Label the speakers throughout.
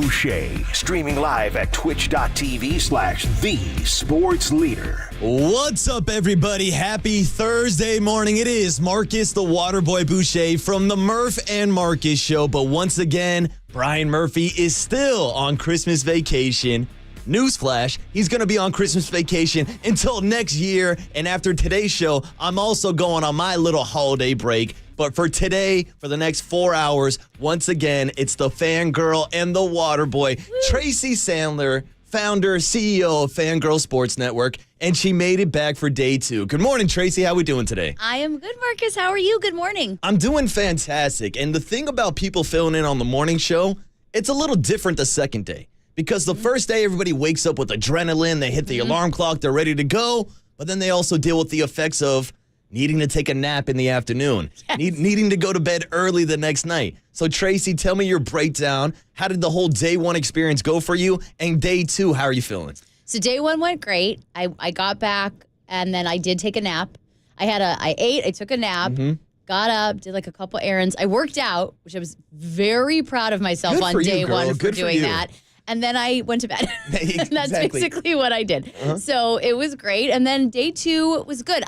Speaker 1: Boucher, streaming live at twitch.tv/thesportsleader.
Speaker 2: What's up, everybody? Happy Thursday morning. It is Marcus the Waterboy Boucher from the Murph and Marcus Show. But once again, Brian Murphy is still on Christmas vacation. Newsflash, he's going to be on Christmas vacation until next year. And after today's show, I'm also going on my little holiday break. But for today, for the next 4 hours, once again, it's the fangirl and the waterboy, Tracy Sandler, founder, CEO of Fangirl Sports Network, and she made it back for day 2. Good morning, Tracy. How we doing today?
Speaker 3: I am good, Marcus. How are you? Good morning.
Speaker 2: I'm doing fantastic. And the thing about people filling in on the morning show, it's a little different the second day. Because the first day, everybody wakes up with adrenaline. They hit the alarm clock. They're ready to go. But then they also deal with the effects of needing to take a nap in the afternoon, needing to go to bed early the next night. So, Tracy, tell me your breakdown. How did the whole day 1 experience go for you? And day 2, how are you feeling?
Speaker 3: So day 1 went great. I got back, and then I did take a nap. I ate, I took a nap, got up, did like a couple errands. I worked out, which I was very proud of myself
Speaker 2: Good
Speaker 3: on
Speaker 2: for
Speaker 3: day
Speaker 2: you, girl.
Speaker 3: 1 for
Speaker 2: Good for
Speaker 3: doing
Speaker 2: you.
Speaker 3: that. And then I went to bed. And that's
Speaker 2: Exactly.
Speaker 3: basically what I did. So it was great. And then day 2 was good.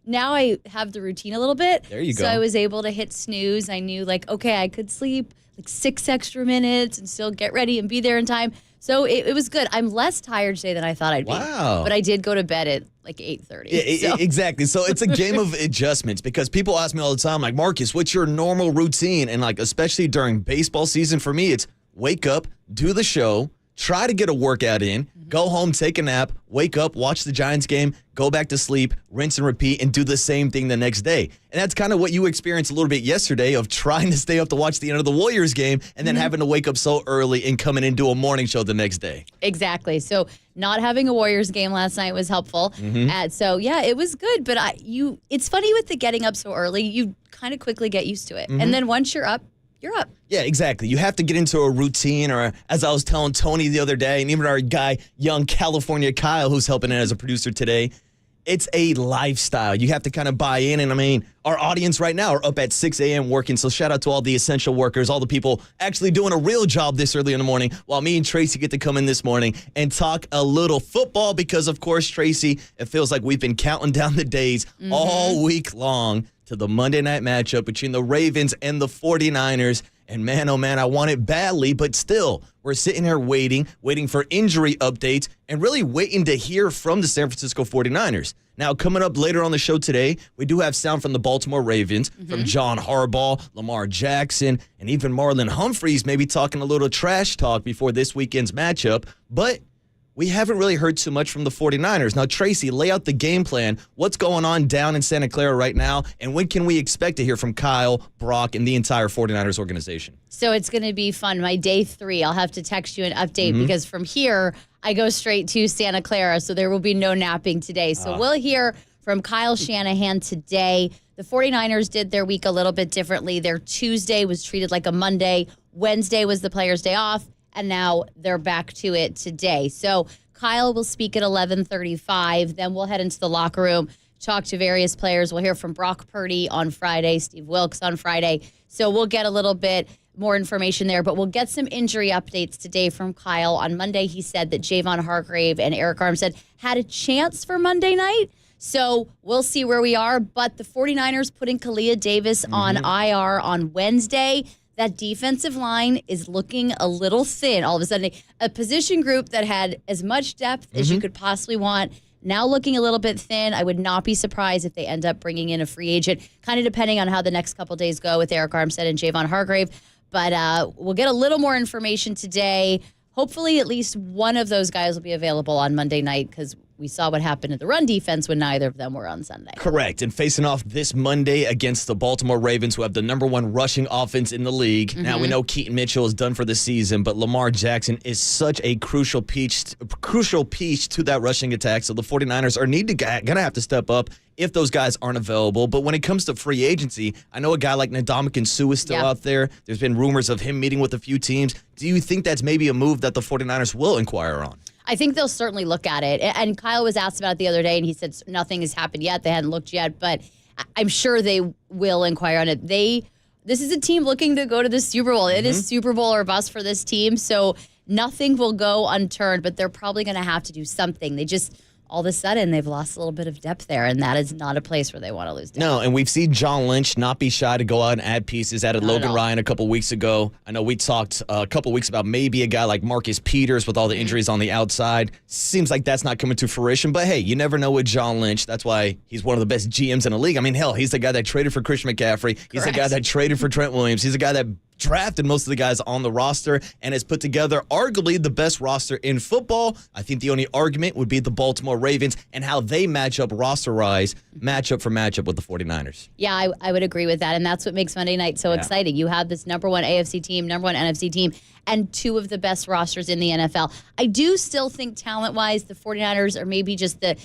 Speaker 3: Now I have the routine a little bit.
Speaker 2: There you go.
Speaker 3: So I was able to hit snooze. I knew, like, okay, I could sleep like 6 extra minutes and still get ready and be there in time. So it was good. I'm less tired today than I thought I'd be.
Speaker 2: Wow.
Speaker 3: But I did go to bed at like 8:30.
Speaker 2: Yeah, exactly. So it's a game of adjustments because people ask me all the time, like, Marcus, what's your normal routine? And like, especially during baseball season, for me, it's wake up, do the show, try to get a workout in, go home, take a nap, wake up, watch the Giants game, go back to sleep, rinse and repeat, and do the same thing the next day. And that's kind of what you experienced a little bit yesterday of trying to stay up to watch the end of the Warriors game and then having to wake up so early and come in and do a morning show the next day.
Speaker 3: Exactly. So not having a Warriors game last night was helpful. So yeah, it was good. But it's funny with the getting up so early, you kind of quickly get used to it. And then once you're up, you're up.
Speaker 2: Yeah, exactly. You have to get into a routine, or as I was telling Tony the other day, and even our guy, young California Kyle, who's helping in as a producer today, it's a lifestyle. You have to kind of buy in. And I mean, our audience right now are up at 6 a.m. working. So shout out to all the essential workers, all the people actually doing a real job this early in the morning, while me and Tracy get to come in this morning and talk a little football because, of course, Tracy, it feels like we've been counting down the days all week long to the Monday night matchup between the Ravens and the 49ers. And man, oh man, I want it badly, but still, we're sitting here waiting for injury updates and really waiting to hear from the San Francisco 49ers. Now, coming up later on the show today, we do have sound from the Baltimore Ravens, from John Harbaugh, Lamar Jackson, and even Marlon Humphreys maybe talking a little trash talk before this weekend's matchup. But we haven't really heard too much from the 49ers. Now, Tracy, lay out the game plan. What's going on down in Santa Clara right now, and when can we expect to hear from Kyle, Brock, and the entire 49ers organization?
Speaker 3: So it's going to be fun. My day 3, I'll have to text you an update because from here, I go straight to Santa Clara, so there will be no napping today. So we'll hear from Kyle Shanahan today. The 49ers did their week a little bit differently. Their Tuesday was treated like a Monday. Wednesday was the players' day off. And now they're back to it today. So Kyle will speak at 11:35. Then we'll head into the locker room, talk to various players. We'll hear from Brock Purdy on Friday, Steve Wilkes on Friday. So we'll get a little bit more information there. But we'll get some injury updates today from Kyle. On Monday, he said that Javon Hargrave and Eric Armstead had a chance for Monday night. So we'll see where we are. But the 49ers putting Kalia Davis on IR on Wednesday. That defensive line is looking a little thin. All of a sudden, a position group that had as much depth as you could possibly want, now looking a little bit thin. I would not be surprised if they end up bringing in a free agent, kind of depending on how the next couple days go with Eric Armstead and Javon Hargrave. But we'll get a little more information today. Hopefully, at least one of those guys will be available on Monday night because we saw what happened in the run defense when neither of them were on Sunday.
Speaker 2: Correct. And facing off this Monday against the Baltimore Ravens, who have the #1 rushing offense in the league. Now, we know Keaton Mitchell is done for the season, but Lamar Jackson is such a crucial piece to that rushing attack. So the 49ers are going to have to step up if those guys aren't available. But when it comes to free agency, I know a guy like Ndamukong Suh is still out there. There's been rumors of him meeting with a few teams. Do you think that's maybe a move that the 49ers will inquire on?
Speaker 3: I think they'll certainly look at it. And Kyle was asked about it the other day, and he said nothing has happened yet. They hadn't looked yet, but I'm sure they will inquire on it. This is a team looking to go to the Super Bowl. It is Super Bowl or bust for this team. So nothing will go unturned, but they're probably going to have to do something. They just, all of a sudden, they've lost a little bit of depth there, and that is not a place where they want to lose depth.
Speaker 2: No, and we've seen John Lynch not be shy to go out and add pieces. Added Logan Ryan a couple weeks ago. I know we talked a couple weeks about maybe a guy like Marcus Peters with all the injuries on the outside. Seems like that's not coming to fruition, but hey, you never know with John Lynch. That's why he's one of the best GMs in the league. I mean, hell, he's the guy that traded for Christian McCaffrey. He's the guy that traded for Trent Williams. He's the guy that drafted most of the guys on the roster and has put together arguably the best roster in football. I think the only argument would be the Baltimore Ravens and how they match up roster-wise, matchup for matchup with the 49ers.
Speaker 3: Yeah, I would agree with that, and that's what makes Monday night so exciting. You have this number one AFC team, number one NFC team, and two of the best rosters in the NFL. I do still think talent-wise the 49ers are maybe just the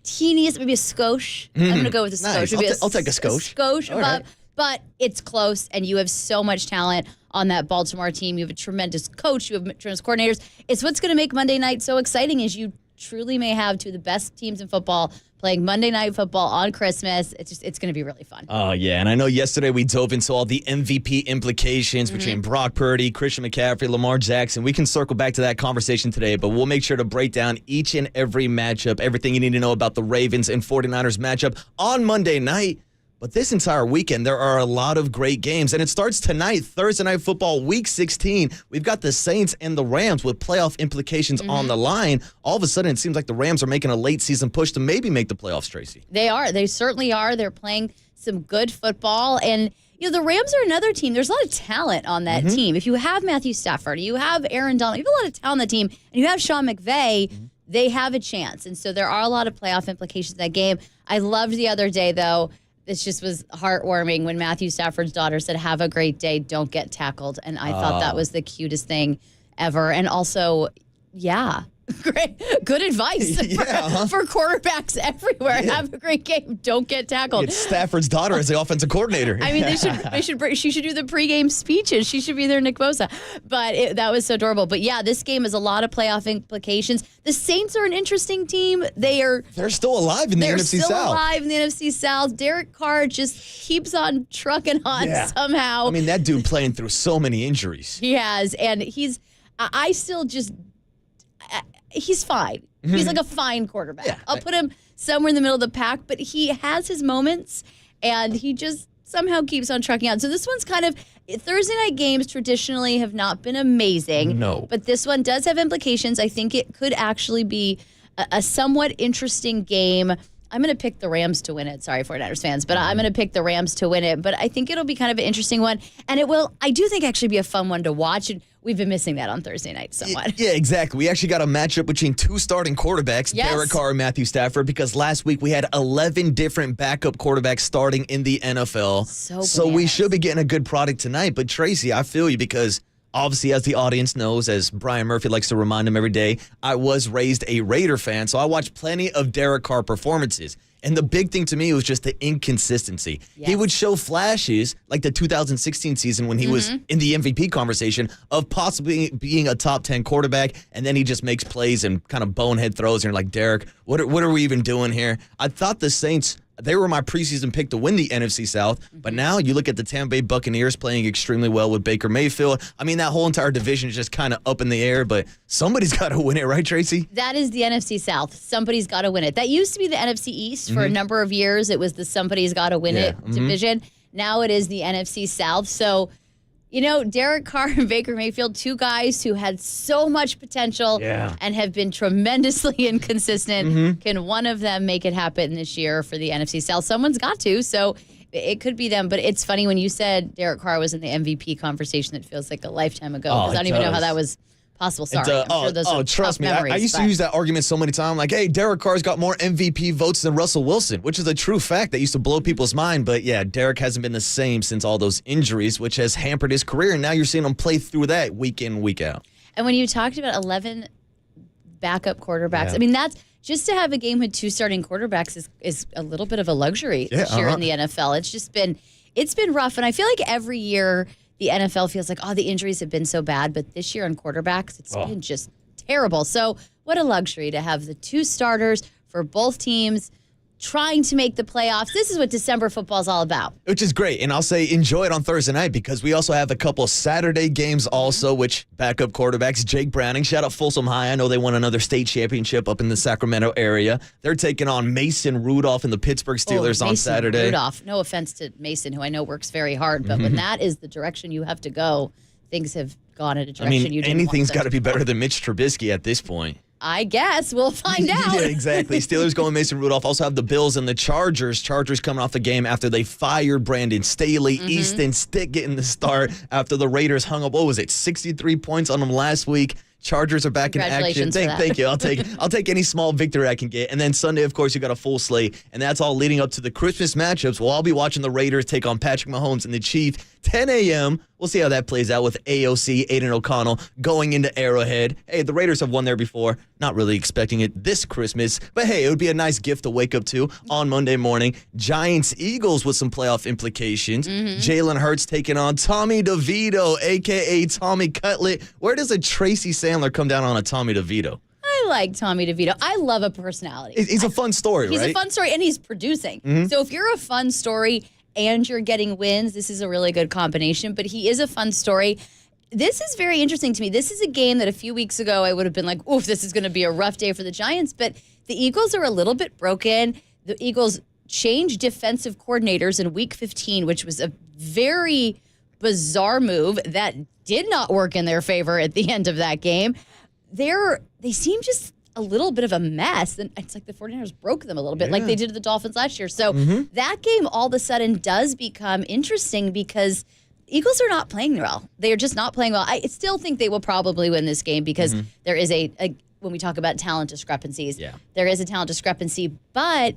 Speaker 3: teeniest, maybe a skosh. I'm going to go with a skosh.
Speaker 2: Nice. I'll take a skosh.
Speaker 3: A skosh above. Right. But it's close, and you have so much talent on that Baltimore team. You have a tremendous coach. You have tremendous coordinators. It's what's going to make Monday night so exciting is you truly may have two of the best teams in football playing Monday Night Football on Christmas. It's going to be really fun.
Speaker 2: Oh, yeah. And I know yesterday we dove into all the MVP implications between Brock Purdy, Christian McCaffrey, Lamar Jackson. We can circle back to that conversation today, but we'll make sure to break down each and every matchup, everything you need to know about the Ravens and 49ers matchup on Monday night. But this entire weekend, there are a lot of great games, and it starts tonight, Thursday Night Football, Week 16. We've got the Saints and the Rams with playoff implications on the line. All of a sudden, it seems like the Rams are making a late-season push to maybe make the playoffs, Tracy.
Speaker 3: They are. They certainly are. They're playing some good football, and the Rams are another team. There's a lot of talent on that team. If you have Matthew Stafford, you have Aaron Donald, you have a lot of talent on the team, and you have Sean McVay, they have a chance. And so there are a lot of playoff implications in that game. I loved the other day, though. This just was heartwarming when Matthew Stafford's daughter said, "Have a great day, don't get tackled." And I thought that was the cutest thing ever. And also, great, good advice for quarterbacks everywhere.
Speaker 2: Yeah.
Speaker 3: Have a great game, don't get tackled.
Speaker 2: It's Stafford's daughter as the offensive coordinator.
Speaker 3: I mean, she should do the pregame speeches. She should be their Nick Bosa. But that was so adorable. But yeah, this game has a lot of playoff implications. The Saints are an interesting team. They're
Speaker 2: still alive in the NFC South.
Speaker 3: They're still alive in the NFC South. Derek Carr just keeps on trucking on somehow.
Speaker 2: I mean, that dude playing through so many injuries.
Speaker 3: He has, and he's fine. He's like a fine quarterback. Yeah. I'll put him somewhere in the middle of the pack, but he has his moments, and he just somehow keeps on trucking out. So this one's kind of, Thursday night games traditionally have not been amazing.
Speaker 2: No.
Speaker 3: But this one does have implications. I think it could actually be a somewhat interesting game. I'm going to pick the Rams to win it. Sorry, 49ers fans, but I'm going to pick the Rams to win it. But I think it'll be kind of an interesting one. And it will, I do think, actually be a fun one to watch. And we've been missing that on Thursday night somewhat.
Speaker 2: Yeah, exactly. We actually got a matchup between two starting quarterbacks, Derek Carr and Matthew Stafford, because last week we had 11 different backup quarterbacks starting in the NFL. So we should be getting a good product tonight. But Tracy, I feel you because obviously, as the audience knows, as Brian Murphy likes to remind them every day, I was raised a Raider fan, so I watched plenty of Derek Carr performances. And the big thing to me was just the inconsistency. Yes. He would show flashes, like the 2016 season when he was in the MVP conversation, of possibly being a top 10 quarterback, and then he just makes plays and kind of bonehead throws, and you're like, Derek, what are we even doing here? I thought the Saints, they were my preseason pick to win the NFC South, but now you look at the Tampa Bay Buccaneers playing extremely well with Baker Mayfield. I mean, that whole entire division is just kind of up in the air, but somebody's got to win it, right, Tracy?
Speaker 3: That is the NFC South. Somebody's got to win it. That used to be the NFC East for a number of years. It was the somebody's got to win it division. Now it is the NFC South. So, Derek Carr and Baker Mayfield, two guys who had so much potential and have been tremendously inconsistent. Can one of them make it happen this year for the NFC South? Someone's got to, so it could be them. But it's funny when you said Derek Carr was in the MVP conversation, it feels like a lifetime ago, because I don't even know how that was possible. Sorry. I'm sure those are
Speaker 2: trust me.
Speaker 3: Memories,
Speaker 2: I used to use that argument so many times. Like, hey, Derek Carr's got more MVP votes than Russell Wilson, which is a true fact that used to blow people's mind. But yeah, Derek hasn't been the same since all those injuries, which has hampered his career. And now you're seeing him play through that week in, week out. And
Speaker 3: when you talked about 11 backup quarterbacks, I mean, that's just to have a game with two starting quarterbacks is a little bit of a luxury this year in the NFL. It's been rough. And I feel like every year the NFL feels like, the injuries have been so bad. But this year on quarterbacks, it's been just terrible. So what a luxury to have the two starters for both teams. trying to make the playoffs. This is what December football is all about.
Speaker 2: Which is great. And I'll say enjoy it on Thursday night because we also have a couple Saturday games also, which backup quarterbacks, Jake Browning, shout out Folsom High. I know they won another state championship up in the Sacramento area. They're taking on Mason Rudolph and the Pittsburgh Steelers on Saturday.
Speaker 3: Rudolph. No offense to Mason, who I know works very hard, but when that is the direction you have to go, things have gone in a direction you didn't
Speaker 2: anything's
Speaker 3: want
Speaker 2: got to be better than Mitch Trubisky at this point.
Speaker 3: I guess. We'll find out.
Speaker 2: Yeah, exactly. Steelers going Mason Rudolph. Also have the Bills and the Chargers. Chargers coming off the game after they fired Brandon Staley. Easton Stick getting the start after the Raiders hung up, 63 points on them last week. Chargers are back in action. Thank you. I'll take any small victory I can get. And then Sunday, of course, you got a full slate. And that's all leading up to the Christmas matchups. Well, I'll be watching the Raiders take on Patrick Mahomes and the Chiefs. 10 a.m. We'll see how that plays out with AOC, Aiden O'Connell, going into Arrowhead. Hey, the Raiders have won there before. Not really expecting it this Christmas. But hey, it would be a nice gift to wake up to on Monday morning. Giants-Eagles with some playoff implications. Jalen Hurts taking on Tommy DeVito, a.k.a. Tommy Cutlet. Where does a Tracy Sandler come down on a Tommy DeVito?
Speaker 3: I like Tommy DeVito. I love a personality.
Speaker 2: He's a fun story,
Speaker 3: He's
Speaker 2: right?
Speaker 3: a fun story, and he's producing. So if you're a fun story and you're getting wins, this is a really good combination. But he is a fun story. This is very interesting to me. This is a game that a few weeks ago I would have been like, oof, this is going to be a rough day for the Giants. But the Eagles are a little bit broken. The Eagles changed defensive coordinators in Week 15, which was a very bizarre move that did not work in their favor at the end of that game. They seem just a little bit of a mess. And it's like the 49ers broke them a little bit like they did to the Dolphins last year. So that game all of a sudden does become interesting because Eagles are not playing well. They are just not playing well. I still think they will probably win this game because there is when we talk about talent discrepancies, there is a talent discrepancy. But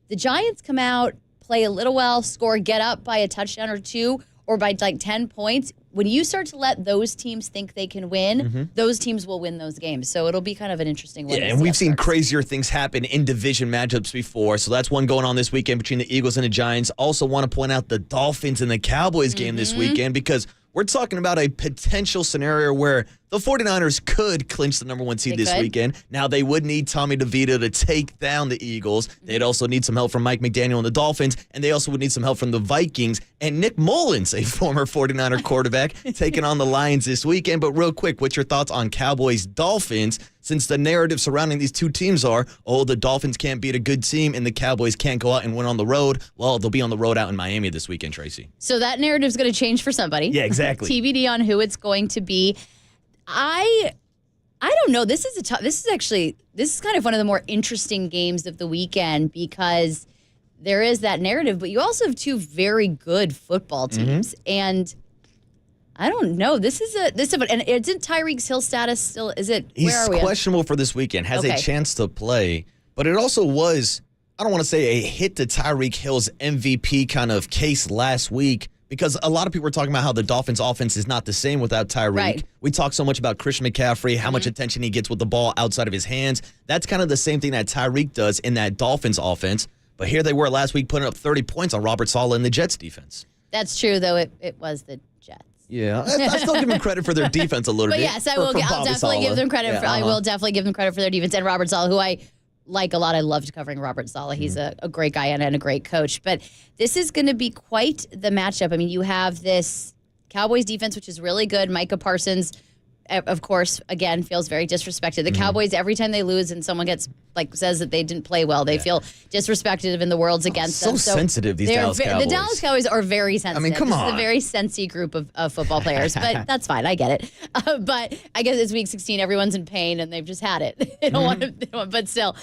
Speaker 3: the Giants come out, play a little well, get up by a touchdown or two or by like 10 points. When you start to let those teams think they can win, those teams will win those games. So it'll be kind of an interesting one.
Speaker 2: Yeah, and we've seen crazier things happen in division matchups before. So that's one going on this weekend between the Eagles and the Giants. Also want to point out the Dolphins and the Cowboys game this weekend because we're talking about a potential scenario where the 49ers could clinch the number 1 seed this weekend. Now, they would need Tommy DeVito to take down the Eagles. They'd also need some help from Mike McDaniel and the Dolphins, and they also would need some help from the Vikings. And Nick Mullins, a former 49er quarterback, taking on the Lions this weekend. But real quick, what's your thoughts on Cowboys-Dolphins? Since the narrative surrounding these two teams are, the Dolphins can't beat a good team and the Cowboys can't go out and win on the road. Well, they'll be on the road out in Miami this weekend, Tracy.
Speaker 3: So that narrative's going to change for somebody.
Speaker 2: Yeah, exactly.
Speaker 3: TBD on who it's going to be. I don't know. This is kind of one of the more interesting games of the weekend because there is that narrative, but you also have two very good football teams. And I don't know. And isn't Tyreek Hill status still? Is it?
Speaker 2: He's
Speaker 3: where are we
Speaker 2: questionable for this weekend. Has a chance to play, but it also was, I don't want to say a hit to Tyreek Hill's MVP kind of case last week. Because a lot of people are talking about how the Dolphins' offense is not the same without Tyreek.
Speaker 3: Right.
Speaker 2: We talk so much about Christian McCaffrey, how much attention he gets with the ball outside of his hands. That's kind of the same thing that Tyreek does in that Dolphins offense. But here they were last week putting up 30 points on Robert Saleh and the Jets defense.
Speaker 3: That's true, though. It was the Jets.
Speaker 2: Yeah, I still give them credit for their defense a little bit.
Speaker 3: But yes, I'll definitely give them credit. I will definitely give them credit for their defense. And Robert Saleh, who I like a lot. I loved covering Robert Saleh. He's a great guy and a great coach. But this is going to be quite the matchup. I mean, you have this Cowboys defense, which is really good. Micah Parsons, of course, again, feels very disrespected. The Cowboys, every time they lose and someone says that they didn't play well, they feel disrespected and the world's against them. So
Speaker 2: sensitive, these Dallas Cowboys.
Speaker 3: The Dallas Cowboys are very sensitive.
Speaker 2: I mean, come on.
Speaker 3: This is a very sensy group of football players, but that's fine. I get it. But I guess it's week 16. Everyone's in pain and they've just had it. They don't want to, but still,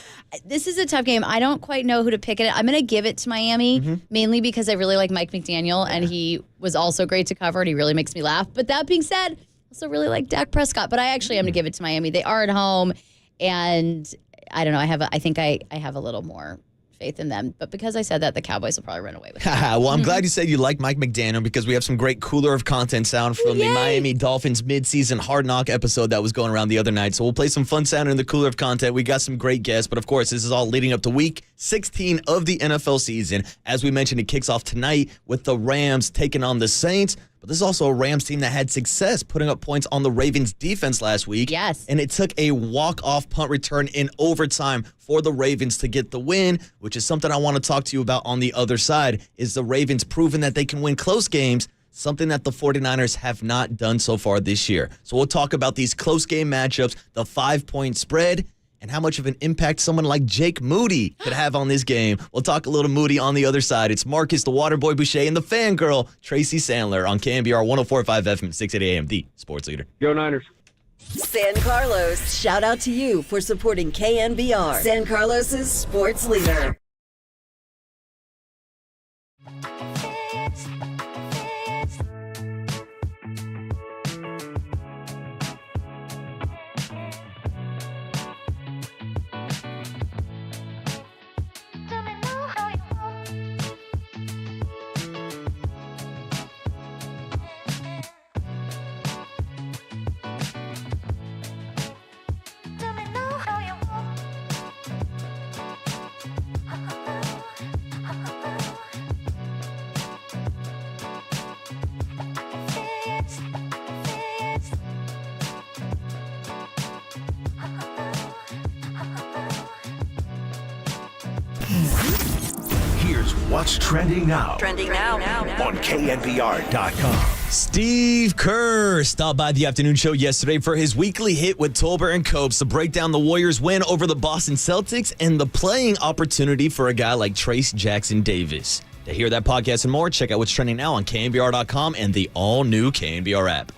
Speaker 3: this is a tough game. I don't quite know who to pick it. I'm going to give it to Miami, mainly because I really like Mike McDaniel, and he was also great to cover, and he really makes me laugh. But that being said, also really like Dak Prescott, but I actually am going to give it to Miami. They are at home, and I don't know. I think I have a little more faith in them. But because I said that, the Cowboys will probably run away with it.
Speaker 2: Well, I'm glad you said you like Mike McDaniel because we have some great cooler of content sound from the Miami Dolphins midseason Hard Knock episode that was going around the other night. So we'll play some fun sound in the cooler of content. We got some great guests, but of course, this is all leading up to week 16 of the NFL season. As we mentioned, it kicks off tonight with the Rams taking on the Saints. But this is also a Rams team that had success putting up points on the Ravens defense last week.
Speaker 3: Yes.
Speaker 2: And it took a walk-off punt return in overtime for the Ravens to get the win, which is something I want to talk to you about on the other side, is the Ravens proving that they can win close games, something that the 49ers have not done so far this year. So we'll talk about these close game matchups, the 5-point spread, and how much of an impact someone like Jake Moody could have on this game. We'll talk a little Moody on the other side. It's Marcus, the Waterboy Boucher, and the fangirl, Tracy Sandler, on KNBR 104.5 FM, 680 AM, the sports leader.
Speaker 4: Go Niners.
Speaker 5: San Carlos, shout out to you for supporting KNBR, San Carlos's sports leader.
Speaker 1: Here's what's trending now
Speaker 5: Trending now.
Speaker 1: on KNBR.com.
Speaker 2: Steve Kerr stopped by the afternoon show yesterday for his weekly hit with Tolbert and Copes to break down the Warriors' win over the Boston Celtics and the playing opportunity for a guy like Trace Jackson Davis. To hear that podcast and more, check out what's trending now on KNBR.com and the all-new KNBR app.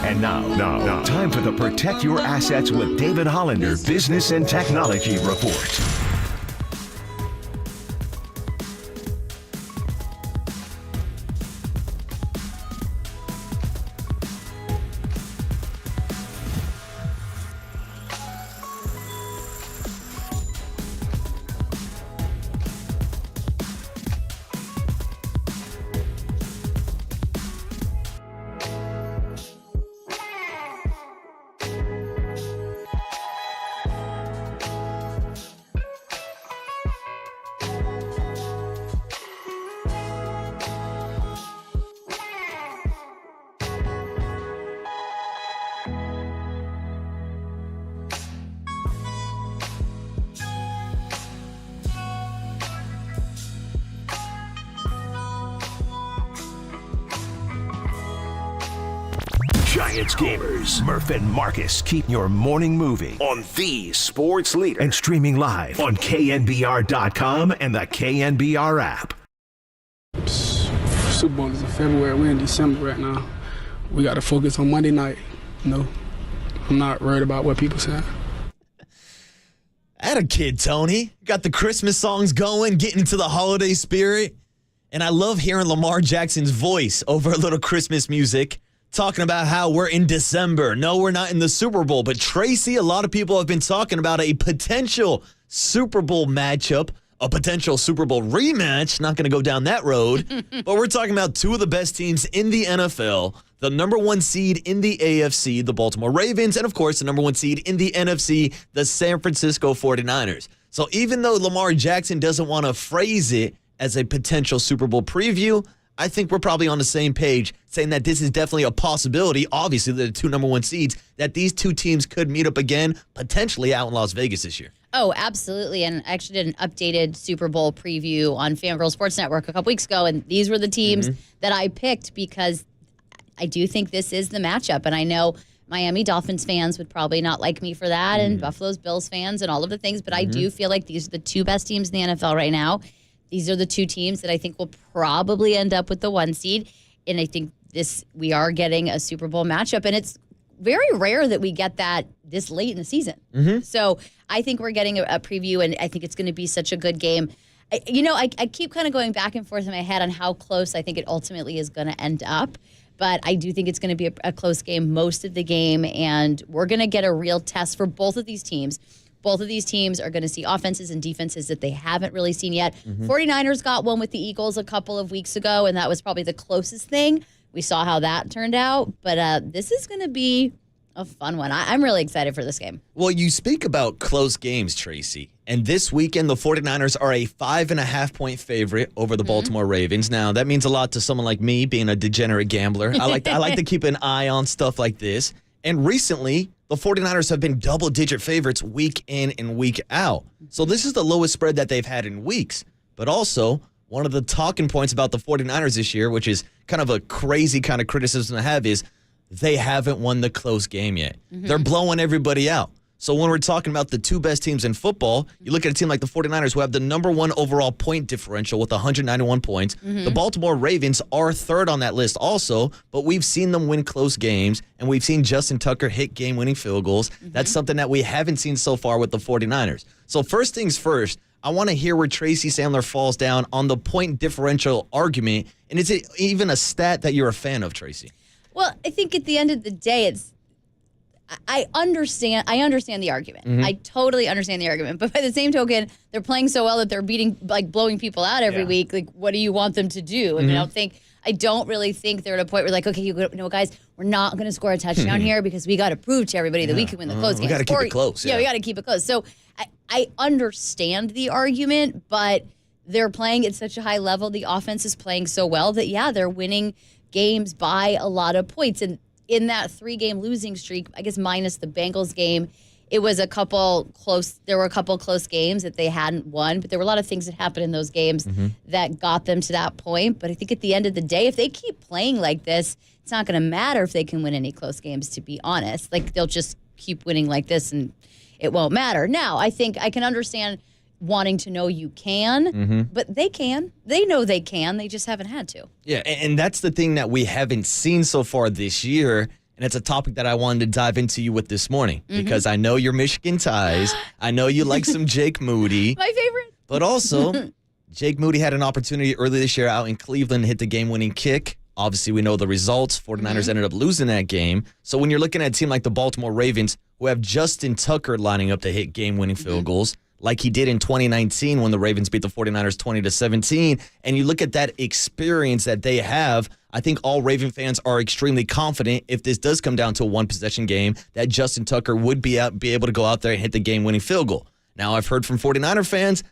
Speaker 1: And now, time for the Protect Your Assets with David Hollander Business and Technology Report. Giants gamers, Murph and Marcus keep your morning moving on the sports leader and streaming live on KNBR.com and the KNBR app.
Speaker 4: Super Bowl is in February. We're in December right now. We got to focus on Monday night. I'm not worried about what people say.
Speaker 2: Atta kid, Tony. Got the Christmas songs going, getting into the holiday spirit. And I love hearing Lamar Jackson's voice over a little Christmas music, talking about how we're in December. No, we're not in the Super Bowl. But Tracy, a lot of people have been talking about a potential Super Bowl matchup, a potential Super Bowl rematch. Not going to go down that road. But we're talking about two of the best teams in the NFL, the number one seed in the AFC, the Baltimore Ravens, and of course, the number one seed in the NFC, the San Francisco 49ers. So even though Lamar Jackson doesn't want to phrase it as a potential Super Bowl preview, I think we're probably on the same page saying that this is definitely a possibility. Obviously, the two number one seeds, that these two teams could meet up again, potentially out in Las Vegas this year.
Speaker 3: Oh, absolutely. And I actually did an updated Super Bowl preview on FanGirl Sports Network a couple weeks ago, and these were the teams that I picked because I do think this is the matchup. And I know Miami Dolphins fans would probably not like me for that, and Buffalo's Bills fans and all of the things, but I do feel like these are the two best teams in the NFL right now. These are the two teams that I think will probably end up with the one seed. And I think we are getting a Super Bowl matchup. And it's very rare that we get that this late in the season. So I think we're getting a preview, and I think it's going to be such a good game. I keep kind of going back and forth in my head on how close I think it ultimately is going to end up. But I do think it's going to be a close game most of the game. And we're going to get a real test for both of these teams. Both of these teams are going to see offenses and defenses that they haven't really seen yet. 49ers got one with the Eagles a couple of weeks ago, and that was probably the closest thing. We saw how that turned out. But this is going to be a fun one. I'm really excited for this game.
Speaker 2: Well, you speak about close games, Tracy. And this weekend, the 49ers are a 5.5-point favorite over the Baltimore Ravens. Now, that means a lot to someone like me, being a degenerate gambler. I like to keep an eye on stuff like this. And recently, the 49ers have been double-digit favorites week in and week out. So this is the lowest spread that they've had in weeks. But also, one of the talking points about the 49ers this year, which is kind of a crazy kind of criticism to have, is they haven't won the close game yet. They're blowing everybody out. So when we're talking about the two best teams in football, you look at a team like the 49ers who have the number one overall point differential with 191 points. The Baltimore Ravens are third on that list also, but we've seen them win close games, and we've seen Justin Tucker hit game-winning field goals. That's something that we haven't seen so far with the 49ers. So first things first, I want to hear where Tracy Sandler falls down on the point differential argument, and is it even a stat that you're a fan of, Tracy?
Speaker 3: Well, I think at the end of the day, I understand the argument. I totally understand the argument. But by the same token, they're playing so well that they're blowing people out every week. Like, what do you want them to do? I mean, I don't really think they're at a point where like, okay, guys, we're not going to score a touchdown here because we got to prove to everybody that we can win the close games.
Speaker 2: We got to keep it close.
Speaker 3: Yeah, we got to keep it close. So I understand the argument, but they're playing at such a high level. The offense is playing so well that, they're winning games by a lot of points. And in that 3-game losing streak, I guess minus the Bengals game, there were a couple close games that they hadn't won, but there were a lot of things that happened in those games that got them to that point. But I think at the end of the day, if they keep playing like this, it's not going to matter if they can win any close games, to be honest. Like, they'll just keep winning like this and it won't matter. Now, I think I can understand wanting to know you can, but they can. They know they can. They just haven't had to.
Speaker 2: Yeah, and that's the thing that we haven't seen so far this year. And and it's a topic that I wanted to dive into you with this morning because I know your Michigan ties. I know you like some Jake Moody.
Speaker 3: My favorite.
Speaker 2: But also, Jake Moody had an opportunity early this year out in Cleveland to hit the game-winning kick. Obviously, we know the results. 49ers ended up losing that game. So when you're looking at a team like the Baltimore Ravens, who have Justin Tucker lining up to hit game-winning field goals, like he did in 2019 when the Ravens beat the 49ers 20-17, and you look at that experience that they have, I think all Raven fans are extremely confident if this does come down to a one-possession game that Justin Tucker would be able to go out there and hit the game-winning field goal. Now, I've heard from 49er fans,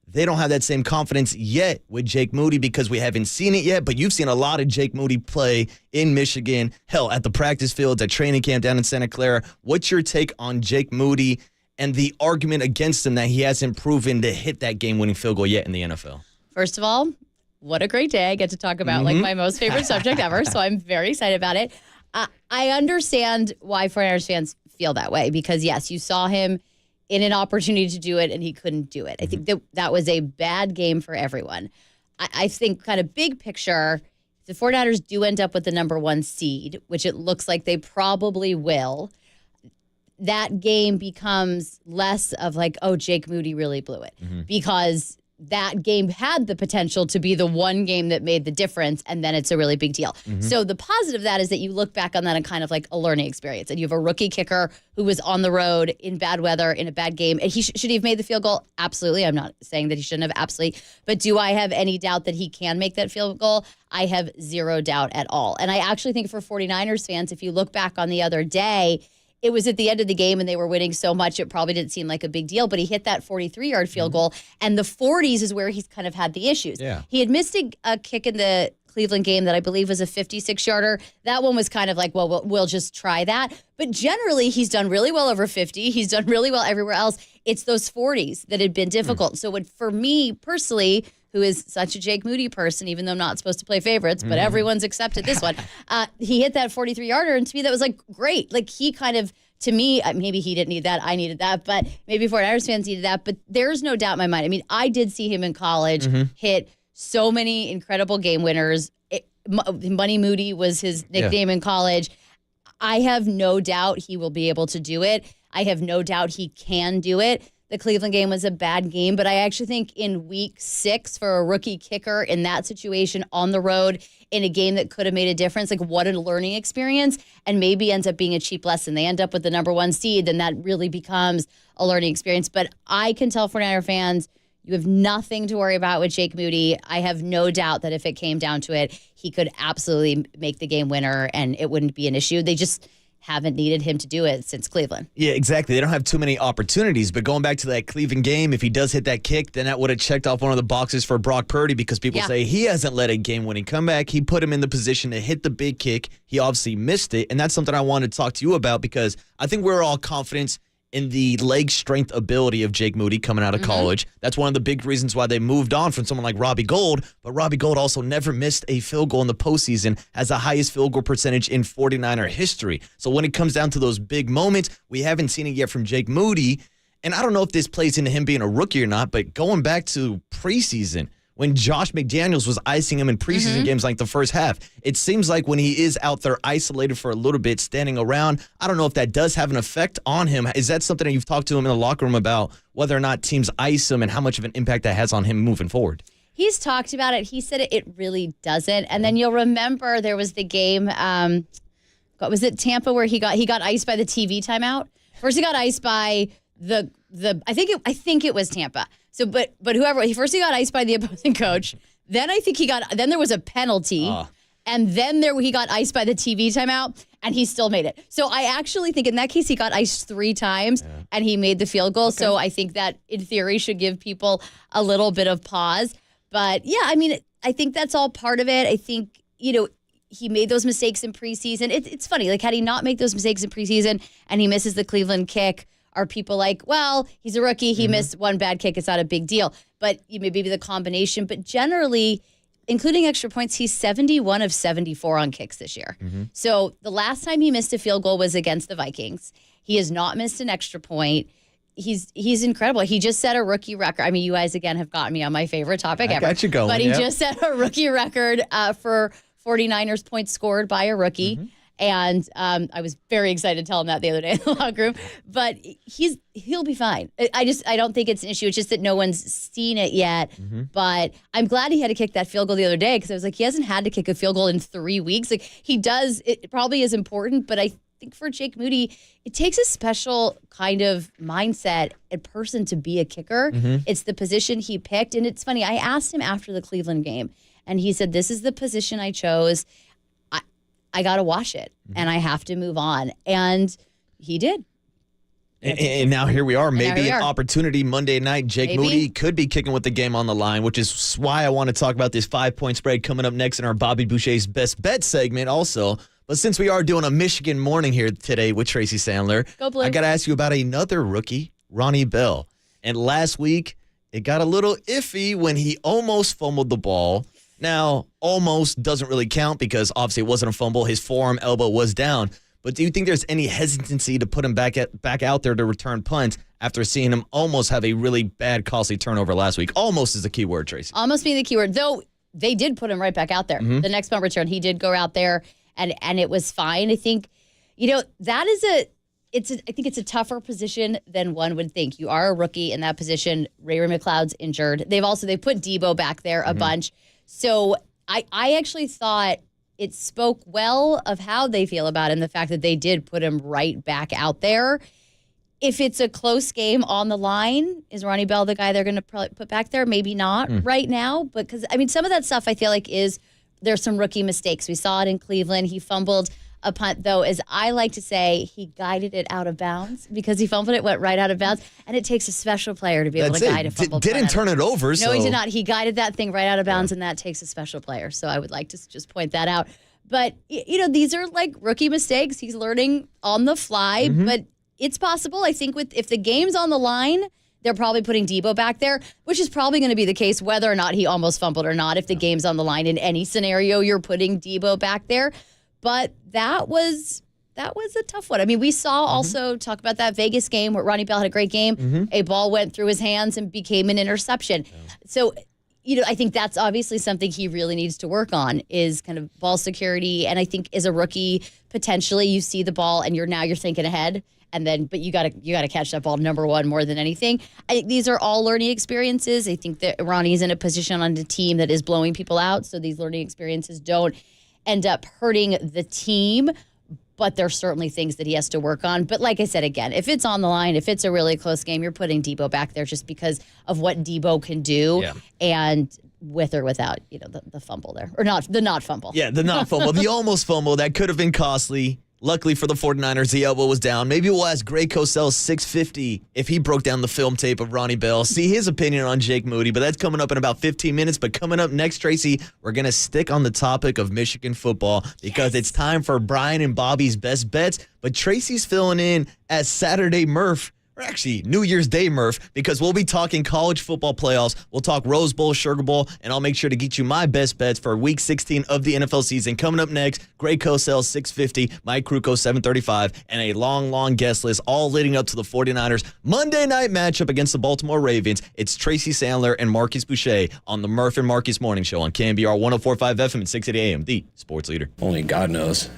Speaker 2: they don't have that same confidence yet with Jake Moody because we haven't seen it yet, but you've seen a lot of Jake Moody play in Michigan, hell, at the practice fields, at training camp down in Santa Clara. What's your take on Jake Moody and the argument against him that he hasn't proven to hit that game-winning field goal yet in the NFL?
Speaker 3: First of all, what a great day. I get to talk about like my most favorite subject ever, so I'm very excited about it. I understand why 49ers fans feel that way because, yes, you saw him in an opportunity to do it and he couldn't do it. I think that was a bad game for everyone. I think kind of big picture, the 49ers do end up with the number 1 seed, which it looks like they probably will. That game becomes less of like, oh, Jake Moody really blew it because that game had the potential to be the one game that made the difference, and then it's a really big deal. So the positive of that is that you look back on that and kind of like a learning experience, and you have a rookie kicker who was on the road in bad weather in a bad game, and he should he have made the field goal? Absolutely. I'm not saying that he shouldn't have, absolutely. But do I have any doubt that he can make that field goal? I have zero doubt at all. And I actually think for 49ers fans, if you look back on the other day, it was at the end of the game and they were winning so much it probably didn't seem like a big deal, but he hit that 43-yard field goal, and the 40s is where he's kind of had the issues.
Speaker 2: Yeah.
Speaker 3: He had missed a kick in the Cleveland game that I believe was a 56-yarder. That one was kind of like, well, we'll just try that. But generally, he's done really well over 50. He's done really well everywhere else. It's those 40s that had been difficult. So for me personally, who is such a Jake Moody person, even though I'm not supposed to play favorites, but everyone's accepted this one. He hit that 43-yarder, and to me, that was like great. Like he kind of, to me, maybe he didn't need that, I needed that, but maybe 49ers fans needed that. But there's no doubt in my mind. I mean, I did see him in college hit so many incredible game winners. Money Moody was his nickname in college. I have no doubt he will be able to do it. I have no doubt he can do it. The Cleveland game was a bad game, but I actually think in week 6 for a rookie kicker in that situation on the road in a game that could have made a difference, like what a learning experience, and maybe ends up being a cheap lesson. They end up with the number 1 seed, then that really becomes a learning experience. But I can tell 49er fans, you have nothing to worry about with Jake Moody. I have no doubt that if it came down to it, he could absolutely make the game winner and it wouldn't be an issue. They just haven't needed him to do it since Cleveland.
Speaker 2: Yeah, exactly. They don't have too many opportunities, but going back to that Cleveland game, if he does hit that kick, then that would have checked off one of the boxes for Brock Purdy because people say he hasn't let a game-winning comeback. He put him in the position to hit the big kick. He obviously missed it, and that's something I wanted to talk to you about because I think we're all confident in the leg strength ability of Jake Moody coming out of college. That's one of the big reasons why they moved on from someone like Robbie Gould, but Robbie Gould also never missed a field goal in the postseason, has the highest field goal percentage in 49er history. So when it comes down to those big moments, we haven't seen it yet from Jake Moody, and I don't know if this plays into him being a rookie or not, but going back to preseason, when Josh McDaniels was icing him in preseason games like the first half. It seems like when he is out there isolated for a little bit, standing around, I don't know if that does have an effect on him. Is that something that you've talked to him in the locker room about, whether or not teams ice him and how much of an impact that has on him moving forward?
Speaker 3: He's talked about it. He said it really doesn't. And then you'll remember there was the game, was it Tampa, where he got iced by the TV timeout? First he got iced by the I think it was Tampa. So, but whoever, he got iced by the opposing coach. Then then there was a penalty. And then he got iced by the TV timeout, and he still made it. So I actually think in that case, he got iced 3 times, and he made the field goal. Okay. So I think that, in theory, should give people a little bit of pause. But, yeah, I mean, I think that's all part of it. I think, he made those mistakes in preseason. It's funny. Like, had he not made those mistakes in preseason and he misses the Cleveland kick, are people like, well, he's a rookie, he missed one bad kick, it's not a big deal. But maybe the combination. But generally, including extra points, he's 71 of 74 on kicks this year. So the last time he missed a field goal was against the Vikings. He has not missed an extra point. He's incredible. He just set a rookie record. I mean, you guys, again, have gotten me on my favorite topic ever.
Speaker 2: I got you going,
Speaker 3: But he just set a rookie record for 49ers points scored by a rookie. And I was very excited to tell him that the other day in the locker room. But he'll be fine. I don't think it's an issue. It's just that no one's seen it yet. But I'm glad he had to kick that field goal the other day because I was like, he hasn't had to kick a field goal in 3 weeks. Like he does. It probably is important, but I think for Jake Moody, it takes a special kind of mindset and person to be a kicker. It's the position he picked. And it's funny, I asked him after the Cleveland game, and he said, this is the position I chose. I got to wash it, and I have to move on. And he did.
Speaker 2: And now here we are. Maybe an opportunity Monday night. Jake Moody could be kicking with the game on the line, which is why I want to talk about this 5-point spread coming up next in our Bobby Boucher's Best Bet segment also. But since we are doing a Michigan morning here today with Tracy Sandler, I got to ask you about another rookie, Ronnie Bell. And last week, it got a little iffy when he almost fumbled the ball. Now, almost doesn't really count because obviously it wasn't a fumble. His forearm elbow was down. But do you think there's any hesitancy to put him back out there to return punts after seeing him almost have a really bad, costly turnover last week? Almost is the key word, Tracy.
Speaker 3: Almost being the key word. Though they did put him right back out there. The next punt return, he did go out there, and it was fine. I think, that is I think it's a tougher position than one would think. You are a rookie in that position. Ray McLeod's injured. They put Debo back there a bunch. So I actually thought it spoke well of how they feel about him, the fact that they did put him right back out there. If it's a close game on the line, is Ronnie Bell the guy they're going to probably put back there? Maybe not right now. But because, some of that stuff I feel like there's some rookie mistakes. We saw it in Cleveland. He fumbled a punt, though, as I like to say, he guided it out of bounds because he fumbled it, went right out of bounds, and it takes a special player to be able to guide a fumble.
Speaker 2: Didn't turn it over.
Speaker 3: No, he did not. He guided that thing right out of bounds, and that takes a special player. So I would like to just point that out. But, these are like rookie mistakes. He's learning on the fly, but it's possible. I think if the game's on the line, they're probably putting Debo back there, which is probably going to be the case whether or not he almost fumbled or not. If the game's on the line in any scenario, you're putting Debo back there. But that was a tough one. We saw also talk about that Vegas game where Ronnie Bell had a great game. A ball went through his hands and became an interception. So, I think that's obviously something he really needs to work on is kind of ball security. And I think as a rookie, potentially you see the ball and you're thinking ahead. But you gotta catch that ball, number one, more than anything. I think these are all learning experiences. I think that Ronnie's in a position on the team that is blowing people out. So these learning experiences don't end up hurting the team, but there's certainly things that he has to work on. But like I said, again, if it's on the line, if it's a really close game, you're putting Debo back there just because of what Debo can do, and with or without, the fumble there. Or not fumble.
Speaker 2: Yeah, the not fumble. The almost fumble, that could have been costly. Luckily for the 49ers, the elbow was down. Maybe we'll ask Greg Cosell 650 if he broke down the film tape of Ronnie Bell. See his opinion on Jake Moody, but that's coming up in about 15 minutes. But coming up next, Tracy, we're going to stick on the topic of Michigan football because it's time for Brian and Bobby's Best Bets. But Tracy's filling in as Saturday Murph. Or actually, New Year's Day, Murph, because we'll be talking college football playoffs. We'll talk Rose Bowl, Sugar Bowl, and I'll make sure to get you my best bets for Week 16 of the NFL season. Coming up next, Greg Cosell, 650, Mike Krukow, 735, and a long guest list, all leading up to the 49ers Monday night matchup against the Baltimore Ravens. It's Tracy Sandler and Marcus Boucher on the Murph and Marcus Morning Show on KNBR 104.5 FM and 680 AM, the sports leader.
Speaker 6: Only God knows.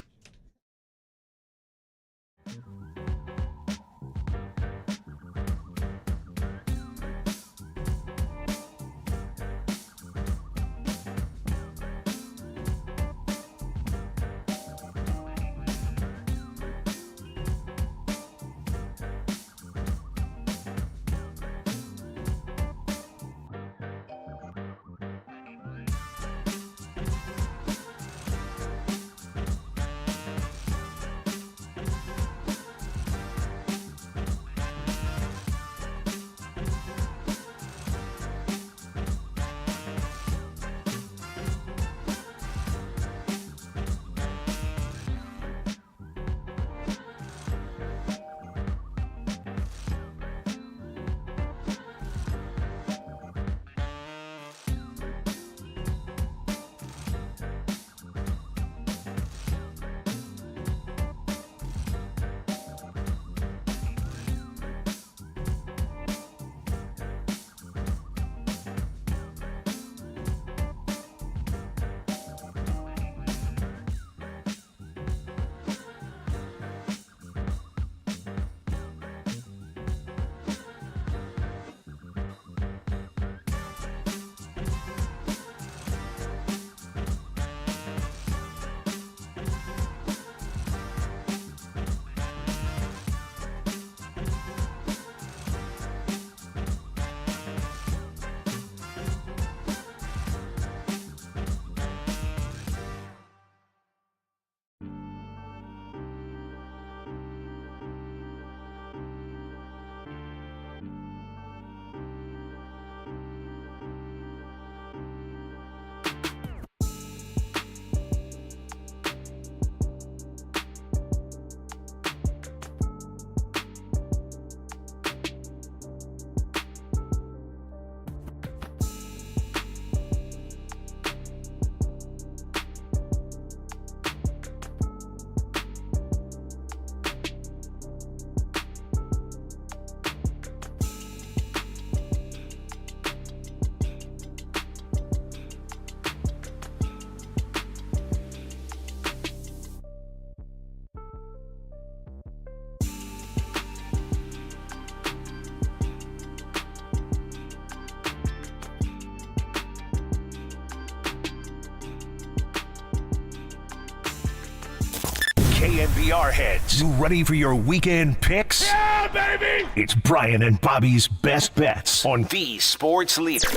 Speaker 1: KNBR heads, you ready for your weekend picks? Yeah, baby! It's Brian and Bobby's best bets on the sports leader.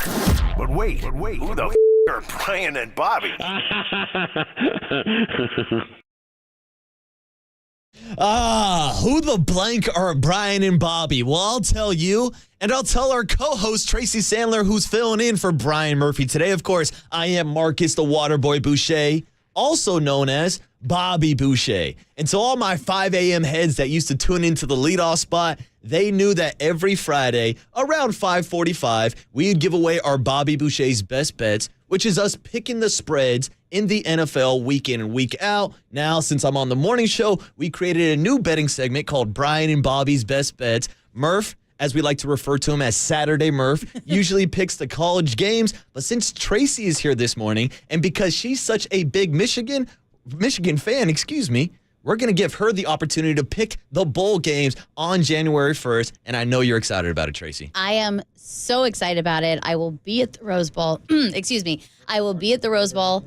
Speaker 1: But wait, who the are Brian and Bobby?
Speaker 2: Who the blank are Brian and Bobby? Well, I'll tell you, and I'll tell our co-host, Tracy Sandler, who's filling in for Brian Murphy today. Of course, I am Marcus the Waterboy Boucher, also known as Bobby Boucher. And to all my 5 a.m. heads that used to tune into the leadoff spot, they knew that every Friday around 5:45, we'd give away our Bobby Boucher's best bets, which is us picking the spreads in the NFL week in and week out. Now, since I'm on the morning show, we created a new betting segment called Brian and Bobby's Best Bets. Murph, as we like to refer to him as Saturday Murph, usually picks the college games. But since Tracy is here this morning, and because she's such a big Michigan fan, we're going to give her the opportunity to pick the bowl games on January 1st. And I know you're excited about it, Tracy.
Speaker 3: I am so excited about it. I will be at the Rose Bowl. I will be at the Rose Bowl.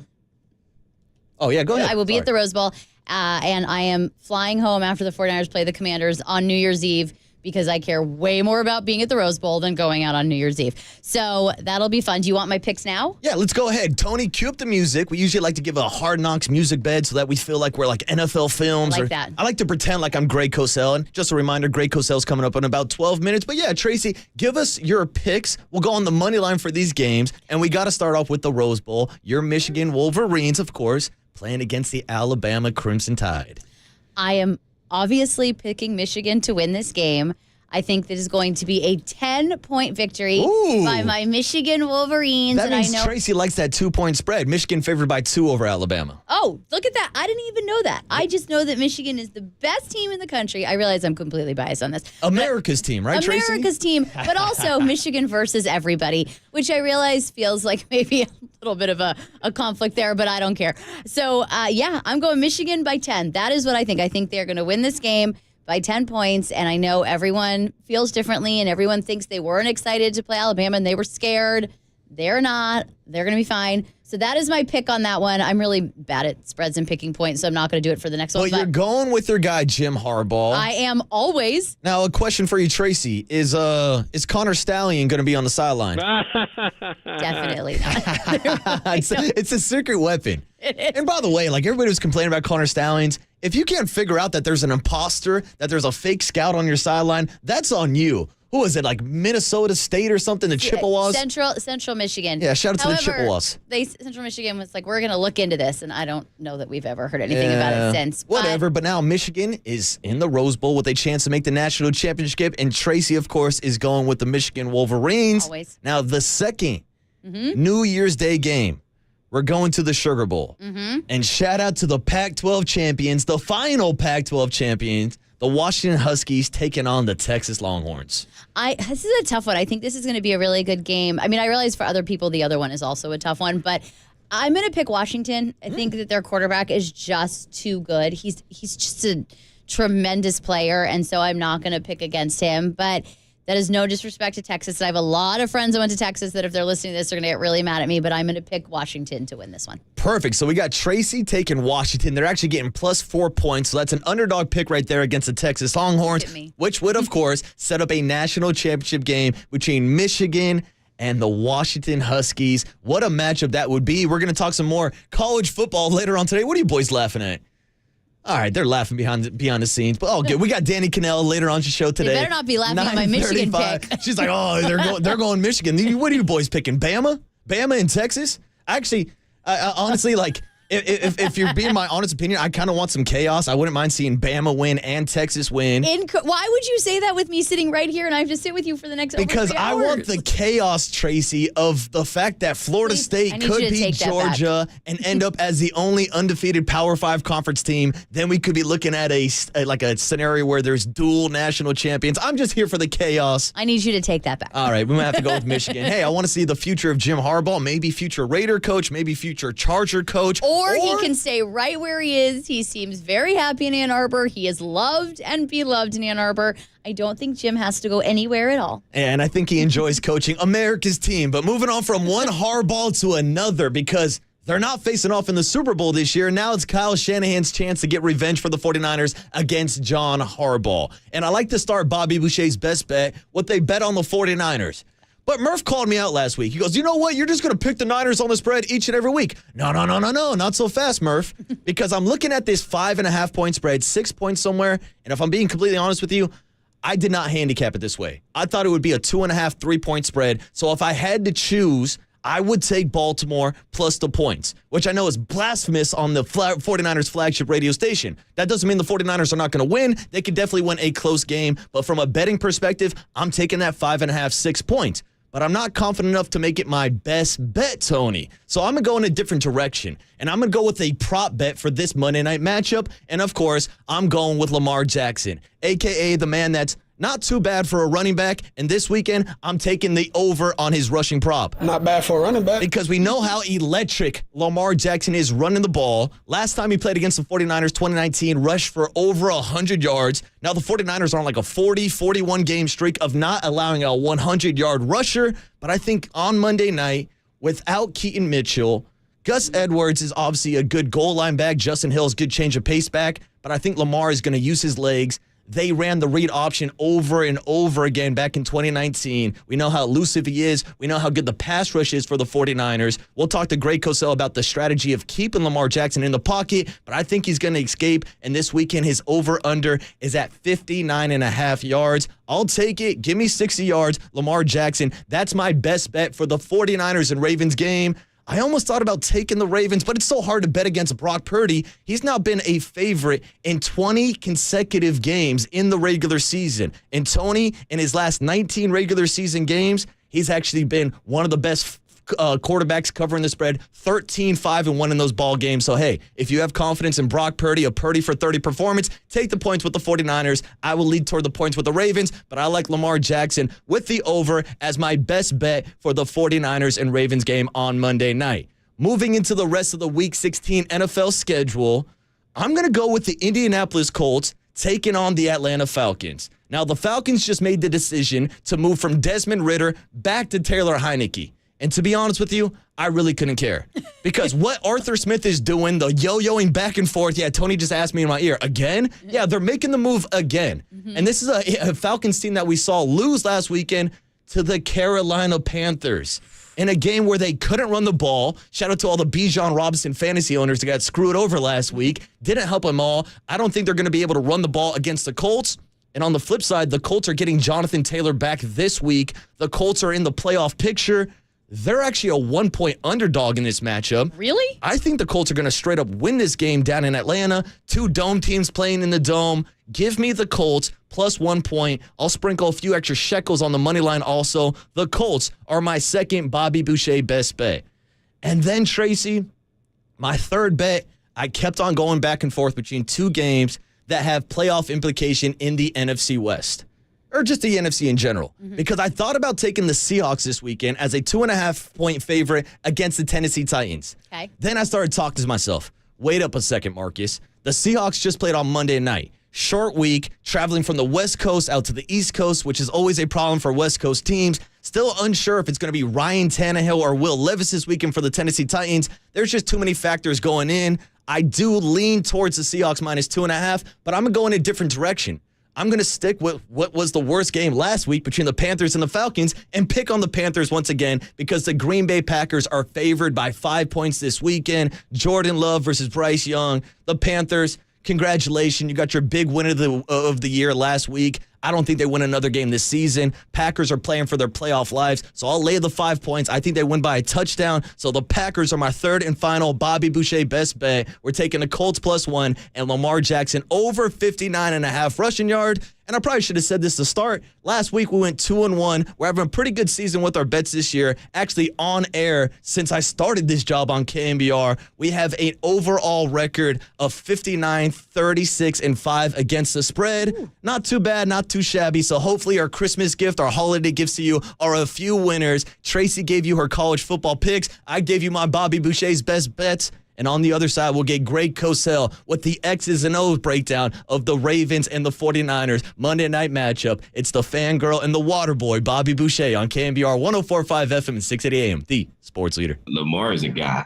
Speaker 2: Oh, yeah, go ahead.
Speaker 3: I will be at the Rose Bowl, and I am flying home after the 49ers play the Commanders on New Year's Eve because I care way more about being at the Rose Bowl than going out on New Year's Eve. So that'll be fun. Do you want my picks now?
Speaker 2: Yeah, let's go ahead. Tony, cue up the music. We usually like to give a Hard Knocks music bed so that we feel like we're like NFL films.
Speaker 3: I like that.
Speaker 2: I like to pretend like I'm Greg Cosell. And just a reminder, Greg Cosell's coming up in about 12 minutes. But yeah, Tracy, give us your picks. We'll go on the money line for these games. And we got to start off with the Rose Bowl. Your Michigan Wolverines, of course, playing against the Alabama Crimson Tide.
Speaker 3: I am obviously picking Michigan to win this game. I think this is going to be a 10-point victory by my Michigan Wolverines.
Speaker 2: That means Tracy likes that 2-point spread. Michigan favored by 2 over Alabama.
Speaker 3: Oh, look at that. I didn't even know that. I just know that Michigan is the best team in the country. I realize I'm completely biased on this.
Speaker 2: America's team, right, Tracy?
Speaker 3: America's team, but also Michigan versus everybody, which I realize feels like maybe a little bit of a conflict there, but I don't care. So, I'm going Michigan by 10. That is what I think. I think they're going to win this game by 10 points, and I know everyone feels differently, and everyone thinks they weren't excited to play Alabama, and they were scared. They're not. They're going to be fine. So that is my pick on that one. I'm really bad at spreads and picking points, so I'm not going to do it for the next one.
Speaker 2: Well, you're going with your guy, Jim Harbaugh.
Speaker 3: I am always.
Speaker 2: Now, a question for you, Tracy. Is Connor Stallion going to be on the sideline?
Speaker 3: Definitely not.
Speaker 2: It's a secret weapon. And by the way, like everybody was complaining about Connor Stallions, if you can't figure out that there's an imposter, that there's a fake scout on your sideline, that's on you. Who was it, like Minnesota State or something, the Chippewas?
Speaker 3: Central Michigan.
Speaker 2: Yeah, shout out to the Chippewas.
Speaker 3: Central Michigan was like, we're going to look into this, and I don't know that we've ever heard anything about it since.
Speaker 2: Whatever, but now Michigan is in the Rose Bowl with a chance to make the national championship, and Tracy, of course, is going with the Michigan Wolverines.
Speaker 3: Always.
Speaker 2: Now, the second New Year's Day game, we're going to the Sugar Bowl. And shout out to the Pac-12 champions, the final Pac-12 champions, the Washington Huskies taking on the Texas Longhorns.
Speaker 3: This is a tough one. I think this is going to be a really good game. I mean, I realize for other people the other one is also a tough one, but I'm going to pick Washington. I think that their quarterback is just too good. He's just a tremendous player, and so I'm not going to pick against him. But that is no disrespect to Texas. I have a lot of friends that went to Texas that if they're listening to this, they're going to get really mad at me, but I'm going to pick Washington to win this one.
Speaker 2: Perfect. So we got Tracy taking Washington. They're actually getting plus 4 points, so that's an underdog pick right there against the Texas Longhorns, which would, of course, set up a national championship game between Michigan and the Washington Huskies. What a matchup that would be. We're going to talk some more college football later on today. What are you boys laughing at? All right, they're laughing behind the scenes. But good. We got Danny Kanell later on the show today.
Speaker 3: You better not be laughing at my Michigan pick.
Speaker 2: She's like, they're going Michigan. What are you boys picking? Bama and Texas? Actually, honestly, like, if you're being my honest opinion, I kind of want some chaos. I wouldn't mind seeing Bama win and Texas win.
Speaker 3: Why would you say that with me sitting right here and I have to sit with you for the next
Speaker 2: Because
Speaker 3: over 3 hours?
Speaker 2: I want the chaos, Tracy, of the fact that Florida State could beat Georgia and end up as the only undefeated Power 5 conference team. Then we could be looking at a scenario where there's dual national champions. I'm just here for the chaos.
Speaker 3: I need you to take that back.
Speaker 2: All right, we might have to go with Michigan. Hey, I want to see the future of Jim Harbaugh, maybe future Raider coach, maybe future Charger coach.
Speaker 3: Or he can stay right where he is. He seems very happy in Ann Arbor. He is loved and beloved in Ann Arbor. I don't think Jim has to go anywhere at all.
Speaker 2: And I think he enjoys coaching America's team. But moving on from one Harbaugh to another, because They're not facing off in the Super Bowl this year. Now it's Kyle Shanahan's chance to get revenge for the 49ers against John Harbaugh. And I like to start Bobby Boucher's best bet, what they bet on the 49ers. But Murph called me out last week. He goes, you know what? You're just going to pick the Niners on the spread each and every week. No. Not so fast, Murph. Because I'm looking at this 5.5-point spread, 6 points somewhere. And if I'm being completely honest with you, I did not handicap it this way. I thought it would be a 2.5, 3-point spread. So if I had to choose, I would take Baltimore plus the points, which I know is blasphemous on the 49ers flagship radio station. That doesn't mean the 49ers are not going to win. They could definitely win a close game. But from a betting perspective, I'm taking that 5.5, 6 points. But I'm not confident enough to make it my best bet, Tony. So I'm going to go in a different direction. And I'm going to go with a prop bet for this Monday night matchup. And, of course, I'm going with Lamar Jackson, a.k.a. the man that's not too bad for a running back. And this weekend, I'm taking the over on his rushing prop.
Speaker 4: Not bad for a running back.
Speaker 2: Because we know how electric Lamar Jackson is running the ball. Last time he played against the 49ers, 2019, rushed for over 100 yards. Now the 49ers are on like a 40-41 game streak of not allowing a 100-yard rusher. But I think on Monday night, without Keaton Mitchell, Gus Edwards is obviously a good goal line back. Justin Hill's good change of pace back. But I think Lamar is going to use his legs. They ran the read option over and over again back in 2019. We know how elusive he is. We know how good the pass rush is for the 49ers. We'll talk to Greg Cosell about the strategy of keeping Lamar Jackson in the pocket, but I think he's going to escape, and this weekend his over-under is at 59.5 yards. I'll take it. Give me 60 yards, Lamar Jackson. That's my best bet for the 49ers and Ravens game. I almost thought about taking the Ravens, but it's so hard to bet against Brock Purdy. He's now been a favorite in 20 consecutive games in the regular season. And Tony, in his last 19 regular season games, he's actually been one of the best quarterbacks covering the spread, 13-5-1 in those ball games. So, hey, if you have confidence in Brock Purdy, a Purdy for 30 performance, take the points with the 49ers. I will lead toward the points with the Ravens, but I like Lamar Jackson with the over as my best bet for the 49ers and Ravens game on Monday night. Moving into the rest of the Week 16 NFL schedule, I'm going to go with the Indianapolis Colts taking on the Atlanta Falcons. Now, the Falcons just made the decision to move from Desmond Ridder back to Taylor Heineke. And to be honest with you, I really couldn't care. Because what Arthur Smith is doing, the yo-yoing back and forth, yeah, Tony just asked me in my ear, again? Yeah, they're making the move again. And this is a Falcons team that we saw lose last weekend to the Carolina Panthers in a game where they couldn't run the ball. Shout out to all the Bijan Robinson fantasy owners that got screwed over last week. Didn't help them all. I don't think they're going to be able to run the ball against the Colts. And on the flip side, the Colts are getting Jonathan Taylor back this week. The Colts are in the playoff picture. They're actually a 1-point underdog in this matchup.
Speaker 3: Really?
Speaker 2: I think the Colts are going to straight up win this game down in Atlanta. 2 dome teams playing in the dome. Give me the Colts plus 1 point. I'll sprinkle a few extra shekels on the money line also. The Colts are my second Bobby Boucher best bet. And then, Tracy, my third bet, I kept on going back and forth between 2 games that have playoff implication in the NFC West. Or just the NFC in general. Because I thought about taking the Seahawks this weekend as a 2.5-point favorite against the Tennessee Titans.
Speaker 3: Okay.
Speaker 2: Then I started talking to myself, wait up a second, Marcus. The Seahawks just played on Monday night. Short week, traveling from the West Coast out to the East Coast, which is always a problem for West Coast teams. Still unsure if it's going to be Ryan Tannehill or Will Levis this weekend for the Tennessee Titans. There's just too many factors going in. I do lean towards the Seahawks minus 2.5, but I'm going to go in a different direction. I'm going to stick with what was the worst game last week between the Panthers and the Falcons and pick on the Panthers once again because the Green Bay Packers are favored by 5 points this weekend. Jordan Love versus Bryce Young. The Panthers, congratulations. You got your big win of the year last week. I don't think they win another game this season. Packers are playing for their playoff lives, so I'll lay the 5 points. I think they win by a touchdown. So the Packers are my third and final Bobby Boucher best bet. We're taking the Colts plus 1 and Lamar Jackson over 59.5 rushing yard. And I probably should have said this to start. Last week we went 2-1. We're having a pretty good season with our bets this year. Actually on air since I started this job on KNBR, we have an overall record of 59, 36, and 5 against the spread. Ooh. Not too bad, not too shabby. So hopefully our Christmas gift, our holiday gifts to you are a few winners. Tracy gave you her college football picks. I gave you my Bobby Boucher's best bets. And on the other side, we'll get Greg Cosell with the X's and O's breakdown of the Ravens and the 49ers Monday night matchup. It's the fangirl and the water boy, Bobby Boucher, on KNBR 104.5 FM and 680 AM, the sports leader.
Speaker 6: Lamar is a guy.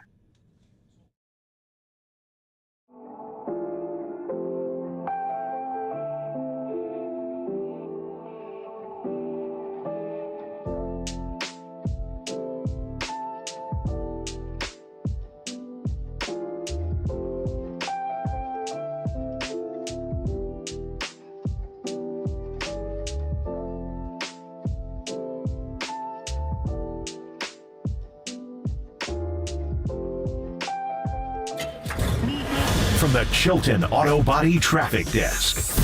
Speaker 1: from the Chilton Auto Body Traffic Desk.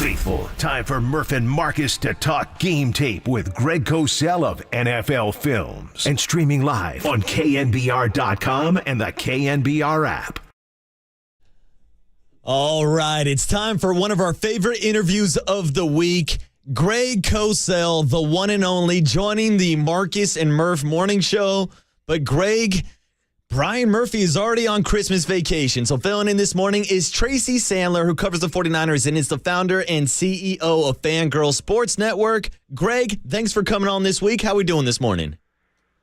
Speaker 1: faithful. Time for Murph and Marcus to talk game tape with Greg Cosell of NFL Films. And streaming live on KNBR.com and the KNBR app.
Speaker 2: All right, it's time for one of our favorite interviews of the week. Greg Cosell, the one and only, joining the Marcus and Murph morning show. But Greg, Brian Murphy is already on Christmas vacation. So filling in this morning is Tracy Sandler, who covers the 49ers and is the founder and CEO of Fangirl Sports Network. Greg, thanks for coming on this week. How are we doing this morning?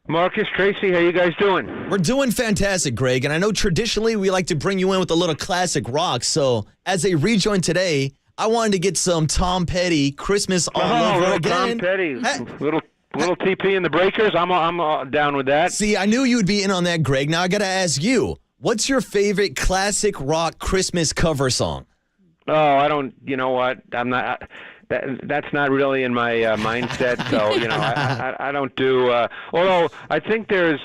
Speaker 6: Marcus, Tracy, how you guys doing?
Speaker 2: We're doing fantastic, Greg. And I know traditionally we like to bring you in with a little classic rock. So as a rejoin today, I wanted to get some Tom Petty, Christmas all over again.
Speaker 6: Tom Petty, little TP in the Breakers. I'm down with that.
Speaker 2: See, I knew you would be in on that, Greg. Now I got to ask you, what's your favorite classic rock Christmas cover song?
Speaker 6: Oh, I don't. You know what? I'm not. That's not really in my mindset. So I don't do. Although I think there's.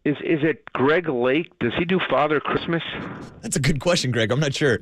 Speaker 6: Is it Greg Lake? Does he do Father Christmas?
Speaker 2: That's a good question, Greg. I'm not sure.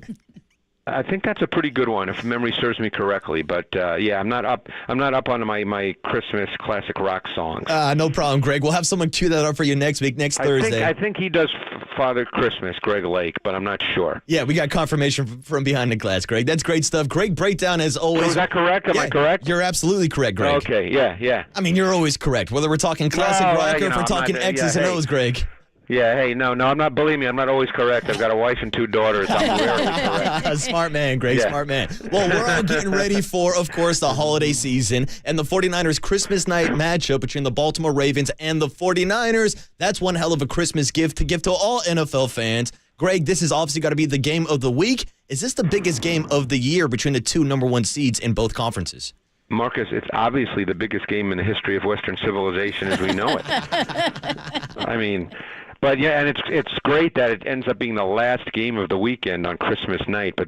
Speaker 6: I think that's a pretty good one, if memory serves me correctly. But yeah, I'm not up on my Christmas classic rock songs.
Speaker 2: No problem, Greg. We'll have someone cue that up for you next week, next Thursday.
Speaker 6: I think he does Father Christmas, Greg Lake, but I'm not sure.
Speaker 2: Yeah, we got confirmation from behind the glass, Greg. That's great stuff. Great breakdown as always.
Speaker 6: So is that correct? Am I correct?
Speaker 2: You're absolutely correct, Greg.
Speaker 6: Okay, yeah.
Speaker 2: I mean, you're always correct. Whether we're talking classic rock or if we're talking X's and O's, Greg.
Speaker 6: Yeah, hey, no, I'm not. Believe me, I'm not always correct. I've got a wife and 2 daughters. I'm rarely correct.
Speaker 2: Smart man, Greg, smart man. Well, we're all getting ready for, of course, the holiday season and the 49ers Christmas night matchup between the Baltimore Ravens and the 49ers. That's one hell of a Christmas gift to give to all NFL fans. Greg, this has obviously got to be the game of the week. Is this the biggest game of the year between the 2 number 1 seeds in both conferences?
Speaker 6: Marcus, it's obviously the biggest game in the history of Western civilization as we know it. I mean... But yeah, and it's great that it ends up being the last game of the weekend on Christmas night. But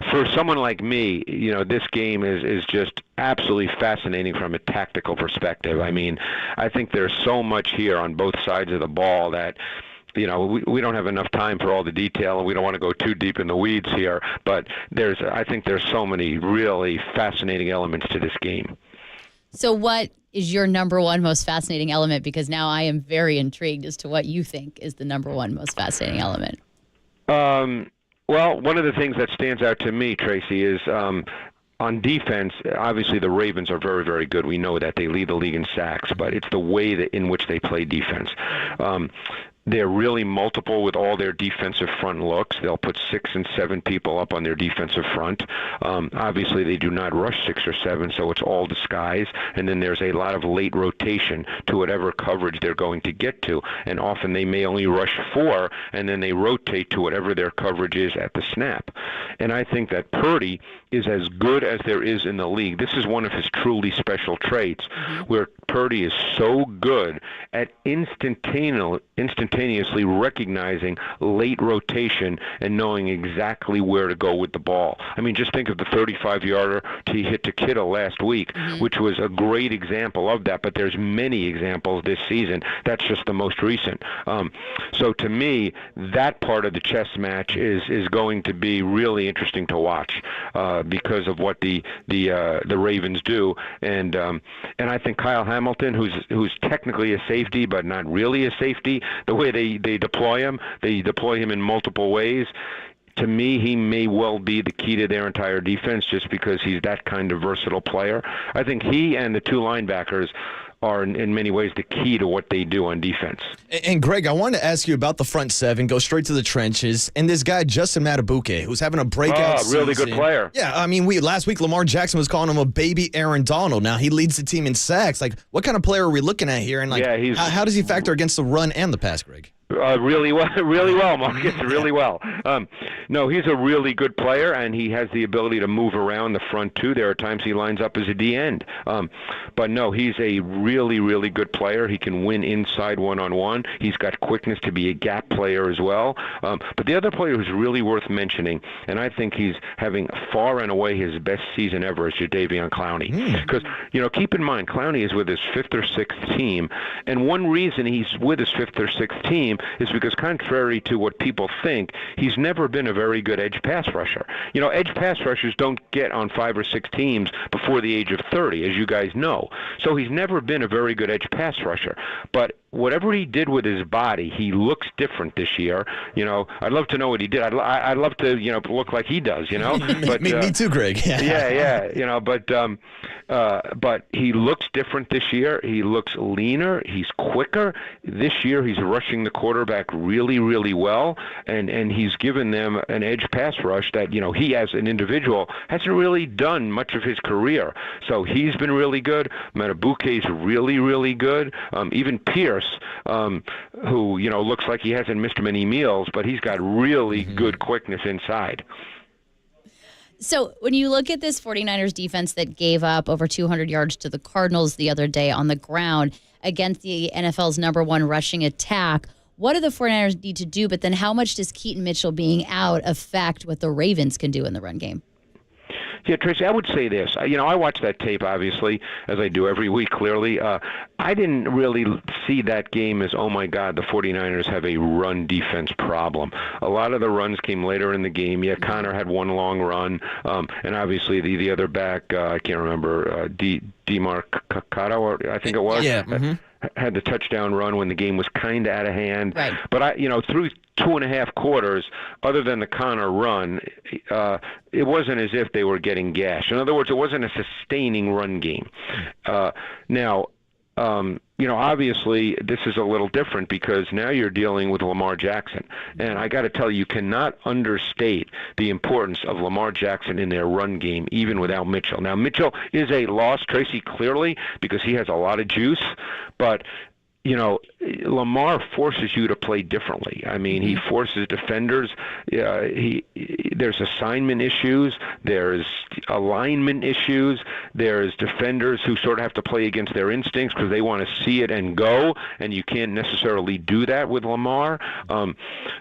Speaker 6: for someone like me, this game is just absolutely fascinating from a tactical perspective. I mean, I think there's so much here on both sides of the ball that we don't have enough time for all the detail, and we don't want to go too deep in the weeds here. But I think there's so many really fascinating elements to this game.
Speaker 3: So what is your number 1 most fascinating element? Because now I am very intrigued as to what you think is the number 1 most fascinating element.
Speaker 6: Well, one of the things that stands out to me, Tracy, is on defense, obviously the Ravens are very, very good. We know that they lead the league in sacks, but it's the way in which they play defense. They're really multiple with all their defensive front looks. They'll put 6 and 7 people up on their defensive front. Obviously, they do not rush 6 or 7, so it's all disguise. And then there's a lot of late rotation to whatever coverage they're going to get to. And often they may only rush 4, and then they rotate to whatever their coverage is at the snap. And I think that Purdy is as good as there is in the league. This is one of his truly special traits, where Purdy is so good at instantaneously recognizing late rotation and knowing exactly where to go with the ball. I mean, just think of the 35-yarder he hit to Kittle last week, which was a great example of that, but there's many examples this season. That's just the most recent. So to me, that part of the chess match is going to be really interesting to watch because of what the Ravens do. And I think Kyle Hamilton, who's technically a safety but not really a safety, the way they deploy him in multiple ways. To me, he may well be the key to their entire defense just because he's that kind of versatile player. I think he and the 2 linebackers are in many ways the key to what they do on defense.
Speaker 2: And Greg, I wanted to ask you about the front 7, go straight to the trenches, and this guy, Justin Matabuke, who's having a breakout season.
Speaker 6: Really good player.
Speaker 2: Yeah, I mean, last week Lamar Jackson was calling him a baby Aaron Donald. Now he leads the team in sacks. Like, what kind of player are we looking at here? And how does he factor against the run and the pass, Greg?
Speaker 6: Really well, Marcus, really well. No, he's a really good player, and he has the ability to move around the front, too. There are times he lines up as a D-end. But no, he's a really, really good player. He can win inside one-on-one. He's got quickness to be a gap player as well. But the other player who's really worth mentioning, and I think he's having far and away his best season ever, is Jadeveon Clowney. Because, keep in mind, Clowney is with his 5th or 6th team, and one reason he's with his 5th or 6th team game is because, contrary to what people think, he's never been a very good edge pass rusher. Edge pass rushers don't get on 5 or 6 teams before the age of 30, as you guys know. So he's never been a very good edge pass rusher. But whatever he did with his body, he looks different this year. I'd love to know what he did. I'd love to, look like he does. But,
Speaker 2: me too, Greg.
Speaker 6: Yeah. But he looks different this year. He looks leaner. He's quicker. This year, he's rushing the quarterback really, really well, and he's given them an edge pass rush that he, as an individual, hasn't really done much of his career. So he's been really good. Matabuke's really, really good. Even Pierce, who looks like he hasn't missed many meals, but he's got really good quickness inside.
Speaker 3: So when you look at this 49ers defense that gave up over 200 yards to the Cardinals the other day on the ground against the NFL's #1 rushing attack, what do the 49ers need to do? But then how much does Keaton Mitchell being out affect what the Ravens can do in the run game?
Speaker 6: Yeah, Tracy, I would say this. I watched that tape, obviously, as I do every week, clearly. I didn't really see that game as, oh, my God, the 49ers have a run defense problem. A lot of the runs came later in the game. Yeah, Connor had one long run, and obviously the other back, I can't remember, DeMarcado, I think it was.
Speaker 2: Yeah.
Speaker 6: Had the touchdown run when the game was kind of out of hand.
Speaker 3: Right.
Speaker 6: But through 2.5 quarters, other than the Connor run, it wasn't as if they were getting gashed. In other words, it wasn't a sustaining run game. Now, obviously this is a little different because now you're dealing with Lamar Jackson. And I got to tell you, you cannot understate the importance of Lamar Jackson in their run game, even without Mitchell. Now, Mitchell is a loss, Tracy, clearly, because he has a lot of juice, but Lamar forces you to play differently. I mean, he forces defenders. There's assignment issues. There's alignment issues. There's defenders who sort of have to play against their instincts because they want to see it and go, and you can't necessarily do that with Lamar.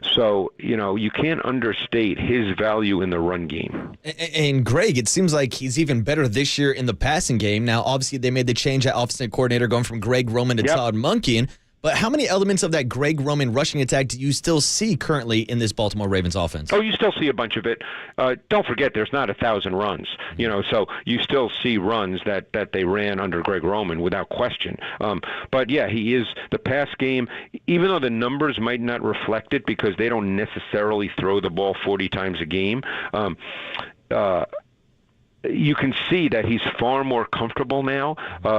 Speaker 6: So, you can't understate his value in the run game.
Speaker 2: And Greg, it seems like he's even better this year in the passing game. Now, obviously, they made the change at offensive coordinator going from Greg Roman to Todd Monken. But how many elements of that Greg Roman rushing attack do you still see currently in this Baltimore Ravens offense?
Speaker 6: Oh, you still see a bunch of it. Don't forget, there's not 1,000 runs. So you still see runs that they ran under Greg Roman without question. But yeah, he is the pass game. Even though the numbers might not reflect it because they don't necessarily throw the ball 40 times a game. You can see that he's far more comfortable now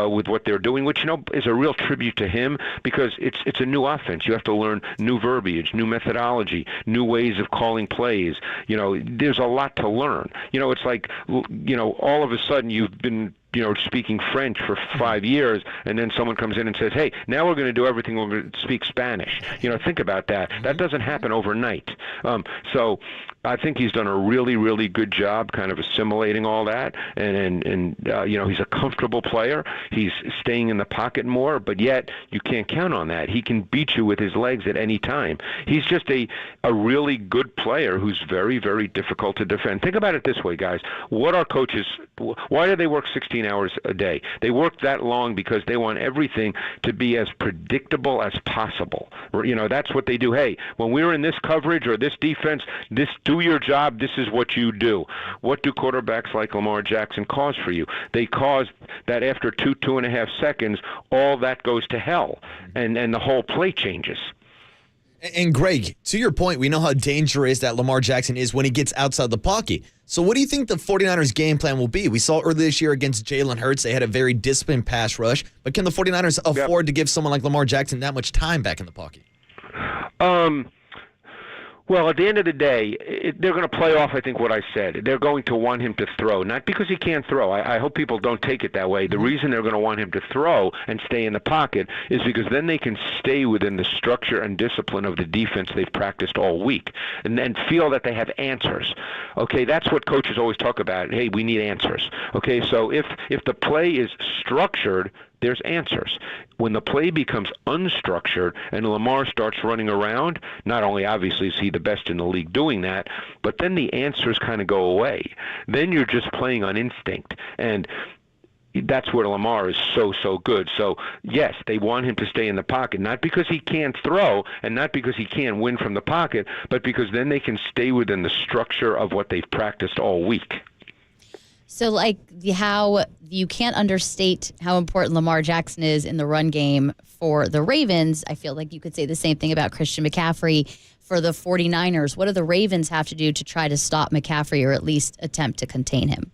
Speaker 6: with what they're doing, which is a real tribute to him because it's a new offense. You have to learn new verbiage, new methodology, new ways of calling plays. There's a lot to learn. It's like all of a sudden you've been speaking French for 5 years, and then someone comes in and says, hey, now we're going to do everything, we're going to speak Spanish. Think about that. That doesn't happen overnight. So I think he's done a really, really good job kind of assimilating all that, and he's a comfortable player. He's staying in the pocket more, but yet you can't count on that. He can beat you with his legs at any time. He's just a really good player who's very, very difficult to defend. Think about it this way, guys. What are coaches, why do they work 16 hours a day? They work that long because they want everything to be as predictable as possible. That's what they do. Hey, when we're in this coverage or this defense, do your job, this is what you do. What do quarterbacks like Lamar Jackson cause for you? They cause that after 2.5 seconds, all that goes to hell, and the whole play changes.
Speaker 2: And Greg, to your point, we know how dangerous that Lamar Jackson is when he gets outside the pocket. So what do you think the 49ers game plan will be? We saw earlier this year against Jalen Hurts, they had a very disciplined pass rush, but can the 49ers afford to give someone like Lamar Jackson that much time back in the pocket?
Speaker 6: Well, at the end of the day, they're going to play off, I think, what I said. They're going to want him to throw, not because he can't throw. I hope people don't take it that way. The reason they're going to want him to throw and stay in the pocket is because then they can stay within the structure and discipline of the defense they've practiced all week and then feel that they have answers. Okay, that's what coaches always talk about. Hey, we need answers. Okay, so if the play is structured, there's answers. When the play becomes unstructured and Lamar starts running around, not only obviously is he the best in the league doing that, but then the answers kind of go away. Then you're just playing on instinct. And that's where Lamar is so good. So, yes, they want him to stay in the pocket, not because he can't throw and not because he can't win from the pocket, but because then they can stay within the structure of what they've practiced all week.
Speaker 3: So, like, how you can't understate how important Lamar Jackson is in the run game for the Ravens. I feel like you could say the same thing about Christian McCaffrey for the 49ers. What do the Ravens have to do to try to stop McCaffrey or at least attempt to contain him?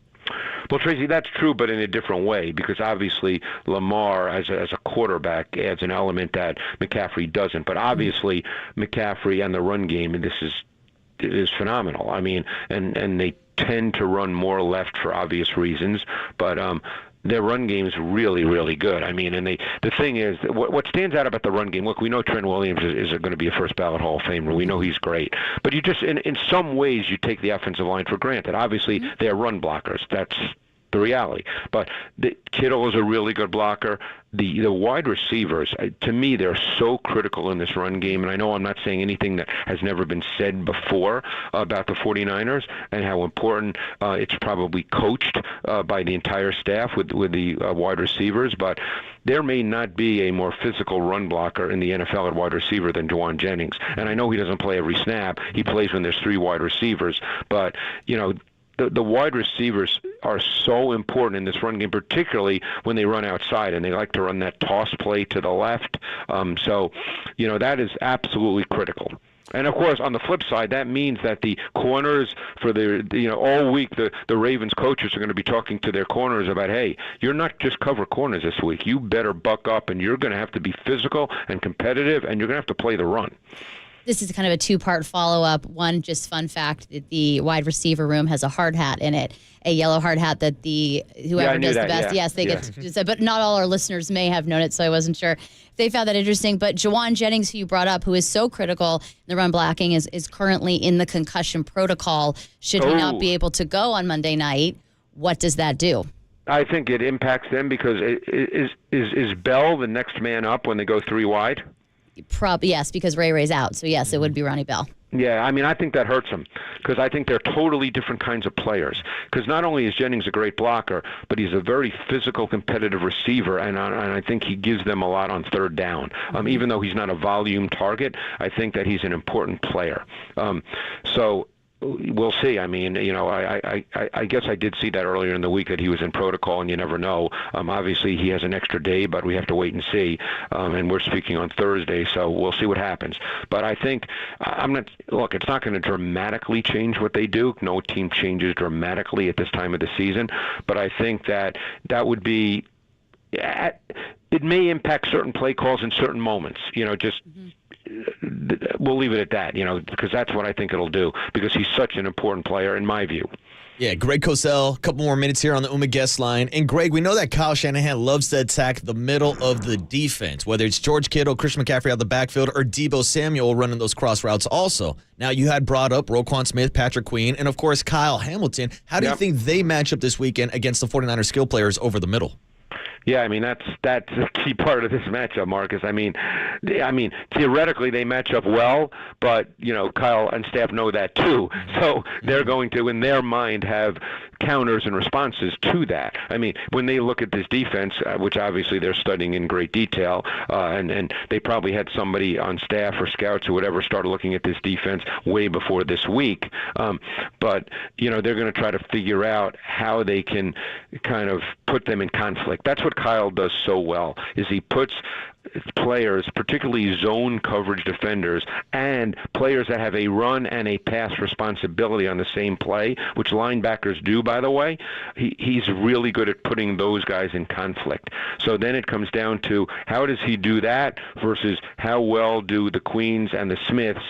Speaker 6: Well, Tracy, that's true, but in a different way, because obviously Lamar, as a quarterback, adds an element that McCaffrey doesn't. But obviously McCaffrey and the run game, and this is phenomenal. I mean, and they tend to run more left for obvious reasons, but their run game is really, really good. I mean, and the thing is, what stands out about the run game, look, we know Trent Williams is going to be a first ballot Hall of Famer. We know he's great. But you just, in some ways, you take the offensive line for granted. Obviously, they're run blockers. That's the reality. But Kittle is a really good blocker. The wide receivers, to me, they're so critical in this run game. And I know I'm not saying anything that has never been said before about the 49ers and how important it's probably coached by the entire staff with the wide receivers. But there may not be a more physical run blocker in the NFL at wide receiver than Juwan Jennings. And I know he doesn't play every snap. He plays when there's 3 wide receivers. But, you know, the wide receivers are so important in this run game, particularly when they run outside, and they like to run that toss play to the left. So, you know, that is absolutely critical. And, of course, on the flip side, that means that the corners for all week, the Ravens coaches are going to be talking to their corners about, hey, you're not just cover corners this week. You better buck up, and you're going to have to be physical and competitive, and you're going to have to play the run.
Speaker 3: This is kind of a 2-part follow-up. One, just fun fact, that the wide receiver room has a hard hat in it, a yellow hard hat that whoever does the best, yes, they get to use it. But not all our listeners may have known it, so I wasn't sure if they found that interesting. But Juwan Jennings, who you brought up, who is so critical in the run blocking, is currently in the concussion protocol. Should he not be able to go on Monday night, what does that do?
Speaker 6: I think it impacts them because is Bell the next man up when they go 3 wide?
Speaker 3: Yes, because Ray's out. So, yes, it would be Ronnie Bell.
Speaker 6: Yeah, I mean, I think that hurts them because I think they're totally different kinds of players. Because not only is Jennings a great blocker, but he's a very physical, competitive receiver, and I think he gives them a lot on third down. Even though he's not a volume target, I think that he's an important player. So we'll see. I mean, you know, I guess I did see that earlier in the week that he was in protocol, and you never know. Obviously, he has an extra day, but we have to wait and see. And we're speaking on Thursday, so we'll see what happens. But I think it's not going to dramatically change what they do. No team changes dramatically at this time of the season. But I think that would be it may impact certain play calls in certain moments. You know, just we'll leave it at that, you know, because that's what I think it'll do, because he's such an important player in my view.
Speaker 2: Yeah, Greg Cosell, a couple more minutes here on the UMA guest line. And Greg, we know that Kyle Shanahan loves to attack the middle of the defense, whether it's George Kittle, Christian McCaffrey out the backfield, or Deebo Samuel running those cross routes also. Now, you had brought up Roquan Smith, Patrick Queen, and, of course, Kyle Hamilton. How do you think they match up this weekend against the 49ers skill players over the middle?
Speaker 6: Yeah, I mean, that's a key part of this matchup, Marcus. I mean, theoretically they match up well, but, you know, Kyle and Steph know that too. So they're going to, in their mind, have counters and responses to that. I mean, when they look at this defense, which obviously they're studying in great detail, and they probably had somebody on staff or scouts or whatever start looking at this defense way before this week. But, you know, they're going to try to figure out how they can kind of put them in conflict. That's what Kyle does so well, is he puts players, particularly zone coverage defenders, and players that have a run and a pass responsibility on the same play, which linebackers do, by the way. He's really good at putting those guys in conflict. So then it comes down to how does he do that versus how well do the Queens and the Smiths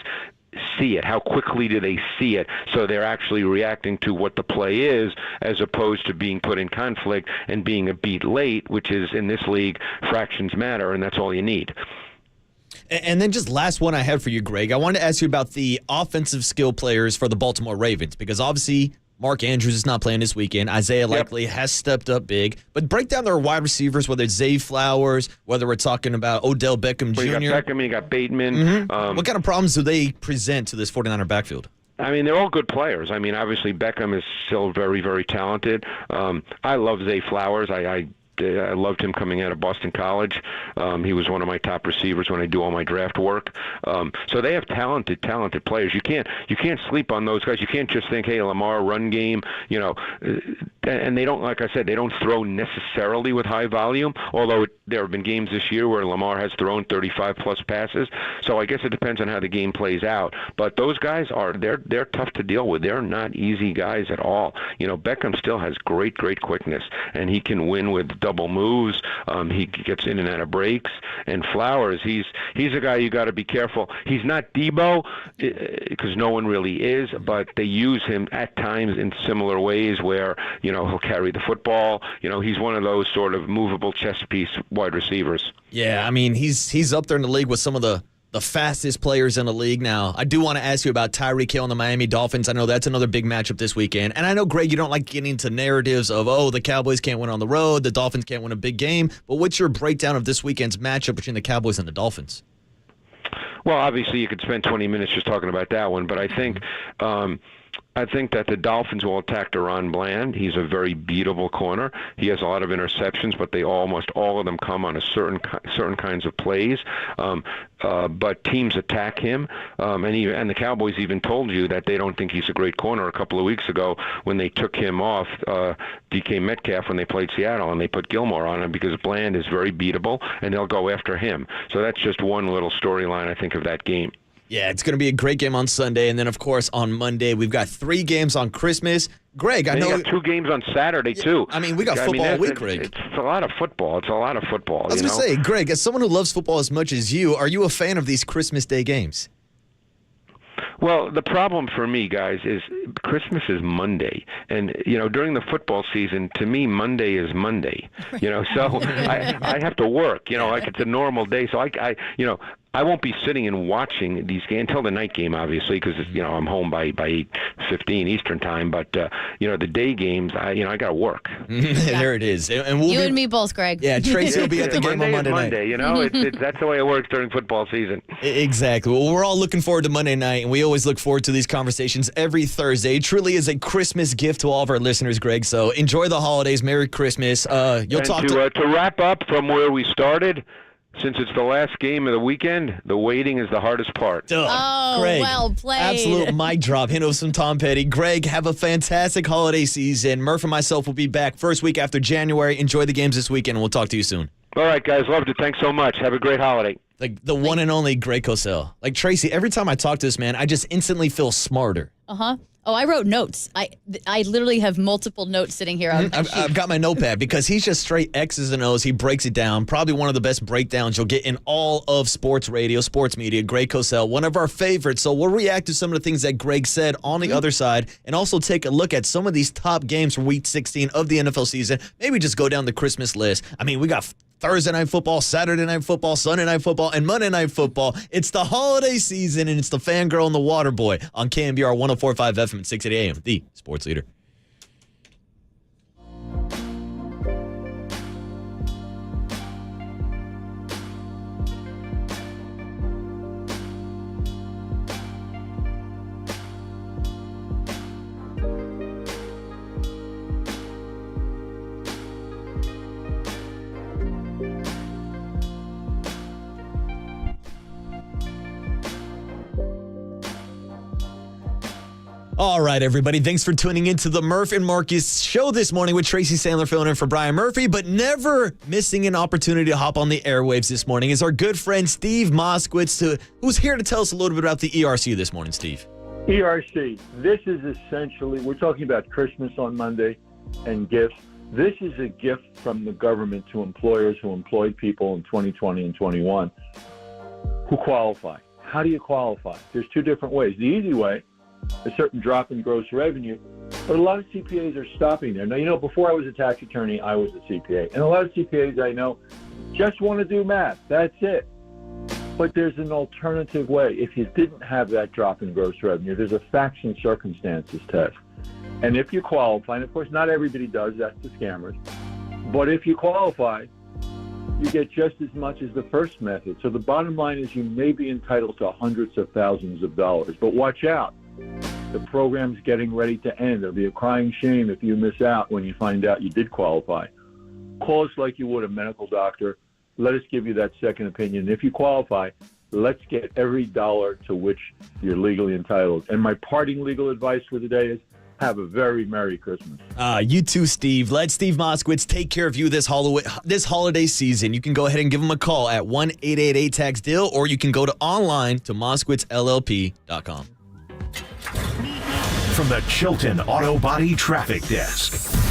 Speaker 6: see it? How quickly do they see it so they're actually reacting to what the play is, as opposed to being put in conflict and being a beat late, which is, in this league, fractions matter, and that's all you need.
Speaker 2: And then just last one I had for you, Greg. I wanted to ask you about the offensive skill players for the Baltimore Ravens, because obviously Mark Andrews is not playing this weekend. Isaiah likely has stepped up big. But break down their wide receivers, whether it's Zay Flowers, whether we're talking about Odell Beckham Jr.
Speaker 6: You got Beckham, you got Bateman.
Speaker 2: What kind of problems do they present to this 49er backfield?
Speaker 6: I mean, they're all good players. I mean, obviously Beckham is still very, very talented. I love Zay Flowers. I I loved him coming out of Boston College. He was one of my top receivers when I do all my draft work. So they have talented players. You can't sleep on those guys. You can't just think, hey, Lamar, run game, and they don't, like I said, they don't throw necessarily with high volume, although there have been games this year where Lamar has thrown 35-plus passes. So I guess it depends on how the game plays out. But those guys they're tough to deal with. They're not easy guys at all. Beckham still has great quickness, and he can win with double moves. He gets in and out of breaks. And Flowers, he's a guy you got to be careful. He's not Debo, because no one really is, but they use him at times in similar ways where, he'll carry the football. He's one of those sort of movable chess piece wide receivers.
Speaker 2: Yeah, I mean, he's up there in the league with some of the fastest players in the league now. I do want to ask you about Tyreek Hill and the Miami Dolphins. I know that's another big matchup this weekend. And I know, Greg, you don't like getting into narratives of, the Cowboys can't win on the road, the Dolphins can't win a big game. But what's your breakdown of this weekend's matchup between the Cowboys and the Dolphins?
Speaker 6: Well, obviously, you could spend 20 minutes just talking about that one, but I think that the Dolphins will attack Deron Bland. He's a very beatable corner. He has a lot of interceptions, but almost all of them come on certain kinds of plays. But teams attack him, and the Cowboys even told you that they don't think he's a great corner a couple of weeks ago when they took him off DK Metcalf when they played Seattle, and they put Gilmore on him because Bland is very beatable, and they'll go after him. So that's just one little storyline, I think, of that game.
Speaker 2: Yeah, it's going to be a great game on Sunday, and then, of course, on Monday, we've got 3 games on Christmas. Greg, I know
Speaker 6: you got 2 games on Saturday, too.
Speaker 2: I mean, we got football all week, Greg.
Speaker 6: It's a lot of football. I
Speaker 2: was going to say, Greg, as someone who loves football as much as you, are you a fan of these Christmas Day games?
Speaker 6: Well, the problem for me, guys, is Christmas is Monday. And, during the football season, to me, Monday is Monday. So I have to work, like it's a normal day. So I won't be sitting and watching these games until the night game, obviously, because I'm home by 8:15 Eastern time. But the day games, I got to work.
Speaker 2: There it is. And
Speaker 3: you and me both, Greg.
Speaker 2: Yeah, Tracy will be at the game on Monday night.
Speaker 6: It's that's the way it works during football season.
Speaker 2: Exactly. Well, we're all looking forward to Monday night, and we always look forward to these conversations every Thursday. It truly is a Christmas gift to all of our listeners, Greg. So enjoy the holidays. Merry Christmas.
Speaker 6: To wrap up from where we started. Since it's the last game of the weekend, the waiting is the hardest part.
Speaker 3: Oh,
Speaker 2: Greg,
Speaker 3: well played.
Speaker 2: Absolute mic drop. Hint of some Tom Petty. Greg, have a fantastic holiday season. Murph and myself will be back first week after January. Enjoy the games this weekend, and we'll talk to you soon.
Speaker 6: All right, guys. Loved it. Thanks so much. Have a great holiday.
Speaker 2: Like the one and only Greg Cosell. Like, Tracy, every time I talk to this man, I just instantly feel smarter.
Speaker 3: Uh-huh. Oh, I wrote notes. I literally have multiple notes sitting here.
Speaker 2: I've got my notepad because he's just straight X's and O's. He breaks it down. Probably one of the best breakdowns you'll get in all of sports radio, sports media. Greg Cosell, one of our favorites. So we'll react to some of the things that Greg said on the other side and also take a look at some of these top games from Week 16 of the NFL season. Maybe just go down the Christmas list. I mean, we got Thursday night football, Saturday night football, Sunday night football, and Monday night football. It's the holiday season, and it's the Fangirl and the Waterboy on KNBR 104.5 FM at 680 AM, the sports leader. All right, everybody. Thanks for tuning in to the Murph and Marcus show this morning with Tracy Sandler filling in for Brian Murphy, but never missing an opportunity to hop on the airwaves this morning is our good friend Steve Moskowitz, who's here to tell us a little bit about the ERC this morning, Steve.
Speaker 7: ERC, this is essentially, we're talking about Christmas on Monday and gifts. This is a gift from the government to employers who employed people in 2020 and 21 who qualify. How do you qualify? There's 2 different ways. The easy way, a certain drop in gross revenue, but a lot of CPAs are stopping there. Now, before I was a tax attorney, I was a CPA, and a lot of CPAs I know just want to do math. That's it. But there's an alternative way. If you didn't have that drop in gross revenue, there's a facts and circumstances test. And if you qualify, and of course not everybody does, that's the scammers, but if you qualify, you get just as much as the first method. So the bottom line is you may be entitled to hundreds of thousands of dollars, but watch out. The program's getting ready to end. There'll be a crying shame if you miss out when you find out you did qualify. call us like you would a medical doctor. Let us give you that second opinion. If you qualify, let's get every dollar to which you're legally entitled. And my parting legal advice for the day is have a very Merry Christmas.
Speaker 2: You too, Steve. Let Steve Moskowitz take care of you this holiday season. You can go ahead and give him a call at 1-888-TAX-DEAL, or you can go to online to moskowitzllp.com.
Speaker 1: From the Chilton Auto Body Traffic Desk.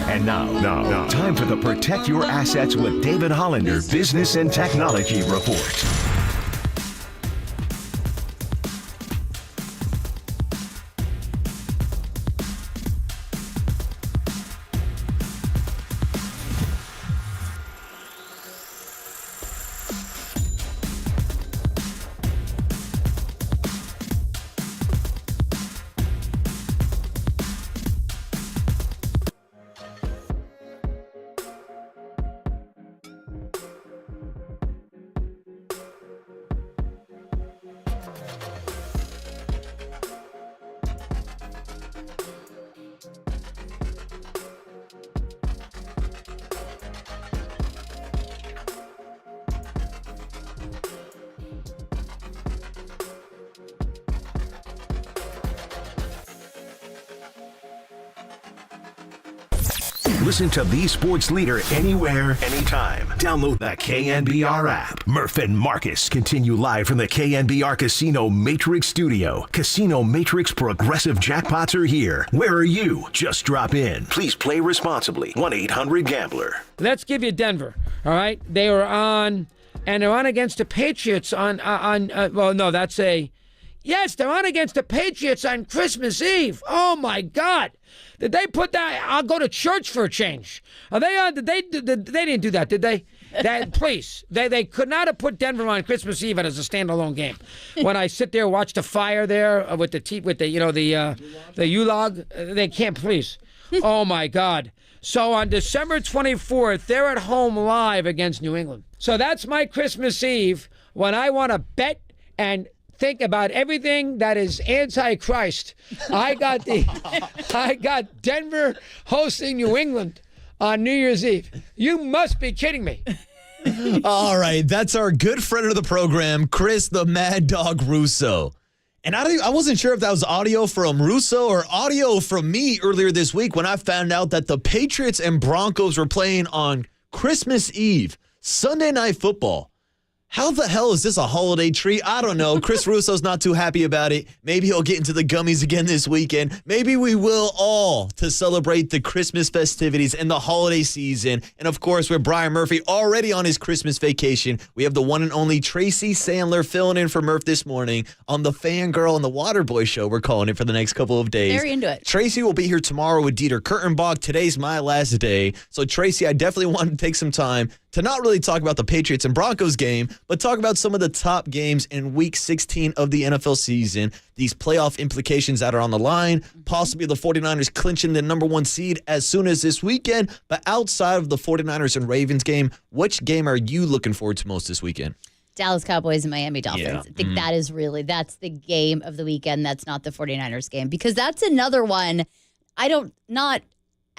Speaker 1: And now, time for the Protect Your Assets with David Hollander Business and Technology Report. Listen to the sports leader anywhere, anytime. Download the KNBR app. Murph and Marcus continue live from the KNBR Casino Matrix Studio. Casino Matrix Progressive Jackpots are here. Where are you? Just drop in. Please play responsibly. 1-800-GAMBLER.
Speaker 8: Let's give you Denver, all right? They were on, and they're on against the Patriots Yes, they're on against the Patriots on Christmas Eve. Oh, my God. Did they put that? I'll go to church for a change. Are they on? They didn't do that, did they? Please. They could not have put Denver on Christmas Eve as a standalone game. When I sit there and watch the fire there with the U-log, they can't, please. Oh, my God. So on December 24th, they're at home live against New England. So that's my Christmas Eve when I want to bet and think about everything that is anti-Christ. I got Denver hosting New England on New Year's Eve. You must be kidding me.
Speaker 2: All right, that's our good friend of the program, Chris the Mad Dog Russo. And I wasn't sure if that was audio from Russo or audio from me earlier this week when I found out that the Patriots and Broncos were playing on Christmas Eve, Sunday Night Football. How the hell is this a holiday treat? I don't know. Chris Russo's not too happy about it. Maybe he'll get into the gummies again this weekend. Maybe we will all to celebrate the Christmas festivities and the holiday season. And, of course, with Brian Murphy already on his Christmas vacation, we have the one and only Tracy Sandler filling in for Murph this morning on the Fangirl and the Waterboy show. We're calling it for the next couple of days.
Speaker 3: Very into it.
Speaker 2: Tracy will be here tomorrow with Dieter Kurtenbach. Today's my last day. So, Tracy, I definitely wanted to take some time to not really talk about the Patriots and Broncos game, but talk about some of the top games in Week 16 of the NFL season, these playoff implications that are on the line, possibly the 49ers clinching the number one seed as soon as this weekend. But outside of the 49ers and Ravens game, which game are you looking forward to most this weekend?
Speaker 3: Dallas Cowboys and Miami Dolphins.
Speaker 2: Yeah.
Speaker 3: I think that's the game of the weekend. That's not the 49ers game, because that's another one not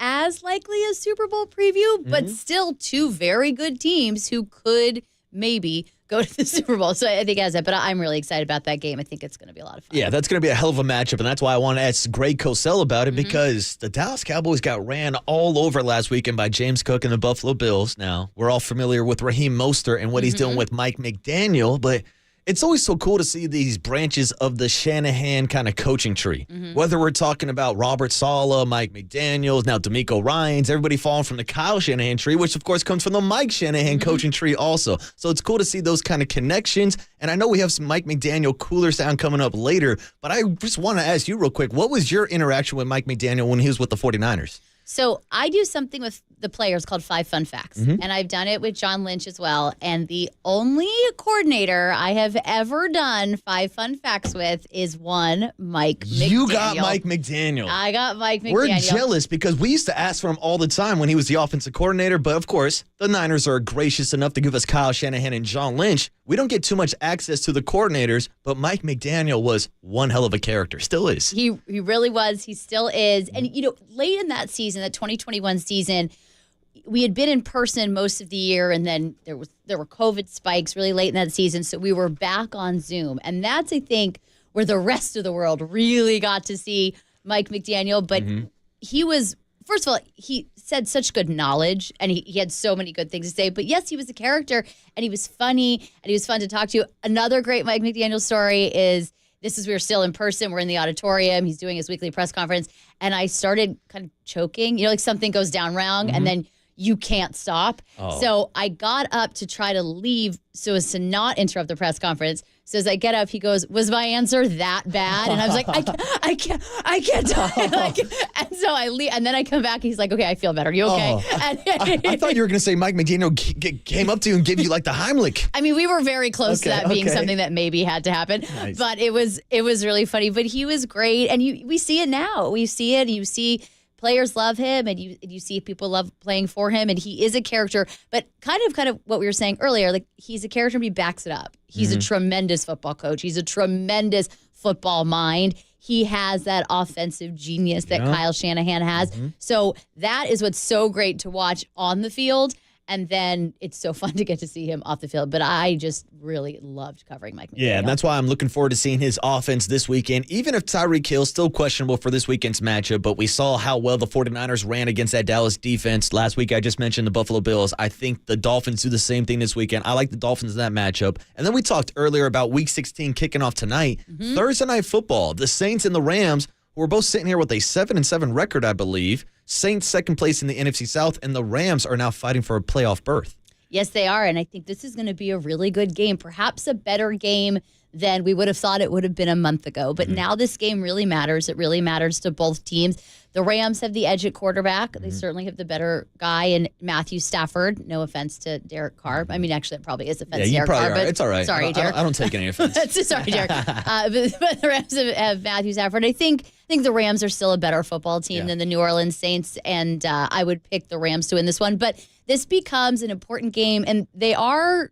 Speaker 3: as likely as Super Bowl preview, but still two very good teams who could maybe go to the Super Bowl. So I think but I'm really excited about that game. I think it's going to be a lot of fun.
Speaker 2: Yeah, that's going to be a hell of a matchup, and that's why I want to ask Greg Cosell about it, because the Dallas Cowboys got ran all over last weekend by James Cook and the Buffalo Bills. Now, we're all familiar with Raheem Mostert and what he's doing with Mike McDaniel, but it's always so cool to see these branches of the Shanahan kind of coaching tree. Whether we're talking about Robert Saleh, Mike McDaniels, now DeMeco Ryans, everybody falling from the Kyle Shanahan tree, which of course comes from the Mike Shanahan coaching tree also. So it's cool to see those kind of connections. And I know we have some Mike McDaniel cooler sound coming up later, but I just want to ask you real quick, what was your interaction with Mike McDaniel when he was with the 49ers?
Speaker 3: So I do something with the players called 5 Fun Facts, and I've done it with John Lynch as well. And the only coordinator I have ever done 5 Fun Facts with is one Mike McDaniel.
Speaker 2: You got Mike McDaniel.
Speaker 3: I got Mike McDaniel.
Speaker 2: We're jealous because we used to ask for him all the time when he was the offensive coordinator. But, of course, the Niners are gracious enough to give us Kyle Shanahan and John Lynch. We don't get too much access to the coordinators, but Mike McDaniel was one hell of a character. Still is.
Speaker 3: He really was. He still is. And, late in that season, that 2021 season, we had been in person most of the year, and then there were COVID spikes really late in that season, so we were back on Zoom. And that's, I think, where the rest of the world really got to see Mike McDaniel. But he was, first of all, he said such good knowledge, and he had so many good things to say. But yes, he was a character, and he was funny, and he was fun to talk to. Another great Mike McDaniel story is, we were still in person. We're in the auditorium. He's doing his weekly press conference. And I started kind of choking. Like something goes down wrong, and then you can't stop. So I got up to try to leave so as to not interrupt the press conference. So as I get up, he goes, "Was my answer that bad?" And I was like, I can't talk. And so I leave, and then I come back, and he's like, "Okay, I feel better. You okay?"
Speaker 2: I thought you were going to say Mike McDaniel came up to you and gave you like the Heimlich.
Speaker 3: I mean, we were very close to that being something that maybe had to happen. Nice. But it was really funny. But he was great, and we see it now. We see it. You see players love him, and you see people love playing for him, and he is a character. But kind of what we were saying earlier, like he's a character, but he backs it up. He's a tremendous football coach. He's a tremendous football mind. He has that offensive genius that Kyle Shanahan has. So that is what's so great to watch on the field. And then it's so fun to get to see him off the field. But I just really loved covering Mike McDaniel.
Speaker 2: Yeah, and that's why I'm looking forward to seeing his offense this weekend, even if Tyreek Hill's still questionable for this weekend's matchup. But we saw how well the 49ers ran against that Dallas defense. Last week, I just mentioned the Buffalo Bills. I think the Dolphins do the same thing this weekend. I like the Dolphins in that matchup. And then we talked earlier about Week 16 kicking off tonight. Thursday Night Football, the Saints and the Rams, who are both sitting here with a 7-7 record, I believe. Saints second place in the NFC South, and the Rams are now fighting for a playoff berth.
Speaker 3: Yes, they are, and I think this is going to be a really good game, perhaps a better game than we would have thought it would have been a month ago. But now this game really matters. It really matters to both teams. The Rams have the edge at quarterback. They certainly have the better guy in Matthew Stafford. No offense to Derek Carr. I mean, actually, it probably is offense to Derek Carr. But
Speaker 2: it's all right.
Speaker 3: Sorry, Derek.
Speaker 2: I don't take any offense.
Speaker 3: Sorry, Derek. But the Rams have Matthew Stafford. I think the Rams are still a better football team than the New Orleans Saints, and I would pick the Rams to win this one. But this becomes an important game, and they are,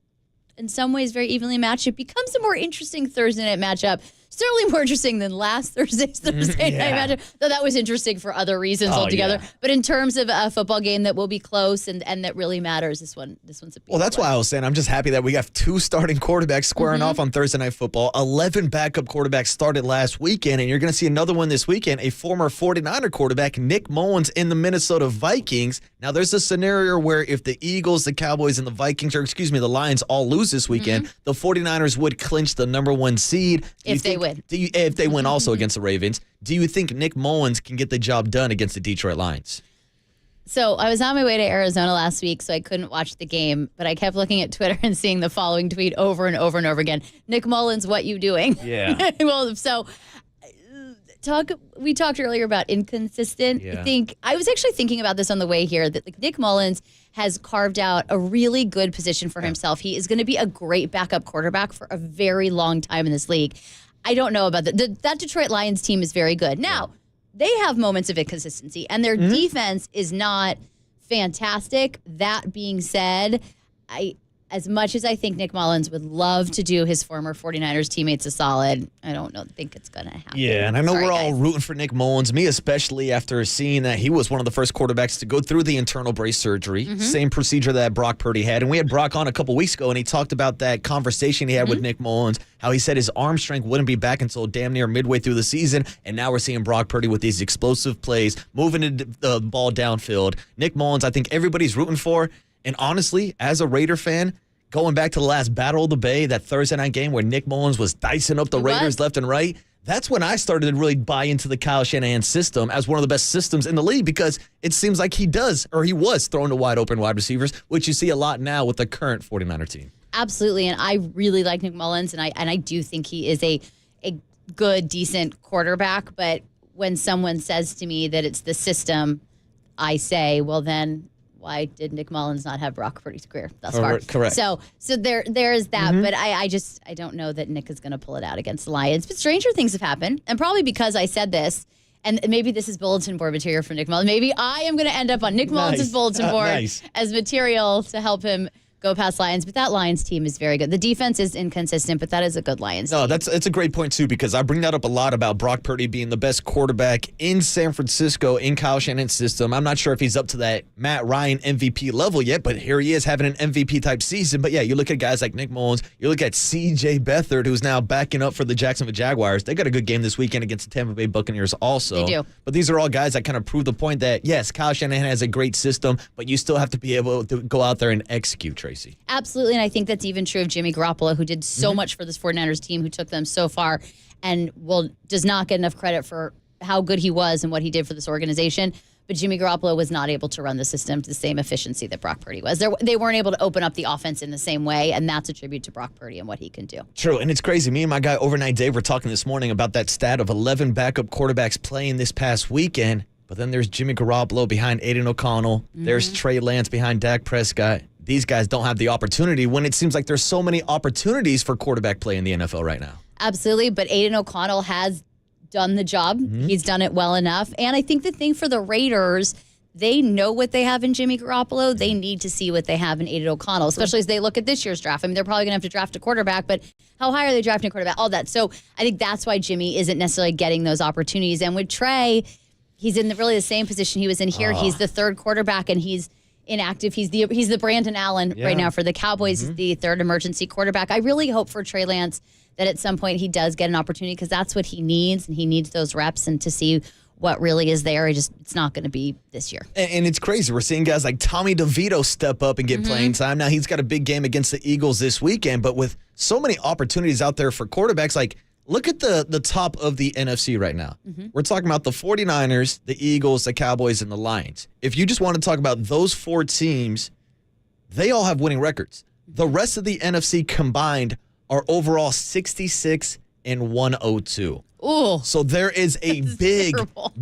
Speaker 3: in some ways, very evenly matched. It becomes a more interesting Thursday night matchup. Certainly more interesting than last Thursday's Thursday night matchup, though that was interesting for other reasons altogether. Yeah. But in terms of a football game that will be close and that really matters, this one's a big
Speaker 2: Well, that's why I was saying I'm just happy that we have 2 starting quarterbacks squaring off on Thursday Night Football. 11 backup quarterbacks started last weekend, and you're going to see another one this weekend, a former 49er quarterback, Nick Mullins, in the Minnesota Vikings. Now, there's a scenario where if the Eagles, the Cowboys, and the Lions all lose this weekend, the 49ers would clinch the number 1 seed.
Speaker 3: If they win.
Speaker 2: If they win also against the Ravens, do you think Nick Mullins can get the job done against the Detroit Lions?
Speaker 3: So I was on my way to Arizona last week, so I couldn't watch the game, but I kept looking at Twitter and seeing the following tweet over and over and over again. Nick Mullins, what you doing?
Speaker 2: Yeah.
Speaker 3: Well, so we talked earlier about inconsistent.
Speaker 2: Yeah.
Speaker 3: I was actually thinking about this on the way here, that Nick Mullins has carved out a really good position for himself. He is going to be a great backup quarterback for a very long time in this league. I don't know about that. That Detroit Lions team is very good. Now, they have moments of inconsistency, and their defense is not fantastic. That being said, as much as I think Nick Mullins would love to do his former 49ers teammates a solid, I don't think it's going to happen.
Speaker 2: Yeah, and I know we're all rooting for Nick Mullins, me especially after seeing that he was one of the first quarterbacks to go through the internal brace surgery, same procedure that Brock Purdy had. And we had Brock on a couple weeks ago, and he talked about that conversation he had with Nick Mullins, how he said his arm strength wouldn't be back until damn near midway through the season. And now we're seeing Brock Purdy with these explosive plays, moving the ball downfield. Nick Mullins, I think everybody's rooting for. And honestly, as a Raider fan, going back to the last Battle of the Bay, that Thursday night game where Nick Mullins was dicing up the Raiders left and right, that's when I started to really buy into the Kyle Shanahan system as one of the best systems in the league, because it seems like he was throwing to wide open wide receivers, which you see a lot now with the current 49er team.
Speaker 3: Absolutely, and I really like Nick Mullins, and I do think he is a good, decent quarterback. But when someone says to me that it's the system, I say, well, then why did Nick Mullins not have Brock Purdy's career thus far?
Speaker 2: Correct.
Speaker 3: So there is that, but I don't know that Nick is going to pull it out against the Lions. But stranger things have happened, and probably because I said this, and maybe this is bulletin board material for Nick Mullins. Maybe I am going to end up on Nick Mullins' bulletin board as material to help him go past Lions, but that Lions team is very good. The defense is inconsistent, but that is a good Lions team.
Speaker 2: No, it's a great point, too, because I bring that up a lot about Brock Purdy being the best quarterback in San Francisco in Kyle Shanahan's system. I'm not sure if he's up to that Matt Ryan MVP level yet, but here he is having an MVP-type season. But, yeah, you look at guys like Nick Mullins, you look at C.J. Beathard, who's now backing up for the Jacksonville Jaguars. They got a good game this weekend against the Tampa Bay Buccaneers also.
Speaker 3: They do.
Speaker 2: But these are all guys that kind of prove the point that, yes, Kyle Shanahan has a great system, but you still have to be able to go out there and execute, Tracy.
Speaker 3: Absolutely, and I think that's even true of Jimmy Garoppolo, who did so much for this 49ers team, who took them so far, and does not get enough credit for how good he was and what he did for this organization. But Jimmy Garoppolo was not able to run the system to the same efficiency that Brock Purdy was. They weren't able to open up the offense in the same way, and that's a tribute to Brock Purdy and what he can do.
Speaker 2: True, and it's crazy. Me and my guy Overnight Dave were talking this morning about that stat of 11 backup quarterbacks playing this past weekend, but then there's Jimmy Garoppolo behind Aiden O'Connell. There's Trey Lance behind Dak Prescott. These guys don't have the opportunity when it seems like there's so many opportunities for quarterback play in the NFL right now.
Speaker 3: Absolutely, but Aiden O'Connell has done the job. He's done it well enough. And I think the thing for the Raiders, they know what they have in Jimmy Garoppolo. They need to see what they have in Aiden O'Connell, especially as they look at this year's draft. I mean, they're probably going to have to draft a quarterback, but how high are they drafting a quarterback? All that. So I think that's why Jimmy isn't necessarily getting those opportunities. And with Trey, he's in really the same position he was in here. He's the third quarterback, and he's inactive. He's the Brandon Allen right now for the Cowboys. He's the third emergency quarterback. I really hope for Trey Lance that at some point he does get an opportunity because that's what he needs, and he needs those reps and to see what really is there. It's not going to be this year.
Speaker 2: And it's crazy. We're seeing guys like Tommy DeVito step up and get playing time. Now, he's got a big game against the Eagles this weekend, but with so many opportunities out there for quarterbacks, like, look at the top of the NFC right now. We're talking about the 49ers, the Eagles, the Cowboys, and the Lions. If you just want to talk about those four teams, they all have winning records. The rest of the NFC combined are overall 66 and 102.
Speaker 3: Ooh.
Speaker 2: So there is a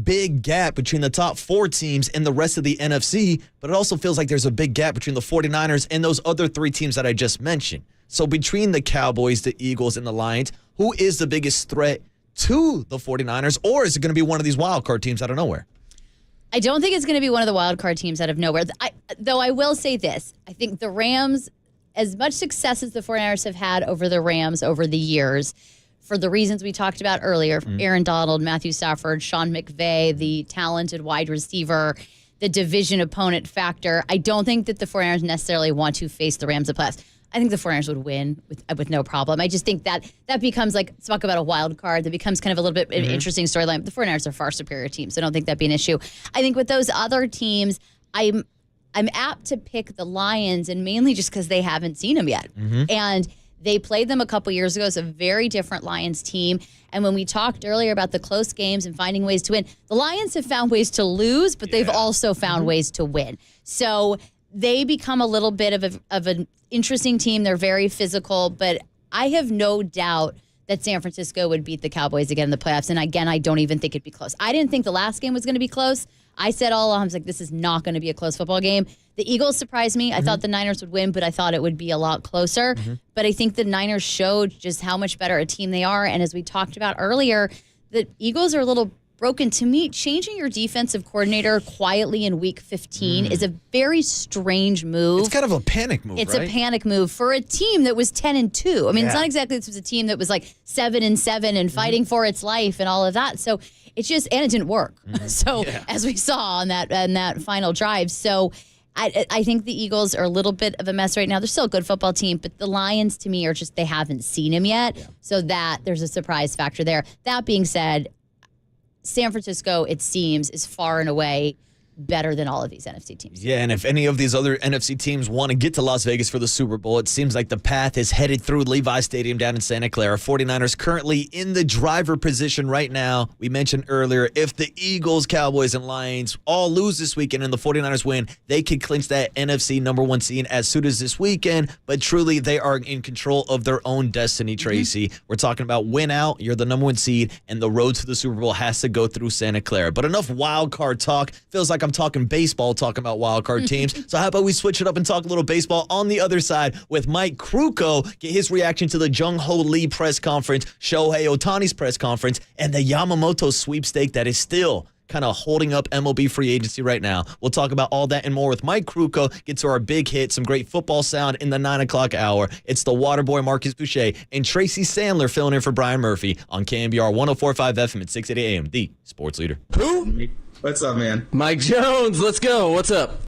Speaker 2: big gap between the top four teams and the rest of the NFC, but it also feels like there's a big gap between the 49ers and those other three teams that I just mentioned. So between the Cowboys, the Eagles, and the Lions, who is the biggest threat to the 49ers, or is it going to be one of these wild card teams out of nowhere?
Speaker 3: I don't think it's going to be one of the wild card teams out of nowhere. Though I will say this. I think the Rams, as much success as the 49ers have had over the Rams over the years, for the reasons we talked about earlier, Aaron Donald, Matthew Stafford, Sean McVay, the talented wide receiver, the division opponent factor, I don't think that the 49ers necessarily want to face the Rams in the playoffs. I think the 49ers would win with no problem. I just think that becomes like, talk about a wild card. That becomes kind of a little bit an interesting storyline. The 49ers are a far superior team, so I don't think that'd be an issue. I think with those other teams, I'm apt to pick the Lions, and mainly just because they haven't seen them yet. And they played them a couple years ago. It's a very different Lions team. And when we talked earlier about the close games and finding ways to win, the Lions have found ways to lose, but they've also found ways to win. So they become a little bit of an interesting team. They're very physical, but I have no doubt that San Francisco would beat the Cowboys again in the playoffs. And again, I don't even think it'd be close. I didn't think the last game was going to be close. I said all along, I was like, this is not going to be a close football game. The Eagles surprised me. I thought the Niners would win, but I thought it would be a lot closer. But I think the Niners showed just how much better a team they are. And as we talked about earlier, the Eagles are a little broken. To me, changing your defensive coordinator quietly in week 15 is a very strange move.
Speaker 2: It's kind of a panic move,
Speaker 3: It's a panic move for a team that was 10-2. I mean, it's not exactly this was a team that was like 7-7 and fighting for its life and all of that. So it's just, and it didn't work. So as we saw on that final drive. So I think the Eagles are a little bit of a mess right now. They're still a good football team, but the Lions, to me, are just, they haven't seen him yet. Yeah. So that there's a surprise factor there. That being said, San Francisco, it seems, is far and away better than all of these NFC teams.
Speaker 2: Yeah, and if any of these other NFC teams want to get to Las Vegas for the Super Bowl, it seems like the path is headed through Levi Stadium down in Santa Clara. 49ers currently in the driver position right now. We mentioned earlier, if the Eagles, Cowboys, and Lions all lose this weekend and the 49ers win, they could clinch that NFC #1 seed as soon as this weekend. But truly, they are in control of their own destiny, Tracy. We're talking about win out, you're the #1 seed, and the road to the Super Bowl has to go through Santa Clara. But enough wild card talk. Feels like I'm talking baseball, talking about wild card teams. So how about we switch it up and talk a little baseball on the other side with Mike Krukow, get his reaction to the Jung-Ho Lee press conference, Shohei Ohtani's press conference, and the Yamamoto sweepstake that is still kind of holding up MLB free agency right now. We'll talk about all that and more with Mike Krukow. Get to our big hit, some great football sound in the 9 o'clock hour. It's the Waterboy Marcus Boucher and Tracy Sandler filling in for Brian Murphy on KNBR 104.5 FM at 680 AM, the sports leader.
Speaker 9: Who? What's up, man?
Speaker 10: Mike Jones, let's go. What's up?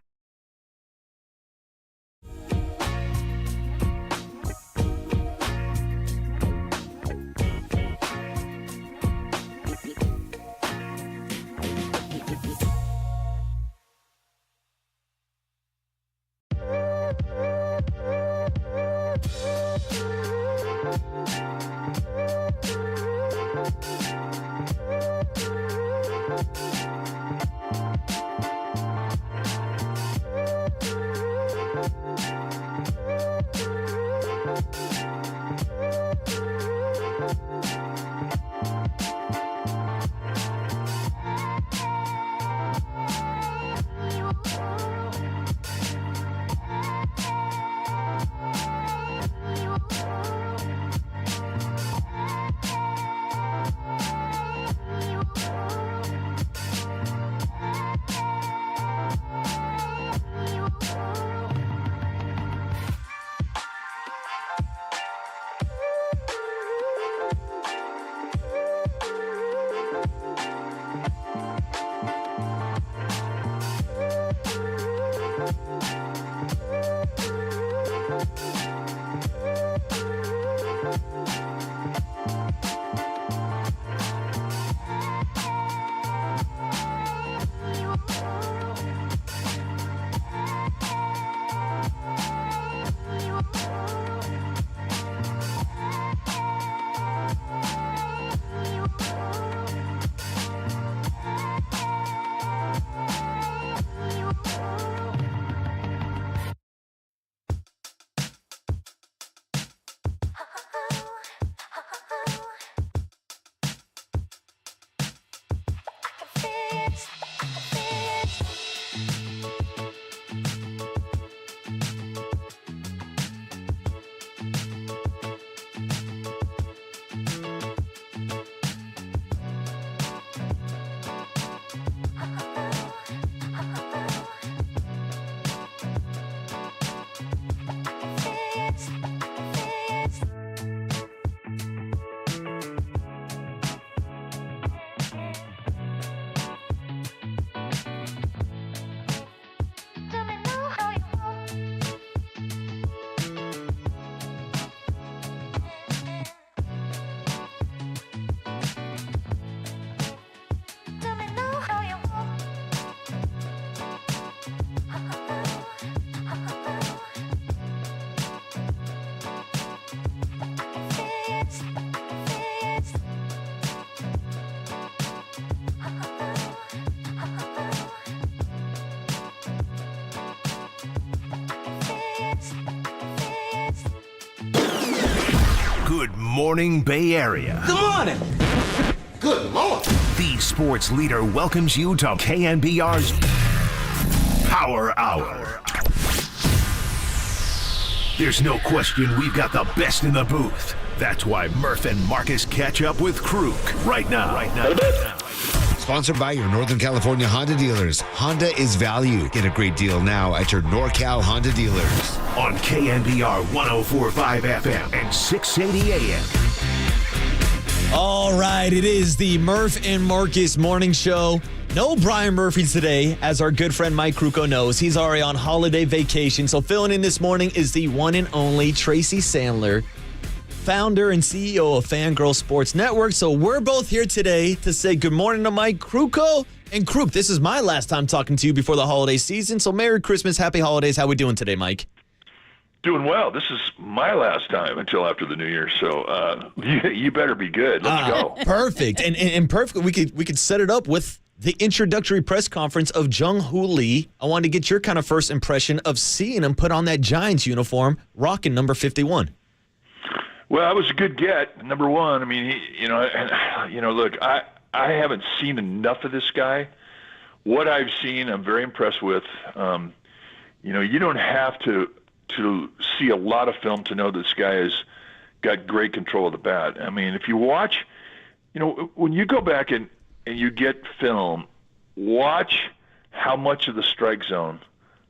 Speaker 1: Good morning, Bay Area.
Speaker 11: Good morning. Good morning.
Speaker 1: The sports leader welcomes you to KNBR's Power Hour. There's no question we've got the best in the booth. That's why Murph and Marcus catch up with Kruk right now.
Speaker 12: Sponsored by your Northern California Honda dealers. Honda is value. Get a great deal now at your NorCal Honda dealers.
Speaker 1: On KNBR 104.5 FM and 680 AM.
Speaker 2: All right, it is the Murph and Marcus morning show. No Brian Murphy today, as our good friend Mike Krukow knows. He's already on holiday vacation. So filling in this morning is the one and only Tracy Sandler, founder and CEO of Fangirl Sports Network. So we're both here today to say good morning to Mike Krukow. And Kruk, this is my last time talking to you before the holiday season. So Merry Christmas, Happy Holidays. How we doing today, Mike?
Speaker 13: Doing well. This is my last time until after the New Year, so you better be good. Let's go.
Speaker 2: Perfect. And perfect. We could set it up with the introductory press conference of Jung-Hoo Lee. I wanted to get your kind of first impression of seeing him put on that Giants uniform, rocking number 51.
Speaker 13: Well, it was a good get, number one. I mean, look, I haven't seen enough of this guy. What I've seen, I'm very impressed with. You don't have to see a lot of film to know this guy has got great control of the bat. I mean, if you watch, when you go back and you get film, watch how much of the strike zone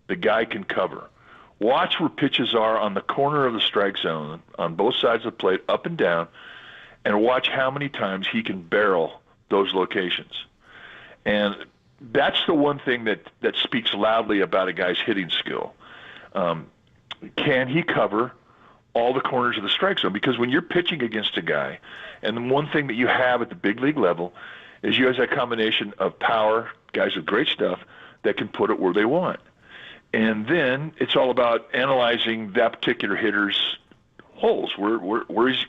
Speaker 13: the guy can cover. Watch where pitches are on the corner of the strike zone on both sides of the plate, up and down, and watch how many times he can barrel those locations. And that's the one thing that speaks loudly about a guy's hitting skill. Can he cover all the corners of the strike zone? Because when you're pitching against a guy, and the one thing that you have at the big league level is you have that combination of power, guys with great stuff, that can put it where they want. And then it's all about analyzing that particular hitter's holes. Where are his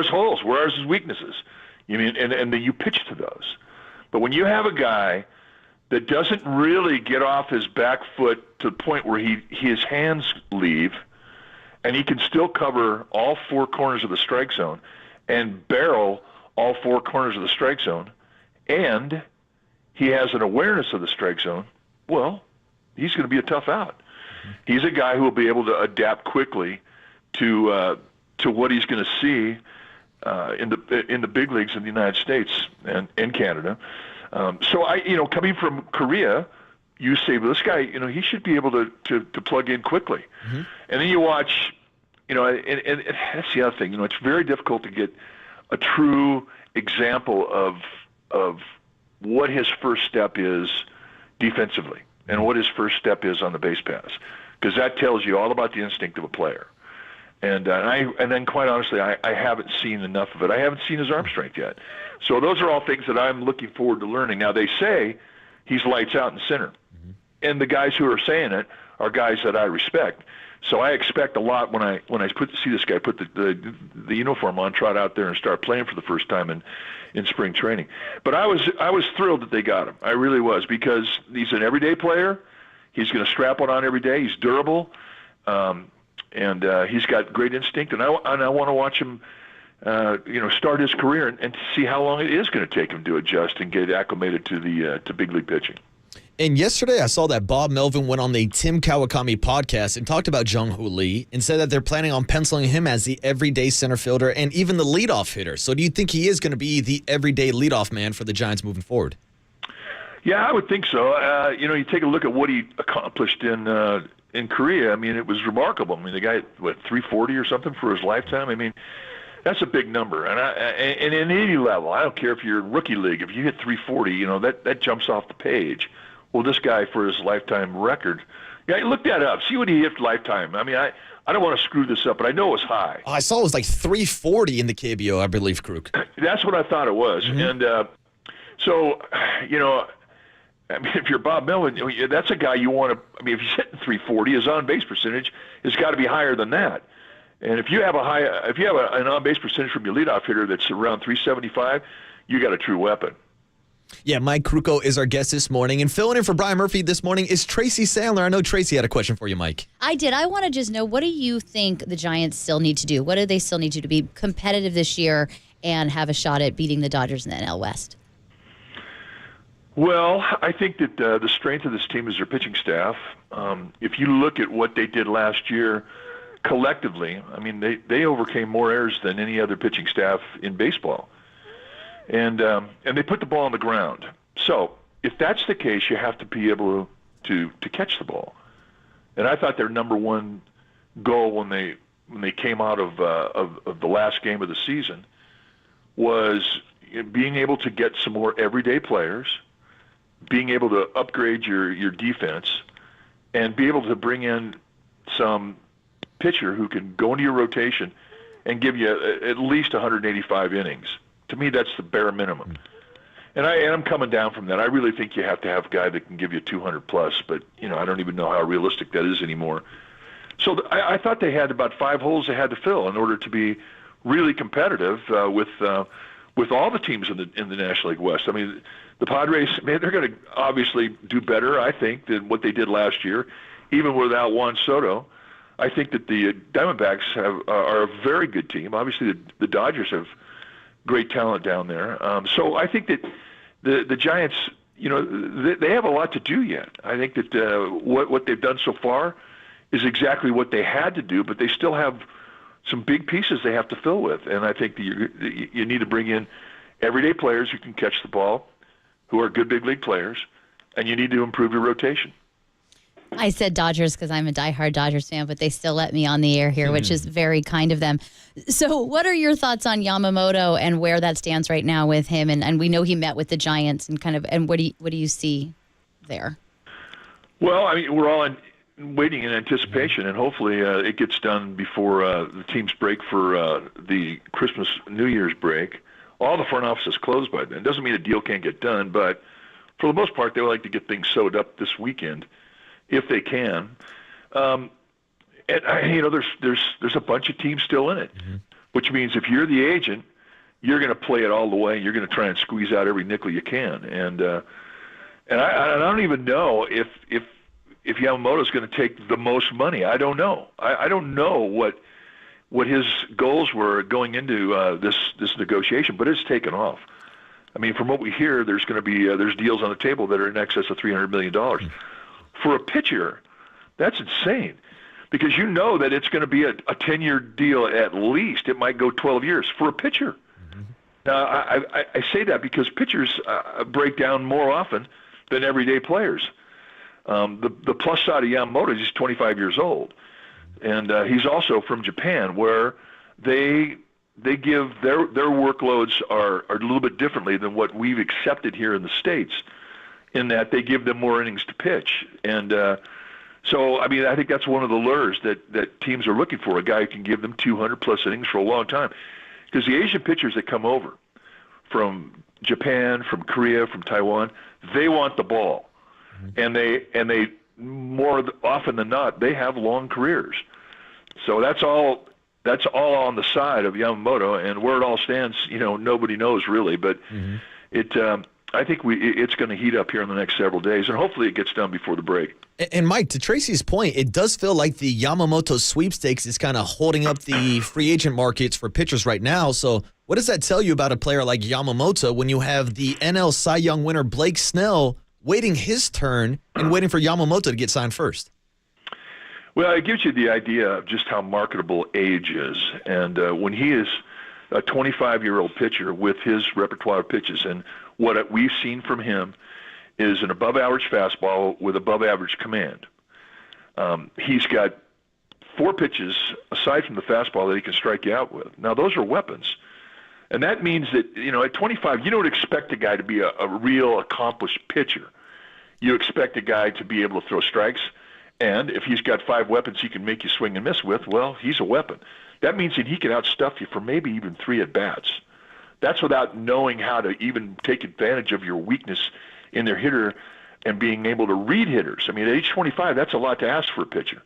Speaker 13: holes? Where are his weaknesses? And then you pitch to those. But when you have a guy that doesn't really get off his back foot to the point where his hands leave, and he can still cover all four corners of the strike zone and barrel all four corners of the strike zone, and he has an awareness of the strike zone, well, he's going to be a tough out. He's a guy who will be able to adapt quickly to what he's going to see in the big leagues in the United States and in Canada. So coming from Korea, you say, well, this guy, he should be able to plug in quickly. Mm-hmm. And then you watch, and that's the other thing. It's very difficult to get a true example of what his first step is defensively and what his first step is on the base pass, because that tells you all about the instinct of a player. And then quite honestly, I haven't seen enough of it. I haven't seen his arm strength yet. So those are all things that I'm looking forward to learning. Now, they say he's lights out in center. Mm-hmm. And the guys who are saying it are guys that I respect. So I expect a lot when I see this guy put the uniform on, trot out there and start playing for the first time in spring training. But I was thrilled that they got him. I really was, because he's an everyday player. He's going to strap one on every day. He's durable. And he's got great instinct, and I want to watch him, start his career and see how long it is going to take him to adjust and get acclimated to big league pitching.
Speaker 2: And yesterday I saw that Bob Melvin went on the Tim Kawakami podcast and talked about Jung-Hoo Lee and said that they're planning on penciling him as the everyday center fielder and even the leadoff hitter. So do you think he is going to be the everyday leadoff man for the Giants moving forward?
Speaker 13: Yeah, I would think so. You take a look at what he accomplished in Korea. I mean, it was remarkable. I mean, the guy, 340 or something for his lifetime? I mean, that's a big number. And in any level, I don't care if you're in rookie league, if you hit 340, that jumps off the page. Well, this guy, for his lifetime record, look that up. See what he hit lifetime. I mean, I don't want to screw this up, but I know it was high.
Speaker 2: I saw it was like 340 in the KBO, I believe, Kruk.
Speaker 13: That's what I thought it was. Mm-hmm. And so, I mean, if you're Bob Melvin, that's a guy you want to. I mean, if he's hitting 340, his on-base percentage has got to be higher than that. And if you have an on-base percentage from your leadoff hitter that's around 375, you got a true weapon.
Speaker 2: Yeah, Mike Krukow is our guest this morning. And filling in for Brian Murphy this morning is Tracy Sandler. I know Tracy had a question for you, Mike.
Speaker 3: I did. I want to just know, what do you think the Giants still need to do? What do they still need to do to be competitive this year and have a shot at beating the Dodgers in the NL West?
Speaker 13: Well, I think that the strength of this team is their pitching staff. If you look at what they did last year collectively, I mean, they overcame more errors than any other pitching staff in baseball. And they put the ball on the ground. So if that's the case, you have to be able to catch the ball. And I thought their number one goal when they came out of the last game of the season was being able to get some more everyday players, being able to upgrade your defense, and be able to bring in some pitcher who can go into your rotation and give you at least 185 innings. To me, that's the bare minimum. And I'm coming down from that. I really think you have to have a guy that can give you 200 plus, but I don't even know how realistic that is anymore. So I thought they had about 5 holes they had to fill in order to be really competitive with all the teams in the National League West. I mean, the Padres, man, they're going to obviously do better, I think, than what they did last year, even without Juan Soto. I think that the Diamondbacks are a very good team. Obviously, the Dodgers have great talent down there. So I think that the Giants, they have a lot to do yet. I think that what they've done so far is exactly what they had to do, but they still have some big pieces they have to fill with. And I think that you need to bring in everyday players who can catch the ball, who are good big league players, and you need to improve your rotation.
Speaker 3: I said Dodgers because I'm a diehard Dodgers fan, but they still let me on the air here, which is very kind of them. So what are your thoughts on Yamamoto and where that stands right now with him? And we know he met with the Giants and what do you see there?
Speaker 13: Well, I mean, we're all waiting in anticipation, and hopefully it gets done before the teams break for the Christmas, New Year's break. All the front office is closed by then. Doesn't mean a deal can't get done, but for the most part, they like to get things sewed up this weekend, if they can. And there's a bunch of teams still in it, which means if you're the agent, you're going to play it all the way. You're going to try and squeeze out every nickel you can. And I don't even know if Yamamoto's going to take the most money. I don't know. I don't know what his goals were going into this negotiation, but it's taken off. I mean, from what we hear, there's going to be there's deals on the table that are in excess of $300 million. For a pitcher, that's insane, because you know that it's going to be a 10-year deal at least. It might go 12 years for a pitcher. Now, I say that because pitchers break down more often than everyday players. The plus side of Yamamoto is he's 25 years old, and he's also from Japan, where they give their workloads are a little bit differently than what we've accepted here in the States, in that they give them more innings to pitch. And so, I mean, I think that's one of the lures that teams are looking for, a guy who can give them 200-plus innings for a long time. Because the Asian pitchers that come over from Japan, from Korea, from Taiwan, they want the ball. And they more often than not, they have long careers. So that's all on the side of Yamamoto, and where it all stands, nobody knows really, but I think it's going to heat up here in the next several days, and hopefully it gets done before the break.
Speaker 2: And Mike, to Tracy's point, it does feel like the Yamamoto sweepstakes is kind of holding up the free agent markets for pitchers right now. So what does that tell you about a player like Yamamoto when you have the NL Cy Young winner Blake Snell waiting his turn and waiting for Yamamoto to get signed first?
Speaker 13: Well, it gives you the idea of just how marketable age is. And when he is a 25-year-old pitcher with his repertoire of pitches, and what we've seen from him is an above-average fastball with above-average command. He's got 4 pitches, aside from the fastball, that he can strike you out with. Now, those are weapons. And that means that, at 25, you don't expect a guy to be a real accomplished pitcher. You expect a guy to be able to throw strikes, and if he's got 5 weapons he can make you swing and miss with, well, he's a weapon. That means that he can outstuff you for maybe even 3 at-bats. That's without knowing how to even take advantage of your weakness in their hitter and being able to read hitters. I mean, at age 25, that's a lot to ask for a pitcher.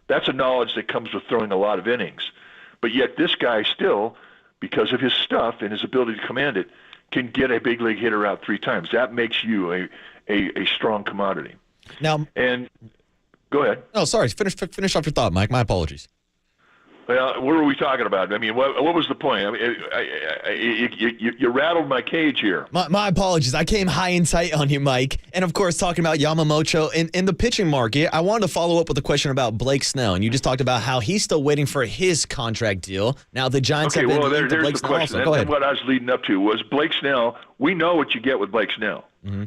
Speaker 13: That's a knowledge that comes with throwing a lot of innings. But yet this guy still, because of his stuff and his ability to command it, can get a big league hitter out 3 times. That makes you a strong commodity.
Speaker 14: Now,
Speaker 13: and go ahead.
Speaker 14: Oh, sorry. Finish off your thought, Mike. My apologies.
Speaker 13: Well, what were we talking about? I mean, what was the point? I mean, you rattled my cage here.
Speaker 2: My apologies. I came high and tight on you, Mike. And, of course, talking about Yamamoto in the pitching market, I wanted to follow up with a question about Blake Snell. And you just talked about how he's still waiting for his contract deal. Now, the Giants have been linked to Blake Snell also. Go ahead.
Speaker 13: What I was leading up to was Blake Snell. We know what you get with Blake Snell.
Speaker 2: Mm-hmm.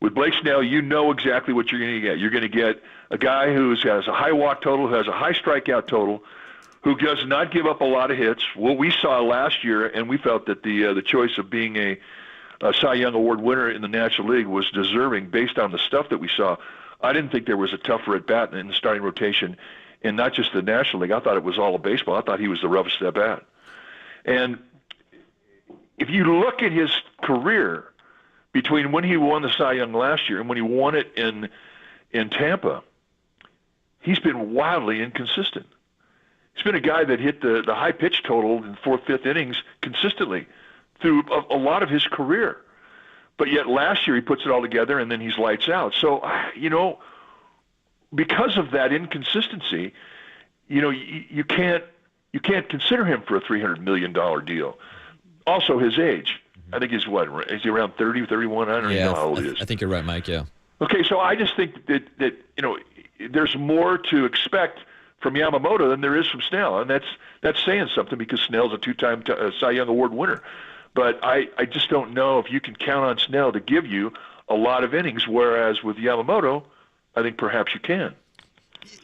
Speaker 13: With Blake Snell, you know exactly what you're going to get. You're going to get a guy who has a high walk total, who has a high strikeout total, who does not give up a lot of hits. What we saw last year, and we felt that the choice of being a Cy Young Award winner in the National League was deserving based on the stuff that we saw. I didn't think there was a tougher at-bat in the starting rotation, and not just the National League. I thought it was all of baseball. I thought he was the roughest at-bat. And if you look at his career between when he won the Cy Young last year and when he won it in Tampa, he's been wildly inconsistent. He's been a guy that hit the high pitch total in 4th, 5th innings consistently through a lot of his career. But yet last year he puts it all together and then he's lights out. So, because of that inconsistency, you can't consider him for a $300 million deal. Also his age. I think he's what? Is he around 30, 31? I don't even know how old he is.
Speaker 14: I think you're right, Mike, yeah.
Speaker 13: Okay, so I just think that there's more to expect from Yamamoto than there is from Snell, and that's saying something because Snell's a 2-time Cy Young Award winner. But I just don't know if you can count on Snell to give you a lot of innings, whereas with Yamamoto, I think perhaps you can.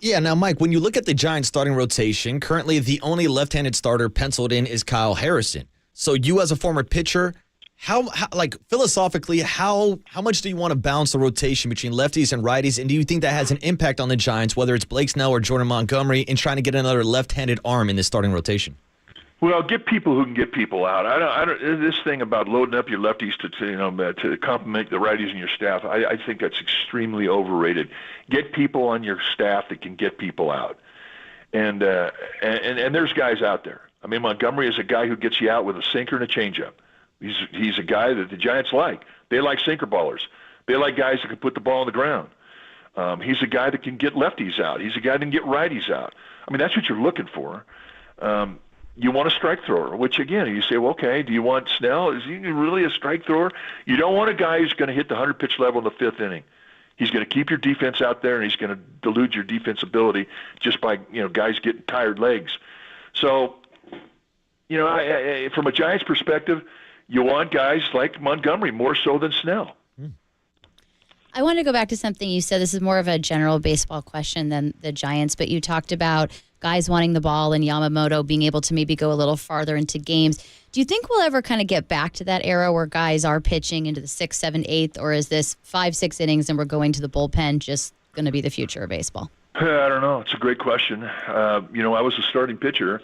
Speaker 2: Yeah, now, Mike, when you look at the Giants starting rotation, currently the only left-handed starter penciled in is Kyle Harrison. So you as a former pitcher, how philosophically, how much do you want to balance the rotation between lefties and righties, and do you think that has an impact on the Giants, whether it's Blake Snell or Jordan Montgomery, in trying to get another left-handed arm in this starting rotation?
Speaker 13: Well, get people who can get people out. I don't. This thing about loading up your lefties to complement the righties in your staff, I think that's extremely overrated. Get people on your staff that can get people out, and there's guys out there. I mean, Montgomery is a guy who gets you out with a sinker and a changeup. He's a guy that the Giants like. They like sinker ballers. They like guys that can put the ball on the ground. He's a guy that can get lefties out. He's a guy that can get righties out. I mean, that's what you're looking for. You want a strike thrower, which, again, you say, well, okay, do you want Snell? Is he really a strike thrower? You don't want a guy who's going to hit the 100-pitch level in the 5th inning. He's going to keep your defense out there, and he's going to dilute your defense ability just by guys getting tired legs. So, from a Giants perspective, you want guys like Montgomery more so than Snell.
Speaker 3: I want to go back to something you said. This is more of a general baseball question than the Giants, but you talked about guys wanting the ball and Yamamoto being able to maybe go a little farther into games. Do you think we'll ever kind of get back to that era where guys are pitching into the 6th, 7th, 8th, or is this 5-6 innings and we're going to the bullpen just going to be the future of baseball?
Speaker 13: I don't know. It's a great question. I was a starting pitcher.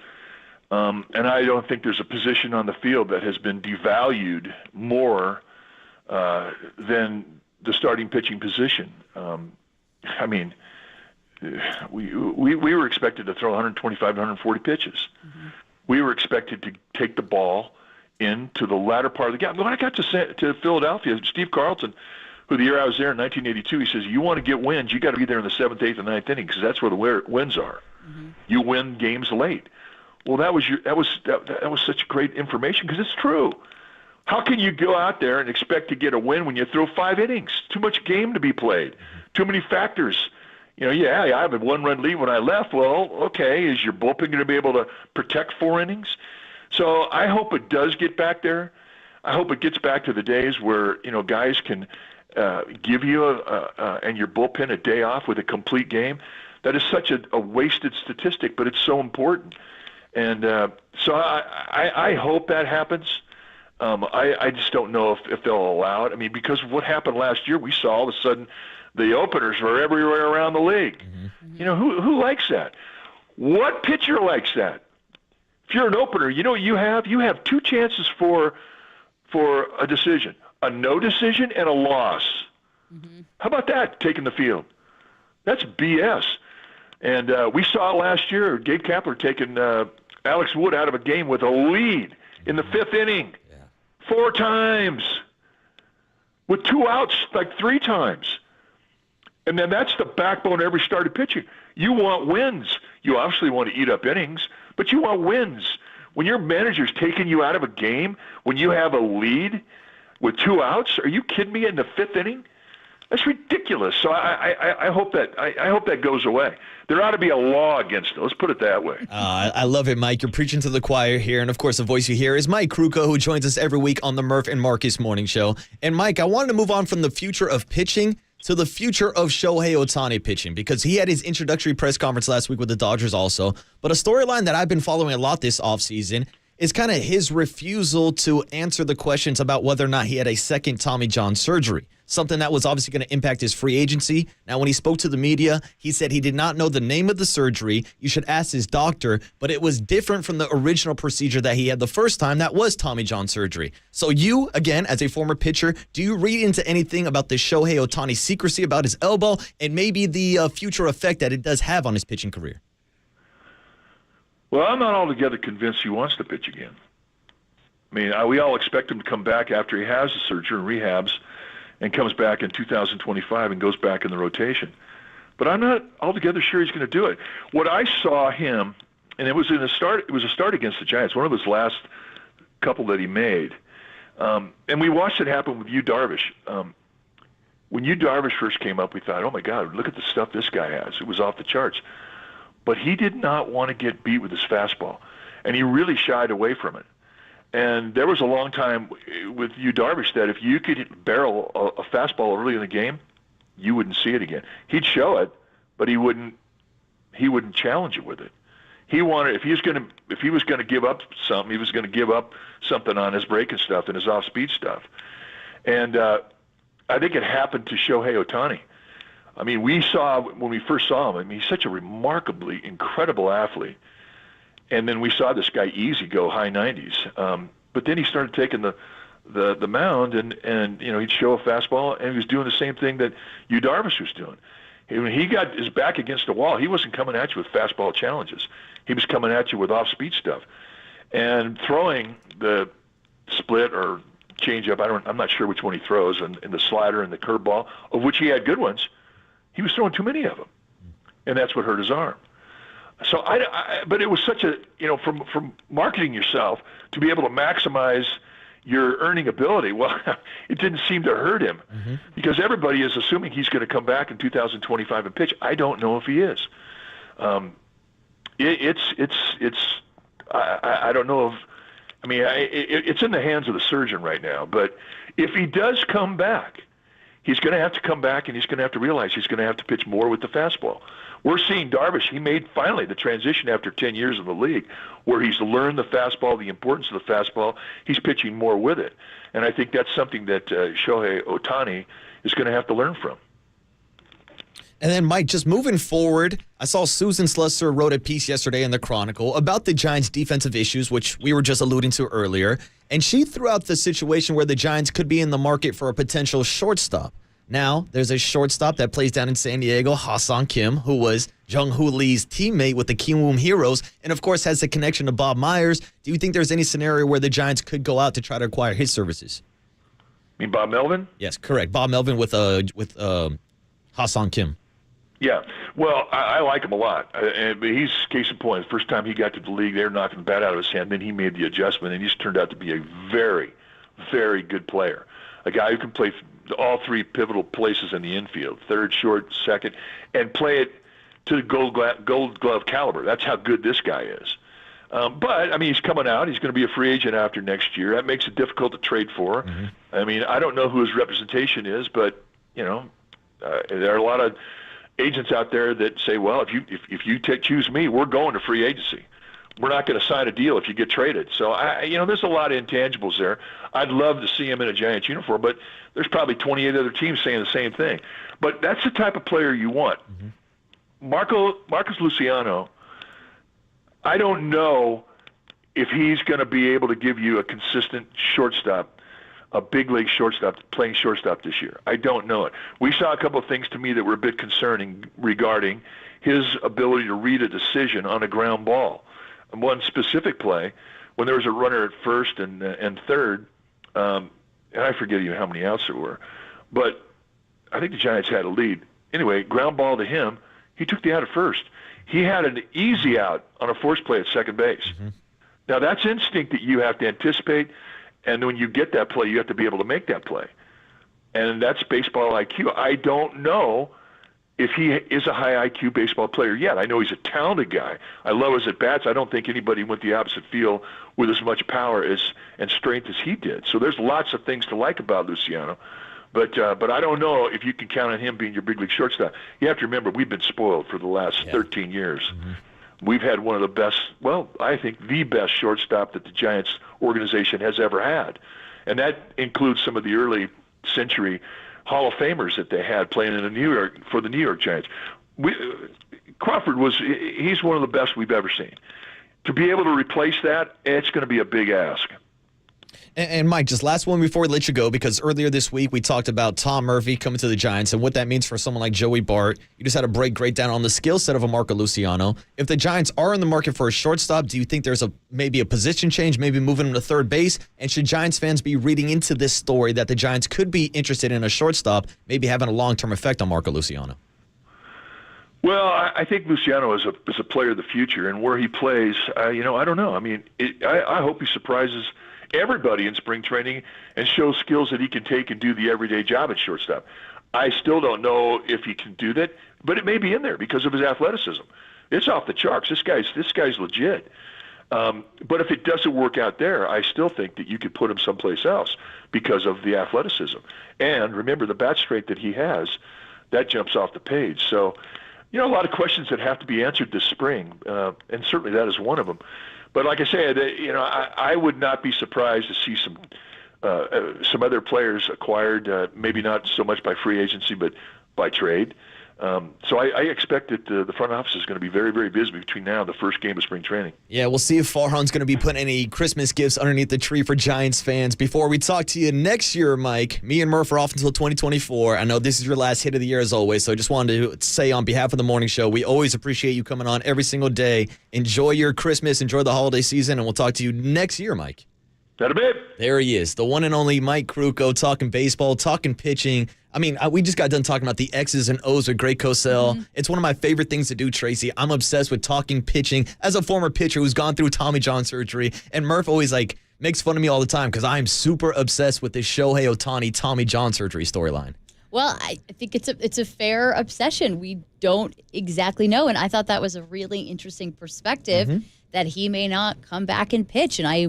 Speaker 13: And I don't think there's a position on the field that has been devalued more than the starting pitching position. I mean, we were expected to throw 125 to 140 pitches. Mm-hmm. We were expected to take the ball into the latter part of the game. When I got to Philadelphia, Steve Carlton, who the year I was there in 1982, he says, you want to get wins, you got to be there in the 7th, 8th, and 9th inning because that's where the wins are. Mm-hmm. You win games late. Well, that was such great information because it's true. How can you go out there and expect to get a win when you throw 5 innings? Too much game to be played. Too many factors. I have a 1-run lead when I left. Well, okay, is your bullpen going to be able to protect 4 innings? So I hope it does get back there. I hope it gets back to the days where guys can give you and your bullpen a day off with a complete game. That is such a wasted statistic, but it's so important. And so I hope that happens. I just don't know if they'll allow it. I mean, because of what happened last year, we saw all of a sudden the openers were everywhere around the league. Mm-hmm. Who likes that? What pitcher likes that? If you're an opener, you have 2 chances for a decision, a no decision and a loss. Mm-hmm. How about that, taking the field? That's BS. And we saw it last year, Gabe Kapler taking Alex Wood out of a game with a lead in the 5th inning. 4 times. With 2 outs like 3 times. And then that's the backbone of every starter pitcher. You want wins. You obviously want to eat up innings, but you want wins. When your manager's taking you out of a game, when you have a lead with 2 outs, are you kidding me, in the 5th inning? That's ridiculous. So I hope that goes away. There ought to be a law against it. Let's put it that way.
Speaker 2: I love it, Mike. You're preaching to the choir here. And, of course, the voice you hear is Mike Krukow, who joins us every week on the Murph and Marcus Morning Show. And, Mike, I wanted to move on from the future of pitching to the future of Shohei Ohtani pitching, because he had his introductory press conference last week with the Dodgers also. But a storyline that I've been following a lot this offseason is kind of his refusal to answer the questions about whether or not he had a second Tommy John surgery, something that was obviously going to impact his free agency. Now, when he spoke to the media, he said he did not know the name of the surgery. You should ask his doctor, but it was different from the original procedure that he had the first time. That was Tommy John surgery. So you, again, as a former pitcher, do you read into anything about the Shohei Ohtani secrecy about his elbow and maybe the future effect that it does have on his pitching career?
Speaker 13: Well, I'm not altogether convinced he wants to pitch again. I mean, we all expect him to come back after he has the surgery and rehabs and comes back in 2025 and goes back in the rotation. But I'm not altogether sure he's going to do it. What I saw him, and it was a start against the Giants, one of his last couple that he made. And we watched it happen with Yu Darvish. When Yu Darvish first came up, we thought, oh my God, look at the stuff this guy has. It was off the charts. But he did not want to get beat with his fastball, and he really shied away from it. And there was a long time with Yu Darvish that if you could barrel a fastball early in the game, you wouldn't see it again. He'd show it, but he wouldn't challenge it with it. He wanted, if he was going to give up something, he was going to give up something on his breaking stuff and his off-speed stuff. And I think it happened to Shohei Ohtani. I mean, we saw, when we first saw him, I mean, he's such a remarkably incredible athlete. And then we saw this guy easy go high 90s. But then he started taking the mound, and you know, he'd show a fastball, and he was doing the same thing that Yu Darvish was doing. When he got his back against the wall, he wasn't coming at you with fastball challenges. He was coming at you with off-speed stuff. And throwing the split or changeup, I'm not sure which one he throws, and the slider and the curveball, of which he had good ones, he was throwing too many of them, and that's what hurt his arm. So but it was such a, you know, from marketing yourself to be able to maximize your earning ability, well, it didn't seem to hurt him because everybody is assuming he's going to come back in 2025 and pitch. I don't know if he is. I don't know if, I mean, it's in the hands of the surgeon right now, but if he does come back, he's going to have to come back, and he's going to have to realize he's going to have to pitch more with the fastball. We're seeing Darvish. He made finally the transition after 10 years in the league where he's learned the fastball, the importance of the fastball. He's pitching more with it. And I think that's something that Shohei Ohtani is going to have to learn from.
Speaker 2: And then, Mike, just moving forward, I saw Susan Slusser wrote a piece yesterday in the Chronicle about the Giants' defensive issues, which we were just alluding to earlier. And she threw out the situation where the Giants could be in the market for a potential shortstop. Now, there's a shortstop that plays down in San Diego, Ha-Seong Kim, who was Jung-Hoo Lee's teammate with the Kiwoom Heroes, and, of course, has a connection to Bob Myers. Do you think there's any scenario where the Giants could go out to try to acquire his services?
Speaker 13: You mean Bob Melvin?
Speaker 2: Yes, correct. Bob Melvin with Ha-Seong Kim.
Speaker 13: Yeah, well, I like him a lot. But he's case in point. The first time he got to the league, they were knocking the bat out of his hand. Then he made the adjustment, and he's turned out to be a very, very good player. A guy who can play all three pivotal places in the infield, third, short, second, and play it to the gold glove caliber. That's how good this guy is. But, I mean, he's coming out. He's going to be a free agent after next year. That makes it difficult to trade for. I mean, I don't know who his representation is, but, you know, there are a lot of agents out there that say, well, if you choose me, we're going to free agency. We're not going to sign a deal if you get traded. So, there's a lot of intangibles there. Luciano'd love to see him in a Giants uniform, but there's probably 28 other teams saying the same thing. But that's the type of player you want. Marcus Luciano, I don't know if he's going to be able to give you a consistent shortstop, a big league shortstop, playing shortstop this year. I don't know it. We saw a couple of things to me that were a bit concerning regarding his ability to read a decision on a ground ball. And one specific play, when there was a runner at first and third, and I forget even how many outs there were, but I think the Giants had a lead. Anyway, ground ball to him. He took the out at first. He had an easy out on a force play at second base. Mm-hmm. Now, that's instinct that you have to anticipate, and when you get that play, you have to be able to make that play. And that's baseball IQ. I don't know if he is a high IQ baseball player yet. I know he's a talented guy. I love his at-bats. I don't think anybody went the opposite field with as much power and strength as he did. So there's lots of things to like about Luciano. But I don't know if you can count on him being your big league shortstop. You have to remember, we've been spoiled for the last 13 years. Mm-hmm. We've had one of the best, well, I think the best shortstop that the Giants organization has ever had. And that includes some of the early century Hall of Famers that they had playing in for the New York Giants. Crawford he's one of the best we've ever seen. To be able to replace that, it's going to be a big ask.
Speaker 2: And Mike, just last one before we let you go, because earlier this week we talked about Tom Murphy coming to the Giants and what that means for someone like Joey Bart. You just had a break down on the skill set of a Marco Luciano. If the Giants are in the market for a shortstop, do you think there's maybe a position change, maybe moving him to third base? And should Giants fans be reading into this story that the Giants could be interested in a shortstop, maybe having a long-term effect on Marco Luciano?
Speaker 13: Well, I think Luciano is a player of the future, and where he plays, I don't know. I mean, I hope he surprises everybody in spring training and shows skills that he can take and do the everyday job at shortstop. I still don't know if he can do that, but it may be in there because of his athleticism. It's off the charts. This guy's legit. But if it doesn't work out there, I still think that you could put him someplace else because of the athleticism. And remember, the bat strength that he has, that jumps off the page. So, a lot of questions that have to be answered this spring, and certainly that is one of them. But like I said, I would not be surprised to see some other players acquired, maybe not so much by free agency, but by trade. So I expect that the front office is going to be very, very busy between now and the first game of spring training.
Speaker 2: Yeah, we'll see if Farhan's going to be putting any Christmas gifts underneath the tree for Giants fans. Before we talk to you next year, Mike, me and Murph are off until 2024. I know this is your last hit of the year as always, so I just wanted to say on behalf of the morning show, we always appreciate you coming on every single day. Enjoy your Christmas, enjoy the holiday season, and we'll talk to you next year, Mike.
Speaker 13: That a bit.
Speaker 2: There he is, the one and only Mike Krukow, talking baseball, talking pitching. I mean, we just got done talking about the X's and O's with Greg Cosell. Mm-hmm. It's one of my favorite things to do, Tracy. I'm obsessed with talking pitching as a former pitcher who's gone through Tommy John surgery. And Murph always makes fun of me all the time because I'm super obsessed with this Shohei Ohtani Tommy John surgery storyline.
Speaker 3: Well, I think it's a fair obsession. We don't exactly know, and I thought that was a really interesting perspective that he may not come back and pitch. And I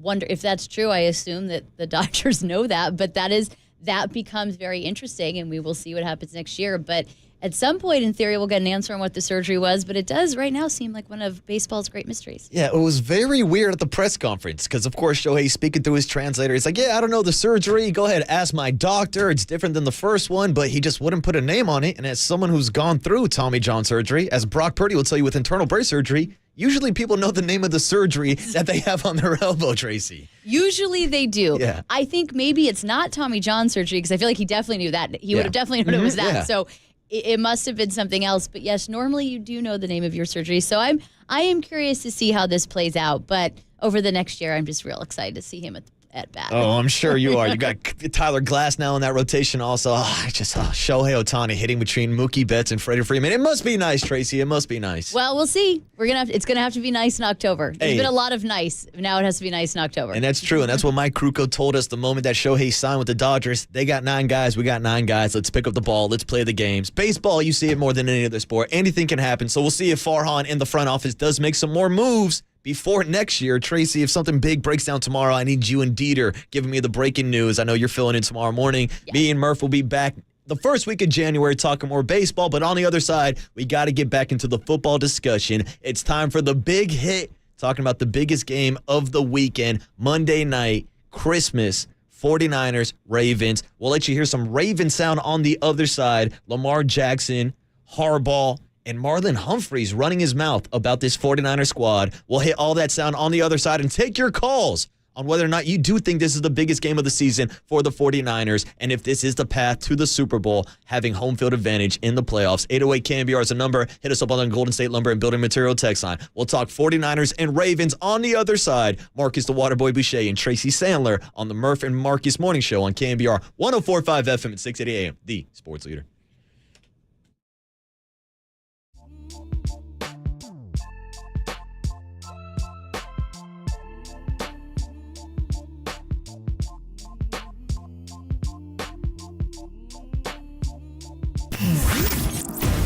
Speaker 3: wonder if that's true. I assume that the Dodgers know that, but that becomes very interesting, and we will see what happens next year. But at some point, in theory, we'll get an answer on what the surgery was, but it does right now seem like one of baseball's great mysteries.
Speaker 2: Yeah, it was very weird at the press conference because, of course, Shohei speaking through his translator. He's like, yeah, I don't know the surgery. Go ahead, ask my doctor. It's different than the first one, but he just wouldn't put a name on it. And as someone who's gone through Tommy John surgery, as Brock Purdy will tell you with internal brace surgery, usually people know the name of the surgery that they have on their elbow, Tracy.
Speaker 3: Usually they do.
Speaker 2: Yeah.
Speaker 3: I think maybe it's not Tommy John surgery because I feel like he definitely knew that. He would have definitely known it was that.
Speaker 2: Yeah.
Speaker 3: So it must have been something else. But yes, normally you do know the name of your surgery. So I am curious to see how this plays out. But over the next year, I'm just real excited to see him at bat.
Speaker 2: Oh, I'm sure you are. You got Tyler Glass now in that rotation also. Shohei Ohtani hitting between Mookie Betts and Freddie Freeman. It must be nice, Tracy. It must be nice.
Speaker 3: Well, we'll see. It's going to have to be nice in October. There's been a lot of nice. Now it has to be nice in October.
Speaker 2: And that's true. And that's what Mike Krukow told us the moment that Shohei signed with the Dodgers. They got 9 guys. We got 9 guys. Let's pick up the ball. Let's play the games. Baseball, you see it more than any other sport. Anything can happen. So we'll see if Farhan in the front office does make some more moves before next year. Tracy, if something big breaks down tomorrow, I need you and Dieter giving me the breaking news. I know you're filling in tomorrow morning. Yeah. Me and Murph will be back the first week of January talking more baseball, but on the other side, we got to get back into the football discussion. It's time for the big hit, talking about the biggest game of the weekend, Monday night, Christmas, 49ers, Ravens. We'll let you hear some Raven sound on the other side. Lamar Jackson, Harbaugh, and Marlon Humphreys running his mouth about this 49er squad. We'll hit all that sound on the other side and take your calls on whether or not you do think this is the biggest game of the season for the 49ers, and if this is the path to the Super Bowl, having home field advantage in the playoffs. 808 KNBR is a number. Hit us up on the Golden State Lumber and Building Material text line. We'll talk 49ers and Ravens on the other side. Marcus the Waterboy Boucher and Tracy Sandler on the Murph and Marcus Morning Show on KNBR 104.5 FM at 680 AM, the sports leader.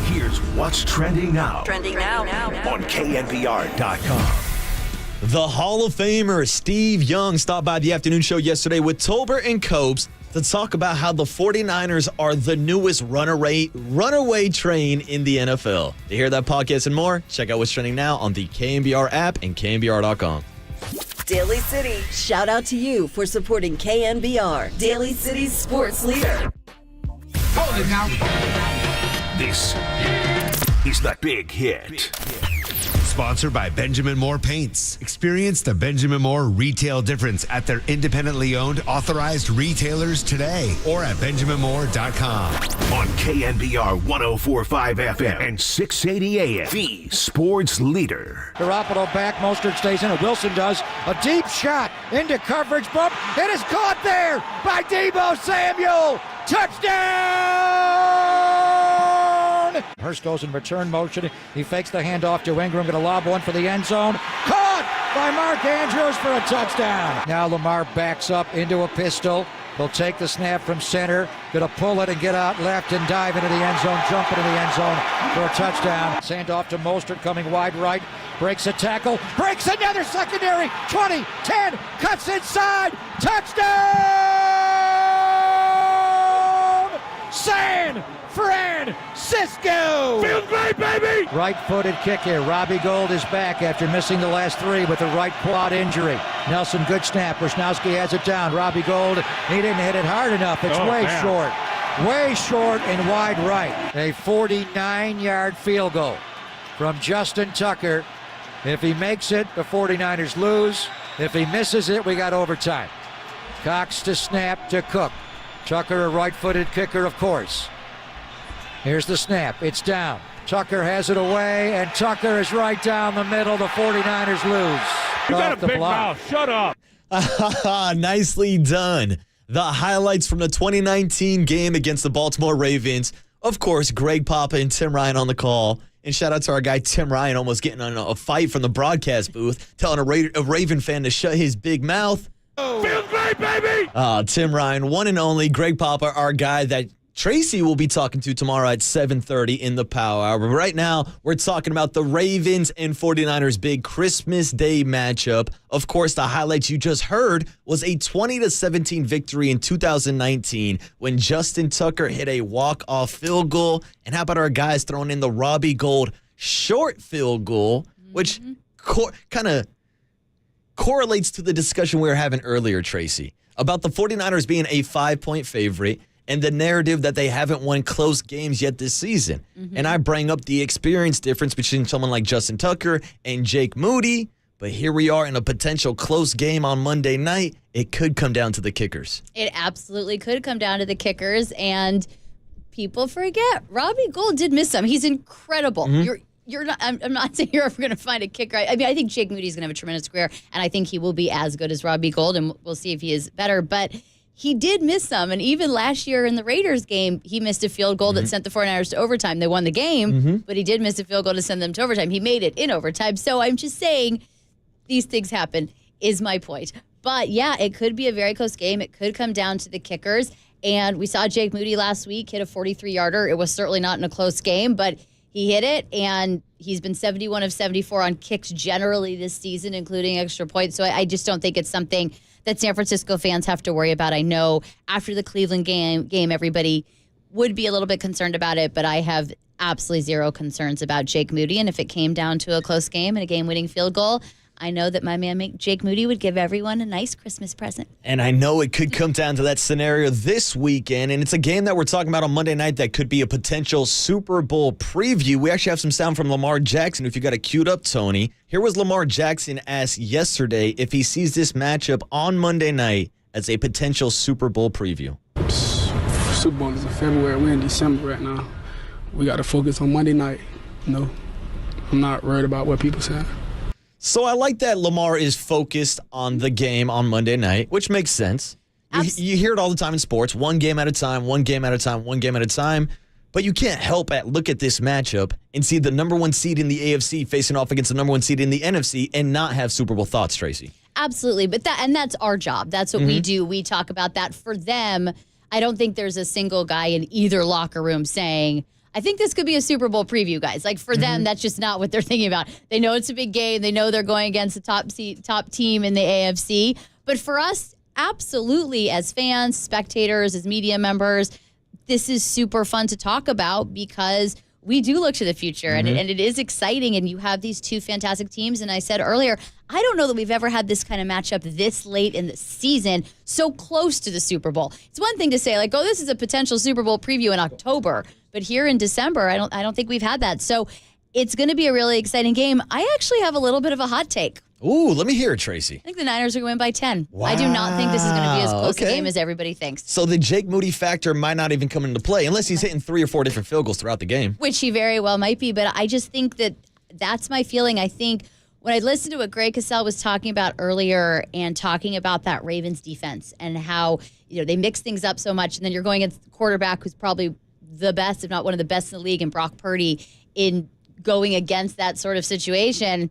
Speaker 1: Here's what's trending now.
Speaker 5: Trending now.
Speaker 1: On KNBR.com.
Speaker 2: The Hall of Famer Steve Young stopped by the afternoon show yesterday with Tolbert and Copes to talk about how the 49ers are the newest runaway train in the NFL. To hear that podcast and more, check out what's trending now on the KNBR app and KNBR.com.
Speaker 5: Daly City, shout out to you for supporting KNBR, Daly City's sports leader.
Speaker 1: Hold it now. This is the Big Hit.
Speaker 12: Sponsored by Benjamin Moore Paints. Experience the Benjamin Moore retail difference at their independently owned, authorized retailers today or at benjaminmoore.com.
Speaker 1: On KNBR 104.5 FM and 680 AM, the sports leader.
Speaker 8: Garoppolo back, Mostert stays in it. Wilson does a deep shot into coverage bump. It is caught there by Deebo Samuel. Touchdown! Hurst goes in return motion. He fakes the handoff to Ingram. Going to lob one for the end zone. Caught by Mark Andrews for a touchdown. Now Lamar backs up into a pistol. He'll take the snap from center. Going to pull it and get out left and dive into the end zone. Jump into the end zone for a touchdown. Sand off to Mostert coming wide right. Breaks a tackle. Breaks another secondary. 20, 10. Cuts inside. Touchdown! San Francisco! Feels great, baby! Right-footed kick here. Robbie Gould is back after missing the last three with a right quad injury. Nelson, good snap. Wisnowski has it down. Robbie Gould, he didn't hit it hard enough. It's short. Way short and wide right. A 49-yard field goal from Justin Tucker. If he makes it, the 49ers lose. If he misses it, we got overtime. Cox to snap to Cook. Tucker, a right-footed kicker, of course. Here's the snap. It's down. Tucker has it away, and Tucker is right down the middle. The 49ers lose.
Speaker 15: You got a big mouth. Shut up.
Speaker 2: Nicely done. The highlights from the 2019 game against the Baltimore Ravens. Of course, Greg Papa and Tim Ryan on the call. And shout out to our guy Tim Ryan almost getting on a fight from the broadcast booth, telling a Raven fan to shut his big mouth.
Speaker 15: Feels great, baby!
Speaker 2: Tim Ryan, one and only. Greg Papa, our guy that Tracy will be talking to tomorrow at 7:30 in the Power Hour. But right now, we're talking about the Ravens and 49ers big Christmas Day matchup. Of course, the highlights you just heard was a 20-17 victory in 2019 when Justin Tucker hit a walk-off field goal. And how about our guys throwing in the Robbie Gould short field goal, which kind of correlates to the discussion we were having earlier, Tracy, about the 49ers being a 5-point favorite and the narrative that they haven't won close games yet this season. And I bring up the experience difference between someone like Justin Tucker and Jake Moody, but here we are in a potential close game on Monday night. It could come down to the kickers.
Speaker 3: It absolutely could come down to the kickers, and people forget Robbie Gould did miss some. He's incredible. You're not. I'm not saying you're ever going to find a kicker. I mean, I think Jake Moody's going to have a tremendous career, and I think he will be as good as Robbie Gould, and we'll see if he is better. But he did miss some, and even last year in the Raiders game, he missed a field goal that sent the 49ers to overtime. They won the game, but he did miss a field goal to send them to overtime. He made it in overtime. So I'm just saying these things happen is my point. But, yeah, it could be a very close game. It could come down to the kickers. And we saw Jake Moody last week hit a 43-yarder. It was certainly not in a close game, but he hit it, and he's been 71 of 74 on kicks generally this season, including extra points. So I just don't think it's something that San Francisco fans have to worry about. I know after the Cleveland game, everybody would be a little bit concerned about it, but I have absolutely zero concerns about Jake Moody. And if it came down to a close game and a game-winning field goal, I know that my man Jake Moody would give everyone a nice Christmas present.
Speaker 2: And I know it could come down to that scenario this weekend, and it's a game that we're talking about on Monday night that could be a potential Super Bowl preview. We actually have some sound from Lamar Jackson, if you got it queued up, Tony. Here was Lamar Jackson asked yesterday if he sees this matchup on Monday night as a potential Super Bowl preview.
Speaker 4: Super Bowl is in February. We're in December right now. We got to focus on Monday night. I'm not worried about what people say.
Speaker 2: So I like that Lamar is focused on the game on Monday night, which makes sense. You hear it all the time in sports, one game at a time, one game at a time, one game at a time. But you can't help but look at this matchup and see the number one seed in the AFC facing off against the number one seed in the NFC and not have Super Bowl thoughts, Tracy.
Speaker 3: Absolutely. But that's our job. That's what we do. We talk about that. For them, I don't think there's a single guy in either locker room saying, I think this could be a Super Bowl preview, guys. Like, for them, that's just not what they're thinking about. They know it's a big game. They know they're going against the top team in the AFC. But for us, absolutely, as fans, spectators, as media members, this is super fun to talk about because we do look to the future, and it is exciting, and you have these two fantastic teams. And I said earlier, I don't know that we've ever had this kind of matchup this late in the season, so close to the Super Bowl. It's one thing to say, like, oh, this is a potential Super Bowl preview in October, but here in December, I don't think we've had that. So it's going to be a really exciting game. I actually have a little bit of a hot take.
Speaker 2: Ooh, let me hear it, Tracy.
Speaker 3: I think the Niners are going to win by 10.
Speaker 2: Wow.
Speaker 3: I do not think this is going to be as close a game as everybody thinks.
Speaker 2: So the Jake Moody factor might not even come into play unless he's hitting 3 or 4 different field goals throughout the game.
Speaker 3: Which he very well might be, but I just think that's my feeling. I think when I listened to what Greg Cosell was talking about earlier and talking about that Ravens defense and how they mix things up so much, and then you're going against the quarterback who's probably the best, if not one of the best in the league, and Brock Purdy in going against that sort of situation.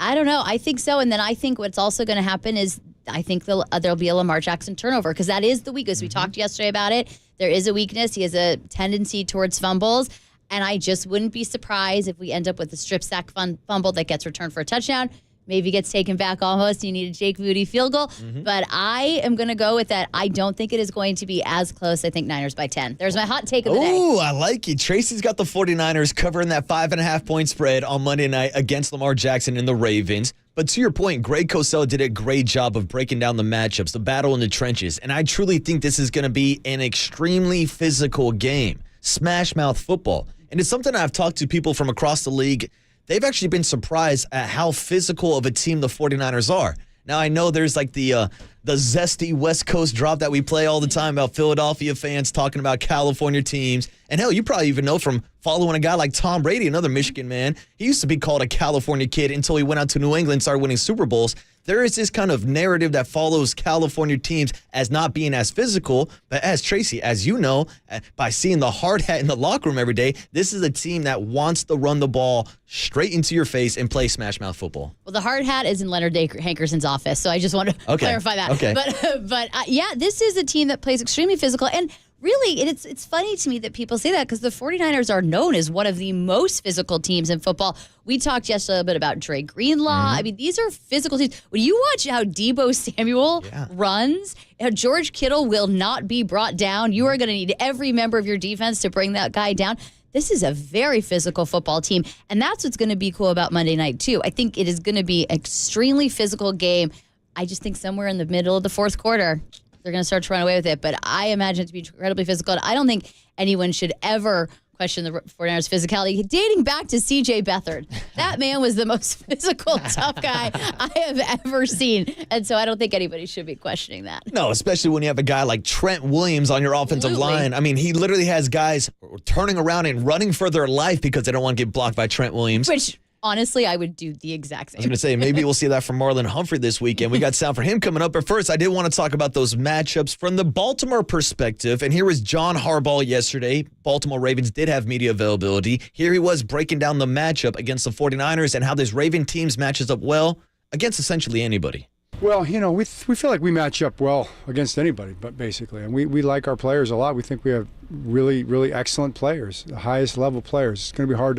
Speaker 3: I don't know. I think so. And then I think what's also going to happen is I think there'll be a Lamar Jackson turnover because that is the weakness. We talked yesterday about it. There is a weakness. He has a tendency towards fumbles. And I just wouldn't be surprised if we end up with a strip sack fumble that gets returned for a touchdown. Maybe gets taken back almost. You need a Jake Moody field goal. But I am going to go with that. I don't think it is going to be as close. I think Niners by 10. There's my hot take of the day.
Speaker 2: Ooh, I like it. Tracy's got the 49ers covering that 5.5-point spread on Monday night against Lamar Jackson and the Ravens. But to your point, Greg Cosell did a great job of breaking down the matchups, the battle in the trenches. And I truly think this is going to be an extremely physical game. Smash mouth football. And it's something I've talked to people from across the league. They've actually been surprised at how physical of a team the 49ers are. Now, I know there's like the zesty West Coast drop that we play all the time about Philadelphia fans talking about California teams. And hell, you probably even know from following a guy like Tom Brady, another Michigan man. He used to be called a California kid until he went out to New England and started winning Super Bowls. There is this kind of narrative that follows California teams as not being as physical. But as Tracy, as you know, by seeing the hard hat in the locker room every day, this is a team that wants to run the ball straight into your face and play smash mouth football.
Speaker 3: Well, the hard hat is in Leonard Hankerson's office, so I just want to clarify that.
Speaker 2: Okay.
Speaker 3: But yeah, this is a team that plays extremely physical. And really, it's funny to me that people say that because the 49ers are known as one of the most physical teams in football. We talked yesterday a little bit about Dre Greenlaw. I mean, these are physical teams. When you watch how Deebo Samuel runs, how George Kittle will not be brought down. You are going to need every member of your defense to bring that guy down. This is a very physical football team, and that's what's going to be cool about Monday night, too. I think it is going to be an extremely physical game. I just think somewhere in the middle of the fourth quarter, they're going to start to run away with it. But I imagine it to be incredibly physical. And I don't think anyone should ever question the 49ers' physicality. Dating back to C.J. Beathard, that man was the most physical, tough guy I have ever seen. And so I don't think anybody should be questioning that.
Speaker 2: No, especially when you have a guy like Trent Williams on your offensive line. I mean, he literally has guys turning around and running for their life because they don't want to get blocked by Trent Williams.
Speaker 3: Which, honestly, I would do the exact same.
Speaker 2: I was going to say, maybe we'll see that from Marlon Humphrey this weekend. We got sound for him coming up. But first, I did want to talk about those matchups from the Baltimore perspective. And here was John Harbaugh yesterday. Baltimore Ravens did have media availability. Here he was breaking down the matchup against the 49ers and how this Raven teams matches up well against essentially anybody.
Speaker 16: Well, we feel like we match up well against anybody, but basically. And we like our players a lot. We think we have really, really excellent players, the highest level players. It's going to be hard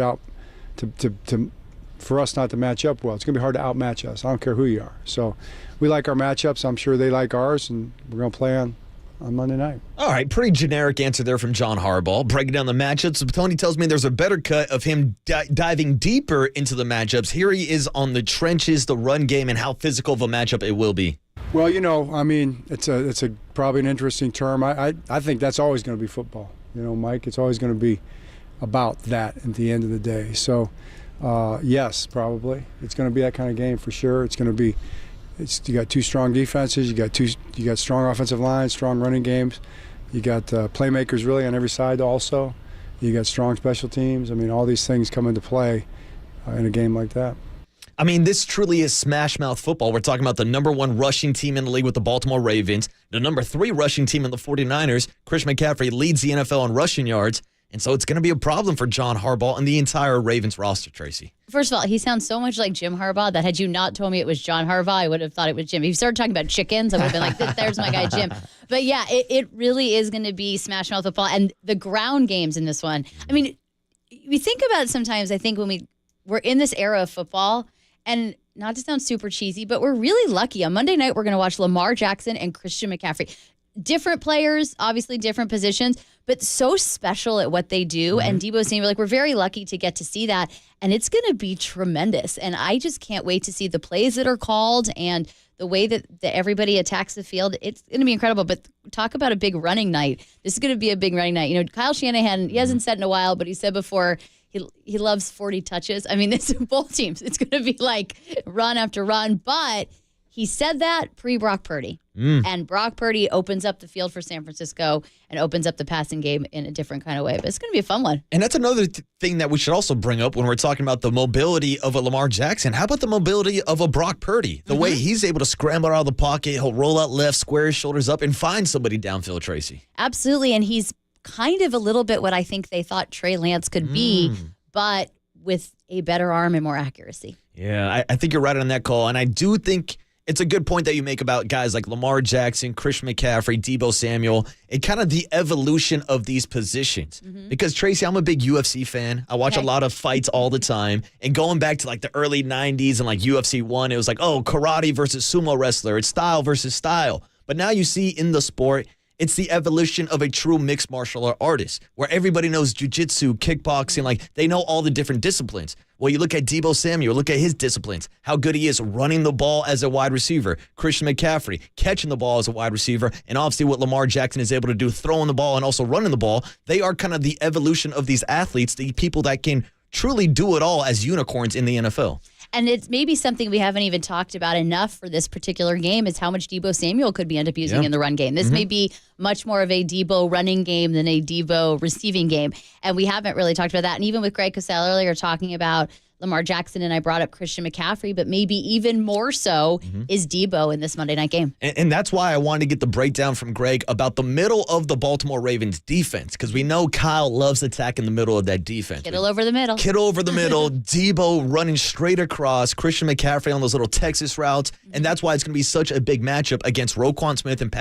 Speaker 16: for us not to match up well. It's going to be hard to outmatch us. I don't care who you are. So we like our matchups. I'm sure they like ours, and we're going to play on on Monday night.
Speaker 2: All right, pretty generic answer there from John Harbaugh. Breaking down the matchups, Tony tells me there's a better cut of him diving deeper into the matchups. Here he is on the trenches, the run game, and how physical of a matchup it will be.
Speaker 16: Well, it's a probably an interesting term. I think that's always going to be football. Mike, it's always going to be about that at the end of the day. So, yes, probably it's going to be that kind of game for sure. It's going to be. You got two strong defenses. You got strong offensive lines, strong running games. You got playmakers really on every side also. You got strong special teams. All these things come into play in a game like that.
Speaker 2: This truly is smash mouth football. We're talking about the number 1 rushing team in the league with the Baltimore Ravens, the number 3 rushing team in the 49ers. Christian McCaffrey leads the NFL in rushing yards. And so it's going to be a problem for John Harbaugh and the entire Ravens roster, Tracy.
Speaker 3: First of all, he sounds so much like Jim Harbaugh that had you not told me it was John Harbaugh, I would have thought it was Jim. If you started talking about chickens, I would have been like, there's my guy Jim. But yeah, it really is going to be smash mouth football. And the ground games in this one, we think about it sometimes, I think when we're in this era of football, and not to sound super cheesy, but we're really lucky. On Monday night, we're going to watch Lamar Jackson and Christian McCaffrey. Different players, obviously different positions, but so special at what they do. Mm-hmm. And Deebo Samuel, we're very lucky to get to see that. And it's going to be tremendous. And I just can't wait to see the plays that are called and the way that everybody attacks the field. It's going to be incredible. But talk about a big running night. This is going to be a big running night. Kyle Shanahan, he hasn't said in a while, but he said before he loves 40 touches. This is both teams. It's going to be like run after run. But he said that pre-Brock Purdy. And Brock Purdy opens up the field for San Francisco and opens up the passing game in a different kind of way. But it's going to be a fun one.
Speaker 2: And that's another thing that we should also bring up when we're talking about the mobility of a Lamar Jackson. How about the mobility of a Brock Purdy? The way he's able to scramble out of the pocket, he'll roll out left, square his shoulders up, and find somebody downfield, Tracy.
Speaker 3: Absolutely. And he's kind of a little bit what I think they thought Trey Lance could be, but with a better arm and more accuracy.
Speaker 2: Yeah, I think you're right on that call. And I do think it's a good point that you make about guys like Lamar Jackson, Christian McCaffrey, Deebo Samuel, and kind of the evolution of these positions. Because, Tracy, I'm a big UFC fan. I watch a lot of fights all the time. And going back to like the early 90s and like UFC 1, it was like, karate versus sumo wrestler. It's style versus style. But now you see in the sport, it's the evolution of a true mixed martial art artist where everybody knows jiu-jitsu, kickboxing, like they know all the different disciplines. Well, you look at Deebo Samuel, look at his disciplines, how good he is running the ball as a wide receiver. Christian McCaffrey, catching the ball as a wide receiver, and obviously what Lamar Jackson is able to do, throwing the ball and also running the ball. They are kind of the evolution of these athletes, the people that can truly do it all as unicorns in the NFL.
Speaker 3: And it's maybe something we haven't even talked about enough for this particular game is how much Deebo Samuel could be end up using in the run game. This may be much more of a Deebo running game than a Deebo receiving game. And we haven't really talked about that. And even with Greg Cosell earlier talking about Lamar Jackson, and I brought up Christian McCaffrey, but maybe even more so is Deebo in this Monday night game.
Speaker 2: And that's why I wanted to get the breakdown from Greg about the middle of the Baltimore Ravens defense, because we know Kyle loves attacking the middle of that defense.
Speaker 3: Kittle over the middle.
Speaker 2: Kittle over the middle, Deebo running straight across, Christian McCaffrey on those little Texas routes, and that's why it's going to be such a big matchup against Roquan Smith and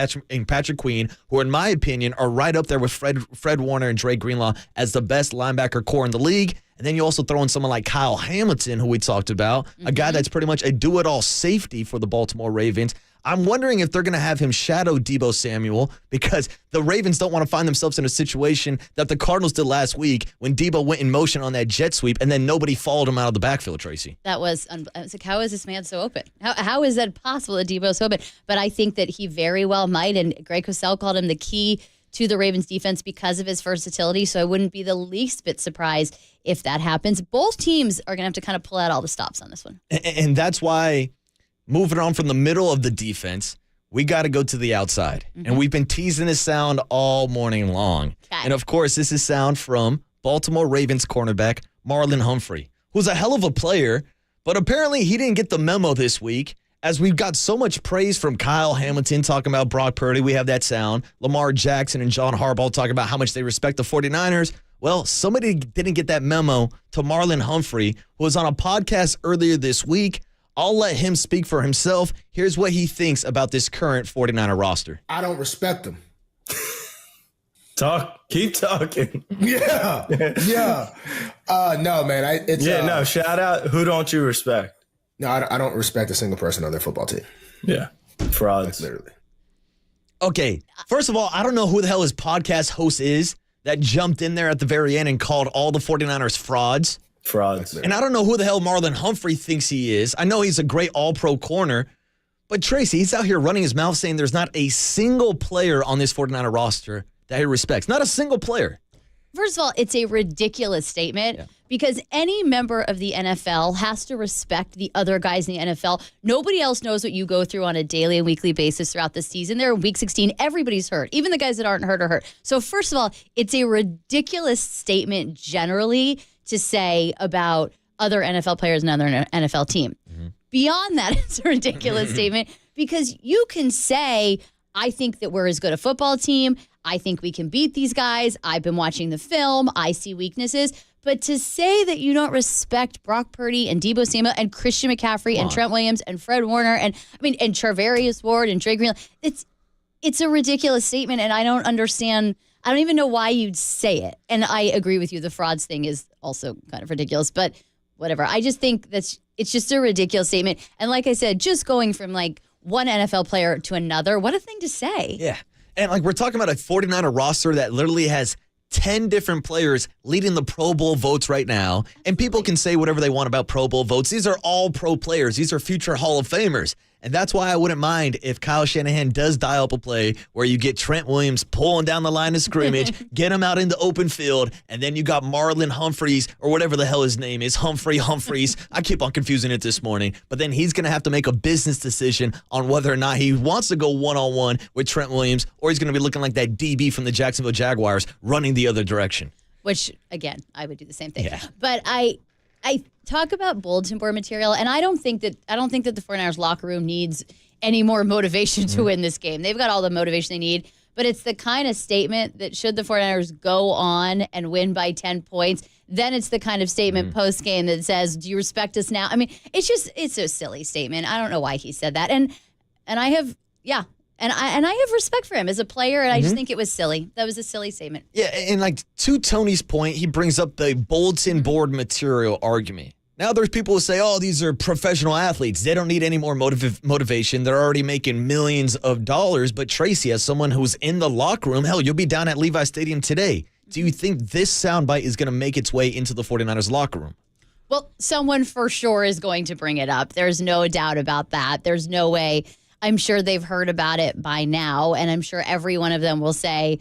Speaker 2: Patrick Queen, who in my opinion are right up there with Fred Warner and Dre Greenlaw as the best linebacker core in the league. And then you also throw in someone like Kyle Hamilton, who we talked about, a guy that's pretty much a do-it-all safety for the Baltimore Ravens. I'm wondering if they're going to have him shadow Deebo Samuel because the Ravens don't want to find themselves in a situation that the Cardinals did last week when Deebo went in motion on that jet sweep and then nobody followed him out of the backfield, Tracy.
Speaker 3: That was, I was like, how is this man so open? How is that possible that Deebo's so open? But I think that he very well might, and Greg Cosell called him the key to the Ravens defense because of his versatility, so I wouldn't be the least bit surprised if that happens. Both teams are going to have to kind of pull out all the stops on this one.
Speaker 2: And that's why, moving on from the middle of the defense, we got to go to the outside. And we've been teasing this sound all morning long. Okay. And, of course, this is sound from Baltimore Ravens cornerback Marlon Humphrey, who's a hell of a player, but apparently he didn't get the memo this week. As we've got so much praise from Kyle Hamilton talking about Brock Purdy, we have that sound. Lamar Jackson and John Harbaugh talking about how much they respect the 49ers. Well, somebody didn't get that memo to Marlon Humphrey, who was on a podcast earlier this week. I'll let him speak for himself. Here's what he thinks about this current 49er roster.
Speaker 11: I don't respect them.
Speaker 10: Keep talking.
Speaker 11: Yeah. No, man.
Speaker 10: Shout out. Who don't you respect?
Speaker 11: No, I don't respect a single person on their football team.
Speaker 10: Yeah. Frauds.
Speaker 11: Like, literally.
Speaker 2: Okay, first of all, I don't know who the hell his podcast host is that jumped in there at the very end and called all the 49ers frauds. And I don't know who the hell Marlon Humphrey thinks he is. I know he's a great all-pro corner, but Tracy, he's out here running his mouth saying there's not a single player on this 49er roster that he respects. Not a single player.
Speaker 3: First of all, it's a ridiculous statement because any member of the NFL has to respect the other guys in the NFL. Nobody else knows what you go through on a daily and weekly basis throughout the season. They're in week 16. Everybody's hurt. Even the guys that aren't hurt are hurt. So first of all, it's a ridiculous statement generally to say about other NFL players and other NFL team. Beyond that, it's a ridiculous statement because you can say, I think that we're as good a football team. I think we can beat these guys. I've been watching the film. I see weaknesses. But to say that you don't respect Brock Purdy and Deebo Samuel and Christian McCaffrey and Trent Williams and Fred Warner and Charvarius Ward and Dre Greenlaw, it's a ridiculous statement, and I don't understand. I don't even know why you'd say it. And I agree with you. The frauds thing is also kind of ridiculous, but whatever. I just think it's just a ridiculous statement. And like I said, just going from like one NFL player to another, what a thing to say.
Speaker 2: Yeah. And like we're talking about a 49er roster that literally has 10 different players leading the Pro Bowl votes right now. And people can say whatever they want about Pro Bowl votes. These are all pro players. These are future Hall of Famers. And that's why I wouldn't mind if Kyle Shanahan does dial up a play where you get Trent Williams pulling down the line of scrimmage, get him out in the open field, and then you got Marlon Humphreys, or whatever the hell his name is, Humphreys. I keep on confusing it this morning. But then he's going to have to make a business decision on whether or not he wants to go one-on-one with Trent Williams, or he's going to be looking like that DB from the Jacksonville Jaguars running the other direction.
Speaker 3: Which, again, I would do the same thing.
Speaker 2: Yeah.
Speaker 3: But I talk about bulletin board material, and I don't think that the 49ers locker room needs any more motivation to win this game. They've got all the motivation they need, but it's the kind of statement that should the 49ers go on and win by 10 points, then it's the kind of statement post-game that says, do you respect us now? I mean, it's a silly statement. I don't know why he said that. And I have, And I have respect for him as a player, and I just think it was silly. That was a silly statement.
Speaker 2: Yeah, and like to Tony's point, he brings up the bulletin board material argument. Now there's people who say, oh, these are professional athletes. They don't need any more motivation. They're already making millions of dollars. But Tracy, as someone who's in the locker room, hell, you'll be down at Levi Stadium today. Do you think this soundbite is going to make its way into the 49ers locker room?
Speaker 3: Well, someone for sure is going to bring it up. There's no doubt about that. There's no way. I'm sure they've heard about it by now, and I'm sure every one of them will say,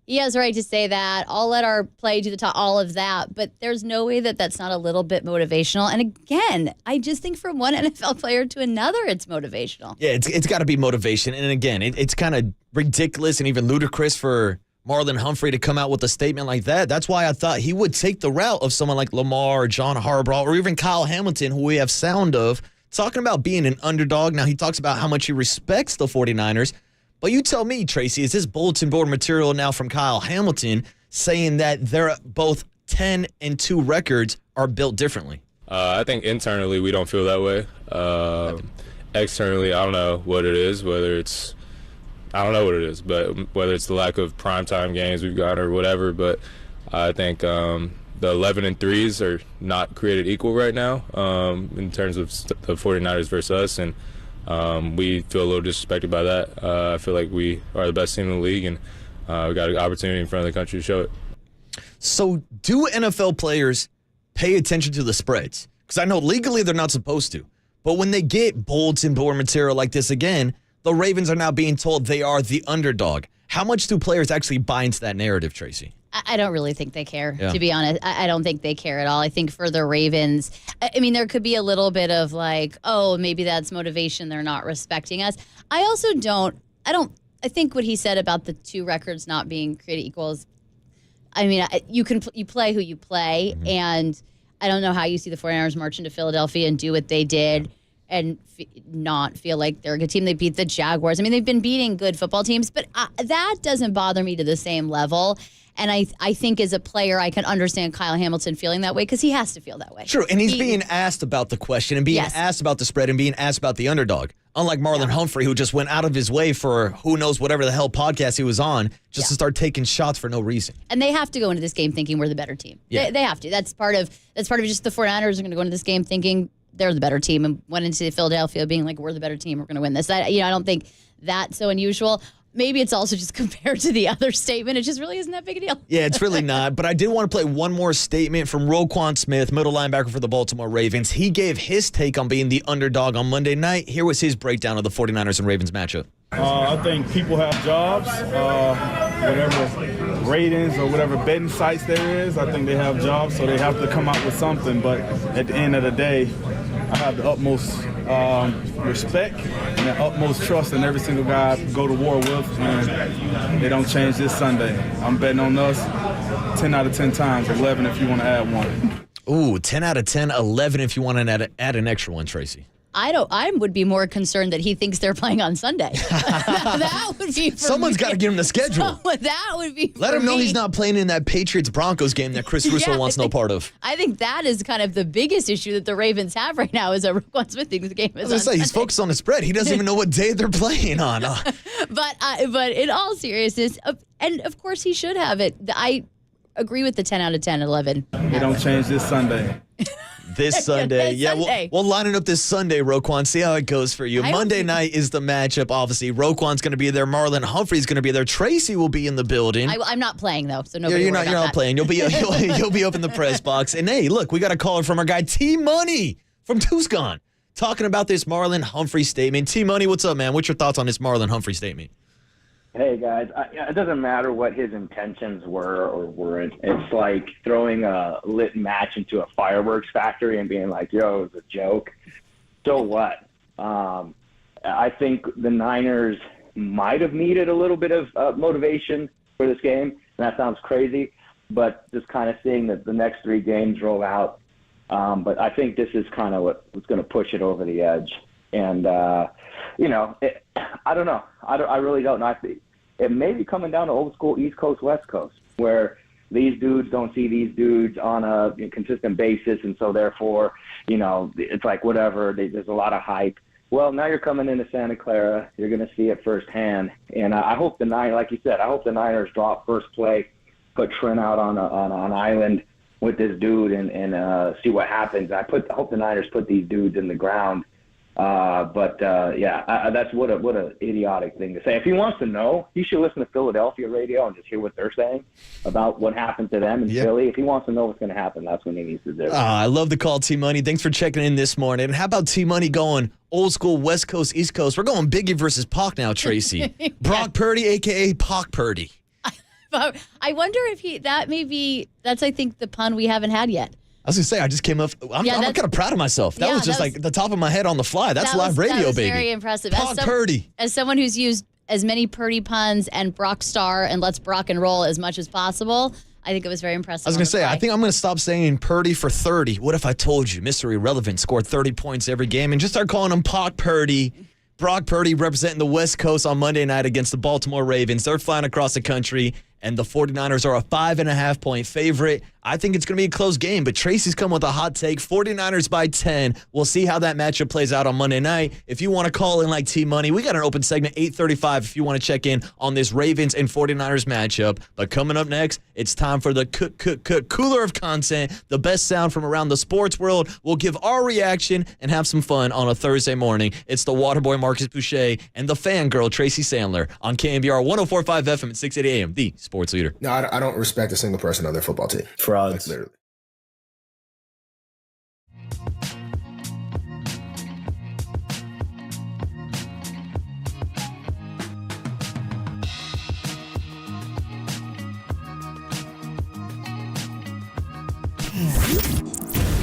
Speaker 3: he has a right to say that. I'll let our play do the top, all of that. But there's no way that that's not a little bit motivational. And again, I just think from one NFL player to another, it's motivational.
Speaker 2: Yeah, it's got to be motivation. And again, it's kind of ridiculous and even ludicrous for Marlon Humphrey to come out with a statement like that. That's why I thought he would take the route of someone like Lamar, or John Harbaugh, or even Kyle Hamilton, who we have sound of, talking about being an underdog. Now, he talks about how much he respects the 49ers. But you tell me, Tracy, is this bulletin board material now from Kyle Hamilton saying that they're both 10-2 records are built differently?
Speaker 17: I think internally we don't feel that way. Externally, I don't know what it is, but whether it's the lack of primetime games we've got or whatever. But I think the 11-3s are not created equal right now in terms of the 49ers versus us, and we feel a little disrespected by that. I feel like we are the best team in the league, and we got an opportunity in front of the country to show it.
Speaker 2: So do NFL players pay attention to the spreads? Because I know legally they're not supposed to. But when they get bulletin board material like this again, the Ravens are now being told they are the underdog. How much do players actually buy into that narrative, Tracy?
Speaker 3: I don't really think they care, to be honest. I don't think they care at all. I think for the Ravens, I mean, there could be a little bit of like, oh, maybe that's motivation. They're not respecting us. I also I think what he said about the two records not being created equals, I mean, you play who you play, and I don't know how you see the 49ers march into Philadelphia and do what they did and not feel like they're a good team. They beat the Jaguars. I mean, they've been beating good football teams, but that doesn't bother me to the same level. And I think as a player, I can understand Kyle Hamilton feeling that way because he has to feel that way.
Speaker 2: True, and he's being asked about the question and being asked about the spread and being asked about the underdog. Unlike Marlon Humphrey, who just went out of his way for who knows whatever the hell podcast he was on just to start taking shots for no reason.
Speaker 3: And they have to go into this game thinking we're the better team. Yeah. They have to. That's part of just the 49ers are going to go into this game thinking they're the better team and went into Philadelphia being like, we're the better team. We're going to win this. I don't think that's so unusual. maybe it's also just compared to the other statement. It just really isn't that big a deal.
Speaker 2: Yeah, it's really not. But I did want to play one more statement from Roquan Smith, middle linebacker for the Baltimore Ravens. He gave his take on being the underdog on Monday night. Here was his breakdown of the 49ers and Ravens matchup.
Speaker 18: I think people have jobs, whatever ratings or whatever betting sites there is. I think they have jobs, so they have to come out with something. But at the end of the day, I have the utmost respect and the utmost trust in every single guy I go to war with, and they don't change this Sunday. I'm betting on us 10 out of 10 times, 11 if you want to add one.
Speaker 2: Ooh, 10 out of 10, 11 if you want to add an extra one, Tracy.
Speaker 3: I would be more concerned that he thinks they're playing on Sunday. That would be for
Speaker 2: Someone's got to give him the schedule.
Speaker 3: That would be
Speaker 2: Let him know he's not playing in that Patriots-Broncos game that Chris Russo wants no part of.
Speaker 3: I think that is kind of the biggest issue that the Ravens have right now is that Roquan Smith thinks the game is on Sunday.
Speaker 2: He's focused on the spread. He doesn't even know what day they're playing on.
Speaker 3: But in all seriousness, and of course he should have it. I agree with the 10 out of 10, 11.
Speaker 18: They don't change this Sunday.
Speaker 2: This Sunday.
Speaker 3: This
Speaker 2: Yeah,
Speaker 3: Sunday.
Speaker 2: we'll line it up this Sunday, Roquan. See how it goes for you. Monday night is the matchup, obviously. Roquan's going to be there. Marlon Humphrey's going to be there. Tracy will be in the building.
Speaker 3: I'm not playing, though, so nobody
Speaker 2: You're
Speaker 3: worry
Speaker 2: not
Speaker 3: about that.
Speaker 2: playing. You'll be up in the press box. And, hey, look, we got a caller from our guy T-Money from Tucson talking about this Marlon Humphrey statement. T-Money, what's up, man? What's your thoughts on this Marlon Humphrey statement?
Speaker 19: Hey, guys, it doesn't matter what his intentions were or weren't. It's like throwing a lit match into a fireworks factory and being like, yo, it was a joke. So what? I think the Niners might have needed a little bit of motivation for this game. And that sounds crazy, but just kind of seeing the next 3 games roll out. But I think this is kind of what's going to push it over the edge. And, I don't know. I really don't know. It may be coming down to old school East Coast, West Coast, where these dudes don't see these dudes on a consistent basis, and so therefore, it's like whatever. There's a lot of hype. Well, now you're coming into Santa Clara. You're going to see it firsthand, and I hope like you said, I hope the Niners drop first play, put Trent out on an island with this dude, and see what happens. I hope the Niners put these dudes in the ground. That's what a idiotic thing to say. If he wants to know, he should listen to Philadelphia radio and just hear what they're saying about what happened to them in Philly. If he wants to know what's going to happen, that's what he needs to do.
Speaker 2: I love the call, T-Money. Thanks for checking in this morning. And how about T-Money going old school West Coast, East Coast? We're going Biggie versus Pac now, Tracy. Brock Purdy, a.k.a. Pac Purdy.
Speaker 3: I wonder if that's, I think, the pun we haven't had yet.
Speaker 2: I was going to say, I just came up. I'm kind of proud of myself. That was just like the top of my head on the fly. That's live radio,
Speaker 3: that was
Speaker 2: baby.
Speaker 3: Very impressive.
Speaker 2: Purdy.
Speaker 3: As someone who's used as many Purdy puns and Brock Star and Let's Brock and Roll as much as possible, I think it was very impressive.
Speaker 2: I was going to say, I think I'm going to stop saying Purdy for 30. What if I told you Mr. Irrelevant scored 30 points every game and just start calling him Pac Purdy? Brock Purdy representing the West Coast on Monday night against the Baltimore Ravens. They're flying across the country, and the 49ers are a 5.5-point favorite. I think it's going to be a close game, but Tracy's come with a hot take. 49ers by 10. We'll see how that matchup plays out on Monday night. If you want to call in like T-Money, we got an open segment, 8:35, if you want to check in on this Ravens and 49ers matchup. But coming up next, it's time for the cooler of content, the best sound from around the sports world. We'll give our reaction and have some fun on a Thursday morning. It's the Waterboy Marcus Boucher and the fangirl Tracy Sandler on KNBR 104.5 FM at 680 AM, the sports leader.
Speaker 11: No, I don't respect a single person on their football team.
Speaker 10: Frauds.
Speaker 11: Like, literally.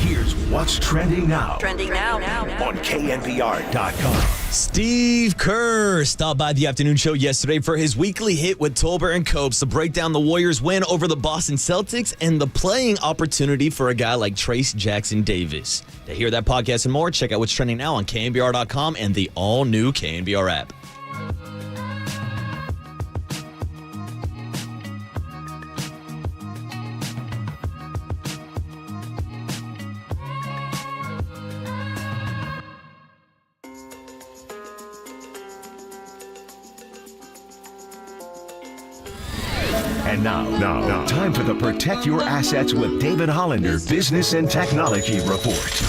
Speaker 1: Here's what's trending now.
Speaker 5: Trending now.
Speaker 1: On KNBR.com.
Speaker 2: Steve Kerr stopped by the afternoon show yesterday for his weekly hit with Tolbert and Copes to break down the Warriors' win over the Boston Celtics and the playing opportunity for a guy like Trace Jackson Davis. To hear that podcast and more, check out what's trending now on KNBR.com and the all-new KNBR app.
Speaker 1: And now, time for the Protect Your Assets with David Hollander Business and Technology Report.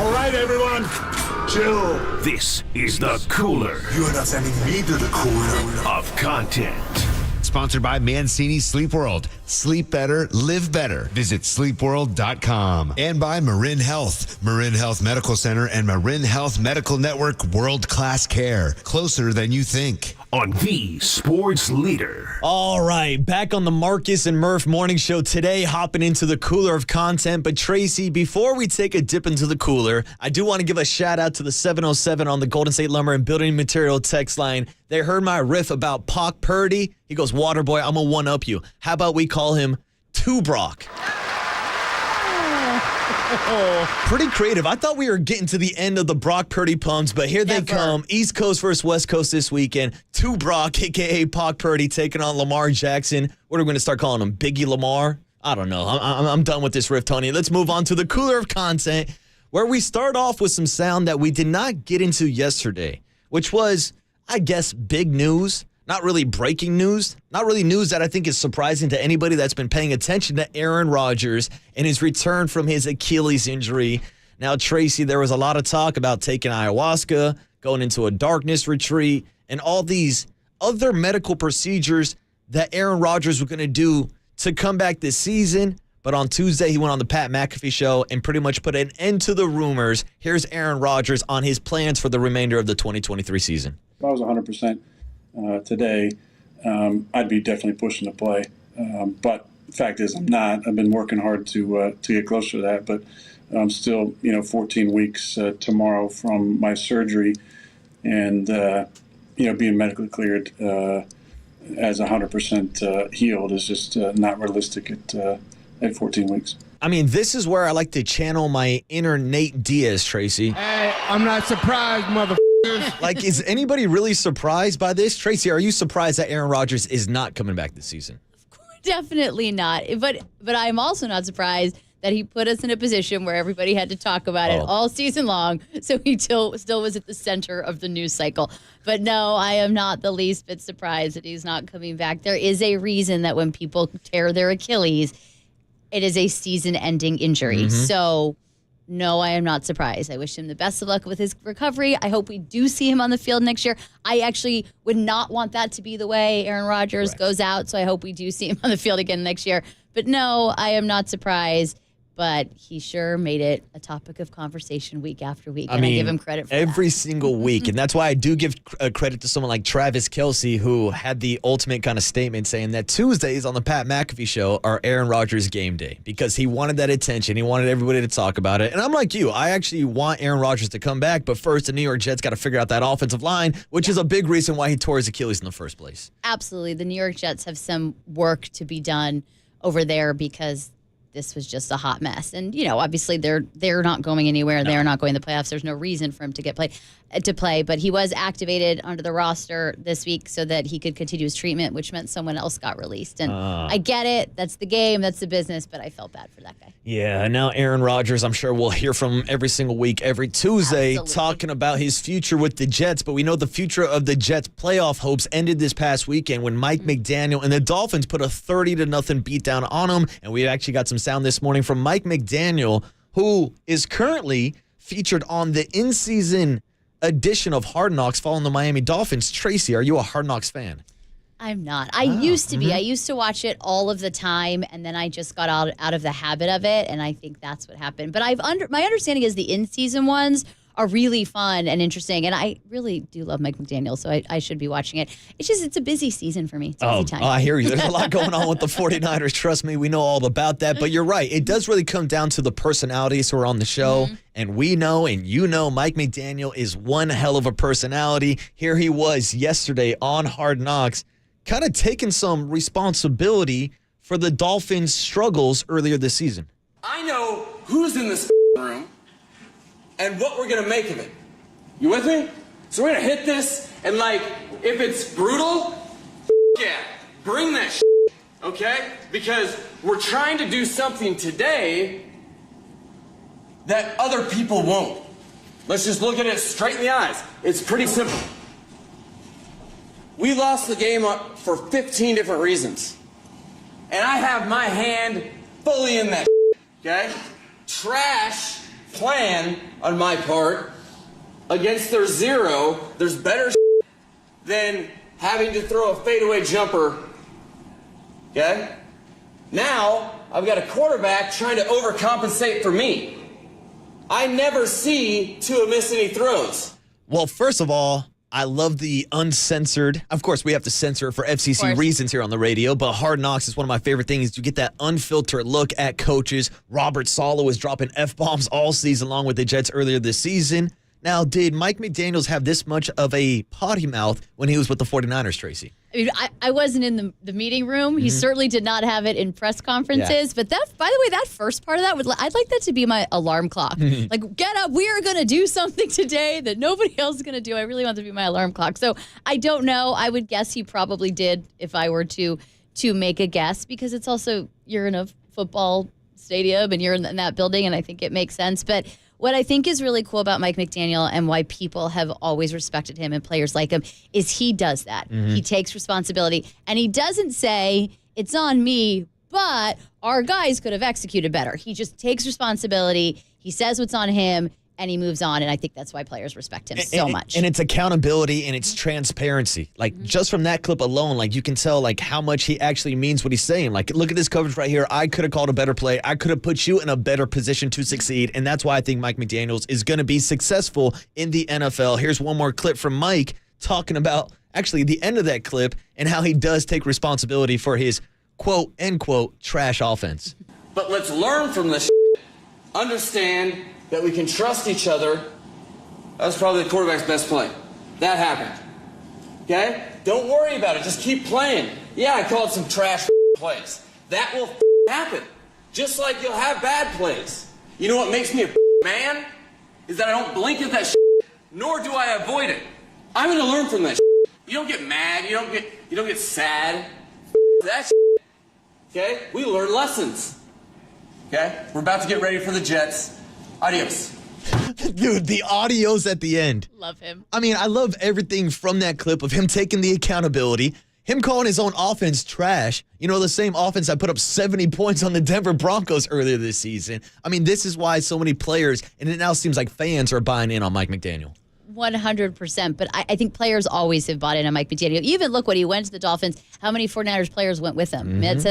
Speaker 15: All right, everyone. Chill.
Speaker 1: This is the cooler.
Speaker 15: You are not sending me to the cooler
Speaker 1: of content.
Speaker 12: Sponsored by Mancini Sleep World. Sleep better, live better. Visit sleepworld.com. And by Marin Health. Marin Health Medical Center and Marin Health Medical Network world-class care. Closer than you think.
Speaker 1: On the Sports Leader.
Speaker 2: All right, back on the Marcus and Murph morning show today, hopping into the cooler of content. But Tracy, before we take a dip into the cooler, I do want to give a shout out to the 707 on the Golden State Lumber and Building Material text line. They heard my riff about Brock Purdy. He goes, Waterboy, I'm going to one-up you. How about we call him Two Brock? Pretty creative. I thought we were getting to the end of the Brock Purdy pumps, but here they come. East Coast versus West Coast this weekend. Two Brock, a.k.a. Brock Purdy, taking on Lamar Jackson. What are we going to start calling him? Biggie Lamar? I don't know. I'm done with this riff, Tony. Let's move on to the cooler of content, where we start off with some sound that we did not get into yesterday, which was, I guess, big news. Not really breaking news. Not really news that I think is surprising to anybody that's been paying attention to Aaron Rodgers and his return from his Achilles injury. Now, Tracy, there was a lot of talk about taking ayahuasca, going into a darkness retreat, and all these other medical procedures that Aaron Rodgers was going to do to come back this season. But on Tuesday, he went on the Pat McAfee show and pretty much put an end to the rumors. Here's Aaron Rodgers on his plans for the remainder of the 2023 season.
Speaker 20: If I was 100% today, I'd be definitely pushing to play. But the fact is, I'm not. I've been working hard to get closer to that. But I'm still, 14 weeks tomorrow from my surgery, and being medically cleared as 100% healed is just not realistic at 14 weeks.
Speaker 2: I mean, this is where I like to channel my inner Nate Diaz, Tracy.
Speaker 15: Hey, I'm not surprised, motherfuckers.
Speaker 2: Like, is anybody really surprised by this? Tracy, are you surprised that Aaron Rodgers is not coming back this season?
Speaker 3: Definitely not. But I'm also not surprised that he put us in a position where everybody had to talk about it all season long. So he still was at the center of the news cycle. But no, I am not the least bit surprised that he's not coming back. There is a reason that when people tear their Achilles, it is a season-ending injury.
Speaker 2: Mm-hmm.
Speaker 3: So, no, I am not surprised. I wish him the best of luck with his recovery. I hope we do see him on the field next year. I actually would not want that to be the way Aaron Rodgers goes out, so I hope we do see him on the field again next year. But no, I am not surprised. But he sure made it a topic of conversation week after week, and I give him credit for
Speaker 2: every
Speaker 3: that.
Speaker 2: single week. And that's why I do give credit to someone like Travis Kelce, who had the ultimate kind of statement saying that Tuesdays on the Pat McAfee show are Aaron Rodgers game day because he wanted that attention. He wanted everybody to talk about it. And I'm like you. I actually want Aaron Rodgers to come back, but first the New York Jets got to figure out that offensive line, which is a big reason why he tore his Achilles in the first place.
Speaker 3: Absolutely. The New York Jets have some work to be done over there because this was just a hot mess. And, obviously they're not going anywhere. No. They're not going to the playoffs. There's no reason for him to play. But he was activated onto the roster this week so that he could continue his treatment, which meant someone else got released. And I get it. That's the game. That's the business. But I felt bad for that guy.
Speaker 2: Yeah, and now Aaron Rodgers, I'm sure we'll hear from him every single week, every Tuesday, talking about his future with the Jets. But we know the future of the Jets' playoff hopes ended this past weekend when Mike McDaniel and the Dolphins put a 30-0 beatdown on them. And we actually got some sound this morning from Mike McDaniel, who is currently featured on the in-season edition of Hard Knocks following the Miami Dolphins. Tracy, are you a Hard Knocks fan?
Speaker 3: I'm not. I used to be. I used to watch it all of the time, and then I just got out of the habit of it, and I think that's what happened. But my understanding is the in-season ones are really fun and interesting, and I really do love Mike McDaniel, so I should be watching it. It's a busy season for me. It's a busy time.
Speaker 2: I hear you. There's a lot going on with the 49ers. Trust me, we know all about that. But you're right. It does really come down to the personalities who are on the show. Mm-hmm. And we know, and Mike McDaniel is one hell of a personality. Here he was yesterday on Hard Knocks, kind of taking some responsibility for the Dolphins' struggles earlier this season.
Speaker 21: I know who's in this room and what we're going to make of it. You with me? So we're going to hit this, and if it's brutal, yeah, bring that shit, okay? Because we're trying to do something today that other people won't. Let's just look at it straight in the eyes. It's pretty simple. We lost the game for 15 different reasons. And I have my hand fully in that, okay? Trash plan on my part against their zero. There's better than having to throw a fadeaway jumper. Okay? Now, I've got a quarterback trying to overcompensate for me. I never see Tua miss any throws.
Speaker 2: Well, first of all, I love the uncensored. Of course, we have to censor it for FCC reasons here on the radio, but Hard Knocks is one of my favorite things. You get that unfiltered look at coaches. Robert Saleh was dropping F-bombs all season long with the Jets earlier this season. Now, did Mike McDaniels have this much of a potty mouth when he was with the 49ers, Tracy?
Speaker 3: I mean, I wasn't in the meeting room. He certainly did not have it in press conferences. But that, by the way, that first part of that, I'd like that to be my alarm clock. Like, get up. We are going to do something today that nobody else is going to do. I really want it to be my alarm clock. So I don't know. I would guess he probably did if I were to make a guess, because it's also, you're in a football stadium and you're in that building, and I think it makes sense. But what I think is really cool about Mike McDaniel and why people have always respected him and players like him is he does that. He takes responsibility, and he doesn't say, it's on me, but our guys could have executed better. He just takes responsibility. He says what's on him, and he moves on, and I think that's why players respect him so much.
Speaker 2: And it's accountability and it's transparency. Like, just from that clip alone, like, you can tell, like, how much he actually means what he's saying. Like, look at this coverage right here. I could have called a better play. I could have put you in a better position to succeed, and that's why I think Mike McDaniels is going to be successful in the NFL. Here's one more clip from Mike talking about, actually, the end of that clip and how he does take responsibility for his quote-unquote trash offense.
Speaker 21: But let's learn from this. Understand that we can trust each other. That was probably the quarterback's best play. That happened. Okay? Don't worry about it. Just keep playing. Yeah, I called some trash plays. That will happen. Just like you'll have bad plays. You know what makes me a man? Is that I don't blink at that nor do I avoid it. I'm going to learn from that. You don't get mad. You don't get sad. That. Okay? We learn lessons. Okay? We're about to get ready for the Jets. Adios.
Speaker 2: Dude, the audios at the end.
Speaker 3: Love him.
Speaker 2: I mean, I love everything from that clip of him taking the accountability, him calling his own offense trash. You know, the same offense that put up 70 points on the Denver Broncos earlier this season. I mean, this is why so many players, and it now seems like fans are buying in on Mike McDaniel.
Speaker 3: 100%. But I think players always have bought in on Mike McDaniel. Even look, when he went to the Dolphins, how many 49ers players went with him? That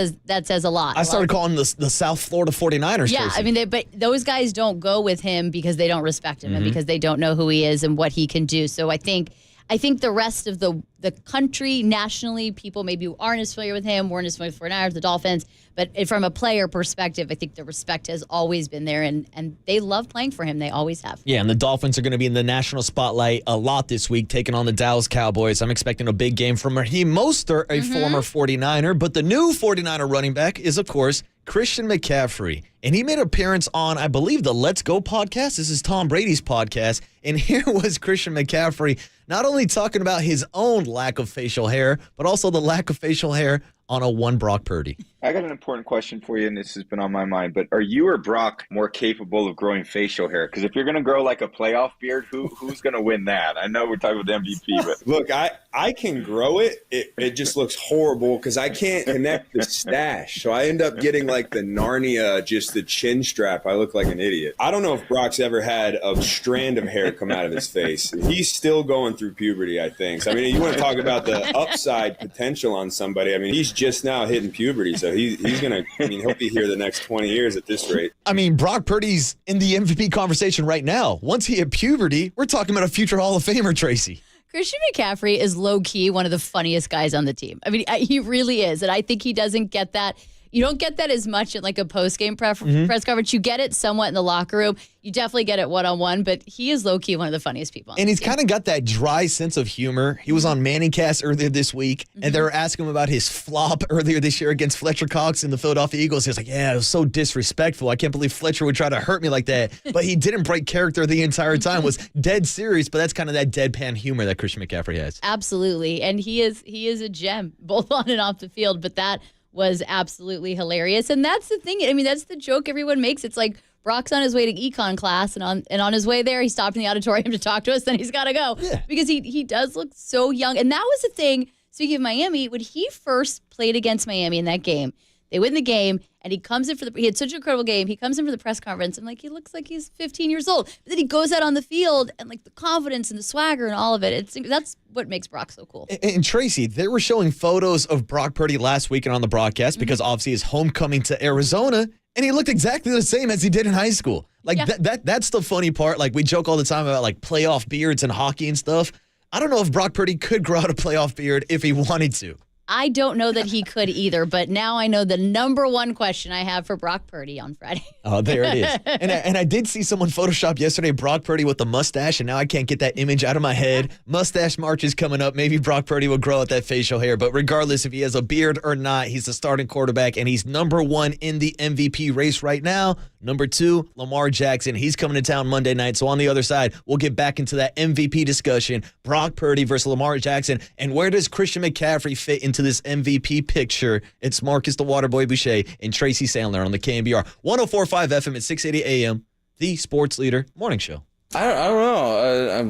Speaker 3: says a lot.
Speaker 2: I started calling the South Florida 49ers.
Speaker 3: Yeah,
Speaker 2: Tracy.
Speaker 3: I mean, but those guys don't go with him because they don't respect him and because they don't know who he is and what he can do. So I think the rest of the country, nationally, people maybe who aren't as familiar with him, weren't as familiar with 49ers, the Dolphins, but from a player perspective, I think the respect has always been there, and they love playing for him. They always have.
Speaker 2: Yeah, and the Dolphins are going to be in the national spotlight a lot this week, taking on the Dallas Cowboys. I'm expecting a big game from Raheem Mostert, a former 49er, but the new 49er running back is, of course, Christian McCaffrey. And he made an appearance on, I believe, the Let's Go podcast. This is Tom Brady's podcast. And here was Christian McCaffrey not only talking about his own lack of facial hair, but also the lack of facial hair on a one Brock Purdy.
Speaker 6: I got an important question for you, and this has been on my mind, but are you or Brock more capable of growing facial hair? Because if you're going to grow like a playoff beard, who's going to win that? I know we're talking about MVP, but
Speaker 22: look, I can grow it. It just looks horrible because I can't connect the stash. So I end up getting like the Narnia, just the chin strap. I look like an idiot. I don't know if Brock's ever had a strand of hair come out of his face. He's still going through puberty, I think. So, I mean, you want to talk about the upside potential on somebody. I mean, he's just now hitting puberty. So he's going to, I mean, he'll be here the next 20 years at this rate.
Speaker 2: I mean, Brock Purdy's in the MVP conversation right now. Once he hit puberty, we're talking about a future Hall of Famer, Tracy.
Speaker 3: Christian McCaffrey is low-key one of the funniest guys on the team. I mean, he really is, and I think he doesn't get that. You don't get that as much at like a post-game press conference. You get it somewhat in the locker room. You definitely get it one-on-one, but he is low-key one of the funniest people.
Speaker 2: And he's kind of got that dry sense of humor. He was on Manningcast earlier this week, and they were asking him about his flop earlier this year against Fletcher Cox in the Philadelphia Eagles. He was like, yeah, it was so disrespectful. I can't believe Fletcher would try to hurt me like that. But he didn't break character the entire time, was dead serious, but that's kind of that deadpan humor that Christian McCaffrey has.
Speaker 3: Absolutely, and he is a gem, both on and off the field, but that was absolutely hilarious. And that's the thing. I mean, that's the joke everyone makes. It's like Brock's on his way to econ class, and on his way there, he stopped in the auditorium to talk to us, then he's got to go. Yeah. Because he does look so young. And that was the thing, speaking of Miami, when he first played against Miami in that game, They win the game, and he comes in he had such an incredible game. He comes in for the press conference. I'm like, he looks like he's 15 years old. But then he goes out on the field, and like the confidence and the swagger and all of it. That's what makes Brock so cool.
Speaker 2: And Tracy, they were showing photos of Brock Purdy last weekend on the broadcast because obviously his homecoming to Arizona, and he looked exactly the same as he did in high school. Like that's the funny part. Like we joke all the time about like playoff beards and hockey and stuff. I don't know if Brock Purdy could grow out a playoff beard if he wanted to.
Speaker 3: I don't know that he could either, but now I know the number one question I have for Brock Purdy on Friday.
Speaker 2: Oh, there it is. And I did see someone Photoshop yesterday Brock Purdy with the mustache, and now I can't get that image out of my head. Mustache March is coming up. Maybe Brock Purdy will grow out that facial hair, but regardless if he has a beard or not, he's the starting quarterback, and he's number one in the MVP race right now. Number two, Lamar Jackson. He's coming to town Monday night. So on the other side, we'll get back into that MVP discussion. Brock Purdy versus Lamar Jackson. And where does Christian McCaffrey fit into this MVP picture? It's Marcus the Waterboy Boucher and Tracy Sandler on the KNBR 104.5 FM at 680 AM, the sports leader morning show.
Speaker 7: I don't know.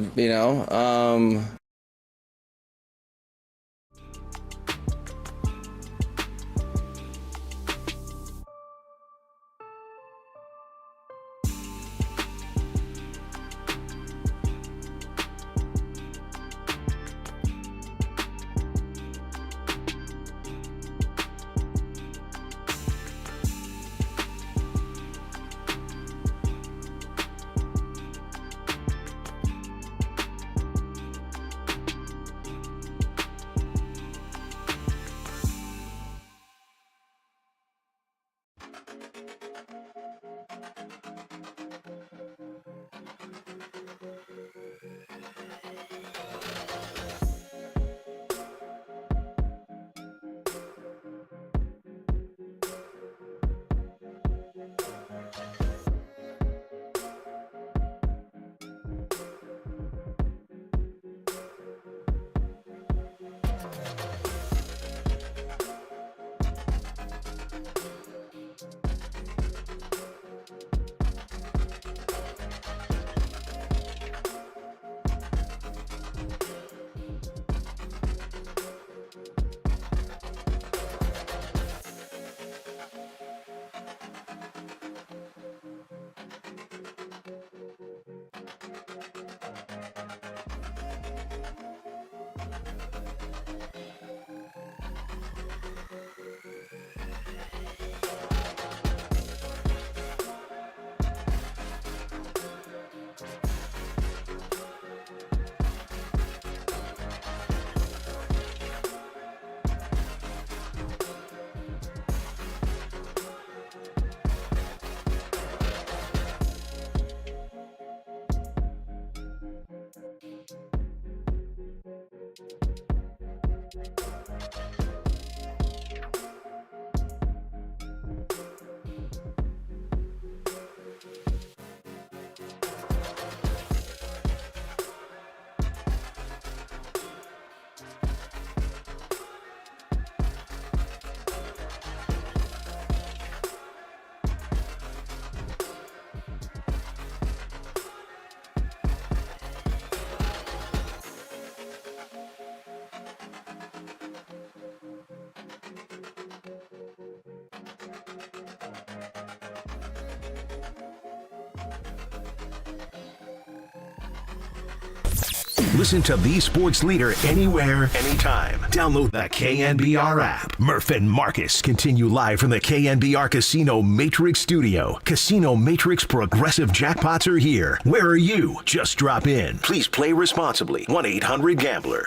Speaker 1: Listen to the sports leader anywhere, anytime. Download the KNBR app. Murph and Marcus continue live from the KNBR Casino Matrix Studio. Casino Matrix Progressive Jackpots are here. Where are you? Just drop in. Please play responsibly. 1-800-GAMBLER.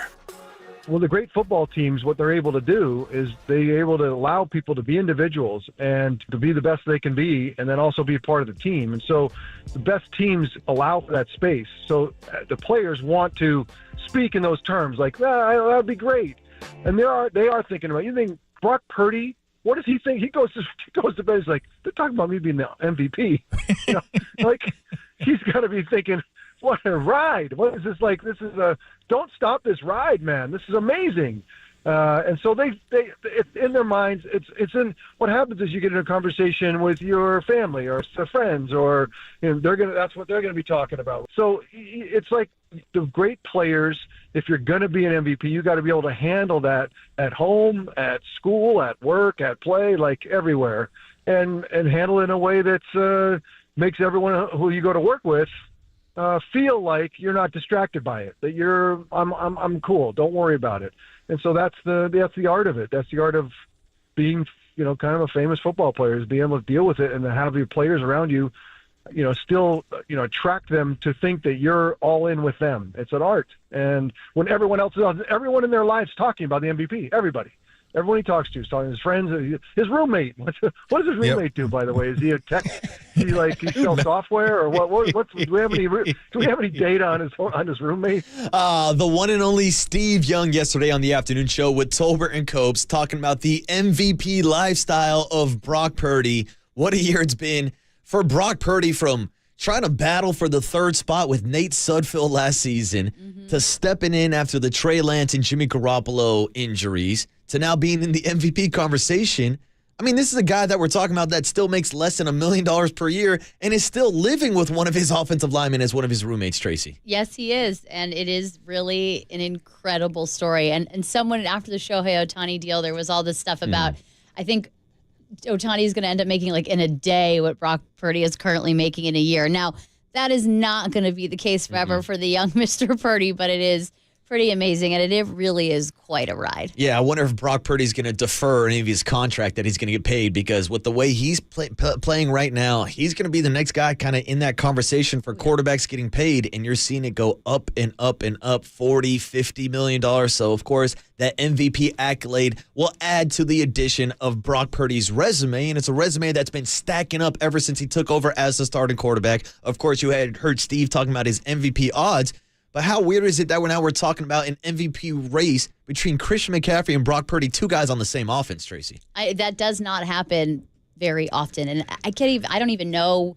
Speaker 9: Well, the great football teams, what they're able to do is they're able to allow people to be individuals and to be the best they can be and then also be a part of the team. And so the best teams allow for that space. So the players want to speak in those terms like, that would be great. And they are thinking about, you think Brock Purdy, what does he think? He goes to bed, he's like, they're talking about me being the MVP. You know, like he's got to be thinking, what a ride. What is this like? This is don't stop this ride, man. This is amazing. And so it's in their minds. It's in what happens is you get in a conversation with your family or friends, or that's what they're gonna be talking about. So it's like the great players. If you're gonna be an MVP, you got to be able to handle that at home, at school, at work, at play, like everywhere, and handle it in a way that makes everyone who you go to work with feel like you're not distracted by it. That I'm cool. Don't worry about it. And so that's the art of it. That's the art of being, kind of a famous football player, is being able to deal with it and to have your players around you, still, attract them to think that you're all in with them. It's an art. And when everyone in their lives talking about the MVP, everyone he talks to is talking to his friends, his roommate. What does his roommate do, by the way? Is he a tech? He sells software, or what? Do we have any data on his roommate?
Speaker 2: The one and only Steve Young yesterday on the afternoon show with Tolbert and Copes talking about the MVP lifestyle of Brock Purdy. What a year it's been for Brock Purdy, from trying to battle for the third spot with Nate Sudfeld last season to stepping in after the Trey Lance and Jimmy Garoppolo injuries to now being in the MVP conversation. I mean, this is a guy that we're talking about that still makes less than $1 million per year and is still living with one of his offensive linemen as one of his roommates, Tracy.
Speaker 3: Yes, he is. And it is really an incredible story. And someone after the Shohei Ohtani deal, there was all this stuff about, I think Ohtani is going to end up making in a day what Brock Purdy is currently making in a year. Now, that is not going to be the case forever for the young Mr. Purdy, but it is pretty amazing, and it really is quite a ride.
Speaker 2: Yeah, I wonder if Brock Purdy's going to defer any of his contract that he's going to get paid, because with the way he's playing right now, he's going to be the next guy kind of in that conversation for quarterbacks getting paid, and you're seeing it go up and up and up, $40, $50 million. So, of course, that MVP accolade will add to the addition of Brock Purdy's resume, and it's a resume that's been stacking up ever since he took over as the starting quarterback. Of course, you had heard Steve talking about his MVP odds. But how weird is it that we're talking about an MVP race between Christian McCaffrey and Brock Purdy, two guys on the same offense, Tracy?
Speaker 3: That does not happen very often. And I don't even know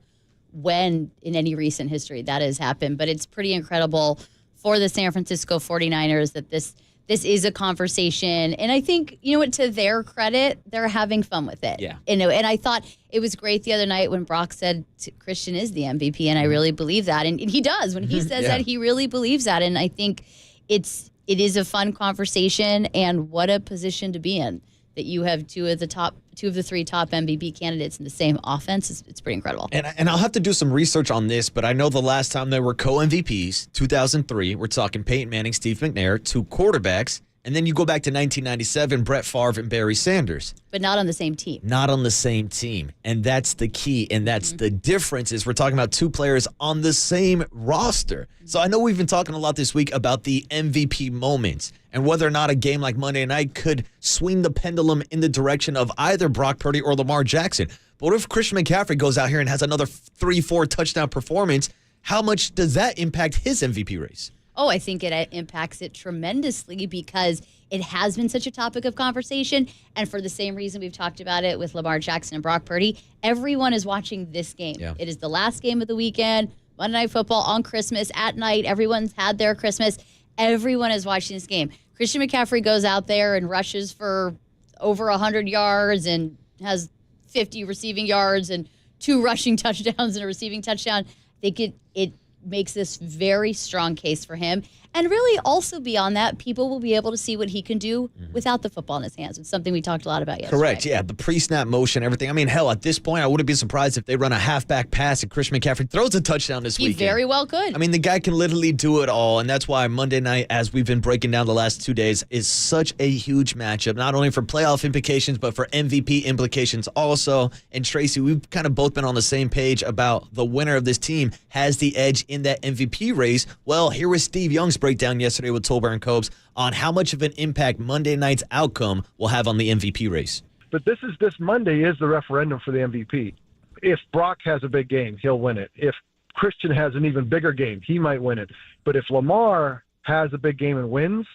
Speaker 3: when in any recent history that has happened. But it's pretty incredible for the San Francisco 49ers that this is a conversation. And I think, to their credit, they're having fun with it.
Speaker 2: Yeah.
Speaker 3: And I thought it was great the other night when Brock said Christian is the MVP, and I really believe that. And he does. When he says that, he really believes that. And I think it is a fun conversation, and what a position to be in, that you have two of the three top MVP candidates in the same offense. It's pretty incredible.
Speaker 2: And I'll have to do some research on this, but I know the last time they were co-MVPs, 2003, we're talking Peyton Manning, Steve McNair, two quarterbacks. And then you go back to 1997, Brett Favre and Barry Sanders.
Speaker 3: But not on the same team.
Speaker 2: Not on the same team. And that's the key. And that's the difference, is we're talking about two players on the same roster. So I know we've been talking a lot this week about the MVP moments and whether or not a game like Monday night could swing the pendulum in the direction of either Brock Purdy or Lamar Jackson. But what if Christian McCaffrey goes out here and has another 3-4 touchdown performance? How much does that impact his MVP race?
Speaker 3: Oh, I think it impacts it tremendously, because it has been such a topic of conversation. And for the same reason we've talked about it with Lamar Jackson and Brock Purdy, everyone is watching this game.
Speaker 2: Yeah.
Speaker 3: It is the last game of the weekend, Monday Night Football on Christmas at night. Everyone's had their Christmas. Everyone is watching this game. Christian McCaffrey goes out there and rushes for over 100 yards and has 50 receiving yards and 2 rushing touchdowns and a receiving touchdown. I think it makes this very strong case for him. And really also beyond that, people will be able to see what he can do without the football in his hands. It's something we talked a lot about yesterday.
Speaker 2: Correct, yeah. The pre-snap motion, everything. I mean, hell, at this point, I wouldn't be surprised if they run a halfback pass and Christian McCaffrey throws a touchdown this weekend.
Speaker 3: He very well could.
Speaker 2: I mean, the guy can literally do it all, and that's why Monday night, as we've been breaking down the last 2 days, is such a huge matchup, not only for playoff implications, but for MVP implications also. And Tracy, we've kind of both been on the same page about the winner of this team has the edge in that MVP race. Well, here was Steve Young's breakdown yesterday with Tolbert and Copes on how much of an impact Monday night's outcome will have on the MVP race.
Speaker 9: But this Monday is the referendum for the MVP. If Brock has a big game, he'll win it. If Christian has an even bigger game, he might win it. But if Lamar has a big game and wins,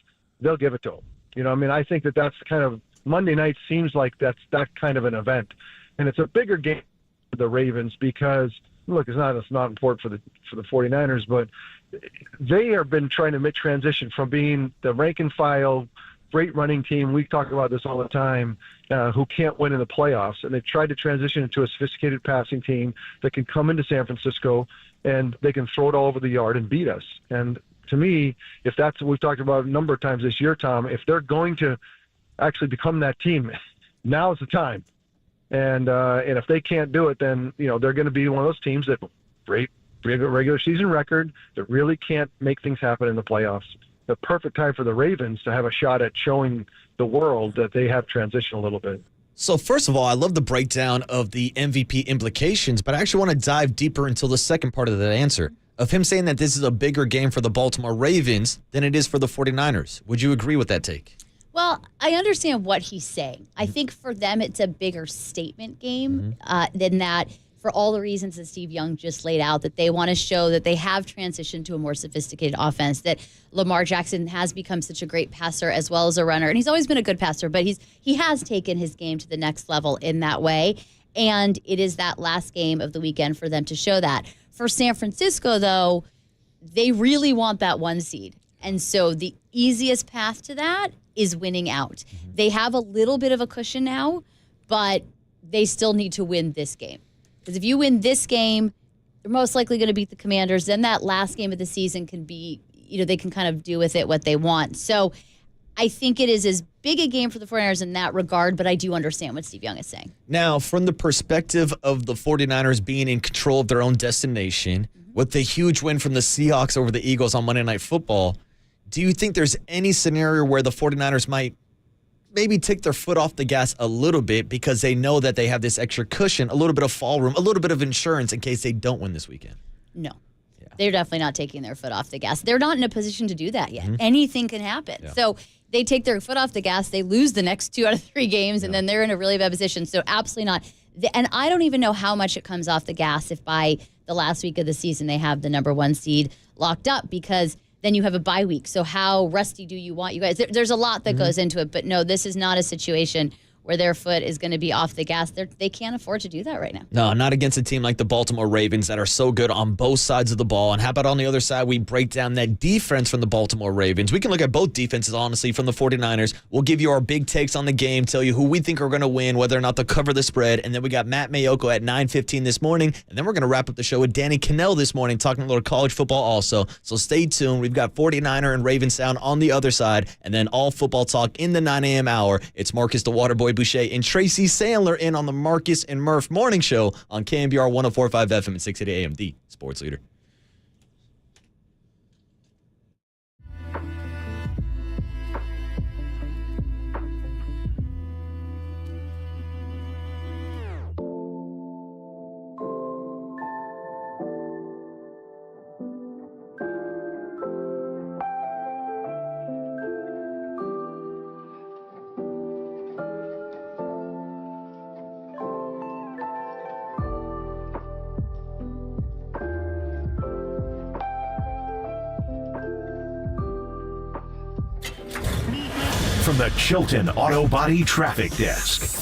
Speaker 9: they'll give it to him. I think that's kind of Monday night seems like that's that kind of an event. And it's a bigger game for the Ravens because, look, it's not important for the 49ers, but they have been trying to transition from being the rank and file great running team. We talk about this all the time, who can't win in the playoffs. And they've tried to transition into a sophisticated passing team that can come into San Francisco and they can throw it all over the yard and beat us. And to me, if that's what we've talked about a number of times this year, Tom, if they're going to actually become that team, now is the time. And if they can't do it, then, they're going to be one of those teams that regular season record that really can't make things happen in the playoffs. The perfect time for the Ravens to have a shot at showing the world that they have transitioned a little bit.
Speaker 2: So first of all, I love the breakdown of the MVP implications, but I actually want to dive deeper into the second part of that answer, of him saying that this is a bigger game for the Baltimore Ravens than it is for the 49ers. Would you agree with that take?
Speaker 3: Well, I understand what he's saying. I think for them it's a bigger statement game than that, for all the reasons that Steve Young just laid out, that they want to show that they have transitioned to a more sophisticated offense, that Lamar Jackson has become such a great passer as well as a runner. And he's always been a good passer, but he has taken his game to the next level in that way. And it is that last game of the weekend for them to show that. For San Francisco, though, they really want that 1 seed. And so the easiest path to that is winning out. They have a little bit of a cushion now, but they still need to win this game. Because if you win this game, they're most likely going to beat the Commanders. Then that last game of the season can be, they can kind of do with it what they want. So I think it is as big a game for the 49ers in that regard, but I do understand what Steve Young is saying.
Speaker 2: Now, from the perspective of the 49ers being in control of their own destination, with the huge win from the Seahawks over the Eagles on Monday Night Football, do you think there's any scenario where the 49ers might maybe take their foot off the gas a little bit because they know that they have this extra cushion, a little bit of fall room, a little bit of insurance in case they don't win this weekend?
Speaker 3: No. Yeah. They're definitely not taking their foot off the gas. They're not in a position to do that yet. Anything can happen. Yeah. So they take their foot off the gas, they lose the next 2 out of 3 games, and then they're in a really bad position. So absolutely not. And I don't even know how much it comes off the gas if by the last week of the season they have the number 1 seed locked up, because then you have a bye week. So how rusty do you want you guys? There's a lot that goes into it, but no, this is not a situation where their foot is going to be off the gas. They can't afford to do that right now.
Speaker 2: No, not against a team like the Baltimore Ravens that are so good on both sides of the ball. And how about on the other side, we break down that defense from the Baltimore Ravens. We can look at both defenses, honestly, from the 49ers. We'll give you our big takes on the game, tell you who we think are going to win, whether or not they'll cover the spread. And then we got Matt Mayoko at 9:15 this morning. And then we're going to wrap up the show with Danny Kanell this morning, talking a little college football also. So stay tuned. We've got 49er and Raven sound on the other side. And then all football talk in the 9 a.m. hour. It's Marcus the Waterboy Boucher and Tracy Sandler in on the Marcus and Murph Morning Show on KNBR 104.5 FM and 680 AM, the sports leader.
Speaker 1: From the Chilton Auto Body Traffic Desk.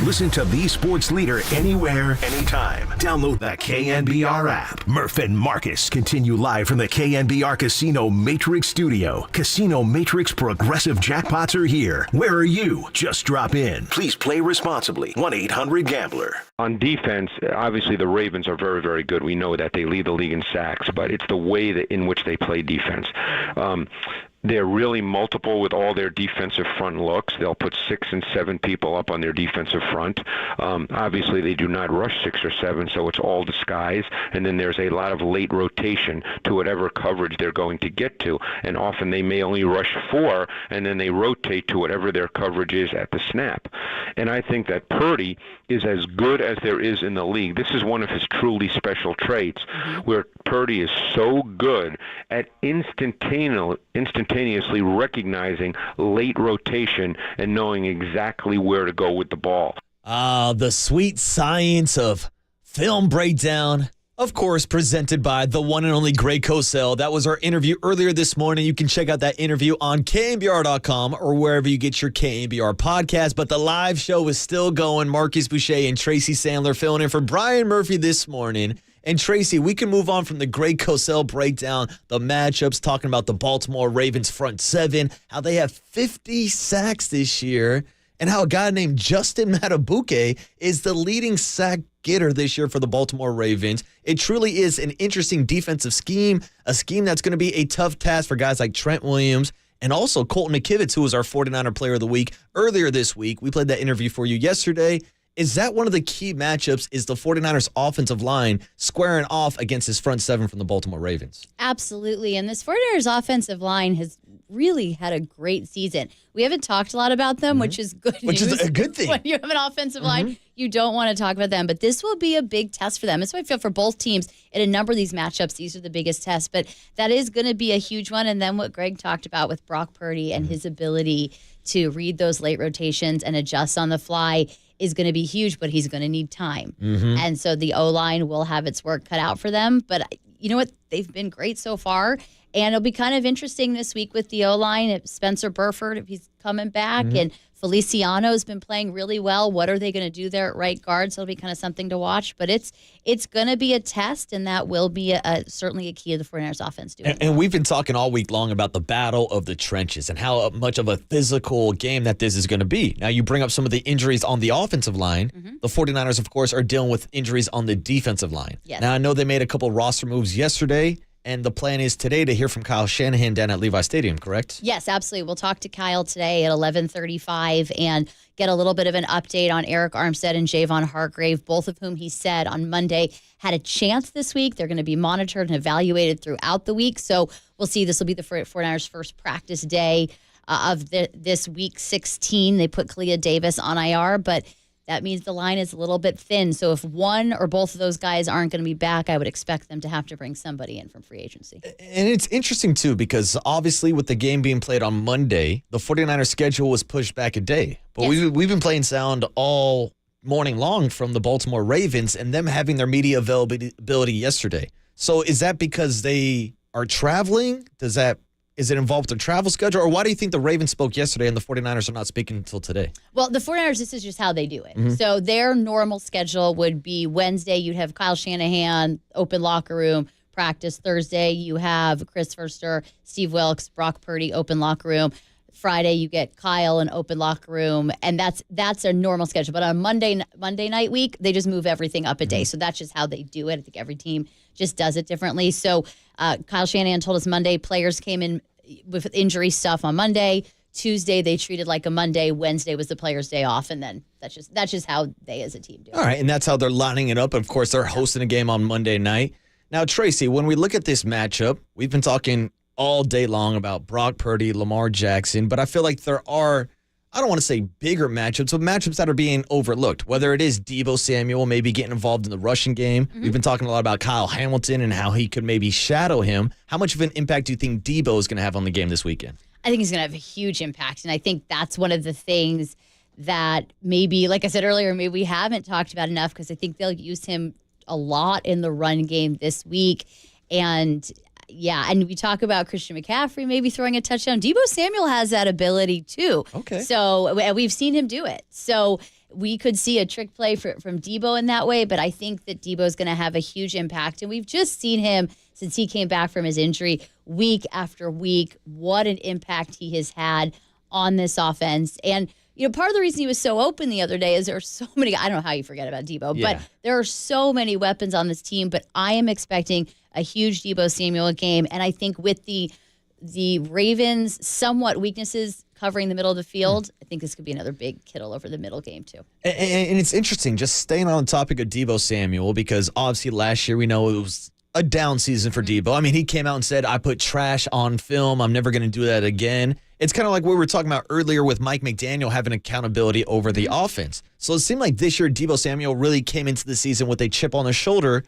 Speaker 1: Listen to the sports leader anywhere, anytime. Download the KNBR app. Murph and Marcus continue live from the KNBR Casino Matrix Studio. Casino Matrix progressive jackpots are here. Where are you? Just drop in. Please play responsibly. 1-800-GAMBLER.
Speaker 13: On defense, obviously the Ravens are very, very good. We know that they lead the league in sacks, but it's the way that in which they play defense. They're really multiple with all their defensive front looks. They'll put 6 and 7 people up on their defensive front. Obviously, they do not rush 6 or 7, so it's all disguise. And then there's a lot of late rotation to whatever coverage they're going to get to. And often they may only rush 4, and then they rotate to whatever their coverage is at the snap. And I think that Purdy is as good as there is in the league. This is one of his truly special traits, where Purdy is so good at instantaneously recognizing late rotation and knowing exactly where to go with the ball.
Speaker 2: The sweet science of film breakdown, of course, presented by the one and only Greg Cosell. That was our interview earlier this morning. You can check out that interview on KNBR.com or wherever you get your KNBR podcast. But the live show is still going. Marcus Boucher and Tracy Sandler filling in for Brian Murphy this morning. And Tracy, we can move on from the Greg Cosell breakdown, the matchups, talking about the Baltimore Ravens front 7, how they have 50 sacks this year, and how a guy named Justin Matabuke is the leading sack getter this year for the Baltimore Ravens. It truly is an interesting defensive scheme, a scheme that's going to be a tough task for guys like Trent Williams and also Colton McKivitz, who was our 49er Player of the Week earlier this week. We played that interview for you yesterday. Is that one of the key matchups, is the 49ers offensive line squaring off against his front 7 from the Baltimore Ravens?
Speaker 3: Absolutely. And this 49ers offensive line has really had a great season. We haven't talked a lot about them, which is good
Speaker 2: Which
Speaker 3: news.
Speaker 2: is a good thing.
Speaker 3: When you have an offensive line, you don't want to talk about them. But this will be a big test for them. That's what I feel for both teams. In a number of these matchups, these are the biggest tests. But that is going to be a huge one. And then what Greg talked about with Brock Purdy and his ability to read those late rotations and adjust on the fly is going to be huge, but he's going to need time. And so the O-line will have its work cut out for them. But you know what? They've been great so far. And it'll be kind of interesting this week with the O-line. If Spencer Burford, if he's coming back, and Feliciano's been playing really well. What are they going to do there at right guard? So it'll be kind of something to watch. But it's going to be a test, and that will be certainly a key of the 49ers offense doing.
Speaker 2: And we've been talking all week long about the battle of the trenches and how much of a physical game that this is going to be. Now, you bring up some of the injuries on the offensive line. The 49ers, of course, are dealing with injuries on the defensive line.
Speaker 3: Yes.
Speaker 2: Now, I know they made a couple roster moves yesterday, and the plan is today to hear from Kyle Shanahan down at Levi Stadium, correct?
Speaker 3: Yes, absolutely. We'll talk to Kyle today at 11:35 and get a little bit of an update on Eric Armstead and Javon Hargrave, both of whom he said on Monday had a chance this week. They're going to be monitored and evaluated throughout the week. So we'll see. This will be the 49ers' first practice day of this week 16. They put Kalia Davis on IR, but that means the line is a little bit thin. So if one or both of those guys aren't going to be back, I would expect them to have to bring somebody in from free agency.
Speaker 2: And it's interesting, too, because obviously with the game being played on Monday, the 49ers schedule was pushed back a day. But
Speaker 3: Yes.
Speaker 2: we've been playing sound all morning long from the Baltimore Ravens and them having their media availability yesterday. So is that because they are traveling? Is it involved with their travel schedule? Or why do you think the Ravens spoke yesterday and the 49ers are not speaking until today?
Speaker 3: Well, the 49ers, this is just how they do it. So their normal schedule would be Wednesday, you'd have Kyle Shanahan, open locker room, practice. Thursday, you have Chris Verster, Steve Wilkes, Brock Purdy, open locker room. Friday, you get Kyle, an open locker room, and that's a normal schedule. But on Monday night week, they just move everything up a day. So that's just how they do it. I think every team just does it differently. So Kyle Shanahan told us Monday players came in with injury stuff on Monday. Tuesday, they treated like a Monday. Wednesday was the players' day off, and then that's just how they as a team do it.
Speaker 2: All right, and that's how they're lining it up. Of course, they're hosting a game on Monday night. Now, Tracy, when we look at this matchup, we've been talking all day long about Brock Purdy, Lamar Jackson, but I feel like there are, I don't want to say bigger matchups, but matchups that are being overlooked, whether it is Deebo Samuel maybe getting involved in the rushing game. We've been talking a lot about Kyle Hamilton and how he could maybe shadow him. How much of an impact do you think Deebo is going to have on the game this weekend?
Speaker 3: I think he's going to have a huge impact, and I think that's one of the things that maybe, like I said earlier, maybe we haven't talked about enough because I think they'll use him a lot in the run game this week. And yeah, and we talk about Christian McCaffrey maybe throwing a touchdown. Deebo Samuel has that ability too.
Speaker 2: Okay.
Speaker 3: So we've seen him do it. So we could see a trick play from Debo in that way, but I think that Debo is going to have a huge impact. And we've just seen him since he came back from his injury week after week, what an impact he has had on this offense. And, part of the reason he was so open the other day is there are so many, I don't know how you forget about Debo, but there are so many weapons on this team, but I am expecting a huge Debo Samuel game. And I think with the Ravens' somewhat weaknesses covering the middle of the field, I think this could be another big Kittle over the middle game too.
Speaker 2: And it's interesting, just staying on the topic of Debo Samuel, because obviously last year we know it was a down season for Debo. I mean, he came out and said, I put trash on film. I'm never going to do that again. It's kind of like what we were talking about earlier with Mike McDaniel having accountability over the offense. So it seemed like this year Debo Samuel really came into the season with a chip on his shoulder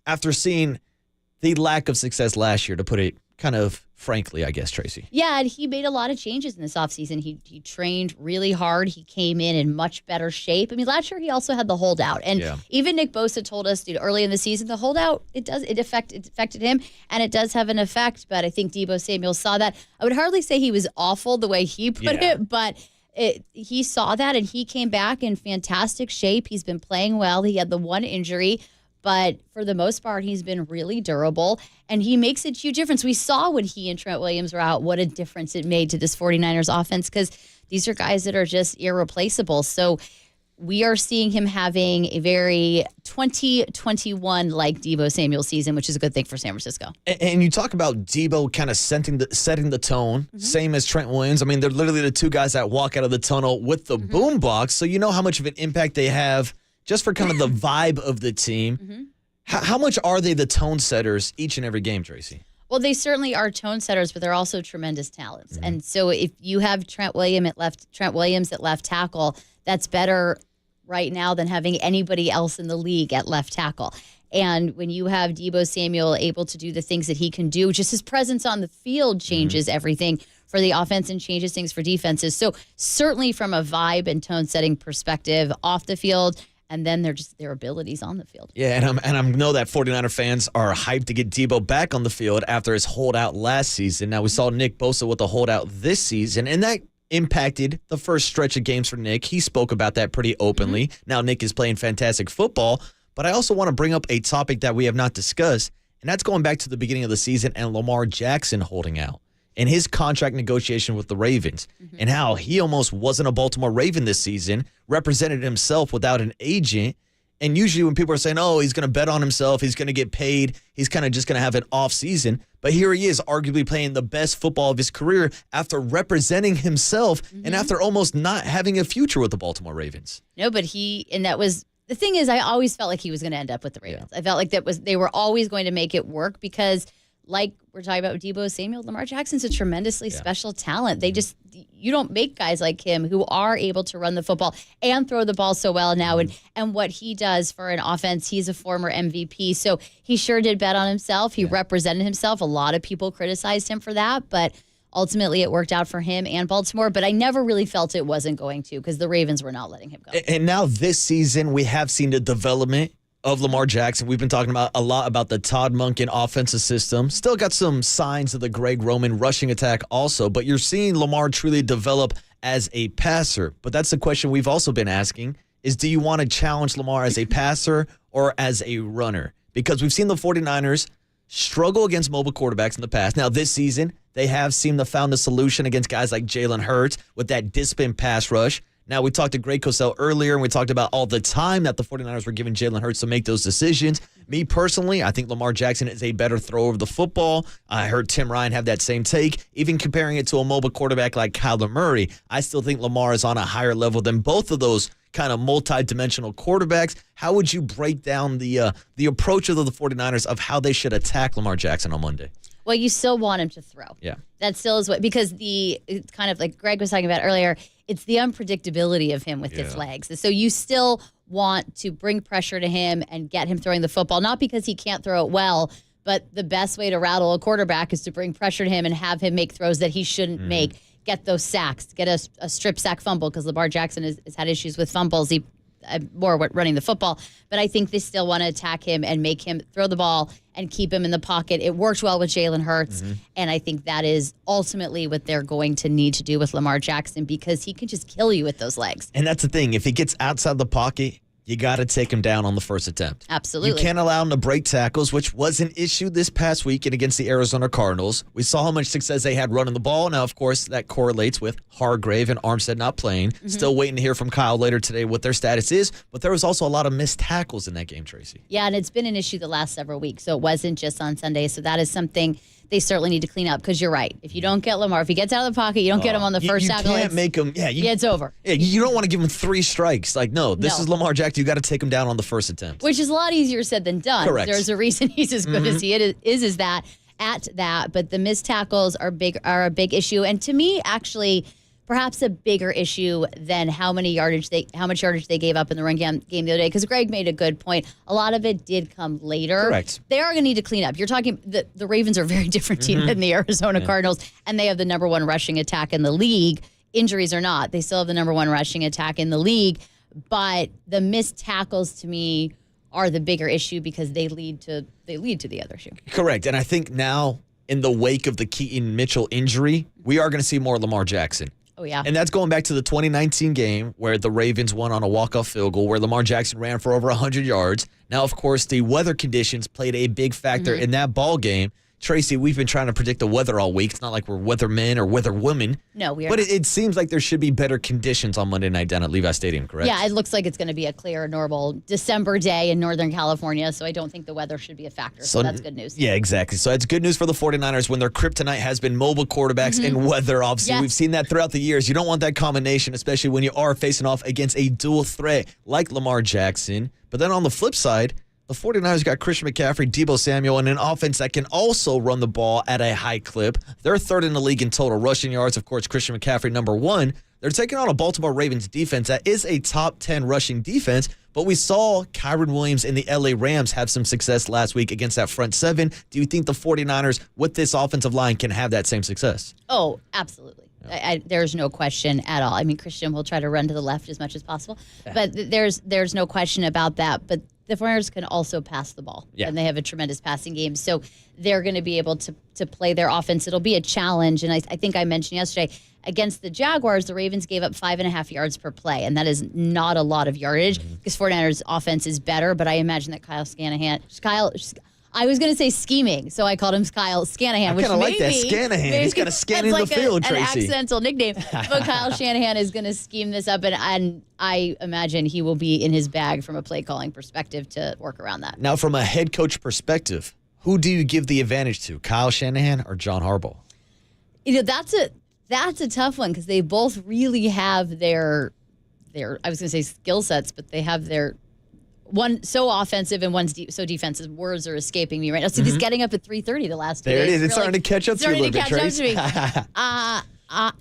Speaker 2: after seeing the lack of success last year, to put it kind of frankly, I guess, Tracy.
Speaker 3: Yeah, and he made a lot of changes in this offseason. He trained really hard. He came in much better shape. I mean, last year he also had the holdout. And even Nick Bosa told us early in the season, the holdout, it affected him, and it does have an effect. But I think Debo Samuel saw that. I would hardly say he was awful the way he put it, but he saw that, and he came back in fantastic shape. He's been playing well. He had the one injury, but for the most part, he's been really durable, and he makes a huge difference. We saw when he and Trent Williams were out what a difference it made to this 49ers offense, because these are guys that are just irreplaceable. So we are seeing him having a very 2021-like Debo Samuel season, which is a good thing for San Francisco.
Speaker 2: And you talk about Debo kind of setting the tone, same as Trent Williams. I mean, they're literally the two guys that walk out of the tunnel with the boombox, so you know how much of an impact they have just for kind of the vibe of the team. How much are they the tone setters each and every game, Tracy?
Speaker 3: Well, they certainly are tone setters, but they're also tremendous talents. And so if you have Trent Williams at left tackle, that's better right now than having anybody else in the league at left tackle. And when you have Debo Samuel able to do the things that he can do, just his presence on the field changes everything for the offense and changes things for defenses. So certainly from a vibe and tone setting perspective off the field, and then their abilities on the field.
Speaker 2: Yeah, and I know that 49er fans are hyped to get Debo back on the field after his holdout last season. Now, we saw Nick Bosa with a holdout this season, and that impacted the first stretch of games for Nick. He spoke about that pretty openly. Now, Nick is playing fantastic football, but I also want to bring up a topic that we have not discussed, and that's going back to the beginning of the season and Lamar Jackson holding out and his contract negotiation with the Ravens, and how he almost wasn't a Baltimore Raven this season, represented himself without an agent. And usually when people are saying, oh, he's going to bet on himself, he's going to get paid, he's kind of just going to have an off season. But here he is arguably playing the best football of his career after representing himself and after almost not having a future with the Baltimore Ravens.
Speaker 3: No, but the thing is, I always felt like he was going to end up with the Ravens. I felt like they were always going to make it work because, like we're talking about with Debo Samuel, Lamar Jackson's a tremendously special talent. You don't make guys like him who are able to run the football and throw the ball so well now. And what he does for an offense, he's a former MVP. So he sure did bet on himself. He represented himself. A lot of people criticized him for that, but ultimately it worked out for him and Baltimore. But I never really felt it wasn't going to, because the Ravens were not letting him go.
Speaker 2: And now this season, we have seen the development of Lamar Jackson. We've been talking a lot about the Todd Monken offensive system. Still got some signs of the Greg Roman rushing attack also, but you're seeing Lamar truly develop as a passer. But that's the question we've also been asking, is do you want to challenge Lamar as a passer or as a runner? Because we've seen the 49ers struggle against mobile quarterbacks in the past. Now, this season, they have seemed to found a solution against guys like Jalen Hurts with that disciplined pass rush. Now, we talked to Greg Cosell earlier, and we talked about all the time that the 49ers were giving Jalen Hurts to make those decisions. Me, personally, I think Lamar Jackson is a better thrower of the football. I heard Tim Ryan have that same take. Even comparing it to a mobile quarterback like Kyler Murray, I still think Lamar is on a higher level than both of those kind of multi-dimensional quarterbacks. How would you break down the approach of the 49ers of how they should attack Lamar Jackson on Monday?
Speaker 3: Well, you still want him to throw.
Speaker 2: Yeah.
Speaker 3: That still is because it's kind of like Greg was talking about earlier, it's the unpredictability of him with his legs. So you still want to bring pressure to him and get him throwing the football, not because he can't throw it well, but the best way to rattle a quarterback is to bring pressure to him and have him make throws that he shouldn't make, get those sacks, get a strip sack fumble, because Lamar Jackson has had issues with fumbles. more running the football. But I think they still want to attack him and make him throw the ball and keep him in the pocket. It worked well with Jalen Hurts, and I think that is ultimately what they're going to need to do with Lamar Jackson because he can just kill you with those legs.
Speaker 2: And that's the thing. If he gets outside the pocket, you got to take him down on the first attempt.
Speaker 3: Absolutely.
Speaker 2: You can't allow him to break tackles, which was an issue this past weekend against the Arizona Cardinals. We saw how much success they had running the ball. Now, of course, that correlates with Hargrave and Armstead not playing. Still waiting to hear from Kyle later today what their status is. But there was also a lot of missed tackles in that game, Tracy.
Speaker 3: Yeah, and it's been an issue the last several weeks, so it wasn't just on Sunday. So that is something they certainly need to clean up because you're right. If you don't get Lamar, if he gets out of the pocket, you don't get him on the first tackle.
Speaker 2: You can't make him. Yeah,
Speaker 3: it's over.
Speaker 2: Yeah, you don't want to give him 3 strikes. Like, no, this is Lamar Jackson. You got to take him down on the first attempt.
Speaker 3: Which is a lot easier said than done.
Speaker 2: Correct.
Speaker 3: There's a reason he's as good as he is at that. But the missed tackles are a big issue. And to me, actually, perhaps a bigger issue than how much yardage they gave up in the run game the other day. Because Greg made a good point. A lot of it did come later.
Speaker 2: Correct.
Speaker 3: They are going to need to clean up. You're talking the Ravens are a very different team than the Arizona Cardinals, and they have the number 1 rushing attack in the league. Injuries or not, they still have the number 1 rushing attack in the league. But the missed tackles to me are the bigger issue because they lead to the other issue.
Speaker 2: Correct. And I think now, in the wake of the Keaton Mitchell injury, we are going to see more Lamar Jackson.
Speaker 3: Oh, yeah.
Speaker 2: And that's going back to the 2019 game where the Ravens won on a walk-off field goal where Lamar Jackson ran for over 100 yards. Now, of course, the weather conditions played a big factor in that ball game. Tracy, we've been trying to predict the weather all week. It's not like we're weathermen or weatherwomen.
Speaker 3: No, we are.
Speaker 2: But it seems like there should be better conditions on Monday night down at Levi Stadium, correct?
Speaker 3: Yeah, it looks like it's going to be a clear, normal December day in Northern California, so I don't think the weather should be a factor. So that's good news.
Speaker 2: Yeah, exactly. So it's good news for the 49ers when their kryptonite has been mobile quarterbacks and weather. Obviously, we've seen that throughout the years. You don't want that combination, especially when you are facing off against a dual threat like Lamar Jackson. But then on the flip side, the 49ers got Christian McCaffrey, Deebo Samuel, and an offense that can also run the ball at a high clip. They're 3rd in the league in total rushing yards. Of course, Christian McCaffrey, number 1. They're taking on a Baltimore Ravens defense that is a top 10 rushing defense, but we saw Kyron Williams and the LA Rams have some success last week against that front 7. Do you think the 49ers, with this offensive line, can have that same success?
Speaker 3: Oh, absolutely. There's no question at all. I mean, Christian will try to run to the left as much as possible, but there's no question about that. But the 49ers can also pass the ball, and they have a tremendous passing game. So they're going to be able to play their offense. It'll be a challenge, and I think I mentioned yesterday, against the Jaguars, the Ravens gave up 5.5 yards per play, and that is not a lot of yardage because 49ers offense is better, but I imagine that I was going to say scheming, so I called him Kyle Shanahan.
Speaker 2: I kind of like that, Shanahan. He's kind of scanning the field, Tracy.
Speaker 3: An accidental nickname. But Kyle Shanahan is going to scheme this up, and I imagine he will be in his bag from a play-calling perspective to work around that.
Speaker 2: Now, from a head coach perspective, who do you give the advantage to, Kyle Shanahan or John Harbaugh?
Speaker 3: That's a tough one because they both really have their I was going to say skill sets, but they have their one so offensive and one's so defensive. Words are escaping me right now. So he's getting up at 3:30 the last 2 days.
Speaker 2: There it is. It's starting to catch up to you a little bit, Trace.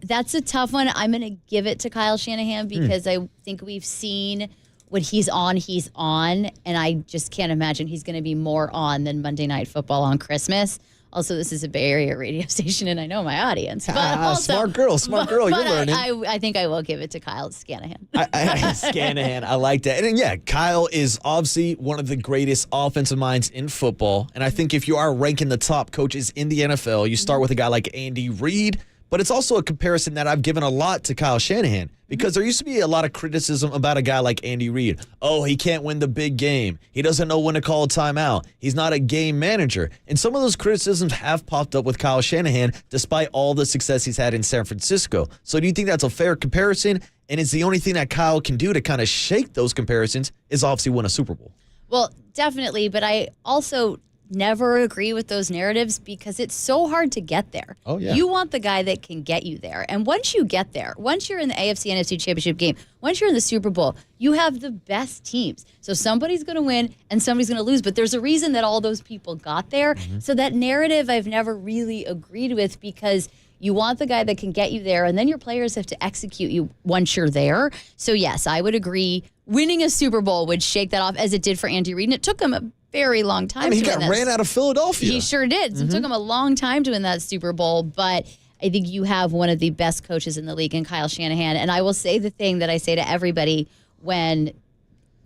Speaker 3: That's a tough one. I'm going to give it to Kyle Shanahan because I think we've seen when he's on, and I just can't imagine he's going to be more on than Monday Night Football on Christmas. Also, this is a Bay Area radio station, and I know my audience. But also,
Speaker 2: smart girl, you're learning.
Speaker 3: I think I will give it to Kyle Shanahan.
Speaker 2: Shanahan, I like that. And yeah, Kyle is obviously one of the greatest offensive minds in football. And I think if you are ranking the top coaches in the NFL, you start with a guy like Andy Reid. But it's also a comparison that I've given a lot to Kyle Shanahan because there used to be a lot of criticism about a guy like Andy Reid. Oh, he can't win the big game. He doesn't know when to call a timeout. He's not a game manager. And some of those criticisms have popped up with Kyle Shanahan despite all the success he's had in San Francisco. So do you think that's a fair comparison? And is the only thing that Kyle can do to kind of shake those comparisons is obviously win a Super Bowl?
Speaker 3: Well, definitely. But I also never agree with those narratives because it's so hard to get there.
Speaker 2: Oh, yeah.
Speaker 3: You want the guy that can get you there. And once you get there, once you're in the AFC NFC Championship game, once you're in the Super Bowl, you have the best teams. So somebody's going to win and somebody's going to lose. But there's a reason that all those people got there. So that narrative I've never really agreed with because you want the guy that can get you there, and then your players have to execute you once you're there. So, yes, I would agree. Winning a Super Bowl would shake that off as it did for Andy Reid. And it took him a very long time.
Speaker 2: He got ran out of Philadelphia.
Speaker 3: He sure did. So it took him a long time to win that Super Bowl, but I think you have one of the best coaches in the league in Kyle Shanahan. And I will say the thing that I say to everybody when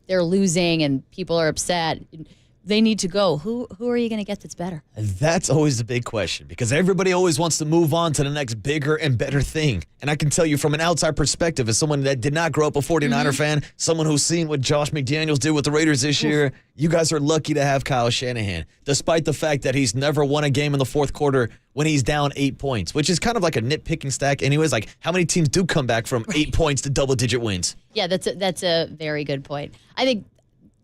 Speaker 3: they're losing and people are upset. They need to go. Who are you going to get that's better?
Speaker 2: That's always the big question because everybody always wants to move on to the next bigger and better thing. And I can tell you from an outside perspective, as someone that did not grow up a 49er fan, someone who's seen what Josh McDaniels did with the Raiders this year, you guys are lucky to have Kyle Shanahan, despite the fact that he's never won a game in the fourth quarter when he's down 8 points, which is kind of like a nitpicking stack anyways. Like, how many teams do come back from 8 points to double-digit wins?
Speaker 3: Yeah, that's a very good point.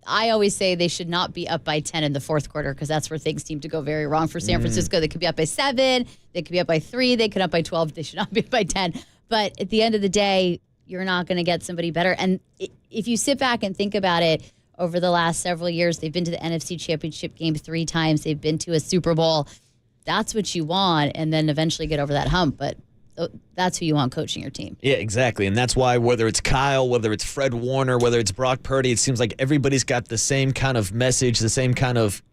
Speaker 3: I always say they should not be up by 10 in the fourth quarter because that's where things seem to go very wrong for San Francisco. They could be up by 7. They could be up by 3. They could be up by 12. They should not be up by 10. But at the end of the day, you're not going to get somebody better. And if you sit back and think about it, over the last several years, they've been to the NFC Championship game 3 times. They've been to a Super Bowl. That's what you want, and then eventually get over that hump. But that's who you want coaching your team.
Speaker 2: Yeah, exactly. And that's why whether it's Kyle, whether it's Fred Warner, whether it's Brock Purdy, it seems like everybody's got the same kind of message, the same kind of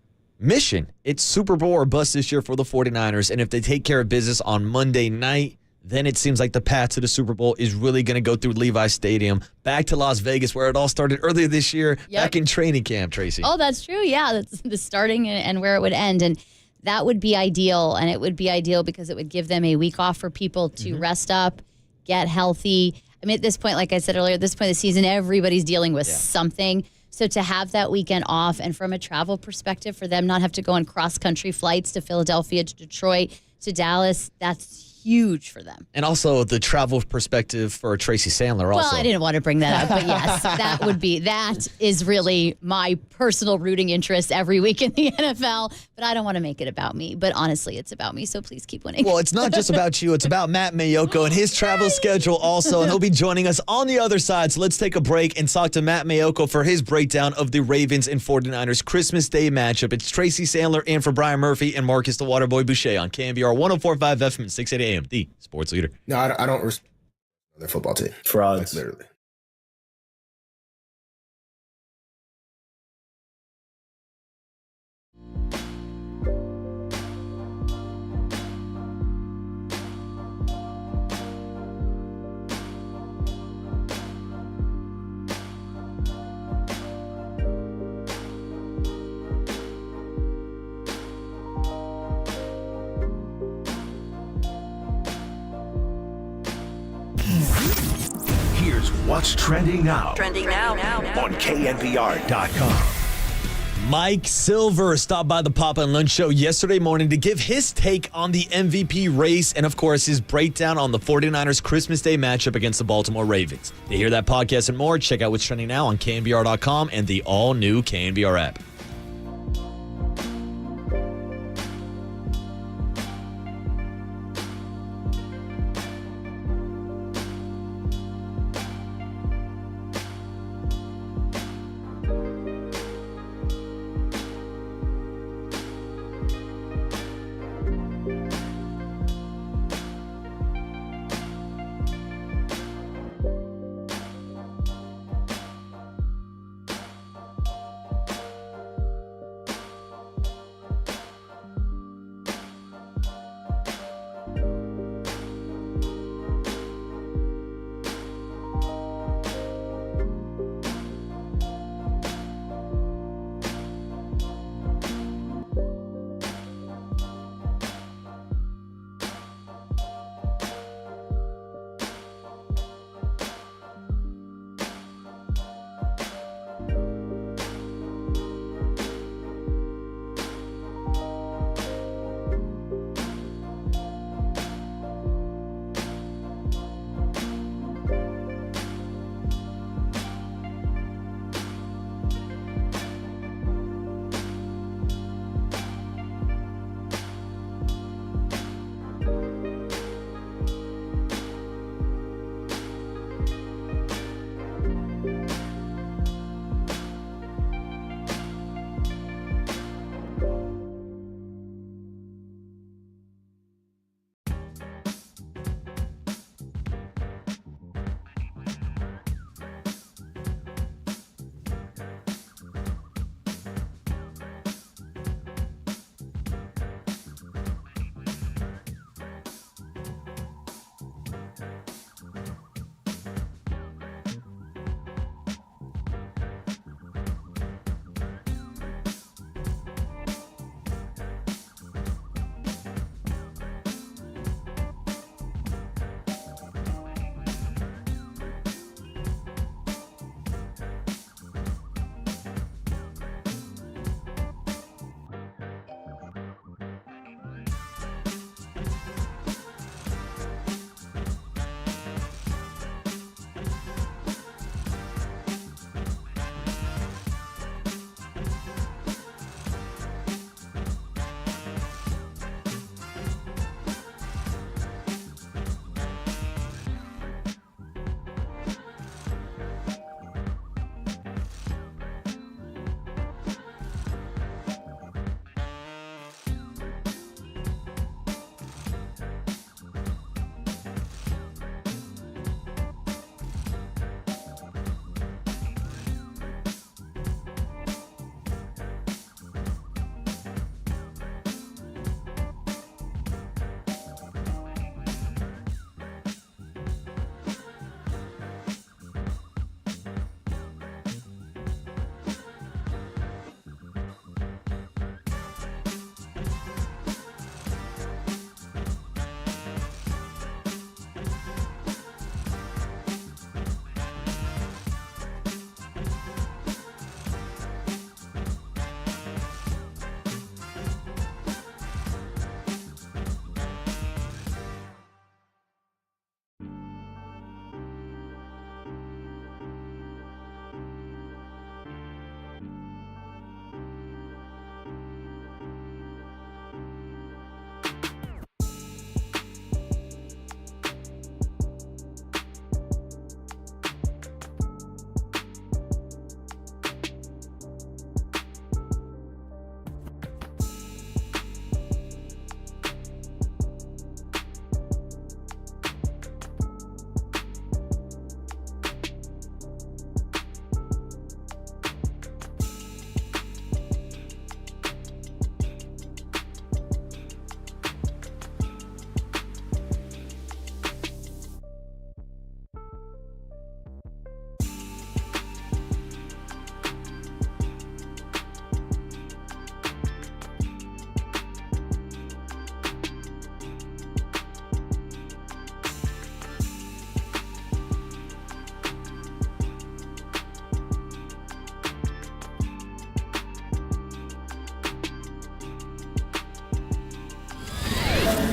Speaker 2: mission. It's Super Bowl or bust this year for the 49ers. And if they take care of business on Monday night, then it seems like the path to the Super Bowl is really going to go through Levi Stadium, back to Las Vegas, where it all started earlier this year, back in training camp, Tracy.
Speaker 3: Oh, that's true. Yeah, that's the starting and where it would end. And that would be ideal, and it would be ideal because it would give them a week off for people to rest up, get healthy. I mean, at this point, like I said earlier, at this point of the season, everybody's dealing with something. So to have that weekend off, and from a travel perspective, for them not have to go on cross-country flights to Philadelphia, to Detroit, to Dallas, that's huge for them.
Speaker 2: And also the travel perspective for Tracy Sandler also.
Speaker 3: Well, I didn't want to bring that up, but yes, that is really my personal rooting interest every week in the NFL, but I don't want to make it about me. But honestly, it's about me, so please keep winning.
Speaker 2: Well, it's not just about you. It's about Matt Mayoko and his travel schedule also, and he'll be joining us on the other side. So let's take a break and talk to Matt Mayoko for his breakdown of the Ravens and 49ers Christmas Day matchup. It's Tracy Sandler in for Brian Murphy and Marcus the Waterboy Boucher on KNBR 104.5 FM and 680 AM, the sports leader.
Speaker 11: No, I don't respect their football team.
Speaker 10: Frauds.
Speaker 11: Like, literally.
Speaker 1: Here's what's trending now.
Speaker 5: Trending now.
Speaker 1: On KNBR.com.
Speaker 2: Mike Silver stopped by the Papa and Lunch Show yesterday morning to give his take on the MVP race and, of course, his breakdown on the 49ers Christmas Day matchup against the Baltimore Ravens. To hear that podcast and more, check out what's trending now on KNBR.com and the all-new KNBR app.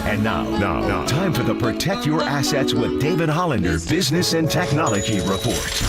Speaker 1: And now, time for the Protect Your Assets with David Hollander Business and Technology Report.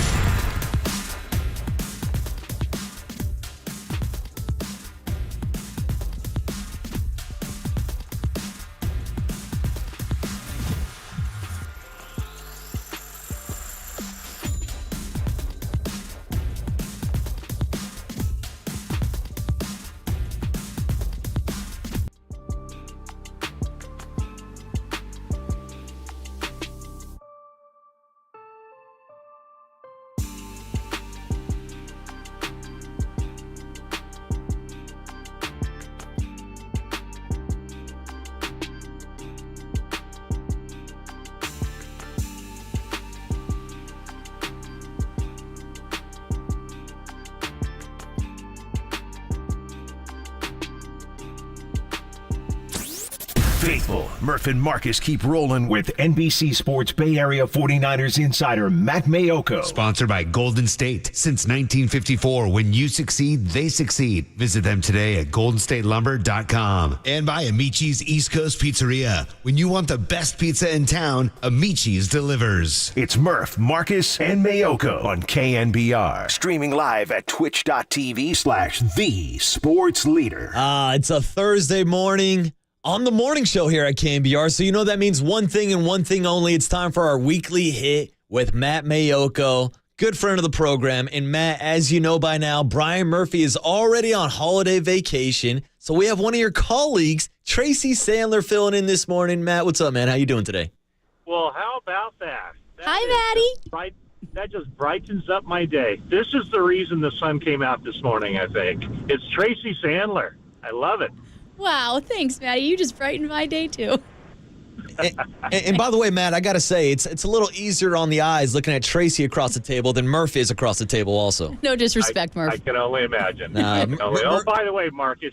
Speaker 1: Faithful, Murph and Marcus keep rolling with NBC Sports Bay Area 49ers insider Matt Mayoko.
Speaker 12: Sponsored by Golden State. Since 1954, when you succeed, they succeed. Visit them today at goldenstatelumber.com. And by Amici's East Coast Pizzeria. When you want the best pizza in town, Amici's delivers.
Speaker 1: It's Murph, Marcus, and Mayoko on KNBR. Streaming live at twitch.tv/The Sports Leader.
Speaker 2: It's a Thursday morning on the morning show here at KNBR. So you know that means one thing and one thing only. It's time for our weekly hit with Matt Mayoko, good friend of the program. And Matt, as you know by now, Brian Murphy is already on holiday vacation. So we have one of your colleagues, Tracy Sandler, filling in this morning. Matt, what's up, man? How you doing today?
Speaker 8: Well, how about that?
Speaker 3: Hi, Maddie.
Speaker 8: That just brightens up my day. This is the reason the sun came out this morning, I think. It's Tracy Sandler. I love it.
Speaker 3: Wow, thanks, Maddie. You just brightened my day, too.
Speaker 2: And by the way, Matt, I got to say, it's a little easier on the eyes looking at Tracy across the table than Murph is across the table also.
Speaker 3: No disrespect, Murph.
Speaker 8: I can only imagine. Oh, by the way, Marcus,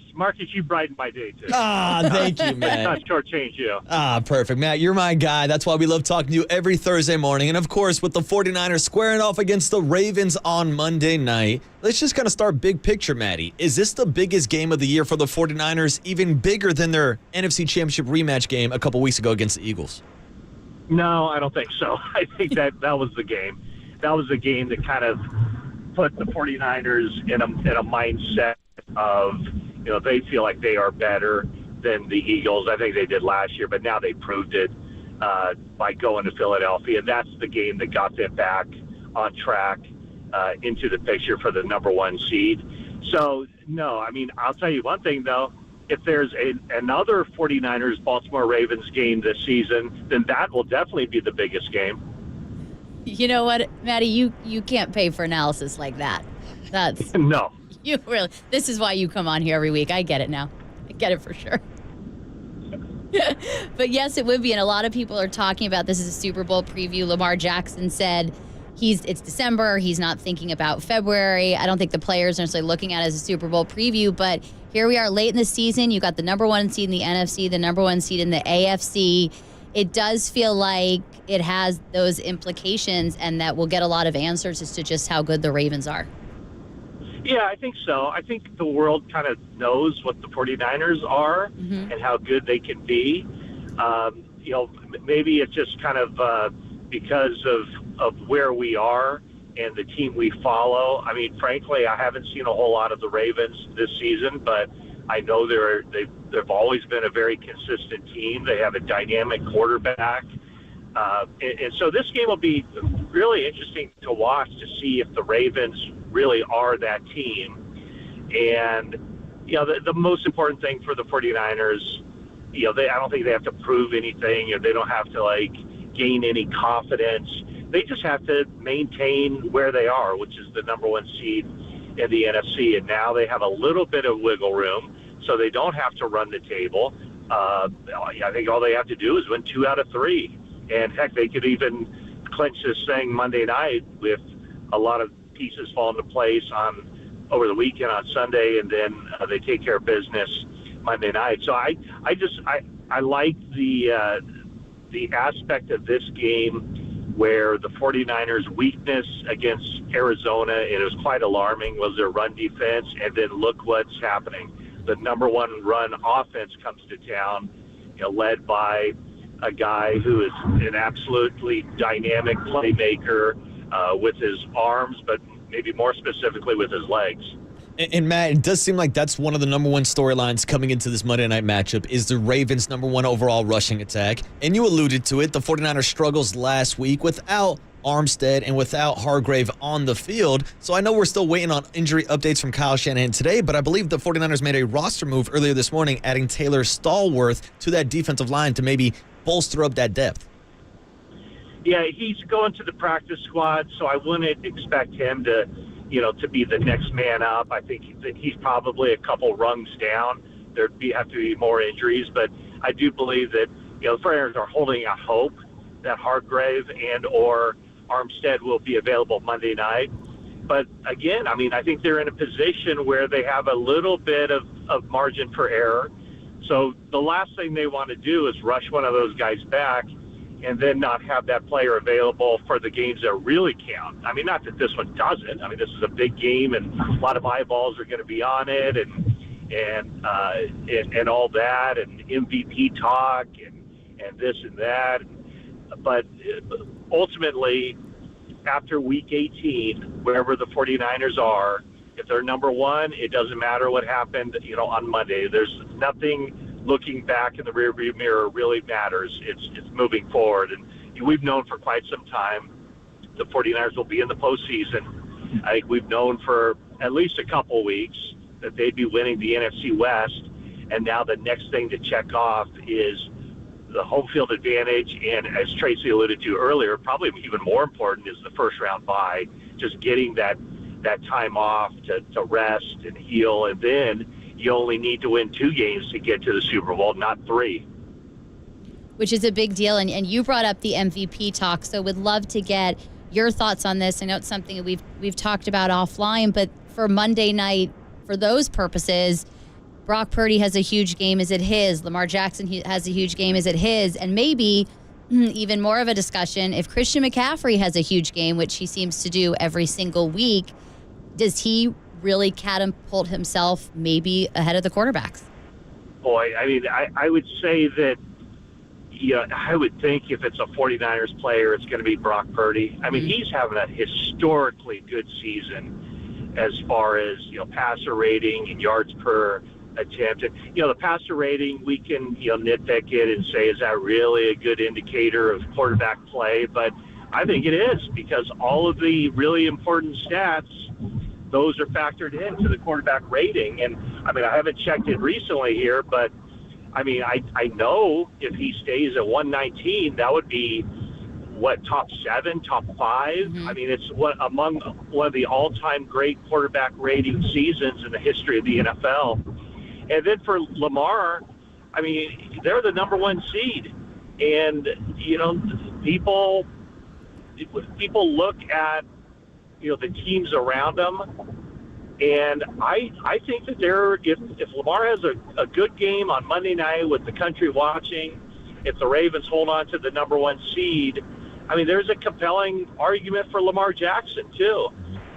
Speaker 8: you brightened my day, too.
Speaker 2: Thank you, Matt.
Speaker 8: Not shortchange you.
Speaker 2: Perfect. Matt, you're my guy. That's why we love talking to you every Thursday morning. And, of course, with the 49ers squaring off against the Ravens on Monday night, let's just kind of start big picture, Maddie. Is this the biggest game of the year for the 49ers, even bigger than their NFC Championship rematch game a couple weeks ago against the Eagles?
Speaker 8: No, I don't think so. I think that was the game. That was the game that kind of put the 49ers in a mindset of, they feel like they are better than the Eagles. I think they did last year, but now they proved it by going to Philadelphia. That's the game that got them back on track into the picture for the number one seed. So, no, I mean, I'll tell you one thing, though. If there's another 49ers Baltimore Ravens game this season, then that will definitely be the biggest game.
Speaker 3: You know what, Maddie? You can't pay for analysis like that. That's
Speaker 8: no.
Speaker 3: You really. This is why you come on here every week. I get it now. I get it for sure. But yes, it would be, and a lot of people are talking about this as a Super Bowl preview. Lamar Jackson said it's December. He's not thinking about February. I don't think the players are necessarily looking at it as a Super Bowl preview, but here we are late in the season. You got the number one seed in the NFC, the number one seed in the AFC. It does feel like it has those implications and that we'll get a lot of answers as to just how good the Ravens are.
Speaker 8: Yeah, I think so. I think the world kind of knows what the 49ers are and how good they can be. Maybe it's just kind of because of where we are and the team we follow. I mean, frankly, I haven't seen a whole lot of the Ravens this season, but I know they've always been a very consistent team. They have a dynamic quarterback. And so this game will be really interesting to watch to see if the Ravens really are that team. And, the most important thing for the 49ers, I don't think they have to prove anything. They don't have to, gain any confidence. They just have to maintain where they are, which is the number one seed in the NFC. And now they have a little bit of wiggle room, so they don't have to run the table. I think all they have to do is win 2 out of 3. And, heck, they could even clinch this thing Monday night with a lot of pieces fall into place over the weekend on Sunday, and then they take care of business Monday night. So I like the aspect of this game where the 49ers' weakness against Arizona, and it was quite alarming, was their run defense. And then look what's happening. The number one run offense comes to town, led by a guy who is an absolutely dynamic playmaker with his arms, but maybe more specifically with his legs.
Speaker 2: And Matt, it does seem like that's one of the number one storylines coming into this Monday night matchup is the Ravens' number one overall rushing attack. And you alluded to it, the 49ers struggles last week without Armstead and without Hargrave on the field. So I know we're still waiting on injury updates from Kyle Shanahan today, but I believe the 49ers made a roster move earlier this morning, adding Taylor Stallworth to that defensive line to maybe bolster up that depth.
Speaker 8: Yeah, he's going to the practice squad, so I wouldn't expect him to be the next man up. I think he's probably a couple rungs down. There'd have to be more injuries, but I do believe that, the 49ers are holding out hope that Hargrave and or Armstead will be available Monday night. But again, I think they're in a position where they have a little bit of margin for error. So the last thing they want to do is rush one of those guys back and then not have that player available for the games that really count. Not that this one doesn't. This is a big game, and a lot of eyeballs are going to be on it, and all that, and MVP talk, and this and that. But ultimately, after Week 18, wherever the 49ers are, if they're number one, it doesn't matter what happened, on Monday. There's nothing looking back in the rearview mirror really matters. It's moving forward. And we've known for quite some time the 49ers will be in the postseason. I think we've known for at least a couple weeks that they'd be winning the NFC West. And now the next thing to check off is the home field advantage. And as Tracy alluded to earlier, probably even more important is the first round bye, just getting that time off to rest and heal. And then you only need to win 2 games to get to the Super Bowl, not 3.
Speaker 3: Which is a big deal. And you brought up the MVP talk, so would love to get your thoughts on this. I know it's something that we've talked about offline, but for Monday night, for those purposes, Brock Purdy has a huge game. Is it his? Lamar Jackson has a huge game. Is it his? And maybe even more of a discussion, if Christian McCaffrey has a huge game, which he seems to do every single week, does he really catapult himself maybe ahead of the quarterbacks?
Speaker 8: Boy, I would say that, I would think if it's a 49ers player, it's going to be Brock Purdy. He's having a historically good season as far as, passer rating and yards per attempt. And, the passer rating, we can, nitpick it and say, is that really a good indicator of quarterback play? But I think it is, because all of the really important stats, those are factored into the quarterback rating. And I haven't checked it recently here, but I know if he stays at 119, that would be top 7, top 5.
Speaker 3: Mm-hmm.
Speaker 8: It's among one of the all-time great quarterback rating seasons in the history of the NFL. And then for Lamar, they're the number 1 seed, and people look at the teams around them, and I think that if Lamar has a good game on Monday night with the country watching, if the Ravens hold on to the number 1 seed, there's a compelling argument for Lamar Jackson too.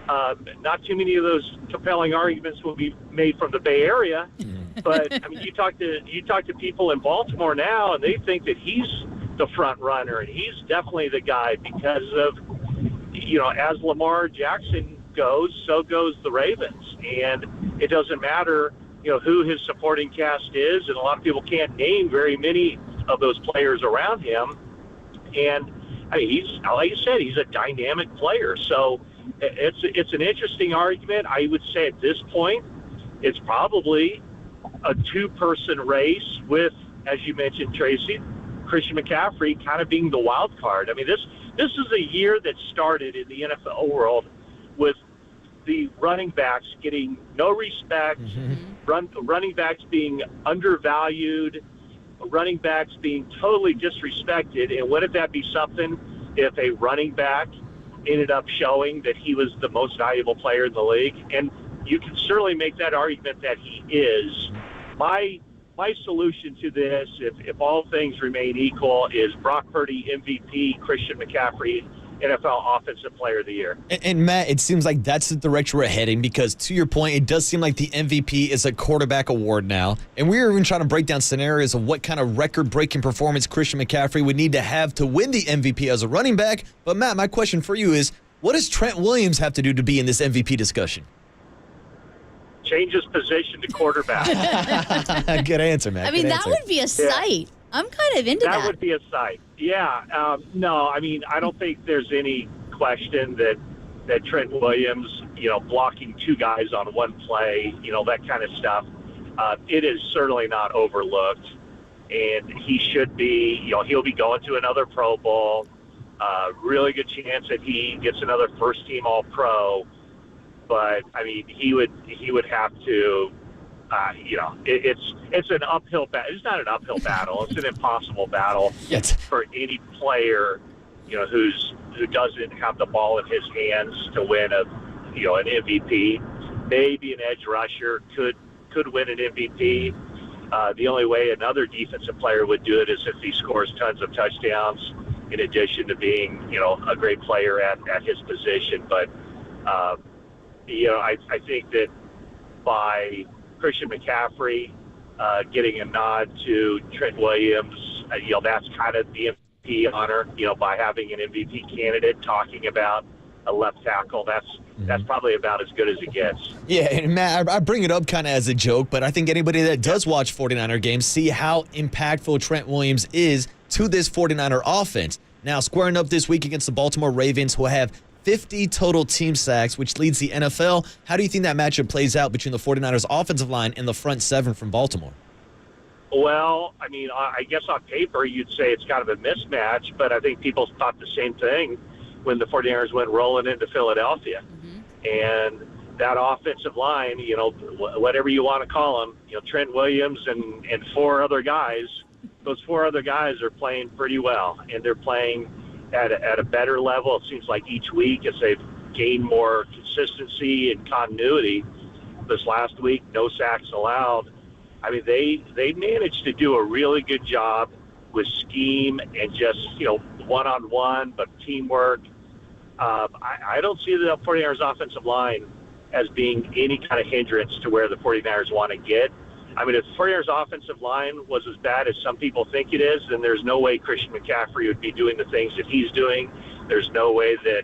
Speaker 8: Not too many of those compelling arguments will be made from the Bay Area, but you talk to people in Baltimore now, and they think that he's the front runner, and he's definitely the guy because of, as Lamar Jackson goes, so goes the Ravens. And it doesn't matter, who his supporting cast is, and a lot of people can't name very many of those players around him. And he's, like you said, he's a dynamic player. So it's an interesting argument. I would say at this point, it's probably a 2-person race with, as you mentioned, Tracy, Christian McCaffrey kind of being the wild card. This is a year that started in the NFL world with the running backs getting no respect, running backs being undervalued, running backs being totally disrespected. And wouldn't that be something if a running back ended up showing that he was the most valuable player in the league? And you can certainly make that argument that he is. My solution to this, if all things remain equal, is Brock Purdy MVP, Christian McCaffrey NFL Offensive Player of the Year.
Speaker 2: And Matt, it seems like that's the direction we're heading because, to your point, it does seem like the MVP is a quarterback award now. And we were even trying to break down scenarios of what kind of record-breaking performance Christian McCaffrey would need to have to win the MVP as a running back. But, Matt, my question for you is, what does Trent Williams have to do to be in this MVP discussion?
Speaker 8: Change his position to quarterback.
Speaker 2: Good answer, Matt.
Speaker 3: I mean,
Speaker 2: Good
Speaker 3: that
Speaker 2: answer.
Speaker 3: would be a sight. I'm kind of into that.
Speaker 8: That would be a sight. Yeah. No, I mean, I don't think there's any question that Trent Williams, blocking two guys on one play, that kind of stuff, it is certainly not overlooked. And he should be, he'll be going to another Pro Bowl. Really good chance that he gets another first-team All-Pro. But, I mean, he would have to, it's an uphill battle. It's not an uphill battle. It's an impossible battle for any player, who doesn't have the ball in his hands to win an MVP. Maybe an edge rusher could win an MVP. The only way another defensive player would do it is if he scores tons of touchdowns in addition to being, a great player at his position. But, I think that by Christian McCaffrey getting a nod to Trent Williams, that's kind of the MVP honor, by having an MVP candidate talking about a left tackle. That's probably about as good as it gets.
Speaker 2: Yeah, and Matt, I bring it up kind of as a joke, but I think anybody that does watch 49er games see how impactful Trent Williams is to this 49er offense. Now, squaring up this week against the Baltimore Ravens, who have 50 total team sacks, which leads the NFL. How do you think that matchup plays out between the 49ers offensive line and the front seven from Baltimore?
Speaker 8: Well, I mean, I guess on paper you'd say it's kind of a mismatch, but I think people thought the same thing when the 49ers went rolling into Philadelphia. And that offensive line, whatever you want to call them, Trent Williams and four other guys, those four other guys are playing pretty well, and they're playing at a better level. It seems like each week as they've gained more consistency and continuity. This last week, no sacks allowed. I mean, they managed to do a really good job with scheme and just, one-on-one, but teamwork. I don't see the 49ers offensive line as being any kind of hindrance to where the 49ers want to get. I mean, if the 49ers offensive line was as bad as some people think it is, then there's no way Christian McCaffrey would be doing the things that he's doing. There's no way that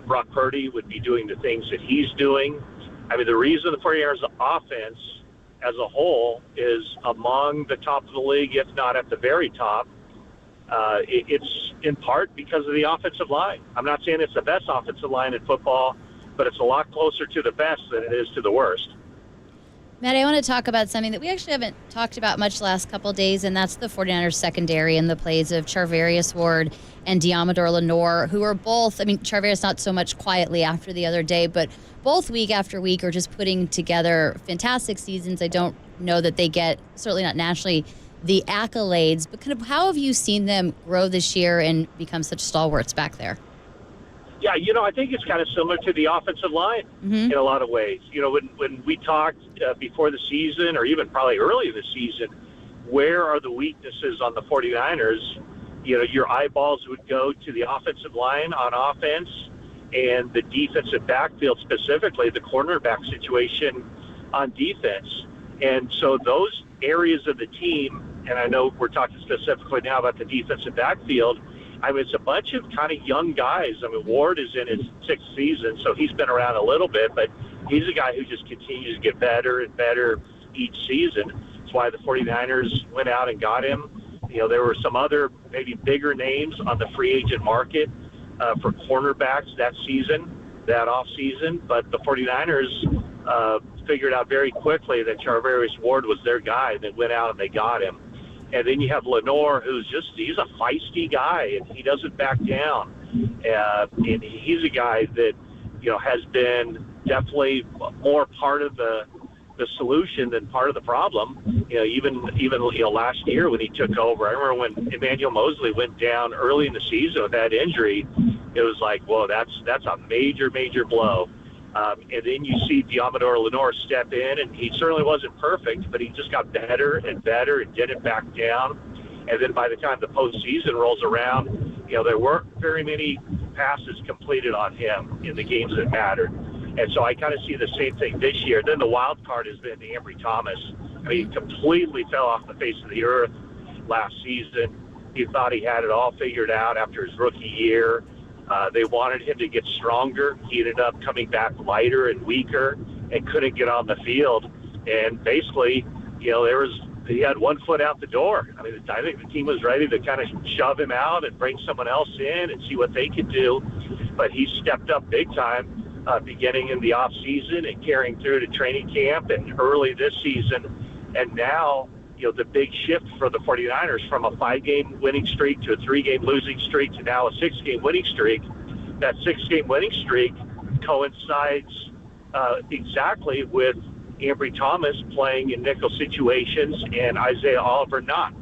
Speaker 8: Brock Purdy would be doing the things that he's doing. I mean, the reason the 49ers offense as a whole is among the top of the league, if not at the very top, it's in part because of the offensive line. I'm not saying it's the best offensive line in football, but it's a lot closer to the best than it is to the worst.
Speaker 3: Matt, I want to talk about something that we actually haven't talked about much the last couple of days, and that's the 49ers secondary and the plays of Charvarius Ward and Diamador Lenore, who are both, I mean, Charvarius not so much quietly after the other day, but both week after week are just putting together fantastic seasons. I don't know that they get, certainly not nationally, the accolades, but kind of how have you seen them grow this year and become such stalwarts back there?
Speaker 8: Yeah, I think it's kind of similar to the offensive line in a lot of ways. When we talked before the season or even probably early in the season, where are the weaknesses on the 49ers? Your eyeballs would go to the offensive line on offense and the defensive backfield, specifically the cornerback situation on defense. And so those areas of the team, and I know we're talking specifically now about the defensive backfield, I mean, it's a bunch of kind of young guys. I mean, Ward is in his sixth season, so he's been around a little bit, but he's a guy who just continues to get better and better each season. That's why the 49ers went out and got him. There were some other maybe bigger names on the free agent market for cornerbacks that offseason, but the 49ers figured out very quickly that Charvarius Ward was their guy. They went out and they got him. And then you have Lenore, he's a feisty guy, and he doesn't back down. And he's a guy that, has been definitely more part of the solution than part of the problem. Even last year when he took over, I remember when Emmanuel Mosley went down early in the season with that injury, it was like, whoa, that's a major, major blow. And then you see Diamador Lenore step in, and he certainly wasn't perfect, but he just got better and better and didn't back down. And then by the time the postseason rolls around, there weren't very many passes completed on him in the games that mattered. And so I kind of see the same thing this year. Then the wild card has been Ambry Thomas. I mean, he completely fell off the face of the earth last season. He thought he had it all figured out after his rookie year. They wanted him to get stronger. He ended up coming back lighter and weaker and couldn't get on the field. And basically, he had 1 foot out the door. I mean, I think the team was ready to kind of shove him out and bring someone else in and see what they could do. But he stepped up big time beginning in the offseason and carrying through to training camp and early this season. And now, the big shift for the 49ers from a 5-game winning streak to a 3-game losing streak to now a 6-game winning streak. That 6-game winning streak coincides exactly with Ambry Thomas playing in nickel situations and Isaiah Oliver not.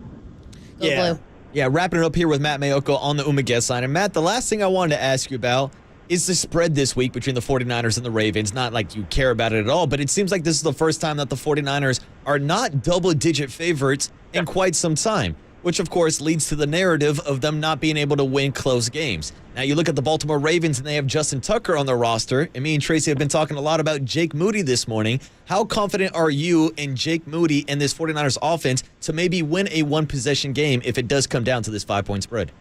Speaker 3: Go Blue.
Speaker 2: Yeah, wrapping it up here with Matt Mayoko on the Uma guest line. And Matt, the last thing I wanted to ask you about is the spread this week between the 49ers and the Ravens. Not like you care about it at all, but it seems like this is the first time that the 49ers are not double-digit favorites in quite some time, which, of course, leads to the narrative of them not being able to win close games. Now, you look at the Baltimore Ravens, and they have Justin Tucker on their roster, and me and Tracy have been talking a lot about Jake Moody this morning. How confident are you in Jake Moody and this 49ers offense to maybe win a one-possession game if it does come down to this 5-point spread?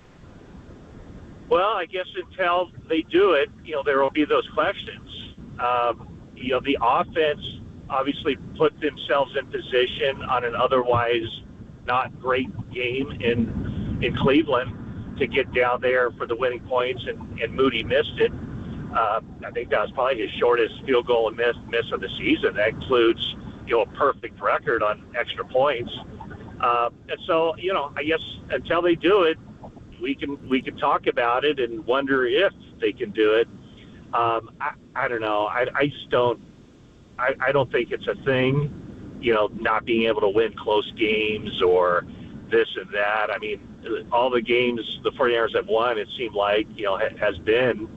Speaker 8: Well, I guess until they do it, there will be those questions. The offense obviously put themselves in position on an otherwise not great game in Cleveland to get down there for the winning points, and Moody missed it. I think that was probably his shortest field goal and miss of the season. That includes, a perfect record on extra points. And so, I guess until they do it, we can talk about it and wonder if they can do it. I don't know. I just don't. I don't think it's a thing. Not being able to win close games or this and that. I mean, all the games the 49ers have won, it seemed like, has been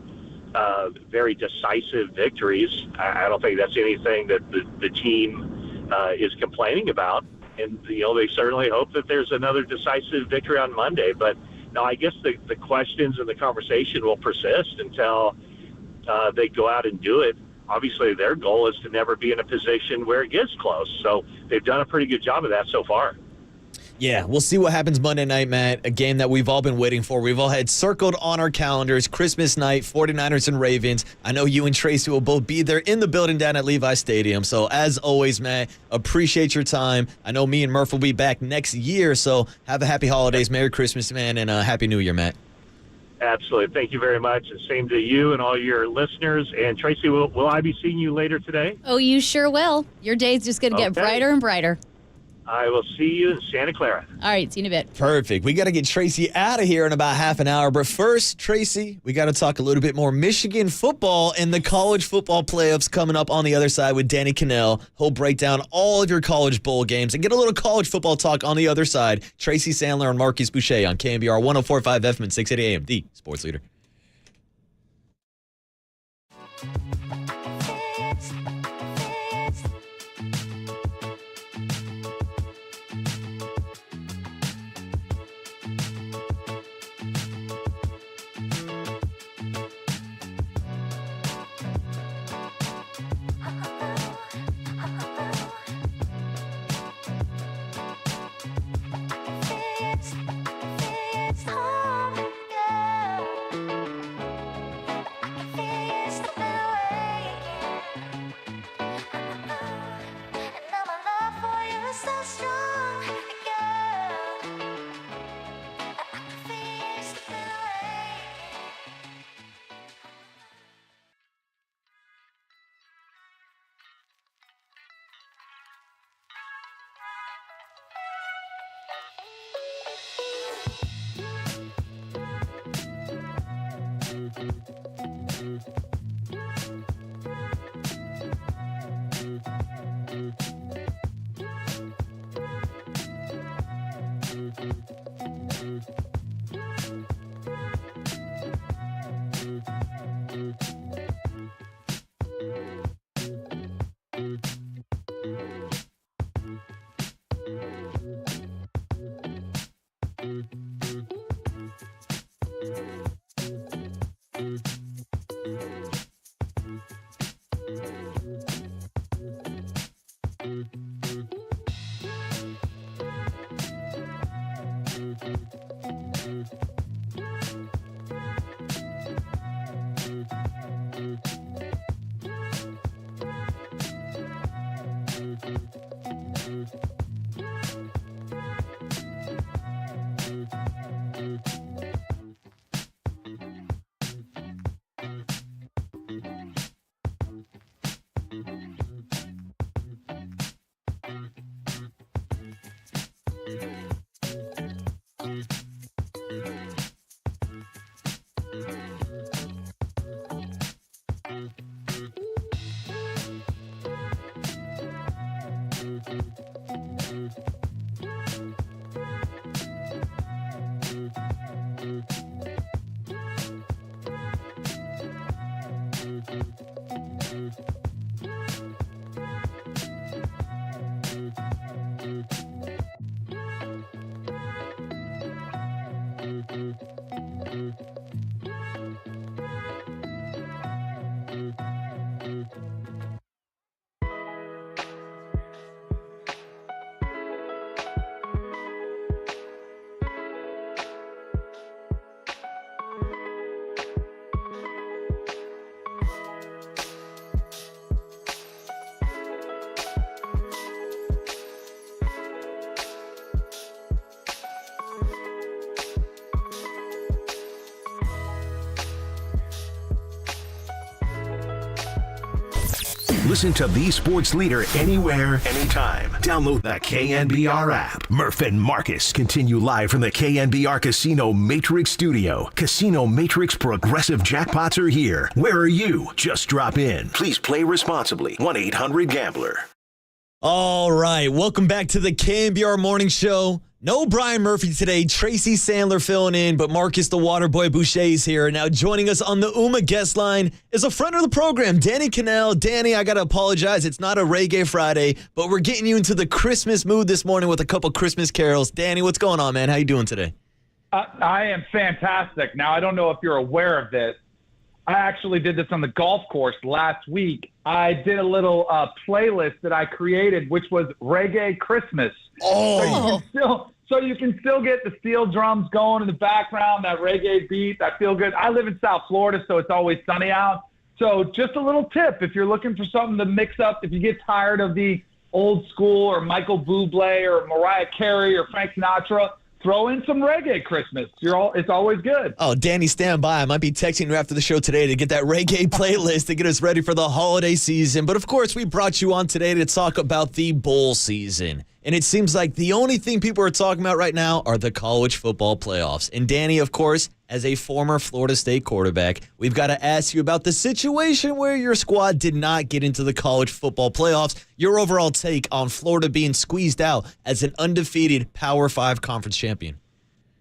Speaker 8: very decisive victories. I don't think that's anything that the team is complaining about. And, they certainly hope that there's another decisive victory on Monday. But, no, I guess the questions and the conversation will persist until they go out and do it. Obviously, their goal is to never be in a position where it gets close. So they've done a pretty good job of that so far.
Speaker 2: Yeah, we'll see what happens Monday night, Matt. A game that we've all been waiting for. We've all had circled on our calendars. Christmas night, 49ers and Ravens. I know you and Tracy will both be there in the building down at Levi Stadium. So as always, Matt, appreciate your time. I know me and Murph will be back next year. So have a happy holidays. Merry Christmas, man, and Happy New Year, Matt.
Speaker 8: Absolutely. Thank you very much. And same to you and all your listeners. And Tracy, will I be seeing you later today?
Speaker 3: Oh, you sure will. Your day's just going to get brighter and brighter.
Speaker 8: I will see you in Santa Clara.
Speaker 3: All right, see you in a bit.
Speaker 2: Perfect. We got to get Tracy out of here in about half an hour. But first, Tracy, we got to talk a little bit more Michigan football and the college football playoffs coming up on the other side with Danny Kanell. He'll break down all of your college bowl games and get a little college football talk on the other side. Tracy Sandler and Marcus Boucher on KNBR 104.5 FM and 680 AM, the sports leader.
Speaker 1: Listen to the sports leader anywhere, anytime. Download the KNBR app. Murph and Marcus continue live from the KNBR Casino Matrix Studio. Casino Matrix Progressive Jackpots are here. Where are you? Just drop in. Please play responsibly. 1-800-GAMBLER.
Speaker 2: All right, welcome back to the KNBR Morning Show. No Brian Murphy today. Tracy Sandler filling in, but Marcus the Waterboy Boucher is here. Now joining us on the UMA guest line is a friend of the program, Danny Kanell. Danny, I got to apologize. It's not a Reggae Friday, but we're getting you into the Christmas mood this morning with a couple Christmas carols. Danny, what's going on, man? How you doing today?
Speaker 4: I am fantastic. Now, I don't know if you're aware of this. I actually did this on the golf course last week. I did a little playlist that I created, which was Reggae Christmas.
Speaker 2: Oh.
Speaker 4: So you can still get the steel drums going in the background, that reggae beat, that feel good. I live in South Florida, so it's always sunny out. So just a little tip, if you're looking for something to mix up, if you get tired of the old school or Michael Bublé or Mariah Carey or Frank Sinatra, throw in some reggae Christmas. It's always good.
Speaker 2: Oh, Danny, stand by. I might be texting you after the show today to get that reggae playlist to get us ready for the holiday season. But, of course, we brought you on today to talk about the bowl season. And it seems like the only thing people are talking about right now are the college football playoffs. And Danny, of course, as a former Florida State quarterback, we've got to ask you about the situation where your squad did not get into the college football playoffs. Your overall take on Florida being squeezed out as an undefeated Power 5 conference champion.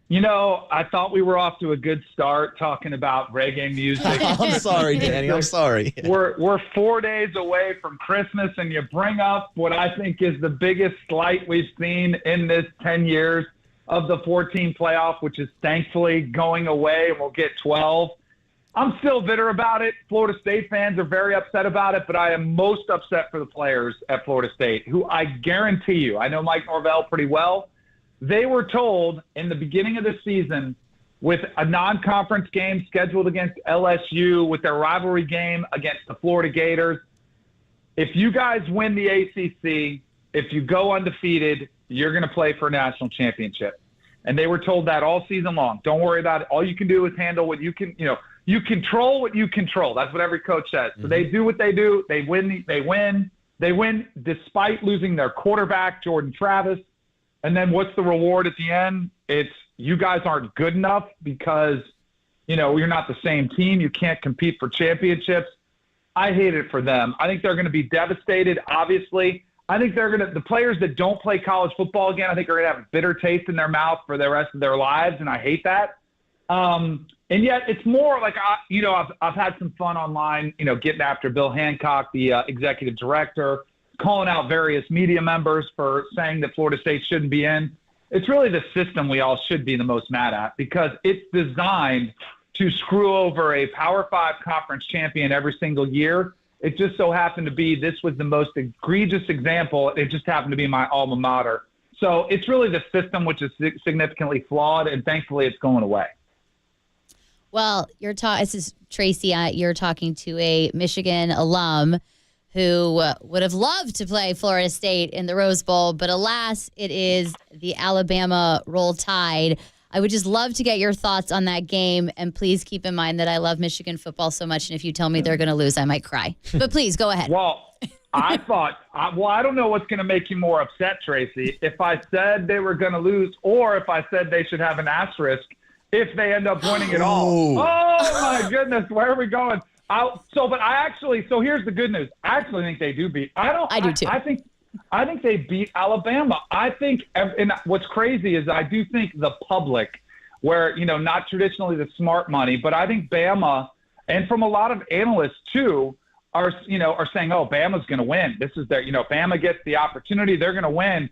Speaker 4: You know, I thought we were off to a good start talking about reggae music.
Speaker 2: I'm sorry, Danny. I'm sorry.
Speaker 4: We're 4 days away from Christmas, and you bring up what I think is the biggest slight we've seen in this 10 years of the 14 playoff, which is thankfully going away, and we'll get 12. I'm still bitter about it. Florida State fans are very upset about it, but I am most upset for the players at Florida State, who I guarantee you, I know Mike Norvell pretty well. They were told in the beginning of the season, with a non-conference game scheduled against LSU, with their rivalry game against the Florida Gators, if you guys win the ACC, if you go undefeated, you're going to play for a national championship. And they were told that all season long. Don't worry about it. All you can do is handle what you can, you control what you control. That's what every coach says. So they do what they do. They win. They win despite losing their quarterback, Jordan Travis. And then what's the reward at the end? It's you guys aren't good enough because, you're not the same team. You can't compete for championships. I hate it for them. I think they're going to be devastated, obviously. I think the players that don't play college football again, I think are going to have a bitter taste in their mouth for the rest of their lives, and I hate that. And yet it's more like, I've had some fun online, getting after Bill Hancock, the executive director, calling out various media members for saying that Florida State shouldn't be in. It's really the system we all should be the most mad at because it's designed to screw over a Power 5 conference champion every single year. It just so happened to be this was the most egregious example. It just happened to be my alma mater. So it's really the system which is significantly flawed, and thankfully it's going away.
Speaker 3: Well, this is Tracy. You're talking to a Michigan alum who would have loved to play Florida State in the Rose Bowl, but alas, it is the Alabama Roll Tide. I would just love to get your thoughts on that game, and please keep in mind that I love Michigan football so much, and if you tell me they're going to lose, I might cry. But please, go ahead.
Speaker 4: Well, I don't know what's going to make you more upset, Tracy, if I said they were going to lose or if I said they should have an asterisk if they end up winning it all. Oh, my goodness, where are we going? So here's the good news. I actually think they do beat. I do too. I think they beat Alabama. I think, and what's crazy is I do think the public, where, not traditionally the smart money, but I think Bama, and from a lot of analysts too, are saying, oh, Bama's going to win. This is their, Bama gets the opportunity, they're going to win.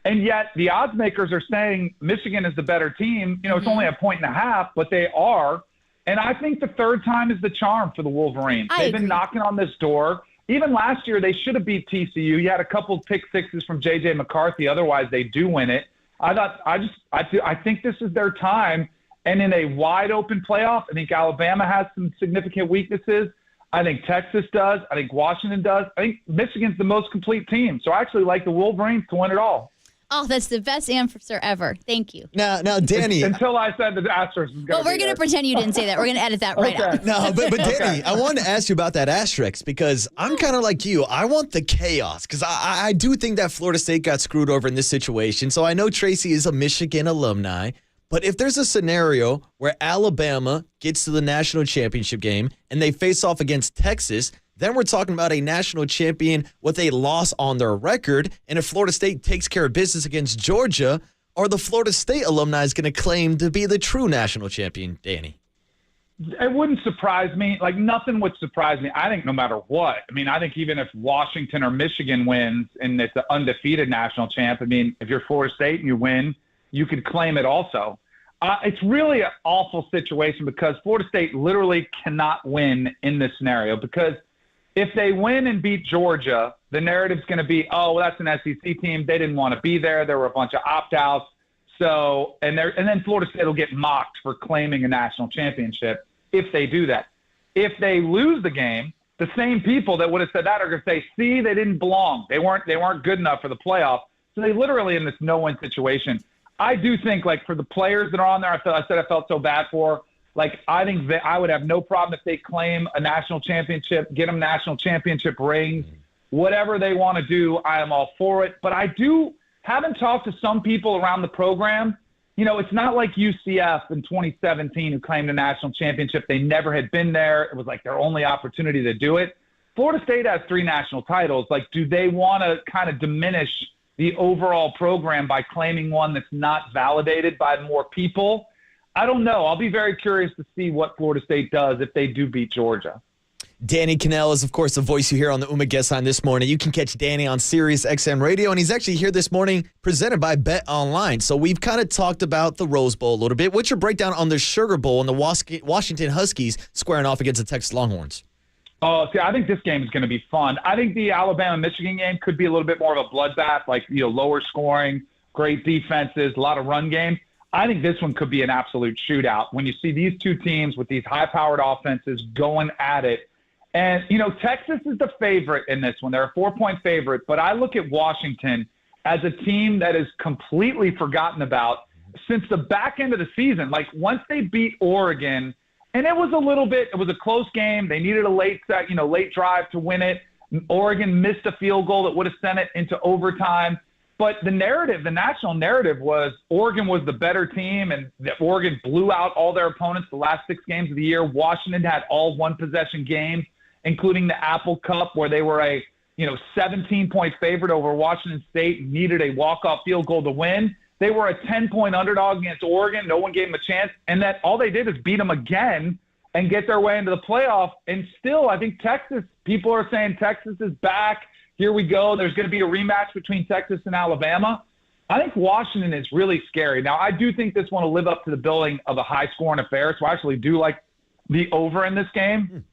Speaker 4: And yet the odds makers are saying Michigan is the better team. It's only a 1.5, but they are. And I think the third time is the charm for the Wolverines. They've been knocking on this door. Even last year, they should have beat TCU. You had a couple of pick sixes from J.J. McCarthy. Otherwise, they do win it. I think this is their time. And in a wide open playoff, I think Alabama has some significant weaknesses. I think Texas does. I think Washington does. I think Michigan's the most complete team. So I actually like the Wolverines to win it all.
Speaker 3: Oh, that's the best answer ever. Thank you.
Speaker 2: Now, Danny.
Speaker 4: Until I said the asterisk was
Speaker 3: Well, we're going to pretend you didn't say that. We're going to edit that right out.
Speaker 2: No, but Danny, I wanted to ask you about that asterisk because I'm kind of like you. I want the chaos because I do think that Florida State got screwed over in this situation. So I know Tracy is a Michigan alumni. But if there's a scenario where Alabama gets to the national championship game and they face off against Texas, then we're talking about a national champion with a loss on their record. And if Florida State takes care of business against Georgia, are the Florida State alumni going to claim to be the true national champion, Danny?
Speaker 4: It wouldn't surprise me. Like, nothing would surprise me. I think no matter what. I mean, I think even if Washington or Michigan wins and it's an undefeated national champ, I mean, if you're Florida State and you win, you could claim it also. It's really an awful situation because Florida State literally cannot win in this scenario because if they win and beat Georgia, the narrative's going to be, oh, well, that's an SEC team. They didn't want to be there. There were a bunch of opt-outs. So, and then Florida State will get mocked for claiming a national championship if they do that. If they lose the game, the same people that would have said that are going to say, see, they didn't belong. They weren't good enough for the playoff. So they literally in this no-win situation. I do think, like, for the players that are on there, I said I felt so bad for. Like, I think that I would have no problem if they claim a national championship, get them national championship rings, whatever they want to do. I am all for it. But having talked to some people around the program, it's not like UCF in 2017 who claimed a national championship. They never had been there. It was like their only opportunity to do it. Florida State has 3 national titles. Like, do they want to kind of diminish the overall program by claiming one that's not validated by more people? I don't know. I'll be very curious to see what Florida State does if they do beat Georgia.
Speaker 2: Danny Kanell is, of course, the voice you hear on the Uma Guest Line this morning. You can catch Danny on Sirius XM Radio, and he's actually here this morning presented by Bet Online. So we've kind of talked about the Rose Bowl a little bit. What's your breakdown on the Sugar Bowl and the Washington Huskies squaring off against the Texas Longhorns?
Speaker 4: Oh, see, I think this game is going to be fun. I think the Alabama-Michigan game could be a little bit more of a bloodbath, like, lower scoring, great defenses, a lot of run game. I think this one could be an absolute shootout when you see these two teams with these high-powered offenses going at it. And, Texas is the favorite in this one. They're a 4-point favorite, but I look at Washington as a team that is completely forgotten about since the back end of the season. Like, once they beat Oregon, and it was a close game. They needed a late drive to win it. Oregon missed a field goal that would have sent it into overtime. But the national narrative was Oregon was the better team and that Oregon blew out all their opponents the last 6 games of the year. Washington had all one-possession games, including the Apple Cup where they were a 17-point favorite over Washington State and needed a walk-off field goal to win. They were a 10-point underdog against Oregon. No one gave them a chance. And that all they did is beat them again and get their way into the playoff. And still, I think people are saying Texas is back. Here we go. There's going to be a rematch between Texas and Alabama. I think Washington is really scary. Now, I do think this one will live up to the billing of a high-scoring affair, so I actually do like the over in this game.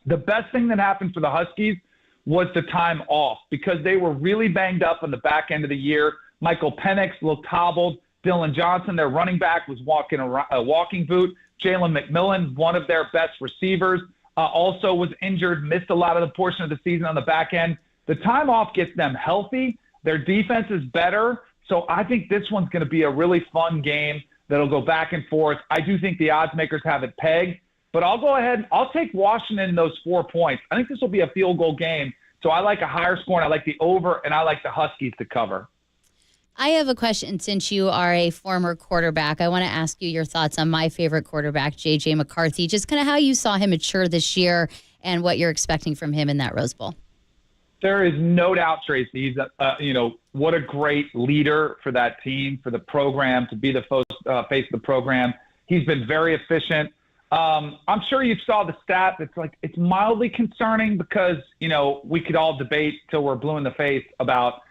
Speaker 4: The best thing that happened for the Huskies was the time off because they were really banged up on the back end of the year. Michael Penix looked hobbled. Dylan Johnson, their running back, was walking a walking boot. Jalen McMillan, one of their best receivers, also was injured, missed a lot of the portion of the season on the back end. The time off gets them healthy. Their defense is better. So I think this one's going to be a really fun game that'll go back and forth. I do think the odds makers have it pegged. But I'll go ahead. I'll take Washington in those 4 points. I think this will be a field goal game. So I like a higher score, and I like the over, and I like the Huskies to cover.
Speaker 3: I have a question. Since you are a former quarterback, I want to ask you your thoughts on my favorite quarterback, J.J. McCarthy, just kind of how you saw him mature this year and what you're expecting from him in that Rose Bowl.
Speaker 4: There is no doubt, Tracy. He's, what a great leader for that team, for the program, to be the face of the program. He's been very efficient. I'm sure you saw the stat. It's mildly concerning because, we could all debate till we're blue in the face about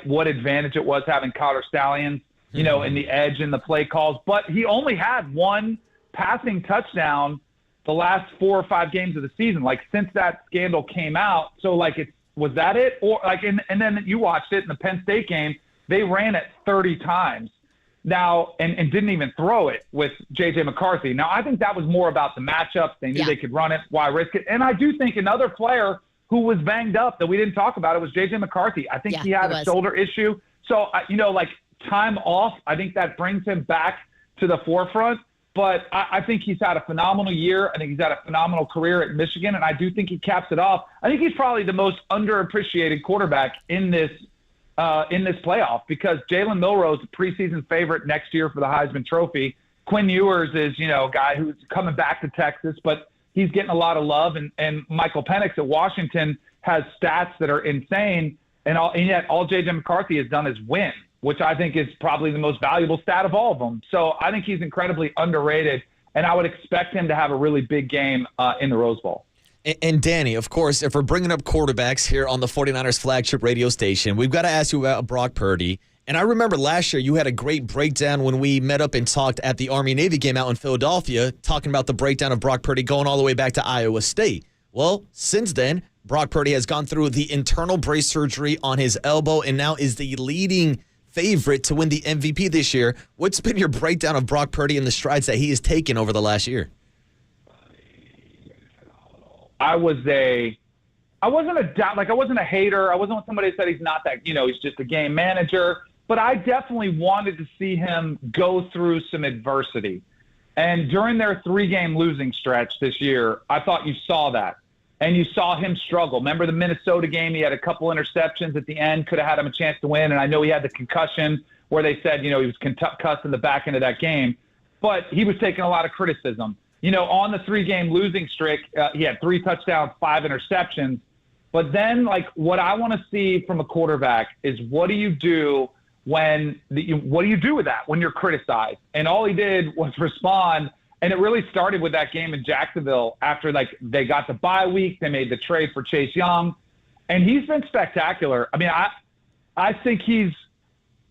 Speaker 4: what advantage it was having Colorado Stallions, in the edge and the play calls. But he only had one passing touchdown the last 4 or 5 games of the season, since that scandal came out. So was that it? Or and then you watched it in the Penn State game, they ran it 30 times now and didn't even throw it with J.J. McCarthy. Now, I think that was more about the matchups. They knew they could run it. Why risk it? And I do think another player who was banged up that we didn't talk about, it was J.J. McCarthy. I think he had a shoulder issue. So, time off, I think that brings him back to the forefront. But I think he's had a phenomenal year. I think he's had a phenomenal career at Michigan, and I do think he caps it off. I think he's probably the most underappreciated quarterback in this playoff because Jalen Milroe is a preseason favorite next year for the Heisman Trophy. Quinn Ewers is, a guy who's coming back to Texas, but he's getting a lot of love. And Michael Penix at Washington has stats that are insane, and yet all J.J. McCarthy has done is win, which I think is probably the most valuable stat of all of them. So I think he's incredibly underrated, and I would expect him to have a really big game in the Rose Bowl.
Speaker 2: And Danny, of course, if we're bringing up quarterbacks here on the 49ers flagship radio station, we've got to ask you about Brock Purdy. And I remember last year you had a great breakdown when we met up and talked at the Army-Navy game out in Philadelphia, talking about the breakdown of Brock Purdy going all the way back to Iowa State. Well, since then, Brock Purdy has gone through the internal brace surgery on his elbow and now is the leading favorite to win the MVP this year. What's been your breakdown of Brock Purdy and the strides that he has taken over the last year?
Speaker 4: I wasn't a hater. I wasn't somebody who said he's not that, he's just a game manager. But I definitely wanted to see him go through some adversity. And during their 3-game losing stretch this year, I thought you saw that. And you saw him struggle. Remember the Minnesota game? He had a couple interceptions at the end, could have had him a chance to win. And I know he had the concussion where they said, he was concussed in the back end of that game. But he was taking a lot of criticism. On the 3-game losing streak, he had 3 touchdowns, 5 interceptions. But then, what I want to see from a quarterback is what do you do with that when you're criticized? And all he did was respond. And it really started with that game in Jacksonville after, they got the bye week. They made the trade for Chase Young. And he's been spectacular. I mean, I think he's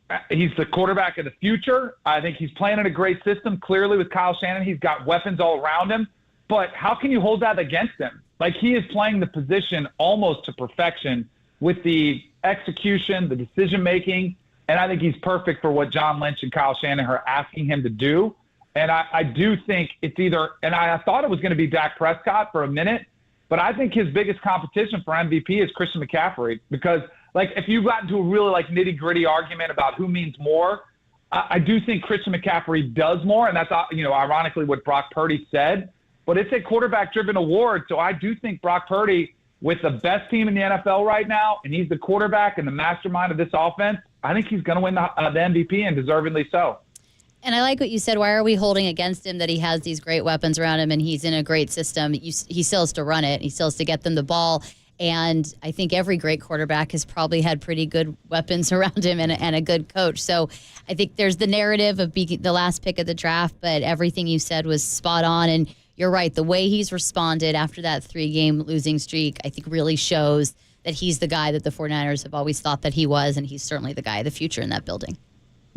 Speaker 4: the quarterback of the future. I think he's playing in a great system. Clearly with Kyle Shanahan, he's got weapons all around him. But how can you hold that against him? He is playing the position almost to perfection with the execution, the decision-making, and I think he's perfect for what John Lynch and Kyle Shanahan are asking him to do. And I do think it's either – and I thought it was going to be Dak Prescott for a minute, but I think his biggest competition for MVP is Christian McCaffrey because – if you got into a really nitty-gritty argument about who means more, I do think Christian McCaffrey does more, and that's ironically what Brock Purdy said. But it's a quarterback-driven award, so I do think Brock Purdy, with the best team in the NFL right now, and he's the quarterback and the mastermind of this offense, I think he's going to win the MVP, and deservedly so.
Speaker 3: And I like what you said. Why are we holding against him that he has these great weapons around him and he's in a great system? He still has to run it. He still has to get them the ball. And I think every great quarterback has probably had pretty good weapons around him and a good coach. So I think there's the narrative of being the last pick of the draft, but everything you said was spot on. And you're right. The way he's responded after that 3-game losing streak, I think really shows that he's the guy that the 49ers have always thought that he was, and he's certainly the guy of the future in that building.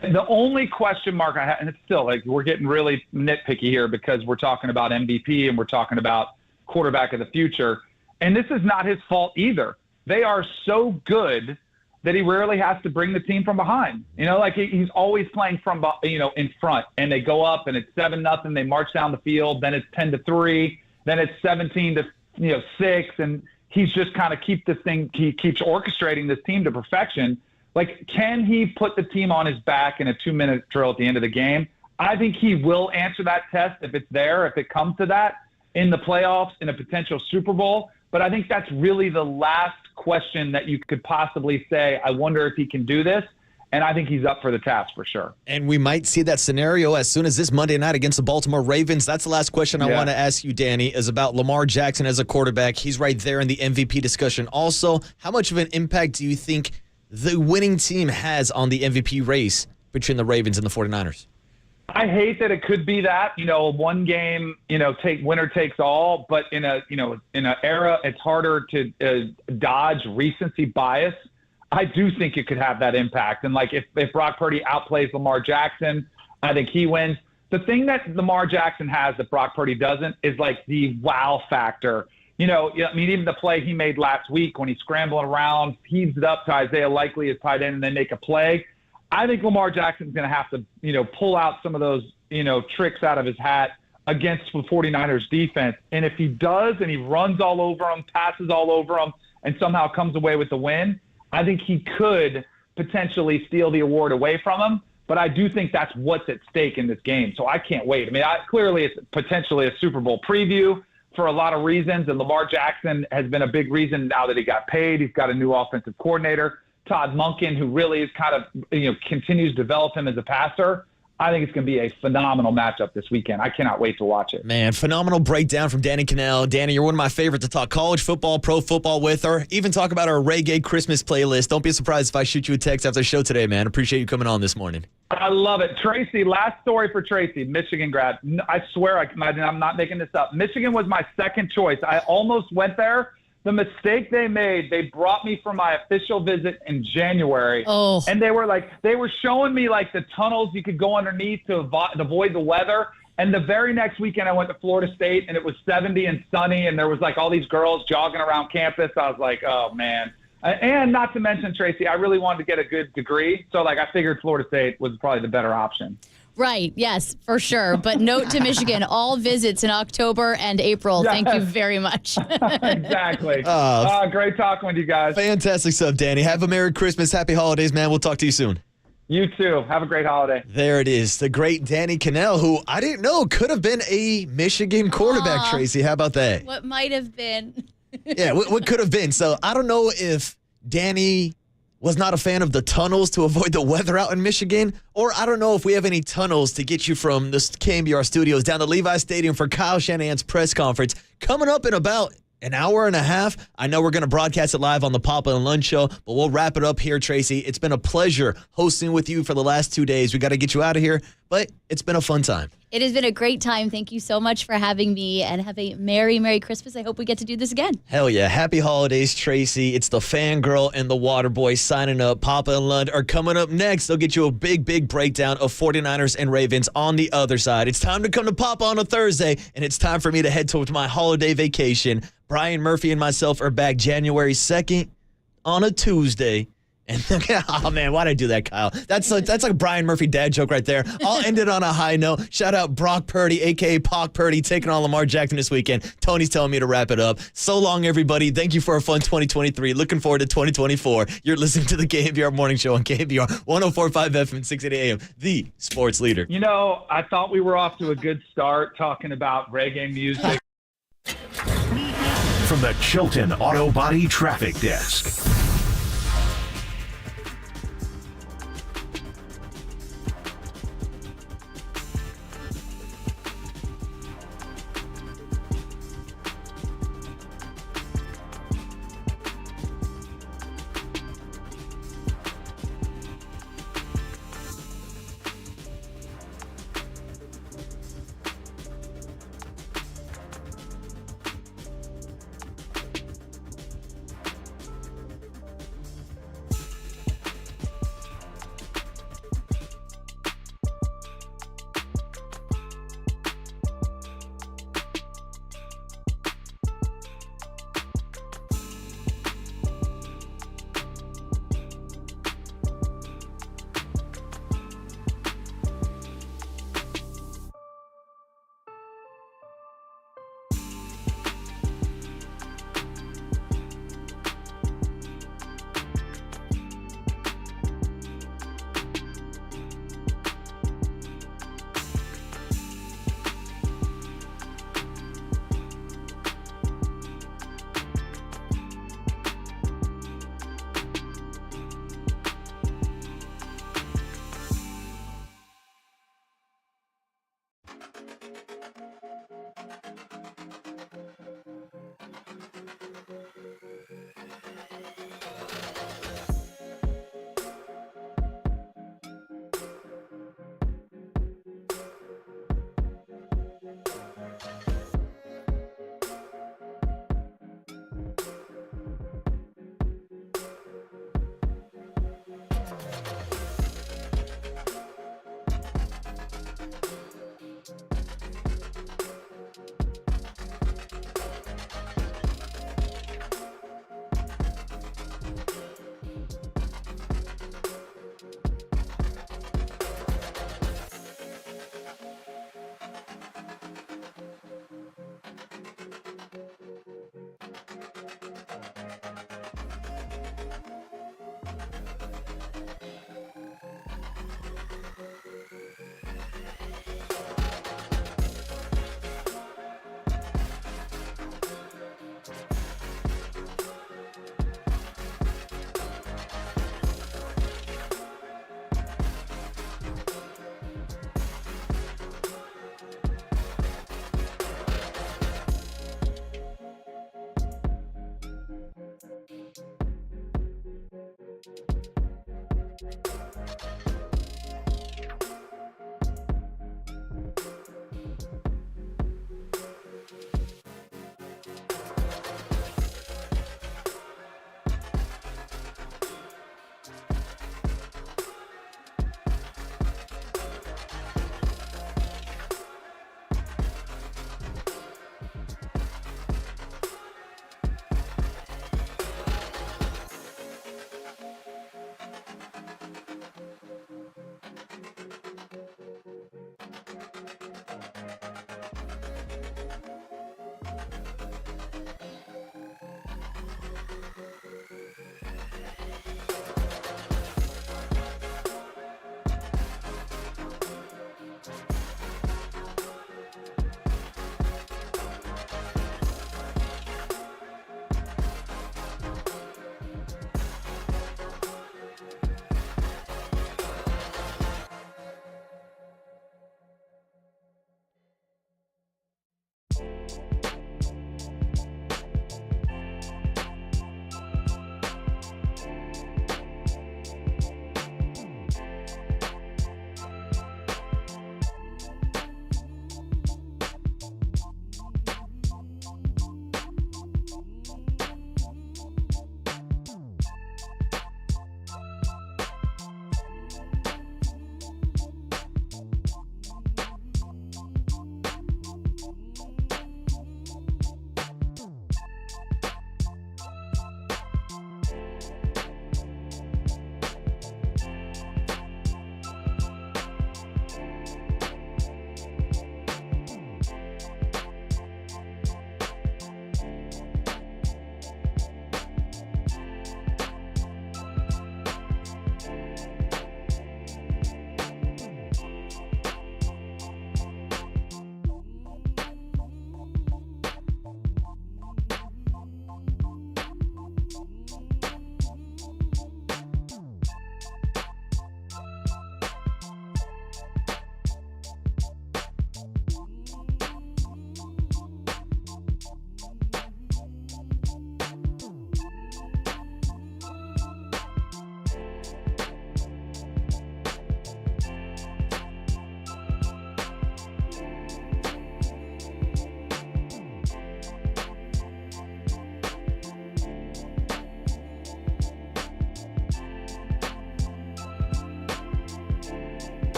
Speaker 4: The only question mark I have, and it's still we're getting really nitpicky here because we're talking about MVP and we're talking about quarterback of the future. And this is not his fault either. They are so good that he rarely has to bring the team from behind. He's always playing from, in front. And they go up and it's 7-0. They march down the field. Then it's 10-3. Then it's 17-6. And he's just kind of he keeps orchestrating this team to perfection. Can he put the team on his back in a 2-minute drill at the end of the game? I think he will answer that test if it's there, if it comes to that in the playoffs, in a potential Super Bowl. But I think that's really the last question that you could possibly say, I wonder if he can do this. and I think he's up for the task for sure.
Speaker 2: And we might see that scenario as soon as this Monday night against the Baltimore Ravens. That's the last question I want to ask you, Danny, is about Lamar Jackson as a quarterback. He's right there in the MVP discussion. Also, how much of an impact do you think the winning team has on the MVP race between the Ravens and the 49ers?
Speaker 4: I hate that it could be that, one game, winner takes all, but in an era, it's harder to dodge recency bias. I do think it could have that impact. And if Brock Purdy outplays Lamar Jackson, I think he wins. The thing that Lamar Jackson has that Brock Purdy doesn't is the wow factor. Even the play he made last week when he's scrambling around, heaves it up to Isaiah Likely as tight end and then make a play. I think Lamar Jackson's going to have to, pull out some of those, tricks out of his hat against the 49ers defense. And if he does and he runs all over them, passes all over them, and somehow comes away with the win, I think he could potentially steal the award away from him. But I do think that's what's at stake in this game. So I can't wait. Clearly it's potentially a Super Bowl preview for a lot of reasons. And Lamar Jackson has been a big reason now that he got paid. He's got a new offensive coordinator, Todd Monken, who really is continues to develop him as a passer. I think it's going to be a phenomenal matchup this weekend. I cannot wait to watch it.
Speaker 2: Man, phenomenal breakdown from Danny Kanell. Danny, you're one of my favorites to talk college football, pro football with, or even talk about our reggae Christmas playlist. Don't be surprised if I shoot you a text after the show today, man. Appreciate you coming on this morning.
Speaker 4: I love it. Tracy, last story for Tracy, Michigan grad. I swear I'm not making this up. Michigan was my second choice. I almost went there. The mistake they made, they brought me for my official visit in January.
Speaker 3: Oh.
Speaker 4: And they were showing me the tunnels you could go underneath to avoid the weather. And the very next weekend I went to Florida State and it was 70 and sunny and there was all these girls jogging around campus. I was like, oh man. And not to mention, Tracy, I really wanted to get a good degree. So I figured Florida State was probably the better option.
Speaker 3: Right. Yes, for sure. But note to Michigan, all visits in October and April.
Speaker 4: Yes.
Speaker 3: Thank you very much.
Speaker 4: Exactly. Great talking with you guys.
Speaker 2: Fantastic stuff, Danny. Have a Merry Christmas. Happy holidays, man. We'll talk to you soon.
Speaker 4: You too. Have a great holiday.
Speaker 2: There it is. The great Danny Kanell, who I didn't know could have been a Michigan quarterback, Tracy. How about that?
Speaker 3: What might have been.
Speaker 2: Yeah, what could have been. So I don't know if Danny was not a fan of the tunnels to avoid the weather out in Michigan, or I don't know if we have any tunnels to get you from the KNBR studios down to Levi Stadium for Kyle Shanahan's press conference coming up in about an hour and a half. I know we're going to broadcast it live on the Papa and Lunch Show, but we'll wrap it up here, Tracy. It's been a pleasure hosting with you for the last 2 days. We got to get you out of here, but it's been a fun time.
Speaker 3: It has been a great time. Thank you so much for having me, and have a Merry, Merry Christmas. I hope we get to do this again.
Speaker 2: Hell yeah. Happy holidays, Tracy. It's the Fangirl and the Waterboy signing up. Papa and Lund are coming up next. They'll get you a big, big breakdown of 49ers and Ravens on the other side. It's time to come to Papa on a Thursday, and it's time for me to head towards my holiday vacation. Brian Murphy and myself are back January 2nd on a Tuesday. And oh man, why'd I do that, Kyle? That's like a Brian Murphy dad joke right there. I'll end it on a high note. Shout out Brock Purdy, aka Pock Purdy, taking on Lamar Jackson this weekend. Tony's telling me to wrap it up. So long, everybody. Thank you for a fun 2023. Looking forward to 2024. You're listening to the KNBR Morning Show on KNBR 104.5 FM and 680 AM, the sports leader.
Speaker 4: I thought we were off to a good start talking about reggae music.
Speaker 1: From the Chilton Auto Body Traffic Desk.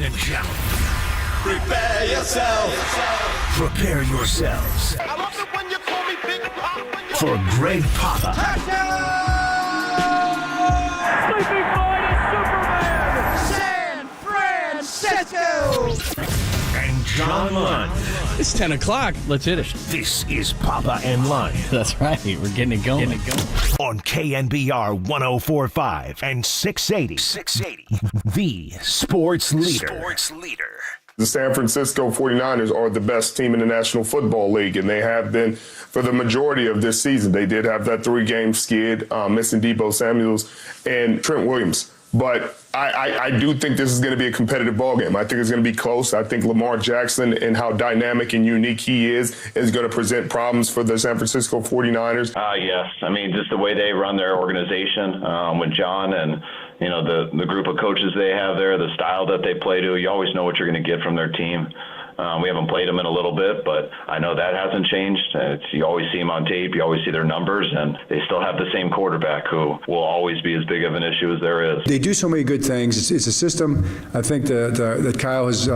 Speaker 1: Ladies and gentlemen,
Speaker 15: Prepare yourself.
Speaker 1: prepare yourselves
Speaker 15: I love it when you call me Big Pop.
Speaker 1: for Greg Papa
Speaker 15: Sleeping Giant Superman. San Francisco.
Speaker 1: and John Lund.
Speaker 14: It's 10 o'clock. Let's hit it.
Speaker 1: This is Papa and Lund
Speaker 14: That's right. We're getting it going.
Speaker 1: on KNBR 104.5 and 680. 680. The Sports Leader.
Speaker 16: The San Francisco 49ers are the best team in the National Football League, and they have been for the majority of this season. They did have that 3-game skid, missing Deebo Samuels and Trent Williams. But I do think this is going to be a competitive ballgame. I think it's going to be close. I think Lamar Jackson and how dynamic and unique he is going to present problems for the San Francisco 49ers.
Speaker 23: Yes. I mean, just the way they run their organization with John and, the group of coaches they have there, the style that they play to, you always know what you're going to get from their team. We haven't played them in a little bit, but I know that hasn't changed. You always see them on tape. You always see their numbers, and they still have the same quarterback who will always be as big of an issue as there is.
Speaker 24: They do so many good things. It's a system I think that Kyle has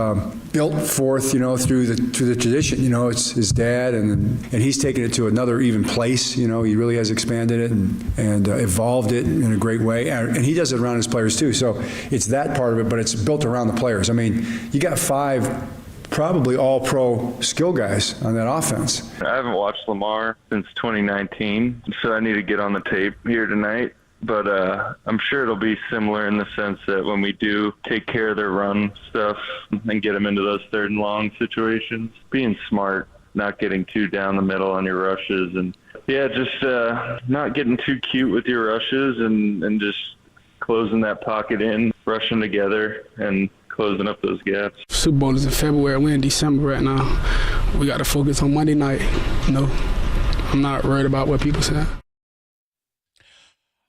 Speaker 24: built forth, through the tradition. It's his dad, and he's taken it to another even place. He really has expanded it and evolved it in a great way. And he does it around his players too. So it's that part of it, but it's built around the players. I mean, you got 5 probably all-pro skill guys on that offense.
Speaker 25: I haven't watched Lamar since 2019, so I need to get on the tape here tonight. But I'm sure it'll be similar in the sense that when we do take care of their run stuff and get them into those 3rd and long situations, being smart, not getting too down the middle on your rushes, and just not getting too cute with your rushes and just closing that pocket in, rushing together, and closing up those gaps.
Speaker 26: Super Bowl is in February. We're in December right now. We got to focus on Monday night. I'm not worried about what people say.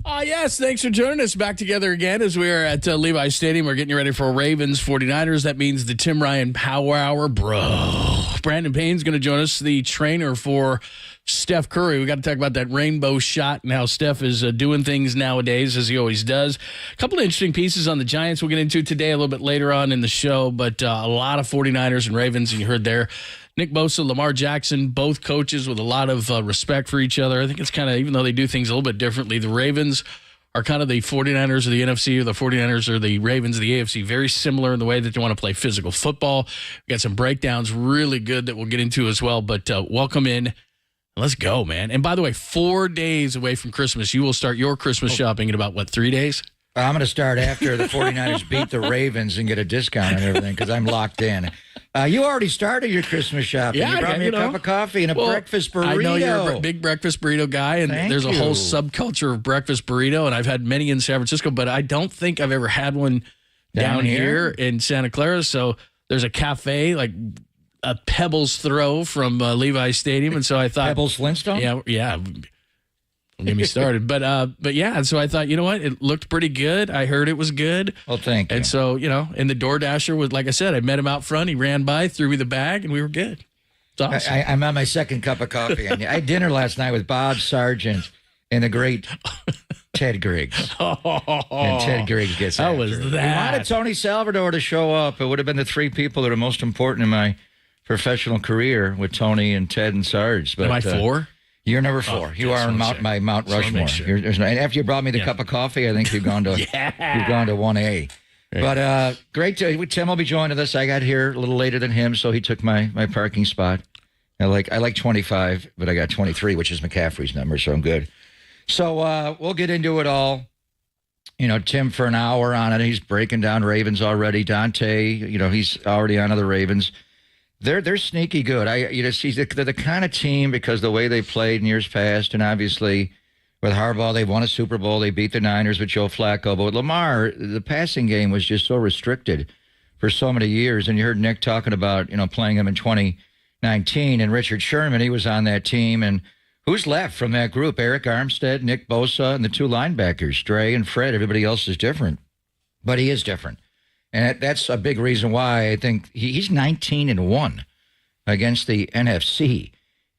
Speaker 14: Yes, thanks for joining us back together again as we are at Levi Stadium. We're getting you ready for Ravens 49ers. That means the Tim Ryan Power Hour, bro. Brandon Payne's going to join us, the trainer for Steph Curry. We got to talk about that rainbow shot and how Steph is doing things nowadays, as he always does. A couple of interesting pieces on the Giants we'll get into today a little bit later on in the show, but a lot of 49ers and Ravens, and you heard there. Nick Bosa, Lamar Jackson, both coaches with a lot of respect for each other. I think it's kind of, even though they do things a little bit differently, the Ravens are kind of the 49ers of the NFC, or the 49ers are the Ravens of the AFC. Very similar in the way that they want to play physical football. We got some breakdowns really good that we'll get into as well, but welcome in. Let's go, man. And by the way, 4 days away from Christmas, you will start your Christmas shopping in about, 3 days?
Speaker 27: I'm going to start after the 49ers beat the Ravens and get a discount on everything because I'm locked in. You already started your Christmas shopping.
Speaker 14: Yeah,
Speaker 27: you brought me a cup of coffee and a breakfast burrito.
Speaker 14: I know you're a big breakfast burrito guy, and there's a whole subculture of breakfast burrito, and I've had many in San Francisco, but I don't think I've ever had one down here in Santa Clara. So there's a cafe, like a Pebbles throw from Levi Stadium, and so I thought
Speaker 27: Pebbles Flintstone.
Speaker 14: Yeah. Don't get me started, but yeah. And so I thought, you know what, it looked pretty good. I heard it was good.
Speaker 27: Well, thank you.
Speaker 14: And so, and the DoorDasher was, like I said, I met him out front. He ran by, threw me the bag, and we were good. It's awesome.
Speaker 27: I'm on my second cup of coffee. I had dinner last night with Bob Sargent and the great Ted Griggs. And Ted Griggs gets
Speaker 14: How
Speaker 27: after
Speaker 14: was
Speaker 27: it.
Speaker 14: that?
Speaker 27: We wanted Tony Salvador to show up. It would have been the 3 people that are most important in my professional career with Tony and Ted and Sarge. But,
Speaker 14: Am I 4?
Speaker 27: You're number 4. You are on my Mount Rushmore.
Speaker 14: Sure.
Speaker 27: And after you brought me the cup of coffee, I think you've gone to you've gone to 1A. But great. Tim will be joining us. I got here a little later than him, so he took my parking spot. I like 25, but I got 23, which is McCaffrey's number, so I'm good. So we'll get into it all. Tim for an hour on it. He's breaking down Ravens already. Dante, he's already on to the Ravens. They're sneaky good. They're the kind of team, because the way they played in years past, and obviously with Harbaugh, they won a Super Bowl. They beat the Niners with Joe Flacco. But with Lamar, the passing game was just so restricted for so many years. And you heard Nick talking about, playing him in 2019. And Richard Sherman, he was on that team. And who's left from that group? Eric Armstead, Nick Bosa, and the 2 linebackers, Dre and Fred. Everybody else is different. But he is different. And that's a big reason why I think he's 19-1 against the NFC.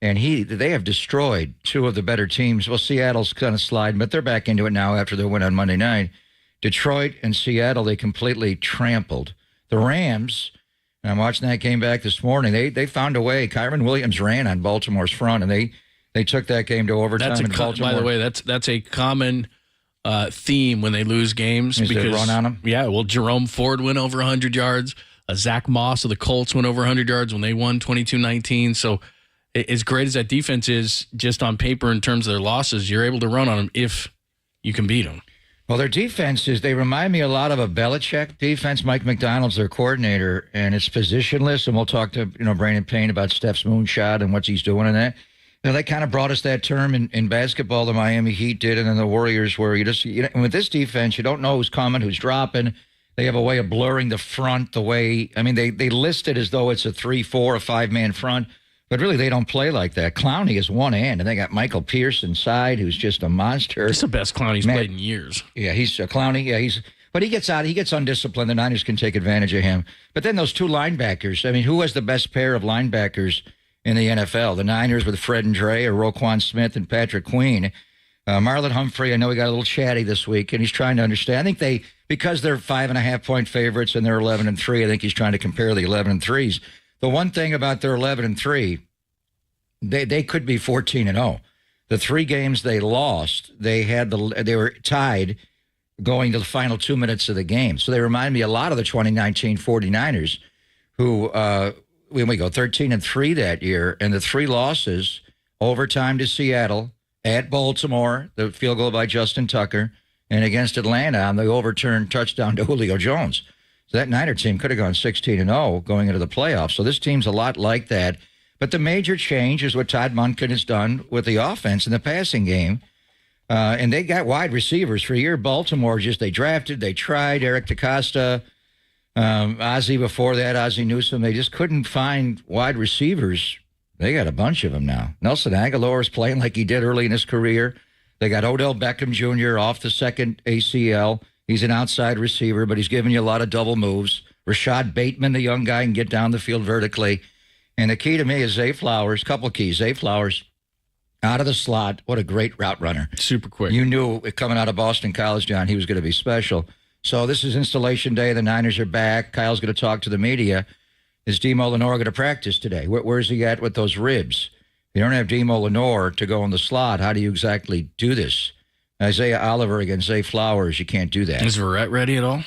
Speaker 27: And they have destroyed 2 of the better teams. Well, Seattle's kind of sliding, but they're back into it now after their win on Monday night. Detroit and Seattle, they completely trampled The Rams, and I'm watching that game back this morning, they found a way. Kyron Williams ran on Baltimore's front, and they took that game to overtime in Baltimore.
Speaker 14: By the way, that's a common theme when they lose games.
Speaker 27: Is
Speaker 14: because
Speaker 27: they run on them?
Speaker 14: Yeah, well, Jerome Ford went over 100 yards. Zach Moss of the Colts went over 100 yards when they won 22-19. So as great as that defense is, just on paper in terms of their losses, you're able to run on them if you can beat them.
Speaker 27: Well, their defenses, they remind me a lot of a Belichick defense. Mike McDonald's their coordinator, and it's positionless. And we'll talk to Brandon Payne about Steph's moonshot and what he's doing in that. That kind of brought us that term in basketball. The Miami Heat did, and then the Warriors, where with this defense, you don't know who's coming, who's dropping. They have a way of blurring the front. They list it as though it's a 3-4 or 5-man front, but really they don't play like that. Clowney is one end, and they got Michael Pierce inside, who's just a monster.
Speaker 14: He's the best Clowney's played in years.
Speaker 27: Yeah, he's a Clowney. Yeah, but he gets out. He gets undisciplined. The Niners can take advantage of him. But then those two linebackers. I mean, who has the best pair of linebackers in the NFL? The Niners with Fred and Dre, or Roquan Smith and Patrick Queen. Marlon Humphrey, I know he got a little chatty this week, and he's trying to understand. I think because they're 5.5-point favorites and they're 11-3, I think he's trying to compare the 11-3s. The one thing about their 11-3, they could be 14-0. The 3 games they lost, they were tied going to the final 2 minutes of the game. So they remind me a lot of the 2019 49ers, who when we go 13-3 that year, and the 3 losses, overtime to Seattle, at Baltimore, the field goal by Justin Tucker, and against Atlanta on the overturned touchdown to Julio Jones. So that Niner team could have gone 16-0 going into the playoffs. So this team's a lot like that. But the major change is what Todd Monken has done with the offense in the passing game. And they got wide receivers. For a year, Baltimore they tried Eric DeCosta, Ozzie before that, Ozzie Newsome. They just couldn't find wide receivers. They got a bunch of them now. Nelson Aguilar is playing like he did early in his career. They got Odell Beckham Jr. off the second ACL. He's an outside receiver, but he's giving you a lot of double moves. Rashad Bateman, the young guy, can get down the field vertically. And the key to me is Zay Flowers. Couple keys. Zay Flowers out of the slot. What a great route runner.
Speaker 14: Super quick.
Speaker 27: You knew coming out of Boston College, John, he was going to be special. So this is installation day. The Niners are back. Kyle's going to talk to the media. Is Demo Lenore going to practice today? Where's he at with those ribs? You don't have Demo Lenore to go in the slot. How do you exactly do this? Isaiah Oliver against Zay Flowers, you can't do that.
Speaker 14: Is Verrett ready at all?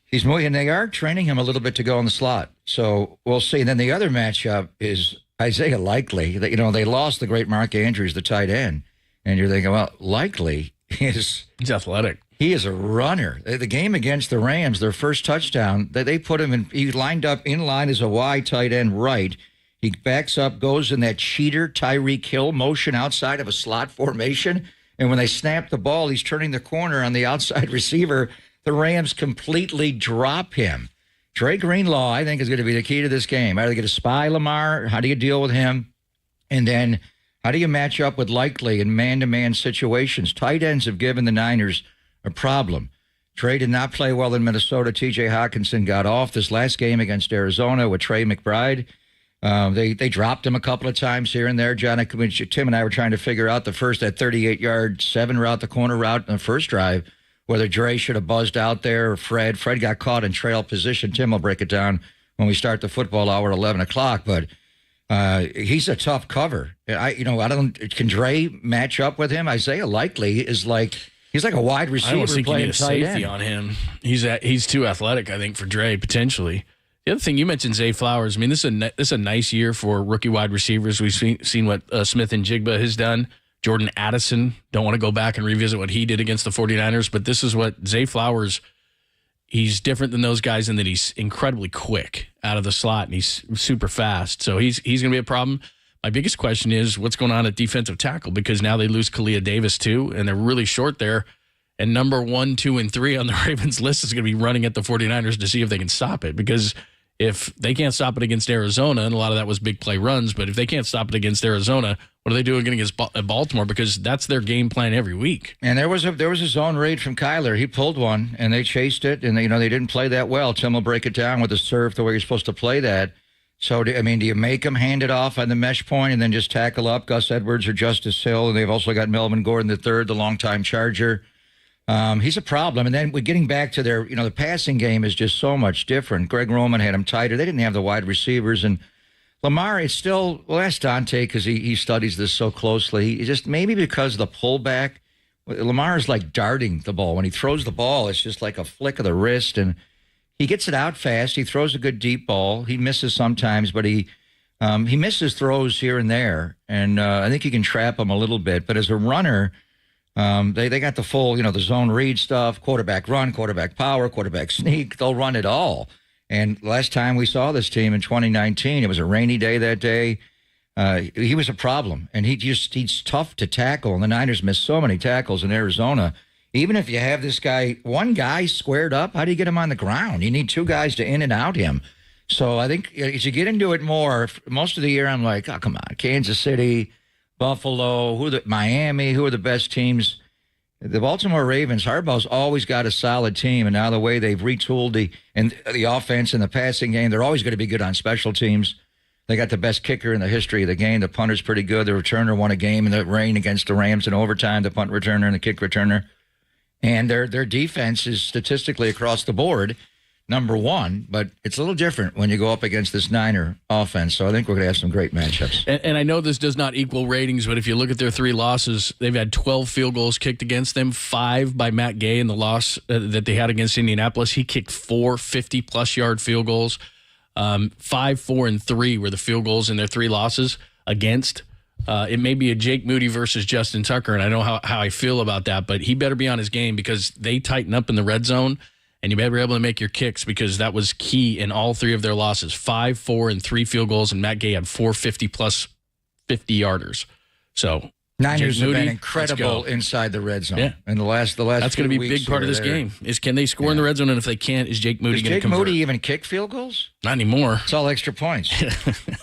Speaker 27: He's moving, and they are training him a little bit to go in the slot. So we'll see. And then the other matchup is Isaiah Likely. They lost the great Mark Andrews, the tight end. And you're thinking, well, Likely he's
Speaker 14: athletic.
Speaker 27: He is a runner. The game against the Rams, their first touchdown, they put him in. He lined up in line as a wide tight end right. He backs up, goes in that cheater Tyreek Hill motion outside of a slot formation. And when they snap the ball, he's turning the corner on the outside receiver. The Rams completely drop him. Dre Greenlaw, I think, is going to be the key to this game. How do you get to spy Lamar? How do you deal with him? And then how do you match up with Likely in man-to-man situations? Tight ends have given the Niners a problem. Trey did not play well in Minnesota. T.J. Hawkinson got off this last game against Arizona with Trey McBride. They dropped him a couple of times here and there. John, Tim and I were trying to figure out that 38-yard 7 route, the corner route in the first drive, whether Dre should have buzzed out there or Fred. Fred got caught in trail position. Tim will break it down when we start the football hour at 11 o'clock. But he's a tough cover. Can Dre match up with him? Isaiah Likely is he's like a wide receiver.
Speaker 14: I don't think you
Speaker 27: playing
Speaker 14: need a
Speaker 27: tight
Speaker 14: safety
Speaker 27: end.
Speaker 14: on him. He's too athletic, I think, for Dre potentially. The other thing you mentioned, Zay Flowers. I mean, this is a nice year for rookie wide receivers. We've seen what Smith and Jigba has done. Jordan Addison, don't want to go back and revisit what he did against the 49ers, but this is what Zay Flowers, he's different than those guys in that he's incredibly quick out of the slot, and he's super fast. So he's going to be a problem. My biggest question is what's going on at defensive tackle, because now they lose Kalia Davis too, and they're really short there. And number 1, 2, and 3 on the Ravens list is going to be running at the 49ers to see if they can stop it, because if they can't stop it against Arizona, and a lot of that was big play runs, but if they can't stop it against Arizona, what are they doing against Baltimore? Because that's their game plan every week.
Speaker 27: And there was a zone read from Kyler. He pulled one, and they chased it, and they didn't play that well. Tim will break it down with the serve the way you're supposed to play that. So, do you make them hand it off on the mesh point and then just tackle up Gus Edwards or Justice Hill? And they've also got Melvin Gordon III, the longtime Charger. He's a problem. And then we're getting back to their, the passing game is just so much different. Greg Roman had him tighter. They didn't have the wide receivers. And Lamar, it's still, well, ask Dante because he studies this so closely. He just, maybe because of the pullback, Lamar is like darting the ball. When he throws the ball, it's just like a flick of the wrist. And he gets it out fast. He throws a good deep ball. He misses sometimes, but he misses throws here and there. And I think he can trap him a little bit. But as a runner, they got the full, the zone read stuff, quarterback run, quarterback power, quarterback sneak. They'll run it all. And last time we saw this team in 2019, it was a rainy day that day. He was a problem, and he's tough to tackle. And the Niners missed so many tackles in Arizona. Even if you have this guy, one guy squared up, how do you get him on the ground? You need two guys to in and out him. So I think as you get into it more, most of the year I'm like, oh, come on, Kansas City, Buffalo, Miami, who are the best teams? The Baltimore Ravens, Harbaugh's always got a solid team, and now the way they've retooled the offense and the passing game, they're always going to be good on special teams. They got the best kicker in the history of the game. The punter's pretty good. The returner won a game in the rain against the Rams in overtime, the punt returner and the kick returner. And their defense is statistically across the board number one, but it's a little different when you go up against this Niner offense. So I think we're going to have some great matchups.
Speaker 14: And I know this does not equal ratings, but if you look at their 3 losses, they've had 12 field goals kicked against them, 5 by Matt Gay in the loss that they had against Indianapolis. He kicked 4 50-plus yard field goals. 5, 4, and 3 were the field goals in their 3 losses against. It may be a Jake Moody versus Justin Tucker, and I know how I feel about that, but he better be on his game because they tighten up in the red zone. And you better be able to make your kicks because that was key in all 3 of their losses. 5, 4, and 3 field goals, and Matt Gay had 4 50-plus 50-yarders. So
Speaker 27: Niners
Speaker 14: Moody,
Speaker 27: have been incredible inside the red zone.
Speaker 14: Yeah.
Speaker 27: And the last
Speaker 14: that's going to be a big part of this game. Is can they score in the red zone? And if they can't, is Jake Moody going to convert?
Speaker 27: Jake Moody even kick field goals?
Speaker 14: Not anymore.
Speaker 27: It's all extra points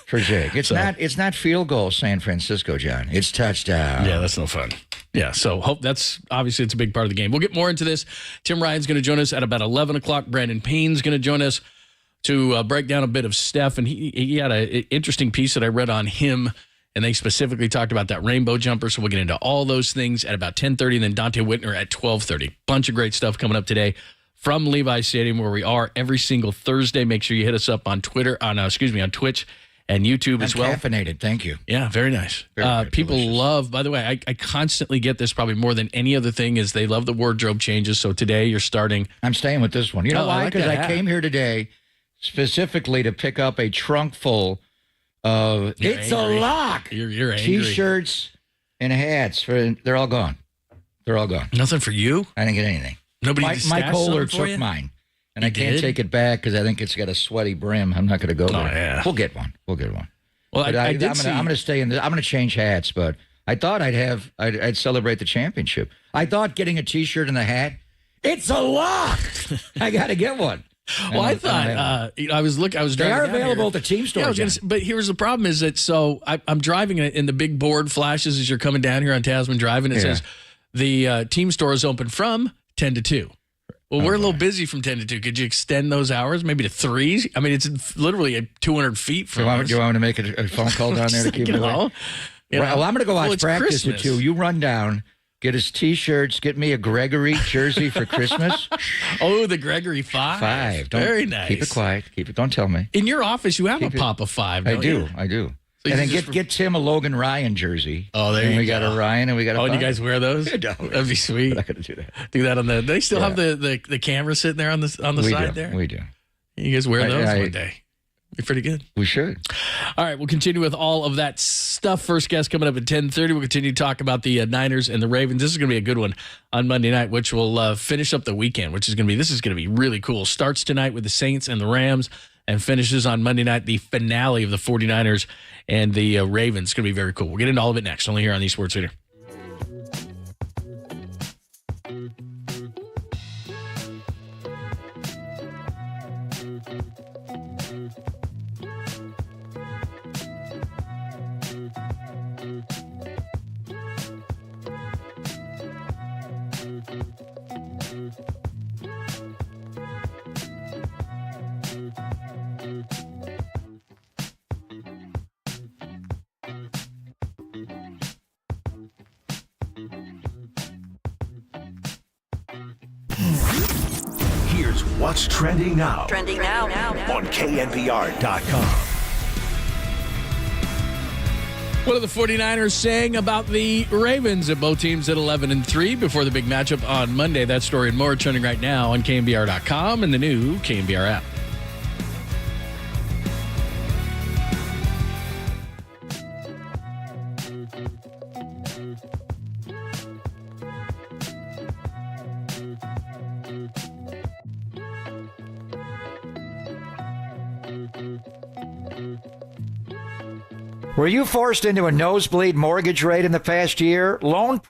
Speaker 27: for Jake. It's not field goal San Francisco, John. It's touchdown.
Speaker 14: Yeah, that's no fun. Yeah, so it's a big part of the game. We'll get more into this. Tim Ryan's going to join us at about 11 o'clock. Brandon Payne's going to join us to break down a bit of Steph. And he had an interesting piece that I read on him, and they specifically talked about that rainbow jumper. So we'll get into all those things at about 10:30, and then Dante Whitner at 12:30. Bunch of great stuff coming up today from Levi's Stadium, where we are every single Thursday. Make sure you hit us up on on Twitch and YouTube as well.
Speaker 27: Caffeinated, thank you.
Speaker 14: Yeah, very nice. People love, by the way, I constantly get this probably more than any other thing, is they love the wardrobe changes. So today you're starting.
Speaker 27: I'm staying with this one. You know why? Because I came here today specifically to pick up a trunk full of It's a Lock
Speaker 14: You're angry.
Speaker 27: T-shirts and hats. They're all gone. They're all gone.
Speaker 14: Nothing for you?
Speaker 27: I didn't get anything.
Speaker 14: Nobody
Speaker 27: Mike Kohler took mine. And I can't take it back because I think it's got a sweaty brim. I'm not going to go there.
Speaker 14: Yeah.
Speaker 27: We'll get one.
Speaker 14: Well, I'm
Speaker 27: going to stay in. I'm going to change hats, but I thought I'd celebrate the championship. I thought getting a T-shirt and a hat. It's a lock. I got to get one.
Speaker 14: Well, I thought I was driving.
Speaker 27: They are available at the team store.
Speaker 14: Yeah, but here's the problem: is that I'm driving and the big board flashes as you're coming down here on Tasman Drive, and it says the team store is open from 10 to 2. Well, we're a little busy from 10 to 2. Could you extend those hours maybe to 3? I mean, it's literally 200 feet from us.
Speaker 27: Do you want me to make a phone call down there to keep it away? Well, I'm going to go watch practice at 2. You run down, get his T-shirts, get me a Gregory jersey for Christmas.
Speaker 14: Oh, the Gregory 5.
Speaker 27: 5.
Speaker 14: Very nice.
Speaker 27: Keep it quiet. Don't tell me.
Speaker 14: In your office, you have a Papa 5, don't you?
Speaker 27: I do. So and then get Tim a Logan Ryan jersey.
Speaker 14: Oh, there you go.
Speaker 27: We got a Ryan and we got a
Speaker 14: and you guys wear those?
Speaker 27: No.
Speaker 14: That'd be sweet.
Speaker 27: We're not going to do that.
Speaker 14: Do that on the. They still have the camera sitting there on the side there.
Speaker 27: We do.
Speaker 14: You guys wear those one day. Be pretty good.
Speaker 27: We should.
Speaker 14: All right, we'll continue with all of that stuff. First guest coming up at 10:30. We'll continue to talk about the Niners and the Ravens. This is going to be a good one on Monday night, which will finish up the weekend. This is going to be really cool. Starts tonight with the Saints and the Rams, and finishes on Monday night, the finale of the 49ers and the Ravens. It's going to be very cool. We'll get into all of it next, only here on the Sports Leader.
Speaker 1: Here's what's trending now.
Speaker 5: Trending now.
Speaker 1: On KNBR.com.
Speaker 14: What are the 49ers saying about the Ravens? At both teams at 11-3 before the big matchup on Monday. That story and more trending right now on KNBR.com and the new KNBR app.
Speaker 6: Were you forced into a nosebleed mortgage rate in the past year? Loan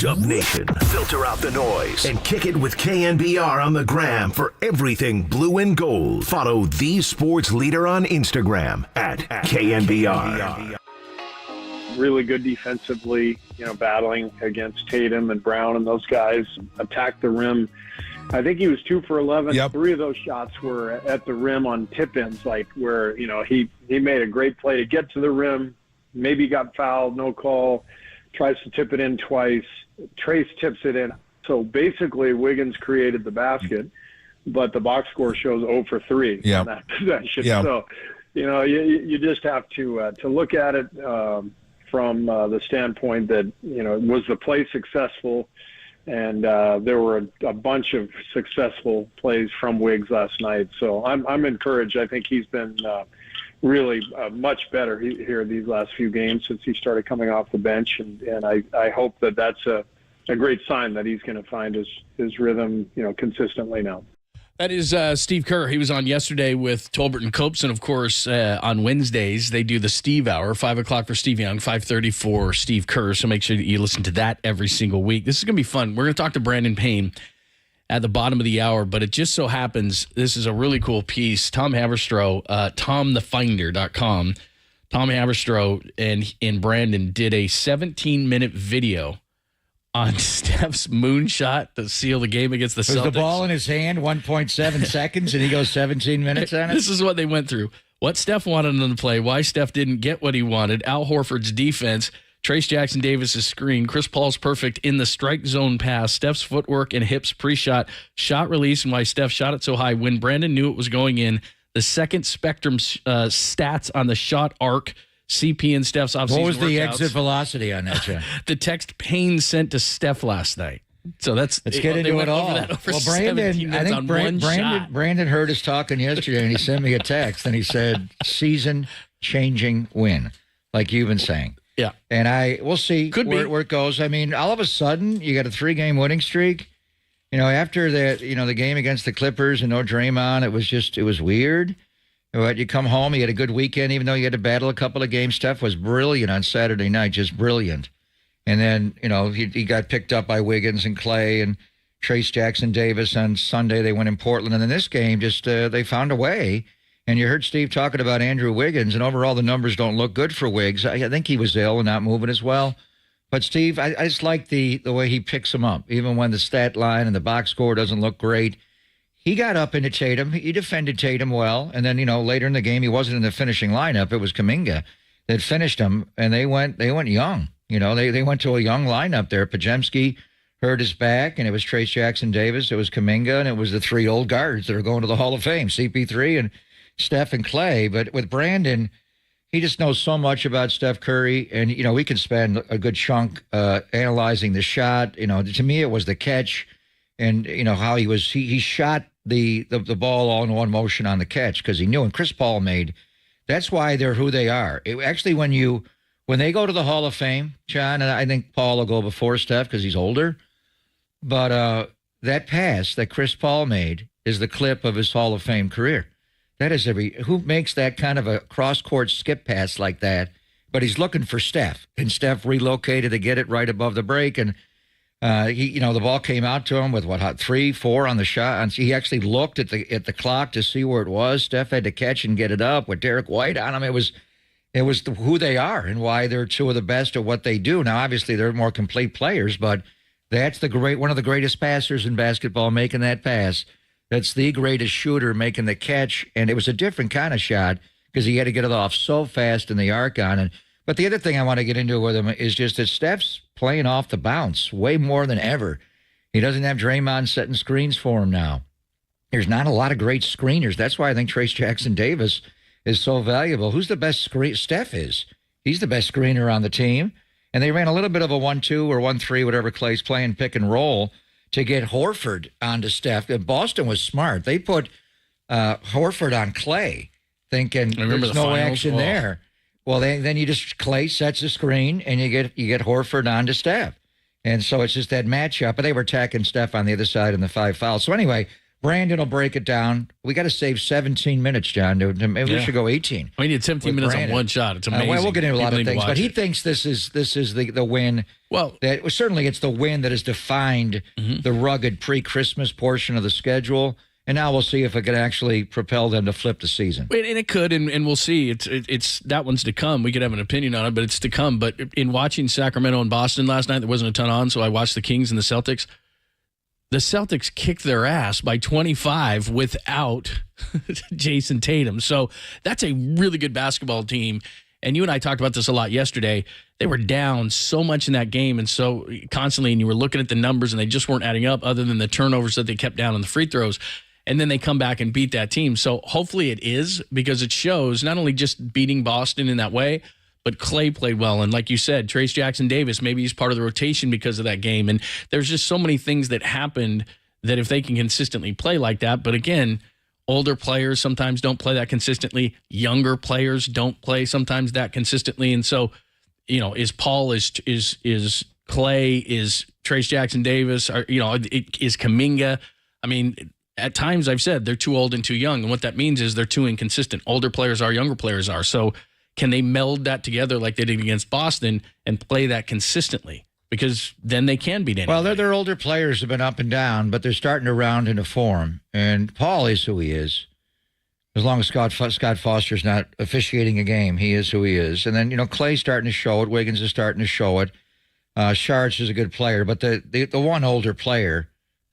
Speaker 1: Dub Nation, filter out the noise and kick it with KNBR on the gram for everything blue and gold. Follow the sports leader on Instagram at KNBR.
Speaker 17: Really good defensively, battling against Tatum and Brown and those guys. Attack the rim I think he was 2 for 11.
Speaker 7: Yep.
Speaker 17: 3 of those shots were at the rim on tip-ins, like where, he made a great play to get to the rim, maybe got fouled, no call, tries to tip it in twice. Trace tips it in. So basically Wiggins created the basket, but the box score shows 0 for 3 on that possession.
Speaker 7: Yeah.
Speaker 17: So, you just have to look at it from the standpoint that, was the play successful? And there were a bunch of successful plays from Wiggs last night. So I'm encouraged. I think he's been really much better here these last few games since he started coming off the bench. And I hope that that's a great sign that he's going to find his rhythm, consistently now.
Speaker 14: That is Steve Kerr. He was on yesterday with Tolbert and Copes. And, of course, on Wednesdays, they do the Steve Hour, 5 o'clock for Steve Young, 5:30 for Steve Kerr. So make sure that you listen to that every single week. This is going to be fun. We're going to talk to Brandon Payne at the bottom of the hour, but it just so happens this is a really cool piece. Tom Haberstroh, TomTheFinder.com. Tom Haberstroh and Brandon did a 17-minute video on Steph's moonshot to seal the game against the Celtics.
Speaker 27: Was the ball in his hand, 1.7 seconds, and he goes 17 minutes on it?
Speaker 14: This is what they went through. What Steph wanted on the play, why Steph didn't get what he wanted, Al Horford's defense, Trace Jackson Davis's screen, Chris Paul's perfect in the strike zone pass, Steph's footwork and hips pre-shot, shot release, and why Steph shot it so high when Brandon knew it was going in, the second spectrum stats on the shot arc, CP and Steph's offseason workouts.
Speaker 27: What was the exit velocity on that, John?
Speaker 14: The text Payne sent to Steph last night. So let's
Speaker 27: get into it all.
Speaker 14: Well, Brandon,
Speaker 27: I think Brandon heard us talking yesterday, and he sent me a text, and he said, season-changing win, like you've been saying.
Speaker 14: Yeah.
Speaker 27: And we'll see where it goes. I mean, all of a sudden, you got a 3-game winning streak. After the game against the Clippers and no Draymond, it was weird. But you come home, you had a good weekend, even though you had to battle a couple of games. Steph was brilliant on Saturday night, just brilliant. And then, he got picked up by Wiggins and Clay and Trace Jackson Davis on Sunday. They went in Portland. And in this game, just they found a way. And you heard Steve talking about Andrew Wiggins, and overall the numbers don't look good for Wiggs. I think he was ill and not moving as well. But, Steve, I just like the way he picks him up, even when the stat line and the box score doesn't look great. He got up into Tatum. He defended Tatum well. And then, later in the game, he wasn't in the finishing lineup. It was Kuminga that finished him, and they went young. They went to a young lineup there. Podziemski hurt his back, and it was Trace Jackson Davis. It was Kuminga, and it was the 3 old guards that are going to the Hall of Fame, CP3 and Steph and Clay. But with Brandon, he just knows so much about Steph Curry, and, we can spend a good chunk analyzing the shot. To me, it was the catch and, how he shot the ball all in one motion on the catch because he knew. And Chris Paul that's why they're who they are. Actually, when they go to the Hall of Fame, John, and I think Paul will go before Steph because he's older, but that pass that Chris Paul made is the clip of his Hall of Fame career. That is who makes that kind of a cross-court skip pass like that, but he's looking for Steph, and Steph relocated to get it right above the break, and the ball came out to him with 3, 4 on the shot. And he actually looked at the clock to see where it was. Steph had to catch and get it up with Derek White on him. It was who they are and why they're 2 of the best at what they do. Now, obviously, they're more complete players, but that's one of the greatest passers in basketball making that pass. That's the greatest shooter making the catch, and it was a different kind of shot because he had to get it off so fast in the arc on it. But the other thing I want to get into with him is just that Steph's playing off the bounce way more than ever. He doesn't have Draymond setting screens for him now. There's not a lot of great screeners. That's why I think Trace Jackson Davis is so valuable. Who's the best screen? Steph is. He's the best screener on the team. And they ran a little bit of a 1-2 or 1-3, whatever Clay's playing, pick and roll to get Horford onto Steph. And Boston was smart. They put Horford on Clay, thinking there's no action there. Well, then Clay sets a screen, and you get Horford onto Steph. And so it's just that matchup. But they were attacking Steph on the other side in the 5 fouls. So anyway, Brandon will break it down. We got to save 17 minutes, John. Maybe we should go 18.
Speaker 14: We need 17 minutes on one shot. It's amazing.
Speaker 27: We'll get into a lot of things, but he thinks this is the win.
Speaker 14: Well,
Speaker 27: certainly it's the win that has defined the rugged pre-Christmas portion of the schedule. And now we'll see if it can actually propel them to flip the season.
Speaker 14: And it could, and we'll see. It's that one's to come. We could have an opinion on it, but it's to come. But in watching Sacramento and Boston last night, there wasn't a ton on, so I watched the Kings and the Celtics. the Celtics kicked their ass by 25 without Jason Tatum. So that's a really good basketball team. And you and I talked about this a lot yesterday. They were down so much in that game and so constantly, and you were looking at the numbers and they just weren't adding up other than the turnovers that they kept down on the free throws. And then they come back and beat that team. So hopefully it is, because it shows not only just beating Boston in that way, but Clay played well. And like you said, Trace Jackson-Davis, maybe he's part of the rotation because of that game. And there's just so many things that happened that if they can consistently play like that, but again, older players sometimes don't play that consistently. Younger players don't play sometimes that consistently. And so, is Paul, is Clay, is Trace Jackson-Davis, or, is Kuminga. I mean, at times I've said they're too old and too young. And what that means is they're too inconsistent. Older players are, younger players are. So can they meld that together like they did against Boston and play that consistently? Because then they can beat anybody.
Speaker 27: Well, their older players have been up and down, but they're starting to round into form. And Paul is who he is. As long as Scott Foster's not officiating a game, he is who he is. And then, Clay's starting to show it. Wiggins is starting to show it. Shards is a good player. But the one older player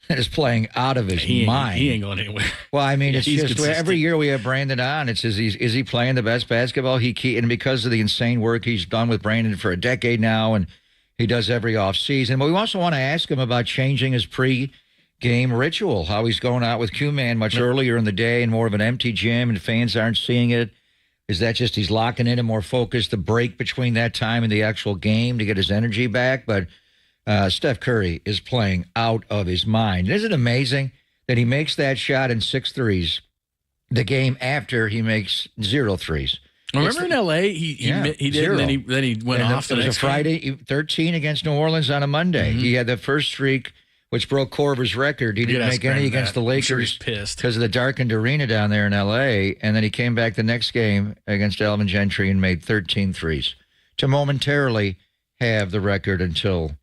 Speaker 27: that is playing out of his mind.
Speaker 14: He ain't going anywhere.
Speaker 27: Well, I mean, it's just
Speaker 14: consistent.
Speaker 27: Every year we have Brandon on. It's is he playing the best basketball? And because of the insane work he's done with Brandon for a decade now, and he does every offseason. But we also want to ask him about changing his pre-game ritual, how he's going out with Q-Man much earlier in the day and more of an empty gym and fans aren't seeing it. Is that just he's locking in and more focused, the break between that time and the actual game to get his energy back? But Steph Curry is playing out of his mind. Isn't it amazing that he makes that shot in 6 threes the game after he makes 0 threes?
Speaker 14: Remember in L.A., he did, and then he went off the next
Speaker 27: It was a Friday, 13 against New Orleans on a Monday. He had the first streak, which broke Korver's record. He didn't make any against the Lakers because of the darkened arena down there in L.A., and then he came back the next game against Alvin Gentry and made 13 threes to momentarily have the record until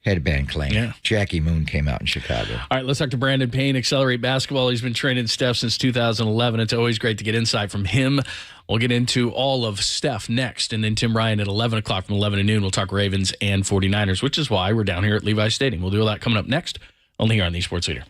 Speaker 27: headband claim.
Speaker 14: Yeah.
Speaker 27: Jackie Moon came out in Chicago.
Speaker 14: All right, let's talk to Brandon Payne, Accelerate Basketball. He's been training Steph since 2011. It's always great to get insight from him. We'll get into all of Steph next, and then Tim Ryan at 11 o'clock from 11 to noon. We'll talk Ravens and 49ers, which is why we're down here at Levi's Stadium. We'll do all that coming up next, only here on the Sports Leader.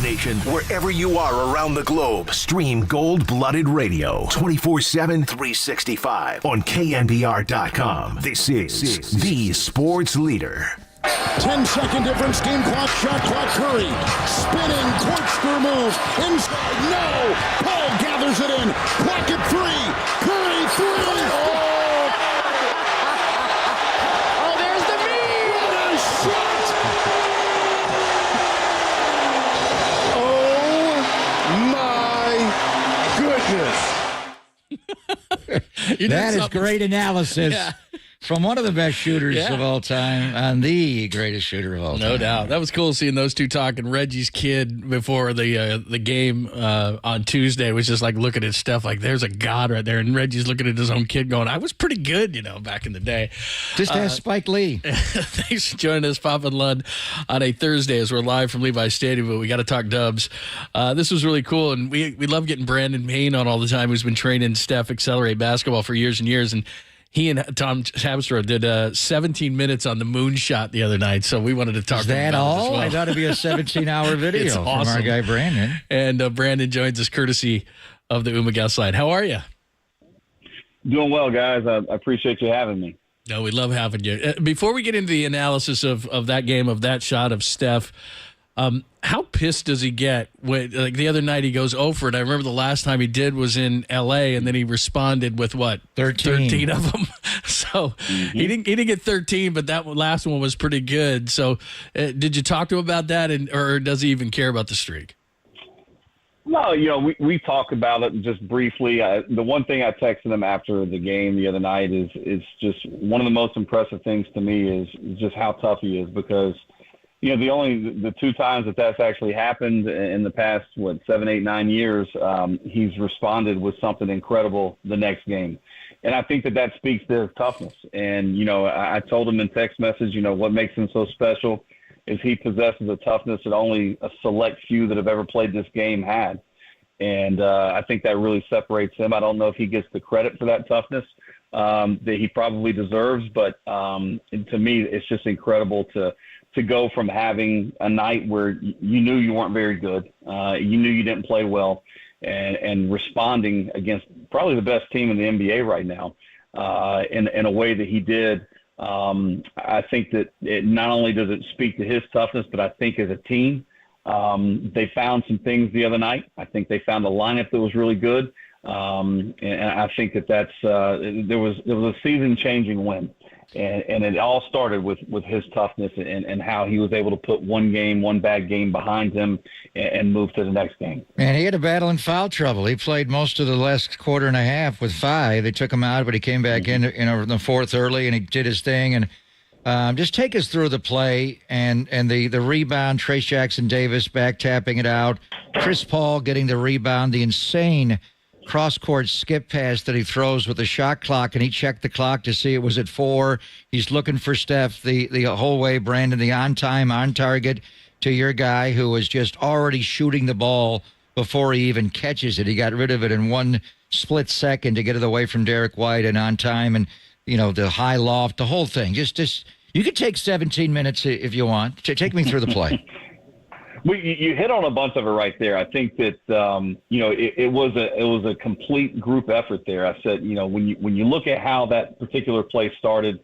Speaker 1: Nation, wherever you are around the globe, stream Gold-Blooded Radio 24/7, 365 on KNBR.com. This is the sports leader.
Speaker 15: 10-second difference, game clock, shot clock, Curry. Spinning, corkscrew move, inside, no! Paul gathers it in, pocket three, Curry, three! Oh, there's the lead! What a shot! Oh, my goodness.
Speaker 27: That is great analysis.
Speaker 14: Yeah.
Speaker 27: From one of the best shooters of all time and the greatest shooter of all time.
Speaker 14: No doubt. That was cool seeing those two talking. Reggie's kid before the game on Tuesday was just like looking at Steph like there's a god right there. And Reggie's looking at his own kid going, I was pretty good, back in the day.
Speaker 27: Just ask Spike Lee.
Speaker 14: Thanks for joining us, Pop and Lund, on a Thursday as we're live from Levi Stadium, but we got to talk Dubs. This was really cool, and we love getting Brandon Payne on all the time, who's been training Steph Accelerate Basketball for years and years, and he and Tom Tabstra did 17 minutes on the moonshot the other night, so we wanted to talk about
Speaker 27: that
Speaker 14: it
Speaker 27: all?
Speaker 14: as well.
Speaker 27: I thought it'd be a 17-hour video
Speaker 14: It's
Speaker 27: from
Speaker 14: awesome.
Speaker 27: our guy Brandon.
Speaker 14: And Brandon joins us courtesy of the Umagaw line. How are you?
Speaker 7: Doing well, guys. I appreciate you having me.
Speaker 14: No, we love having you. Before we get into the analysis of that game, of that shot of Steph, how pissed does he get? When, like the other night, he goes 0 for it. I remember the last time he did was in L.A., and then he responded with, 13 of them. So he didn't get 13, but that last one was pretty good. So did you talk to him about that, or does he even care about the streak?
Speaker 7: No, we talk about it just briefly. The one thing I texted him after the game the other night is just one of the most impressive things to me is just how tough he is, because the two times that's actually happened in the past, 7, 8, 9 years, he's responded with something incredible the next game. And I think that speaks to his toughness. And, I told him in text message, what makes him so special is he possesses a toughness that only a select few that have ever played this game had. And I think that really separates him. I don't know if he gets the credit for that toughness that he probably deserves, but to me, it's just incredible to go from having a night where you knew you weren't very good, you knew you didn't play well, and responding against probably the best team in the NBA right now in a way that he did. I think that it not only does it speak to his toughness, but I think as a team, they found some things the other night. I think they found a lineup that was really good, and I think that's there was a season-changing win. And it all started with his toughness and how he was able to put one bad game behind him and move to the next game.
Speaker 27: Man, he had a battle in foul trouble. He played most of the last quarter and a half with 5. They took him out, but he came back in the fourth early, and he did his thing. And just take us through the play and the rebound, Trace Jackson-Davis back tapping it out, Chris Paul getting the rebound, the insane cross-court skip pass that he throws with the shot clock, and he checked the clock to see it was at 4. He's looking for Steph the whole way, Brandon, the on-time, on-target to your guy who was just already shooting the ball before he even catches it. He got rid of it in one split second to get it away from Derek White and on time, and, the high loft, the whole thing. Just you could take 17 minutes if you want. Take me through the play.
Speaker 7: Well, you hit on a bunch of it right there. I think that it was a complete group effort there. I said, when you look at how that particular play started,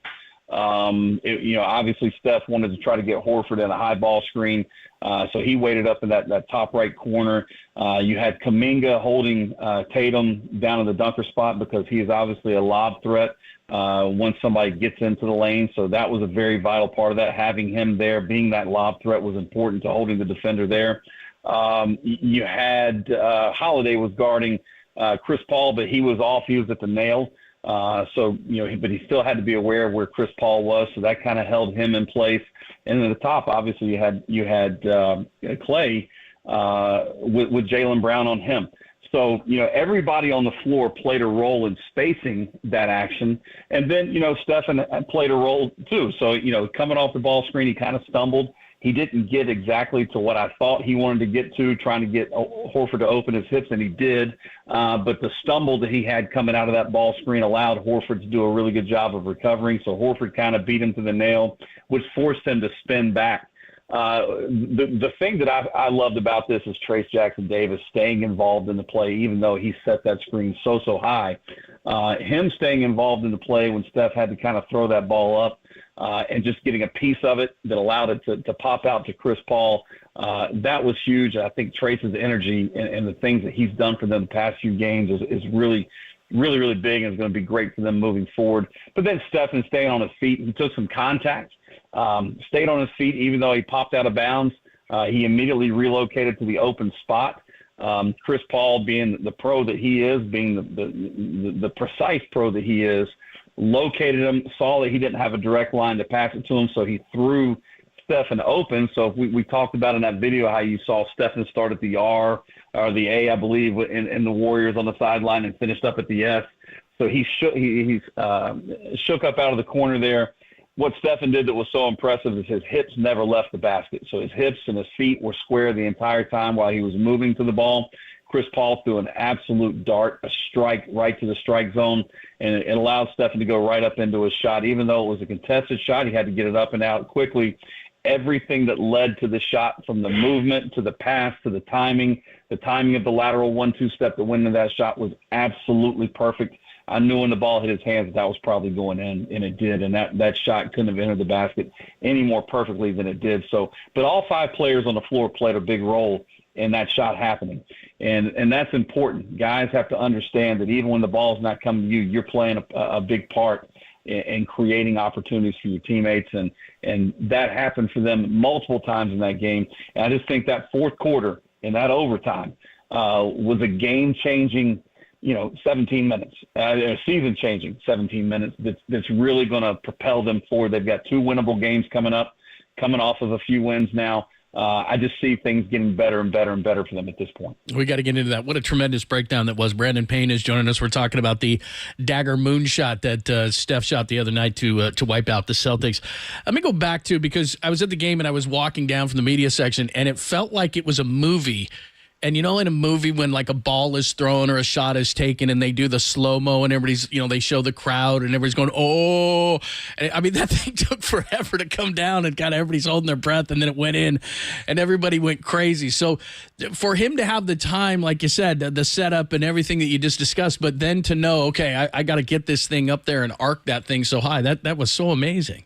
Speaker 7: obviously Steph wanted to try to get Horford in a high ball screen, so he waited up in that top right corner. You had Kuminga holding Tatum down in the dunker spot because he is obviously a lob threat once somebody gets into the lane. So that was a very vital part of that. Having him there, being that lob threat, was important to holding the defender there. You had Holiday was guarding Chris Paul, but he was off. He was at the nail. But he still had to be aware of where Chris Paul was. So that kind of held him in place. And at the top, obviously, you had Clay with Jaylen Brown on him. So, everybody on the floor played a role in spacing that action. And then, Stephen played a role too. So, coming off the ball screen, he kind of stumbled. He didn't get exactly to what I thought he wanted to get to, trying to get Horford to open his hips, and he did. But the stumble that he had coming out of that ball screen allowed Horford to do a really good job of recovering. So Horford kind of beat him to the nail, which forced him to spin back The thing that I loved about this is Trace Jackson-Davis staying involved in the play, even though he set that screen so high. Him staying involved in the play when Steph had to kind of throw that ball up and just getting a piece of it that allowed it to pop out to Chris Paul, that was huge. I think Trace's energy and the things that he's done for them the past few games is really big and is going to be great for them moving forward. But then Stephen staying on his feet, he took some contact, stayed on his feet even though he popped out of bounds. He immediately relocated to the open spot. Chris Paul, being the pro that he is, being the precise pro that he is, located him, saw that he didn't have a direct line to pass it to him, so he threw Stephen open. So we talked about in that video how you saw Stephen start at the R or the A, I believe, in the Warriors on the sideline and finished up at the S. So he shook up out of the corner there. What Stephen did that was so impressive is his hips never left the basket. So his hips and his feet were square the entire time while he was moving to the ball. Chris Paul threw an absolute dart, a strike right to the strike zone, and it allowed Stephen to go right up into his shot. Even though it was a contested shot, he had to get it up and out quickly. Everything that led to the shot, from the movement to the pass to the timing of the lateral 1-2 step that went into that shot was absolutely perfect. I knew when the ball hit his hands that was probably going in, and it did. And that shot couldn't have entered the basket any more perfectly than it did. So, but all 5 players on the floor played a big role in that shot happening. And that's important. Guys have to understand that even when the ball's not coming to you, you're playing a big part in creating opportunities for your teammates. And that happened for them multiple times in that game. And I just think that fourth quarter in that overtime was a game-changing 17 minutes, season-changing 17 minutes that's really going to propel them forward. They've got 2 winnable games coming off of a few wins now. I just see things getting better and better and better for them at this point.
Speaker 14: We got to get into that. What a tremendous breakdown that was. Brandon Payne is joining us. We're talking about the dagger moonshot that Steph shot the other night to wipe out the Celtics. Let me go back to, because I was at the game and I was walking down from the media section, and it felt like it was a movie. And, in a movie when, like, a ball is thrown or a shot is taken and they do the slow-mo and everybody's, they show the crowd and everybody's going, oh. And, I mean, that thing took forever to come down and kind of everybody's holding their breath, and then it went in and everybody went crazy. So for him to have the time, like you said, the setup and everything that you just discussed, but then to know, okay, I got to get this thing up there and arc that thing so high, that was so amazing.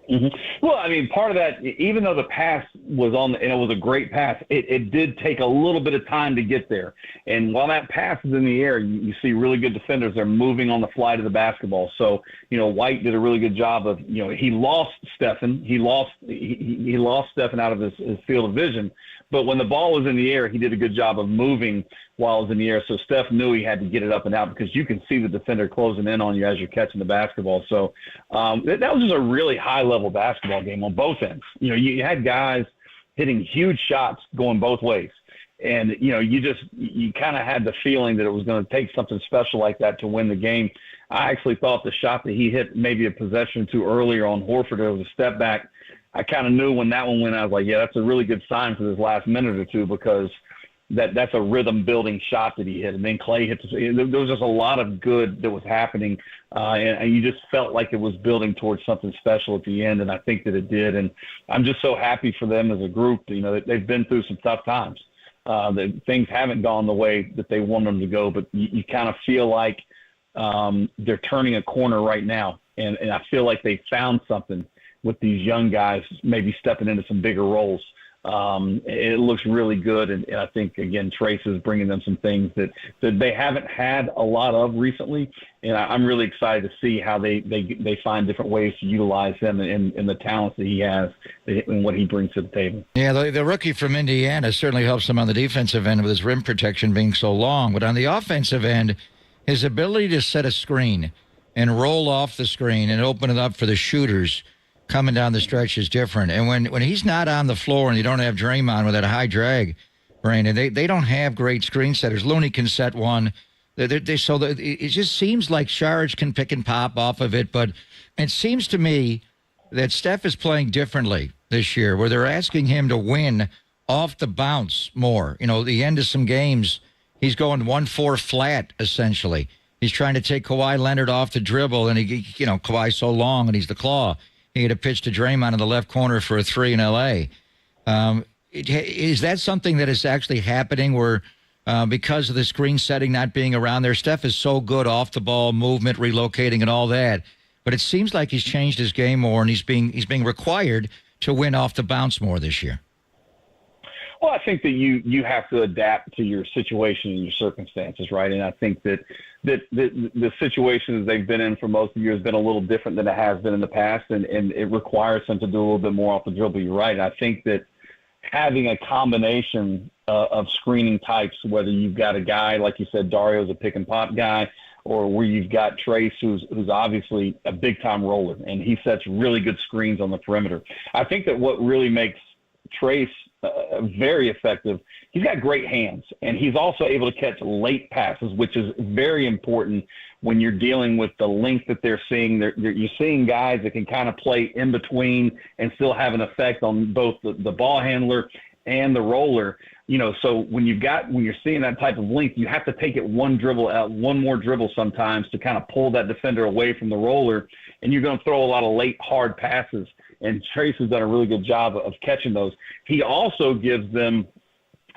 Speaker 7: Mm-hmm. Well, I mean, part of that, even though the pass was and it was a great pass, it did take a little bit of time to get there. And while that pass is in the air, you see really good defenders. They're moving on the fly to the basketball. So, White did a really good job of, he lost Stephen. He lost Stephen out of his field of vision. But when the ball was in the air, he did a good job of moving while it was in the air. So Steph knew he had to get it up and out, because you can see the defender closing in on you as you're catching the basketball. So that was just a really high-level basketball game on both ends. You had guys hitting huge shots going both ways. And, you kind of had the feeling that it was going to take something special like that to win the game. I actually thought the shot that he hit maybe a possession or two earlier on Horford, it was a step back. I kind of knew when that one went, I was like, yeah, that's a really good sign for this last minute or two, because that's a rhythm-building shot that he hit. And then Clay hit. There was just a lot of good that was happening, and you just felt like it was building towards something special at the end, and I think that it did. And I'm just so happy for them as a group. They've been through some tough times. Things haven't gone the way that they want them to go, but you kind of feel like they're turning a corner right now, and I feel like they found something with these young guys maybe stepping into some bigger roles. It looks really good, and I think, again, Trace is bringing them some things that they haven't had a lot of recently, and I'm really excited to see how they find different ways to utilize him and the talents that he has and what he brings to the table.
Speaker 27: Yeah, the rookie from Indiana certainly helps him on the defensive end with his rim protection being so long, but on the offensive end, his ability to set a screen and roll off the screen and open it up for the shooters coming down the stretch is different. And when he's not on the floor and you don't have Draymond with that high drag, Brandon, they don't have great screen setters. Looney can set one. It just seems like Saric can pick and pop off of it. But it seems to me that Steph is playing differently this year, where they're asking him to win off the bounce more. The end of some games, he's going 1-4 flat, essentially. He's trying to take Kawhi Leonard off the dribble, and Kawhi's so long, and he's the claw. he had a pitch to Draymond in the left corner for a 3 in L.A. Is that something that is actually happening where because of the screen setting not being around there, Steph is so good off the ball, movement, relocating, and all that, but it seems like he's changed his game more, and he's being required to win off the bounce more this year?
Speaker 7: Well, I think that you have to adapt to your situation and your circumstances, right? And I think that the situations they've been in for most of the year has been a little different than it has been in the past, and it requires them to do a little bit more off the dribble. You're right. I think that having a combination of screening types, whether you've got a guy, like you said, Dario's a pick and pop guy, or where you've got Trace, who's obviously a big-time roller, and he sets really good screens on the perimeter. I think that what really makes Trace very effective, he's got great hands, and he's also able to catch late passes, which is very important when you're dealing with the length that they're seeing. You're seeing guys that can kind of play in between and still have an effect on both the ball handler and the roller. So when you're seeing that type of length, you have to take it one more dribble sometimes to kind of pull that defender away from the roller, and you're going to throw a lot of late hard passes. And Trace has done a really good job of catching those. He also gives them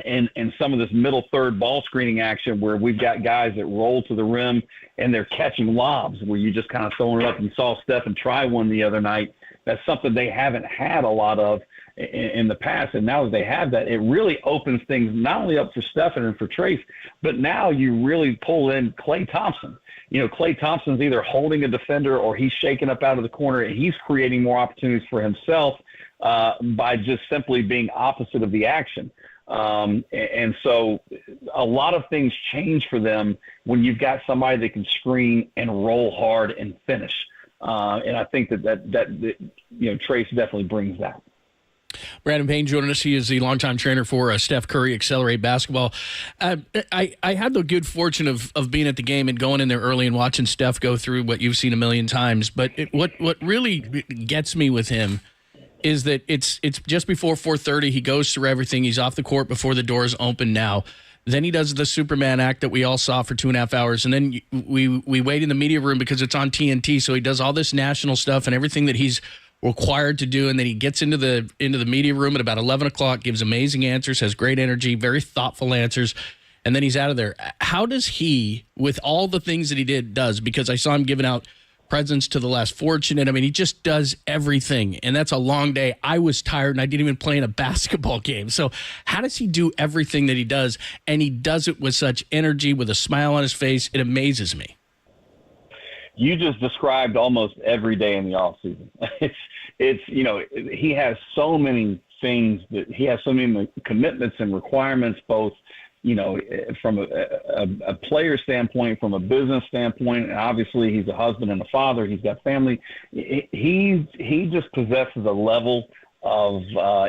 Speaker 7: in some of this middle third ball screening action where we've got guys that roll to the rim and they're catching lobs where you just kind of throwing it up. You saw Stephen try one the other night. That's something they haven't had a lot of in the past, and now that they have that, it really opens things not only up for Stephen and for Trace, but now you really pull in Klay Thompson. Klay Thompson's either holding a defender or he's shaking up out of the corner, and he's creating more opportunities for himself by just simply being opposite of the action. And so a lot of things change for them when you've got somebody that can screen and roll hard and finish. And I think that Trace definitely brings that.
Speaker 14: Brandon Payne joining us. He is the longtime trainer for Steph Curry Accelerate Basketball. I had the good fortune of being at the game and going in there early and watching Steph go through what you've seen a million times. But what really gets me with him is that it's just before 4:30. He goes through everything. He's off the court before the doors open now. Then he does the Superman act that we all saw for 2.5 hours. And then we wait in the media room because it's on TNT. So he does all this national stuff and everything that he's required to do, and then he gets into the media room at about 11 o'clock, gives amazing answers, has great energy, very thoughtful answers, and then he's out of there. How does he, with all the things that he does, because I saw him giving out presents to the less fortunate, I mean, he just does everything, and that's a long day. I was tired, and I didn't even play in a basketball game. So how does he do everything that he does, and he does it with such energy, with a smile on his face? It amazes me.
Speaker 7: You just described almost every day in the offseason. It's he has so many things that he has so many commitments and requirements, both, from a player standpoint, from a business standpoint, and obviously he's a husband and a father. He's got family. He just possesses a level of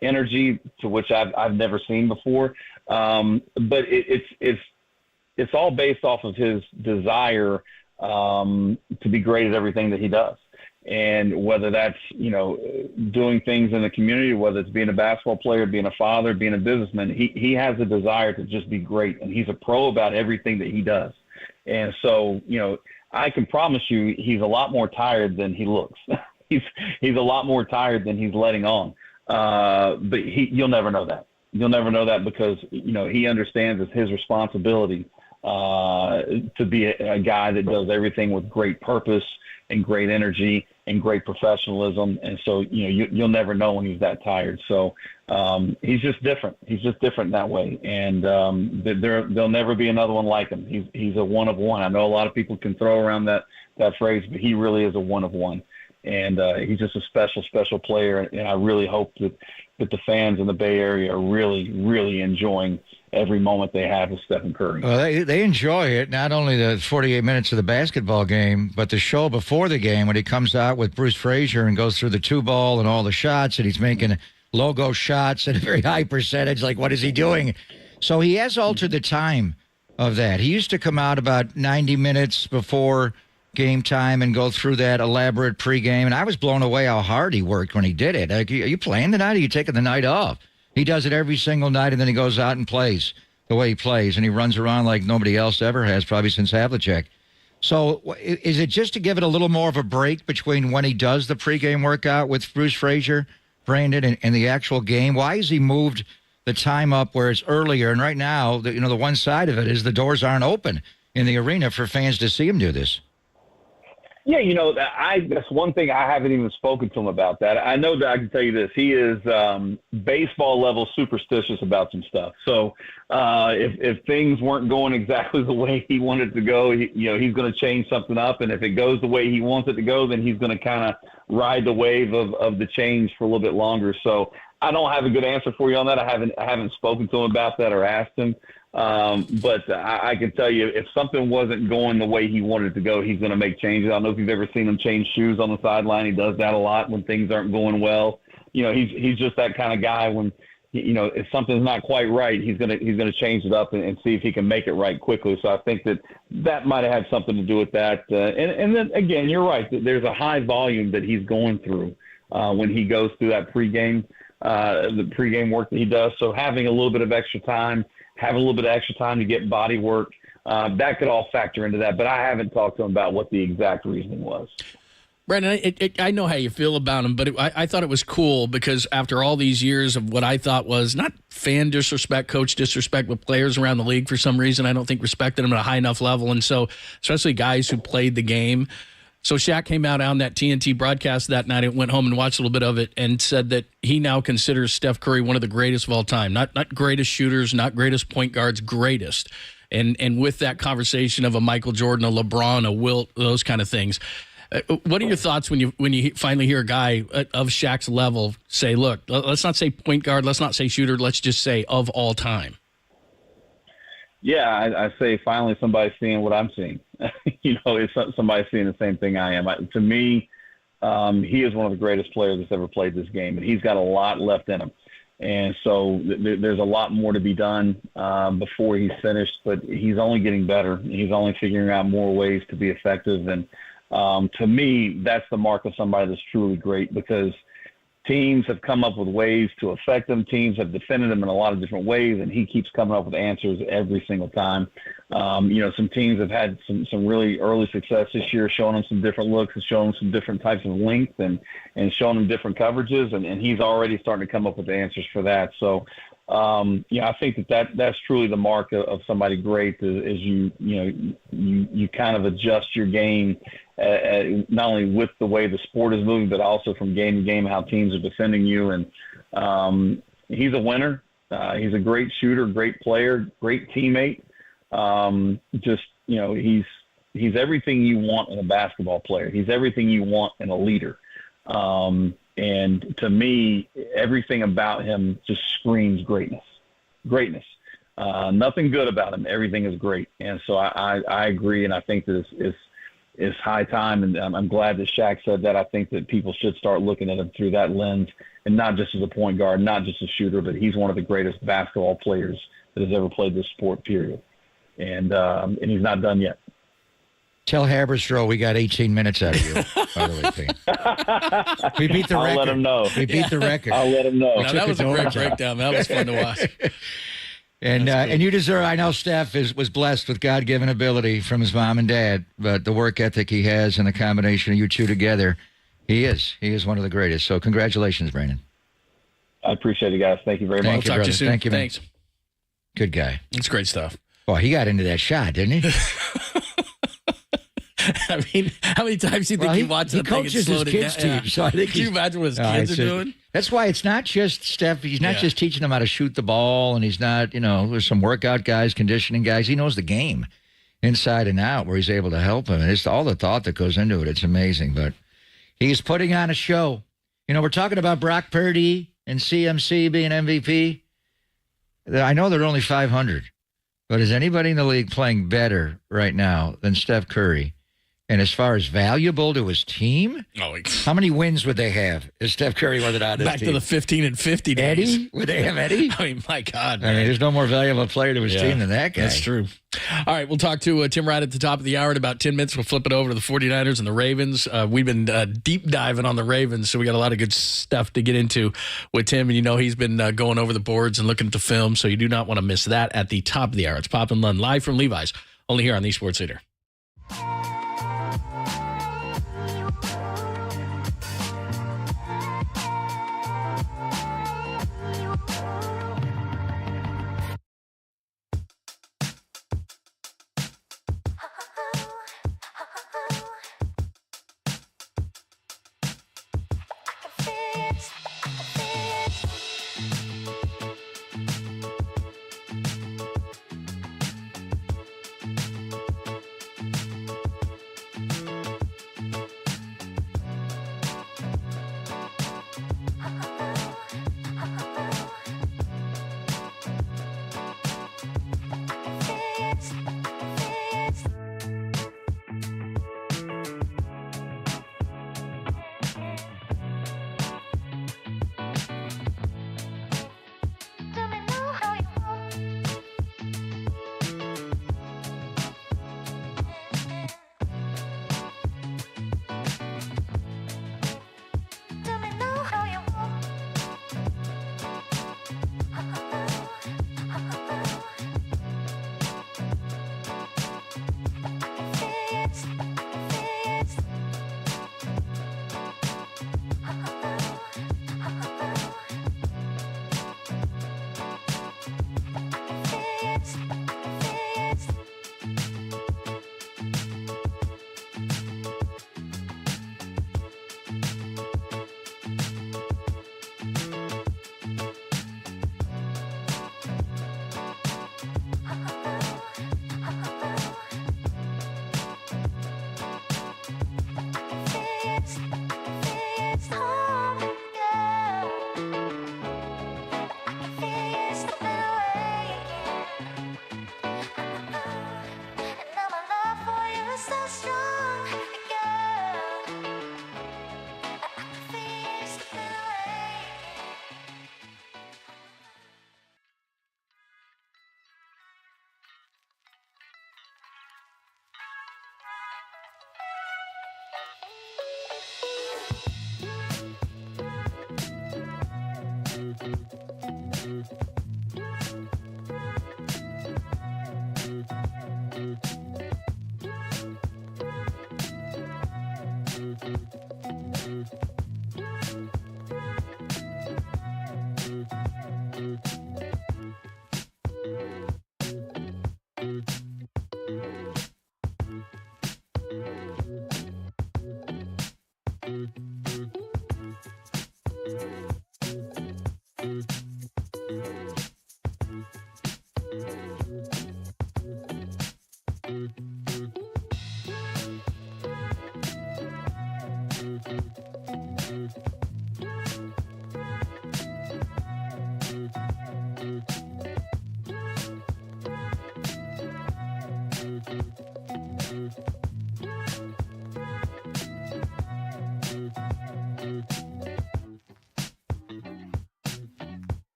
Speaker 7: energy to which I've never seen before. But it's all based off of his desire to be great at everything that he does. And whether that's, doing things in the community, whether it's being a basketball player, being a father, being a businessman, he has a desire to just be great. And he's a pro about everything that he does. And so, I can promise you he's a lot more tired than he looks. He's a lot more tired than he's letting on. But you'll never know that. You'll never know that because, he understands it's his responsibility to be a guy that does everything with great purpose and great energy and great professionalism. And so, you'll never know when he's that tired. So he's just different. He's just different that way. And there'll never be another one like him. He's a one of one. I know a lot of people can throw around that phrase, but he really is a one of one. And he's just a special, special player. And I really hope that the fans in the Bay Area are really, really enjoying every moment they have with Stephen Curry.
Speaker 27: Well, they enjoy it, not only the 48 minutes of the basketball game, but the show before the game when he comes out with Bruce Frazier and goes through the 2-ball and all the shots, and he's making logo shots at a very high percentage. Like, what is he doing? So he has altered the time of that. He used to come out about 90 minutes before game time and go through that elaborate pregame, and I was blown away how hard he worked when he did it. Like, are you playing tonight, or are you taking the night off? He does it every single night, and then he goes out and plays the way he plays, and he runs around like nobody else ever has, probably since Havlicek. So is it just to give it a little more of a break between when he does the pregame workout with Bruce Frazier, Brandon, and the actual game? Why has he moved the time up where it's earlier? And right now, the one side of it is the doors aren't open in the arena for fans to see him do this.
Speaker 7: Yeah, that's one thing I haven't even spoken to him about that. I know that I can tell you this. He is baseball level superstitious about some stuff. So if things weren't going exactly the way he wanted it to go, he's going to change something up. And if it goes the way he wants it to go, then he's going to kind of ride the wave of the change for a little bit longer. So I don't have a good answer for you on that. I haven't spoken to him about that or asked him. But I can tell you, if something wasn't going the way he wanted it to go, he's going to make changes. I don't know if you've ever seen him change shoes on the sideline. He does that a lot when things aren't going well. He's just that kind of guy. When if something's not quite right, he's gonna change it up and see if he can make it right quickly. So I think that might have had something to do with that. And then again, you're right. There's a high volume that he's going through when he goes through that pregame, the pregame work that he does. So having a little bit of extra time. Have a little bit of extra time to get body work. That could all factor into that, but I haven't talked to him about what the exact reasoning was.
Speaker 14: Brandon, I know how you feel about him, but I thought it was cool because after all these years of what I thought was not fan disrespect, coach disrespect, but players around the league for some reason I don't think respected him at a high enough level. And so especially guys who played the game. So Shaq came out on that TNT broadcast that night and went home and watched a little bit of it and said that he now considers Steph Curry one of the greatest of all time. Not greatest shooters, not greatest point guards, greatest. And with that conversation of a Michael Jordan, a LeBron, a Wilt, those kind of things. What are your thoughts when you finally hear a guy of Shaq's level say, look, let's not say point guard, let's not say shooter, let's just say of all time?
Speaker 7: Yeah, I say finally somebody's seeing what I'm seeing. It's somebody seeing the same thing I am. To me, he is one of the greatest players that's ever played this game, and he's got a lot left in him. And so there's a lot more to be done before he's finished, but he's only getting better. He's only figuring out more ways to be effective. And to me, that's the mark of somebody that's truly great, because teams have come up with ways to affect him. Teams have defended him in a lot of different ways, and he keeps coming up with answers every single time. Some teams have had some really early success this year, showing him some different looks and showing him some different types of length and showing him different coverages, and he's already starting to come up with the answers for that. So, I think that's truly the mark of somebody great is you kind of adjust your game not only with the way the sport is moving, but also from game to game, how teams are defending you. And he's a winner. He's a great shooter, great player, great teammate. He's everything you want in a basketball player. He's everything you want in a leader. And to me, everything about him just screams greatness. Nothing good about him. Everything is great. And so I agree. And I think that it's high time. And I'm glad that Shaq said that. I think that people should start looking at him through that lens, and not just as a point guard, not just a shooter, but he's one of the greatest basketball players that has ever played this sport, period. And he's not done yet.
Speaker 27: Tell Haberstroh we got 18 minutes out of you, by the way, Payne. We beat the record.
Speaker 7: I'll let him know.
Speaker 27: We beat the record.
Speaker 7: I'll let him know.
Speaker 14: No, that was a great breakdown. That was fun to watch.
Speaker 27: And you deserve, I know Steph was blessed with God-given ability from his mom and dad, but the work ethic he has and the combination of you two together, he is one of the greatest. So congratulations, Brandon.
Speaker 7: I appreciate it, guys. Thank you very much.
Speaker 14: Talk to you soon.
Speaker 27: Thank you, man.
Speaker 14: Thanks.
Speaker 27: Good guy.
Speaker 14: It's great stuff.
Speaker 27: Boy, he got into that shot, didn't he?
Speaker 14: I mean, how many times do you think he watches
Speaker 27: he coaches his kids team, so I think
Speaker 14: Can you imagine what his kids are doing?
Speaker 27: That's why it's not just Steph. He's not just teaching them how to shoot the ball, and he's not, there's some workout guys, conditioning guys. He knows the game inside and out where he's able to help him. And it's all the thought that goes into it. It's amazing. But he's putting on a show. We're talking about Brock Purdy and CMC being MVP. I know they're only 500, but is anybody in the league playing better right now than Steph Curry? And as far as valuable to his team, how many wins would they have if Steph Curry wasn't on his team?
Speaker 14: Back to the 15 and 50 days.
Speaker 27: Eddie? Would they have Eddie?
Speaker 14: I mean, my God,
Speaker 27: man. There's no more valuable player to his team than that guy.
Speaker 14: That's true. All right, we'll talk to Tim right at the top of the hour in about 10 minutes. We'll flip it over to the 49ers and the Ravens. We've been deep diving on the Ravens, so we got a lot of good stuff to get into with Tim. And he's been going over the boards and looking at the film, so you do not want to miss that at the top of the hour. It's Pop and Lund live from Levi's, only here on the Sports Leader.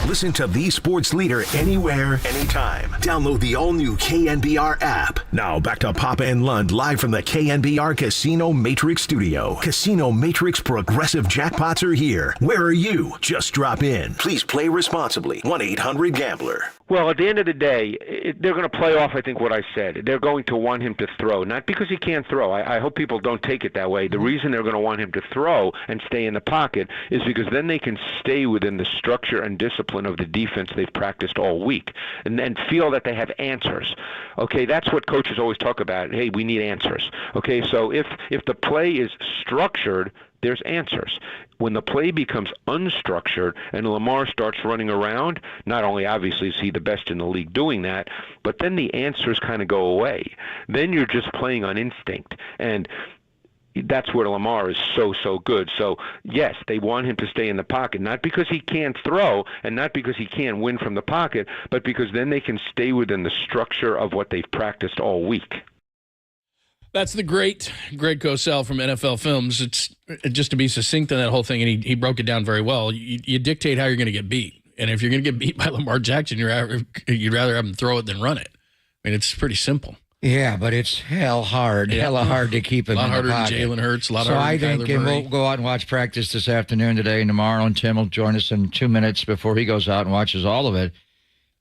Speaker 1: Listen to the sports leader anywhere, anytime. Download the all-new KNBR app. Now back to Papa and Lund live from the KNBR Casino Matrix studio. Casino Matrix progressive jackpots are here. Where are you? Just drop in. Please play responsibly. 1-800-GAMBLER.
Speaker 9: Well, at the end of the day, they're going to play off, I think, what I said. They're going to want him to throw, not because he can't throw. I hope people don't take it that way. The reason they're going to want him to throw and stay in the pocket is because then they can stay within the structure and discipline of the defense they've practiced all week and feel that they have answers. Okay, that's what coaches always talk about. Hey, we need answers. Okay, so if the play is structured, there's answers. When the play becomes unstructured and Lamar starts running around, not only obviously is he the best in the league doing that, but then the answers kind of go away. Then you're just playing on instinct. And that's where Lamar is so good. So, yes, they want him to stay in the pocket, not because he can't throw and not because he can't win from the pocket, but because then they can stay within the structure of what they've practiced all week.
Speaker 14: That's the great Greg Cosell from NFL Films. It's just to be succinct on that whole thing, and he broke it down very well. You dictate how you're going to get beat. And if you're going to get beat by Lamar Jackson, you'd rather have him throw it than run it. I mean, it's pretty simple.
Speaker 27: Yeah, but it's hella hard to keep him in the pocket. A lot harder than Jalen Hurts, a lot harder than Kyler Murray. So I think we'll go out and watch practice this afternoon, today, and tomorrow, and Tim will join us in 2 minutes before he goes out and watches all of it.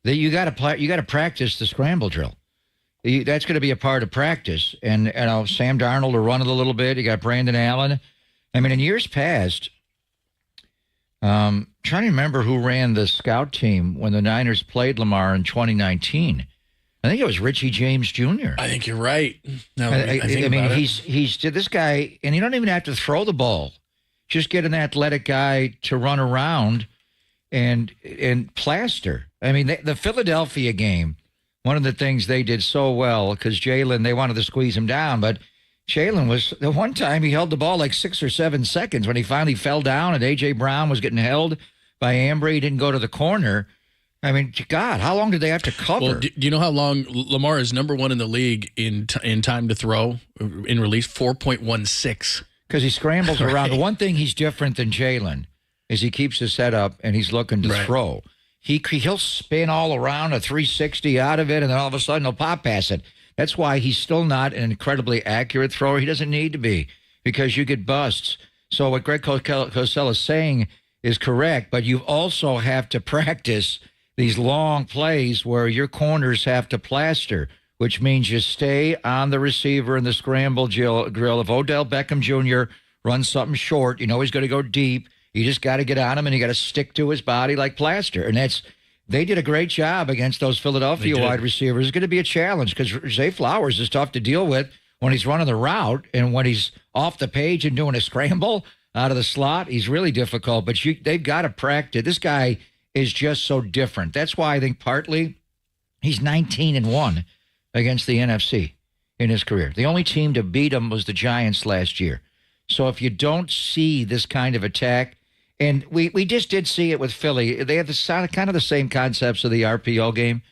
Speaker 27: You got to practice the scramble drill. That's going to be a part of practice. And Sam Darnold will run it a little bit. You got Brandon Allen. I mean, in years past, trying to remember who ran the scout team when the Niners played Lamar in 2019. I think it was Richie James Jr.
Speaker 14: I think you're right. No,
Speaker 27: I mean, he's this guy, and you don't even have to throw the ball. Just get an athletic guy to run around and plaster. I mean, the Philadelphia game, one of the things they did so well, because Jalen, they wanted to squeeze him down, but Jalen was, the one time he held the ball like 6 or 7 seconds when he finally fell down and A.J. Brown was getting held by Ambry. He didn't go to the corner. I mean, God, how long did they have to cover?
Speaker 14: Well, do you know how long Lamar is number one in the league in time to throw, in release? 4.16.
Speaker 27: Because he scrambles around. The one thing he's different than Jalen is he keeps his head up and he's looking to throw. He'll spin all around a 360 out of it, and then all of a sudden he'll pop pass it. That's why he's still not an incredibly accurate thrower. He doesn't need to be, because you get busts. So what Greg Cosell is saying is correct, but you also have to practice these long plays where your corners have to plaster, which means you stay on the receiver in the scramble drill. If Odell Beckham Jr. runs something short, you know he's going to go deep. You just got to get on him, and you got to stick to his body like plaster. And they did a great job against those Philadelphia wide receivers. It's going to be a challenge because Zay Flowers is tough to deal with when he's running the route, and when he's off the page and doing a scramble out of the slot, he's really difficult. But they've got to practice. This guy is just so different. That's why I think partly he's 19-1 against the NFC in his career. The only team to beat him was the Giants last year. So if you don't see this kind of attack, and we just did see it with Philly. They have kind of the same concepts of the RPO game,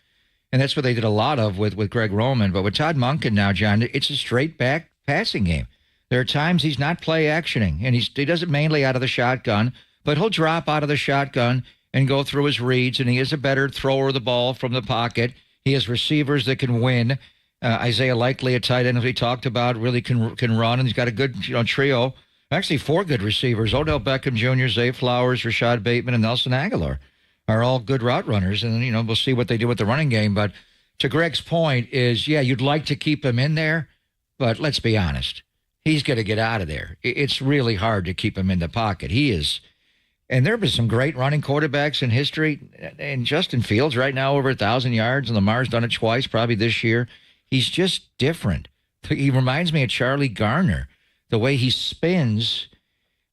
Speaker 27: and that's what they did a lot of with Greg Roman. But with Todd Monken now, John, it's a straight back passing game. There are times he's not play actioning, and he does it mainly out of the shotgun, but he'll drop out of the shotgun and go through his reads, and he is a better thrower of the ball from the pocket. He has receivers that can win. Isaiah Likely, a tight end, as we talked about, really can run, and he's got a good trio. Actually, 4 good receivers. Odell Beckham Jr., Zay Flowers, Rashad Bateman, and Nelson Aguilar are all good route runners. And, we'll see what they do with the running game. But to Greg's point is, yeah, you'd like to keep him in there, but let's be honest. He's going to get out of there. It's really hard to keep him in the pocket. He is. And there have been some great running quarterbacks in history. And Justin Fields right now over 1,000 yards, and Lamar's done it twice probably this year. He's just different. He reminds me of Charlie Garner. The way he spins,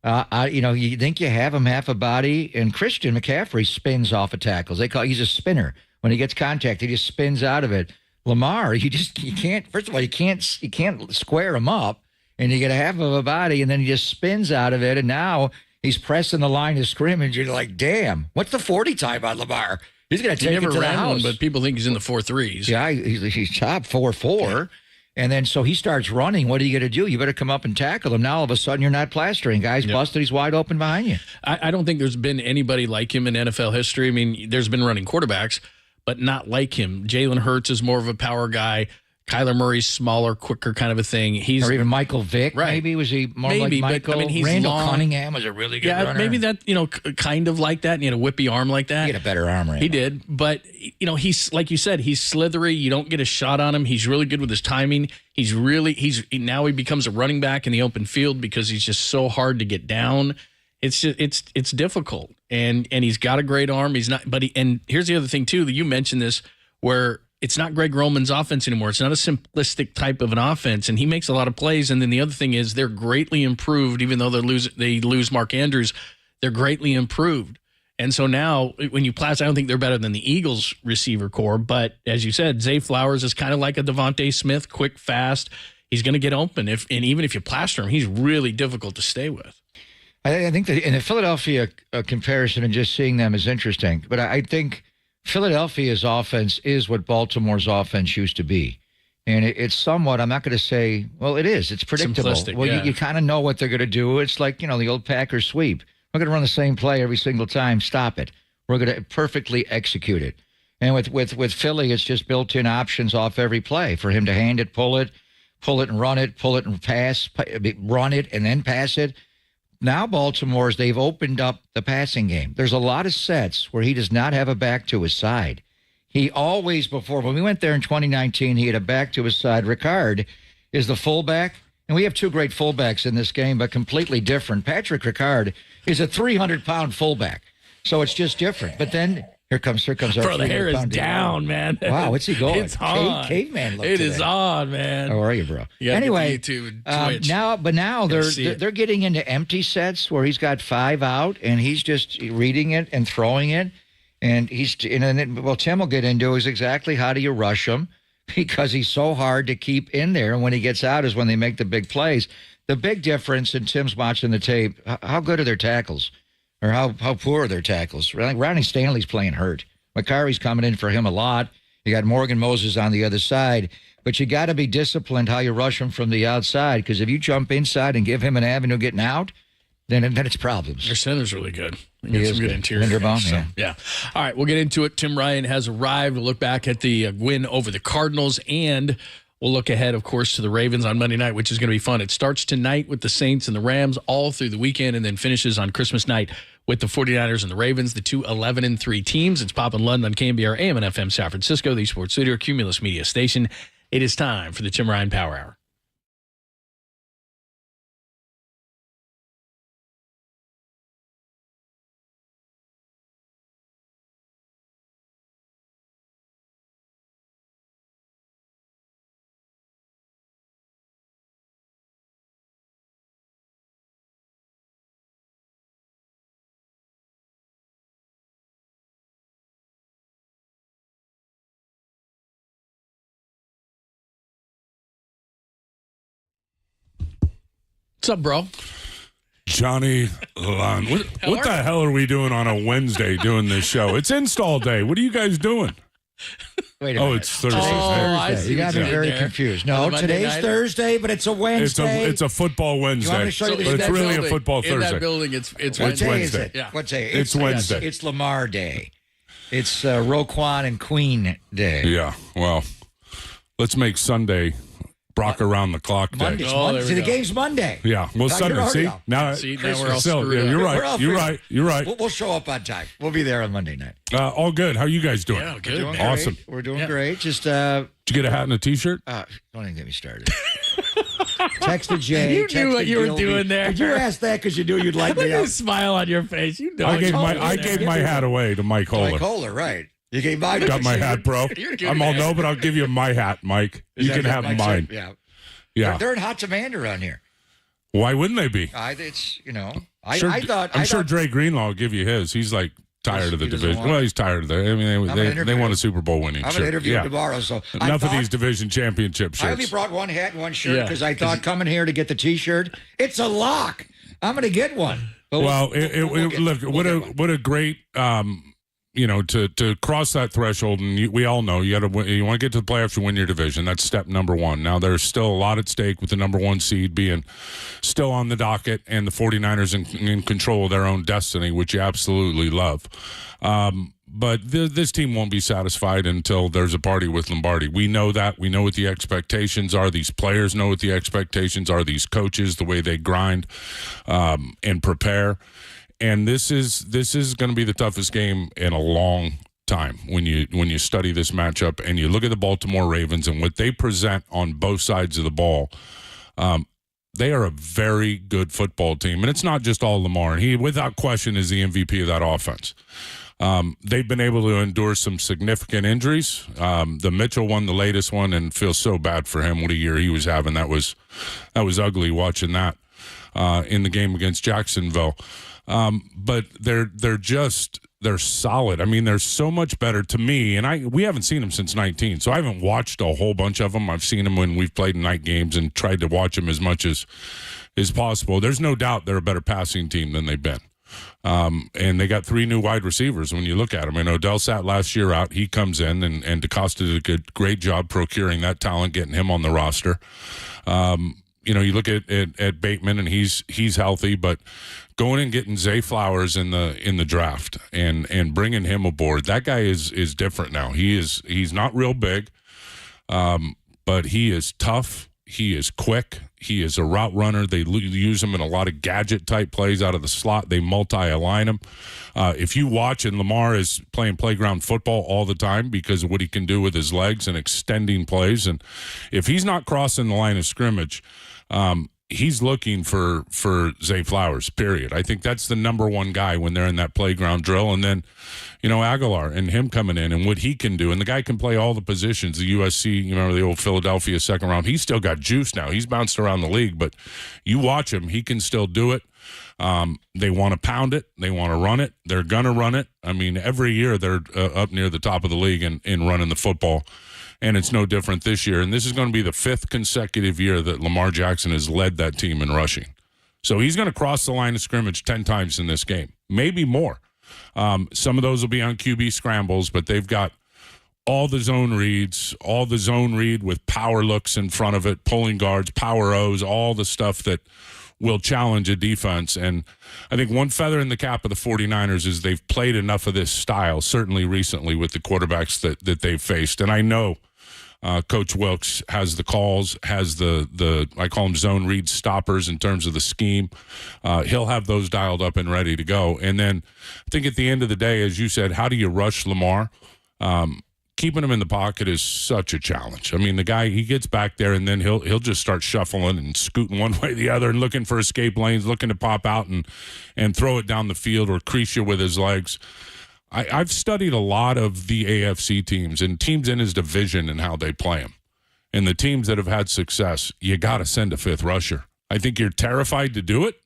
Speaker 27: you think you have him half a body, and Christian McCaffrey spins off of tackles. He's a spinner. When he gets contact, he just spins out of it. Lamar, you can't. First of all, you can't square him up, and you get a half of a body, and then he just spins out of it. And now he's pressing the line of scrimmage. You're like, damn, what's the 40 time on Lamar? He's going to take it to the house.
Speaker 14: But people think he's in the 4.3s.
Speaker 27: Yeah, he's top 4.4. And then so he starts running. What are you going to do? You better come up and tackle him. Now all of a sudden you're not plastering. Guy's busted. He's wide open behind you.
Speaker 14: I don't think there's been anybody like him in NFL history. I mean, there's been running quarterbacks, but not like him. Jalen Hurts is more of a power guy. Kyler Murray's smaller, quicker kind of a thing.
Speaker 27: Or even Michael Vick, maybe? Was he more like Michael?
Speaker 14: But, he's
Speaker 27: Randall
Speaker 14: long.
Speaker 27: Cunningham was a really good runner.
Speaker 14: Maybe that, kind of like that, and he had a whippy arm like that.
Speaker 27: He had a better arm, Randall.
Speaker 14: He did, but, he's, like you said, he's slithery. You don't get a shot on him. He's really good with his timing. Now he becomes a running back in the open field because he's just so hard to get down. It's just, it's difficult, and he's got a great arm. He's not, and here's the other thing, too, that you mentioned this, where it's not Greg Roman's offense anymore. It's not a simplistic type of an offense, and he makes a lot of plays. And then the other thing is they're greatly improved, even though they lose Mark Andrews. They're greatly improved. And so now when you plaster, I don't think they're better than the Eagles receiver core. But as you said, Zay Flowers is kind of like a Devontae Smith, quick, fast. He's going to get open. And even if you plaster him, he's really difficult to stay with.
Speaker 27: I think that in the Philadelphia comparison and just seeing them is interesting. But I think Philadelphia's offense is what Baltimore's offense used to be. And it's somewhat, I'm not going to say, well, it is. It's predictable. Well, you kind of know what they're going to do. It's like, the old Packers sweep. We're going to run the same play every single time. Stop it. We're going to perfectly execute it. And with Philly, it's just built-in options off every play for him to hand it, pull it and run it, pull it and pass, run it and then pass it. Now Baltimore's, they've opened up the passing game. There's a lot of sets where he does not have a back to his side. He always, before, when we went there in 2019, he had a back to his side. Ricard is the fullback, and we have 2 great fullbacks in this game, but completely different. Patrick Ricard is a 300-pound fullback, so it's just different. But then Here comes our
Speaker 14: Bro, the hair is
Speaker 27: 300-pound
Speaker 14: down, man.
Speaker 27: Wow, what's he going?
Speaker 14: It's on.
Speaker 27: Caveman look
Speaker 14: It
Speaker 27: today.
Speaker 14: is on, man.
Speaker 27: How are you, bro?
Speaker 14: You gotta
Speaker 27: Anyway,
Speaker 14: get the YouTube and Twitch.
Speaker 27: now
Speaker 14: see it.
Speaker 27: they're getting into empty sets where he's got 5 out and he's just reading it and throwing it, and Tim will get into is exactly how do you rush him because he's so hard to keep in there, and when he gets out is when they make the big plays. The big difference, and Tim's watching the tape, how good are their tackles, or how poor are their tackles? Ronnie Stanley's playing hurt. McCarry's coming in for him a lot. You got Morgan Moses on the other side. But you got to be disciplined how you rush him from the outside, because if you jump inside and give him an avenue getting out, then it's problems.
Speaker 14: Their center's really good.
Speaker 27: He is
Speaker 14: Some good
Speaker 27: good.
Speaker 14: interior.
Speaker 27: Linderbaum,
Speaker 14: guys, yeah. All right, we'll get into it. Tim Ryan has arrived. We'll look back at the win over the Cardinals, and we'll look ahead, of course, to the Ravens on Monday night, which is going to be fun. It starts tonight with the Saints and the Rams all through the weekend, and then finishes on Christmas night with the 49ers and the Ravens, the two 11-3 teams. It's Pop and Lund on KNBR AM and FM San Francisco, the sports leader, Cumulus Media Station. It is time for the Tim Ryan Power Hour. What's up, bro?
Speaker 10: Johnny Lund. What the hell are we doing on a Wednesday doing this show? It's install day. What are you guys doing?
Speaker 27: Wait a minute.
Speaker 10: It's Thursday.
Speaker 27: You got me very confused. No, today's Thursday, but it's a Wednesday.
Speaker 10: It's a football Wednesday.
Speaker 27: You want me to show you
Speaker 10: but it's really a football
Speaker 14: in
Speaker 10: Thursday.
Speaker 14: that building, it's
Speaker 27: What day
Speaker 14: Wednesday.
Speaker 27: is it?
Speaker 14: Yeah.
Speaker 27: What day?
Speaker 10: It's Wednesday.
Speaker 27: It's Lamar Day. It's Roquan and Queen Day.
Speaker 10: Yeah. Well, let's make Sunday Brock around the clock day.
Speaker 27: Monday's Monday. See, the game's Monday.
Speaker 10: Yeah. Well,
Speaker 27: Now,
Speaker 10: Sunday.
Speaker 27: you're
Speaker 10: See?
Speaker 27: already
Speaker 10: Now,
Speaker 14: now we're all screwed
Speaker 10: yeah,
Speaker 14: up.
Speaker 10: you're
Speaker 27: We're
Speaker 10: right.
Speaker 27: all
Speaker 10: You're
Speaker 27: free.
Speaker 10: right. You're right.
Speaker 27: We'll show up on time. We'll be there on Monday night.
Speaker 10: All good. How you guys doing?
Speaker 14: Yeah, good.
Speaker 27: Doing
Speaker 14: man.
Speaker 10: Awesome.
Speaker 27: Great. We're doing
Speaker 14: Yeah.
Speaker 27: great. Just
Speaker 10: Did you get a hat and a T-shirt?
Speaker 27: don't even get me started. Texted Jay.
Speaker 14: You knew what
Speaker 27: texted
Speaker 14: you were
Speaker 27: Gilby.
Speaker 14: doing there.
Speaker 27: Did you ask that because you knew you'd like
Speaker 14: Look
Speaker 27: me
Speaker 14: at
Speaker 27: out?
Speaker 14: the smile on your face. You know
Speaker 10: I
Speaker 14: it's
Speaker 10: gave
Speaker 14: all
Speaker 10: my
Speaker 14: in
Speaker 10: I
Speaker 14: there.
Speaker 10: gave my hat away to Mike Holler.
Speaker 27: Mike Kohler, right. You gave mine.
Speaker 10: Got my hat, bro.
Speaker 14: You're good,
Speaker 10: I'm all
Speaker 14: man.
Speaker 10: no, but I'll give you my hat, Mike.
Speaker 27: Is
Speaker 10: You
Speaker 27: that
Speaker 10: can have
Speaker 27: Mike's
Speaker 10: mine.
Speaker 27: hat? Yeah.
Speaker 10: Yeah.
Speaker 27: They're in hot demand around here.
Speaker 10: Why wouldn't they be?
Speaker 27: It's,
Speaker 10: Sure,
Speaker 27: I thought.
Speaker 10: I'm sure Dre Greenlaw will give you his. He's like tired of the
Speaker 27: he doesn't
Speaker 10: division.
Speaker 27: want it.
Speaker 10: Well, he's tired of the. I mean,
Speaker 27: gonna
Speaker 10: they
Speaker 27: interview
Speaker 10: won
Speaker 27: him.
Speaker 10: a Super Bowl winning.
Speaker 27: I'm
Speaker 10: Sure.
Speaker 27: going to interview
Speaker 10: Yeah.
Speaker 27: him tomorrow. So
Speaker 10: Enough of these division championship
Speaker 27: I only
Speaker 10: shirts.
Speaker 27: brought one hat and one shirt
Speaker 14: Yeah.
Speaker 27: because I thought coming here to get the T-shirt, it's a lock. I'm going to get one. But
Speaker 10: Well,
Speaker 27: we'll get one.
Speaker 10: what a great to cross that threshold, and we all know you want to get to the playoffs, you win your division. That's step number one. Now there's still a lot at stake with the number one seed being still on the docket, and the 49ers in control of their own destiny, which you absolutely love. But this team won't be satisfied until there's a party with Lombardi. We know that. We know what the expectations are. These players know what the expectations are. These coaches, the way they grind and prepare. And this is going to be the toughest game in a long time when you study this matchup and you look at the Baltimore Ravens and what they present on both sides of the ball. They are a very good football team, and it's not just all Lamar. He, without question, is the MVP of that offense. They've been able to endure some significant injuries. The Mitchell one, the latest one, and feels so bad for him. What a year he was having. That was ugly watching that in the game against Jacksonville. But they're solid. I mean, they're so much better to me. And we haven't seen them since 19, so I haven't watched a whole bunch of them. I've seen them when we've played night games and tried to watch them as much as possible. There's no doubt they're a better passing team than they've been. And they got 3 new wide receivers when you look at them. And Odell sat last year out. He comes in, and DeCosta did a great job procuring that talent, getting him on the roster. You look at Bateman, and he's healthy, but going and getting Zay Flowers in the draft and bringing him aboard, that guy is different now. He's not real big, but he is tough. He is quick. He is a route runner. They use him in a lot of gadget-type plays out of the slot. They multi-align him. If you watch, and Lamar is playing playground football all the time because of what he can do with his legs and extending plays, and if he's not crossing the line of scrimmage, he's looking for Zay Flowers, period. I think that's the number one guy when they're in that playground drill. And then, Aguilar and him coming in and what he can do. And the guy can play all the positions. The USC, remember the old Philadelphia second round? He's still got juice now. He's bounced around the league, but you watch him, he can still do it. They want to pound it. They want to run it. They're going to run it. I mean, every year they're up near the top of the league in running the football. And it's no different this year. And this is going to be the 5th consecutive year that Lamar Jackson has led that team in rushing. So he's going to cross the line of scrimmage 10 times in this game, maybe more. Some of those will be on QB scrambles, but they've got all the zone reads, all the zone read with power looks in front of it, pulling guards, power O's, all the stuff that will challenge a defense. And I think one feather in the cap of the 49ers is they've played enough of this style, certainly recently with the quarterbacks that they've faced. And I know Coach Wilkes has the calls, has the I call them zone read stoppers in terms of the scheme. He'll have those dialed up and ready to go. And then I think at the end of the day, as you said, how do you rush Lamar? Keeping him in the pocket is such a challenge. I mean, the guy, he gets back there and then he'll just start shuffling and scooting one way or the other and looking for escape lanes, looking to pop out and throw it down the field or crease you with his legs. I've studied a lot of the AFC teams and teams in his division and how they play him. And the teams that have had success, you got to send a 5th rusher. I think you're terrified to do it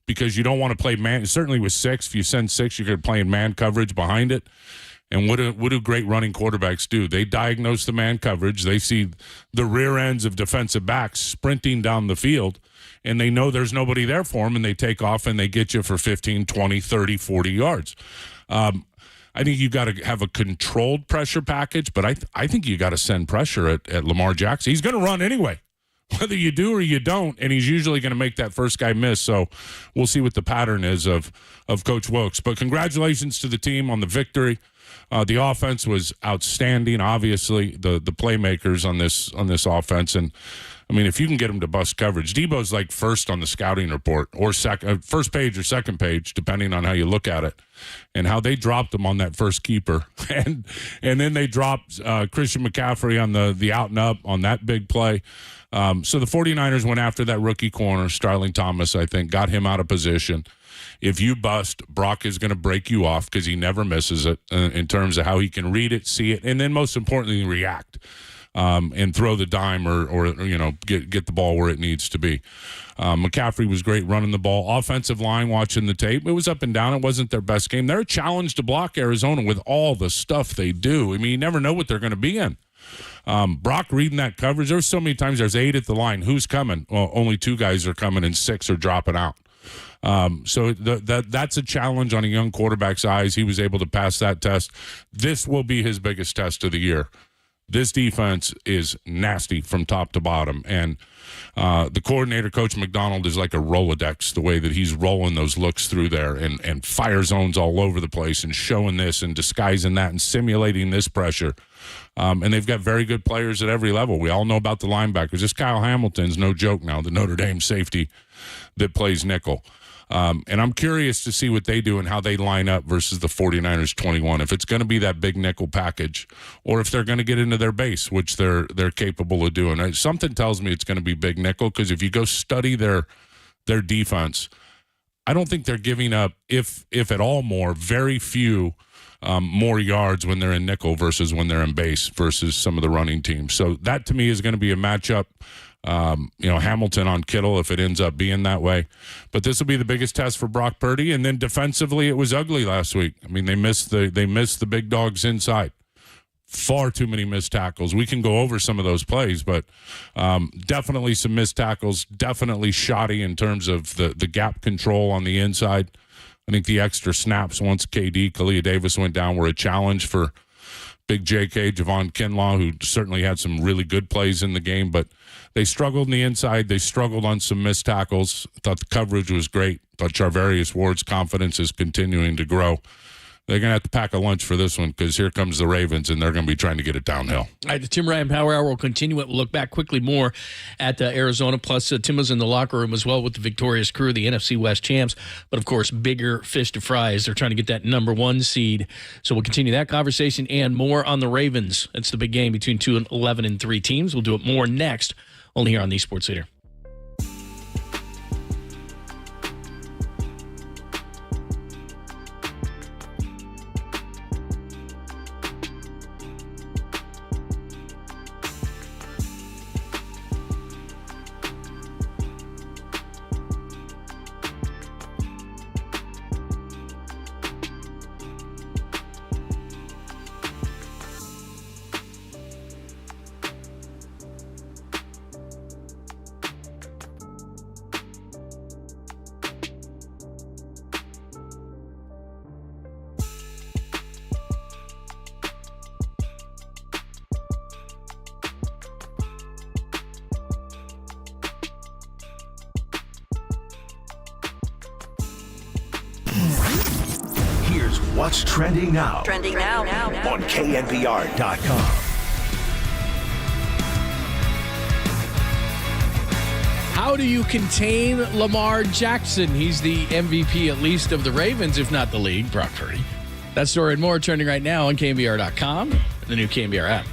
Speaker 10: because you don't want to play man. Certainly with 6, if you send 6, you're going to play in man coverage behind it. And what do great running quarterbacks do? They diagnose the man coverage. They see the rear ends of defensive backs sprinting down the field, and they know there's nobody there for them, and they take off and they get you for 15, 20, 30, 40 yards. I think you got to have a controlled pressure package, but I think you got to send pressure at Lamar Jackson. He's going to run anyway, whether you do or you don't, and he's usually going to make that first guy miss. So we'll see what the pattern is of Coach Wilkes. But congratulations to the team on the victory. The offense was outstanding. Obviously, the playmakers on this offense, and I mean, if you can get them to bust coverage, Debo's like first on the scouting report or first page or second page, depending on how you look at it, and how they dropped him on that first keeper, and then they dropped Christian McCaffrey on the out and up on that big play. So the 49ers went after that rookie corner, Starling Thomas, I think, got him out of position. If you bust, Brock is going to break you off because he never misses it in terms of how he can read it, see it, and then most importantly, react and throw the dime or get the ball where it needs to be. McCaffrey was great running the ball. Offensive line, watching the tape, it was up and down. It wasn't their best game. They're a challenge to block Arizona with all the stuff they do. I mean, you never know what they're going to be in. Brock reading that coverage, there's so many times there's 8 at the line. Who's coming? Well, only 2 guys are coming and 6 are dropping out. So that's a challenge on a young quarterback's eyes. He was able to pass that test. This will be his biggest test of the year. This defense is nasty from top to bottom. And the coordinator, Coach McDaniel, is like a Rolodex, the way that he's rolling those looks through there and fire zones all over the place and showing this and disguising that and simulating this pressure. And they've got very good players at every level. We all know about the linebackers. This Kyle Hamilton's no joke now, the Notre Dame safety that plays nickel. And I'm curious to see what they do and how they line up versus the 49ers 21. If it's going to be that big nickel package or if they're going to get into their base, which they're capable of doing. Something tells me it's going to be big nickel because if you go study their defense, I don't think they're giving up, if at all more, very few more yards when they're in nickel versus when they're in base versus some of the running teams. So that to me is going to be a matchup. Hamilton on Kittle if it ends up being that way. But this will be the biggest test for Brock Purdy. And then defensively, it was ugly last week. I mean, they missed the big dogs inside. Far too many missed tackles. We can go over some of those plays, but definitely some missed tackles, definitely shoddy in terms of the gap control on the inside. I think the extra snaps once Kalia Davis went down were a challenge for Big J.K., Javon Kinlaw, who certainly had some really good plays in the game, but they struggled in the inside. They struggled on some missed tackles. Thought the coverage was great. Thought Charvarius Ward's confidence is continuing to grow. They're going to have to pack a lunch for this one because here comes the Ravens, and they're going to be trying to get it downhill.
Speaker 14: All right, the Tim Ryan Power Hour will continue. We'll look back quickly more at Arizona. Plus, Tim was in the locker room as well with the victorious crew, the NFC West champs. But, of course, bigger fish to fry as they're trying to get that number 1 seed. So we'll continue that conversation and more on the Ravens. It's the big game between 2 and 11 and 3 teams. We'll do it more next, only here on the Sports Leader.
Speaker 1: is what's trending now.
Speaker 5: Trending now.
Speaker 1: On KNBR.com.
Speaker 14: How do you contain Lamar Jackson? He's the MVP, at least, of the Ravens, if not the league. Brock Purdy. That story and more trending right now on KNBR.com, the new KNBR app.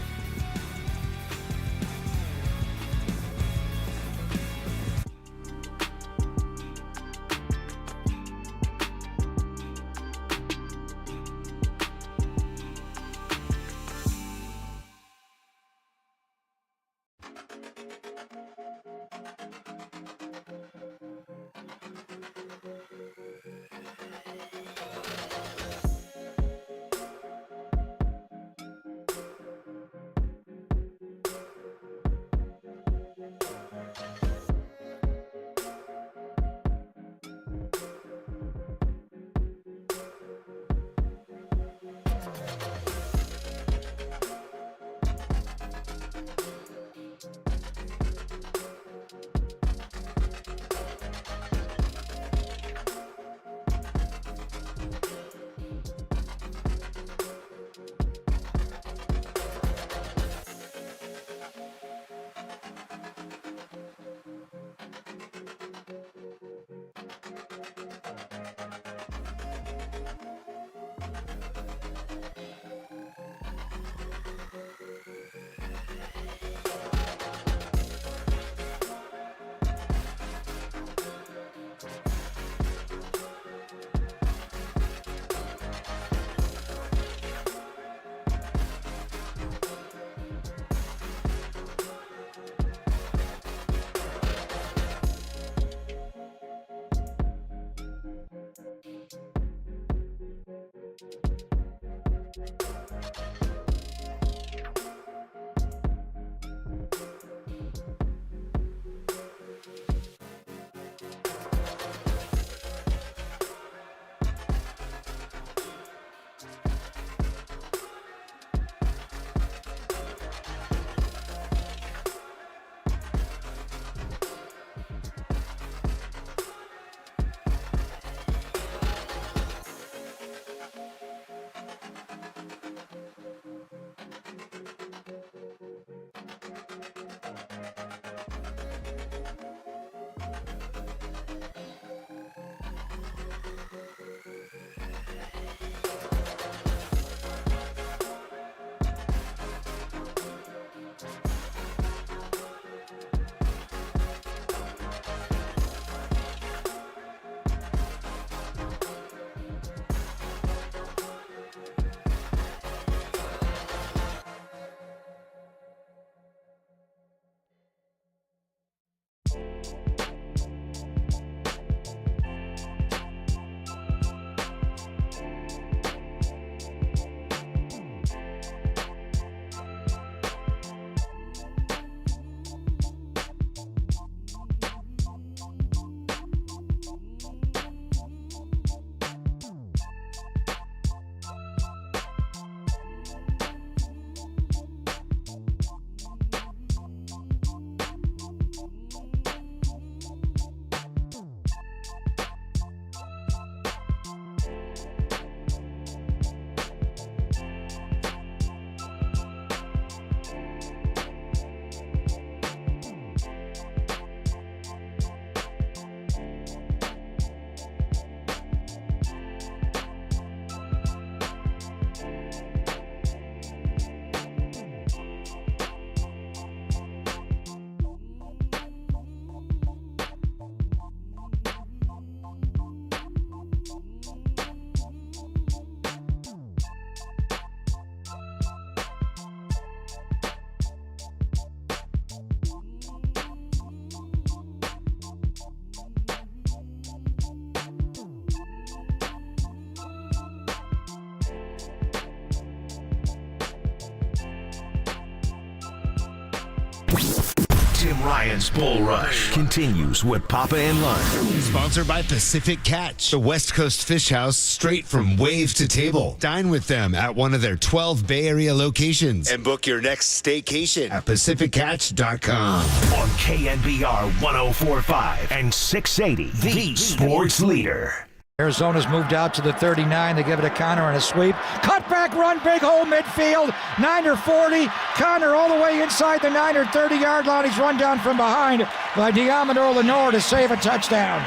Speaker 1: Tim Ryan's Bull Rush continues with Papa and Lunch.
Speaker 12: Sponsored by Pacific Catch, the West Coast Fish House, straight from wave to table. Dine with them at one of their 12 Bay Area locations and book your next staycation at PacificCatch.com.
Speaker 1: On KNBR 104.5 and 680, the sports leader.
Speaker 6: Arizona's moved out to the 39. They give it to Connor on a sweep. Cutback run, big hole midfield. Niner 40. Connor all the way inside the Niner 30-yard line. He's run down from behind by Diamador Lenore to save a touchdown.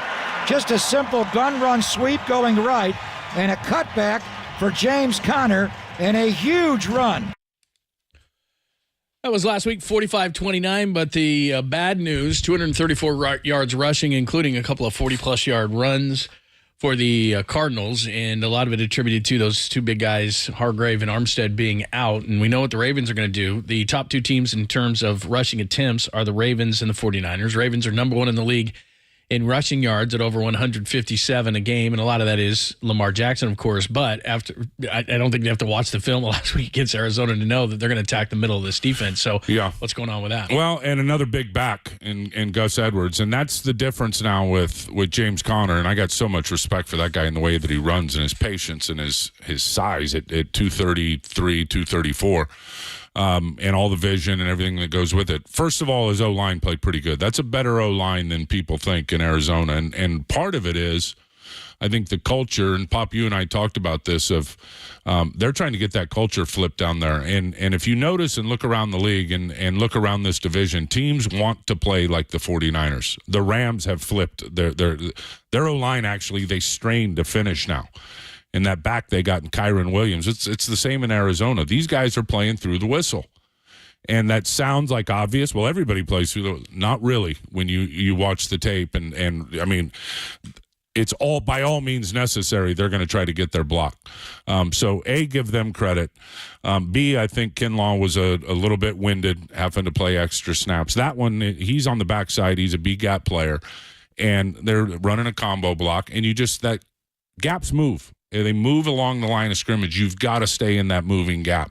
Speaker 6: Just a simple gun run sweep going right and a cutback for James Conner and a huge run.
Speaker 14: That was last week, 45-29, but the bad news, 234 yards rushing, including a couple of 40-plus yard runs for the Cardinals, and a lot of it attributed to those two big guys, Hargrave and Armstead, being out. And we know what the Ravens are going to do. The top two teams in terms of rushing attempts are the Ravens and the 49ers. Ravens are number one in the league in rushing yards at over 157 a game, and a lot of that is Lamar Jackson, of course. But I don't think they have to watch the film last week against Arizona to know that they're going to attack the middle of this defense. So what's going on with that?
Speaker 10: Well, and another big back in Gus Edwards, and that's the difference now with James Conner. And I got so much respect for that guy in the way that he runs and his patience and his size at 233, 234. And all the vision and everything that goes with it. First of all, his O-line played pretty good. That's a better O-line than people think in Arizona. And part of it is, I think, the culture, and Pop, you and I talked about this, of they're trying to get that culture flipped down there. And if you notice and look around the league and look around this division, teams want to play like the 49ers. The Rams have flipped. Their O-line, actually, they strained to finish now. And that back they got in Kyron Williams, it's the same in Arizona. These guys are playing through the whistle. And that sounds like obvious. Well, everybody plays through the – not really when you watch the tape. And I mean, it's all by all means necessary. They're going to try to get their block. So, A, give them credit. B, I think Kinlaw was a little bit winded, having to play extra snaps. That one, he's on the backside. He's a B-gap player. And they're running a combo block. And that gaps move. They move along the line of scrimmage. You've got to stay in that moving gap.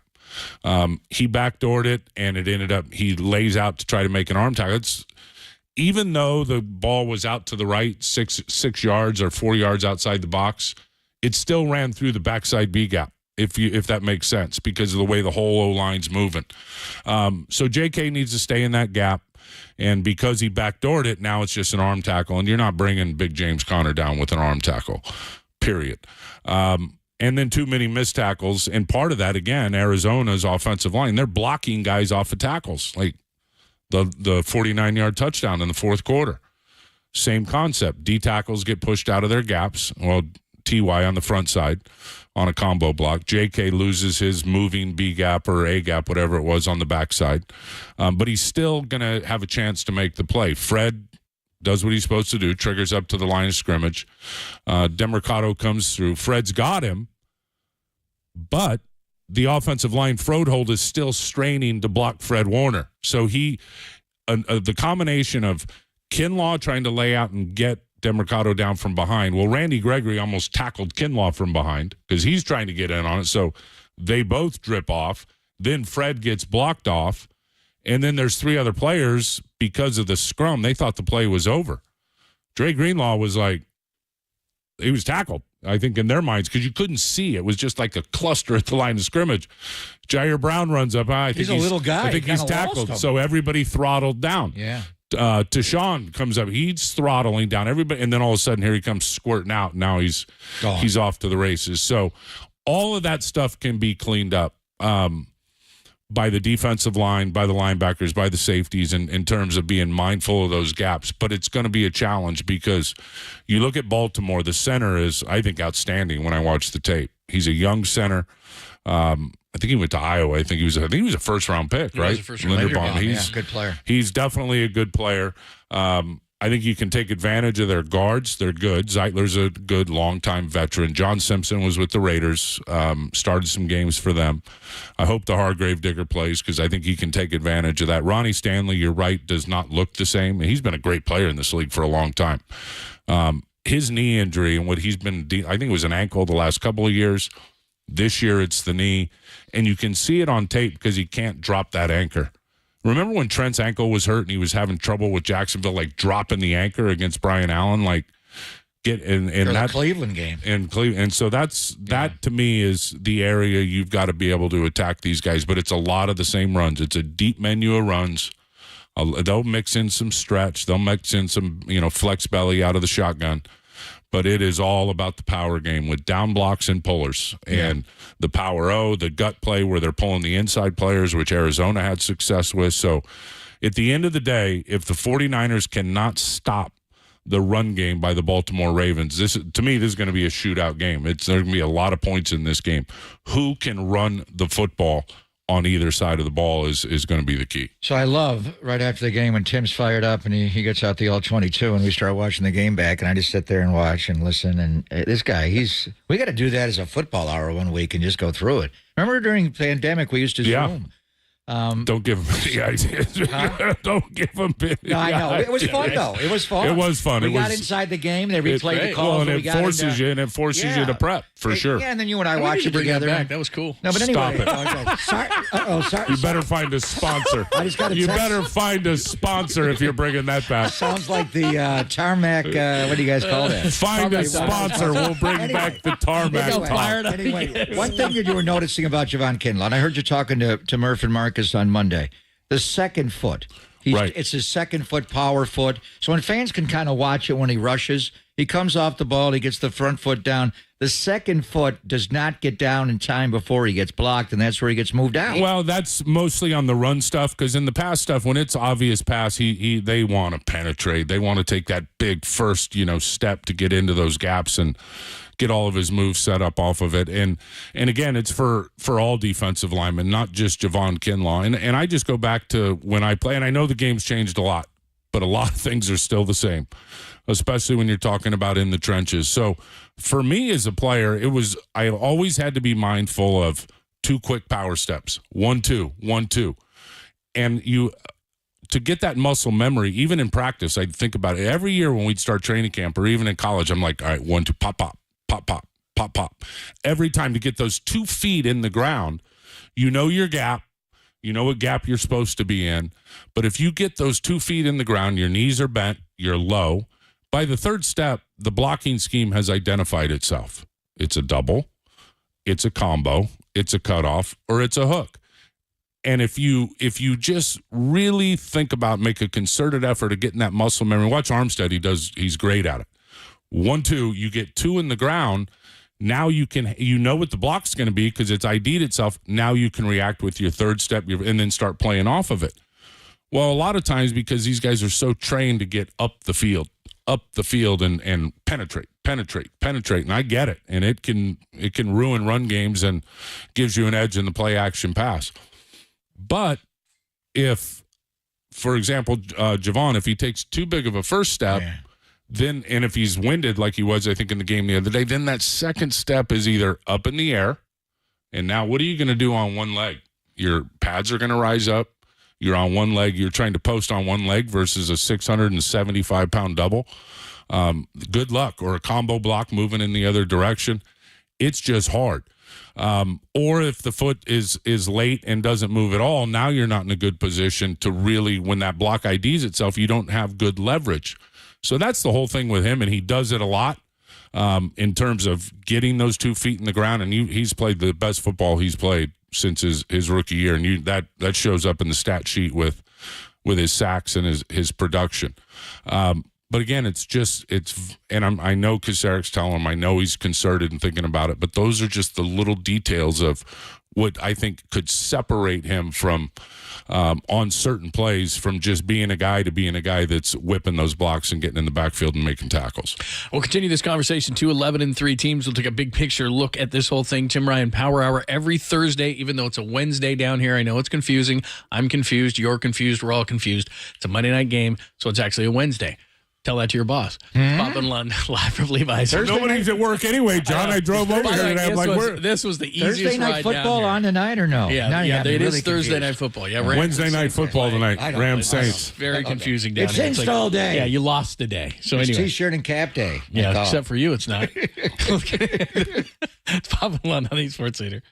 Speaker 10: He backdoored it, and it ended up he lays out to try to make an arm tackle. Even though the ball was out to the right, 6 yards or 4 yards outside the box, it still ran through the backside B gap, if that makes sense, because of the way the whole O-line's moving. So J.K. needs to stay in that gap. And because he backdoored it, now it's just an arm tackle, and you're not bringing big James Conner down with an arm tackle. Period. And then too many missed tackles. And part of that, again, Arizona's offensive line, they're blocking guys off of tackles, like the 49-yard touchdown in the fourth quarter. Same concept. D tackles get pushed out of their gaps. Well, TY on the front side on a combo block. JK loses his moving B gap or A gap, whatever it was, on the backside. But he's still going to have a chance to make the play. Fred does what he's supposed to do, triggers up to the line of scrimmage. Demercado comes through. Fred's got him, but the offensive line, Froedhold, is still straining to block Fred Warner. So the combination of Kinlaw trying to lay out and get Demercado down from behind. Well, Randy Gregory almost tackled Kinlaw from behind because he's trying to get in on it. So they both drip off. Then Fred gets blocked off. And then there's 3 other players, because of the scrum, they thought the play was over. Dre Greenlaw was like, he was tackled, I think, in their minds, because you couldn't see. It was just like a cluster at the line of scrimmage. Jair Brown runs up. He's
Speaker 27: a little guy.
Speaker 10: I think he's tackled. So everybody throttled down.
Speaker 27: Yeah.
Speaker 10: Tashawn comes up. He's throttling down everybody. And then all of a sudden, here he comes squirting out. Now he's off to the races. So all of that stuff can be cleaned up. By the defensive line, by the linebackers, by the safeties in terms of being mindful of those gaps. But it's going to be a challenge because you look at Baltimore, the center is, I think, outstanding when I watch the tape. He's a young center. I think he went to Iowa. I think he was a first-round pick, right?
Speaker 27: He was a first-round pick. He's a good player.
Speaker 10: He's definitely a good player. I think you can take advantage of their guards. They're good. Zeitler's a good longtime veteran. John Simpson was with the Raiders, started some games for them. I hope the Hargrave Digger plays because I think he can take advantage of that. Ronnie Stanley, you're right, does not look the same. He's been a great player in this league for a long time. His knee injury and what he's been, I think it was an ankle the last couple of years. This year it's the knee. And you can see it on tape because he can't drop that anchor. Remember when Trent's ankle was hurt and he was having trouble with Jacksonville, like dropping the anchor against Brian Allen, like get in that
Speaker 27: Cleveland game.
Speaker 10: And so that to me is the area you've got to be able to attack these guys. But it's a lot of the same runs. It's a deep menu of runs. They'll mix in some stretch. They'll mix in some flex belly out of the shotgun. but it is all about the power game with down blocks and pullers and the power O, the gut play where they're pulling the inside players, which Arizona had success with. So at the end of the day, if the 49ers cannot stop the run game by the Baltimore Ravens, to me, this is going to be a shootout game. There's going to be a lot of points in this game. Who can run the football on either side of the ball is going to be the key.
Speaker 27: So I love right after the game when Tim's fired up and he gets out the all-22 and we start watching the game back, and I just sit there and watch and listen. And this guy, we got to do that as a football hour one week and just go through it. Remember during the pandemic we used to Zoom.
Speaker 10: Don't give him any ideas. Don't give him any
Speaker 27: No, I know. It was fun, though. It was fun.
Speaker 10: It was fun.
Speaker 27: We got inside the game. They replayed the calls.
Speaker 10: Well, and it forces you to prep, for sure.
Speaker 27: Yeah, and then you and I watched it together.
Speaker 14: That was cool.
Speaker 27: No, but anyway.
Speaker 10: Stop
Speaker 27: it. Sorry.
Speaker 10: You better find a sponsor. You better find a sponsor if you're bringing that back.
Speaker 27: Sounds like the tarmac, what do you guys call that?
Speaker 10: Find a sponsor. We'll bring back the tarmac.
Speaker 27: Anyway, one thing you were noticing about Javon Kinlaw, and I heard you talking to Murph and Marcus on Monday, the second foot. It's his second foot, power foot. So when fans can kind of watch it when he rushes, he comes off the ball, he gets the front foot down. The second foot does not get down in time before he gets blocked, and that's where he gets moved out.
Speaker 10: Well, that's mostly on the run stuff, because in the pass stuff, when it's obvious pass, they want to penetrate. They want to take that big first, step to get into those gaps and get all of his moves set up off of it. And again, it's for all defensive linemen, not just Javon Kinlaw. And I just go back to when I play, and I know the game's changed a lot, but a lot of things are still the same, especially when you're talking about in the trenches. So for me as a player, I always had to be mindful of 2 quick power steps, 1-2, 1-2. And to get that muscle memory, even in practice, I'd think about it. Every year when we'd start training camp or even in college, I'm like, all right, 1-2, pop, pop. Pop, pop, pop, pop. Every time to get those 2 feet in the ground, you know your gap. You know what gap you're supposed to be in. But if you get those 2 feet in the ground, your knees are bent, you're low. By the third step, the blocking scheme has identified itself. It's a double, it's a combo, it's a cutoff, or it's a hook. And if you just really think about, make a concerted effort of getting that muscle memory, watch Armstead, he's great at it. 1-2, you get 2 in the ground. Now you know what the block's going to be because it's ID'd itself. Now you can react with your third step and then start playing off of it. Well, a lot of times because these guys are so trained to get up the field and penetrate. And I get it. And it can ruin run games and gives you an edge in the play action pass. But if, for example, Javon, if he takes too big of a first step, and if he's winded like he was, I think, in the game the other day, then that second step is either up in the air, and now what are you going to do on one leg? Your pads are going to rise up. You're on one leg. You're trying to post on one leg versus a 675-pound double. Good luck. Or a combo block moving in the other direction. It's just hard. Or if the foot is late and doesn't move at all, now you're not in a good position to really, when that block IDs itself, you don't have good leverage. So that's the whole thing with him, and he does it a lot in terms of getting those 2 feet in the ground, and he's played the best football he's played since his rookie year, and that shows up in the stat sheet with his sacks and his production. But again, I know Kasarek's telling him, I know he's concerted and thinking about it, but those are just the little details of what I think could separate him from on certain plays from just being a guy to being a guy that's whipping those blocks and getting in the backfield and making tackles.
Speaker 14: We'll continue this conversation. 2 11-3 teams. We'll take a big picture look at this whole thing. Tim Ryan Power Hour every Thursday, even though it's a Wednesday down here. I know it's confusing. I'm confused. You're confused. We're all confused. It's a Monday night game, so it's actually a Wednesday. Tell that to your boss. Bob and Lund, live from Levi's.
Speaker 10: Nobody's at work anyway, John. I drove over here and I'm like,
Speaker 14: this was the easiest
Speaker 27: Thursday night
Speaker 14: ride
Speaker 27: football
Speaker 14: down
Speaker 27: on tonight or no?
Speaker 14: Yeah, it is Thursday night football. Yeah,
Speaker 10: Wednesday night football tonight. Rams Saints.
Speaker 14: Very confusing down
Speaker 27: it's
Speaker 14: here.
Speaker 27: It's all day.
Speaker 14: Yeah, you lost the day. So
Speaker 27: it's
Speaker 14: anyway.
Speaker 27: T-shirt and cap day.
Speaker 14: Yeah, except for you, it's not. It's Bob and Lund on the Sports Leader.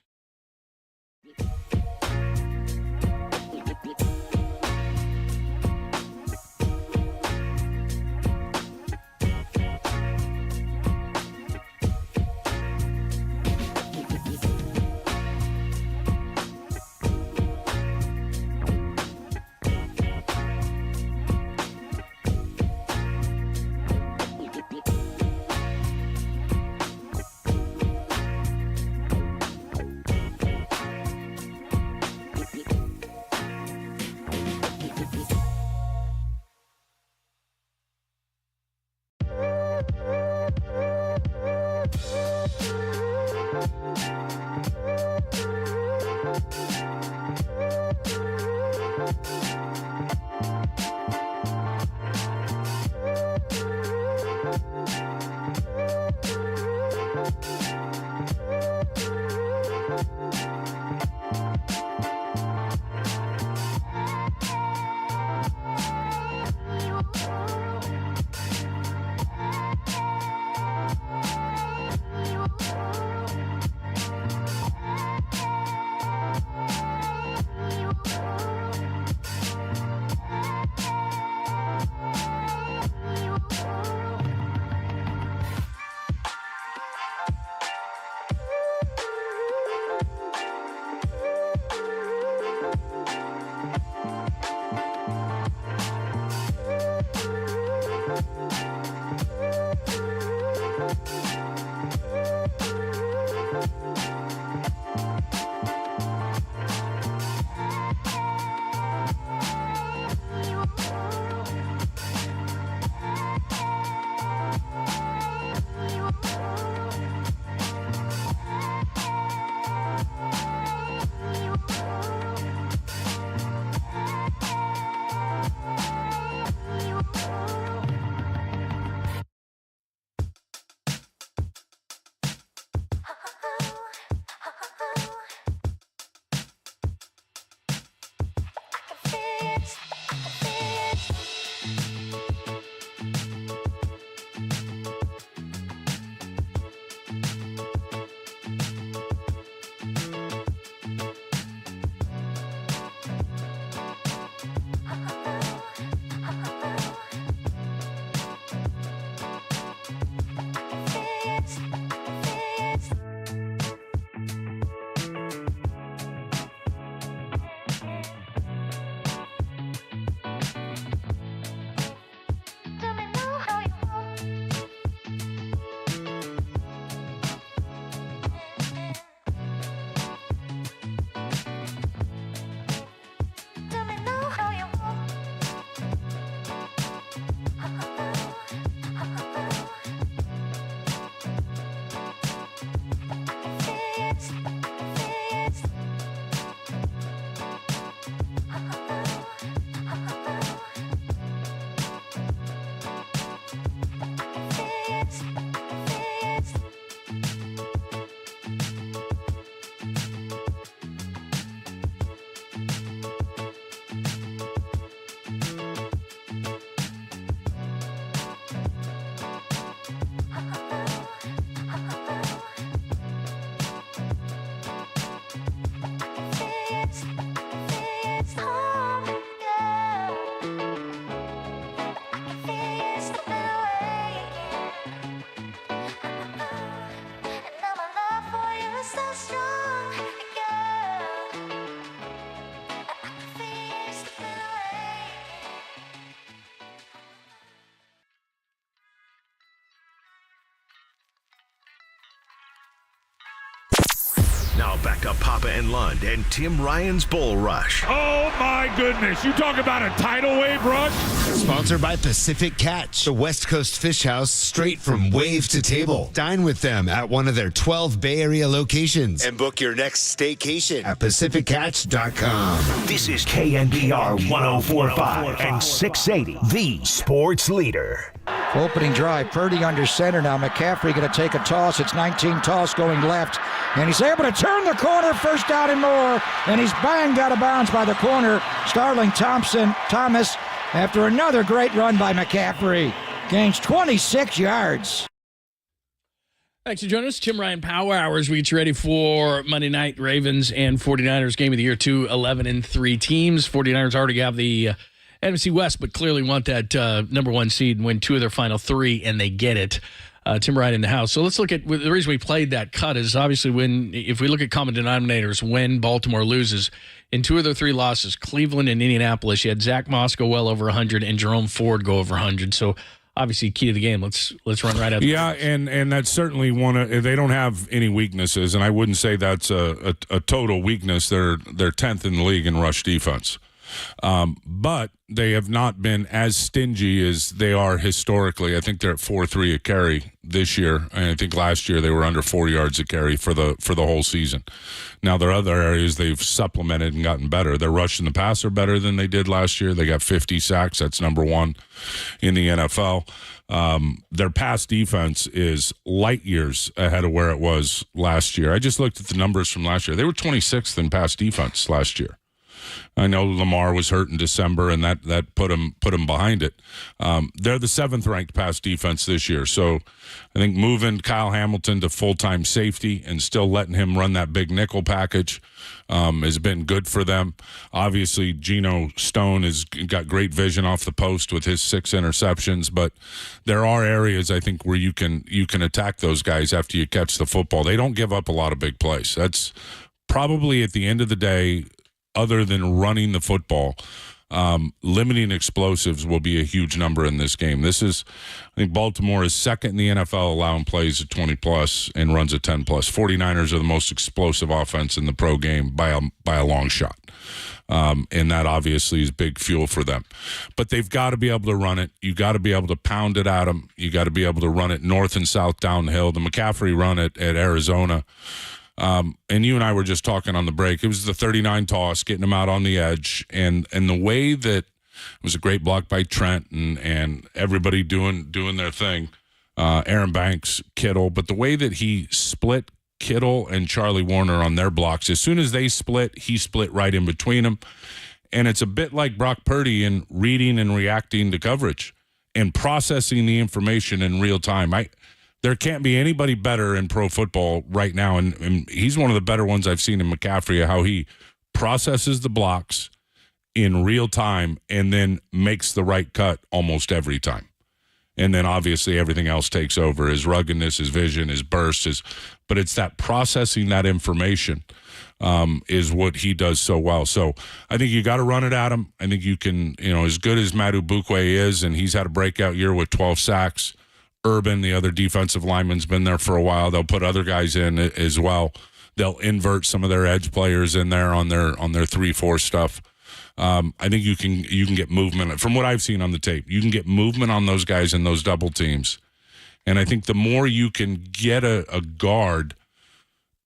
Speaker 1: back to Papa and Lund and Tim Ryan's Bull Rush.
Speaker 10: Oh, my goodness. You talk about a tidal wave rush?
Speaker 12: Sponsored by Pacific Catch, the West Coast Fish House straight from wave to table. Dine with them at one of their 12 Bay Area locations and book your next staycation at PacificCatch.com.
Speaker 1: This is KNBR 104.5 and 680, the sports leader.
Speaker 6: Opening drive, Purdy under center now. McCaffrey going to take a toss. It's 19 toss going left. And he's able to turn the corner, first down and more. And he's banged out of bounds by the corner. Starling Thomas, after another great run by McCaffrey, gains 26 yards.
Speaker 14: Thanks for joining us. Tim Ryan Power Hours. We get you ready for Monday night Ravens and 49ers game of the year. 2 11-3 teams. 49ers already have the NFC West, but clearly want that number one seed and win 2 of their final 3, and they get it. Tim Ryan in the house. So let's look at the reason we played that cut is obviously if we look at common denominators, when Baltimore loses in 2 of their 3 losses, Cleveland and Indianapolis, you had Zach Moss go well over 100 and Jerome Ford go over 100. So obviously key to the game. Let's run right out.
Speaker 10: Yeah, and that's certainly one of, they don't have any weaknesses, and I wouldn't say that's a total weakness. They're 10th in the league in rush defense. But they have not been as stingy as they are historically. I think they're at 4.3 a carry this year, and I think last year they were under 4 yards a carry for the whole season. Now there are other areas they've supplemented and gotten better. Their rush and the passer better than they did last year. They got 50 sacks. That's number 1 in the NFL. Their pass defense is light years ahead of where it was last year. I just looked at the numbers from last year. They were 26th in pass defense last year. I know Lamar was hurt in December, and that put him behind it. They're the 7th ranked pass defense this year. So I think moving Kyle Hamilton to full-time safety and still letting him run that big nickel package has been good for them. Obviously, Geno Stone has got great vision off the post with his 6 interceptions, but there are areas I think where you can attack those guys after you catch the football. They don't give up a lot of big plays. That's probably at the end of the day, other than running the football, limiting explosives will be a huge number in this game. I think Baltimore is 2nd in the NFL allowing plays at 20-plus and runs at 10-plus. 49ers are the most explosive offense in the pro game by a long shot. And that obviously is big fuel for them. But they've got to be able to run it. You got to be able to pound it at them. You got to be able to run it north and south downhill. The McCaffrey run at Arizona. And you and I were just talking on the break. It was the 39 toss, getting him out on the edge, and the way that it was a great block by Trent and everybody doing their thing. Aaron Banks, Kittle, but the way that he split Kittle and Charlie Warner on their blocks, as soon as they split, he split right in between them. And it's a bit like Brock Purdy in reading and reacting to coverage and processing the information in real time. There can't be anybody better in pro football right now, and he's one of the better ones I've seen in McCaffrey, how he processes the blocks in real time and then makes the right cut almost every time. And then obviously everything else takes over, his ruggedness, his vision, his burst, but it's that processing that information is what he does so well. So I think you got to run it at him. I think you can, as good as Madu Bukwe is, and he's had a breakout year with 12 sacks, Urban, the other defensive lineman's been there for a while. They'll put other guys in as well. They'll invert some of their edge players in there on their 3-4 stuff. I think you can get movement from what I've seen on the tape. You can get movement on those guys in those double teams, and I think the more you can get a guard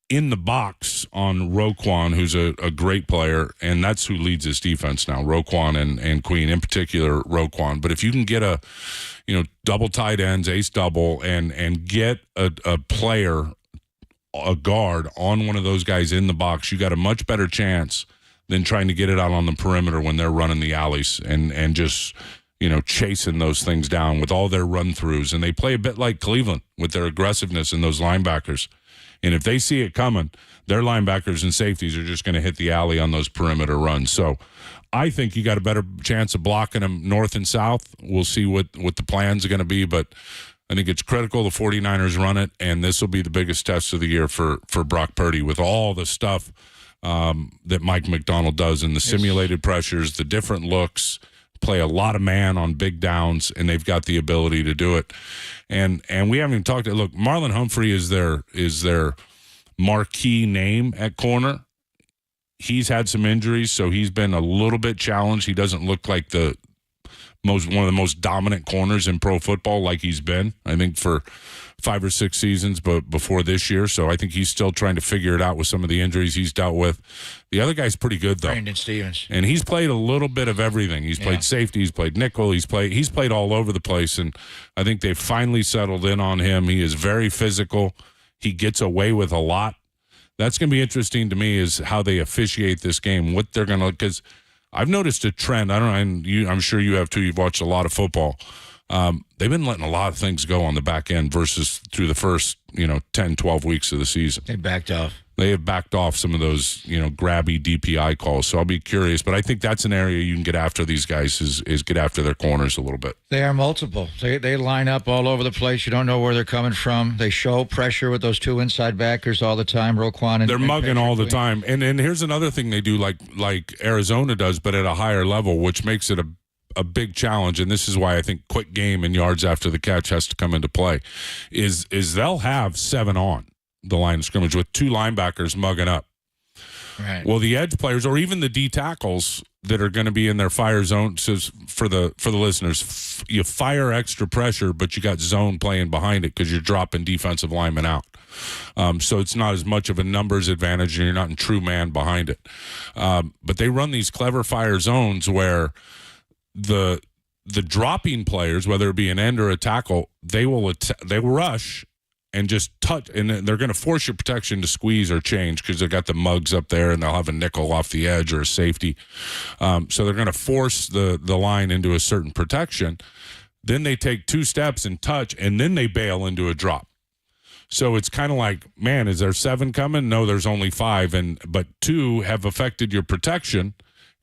Speaker 10: in the box on Roquan, who's a great player, and that's who leads this defense now, Roquan and Queen, in particular Roquan. But if you can get a double tight ends, ace double, and get a player, a guard on one of those guys in the box, you got a much better chance than trying to get it out on the perimeter when they're running the alleys and just chasing those things down with all their run-throughs. And they play a bit like Cleveland with their aggressiveness in those linebackers. And if they see it coming, their linebackers and safeties are just going to hit the alley on those perimeter runs. So I think you got a better chance of blocking them north and south. We'll see what the plans are going to be, but I think it's critical the 49ers run it, and this will be the biggest test of the year for Brock Purdy with all the stuff that Mike McDaniel does and the simulated pressures, the different looks, play a lot of man on big downs, and they've got the ability to do it. And we haven't even talked. Look, Marlon Humphrey is their marquee name at corner. He's had some injuries, so he's been a little bit challenged. He doesn't look like one of the most dominant corners in pro football like he's been, I think, for 5 or 6 seasons, but before this year. So I think he's still trying to figure it out with some of the injuries he's dealt with. The other guy's pretty good, though.
Speaker 27: Brandon Stevens.
Speaker 10: And he's played a little bit of everything. He's played safety, he's played nickel, he's played all over the place, and I think they've finally settled in on him. He is very physical. He gets away with a lot. That's going to be interesting to me is how they officiate this game, what they're going to, because I've noticed a trend. I don't know, and I'm sure you have too. You've watched a lot of football. They've been letting a lot of things go on the back end versus through the first, 10, 12 weeks of the season.
Speaker 27: They backed off.
Speaker 10: They have backed off some of those, grabby DPI calls. So I'll be curious. But I think that's an area you can get after these guys is get after their corners a little bit.
Speaker 27: They are multiple. They line up all over the place. You don't know where they're coming from. They show pressure with those 2 inside backers all the time, Roquan and
Speaker 10: they're mugging
Speaker 27: Patrick
Speaker 10: all the
Speaker 27: Queen.
Speaker 10: time. And here's another thing they do like Arizona does, but at a higher level, which makes it a big challenge, and this is why I think quick game and yards after the catch has to come into play, is they'll have 7 on the line of scrimmage with 2 linebackers mugging up.
Speaker 27: Right.
Speaker 10: Well, the edge players or even the D tackles that are going to be in their fire zone. So for the listeners, you fire extra pressure, but you got zone playing behind it because you're dropping defensive linemen out. So it's not as much of a numbers advantage, and you're not in true man behind it. But they run these clever fire zones where the dropping players, whether it be an end or a tackle, they will rush and just touch, and they're going to force your protection to squeeze or change because they've got the mugs up there, and they'll have a nickel off the edge or a safety. So they're going to force the line into a certain protection. Then they take 2 steps and touch, and then they bail into a drop. So it's kind of like, man, is there 7 coming? No, there's only 5, but 2 have affected your protection,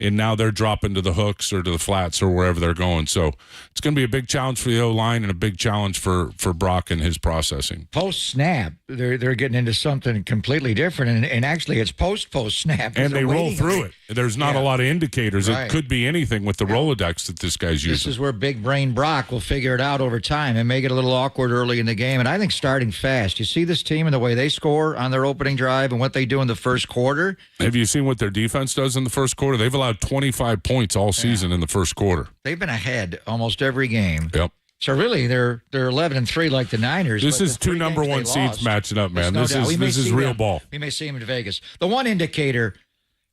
Speaker 10: and now they're dropping to the hooks or to the flats or wherever they're going. So it's going to be a big challenge for the O-line and a big challenge for Brock and his processing.
Speaker 27: Post-snap, they're getting into something completely different, and actually it's post-snap.
Speaker 10: And they roll through it. There's not a lot of indicators.
Speaker 27: Right.
Speaker 10: It could be anything with the Rolodex that this guy's using.
Speaker 27: This is where big brain Brock will figure it out over time and make it a little awkward early in the game. And I think starting fast. You see this team and the way they score on their opening drive and what they do in the first quarter?
Speaker 10: Have you seen what their defense does in the first quarter? They've allowed 25 points all season in the first quarter.
Speaker 27: They've been ahead almost every game.
Speaker 10: Yep.
Speaker 27: So really, they're 11-3 like the Niners.
Speaker 10: This
Speaker 27: but
Speaker 10: is
Speaker 27: the
Speaker 10: 2 number 1 seeds matching up, man.
Speaker 27: There's no doubt.
Speaker 10: This is real ball.
Speaker 27: We may see him in Vegas. The one indicator,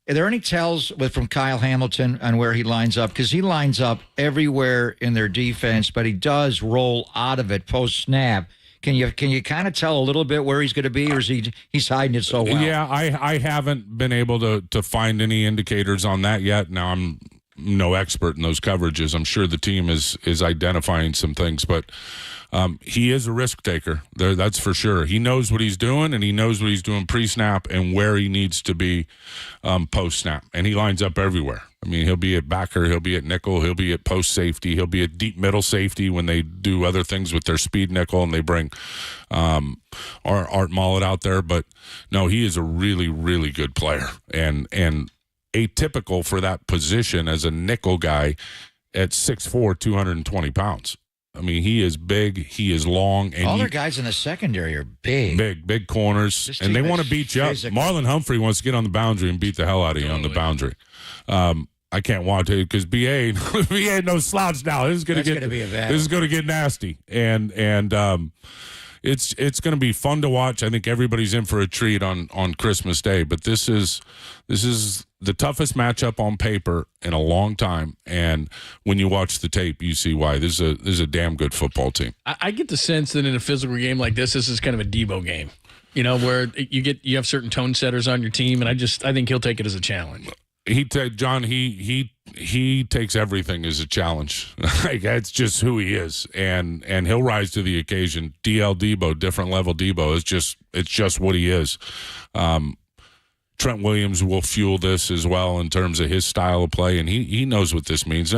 Speaker 27: are there any tells from Kyle Hamilton on where he lines up? Because he lines up everywhere in their defense, but he does roll out of it post-snap. Can you kind of tell a little bit where he's going to be, or is he's hiding it so well?
Speaker 10: Yeah, I haven't been able to find any indicators on that yet. Now, I'm no expert in those coverages. I'm sure the team is identifying some things, but he is a risk taker. That's for sure. He knows what he's doing, and he knows what he's doing pre-snap and where he needs to be post-snap, and he lines up everywhere. I mean, he'll be at backer, he'll be at nickel, he'll be at post safety, he'll be at deep middle safety when they do other things with their speed nickel and they bring Art Mullet out there. But no, he is a really, really good player and atypical for that position as a nickel guy at 6'4", 220 pounds. I mean, he is big, he is long. And
Speaker 27: all their guys in the secondary are big.
Speaker 10: Big corners, and they want to beat you up. Marlon Humphrey wants to get on the boundary and beat the hell out of you on the boundary. I can't want to because BA ain't no slouch now. This is going to get nasty, and it's going to be fun to watch. I think everybody's in for a treat on Christmas Day. But this is the toughest matchup on paper in a long time, and when you watch the tape, you see why. This is a damn good football team.
Speaker 14: I get the sense that in a physical game like this is kind of a Debo game. Where you have certain tone setters on your team, and I think he'll take it as a challenge.
Speaker 10: He takes everything as a challenge. Like, that's just who he is, and he'll rise to the occasion. DL Debo, different level Debo. It's just what he is. Trent Williams will fuel this as well in terms of his style of play, and he knows what this means.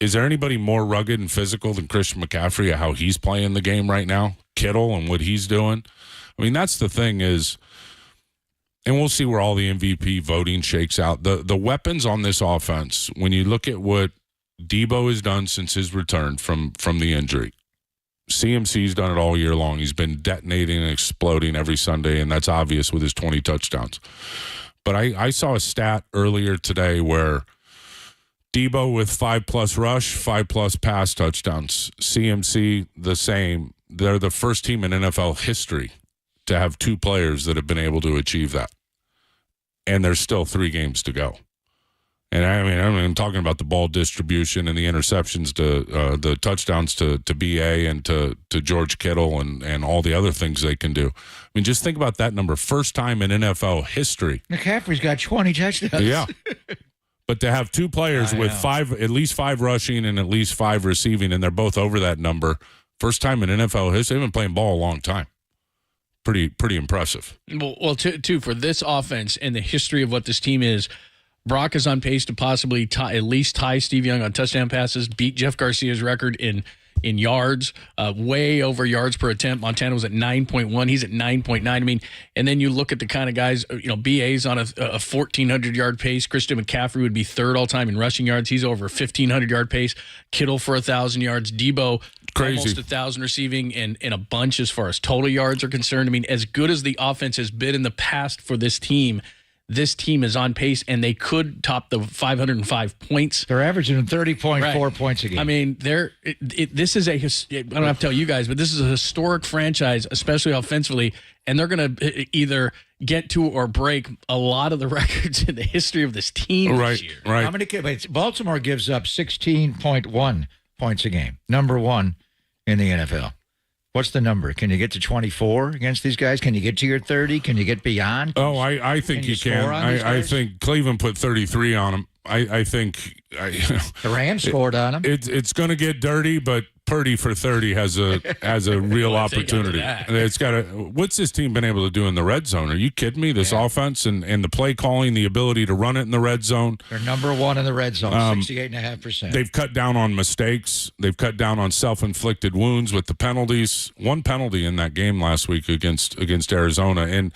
Speaker 10: Is there anybody more rugged and physical than Christian McCaffrey at how he's playing the game right now? Kittle and what he's doing. I mean, that's the thing is. And we'll see where all the MVP voting shakes out. The weapons on this offense, when you look at what Debo has done since his return from the injury, CMC's done it all year long. He's been detonating and exploding every Sunday, and that's obvious with his 20 touchdowns. But I saw a stat earlier today where Debo with 5+ rush, 5+ pass touchdowns. CMC the same. They're the first team in NFL history to have 2 players that have been able to achieve that. And there's still 3 games to go. And I'm talking about the ball distribution and the interceptions to the touchdowns to BA and to George Kittle and all the other things they can do. I mean, just think about that number. First time in NFL history.
Speaker 27: McCaffrey's got 20 touchdowns.
Speaker 10: Yeah. But to have 2 players with at least 5 rushing and at least 5 receiving, and they're both over that number. First time in NFL history. They've been playing ball a long time. Pretty impressive.
Speaker 14: Well, too, for this offense and the history of what this team is, Brock is on pace to possibly at least tie Steve Young on touchdown passes, beat Jeff Garcia's record in yards, way over yards per attempt. Montana was at 9.1. He's at 9.9. I mean, and then you look at the kind of guys, BA's on a 1,400-yard pace. Christian McCaffrey would be 3rd all-time in rushing yards. He's over a 1,500-yard pace. Kittle for 1,000 yards. Debo,
Speaker 10: crazy.
Speaker 14: Almost 1,000 receiving and a bunch as far as total yards are concerned. I mean, as good as the offense has been in the past for this team is on pace, and they could top the 505 points.
Speaker 27: They're averaging 30.4 points a game.
Speaker 14: I mean, this is I don't have to tell you guys, but this is a historic franchise, especially offensively, and they're going to either get to or break a lot of the records in the history of this team this year.
Speaker 10: Right.
Speaker 27: How many? Baltimore gives up 16.1 points a game. Number 1 in the NFL. What's the number? Can you get to 24 against these guys? Can you get to your 30? Can you get beyond?
Speaker 10: I think you can. I think Cleveland put 33 on them. I think
Speaker 27: the Rams scored on them.
Speaker 10: It's going to get dirty, but Purdy for 30 has a real opportunity. It's got what's this team been able to do in the red zone? Are you kidding me? This offense and the play calling, the ability to run it in the red zone.
Speaker 27: They're number 1 in the red zone, 68.5%.
Speaker 10: They've cut down on mistakes. They've cut down on self-inflicted wounds with the penalties. 1 penalty in that game last week against Arizona. And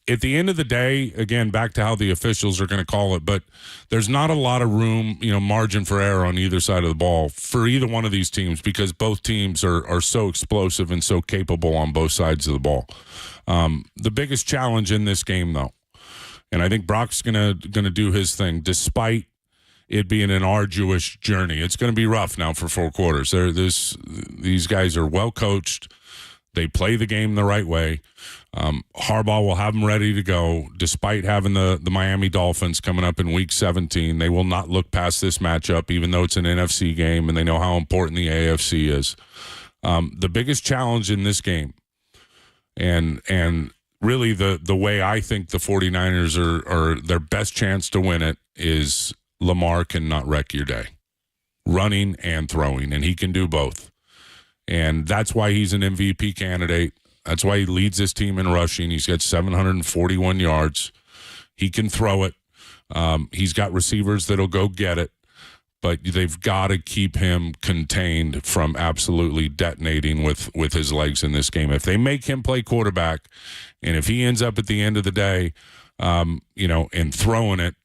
Speaker 10: at the end of the day, again, back to how the officials are going to call it, but there's not a lot of room, margin for error on either side of the ball for either one of these teams because both teams are so explosive and so capable on both sides of the ball. The biggest challenge in this game, though, and I think Brock's gonna do his thing, despite it being an arduous journey. It's going to be rough now for 4 quarters. These guys are well coached. They play the game the right way. Harbaugh will have them ready to go, despite having the Miami Dolphins coming up in Week 17. They will not look past this matchup, even though it's an NFC game, and they know how important the AFC is. The biggest challenge in this game, and really the way I think the 49ers are their best chance to win it, is Lamar cannot wreck your day, running and throwing, and he can do both. And that's why he's an MVP candidate. That's why he leads this team in rushing. He's got 741 yards. He can throw it. He's got receivers that'll go get it. But they've got to keep him contained from absolutely detonating with his legs in this game. If they make him play quarterback, and if he ends up at the end of the day, and throwing it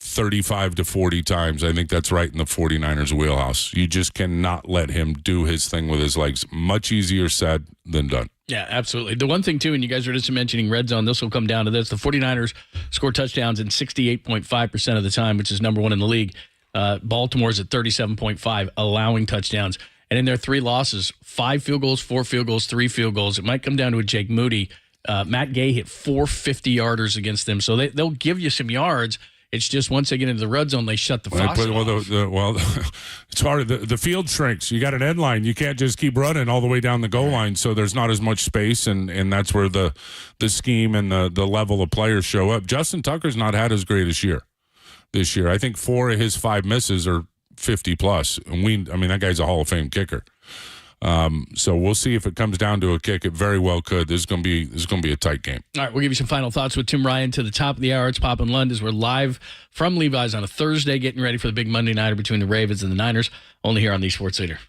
Speaker 10: 35 to 40 times, I think that's right in the 49ers wheelhouse. You just cannot let him do his thing with his legs. Much easier said than done.
Speaker 14: Yeah, absolutely. The one thing, too, and you guys were just mentioning red zone, this will come down to this. The 49ers score touchdowns in 68.5% of the time, which is number 1 in the league. Baltimore's at 37.5, allowing touchdowns. And in their 3 losses, 5 field goals, 4 field goals, 3 field goals. It might come down to a Jake Moody. Matt Gay hit 4 50-yarders against them. So they'll give you some yards. It's just once they get into the red zone, they shut the faucet off.
Speaker 10: It's hard. The field shrinks. You got an end line. You can't just keep running all the way down the goal line, so there's not as much space, and that's where the scheme and the level of players show up. Justin Tucker's not had as great a year this year. I think 4 of his 5 misses are 50-plus. And that guy's a Hall of Fame kicker. So we'll see if it comes down to a kick. It very well could. This is going to be a tight game.
Speaker 14: All right, we'll give you some final thoughts with Tim Ryan to the top of the hour. It's Pop and Lund as we're live from Levi's on a Thursday, getting ready for the big Monday nighter between the Ravens and the Niners, only here on the Sports Leader.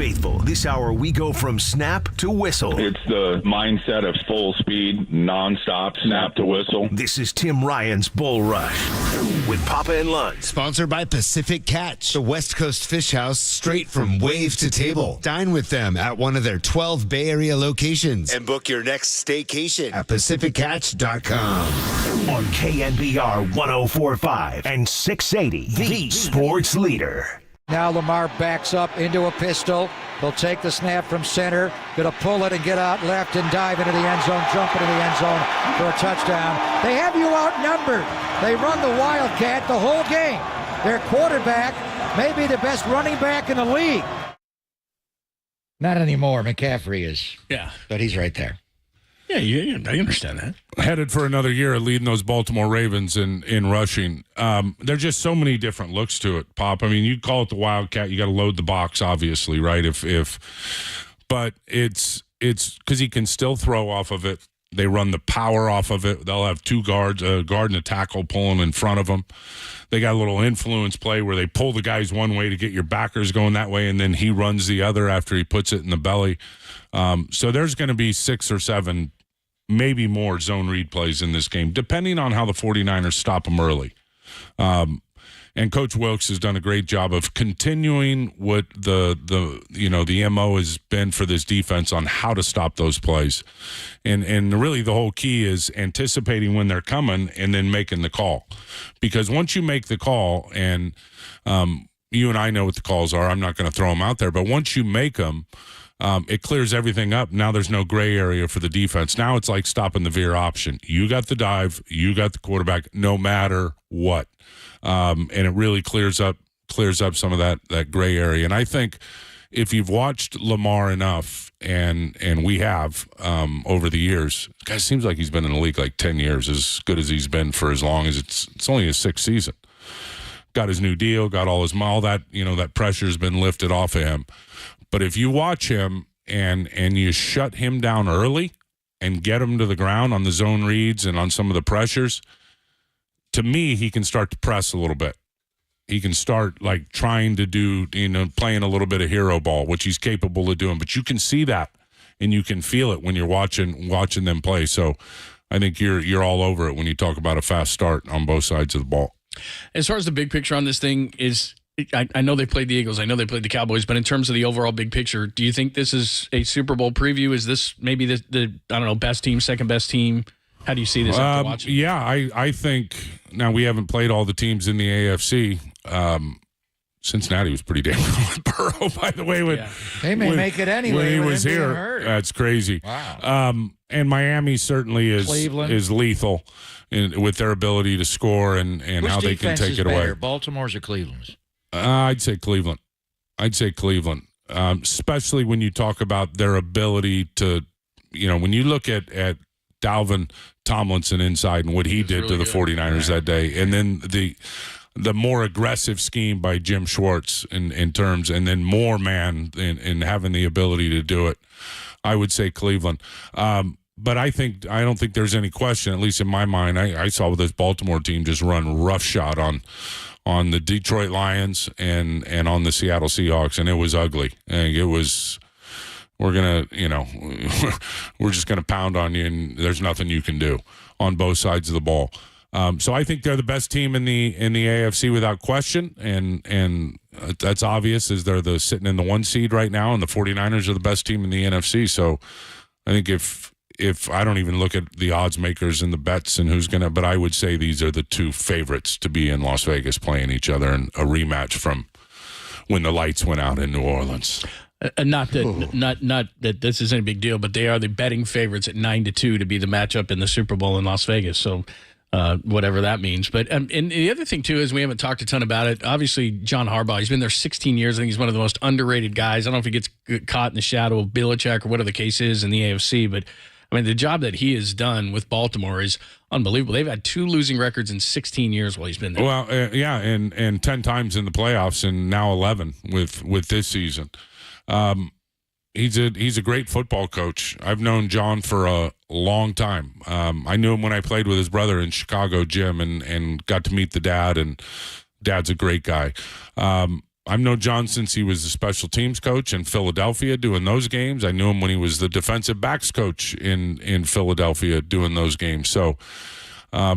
Speaker 1: faithful. This hour, we go from snap to whistle.
Speaker 11: It's the mindset of full speed, nonstop, snap to whistle.
Speaker 1: This is Tim Ryan's Bull Rush with Papa and Lunch.
Speaker 12: Sponsored by Pacific Catch, the West Coast Fish House, straight from wave to table. Dine with them at one of their 12 Bay Area locations and book your next staycation at PacificCatch.com.
Speaker 1: On KNBR 104.5 and 680, the sports leader.
Speaker 6: Now Lamar backs up into a pistol. He'll take the snap from center. Going to pull it and get out left and dive into the end zone, jump into the end zone for a touchdown. They have you outnumbered. They run the Wildcat the whole game. Their quarterback may be the best running back in the league.
Speaker 27: Not anymore. McCaffrey is.
Speaker 14: Yeah.
Speaker 27: But he's right there.
Speaker 14: Yeah, I understand that.
Speaker 10: Headed for another year of leading those Baltimore Ravens in rushing. There's just so many different looks to it, Pop. I mean, you call it the Wildcat. You got to load the box, obviously, right? But it's because he can still throw off of it. They run the power off of it. They'll have two guards, a guard and a tackle pulling in front of them. They got a little influence play where they pull the guys one way to get your backers going that way, and then he runs the other after he puts it in the belly. So there's going to be 6 or 7, maybe more zone read plays in this game, depending on how the 49ers stop them early. And Coach Wilkes has done a great job of continuing what the MO has been for this defense on how to stop those plays. And really the whole key is anticipating when they're coming and then making the call. Because once you make the call, and you and I know what the calls are, I'm not going to throw them out there, but once you make them, it clears everything up. Now there's no gray area for the defense. Now it's like stopping the veer option. You got the dive, you got the quarterback, no matter what. And it really clears up some of that gray area. And I think if you've watched Lamar enough, and we have over the years, guy seems like he's been in the league like 10 years, as good as he's been for as long as it's only his 6th season. Got his new deal, got all that, that pressure's been lifted off of him. But if you watch him and you shut him down early and get him to the ground on the zone reads and on some of the pressures, to me, he can start to press a little bit. He can start like trying to do, playing a little bit of hero ball, which he's capable of doing. But you can see that and you can feel it when you're watching them play. So I think you're all over it when you talk about a fast start on both sides of the ball.
Speaker 14: As far as the big picture on this thing is, I know they played the Eagles. I know they played the Cowboys. But in terms of the overall big picture, do you think this is a Super Bowl preview? Is this maybe the best team, second best team? How do you see this after watching?
Speaker 10: Yeah, I think now we haven't played all the teams in the AFC. Cincinnati was pretty damn good with Burrow, by the way.
Speaker 27: They may make it anyway.
Speaker 10: When he was here. That's crazy.
Speaker 27: Wow.
Speaker 10: And Miami certainly is lethal with their ability to score and how they can take it away.
Speaker 27: Baltimore's or Cleveland's?
Speaker 10: I'd say Cleveland. Especially when you talk about their ability to, when you look at Dalvin Tomlinson inside and what he did to the 49ers that day, and then the more aggressive scheme by Jim Schwartz in terms, and then more man in having the ability to do it, I would say Cleveland. But I don't think there's any question, at least in my mind. I saw this Baltimore team just run roughshod on the Detroit Lions and on the Seattle Seahawks, and it was ugly. And it was, we're just gonna pound on you, and there's nothing you can do on both sides of the ball. So I think they're the best team in the AFC without question, and that's obvious as they're sitting in the 1 seed right now, and the 49ers are the best team in the NFC. So I think if I don't even look at the odds makers and the bets and who's going to, but I would say these are the 2 favorites to be in Las Vegas playing each other in a rematch from when the lights went out in New Orleans.
Speaker 14: Not that this is any big deal, but they are the betting favorites at 9-2 to be the matchup in the Super Bowl in Las Vegas. So whatever that means. But and the other thing too is we haven't talked a ton about it. Obviously, John Harbaugh, he's been there 16 years. I think he's one of the most underrated guys. I don't know if he gets caught in the shadow of Belichick or whatever the case is in the AFC, but I mean, the job that he has done with Baltimore is unbelievable. They've had 2 losing records in 16 years while he's been there.
Speaker 10: Well, and 10 times in the playoffs, and now 11 with this season. He's a great football coach. I've known John for a long time. I knew him when I played with his brother in Chicago gym and got to meet the dad, and Dad's a great guy. I've known John since he was the special teams coach in Philadelphia doing those games. I knew him when he was the defensive backs coach in Philadelphia doing those games. So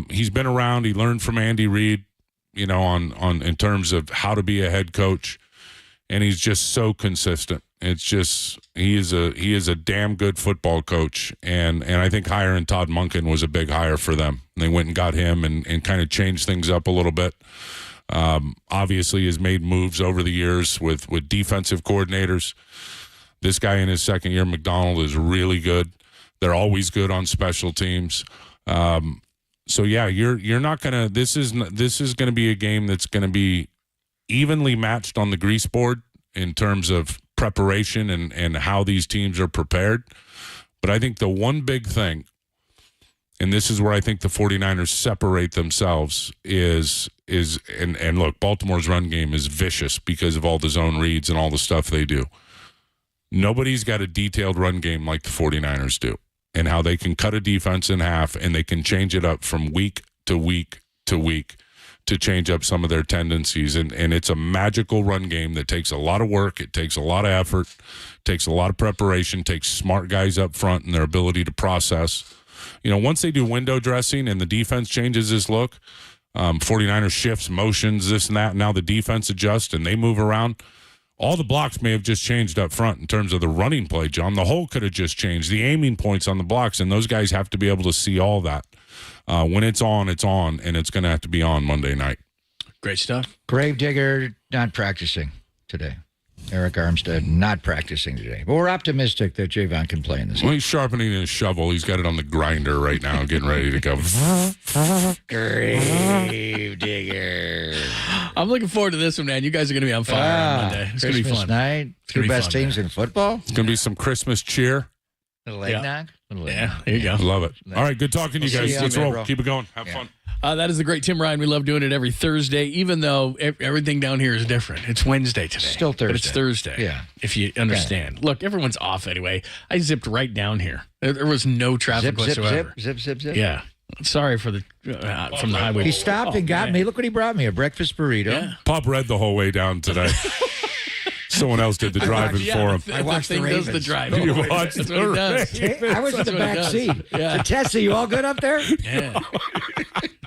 Speaker 10: he's been around. He learned from Andy Reid, on in terms of how to be a head coach, and he's just so consistent. It's just he is a damn good football coach, and I think hiring Todd Monken was a big hire for them. They went and got him and kind of changed things up a little bit. Obviously has made moves over the years with defensive coordinators. This guy in his second year, McDaniel, is really good. They're always good on special teams. So yeah, you're not gonna. This is gonna be a game that's gonna be evenly matched on the grease board in terms of preparation and how these teams are prepared. But I think the one big thing, and this is where I think the 49ers separate themselves, is look, Baltimore's run game is vicious because of all the zone reads and all the stuff they do. Nobody's got a detailed run game like the 49ers do, and how they can cut a defense in half and they can change it up from week to week to week to change up some of their tendencies. And it's a magical run game that takes a lot of work. It takes a lot of effort, takes a lot of preparation, takes smart guys up front and their ability to process. Once they do window dressing and the defense changes its look, 49ers shifts, motions, this and that, and now the defense adjusts and they move around. All the blocks may have just changed up front in terms of the running play, John. The whole could have just changed. The aiming points on the blocks, and those guys have to be able to see all that. When it's on, and it's going to have to be on Monday night.
Speaker 14: Great stuff.
Speaker 27: Gravedigger not practicing today. Eric Armstead not practicing today. But we're optimistic that Javon can play in this game.
Speaker 10: Well, he's sharpening his shovel. He's got it on the grinder right now, getting ready to go.
Speaker 27: Gravedigger.
Speaker 14: I'm looking forward to this one, man. You guys are going to be on fire on Monday. It's going to be fun.
Speaker 27: Night. Two best teams in football.
Speaker 10: It's going to be some Christmas cheer.
Speaker 27: Little eggnog.
Speaker 14: Yeah, there you go.
Speaker 10: Love it. All right, good talking to you guys. Let's roll. Keep it going. Have fun.
Speaker 14: That is the great Tim Ryan. We love doing it every Thursday, even though everything down here is different. It's Wednesday today.
Speaker 27: Still Thursday.
Speaker 14: But it's Thursday.
Speaker 27: Yeah.
Speaker 14: If you understand. Look, everyone's off anyway. I zipped right down here. There was no traffic whatsoever.
Speaker 27: Zip.
Speaker 14: Yeah. Sorry for the from the highway.
Speaker 27: He stopped and got me. Look what he brought me, a breakfast burrito.
Speaker 14: Yeah.
Speaker 10: Pop read the whole way down today. Someone else did the driving for him.
Speaker 27: I watched the Ravens.
Speaker 14: Does the driving.
Speaker 10: You watched
Speaker 14: That's what he does.
Speaker 27: I was in the back seat.
Speaker 14: Yeah.
Speaker 27: So, Tessa, you all good up there?
Speaker 14: Yeah.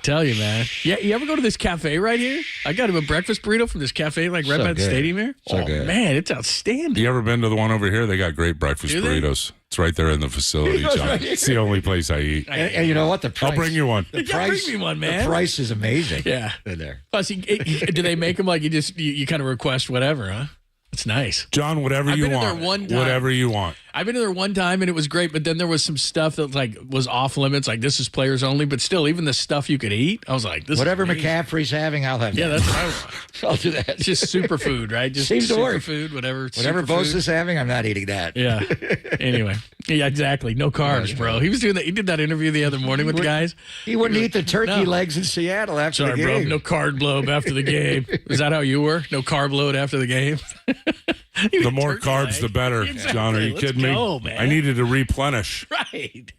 Speaker 14: Tell you, man. Yeah, you ever go to this cafe right here? I got him a breakfast burrito from this cafe, right by the stadium here.
Speaker 27: So good.
Speaker 14: Man, it's outstanding.
Speaker 10: You ever been to the one over here? They got great breakfast burritos. It's right there in the facility, John.
Speaker 27: Right
Speaker 10: it's the only place I eat.
Speaker 27: And you know what? The price.
Speaker 10: I'll bring you one.
Speaker 27: The price,
Speaker 14: bring me one, man.
Speaker 27: The price is amazing.
Speaker 14: Yeah.
Speaker 27: There.
Speaker 14: Plus, do they make them like you kind of request whatever, huh? It's nice.
Speaker 10: John, whatever you want.
Speaker 14: I've been there one time.
Speaker 10: Whatever you want.
Speaker 14: I've been there one time and it was great, but then there was some stuff that was off limits, like this is players only, but still, even the stuff you could eat, I was like, this
Speaker 27: whatever
Speaker 14: is
Speaker 27: McCaffrey's having, I'll have.
Speaker 14: Yeah,
Speaker 27: that.
Speaker 14: that's what I want.
Speaker 27: I'll do that.
Speaker 14: It's just superfood, right? Just
Speaker 27: seems to work.
Speaker 14: Superfood, whatever.
Speaker 27: Whatever Bosa's having, I'm not eating that.
Speaker 14: Yeah. Anyway, yeah, exactly. No carbs, bro. He was doing that. He did that interview the other morning with the guys.
Speaker 27: He wouldn't eat the turkey legs in Seattle after the game.
Speaker 14: Sorry, bro. No carb load after the game. Is that how you were? No carb load after the game.
Speaker 10: The more carbs, the better.
Speaker 14: Exactly.
Speaker 10: John, are you kidding me?
Speaker 14: Man.
Speaker 10: I needed to replenish.
Speaker 14: Right.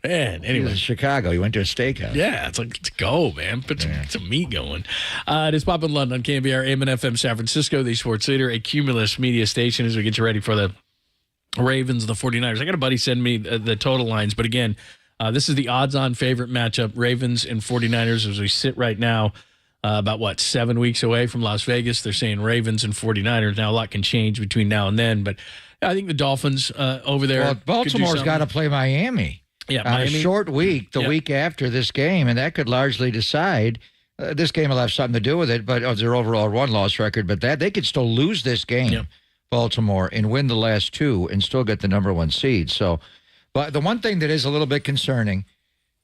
Speaker 14: Man,
Speaker 27: He
Speaker 14: anyway.
Speaker 27: was in Chicago. He went to a steakhouse.
Speaker 14: Yeah, it's like, let's go, man. Put some meat going. It is Pop in London on KNBR, AM and FM San Francisco, the sports leader, a Cumulus media station as we get you ready for the Ravens, the 49ers. I got a buddy send me the total lines, but again, this is the odds-on favorite matchup, Ravens and 49ers, as we sit right now. About 7 weeks away from Las Vegas. They're saying Ravens and 49ers. Now, a lot can change between now and then, but I think the Dolphins over there.
Speaker 27: Well, Baltimore's got to play Miami.
Speaker 14: Yeah,
Speaker 27: on
Speaker 14: Miami.
Speaker 27: A short week, the week after this game, and that could largely decide. This game will have something to do with it, but their overall one-loss record. But that they could still lose this game, Baltimore, and win the last two, and still get the number one seed. So, but the one thing that is a little bit concerning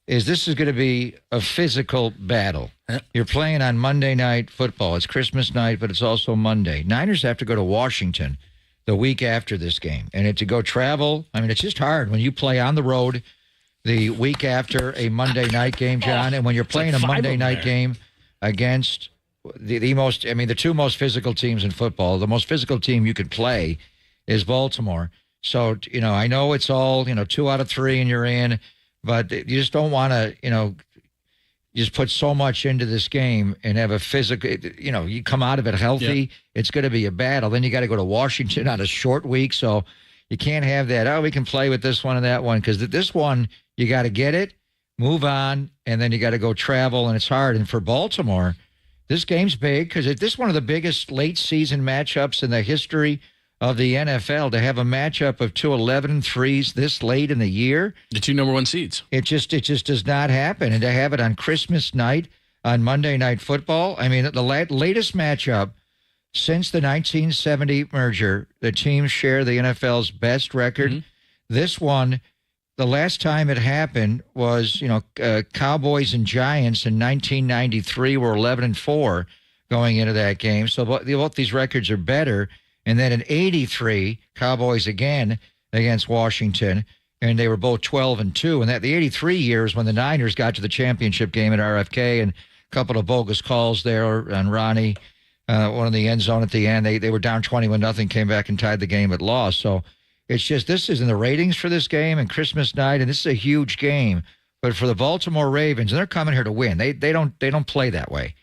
Speaker 27: is this is going to be a physical battle. You're playing on Monday Night Football. It's Christmas night, but it's also Monday. Niners have to go to Washington the week after this game. And to go travel, I mean, it's just hard when you play on the road the week after a Monday night game, John, and when you're playing a Monday night game against the two most physical teams in football, the most physical team you could play is Baltimore. So, I know it's all, 2 out of 3 and you're in, but you just don't want to, you just put so much into this game and have a physical, you come out of it healthy. It's going to be a battle. Then you got to go to Washington on a short week. So you can't have that, we can play with this one and that one. Because this one, you got to get it, move on, and then you got to go travel, and it's hard. And for Baltimore, this game's big because this is one of the biggest late season matchups in the history of the NFL. To have a matchup of two 11-3s this late in the year,
Speaker 14: the two number one seeds,
Speaker 27: it just does not happen. And to have it on Christmas night on Monday Night Football, I mean, the latest matchup since the 1970 merger, the teams share the NFL's best record.
Speaker 14: Mm-hmm.
Speaker 27: This one, the last time it happened was, Cowboys and Giants in 1993 were 11-4 going into that game. So both these records are better. And then in 83, Cowboys again against Washington, and they were both 12-2. And the 83 years when the Niners got to the championship game at RFK, and a couple of bogus calls there on Ronnie, one in the end zone at the end. They were down 21-0, came back and tied the game at loss. So it's just, this is in the ratings for this game and Christmas night, and this is a huge game. But for the Baltimore Ravens, and they're coming here to win. They don't play that way.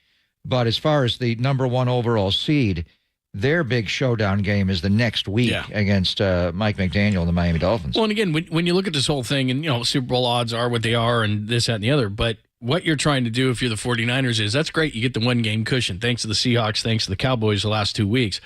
Speaker 27: But as far as the number one overall seed, their big showdown game is the next week against Mike McDaniel and the Miami Dolphins.
Speaker 14: Well, and again, when you look at this whole thing, and Super Bowl odds are what they are, and this, that, and the other, but what you're trying to do if you're the 49ers is, that's great. You get the one-game cushion, thanks to the Seahawks, thanks to the Cowboys the last 2 weeks.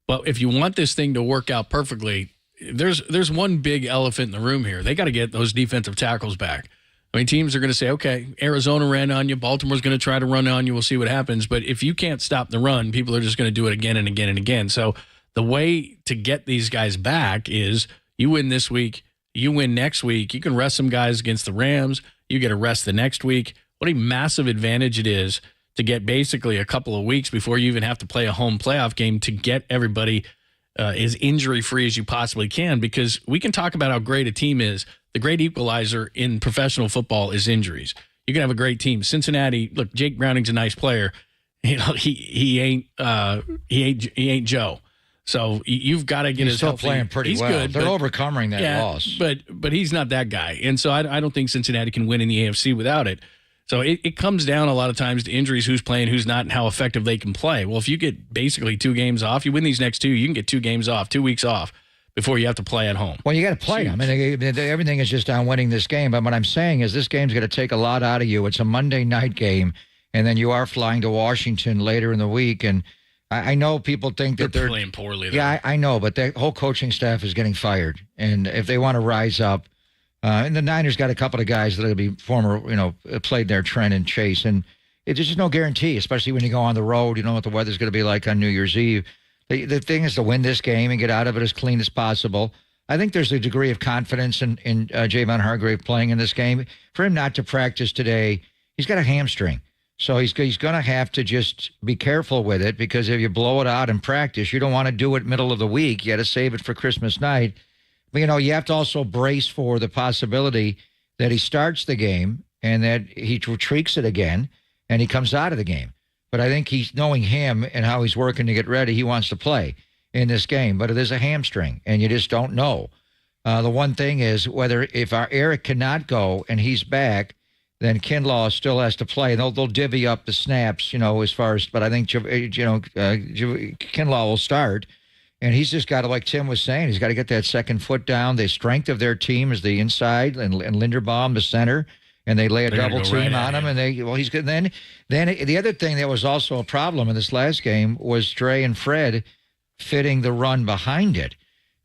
Speaker 14: But if you want this thing to work out perfectly, there's one big elephant in the room here. They got to get those defensive tackles back. I mean, teams are going to say, okay, Arizona ran on you. Baltimore's going to try to run on you. We'll see what happens. But if you can't stop the run, people are just going to do it again and again and again. So the way to get these guys back is you win this week, you win next week. You can rest some guys against the Rams. You get a rest the next week. What a massive advantage it is to get basically a couple of weeks before you even have to play a home playoff game to get everybody as injury-free as you possibly can, because we can talk about how great a team is. The great equalizer in professional football is injuries. You can have a great team. Cincinnati, look, Jake Browning's a nice player. He ain't Joe. So you've got to get
Speaker 27: he's
Speaker 14: his
Speaker 27: still
Speaker 14: healthy.
Speaker 27: playing pretty
Speaker 14: He's
Speaker 27: well.
Speaker 14: Good,
Speaker 27: They're overcoming that loss.
Speaker 14: But he's not that guy. And so I don't think Cincinnati can win in the AFC without it. So it comes down a lot of times to injuries, who's playing, who's not, and how effective they can play. Well, if you get basically 2 games off, you win these next 2, you can get 2 games off, 2 weeks off before you have to play at home.
Speaker 27: Well, you got to play them. I mean, everything is just on winning this game. But what I'm saying is this game's going to take a lot out of you. It's a Monday night game, and then you are flying to Washington later in the week. And I know people think that they're
Speaker 14: playing poorly.
Speaker 27: Yeah, I know, but the whole coaching staff is getting fired. And if they want to rise up, and the Niners got a couple of guys that will be former, played there, Trent and Chase. And it's just no guarantee, especially when you go on the road. You know what the weather's going to be like on New Year's Eve. The thing is to win this game and get out of it as clean as possible. I think there's a degree of confidence in Javon Hargrave playing in this game. For him not to practice today, he's got a hamstring. So he's going to have to just be careful with it, because if you blow it out in practice, you don't want to do it middle of the week. You got to save it for Christmas night. But, you have to also brace for the possibility that he starts the game and that he tweaks it again and he comes out of the game. But I think he's, knowing him and how he's working to get ready, he wants to play in this game. But it is a hamstring, and you just don't know. The one thing is if our Eric cannot go and he's back, then Kinlaw still has to play. They'll divvy up the snaps, as far as. But I think Kinlaw will start. And he's just got to, like Tim was saying, he's got to get that second foot down. The strength of their team is the inside, and Linderbaum, the center, and they lay a double team on him. And he's good. Then the other thing that was also a problem in this last game was Dre and Fred fitting the run behind it,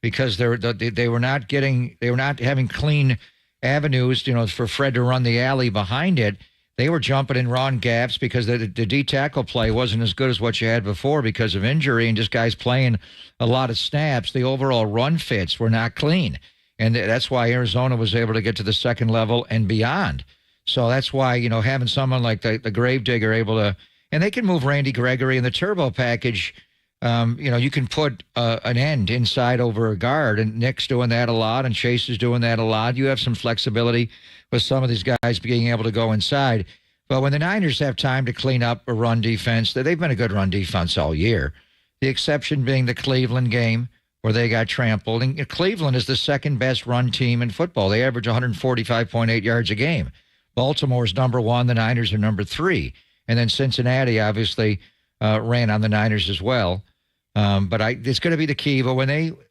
Speaker 27: because they were not having clean avenues, for Fred to run the alley behind it. They were jumping in wrong gaps because the D tackle play wasn't as good as what you had before because of injury and just guys playing a lot of snaps. The overall run fits were not clean. And that's why Arizona was able to get to the second level and beyond. So that's why, having someone like the Gravedigger able to, and they can move Randy Gregory in the turbo package. You can put an end inside over a guard, and Nick's doing that a lot, and Chase is doing that a lot. You have some flexibility with some of these guys being able to go inside. But when the Niners have time to clean up a run defense, they've been a good run defense all year. The exception being the Cleveland game where they got trampled. And Cleveland is the second best run team in football. They average 145.8 yards a game. Baltimore's number 1. The Niners are number 3. And then Cincinnati obviously ran on the Niners as well. But it's going to be the key. But when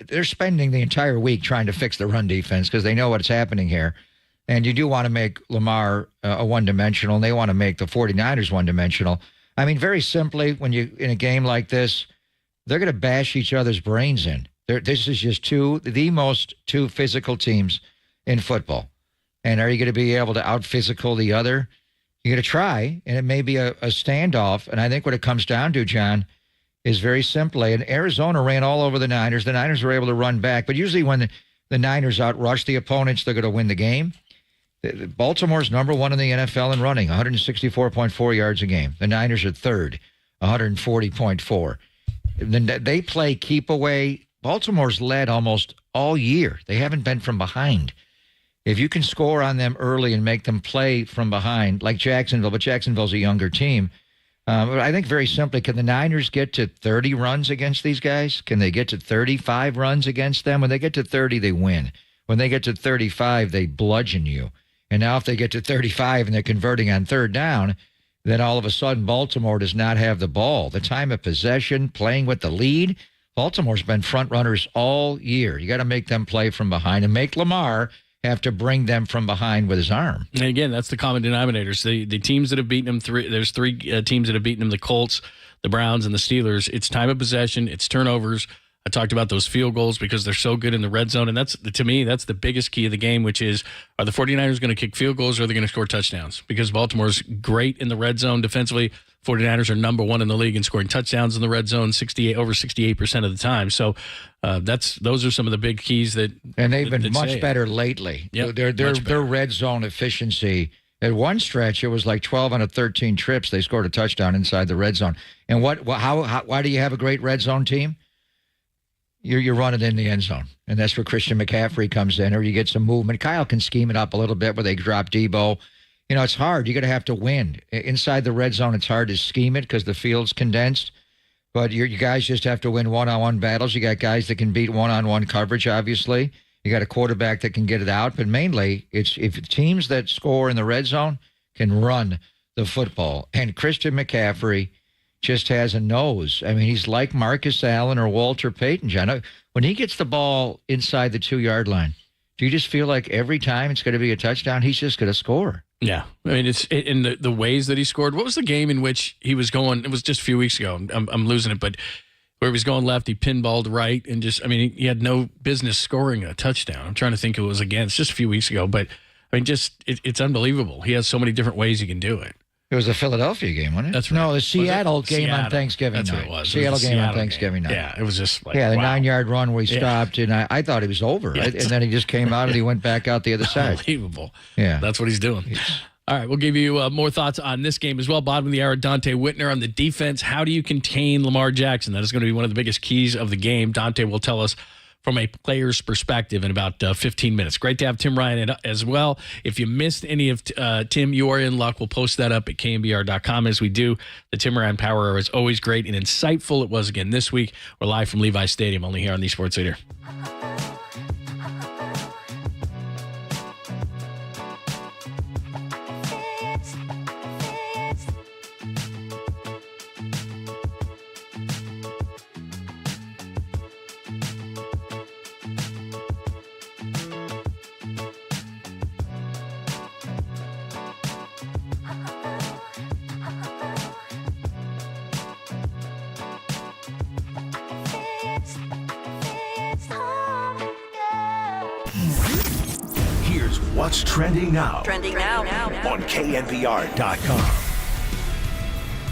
Speaker 27: they're spending the entire week trying to fix the run defense because they know what's happening here. And you do want to make Lamar a one-dimensional, and they want to make the 49ers one-dimensional. I mean, very simply, when you in a game like this, they're going to bash each other's brains in. This is just the most two physical teams in football. And are you going to be able to out-physical the other? You're going to try, and it may be a standoff. And I think what it comes down to, John, is very simply, and Arizona ran all over the Niners. The Niners were able to run back. But usually when the Niners outrush the opponents, they're going to win the game. Baltimore's number 1 in the NFL in running, 164.4 yards a game. The Niners are third, 140.4. Then they play keep away. Baltimore's led almost all year. They haven't been from behind. If you can score on them early and make them play from behind, like Jacksonville, but Jacksonville's a younger team. But I think very simply, can the Niners get to 30 runs against these guys? Can they get to 35 runs against them? When they get to 30, they win. When they get to 35, they bludgeon you. And now if they get to 35 and they're converting on third down, then all of a sudden Baltimore does not have the ball. The time of possession, playing with the lead, Baltimore's been front runners all year. You got to make them play from behind and make Lamar have to bring them from behind with his arm.
Speaker 14: And again, that's the common denominators. The teams that have beaten them, there's three teams that have beaten them, the Colts, the Browns, and the Steelers. It's time of possession. It's turnovers. I talked about those field goals because they're so good in the red zone. And to me, that's the biggest key of the game, which is, are the 49ers going to kick field goals or are they going to score touchdowns? Because Baltimore's great in the red zone defensively. 49ers are number 1 in the league in scoring touchdowns in the red zone, over 68% of the time. So those are some of the big keys that. And
Speaker 27: they've been much better lately.
Speaker 14: Yep,
Speaker 27: their red zone efficiency. At one stretch, it was like 12 out of 13 trips they scored a touchdown inside the red zone. And why do you have a great red zone team? You're running in the end zone, and that's where Christian McCaffrey comes in, or you get some movement. Kyle can scheme it up a little bit where they drop Debo. You know, it's hard. You're going to have to win. Inside the red zone, it's hard to scheme it because the field's condensed. But you guys just have to win one-on-one battles. You got guys that can beat one-on-one coverage, obviously. You got a quarterback that can get it out. But mainly, it's if teams that score in the red zone can run the football. And Christian McCaffrey just has a nose. I mean, he's like Marcus Allen or Walter Payton, John. When he gets the ball inside the 2-yard line, do you just feel like every time it's going to be a touchdown, he's just going to score?
Speaker 14: Yeah. I mean, it's in the ways that he scored. What was the game in which he was going? It was just a few weeks ago. I'm losing it, but where he was going left, he pinballed right, and he had no business scoring a touchdown. I'm trying to think who it was against just a few weeks ago, but I mean, it's unbelievable. He has so many different ways he can do it.
Speaker 27: It was a Philadelphia game, wasn't it?
Speaker 14: That's right.
Speaker 27: No, the Seattle game on Thanksgiving
Speaker 14: night.
Speaker 27: That's
Speaker 14: what it was.
Speaker 27: Seattle game on Thanksgiving night.
Speaker 14: Yeah, it was just like,
Speaker 27: the
Speaker 14: wow.
Speaker 27: 9-yard run where he stopped, and I thought he was over.
Speaker 14: Yeah.
Speaker 27: Right? And then he just came out and he went back out the other side.
Speaker 14: Unbelievable.
Speaker 27: Yeah.
Speaker 14: That's what he's doing. All right, we'll give you more thoughts on this game as well. Bottom of the hour, Dante Whitner on the defense. How do you contain Lamar Jackson? That is going to be one of the biggest keys of the game. Dante will tell us from a player's perspective in about 15 minutes. Great to have Tim Ryan as well. If you missed any of Tim, you are in luck. We'll post that up at KNBR.com as we do. The Tim Ryan Power Hour is always great and insightful. It was again this week. We're live from Levi Stadium, only here on the Sports Leader.
Speaker 1: Here's what's trending now.
Speaker 5: Trending now.
Speaker 1: On KNBR.com.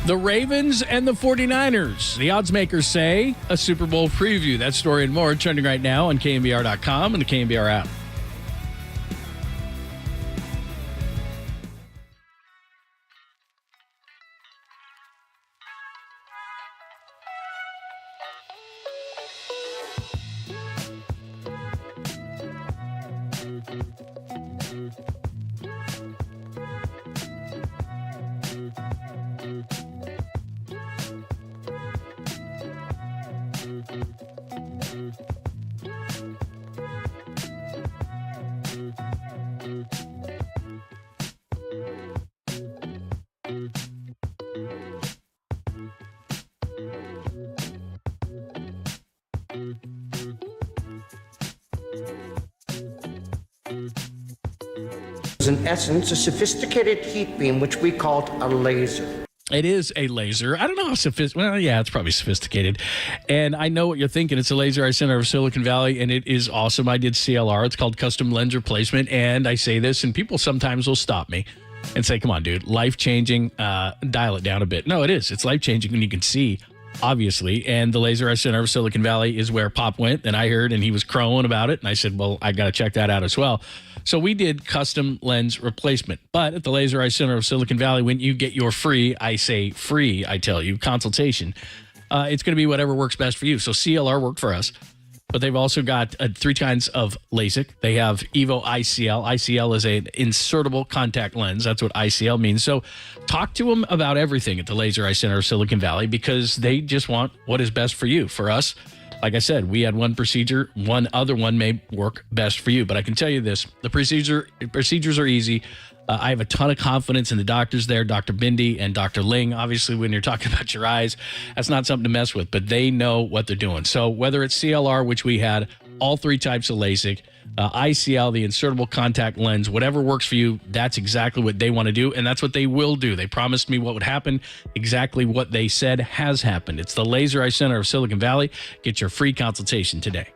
Speaker 14: The Ravens and the 49ers. The odds makers say a Super Bowl preview. That story and more trending right now on KNBR.com and the KNBR app.
Speaker 8: is in essence a sophisticated heat beam, which we call a laser.
Speaker 14: It is a laser. I don't know how sophisticated. Well, yeah, it's probably sophisticated. And I know what you're thinking. It's a laser I sent out of Silicon Valley, and it is awesome. I did CLR. It's called custom lens replacement. And I say this, and people sometimes will stop me and say, come on, dude, life-changing. Dial it down a bit. No, it is. It's life-changing when you can see, obviously. And the laser I sent out of Silicon Valley is where Pop went. And I heard, and he was crowing about it. And I said, well, I got to check that out as well. So we did custom lens replacement. But at the Laser Eye Center of Silicon Valley, when you get your free, I say free, I tell you, consultation, it's going to be whatever works best for you. So CLR worked for us, but they've also got 3 kinds of LASIK. They have Evo ICL. ICL is an insertable contact lens. That's what ICL means. So talk to them about everything at the Laser Eye Center of Silicon Valley because they just want what is best for you. For us, like I said, we had one procedure. One other one may work best for you. But I can tell you this, the procedures are easy. I have a ton of confidence in the doctors there, Dr. Bindi and Dr. Ling. Obviously, when you're talking about your eyes, that's not something to mess with, but they know what they're doing. So whether it's CLR, which we had, all 3 types of LASIK, ICL, the insertable contact lens, whatever works for you, that's exactly what they want to do, and that's what they will do. They promised me what would happen. Exactly what they said has happened. It's the Laser Eye Center of Silicon Valley. Get your free consultation today.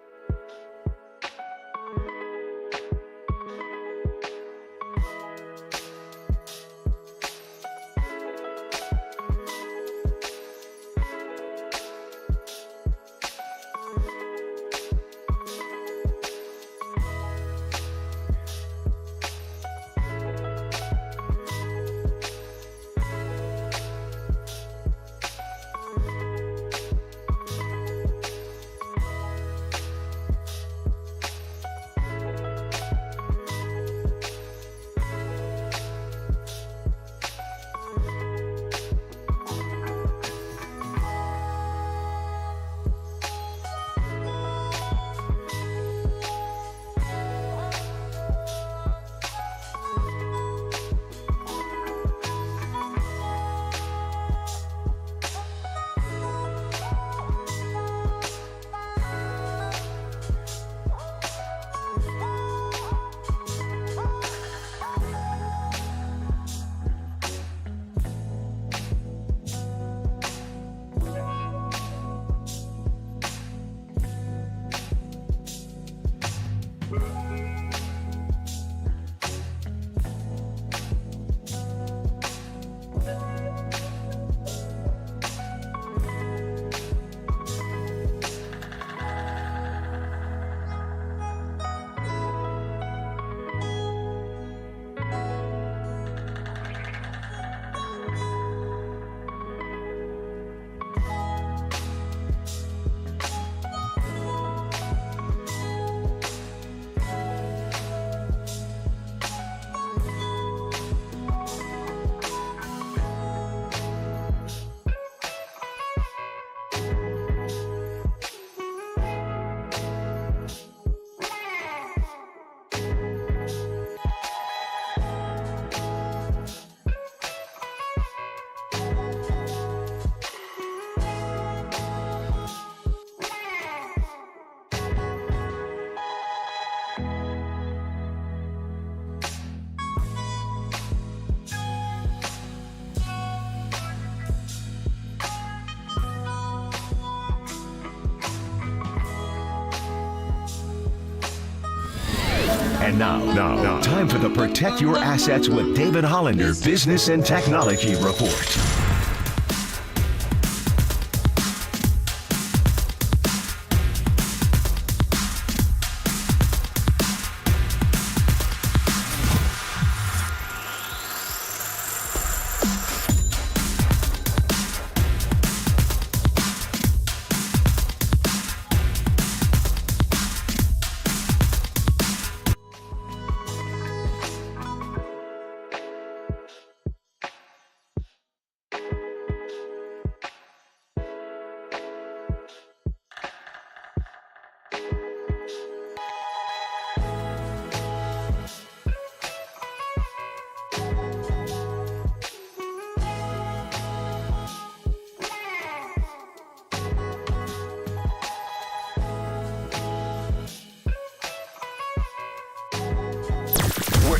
Speaker 1: And now, time for the Protect Your Assets with David Hollander Business and Technology Report.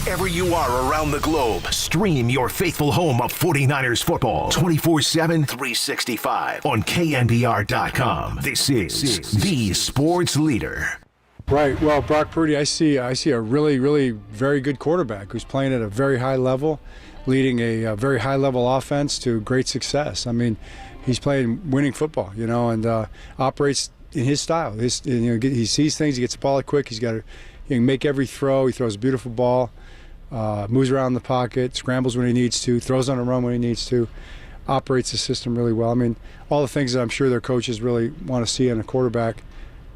Speaker 1: wherever you are around the globe. Stream your faithful home of 49ers football 24/7, 365 on KNBR.com. This is the sports leader.
Speaker 24: Right. Well, Brock Purdy, I see a really, really very good quarterback who's playing at a very high level, leading a very high-level offense to great success. I mean, he's playing winning football, and operates in his style. He sees things, he gets the ball out quick, he can make every throw, he throws a beautiful ball, moves around the pocket, scrambles when he needs to, throws on a run when he needs to, operates the system really well. I mean, all the things that I'm sure their coaches really want to see in a quarterback,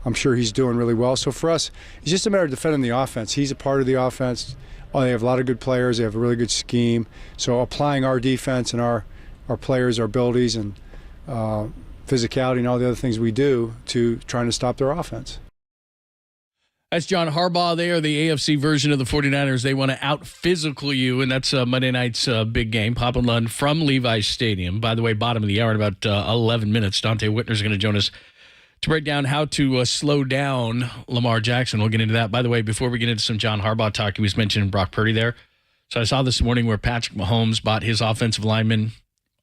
Speaker 24: I'm sure he's doing really well. So for us, it's just a matter of defending the offense. He's a part of the offense. They have a lot of good players. They have a really good scheme. So applying our defense and our players, our abilities, and physicality and all the other things we do to trying to stop their offense.
Speaker 14: That's John Harbaugh. They are the AFC version of the 49ers. They want to out-physical you, and that's Monday night's big game, Pop and Lund from Levi's Stadium. By the way, bottom of the hour in about 11 minutes, Dante Whitner is going to join us to break down how to slow down Lamar Jackson. We'll get into that. By the way, before we get into some John Harbaugh talk, he was mentioning Brock Purdy there. So I saw this morning where Patrick Mahomes bought his offensive linemen,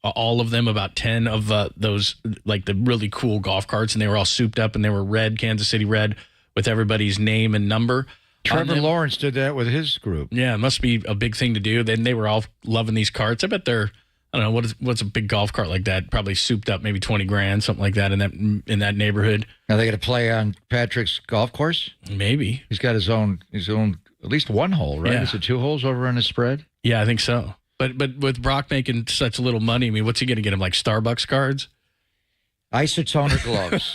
Speaker 14: all of them, about 10 of those, like the really cool golf carts, and they were all souped up, and they were red, Kansas City red, with everybody's name and number.
Speaker 6: Trevor Lawrence did that with his group.
Speaker 14: Yeah, it must be a big thing to do. Then they were all loving these carts. I bet they're, I don't know, what's a big golf cart like that? Probably souped up, maybe $20,000, something like that in that neighborhood.
Speaker 6: Are they going to play on Patrick's golf course?
Speaker 14: Maybe.
Speaker 6: He's got his own at least one hole, right?
Speaker 14: Yeah.
Speaker 6: Is it 2 holes over on his spread?
Speaker 14: Yeah, I think so. But with Brock making such little money, I mean, what's he going to get him, like Starbucks cards?
Speaker 6: Isotoner gloves.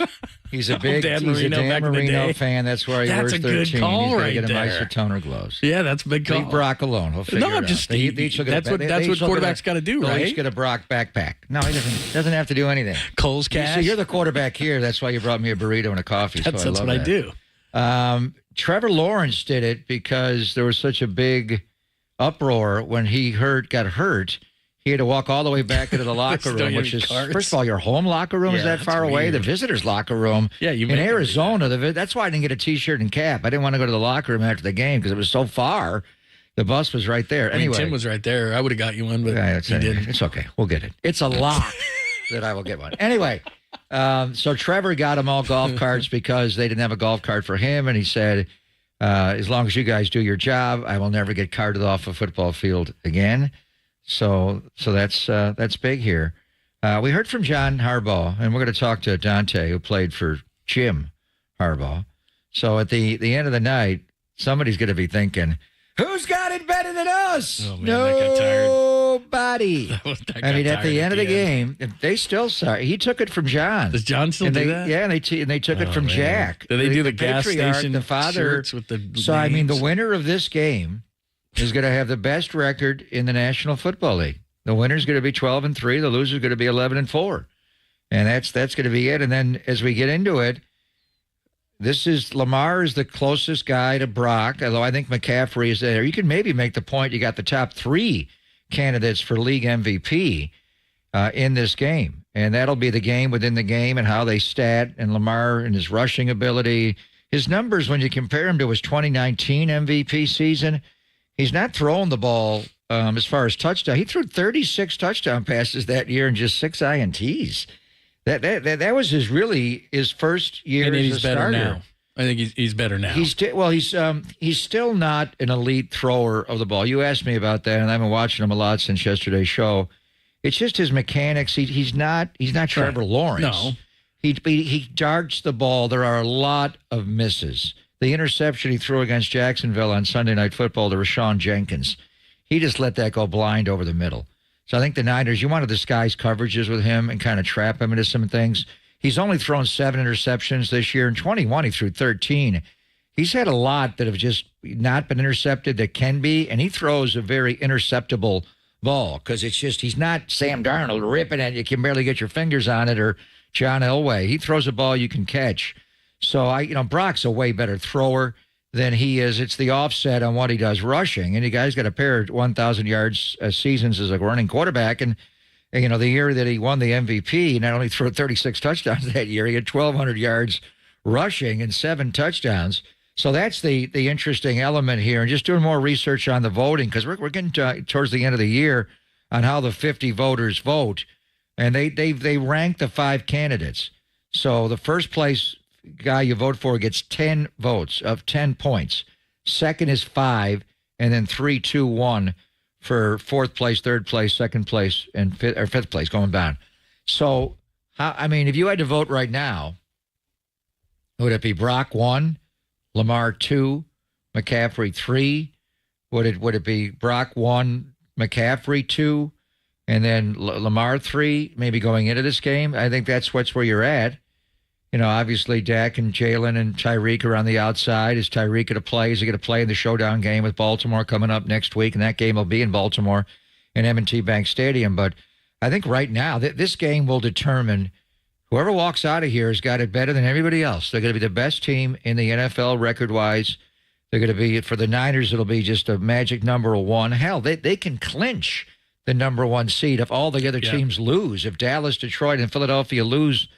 Speaker 6: He's a big
Speaker 14: Dan
Speaker 6: Marino fan. That's why he wears 13.
Speaker 14: That's a good call.
Speaker 6: He's
Speaker 14: right
Speaker 6: get him
Speaker 14: there.
Speaker 6: Isotoner gloves.
Speaker 14: Yeah, that's a big call.
Speaker 6: Leave Brock alone. He'll figure it out.
Speaker 14: Just
Speaker 6: They each will get
Speaker 14: that's what quarterbacks got to do,
Speaker 6: They'll
Speaker 14: right?
Speaker 6: each get a Brock backpack. No, he doesn't have to do anything.
Speaker 14: Kohl's cash.
Speaker 6: So you're the quarterback here. That's why you brought me a burrito and a coffee.
Speaker 14: That's
Speaker 6: I love
Speaker 14: what
Speaker 6: that.
Speaker 14: I do.
Speaker 6: Trevor Lawrence did it because there was such a big uproar when he got hurt. He had to walk all the way back into the locker room, which is, first of all, your home locker room is that far away. The visitor's locker room in Arizona, that's why I didn't get a T-shirt and cap. I didn't want to go to the locker room after the game because it was so far. The bus was right there. Anyway,
Speaker 14: Tim was right there. I would have got you one, but he didn't.
Speaker 6: It's okay. We'll get it. It's a lock that I will get one. Anyway, so Trevor got him all golf carts because they didn't have a golf cart for him, and he said, as long as you guys do your job, I will never get carted off a football field again. So that's big here. We heard from John Harbaugh, and we're going to talk to Dante, who played for Jim Harbaugh. So at the end of the night, somebody's going to be thinking, who's got it better than us?
Speaker 14: Oh, man,
Speaker 6: Nobody. I mean, at the end of the game, they still sorry. He took it from John.
Speaker 14: Does John still do that?
Speaker 6: Yeah, and they took it from Jack.
Speaker 14: Do they do the gas
Speaker 6: patriarch,
Speaker 14: station
Speaker 6: the father
Speaker 14: shirts with the
Speaker 6: So I mean, the
Speaker 14: names?
Speaker 6: winner of this game is going to have the best record in the National Football League. The winner's going to be 12-3. The loser's going to be 11-4, and that's going to be it. And then as we get into it, Lamar is the closest guy to Brock, although I think McCaffrey is there. You can maybe make the point you got the top 3 candidates for league MVP in this game, and that'll be the game within the game and how they stat, and Lamar and his rushing ability. His numbers, when you compare him to his 2019 MVP season, he's not throwing the ball as far as touchdown. He threw 36 touchdown passes that year and just 6 INTs. That was his first year
Speaker 14: and
Speaker 6: as
Speaker 14: he's
Speaker 6: a starter.
Speaker 14: better now. I think he's better now.
Speaker 6: He's still not an elite thrower of the ball. You asked me about that, and I've been watching him a lot since yesterday's show. It's just his mechanics. He's not Trevor Lawrence.
Speaker 14: No.
Speaker 6: He darts the ball. There are a lot of misses. The interception he threw against Jacksonville on Sunday Night Football to Rashawn Jenkins, he just let that go blind over the middle. So I think the Niners, you want to disguise coverages with him and kind of trap him into some things. He's only thrown 7 interceptions this year. In 21, he threw 13. He's had a lot that have just not been intercepted that can be, and he throws a very interceptable ball because he's not Sam Darnold ripping it. You can barely get your fingers on it, or John Elway. He throws a ball you can catch. So, Brock's a way better thrower than he is. It's the offset on what he does rushing, and you guys got a pair of 1,000 yards seasons as a running quarterback, and the year that he won the MVP, he not only threw 36 touchdowns that year, he had 1,200 yards rushing and 7 touchdowns.
Speaker 27: So that's the interesting element here, and just doing more research on the voting, because we're getting towards the end of the year on how the 50 voters vote, and they rank the 5 candidates. So the first place guy you vote for gets 10 votes of 10 points. Second is 5, and then 3, 2, 1 for fourth place, third place, second place, and fifth place going down. So, if you had to vote right now, would it be Brock 1, Lamar 2, McCaffrey 3? Would it be Brock 1, McCaffrey 2, and then Lamar 3, maybe going into this game? I think that's where you're at. Obviously Dak and Jalen and Tyreek are on the outside. Is Tyreek going to play? Is he going to play in the showdown game with Baltimore coming up next week? And that game will be in Baltimore in M&T Bank Stadium. But I think right now this game will determine whoever walks out of here has got it better than everybody else. They're going to be the best team in the NFL record-wise. They're going to be, for the Niners, it'll be just a magic number 1. Hell, they can clinch the number 1 seed if all the other teams lose. If Dallas, Detroit, and Philadelphia lose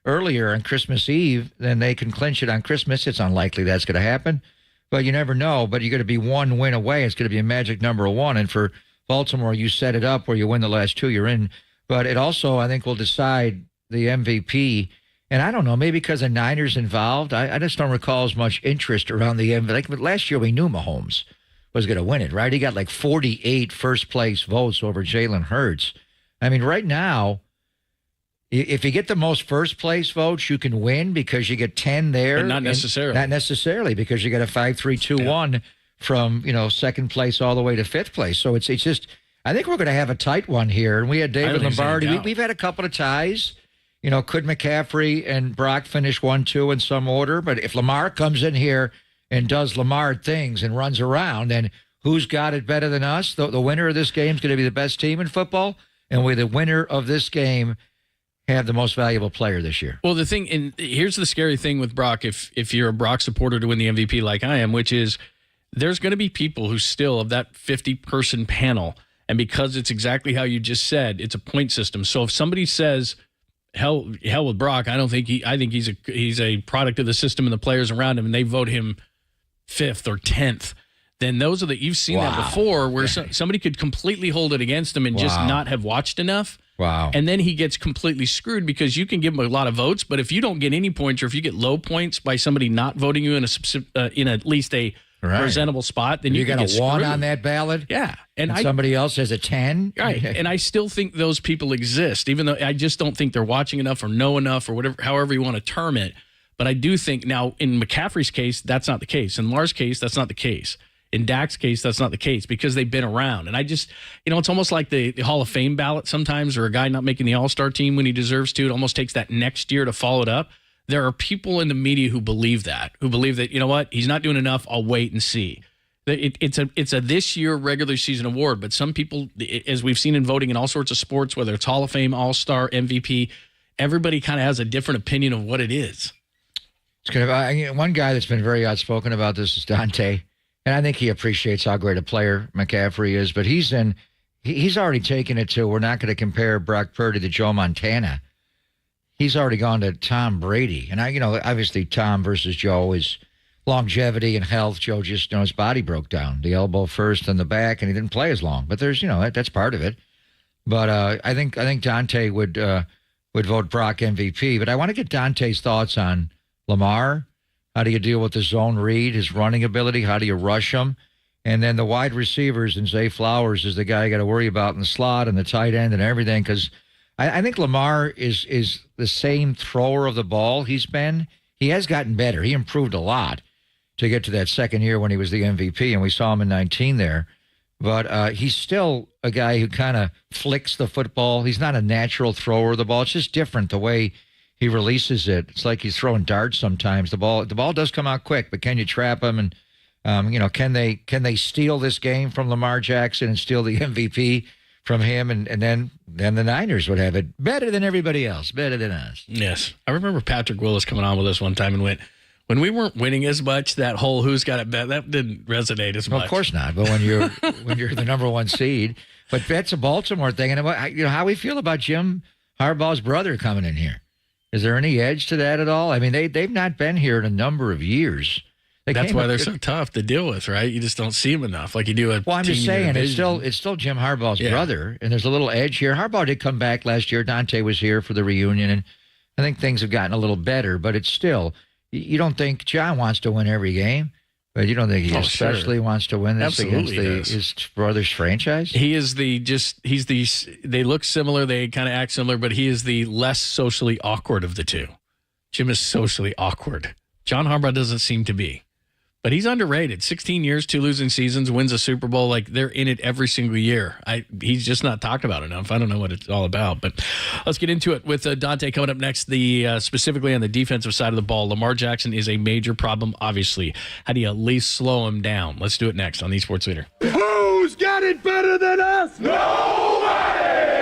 Speaker 27: earlier on Christmas Eve, then they can clinch it on Christmas. It's unlikely that's going to happen, but you never know. But you're going to be 1 win away. It's going to be a magic number 1. And for Baltimore, you set it up where you win the last 2, you're in. But it also, I think, will decide the MVP. And I don't know, maybe because the Niners involved, I just don't recall as much interest around the MVP. Like last year, we knew Mahomes was going to win it, right? He got like 48 first-place votes over Jalen Hurts. Right now, if you get the most first-place votes, you can win because you get 10 there.
Speaker 14: But not necessarily.
Speaker 27: Not necessarily, because you get a 5, 3, 2, 1 from, second place all the way to fifth place. So it's just, I think we're going to have a tight one here. And we had David Lombardi. We've had a couple of ties. Could McCaffrey and Brock finish 1, 2 in some order? But if Lamar comes in here and does Lamar things and runs around, then who's got it better than us? The winner of this game is going to be the best team in football. And we're the winner of this game have the most valuable player this year.
Speaker 14: Well, and here's the scary thing with Brock, if you're a Brock supporter to win the MVP like I am, which is there's going to be people who still, of that 50-person panel, and because it's exactly how you just said, it's a point system. So if somebody says, hell with Brock, I think he's a product of the system and the players around him, and they vote him 5th or 10th, then those are you've seen that before, where somebody could completely hold it against him and just not have watched enough.
Speaker 27: Wow.
Speaker 14: And then he gets completely screwed because you can give him a lot of votes, but if you don't get any points, or if you get low points by somebody not voting you in at least a presentable spot, then you
Speaker 27: got
Speaker 14: get
Speaker 27: a 1
Speaker 14: screwed
Speaker 27: on that ballot.
Speaker 14: Yeah,
Speaker 27: and somebody else has a 10.
Speaker 14: Right, and I still think those people exist, even though I just don't think they're watching enough or know enough or whatever, however you want to term it. But I do think now in McCaffrey's case, that's not the case. In Lamar's case, that's not the case. In Dak's case, that's not the case because they've been around. And I just, it's almost like the Hall of Fame ballot sometimes, or a guy not making the All-Star team when he deserves to. It almost takes that next year to follow it up. There are people in the media who believe that, you know what, he's not doing enough, I'll wait and see. It's a this year regular season award, but some people, as we've seen in voting in all sorts of sports, whether it's Hall of Fame, All-Star, MVP, everybody kind of has a different opinion of what it is.
Speaker 27: It's kind of one guy that's been very outspoken about this is Dante. And I think he appreciates how great a player McCaffrey is, but he's already taken it to, we're not going to compare Brock Purdy to Joe Montana. He's already gone to Tom Brady. And obviously Tom versus Joe is longevity and health. Joe just, his body broke down, the elbow first and the back, and he didn't play as long. But there's, that's part of it. But I think Dante would vote Brock MVP. But I want to get Dante's thoughts on Lamar. How do you deal with the zone read, his running ability? How do you rush him? And then the wide receivers, and Zay Flowers is the guy you got to worry about in the slot and the tight end and everything. Because I think Lamar is the same thrower of the ball he's been. He has gotten better. He improved a lot to get to that second year when he was the MVP, and we saw him in 19 there. But he's still a guy who kind of flicks the football. He's not a natural thrower of the ball. It's just different the way he releases it. It's like he's throwing darts sometimes. The ball does come out quick, but can you trap him? And can they steal this game from Lamar Jackson and steal the MVP from him? And then the Niners would have it better than everybody else, better than us.
Speaker 14: Yes, I remember Patrick Willis coming on with us one time and went, when we weren't winning as much, that whole who's got it better, that didn't resonate as much.
Speaker 27: Of course not. But when you're the number 1 seed, but that's a Baltimore thing. And how we feel about Jim Harbaugh's brother coming in here. Is there any edge to that at all? I mean, they've not been here in a number of years.
Speaker 14: That's why they're so tough to deal with, right? You just don't see them enough, like you do a.
Speaker 27: Well, I'm just saying, it's still Jim Harbaugh's
Speaker 14: Yeah.
Speaker 27: brother, and there's a little edge here. Harbaugh did come back last year. Dante was here for the reunion, and I think things have gotten a little better. But it's still, you don't think John wants to win every game, but you don't think he especially wants to win this against his brother's franchise.
Speaker 14: He is they look similar, they kind of act similar, but he is the less socially awkward of the two. Jim is socially awkward. John Harbaugh doesn't seem to be. But he's underrated. 16 years, 2 losing seasons, wins a Super Bowl. Like, they're in it every single year. He's just not talked about enough. I don't know what it's all about. But let's get into it with Dante coming up next. Specifically on the defensive side of the ball, Lamar Jackson is a major problem, obviously. How do you at least slow him down? Let's do it next on the Sports Leader.
Speaker 15: Who's got it better than us? Nobody!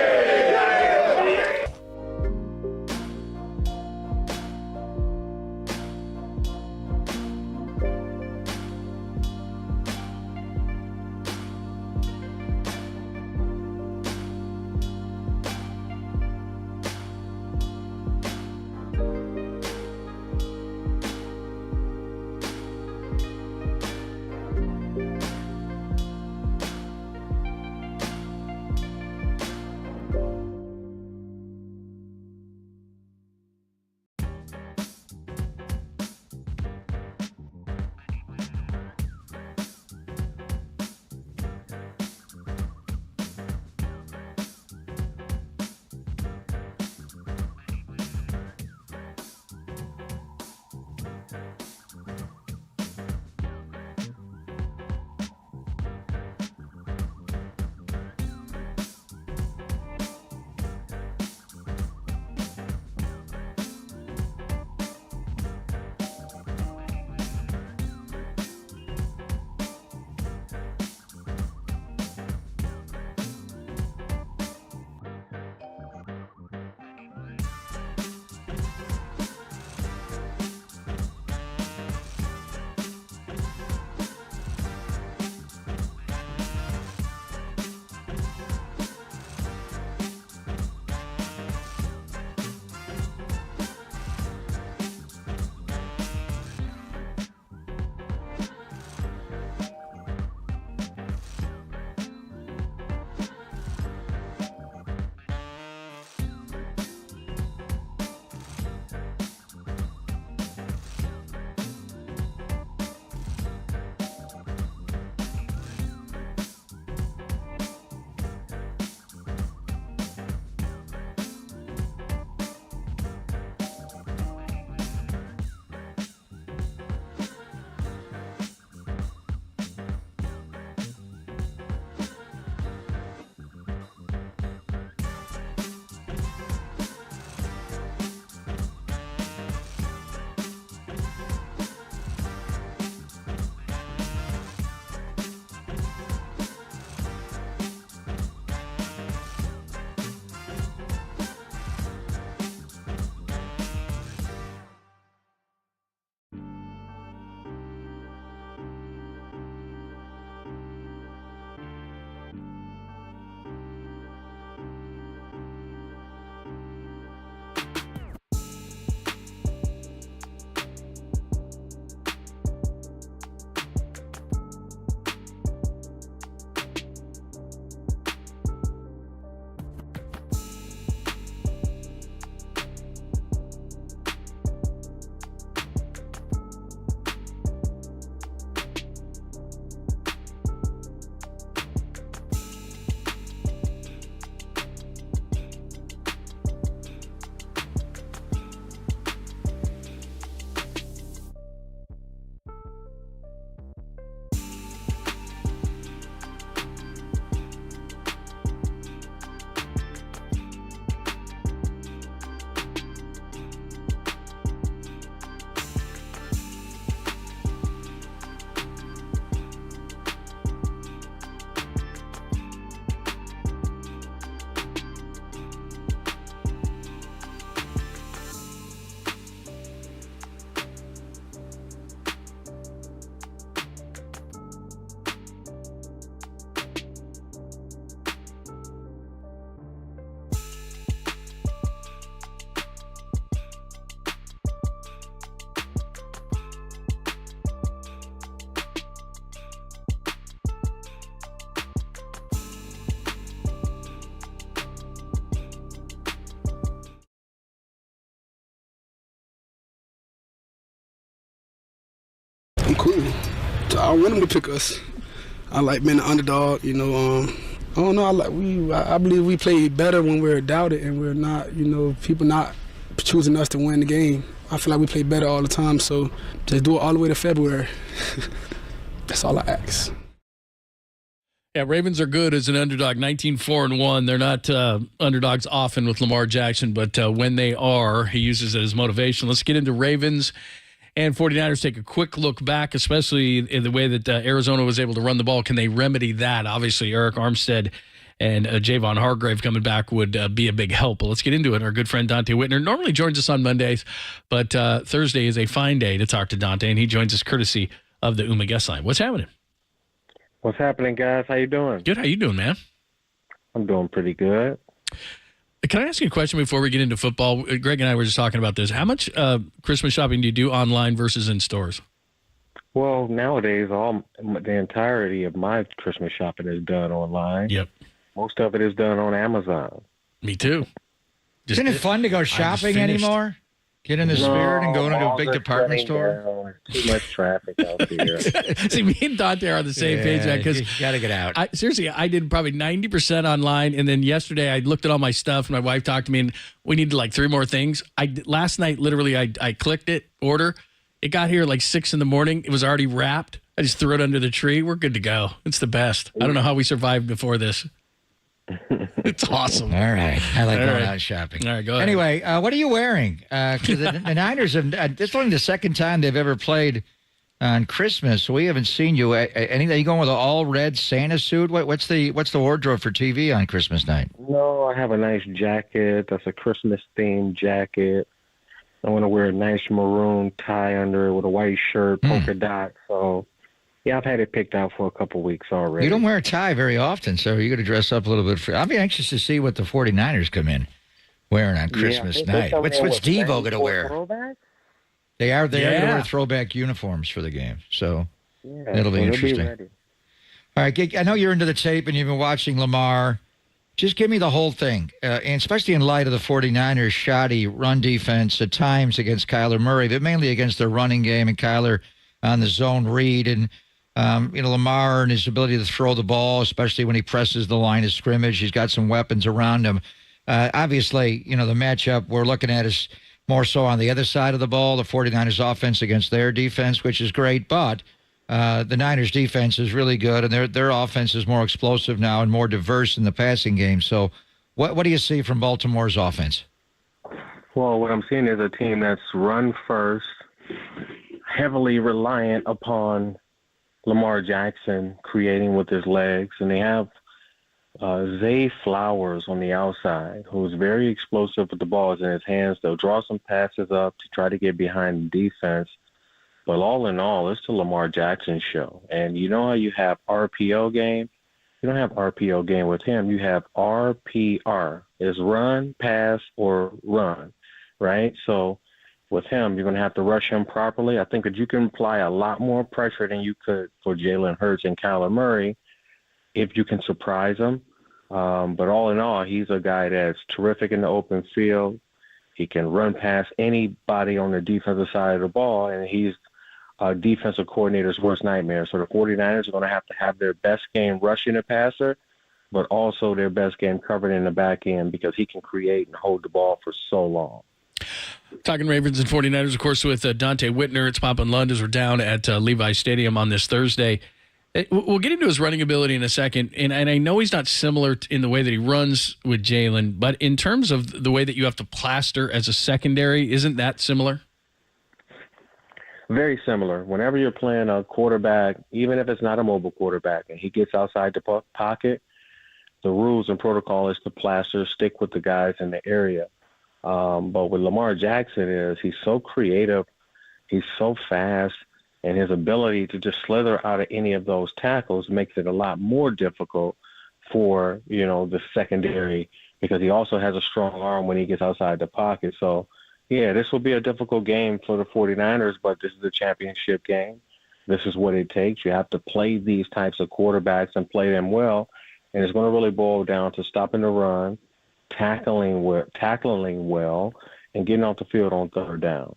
Speaker 26: cool. I want them to pick us. I like being the underdog, I don't know. I believe we play better when we're doubted and we're not, people not choosing us to win the game. I feel like we play better all the time, so just do it all the way to February. That's all I ask.
Speaker 14: Yeah, Ravens are good as an underdog, 19-4-1. They're not underdogs often with Lamar Jackson, but when they are, he uses it as motivation. Let's get into Ravens and 49ers. Take a quick look back, especially in the way that Arizona was able to run the ball. Can they remedy that? Obviously, Eric Armstead and Javon Hargrave coming back would be a big help. But let's get into it. Our good friend Dante Whitner normally joins us on Mondays, but Thursday is a fine day to talk to Dante, and he joins us courtesy of the UMA guest line. What's happening?
Speaker 3: What's happening, guys? How you doing?
Speaker 14: Good. How you doing, man?
Speaker 3: I'm doing pretty good.
Speaker 14: Can I ask you a question before we get into football? Greg and I were just talking about this. How much Christmas shopping do you do online versus in stores?
Speaker 3: Well, nowadays, the entirety of my Christmas shopping is done online.
Speaker 14: Yep.
Speaker 3: Most of it is done on Amazon.
Speaker 14: Me too.
Speaker 27: Isn't it fun to go shopping anymore? Get in the spirit and go into a big department store?
Speaker 3: Too much traffic out there.
Speaker 14: See, me and Dante are on the same page, man, because
Speaker 27: you got to get out.
Speaker 14: Seriously, I did probably 90% online, and then yesterday I looked at all my stuff, and my wife talked to me, and we needed like 3 more things. Last night, literally, I clicked it, order. It got here like 6 in the morning. It was already wrapped. I just threw it under the tree. We're good to go. It's the best. I don't know how we survived before this. It's awesome.
Speaker 27: All right. I like going out shopping.
Speaker 14: All right, go ahead.
Speaker 27: Anyway, what are you wearing? Because the Niners have, this is only the second time they've ever played on Christmas, so we haven't seen you. Anything? Are you going with an all red Santa suit? What's the wardrobe for TV on Christmas night?
Speaker 3: No, I have a nice jacket. That's a Christmas themed jacket. I want to wear a nice maroon tie under it with a white shirt, polka dot. So, yeah, I've had it picked out for a couple weeks already.
Speaker 27: You don't wear a tie very often, so you're going to dress up a little bit. I'll be anxious to see what the 49ers come in wearing on Christmas night. What's Devo going to wear?
Speaker 3: Throwback?
Speaker 27: They are going to wear throwback uniforms for the game, so it'll be interesting. All right, I know you're into the tape and you've been watching Lamar. Just give me the whole thing, and especially in light of the 49ers' shoddy run defense at times against Kyler Murray, but mainly against their running game and Kyler on the zone read. And, Lamar and his ability to throw the ball, especially when he presses the line of scrimmage. He's got some weapons around him. Obviously, the matchup we're looking at is more so on the other side of the ball, the 49ers offense against their defense, which is great. But the Niners defense is really good, and their offense is more explosive now and more diverse in the passing game. So what do you see from Baltimore's offense?
Speaker 3: Well, what I'm seeing is a team that's run first, heavily reliant upon Lamar Jackson creating with his legs, and they have Zay Flowers on the outside, who's very explosive with the balls in his hands. They'll draw some passes up to try to get behind the defense. But all in all, it's the Lamar Jackson show. And you know how you have RPO game? You don't have RPO game with him. You have RPR. It's run, pass, or run, right? So with him, you're going to have to rush him properly. I think that you can apply a lot more pressure than you could for Jalen Hurts and Kyler Murray if you can surprise him. But all in all, he's a guy that's terrific in the open field. He can run past anybody on the defensive side of the ball, and he's a defensive coordinator's worst nightmare. So the 49ers are going to have their best game rushing the passer, but also their best game covered in the back end because he can create and hold the ball for so long.
Speaker 14: Talking Ravens and 49ers, of course, with Dante Whitner. It's Pop and Lund as we're down at Levi Stadium on this Thursday. We'll get into his running ability in a second, and I know he's not similar in the way that he runs with Jalen, but in terms of the way that you have to plaster as a secondary, isn't that similar?
Speaker 3: Very similar. Whenever you're playing a quarterback, even if it's not a mobile quarterback, and he gets outside the pocket, the rules and protocol is to plaster, stick with the guys in the area. But with Lamar Jackson he's so creative, he's so fast, and his ability to just slither out of any of those tackles makes it a lot more difficult for, the secondary because he also has a strong arm when he gets outside the pocket. So, yeah, this will be a difficult game for the 49ers, but this is a championship game. This is what it takes. You have to play these types of quarterbacks and play them well, and it's going to really boil down to stopping the run, tackling well, and getting off the field on third down.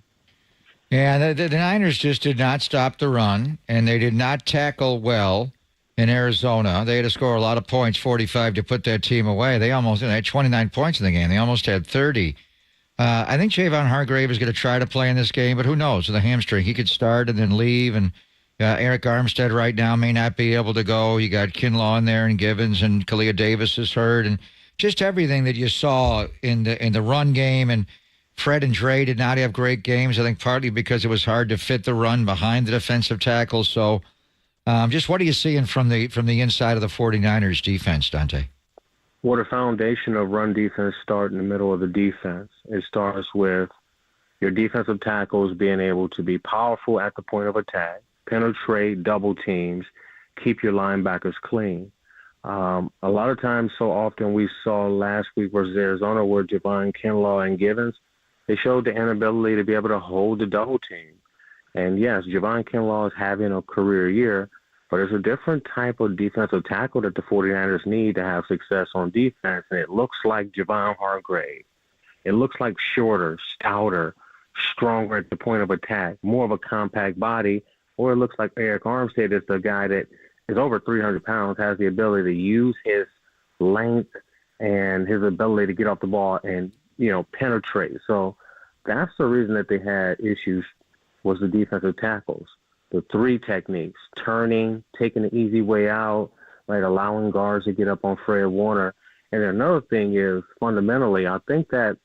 Speaker 27: Yeah, the Niners just did not stop the run, and they did not tackle well in Arizona. They had to score a lot of points, 45, to put that team away. They had 29 points in the game. They almost had 30. I think Javon Hargrave is going to try to play in this game, but who knows? With a hamstring, he could start and then leave. And Eric Armstead right now may not be able to go. You got Kinlaw in there and Givens, and Kalia Davis is hurt. And just everything that you saw in the run game. And Fred and Dre did not have great games, I think partly because it was hard to fit the run behind the defensive tackles. So just what are you seeing from the inside of the 49ers defense, Dante?
Speaker 3: Well, the foundation of run defense starts in the middle of the defense. It starts with your defensive tackles being able to be powerful at the point of attack, penetrate double teams, keep your linebackers clean. A lot of times, so often we saw last week versus Arizona where Javon Kinlaw and Givens, they showed the inability to be able to hold the double team. And yes, Javon Kinlaw is having a career year, but there's a different type of defensive tackle that the 49ers need to have success on defense, and it looks like Javon Hargrave. It looks like shorter, stouter, stronger at the point of attack, more of a compact body, or it looks like Eric Armstead is the guy that is over 300 pounds, has the ability to use his length and his ability to get off the ball and, penetrate. So that's the reason that they had issues was the defensive tackles. The three techniques, turning, taking the easy way out, right, allowing guards to get up on Fred Warner. And another thing is, fundamentally, I think that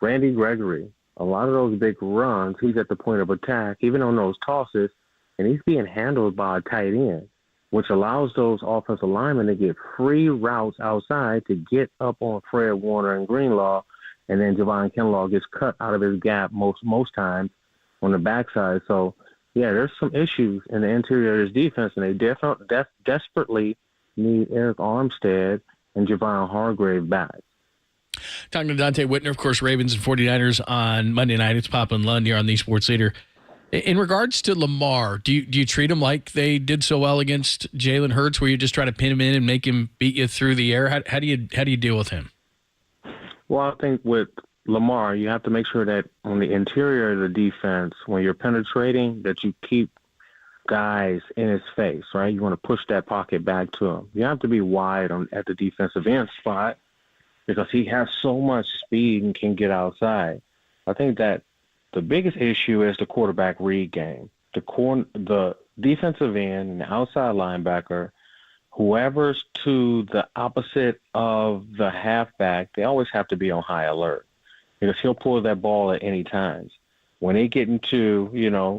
Speaker 3: Randy Gregory, a lot of those big runs, he's at the point of attack, even on those tosses, and he's being handled by a tight end, which allows those offensive linemen to get free routes outside to get up on Fred Warner and Greenlaw, and then Javon Kinlaw gets cut out of his gap most times on the backside. So, yeah, there's some issues in the interior of his defense, and they desperately need Eric Armstead and Javon Hargrave back.
Speaker 14: Talking to Dante Whitner, of course, Ravens and 49ers on Monday night. It's Papa and Lund here on the Sports Leader. In regards to Lamar, do you treat him like they did so well against Jalen Hurts, where you just try to pin him in and make him beat you through the air? How do you deal with him?
Speaker 3: Well, I think with Lamar, you have to make sure that on the interior of the defense, when you're penetrating, that you keep guys in his face, right? You want to push that pocket back to him. You have to be wide at the defensive end spot because he has so much speed and can get outside. I think that the biggest issue is the quarterback read game. The defensive end and the outside linebacker, whoever's to the opposite of the halfback, they always have to be on high alert because he'll pull that ball at any time. When they get into,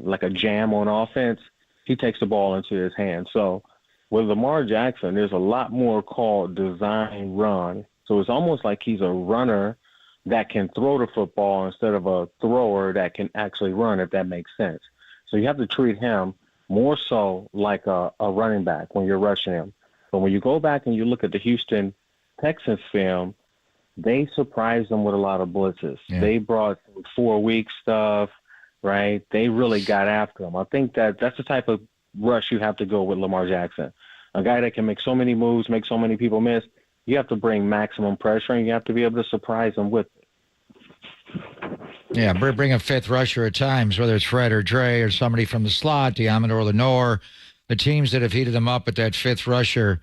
Speaker 3: like a jam on offense, he takes the ball into his hands. So with Lamar Jackson, there's a lot more called design run. So it's almost like he's a runner that can throw the football instead of a thrower that can actually run, if that makes sense. So you have to treat him more so like a running back when you're rushing him. But when you go back and you look at the Houston Texans film, they surprised them with a lot of blitzes. Yeah. They brought 4-week stuff, right? They really got after him. I think that's the type of rush you have to go with Lamar Jackson. A guy that can make so many moves, make so many people miss. You have to bring maximum pressure, and you have to be able to surprise them with it.
Speaker 27: Yeah, bring a fifth rusher at times, whether it's Fred or Dre or somebody from the slot, Diamond or Lenore. The teams that have heated them up at that fifth rusher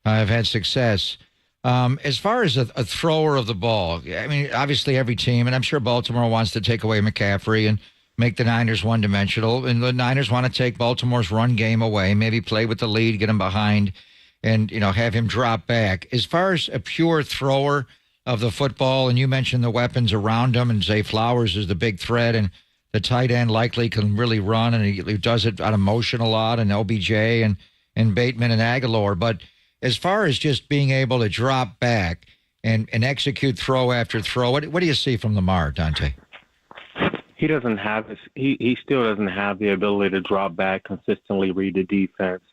Speaker 27: have had success. As far as a thrower of the ball, I mean, obviously every team, and I'm sure Baltimore wants to take away McCaffrey and make the Niners one-dimensional, and the Niners want to take Baltimore's run game away, maybe play with the lead, get him behind, and, have him drop back. As far as a pure thrower of the football, and you mentioned the weapons around him, and Zay Flowers is the big threat, and the tight end likely can really run, and he does it out of motion a lot, and OBJ and Bateman and Aguilar. But as far as just being able to drop back and execute throw after throw, what do you see from Lamar, Dante?
Speaker 3: He doesn't have this. He still doesn't have the ability to drop back, consistently read the defense,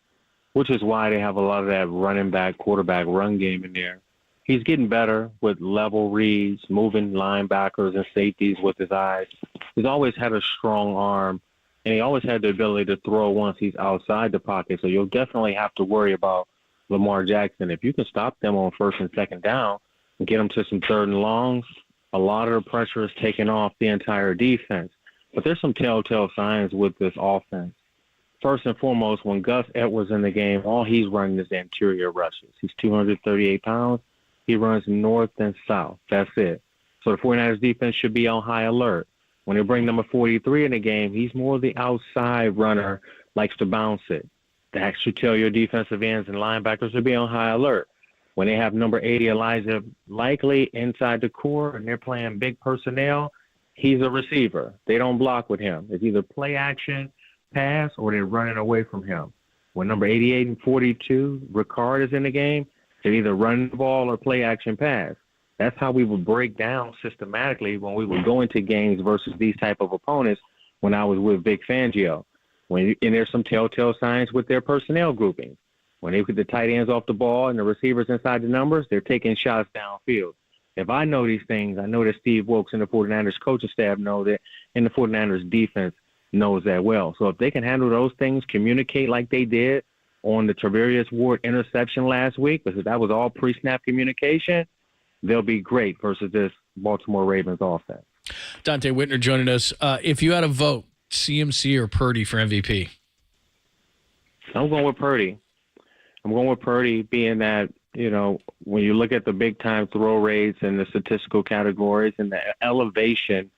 Speaker 3: which is why they have a lot of that running back, quarterback run game in there. He's getting better with level reads, moving linebackers and safeties with his eyes. He's always had a strong arm, and he always had the ability to throw once he's outside the pocket. So you'll definitely have to worry about Lamar Jackson. If you can stop them on first and second down and get them to some third and longs, a lot of the pressure is taken off the entire defense. But there's some telltale signs with this offense. First and foremost, when Gus Edwards in the game, all he's running is interior rushes. He's 238 pounds. He runs north and south. That's it. So the 49ers defense should be on high alert. When they bring number 43 in the game, he's more the outside runner, likes to bounce it. That should tell your defensive ends and linebackers to be on high alert. When they have number 80, Elijah, likely inside the core, and they're playing big personnel, he's a receiver. They don't block with him. It's either play action, pass, or they're running away from him. When number 88 and 42, Ricard, is in the game, they're either running the ball or play action pass. That's how we would break down systematically when we would go into games versus these type of opponents when I was with Vic Fangio. And there's some telltale signs with their personnel grouping. When they put the tight ends off the ball and the receivers inside the numbers, they're taking shots downfield. If I know these things, I know that Steve Wilkes and the 49ers coaching staff know that, and the 49ers defense knows that well. So if they can handle those things, communicate like they did on the Tavarius Ward interception last week, because that was all pre-snap communication, they'll be great versus this Baltimore Ravens offense.
Speaker 14: Dante Whitner joining us. If you had a vote, CMC or Purdy for MVP?
Speaker 3: I'm going with Purdy. I'm going with Purdy, being that, when you look at the big-time throw rates and the statistical categories and the elevation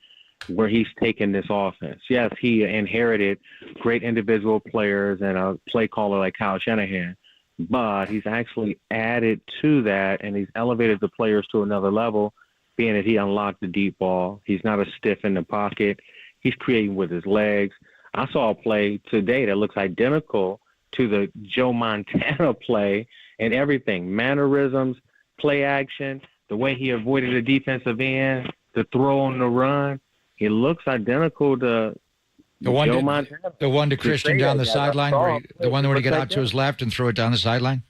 Speaker 3: where he's taken this offense. Yes, he inherited great individual players and a play caller like Kyle Shanahan, but he's actually added to that, and he's elevated the players to another level, being that he unlocked the deep ball. He's not a stiff in the pocket. He's creating with his legs. I saw a play today that looks identical to the Joe Montana play and everything. Mannerisms, play action, the way he avoided the defensive end, the throw on the run. It looks identical to Joe Montana.
Speaker 27: The one to Christian down the sideline, the one where he got out to his left and threw it down the sideline?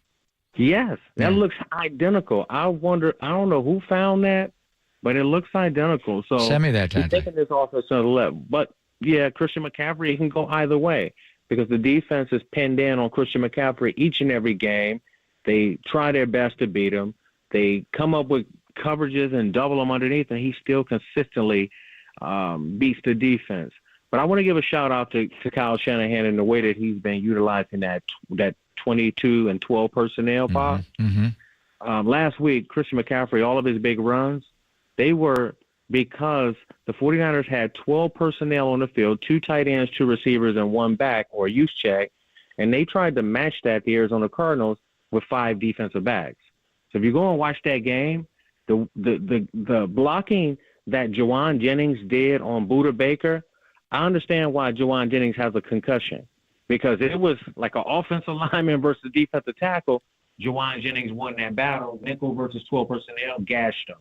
Speaker 3: Yes, that looks identical. I don't know who found that, but it looks identical. So
Speaker 27: send me that, Dante.
Speaker 3: He's taking this offense to the left. But, yeah, Christian McCaffrey, he can go either way because the defense is pinned in on Christian McCaffrey each and every game. They try their best to beat him. They come up with coverages and double him underneath, and he still consistently beats the defense. But I want to give a shout-out to Kyle Shanahan in the way that he's been utilizing that 22 and 12 personnel box. Last week, Christian McCaffrey, all of his big runs, they were because the 49ers had 12 personnel on the field, 2 tight ends, 2 receivers, and 1 back or use check, and they tried to match that, the Arizona Cardinals, with 5 defensive backs. So if you go and watch that game, the blocking that Juwan Jennings did on Budda Baker, I understand why Juwan Jennings has a concussion, because it was like an offensive lineman versus defensive tackle. Juwan Jennings won that battle. Nickel versus 12 personnel gashed him.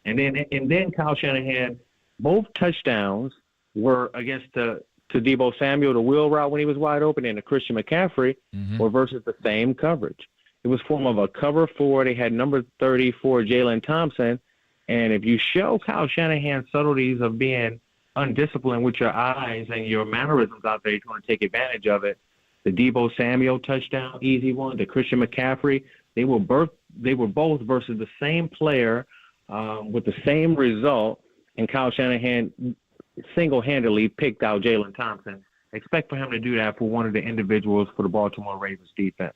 Speaker 3: And then Kyle Shanahan, both touchdowns were against to Deebo Samuel, the wheel route when he was wide open, and to Christian McCaffrey were versus the same coverage. It was form of a cover 4. They had number 34, Jalen Thompson. And if you show Kyle Shanahan subtleties of being undisciplined with your eyes and your mannerisms out there, you're going to take advantage of it. The Deebo Samuel touchdown, easy one. The Christian McCaffrey, they were both versus the same player with the same result, and Kyle Shanahan single-handedly picked out Jalen Thompson. Expect for him to do that for one of the individuals for the Baltimore Ravens defense.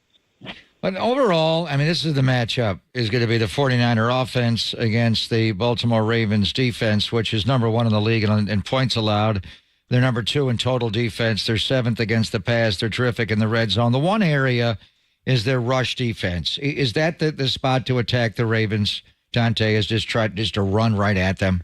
Speaker 27: But overall, I mean, this is the matchup, is going to be the 49er offense against the Baltimore Ravens defense, which is number 1 in the league in points allowed. They're number 2 in total defense. They're 7th against the pass. They're terrific in the red zone. The one area is their rush defense. Is that the spot to attack the Ravens, Dante, is just to run right at them?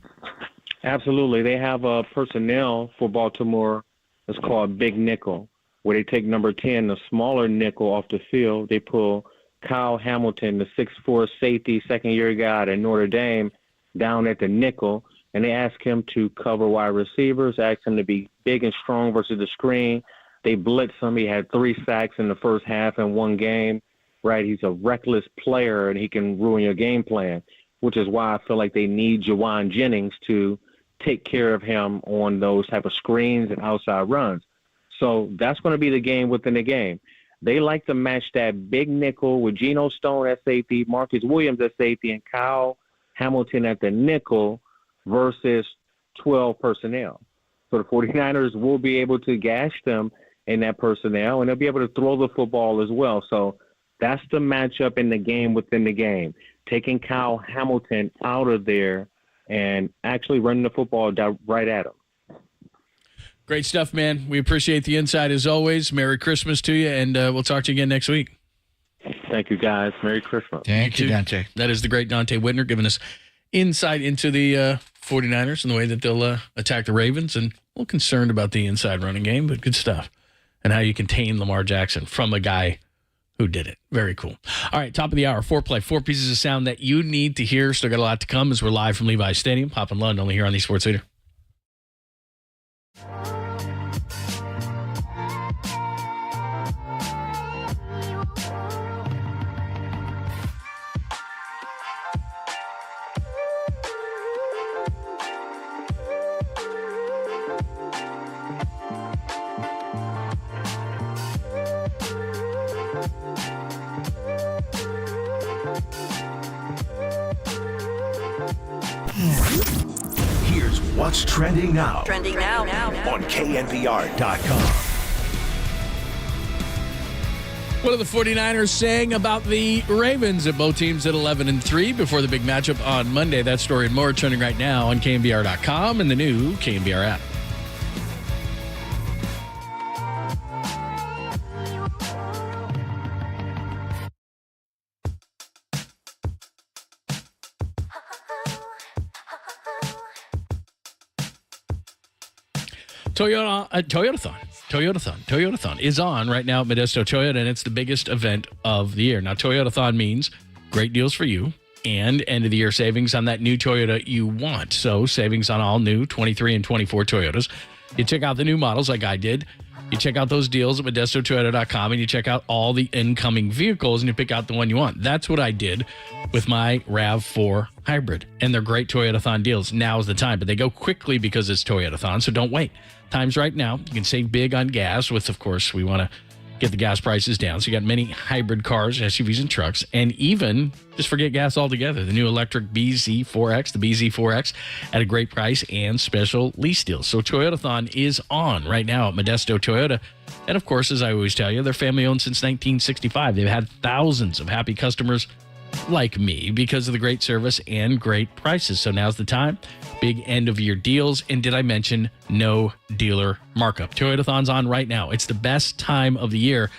Speaker 3: Absolutely. They have a personnel for Baltimore that's called Big Nickel, where they take number 10, the smaller nickel, off the field. They pull Kyle Hamilton, the 6'4" safety, second-year guy at Notre Dame, down at the nickel, and they ask him to cover wide receivers, ask him to be big and strong versus the screen. They blitz him. He had 3 sacks in the first half in one game, right? He's a reckless player, and he can ruin your game plan, which is why I feel like they need Juwan Jennings to take care of him on those type of screens and outside runs. So that's going to be the game within the game. They like to match that big nickel with Geno Stone at safety, Marcus Williams at safety, and Kyle Hamilton at the nickel versus 12 personnel. So the 49ers will be able to gash them in that personnel, and they'll be able to throw the football as well. So that's the matchup in the game within the game, taking Kyle Hamilton out of there and actually running the football right at him.
Speaker 14: Great stuff, man. We appreciate the insight as always. Merry Christmas to you, and we'll talk to you again next week.
Speaker 3: Thank you, guys. Merry Christmas.
Speaker 27: Thank you, Dante.
Speaker 14: That is the great Dante Whitner giving us insight into the 49ers and the way that they'll attack the Ravens, and a little concerned about the inside running game, but good stuff. And how you contain Lamar Jackson from a guy who did it. Very cool. All right, top of the hour, foreplay, 4 pieces of sound that you need to hear. Still got a lot to come as we're live from Levi's Stadium. Hop and Lund, only here on the Sports Leader.
Speaker 1: Here's what's trending now.
Speaker 5: Trending now.
Speaker 1: On KNBR.com.
Speaker 14: What are the 49ers saying about the Ravens? At both teams at 11-3 before the big matchup on Monday. That story and more trending right now on KNBR.com and the new KNBR app. Toyotathon is on right now at Modesto Toyota, and it's the biggest event of the year. Now, Toyotathon means great deals for you and end-of-the-year savings on that new Toyota you want. So, savings on all new 23 and 24 Toyotas. You check out the new models like I did. You check out those deals at ModestoToyota.com, and you check out all the incoming vehicles, and you pick out the one you want. That's what I did with my RAV4 Hybrid, and they're great Toyotathon deals. Now is the time, but they go quickly because it's Toyotathon, so don't wait. Time's right now. You can save big on gas with, of course, we want to get the gas prices down. So you got many hybrid cars, SUVs, and trucks, and even just forget gas altogether. The new electric BZ4X, the BZ4X, at a great price and special lease deals. So Toyotathon is on right now at Modesto Toyota. And of course, as I always tell you, they're family owned since 1965. They've had thousands of happy customers like me because of the great service and great prices. So now's the time. Big end of year deals. And did I mention no dealer markup? Toyotathon's on right now. It's the best time of the year.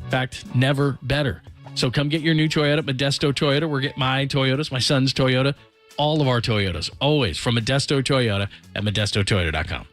Speaker 14: In fact, never better. So come get your new Toyota at Modesto Toyota. We're getting my Toyotas, my son's Toyota, all of our Toyotas, always from Modesto Toyota at ModestoToyota.com.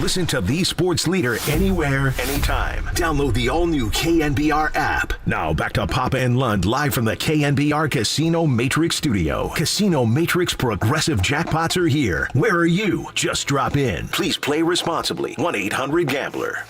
Speaker 1: Listen to the sports leader anywhere, anytime. Download the all-new KNBR app. Now back to Papa and Lund live from the KNBR Casino Matrix studio. Casino Matrix progressive jackpots are here. Where are you? Just drop in. Please play responsibly. 1-800-GAMBLER.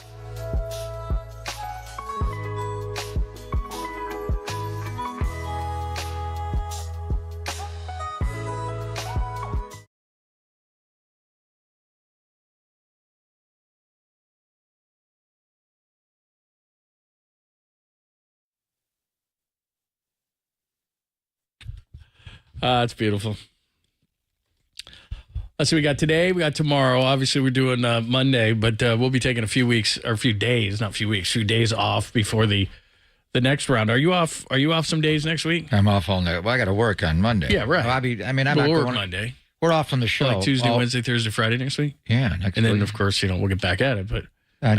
Speaker 14: It's beautiful. Let's see, we got today, we got tomorrow. Obviously, we're doing Monday, but we'll be taking a few days off before the next round. Are you off? Are you off some days next week?
Speaker 27: I'm off all night. Well, I got to work on Monday.
Speaker 14: Yeah, right.
Speaker 27: I'm not
Speaker 14: work
Speaker 27: going
Speaker 14: Monday.
Speaker 27: We're off from the show.
Speaker 14: Like Tuesday, Wednesday, Thursday, Friday next week?
Speaker 27: Yeah, next week.
Speaker 14: And then, of course, we'll get back at it, but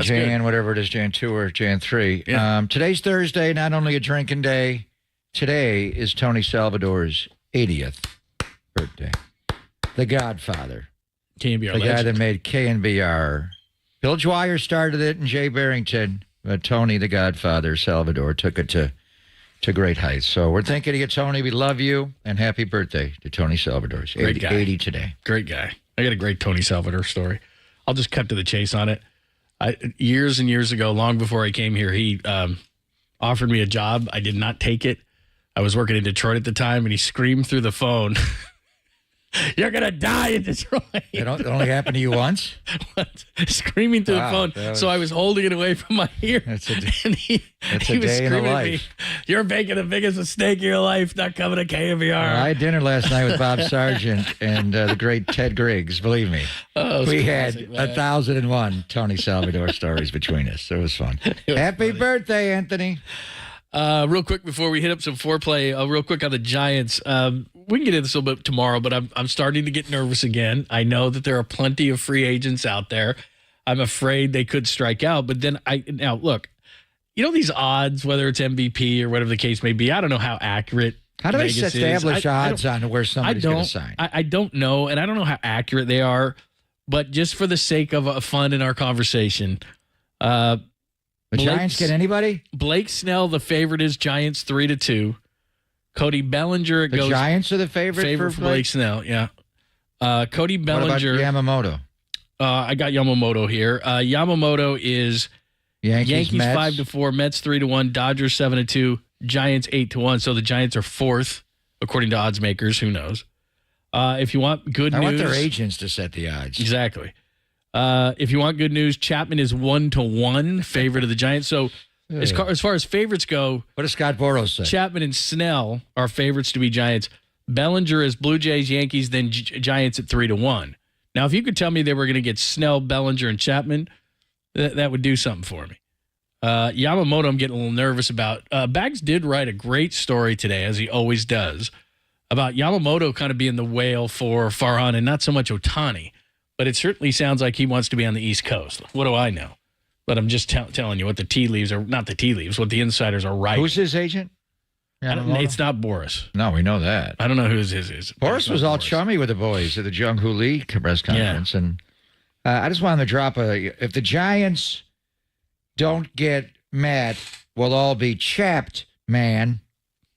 Speaker 27: Jan, whatever it is, Jan 2 or Jan 3.
Speaker 14: Yeah.
Speaker 27: Today's Thursday, not only a drinking day, today is Tony Salvador's 80th birthday. The Godfather.
Speaker 14: KNBR
Speaker 27: the
Speaker 14: legend.
Speaker 27: guy that made KNBR. Bill Dwyer started it and Jay Barrington. But Tony, the Godfather, Salvador, took it to great heights. So we're thinking of you, Tony. We love you. And happy birthday to Tony Salvador. He's
Speaker 14: Great guy.
Speaker 27: 80 today.
Speaker 14: Great guy. I got a great Tony Salvador story. I'll just cut to the chase on it. Years and years ago, long before I came here, he offered me a job. I did not take it. I was working in Detroit at the time, and he screamed through the phone, "You're going to die in Detroit."
Speaker 27: It only happened to you once?
Speaker 14: Screaming through the phone. So I was holding it away from my ear.
Speaker 27: That's a
Speaker 14: he
Speaker 27: day
Speaker 14: was
Speaker 27: in a
Speaker 14: screaming at
Speaker 27: life.
Speaker 14: me, "You're making the biggest mistake of your life not coming to KNBR."
Speaker 27: I had dinner last night with Bob Sargent and the great Ted Griggs. Believe me, we had 1,001 Tony Salvador stories between us. It was fun. Happy birthday, Anthony.
Speaker 14: Real quick before we hit up some foreplay, real quick on the Giants. We can get into this a little bit tomorrow, but I'm starting to get nervous again. I know that there are plenty of free agents out there. I'm afraid they could strike out. But then now look, these odds, whether it's MVP or whatever the case may be, I don't know how accurate.
Speaker 27: How do they
Speaker 14: Vegas
Speaker 27: establish
Speaker 14: is.
Speaker 27: odds on where somebody's going to sign?
Speaker 14: I don't know, and I don't know how accurate they are. But just for the sake of fun in our conversation,
Speaker 27: the Giants get anybody?
Speaker 14: Blake Snell, the favorite, is Giants 3-2. Cody Bellinger,
Speaker 27: The Giants are the favorite
Speaker 14: for Blake Snell. Yeah. Cody Bellinger.
Speaker 27: What about Yamamoto?
Speaker 14: I got Yamamoto here. Yamamoto is Yankees
Speaker 27: Mets.
Speaker 14: 5-4, Mets 3-1, Dodgers 7-2, Giants 8-1. So the Giants are fourth according to odds makers. Who knows? If you want good news,
Speaker 27: I want their agents to set the odds.
Speaker 14: Exactly. If you want good news, Chapman is 1-1 favorite of the Giants. So as far as favorites go,
Speaker 27: what does Scott Boros say?
Speaker 14: Chapman and Snell are favorites to be Giants. Bellinger is Blue Jays, Yankees, then Giants at 3-1. Now, if you could tell me they were going to get Snell, Bellinger, and Chapman, that would do something for me. Yamamoto, I'm getting a little nervous about. Bags did write a great story today, as he always does, about Yamamoto kind of being the whale for Farhan and not so much Ohtani. But it certainly sounds like he wants to be on the East Coast. What do I know? But I'm just telling you what the tea leaves are, not the tea leaves, what the insiders are writing.
Speaker 27: Who's his agent?
Speaker 14: It's not Boris.
Speaker 27: No, we know that.
Speaker 14: I don't know who his is.
Speaker 27: Boris was all chummy with the boys at the Jung-Hoo Lee press conference. Yeah. And I just wanted to drop if the Giants don't get Matt, we'll all be chapped, man.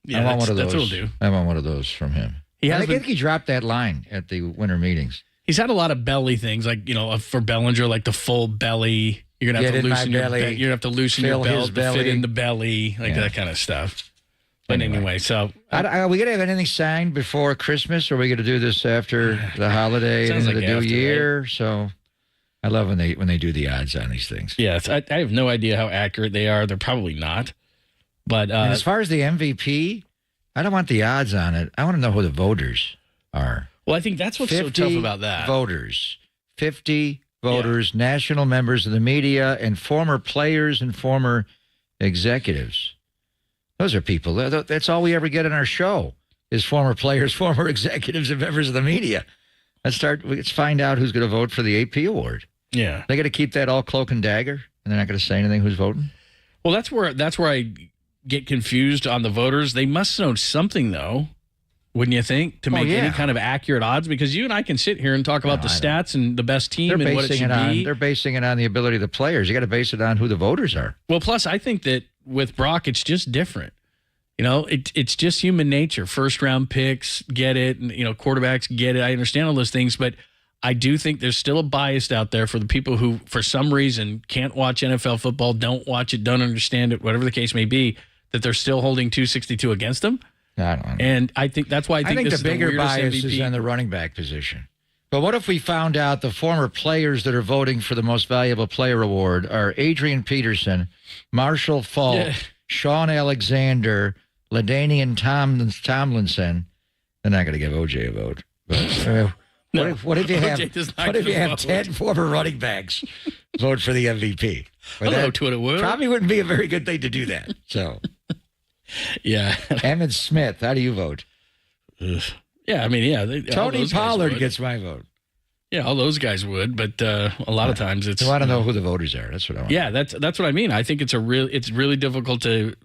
Speaker 14: Yeah,
Speaker 27: I want one of those.
Speaker 14: That's what we'll do.
Speaker 27: I want one of those from him. I think he dropped that line at the winter meetings.
Speaker 14: He's had a lot of belly things, like, for Bellinger, like the full belly. You're gonna have to loosen your belly. You're gonna have to loosen your belt to fit in the belly, that kind of stuff. But anyway, so
Speaker 27: are we gonna have anything signed before Christmas, or are we gonna do this after the holiday and the new year? Right? So I love when they do the odds on these things.
Speaker 14: Yes, I have no idea how accurate they are. They're probably not. But
Speaker 27: and as far as the MVP, I don't want the odds on it. I want to know who the voters are.
Speaker 14: Well, I think that's what's so tough about that.
Speaker 27: 50 voters, national members of the media, and former players and former executives. Those are people. That's all we ever get in our show is former players, former executives, and members of the media. Let's find out who's going to vote for the AP award.
Speaker 14: Yeah.
Speaker 27: They got to keep that all cloak and dagger, and they're not going to say anything who's voting?
Speaker 14: Well, that's where I get confused on the voters. They must know something, though, wouldn't you think, to make any kind of accurate odds? Because you and I can sit here and talk about the stats and the best team and what it should be.
Speaker 27: They're basing it on the ability of the players. You got to base it on who the voters are.
Speaker 14: Well, plus, I think that with Brock, it's just different. You know, it's just human nature. First-round picks, get it. And, quarterbacks, get it. I understand all those things, but I do think there's still a bias out there for the people who, for some reason, can't watch NFL football, don't watch it, don't understand it, whatever the case may be, that they're still holding 262 against them.
Speaker 27: I don't know.
Speaker 14: And I think that's why I think this
Speaker 27: the bigger
Speaker 14: is the weirdest
Speaker 27: bias
Speaker 14: MVP.
Speaker 27: is on the running back position. But what if we found out the former players that are voting for the most valuable player award are Adrian Peterson, Marshall Faulk, Sean Alexander, LaDainian Tomlinson? They're not going to give OJ a vote. But, what if you have 10 former running backs vote for the MVP?
Speaker 14: Hello, Twitter world.
Speaker 27: Probably wouldn't be a very good thing to do that. So,
Speaker 14: yeah.
Speaker 27: Emmett Smith, how do you vote?
Speaker 14: Yeah, I mean,
Speaker 27: Tony Pollard gets my vote.
Speaker 14: Yeah, all those guys would, but a lot of times it's.
Speaker 27: So I don't know who the voters are. That's what I want.
Speaker 14: Yeah, that's what I mean. I think it's really difficult to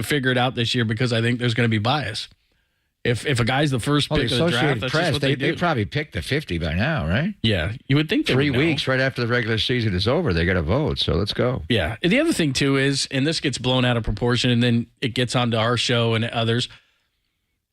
Speaker 14: figure it out this year because I think there's going to be bias. If a guy's the first pick of the draft, that's just what they
Speaker 27: probably picked the 50 by now, right?
Speaker 14: Yeah, you would think
Speaker 27: 3 weeks right after the regular season is over, they got to vote. So let's go.
Speaker 14: Yeah. And the other thing too is, and this gets blown out of proportion, and then it gets onto our show and others.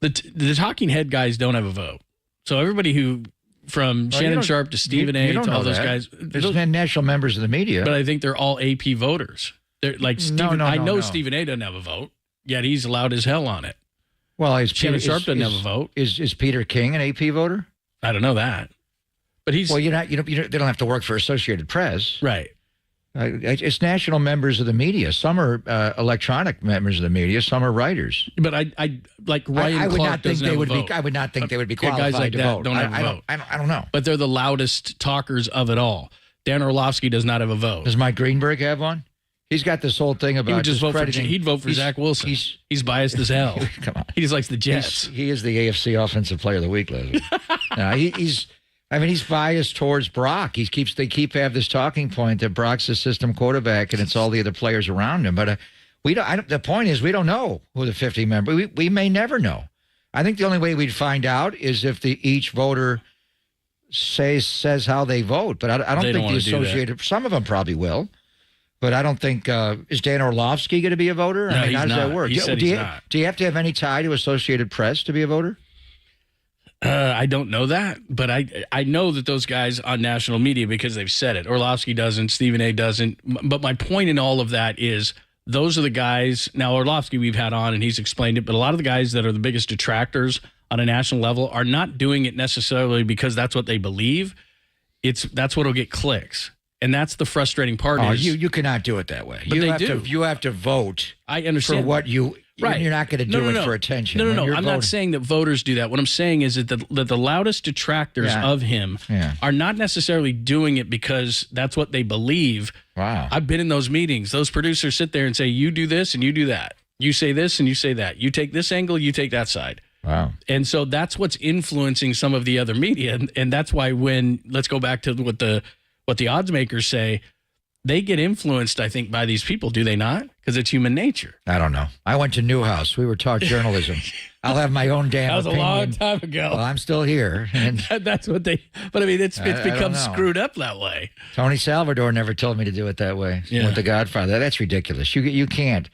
Speaker 14: The talking head guys don't have a vote. So everybody who, from Shannon Sharp to Stephen A. to all those guys,
Speaker 27: there's been national members of the media,
Speaker 14: but I think they're all AP voters. They're like I know Stephen A. doesn't have a vote, yet he's loud as hell on it.
Speaker 27: Well,
Speaker 14: Shannon Sharp doesn't have a vote.
Speaker 27: Is Peter King an AP voter?
Speaker 14: I don't know that, but he's.
Speaker 27: Well, they don't have to work for Associated Press,
Speaker 14: right?
Speaker 27: It's national members of the media. Some are electronic members of the media. Some are writers.
Speaker 14: But I like Ryan
Speaker 27: I would
Speaker 14: Clark
Speaker 27: not think
Speaker 14: doesn't
Speaker 27: they
Speaker 14: have
Speaker 27: would
Speaker 14: a vote.
Speaker 27: be. I would not think they would be qualified
Speaker 14: guys like
Speaker 27: to
Speaker 14: that
Speaker 27: vote.
Speaker 14: Don't have a vote.
Speaker 27: I don't know.
Speaker 14: But they're the loudest talkers of it all. Dan Orlovsky does not have a vote.
Speaker 27: Does Mike Greenberg have one? He's got this whole thing about
Speaker 14: he'd vote for Zach Wilson. He's biased as hell.
Speaker 27: Come on.
Speaker 14: He just likes the Jets.
Speaker 27: He is the AFC Offensive Player of the Week, Leslie. He's biased towards Brock. They have this talking point that Brock's the system quarterback and it's all the other players around him. But the point is we don't know who the 50 member. We may never know. I think the only way we'd find out is if each voter says how they vote. But I don't think the Associated. Some of them probably will. But I don't think is Dan Orlovsky going to be a voter?
Speaker 14: No,
Speaker 27: how does that work?
Speaker 14: He said he's not.
Speaker 27: Do you have to have any tie to Associated Press to be a voter?
Speaker 14: I don't know that, but I know that those guys on national media because they've said it. Orlovsky doesn't, Stephen A. doesn't. But my point in all of that is those are the guys. Now Orlovsky we've had on and he's explained it, but a lot of the guys that are the biggest detractors on a national level are not doing it necessarily because that's what they believe. That's what'll get clicks. And that's the frustrating part.
Speaker 27: You cannot do it that way.
Speaker 14: But
Speaker 27: you have to vote.
Speaker 14: I understand
Speaker 27: for what you.
Speaker 14: Right.
Speaker 27: You're not going to do it for attention.
Speaker 14: No. I'm not saying that voters do that. What I'm saying is that the loudest detractors of him are not necessarily doing it because that's what they believe.
Speaker 27: Wow.
Speaker 14: I've been in those meetings. Those producers sit there and say, you do this and you do that. You say this and you say that. You take this angle, you take that side.
Speaker 27: Wow.
Speaker 14: And so that's what's influencing some of the other media. And that's why let's go back to what the odds makers say, they get influenced, I think, by these people, do they not? Because it's human nature.
Speaker 27: I don't know. I went to Newhouse. We were taught journalism. I'll have my own damn opinion.
Speaker 14: That was a long time ago.
Speaker 27: Well, I'm still here. And
Speaker 14: that's what they... But, I mean, it's become screwed up that way.
Speaker 27: Tony Salvador never told me to do it that way with The Godfather. That's ridiculous. You can't.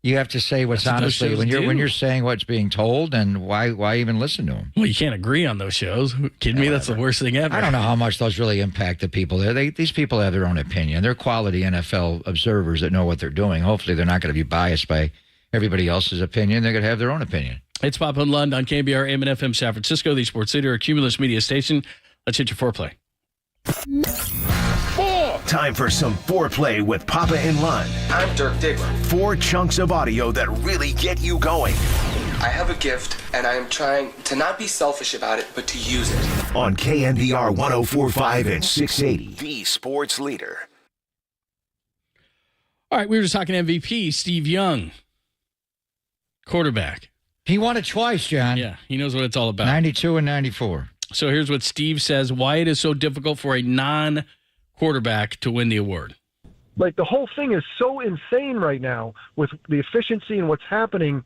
Speaker 27: You have to say what's honestly when you're saying what's being told, and why even listen to them?
Speaker 14: Well, you can't agree on those shows. Kidding me? That's the worst thing ever.
Speaker 27: I don't know how much those really impact the people there. These people have their own opinion. They're quality NFL observers that know what they're doing. Hopefully, they're not going to be biased by everybody else's opinion. They're going to have their own opinion.
Speaker 14: It's Pop and Lund on KNBR AM and FM San Francisco, the sports leader, Cumulus Media Station. Let's hit your foreplay.
Speaker 1: talk. Time for some foreplay with Papa and Lund.
Speaker 2: I'm Dirk Diggler.
Speaker 1: 4 chunks of audio that really get you going.
Speaker 2: I have a gift, and I am trying to not be selfish about it, but to use it.
Speaker 1: On KNBR 104.5 and 680, the sports leader.
Speaker 14: All right, we were just talking MVP, Steve Young, quarterback.
Speaker 27: He won it twice, John.
Speaker 14: Yeah, he knows what it's all about.
Speaker 27: 92 and 94.
Speaker 14: So here's what Steve says, why it is so difficult for a non-quarterback to win the award.
Speaker 13: Like, the whole thing is so insane right now with the efficiency and what's happening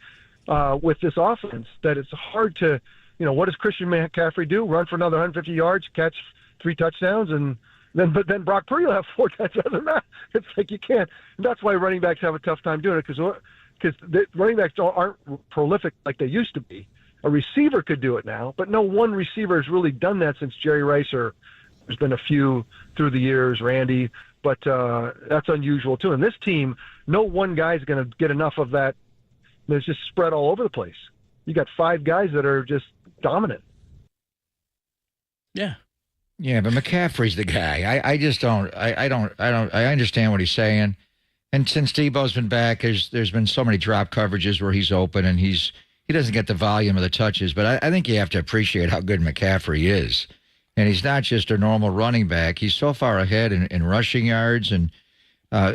Speaker 13: with this offense that it's hard to, what does Christian McCaffrey do? Run for another 150 yards, catch 3 touchdowns, but then Brock Purdy will have 4 touchdowns than that. It's like you can't. And that's why running backs have a tough time doing it because the running backs aren't prolific like they used to be. A receiver could do it now, but no one receiver has really done that since Jerry Rice, or there's been a few through the years, Randy, but that's unusual too. And this team, no one guy's going to get enough of that. It's just spread all over the place. You got 5 guys that are just dominant.
Speaker 14: Yeah.
Speaker 27: Yeah, but McCaffrey's the guy. I just don't. I understand what he's saying. And since Debo's been back, there's been so many drop coverages where he's open and he doesn't get the volume of the touches. But I think you have to appreciate how good McCaffrey is. And he's not just a normal running back. He's so far ahead in rushing yards and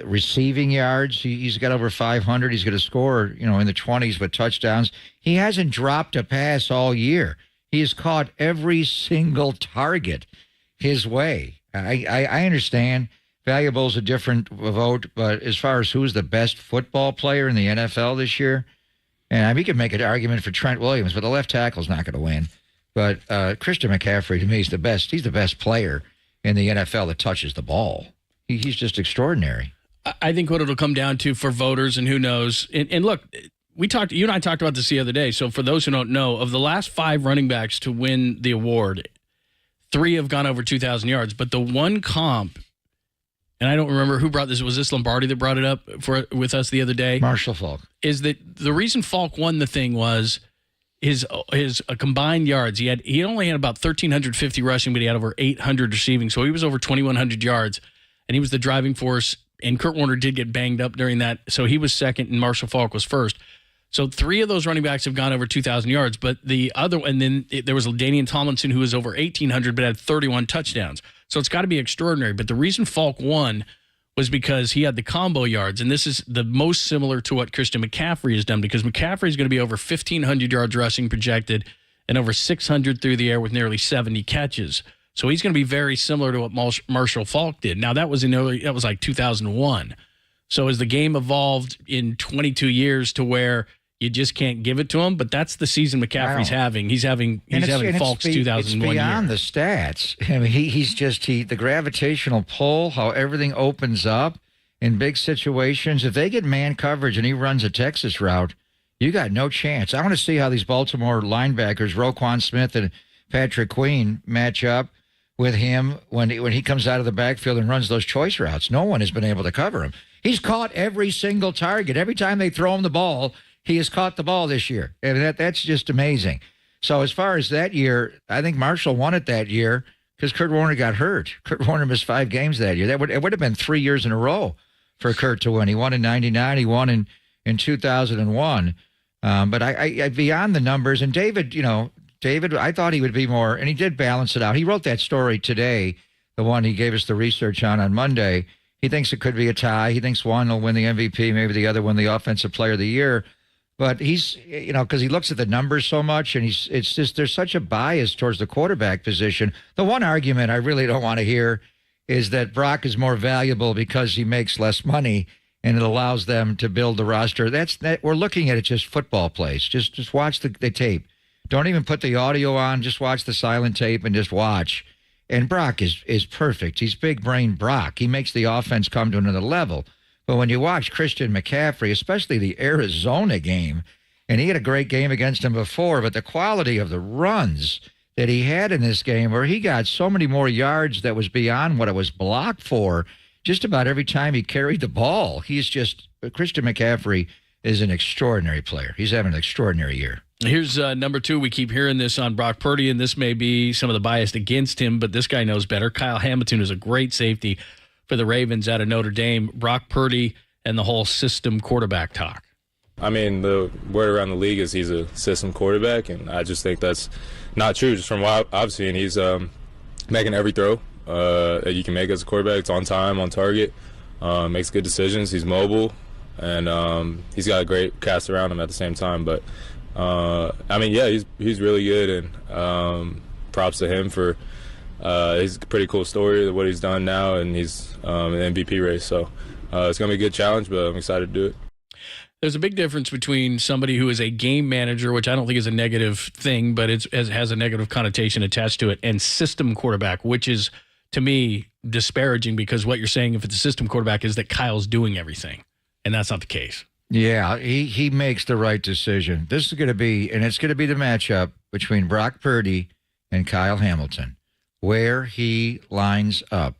Speaker 27: receiving yards. He's got over 500. He's going to score, in the 20s with touchdowns. He hasn't dropped a pass all year. He has caught every single target his way. I understand valuable's a different vote, but as far as who's the best football player in the NFL this year, and we could make an argument for Trent Williams, but the left tackle's not going to win. But Christian McCaffrey, to me, is the best. He's the best player in the NFL that touches the ball. He's just extraordinary.
Speaker 14: I think what it'll come down to for voters, and who knows, and look, you and I talked about this the other day. So for those who don't know, of the last 5 running backs to win the award, 3 have gone over 2,000 yards. But the one comp, and I don't remember who brought this. Was this Lombardi that brought it up with us the other day?
Speaker 27: Marshall Faulk.
Speaker 14: Is that the reason Faulk won the thing was his combined yards. He only had about 1,350 rushing, but he had over 800 receiving. So he was over 2,100 yards, and he was the driving force. And Kurt Warner did get banged up during that, so he was second, and Marshall Faulk was first. So 3 of those running backs have gone over 2,000 yards, but the other, and then there was Danian Tomlinson, who was over 1,800 but had 31 touchdowns. So it's got to be extraordinary. But the reason Faulk won was because he had the combo yards, and this is the most similar to what Christian McCaffrey has done, because McCaffrey is going to be over 1,500 yards rushing projected and over 600 through the air with nearly 70 catches. So he's going to be very similar to what Marshall Faulk did. Now, that was like 2001. So as the game evolved in 22 years to where you just can't give it to him, but that's the season McCaffrey's having. He's having Faulk's 2001
Speaker 27: It's beyond
Speaker 14: year.
Speaker 27: the stats. I mean, he's the gravitational pull, how everything opens up in big situations. If they get man coverage and he runs a Texas route, you got no chance. I want to see how these Baltimore linebackers, Roquan Smith and Patrick Queen, match up with him when he comes out of the backfield and runs those choice routes. No one has been able to cover him. He's caught every single target. Every time they throw him the ball, he has caught the ball this year. And that's just amazing. So as far as that year, I think Marshall won it that year because Kurt Warner got hurt. Kurt Warner missed 5 games that year. It would have been 3 years in a row for Kurt to win. He won in 99. He won in 2001. But I beyond the numbers, and David, I thought he would be more, and he did balance it out. He wrote that story today, the one he gave us the research on Monday. He thinks it could be a tie. He thinks one will win the MVP, maybe the other win the Offensive Player of the Year. But he's, because he looks at the numbers so much, and it's just there's such a bias towards the quarterback position. The one argument I really don't want to hear is that Brock is more valuable because he makes less money, and it allows them to build the roster. We're looking at it just football plays. Just watch the tape. Don't even put the audio on. Just watch the silent tape and just watch. And Brock is perfect. He's big brain Brock. He makes the offense come to another level. But when you watch Christian McCaffrey, especially the Arizona game, and he had a great game against him before, but the quality of the runs that he had in this game where he got so many more yards that was beyond what it was blocked for just about every time he carried the ball. Christian McCaffrey is an extraordinary player. He's having an extraordinary year.
Speaker 14: Here's number 2. We keep hearing this on Brock Purdy, and this may be some of the bias against him, but this guy knows better. Kyle Hamilton is a great safety for the Ravens out of Notre Dame, Brock Purdy and the whole system quarterback talk.
Speaker 4: I mean, the word around the league is he's a system quarterback, and I just think that's not true. Just from what I've seen, he's making every throw that you can make as a quarterback. It's on time, on target, makes good decisions. He's mobile, and he's got a great cast around him at the same time. But, I mean, yeah, he's really good, and props to him for his pretty cool story of what he's done now, and he's in the MVP race. So it's going to be a good challenge, but I'm excited to do it.
Speaker 14: There's a big difference between somebody who is a game manager, which I don't think is a negative thing, but it has a negative connotation attached to it, and system quarterback, which is, to me, disparaging, because what you're saying, if it's a system quarterback, is that Kyle's doing everything, and that's not the case.
Speaker 27: Yeah, he makes the right decision. This is going to be, and it's going to be the matchup between Brock Purdy and Kyle Hamilton, where he lines up.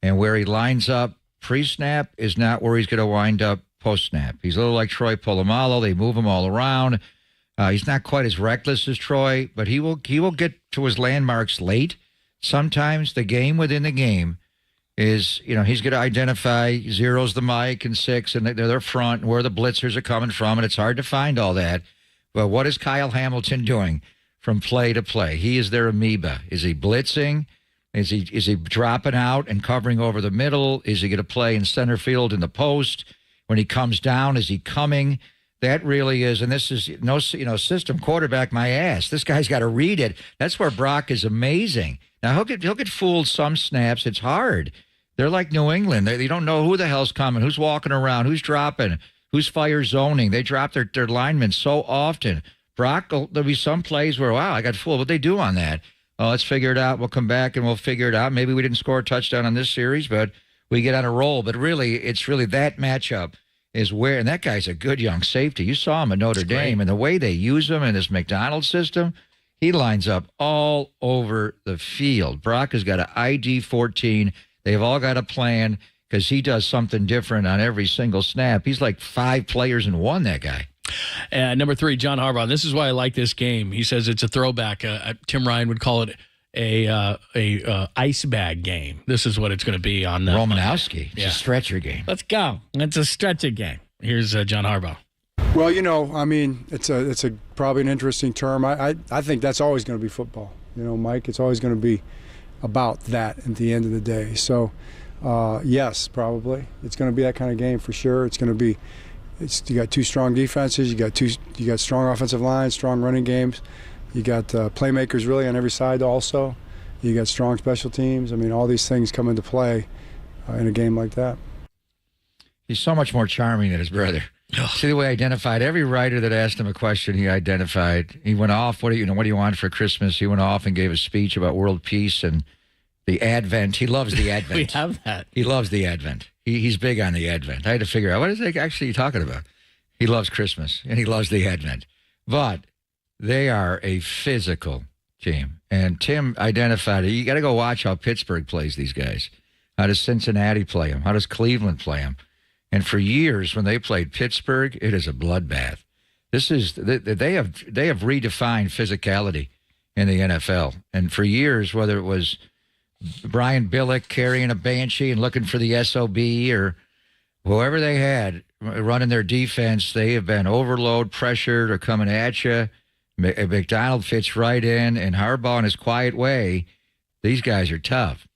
Speaker 27: And where he lines up pre-snap is not where he's going to wind up post-snap. He's a little like Troy Polamalu. They move him all around. He's not quite as reckless as Troy, but he will get to his landmarks late. Sometimes the game within the game is, he's going to identify zeros the mic and six, and they're front, and where the blitzers are coming from, and it's hard to find all that. But what is Kyle Hamilton doing from play to play? He is their amoeba. Is he blitzing? Is he dropping out and covering over the middle? Is he going to play in center field in the post? When he comes down, is he coming? That really is, and this is no, system quarterback my ass. This guy's got to read it. That's where Brock is amazing. Now he'll get fooled some snaps. It's hard. They're like New England. They don't know who the hell's coming, who's walking around, who's dropping, who's fire zoning. They drop their linemen so often. Brock, there'll be some plays where, wow, I got fooled. What they do on that? Oh, let's figure it out. We'll come back and we'll figure it out. Maybe we didn't score a touchdown on this series, but we get on a roll. But really, it's really that matchup is where, and that guy's a good young safety. You saw him at Notre Dame, and the way they use him in this McDaniel system, he lines up all over the field. Brock has got an ID 14. They've all got a plan because he does something different on every single snap. He's like 5 players in one, that guy.
Speaker 14: Number 3, John Harbaugh. This is why I like this game. He says it's a throwback. Tim Ryan would call it a ice bag game. This is what it's going to be on
Speaker 27: Romanowski. It's a stretcher game.
Speaker 14: Let's go. It's a stretcher game. Here's John Harbaugh.
Speaker 24: Well, I mean, it's a probably an interesting term. I think that's always going to be football. Mike, it's always going to be about that at the end of the day. So, yes, probably it's going to be that kind of game for sure. It's going to be. You got 2 strong defenses. You got strong offensive lines, strong running games. You got playmakers really on every side also. You got strong special teams. I mean, all these things come into play in a game like that.
Speaker 27: He's so much more charming than his brother. See the way he identified every writer that asked him a question. He identified. He went off. What do you want for Christmas? He went off and gave a speech about world peace and the Advent. He loves the Advent.
Speaker 14: We have that.
Speaker 27: He loves the Advent. He's big on the Advent. I had to figure out what is he actually talking about. He loves Christmas and he loves the Advent, but they are a physical team. And Tim identified it. You got to go watch how Pittsburgh plays these guys. How does Cincinnati play them? How does Cleveland play them? And for years, when they played Pittsburgh, it is a bloodbath. They have redefined physicality in the NFL. And for years, whether it was Brian Billick carrying a Banshee and looking for the SOB or whoever they had running their defense, they have been overload, pressured, or coming at you. McDonald fits right in, and Harbaugh in his quiet way, these guys are tough.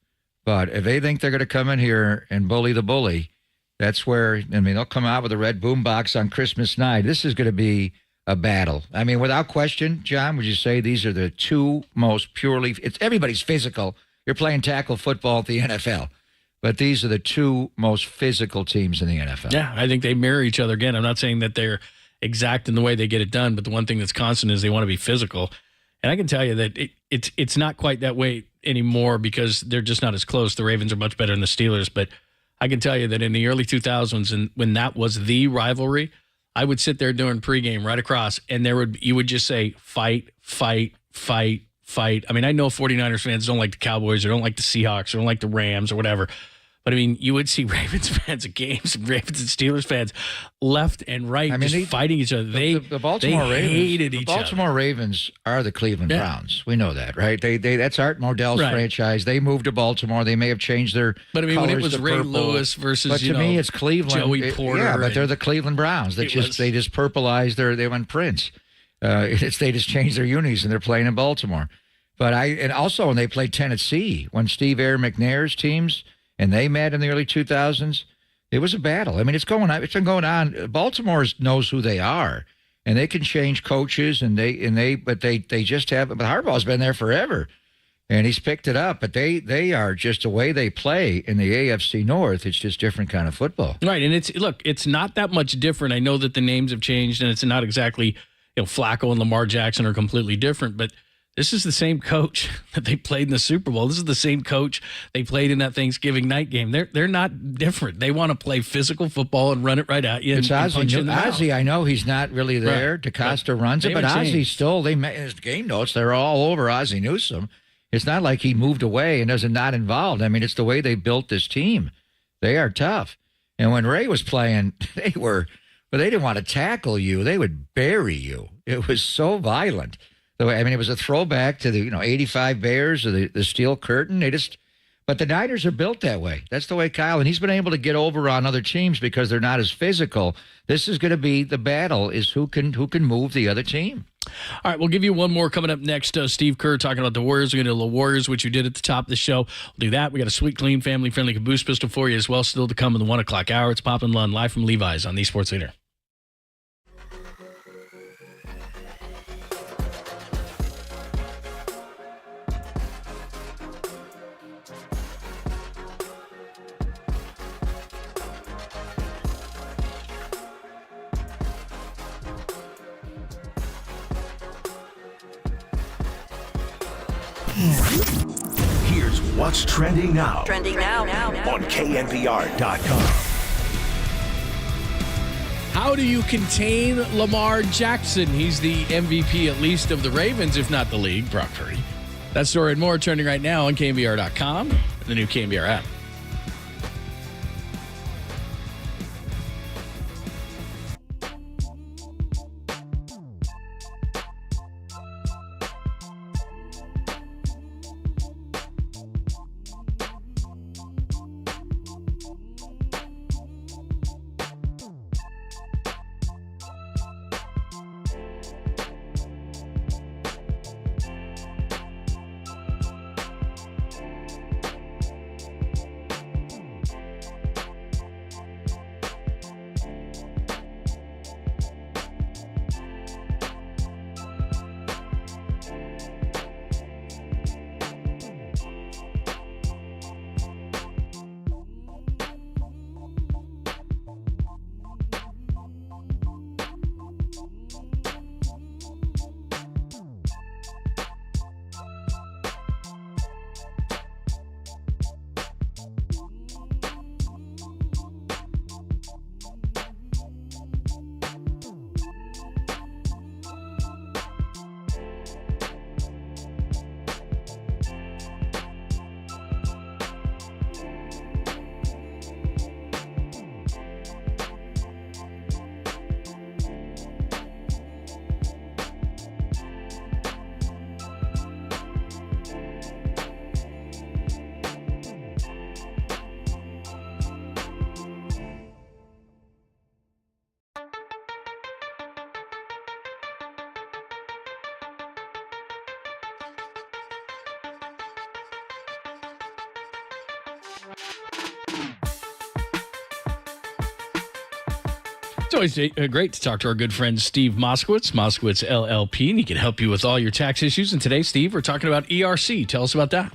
Speaker 27: But if they think they're going to come in here and bully the bully, that's where, they'll come out with a red boombox on Christmas night. This is going to be a battle. I mean, without question, John, would you say these are the 2 most purely, everybody's physical. You're playing tackle football at the NFL. But these are the 2 most physical teams in the NFL.
Speaker 14: Yeah, I think they mirror each other. Again, I'm not saying that they're exact in the way they get it done, but the one thing that's constant is they want to be physical. And I can tell you that it's not quite that way anymore because they're just not as close. The Ravens are much better than the Steelers, but I can tell you that in the early 2000s, and when that was the rivalry, I would sit there during pregame right across, and you would just say, fight, fight, fight, fight. I mean, I know 49ers fans don't like the Cowboys or don't like the Seahawks or don't like the Rams or whatever, But, I mean, you would see Ravens fans at games and Ravens and Steelers fans left and right fighting each other.
Speaker 27: The Baltimore Ravens
Speaker 14: hated each
Speaker 27: other. The Baltimore Ravens are the Cleveland Browns. We know that, right? That's Art Modell's franchise. They moved to Baltimore. They may have changed their
Speaker 14: But, I mean, when it was Ray
Speaker 27: purple.
Speaker 14: Lewis versus,
Speaker 27: but to me, it's Cleveland.
Speaker 14: Joey Porter.
Speaker 27: Yeah, but they're the Cleveland Browns. They just purplized they went Prince. They just changed their unis and they're playing in Baltimore. But and also when they played Tennessee, when Steve Air McNair's teams and they met in the early 2000s, it was a battle. I mean, it's been going on. Baltimore knows who they are, and they can change coaches, but they just haven't. But Harbaugh's been there forever, and he's picked it up. But they are just the way they play in the AFC North. It's just different kind of football,
Speaker 14: right? And it's not that much different. I know that the names have changed, and it's not exactly Flacco and Lamar Jackson are completely different, but this is the same coach that they played in the Super Bowl. This is the same coach they played in that Thanksgiving night game. They're not different. They want to play physical football and run it right at you.
Speaker 27: It's Ozzie. I know he's not really there. Right. DeCosta runs it, but Ozzie still. In his game notes, they're all over Ozzie Newsome. It's not like he moved away and doesn't not involved. I mean, it's the way they built this team. They are tough. And when Ray was playing, they didn't want to tackle you. They would bury you. It was so violent. I mean, it was a throwback to the 85 Bears or the Steel Curtain. But the Niners are built that way. That's the way Kyle, and he's been able to get over on other teams because they're not as physical. This is going to be the battle: is who can move the other team.
Speaker 14: All right, we'll give you one more coming up next. Steve Kerr talking about the Warriors. We're going to do the Warriors, which you did at the top of the show. We'll do that. We got a sweet, clean, family-friendly caboose pistol for you as well. Still to come in the 1 o'clock hour. It's Pop and Lund live from Levi's on the Sports Leader.
Speaker 1: Here's what's trending now.
Speaker 5: Trending now.
Speaker 1: On KNBR.com.
Speaker 14: How do you contain Lamar Jackson? He's the MVP, at least, of the Ravens, if not the league. Brock Purdy. That story and more trending right now on KNBR.com, the new KNBR app. It's always great to talk to our good friend Steve Moskowitz, Moskowitz LLP, and he can help you with all your tax issues. And today, Steve, we're talking about ERC. Tell us about that.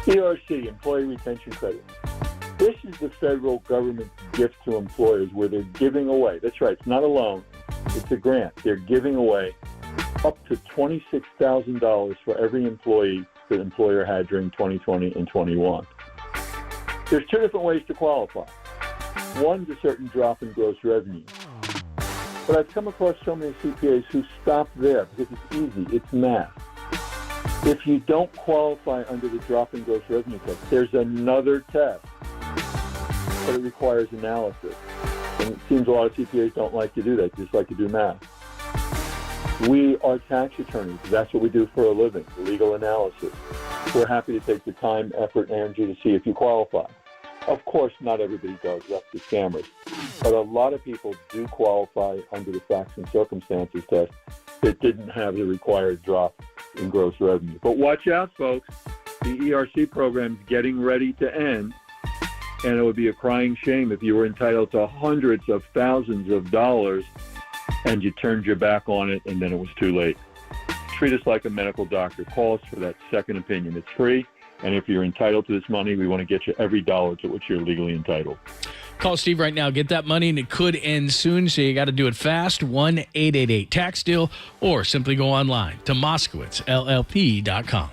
Speaker 16: ERC, Employee Retention Credit. This is the federal government's gift to employers where they're giving away. That's right. It's not a loan. It's a grant. They're giving away up to $26,000 for every employee the employer had during 2020 and 21. There's two different ways to qualify. One's a certain drop in gross revenue. But I've come across so many CPAs who stop there because it's easy. It's math. If you don't qualify under the drop in gross revenue test, there's another test. but it requires analysis. And it seems a lot of CPAs don't like to do that, just like to do math. We are tax attorneys. That's what we do for a living, legal analysis. We're happy to take the time, effort, and energy to see if you qualify. Of course, not everybody does. That's the scammers. But a lot of people do qualify under the facts and circumstances test that didn't have the required drop in gross revenue. But watch out, folks. The ERC program's getting ready to end, and it would be a crying shame if you were entitled to hundreds of thousands of dollars and you turned your back on it and then it was too late. Treat us like a medical doctor. Call us for that second opinion. It's free. And if you're entitled to this money, we want to get you every dollar to which you're legally entitled.
Speaker 14: Call Steve right now. Get that money, and it could end soon, so you got to do it fast. 1-888-TAX-DEAL, or simply go online to MoskowitzLLP.com.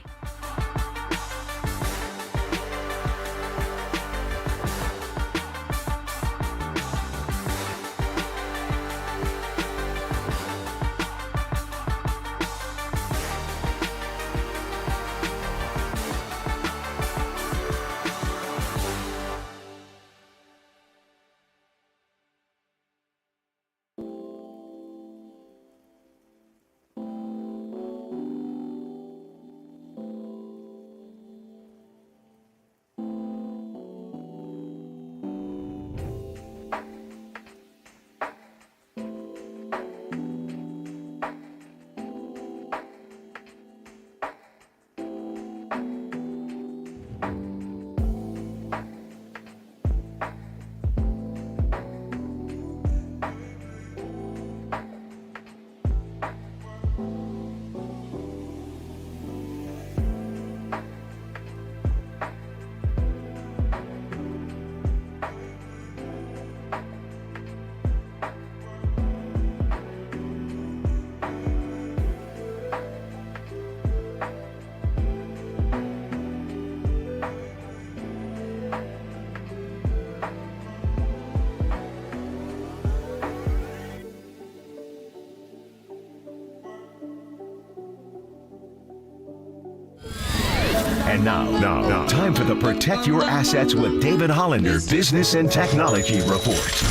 Speaker 1: And now, time for the Protect Your Assets with David Hollander Business and Technology Report.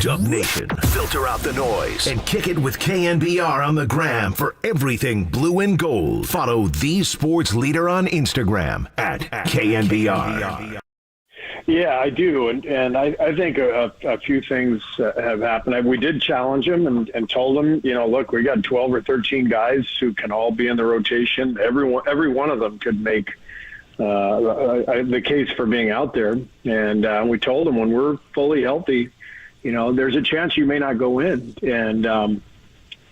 Speaker 1: Dub Nation, filter out the noise and kick it with KNBR on the gram for everything blue and gold. Follow the sports leader on Instagram at KNBR.
Speaker 17: Yeah, I do. And I think a few things have happened. We did challenge him and told him, look, we got 12 or 13 guys who can all be in the rotation. Every one of them could make the case for being out there. And we told him when we're fully healthy, there's a chance you may not go in. And,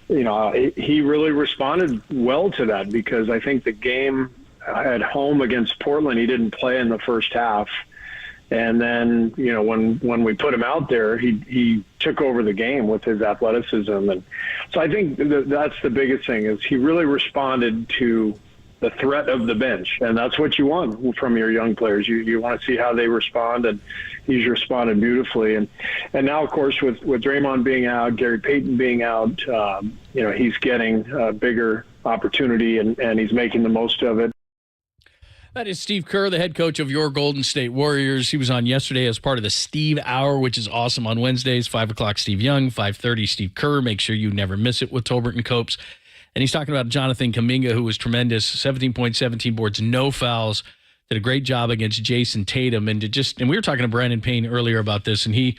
Speaker 17: he really responded well to that, because I think the game at home against Portland, he didn't play in the first half. And then, when we put him out there, he took over the game with his athleticism. And so I think that's the biggest thing, is he really responded to the threat of the bench. And that's what you want from your young players. You want to see how they respond, and he's responded beautifully. And now, of course, with Draymond being out, Gary Payton being out, he's getting a bigger opportunity, and he's making the most of it.
Speaker 14: That is Steve Kerr, the head coach of your Golden State Warriors. He was on yesterday as part of the Steve Hour, which is awesome on Wednesdays. 5 o'clock, Steve Young. 5:30, Steve Kerr. Make sure you never miss it with Tolbert and Copes. And he's talking about Jonathan Kuminga, who was tremendous. 17 points, 17 boards, no fouls. Did a great job against Jason Tatum. And we were talking to Brandon Payne earlier about this, and he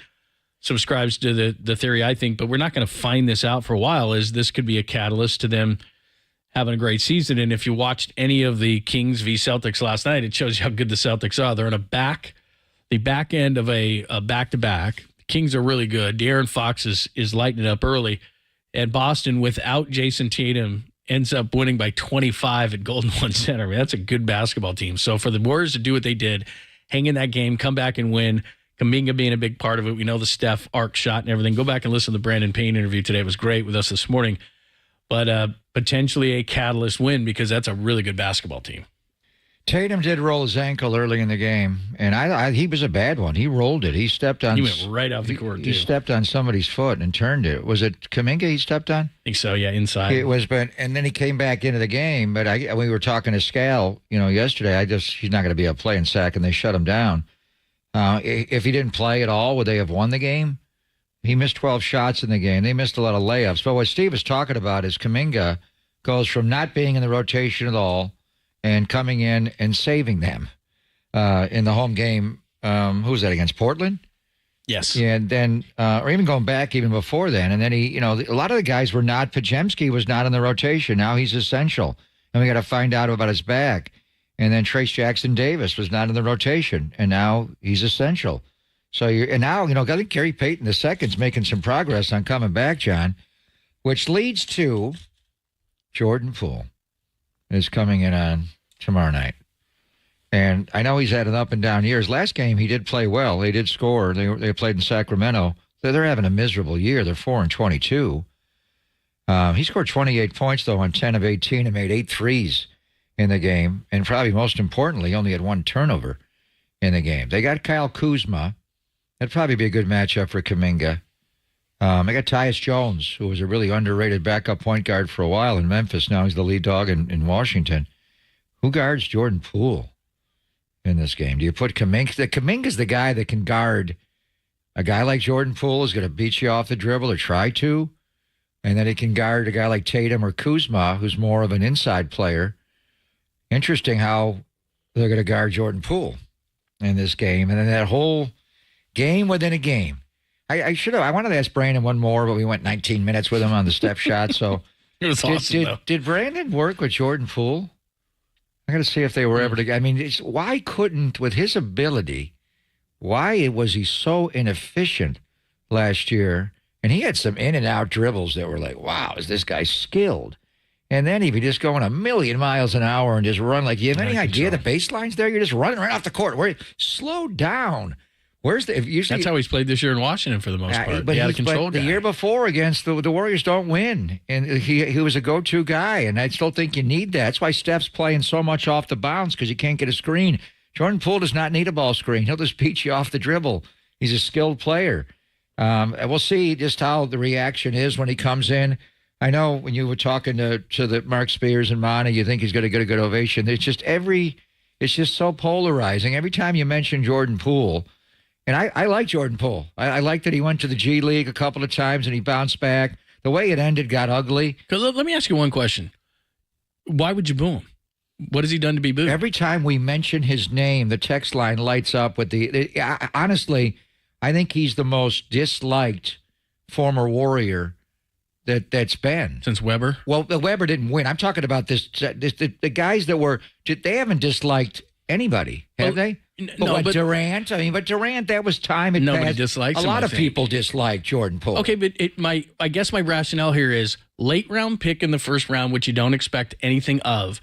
Speaker 14: subscribes to the theory, I think, but we're not going to find this out for a while, is this could be a catalyst to them having a great season. And if you watched any of the Kings v. Celtics last night, it shows you how good the Celtics are. They're in the back end of a back-to-back. The Kings are really good. De'Aaron Fox is lighting it up early. And Boston, without Jason Tatum, ends up winning by 25 at Golden One Center. I mean, that's a good basketball team. So for the Warriors to do what they did, hang in that game, come back and win, Kuminga being a big part of it. We know the Steph arc shot and everything. Go back and listen to the Brandon Payne interview today. It was great with us this morning. But potentially a catalyst win because that's a really good basketball team.
Speaker 27: Tatum did roll his ankle early in the game, and he was a bad one. He rolled it. He stepped on.
Speaker 14: He went right off the court, too.
Speaker 27: He stepped on somebody's foot and turned it. Was it Kuminga he stepped on?
Speaker 14: I think so, yeah, inside.
Speaker 27: It was, and then he came back into the game. But we were talking to Scal, yesterday. He's not going to be a playing sack, and they shut him down. If he didn't play at all, would they have won the game? He missed 12 shots in the game. They missed a lot of layups. But what Steve is talking about is Kuminga goes from not being in the rotation at all and coming in and saving them in the home game. Who was that, against Portland?
Speaker 14: Yes.
Speaker 27: And then, or even going back even before then. And then a lot of the guys were not, Pajemski was not in the rotation. Now he's essential. And we got to find out about his back. And then Trace Jackson-Davis was not in the rotation. And now he's essential. So now, I think Gary Payton II's making some progress on coming back, John, which leads to Jordan Poole is coming in on tomorrow night. And I know he's had an up and down years. Last game, he did play well. They did score. They played in Sacramento. They're having a miserable year. They're 4-22. He scored 28 points, though, on 10 of 18 and made 8 threes in the game. And probably most importantly, only had 1 turnover in the game. They got Kyle Kuzma. That'd probably be a good matchup for Kuminga. They got Tyus Jones, who was a really underrated backup point guard for a while in Memphis. Now he's the lead dog in Washington. Who guards Jordan Poole in this game? Do you put Kuminga? Kuminga's the guy that can guard a guy like Jordan Poole, is going to beat you off the dribble or try to. And then he can guard a guy like Tatum or Kuzma, who's more of an inside player. Interesting how they're going to guard Jordan Poole in this game. And then that whole game within a game. I wanted to ask Brandon one more, but we went 19 minutes with him on the step shot. So
Speaker 14: it was awesome, though.
Speaker 27: Did Brandon work with Jordan Poole? I got to see if they were ever together. I mean, why couldn't, with his ability, why was he so inefficient last year? And he had some in and out dribbles that were like, wow, is this guy skilled? And then he'd be just going a million miles an hour and just run like, you have any idea the baseline's there? You're just running right off the court. Slow down. That's
Speaker 14: how he's played this year in Washington for the most part. But he had a control guy.
Speaker 27: The year before against the Warriors don't win. And he was a go-to guy, and I still think you need that. That's why Steph's playing so much off the bounce, because you can't get a screen. Jordan Poole does not need a ball screen. He'll just beat you off the dribble. He's a skilled player. And we'll see just how the reaction is when he comes in. I know when you were talking to the Mark Spears and Monty, you think he's going to get a good ovation. It's just so polarizing. Every time you mention Jordan Poole, and I like Jordan Poole. I like that he went to the G League a couple of times and he bounced back. The way it ended got ugly.
Speaker 14: Let me ask you one question. Why would you boo him? What has he done to be booed?
Speaker 27: Every time we mention his name, the text line lights up with honestly, I think he's the most disliked former Warrior that's been.
Speaker 14: Since Weber?
Speaker 27: Well, Weber didn't win. I'm talking about the guys they haven't disliked anybody, have they?
Speaker 14: But
Speaker 27: Durant, that was time.
Speaker 14: Nobody dislikes him.
Speaker 27: A lot of people dislike Jordan Poole.
Speaker 14: Okay, but I guess my rationale here is late round pick in the first round, which you don't expect anything of.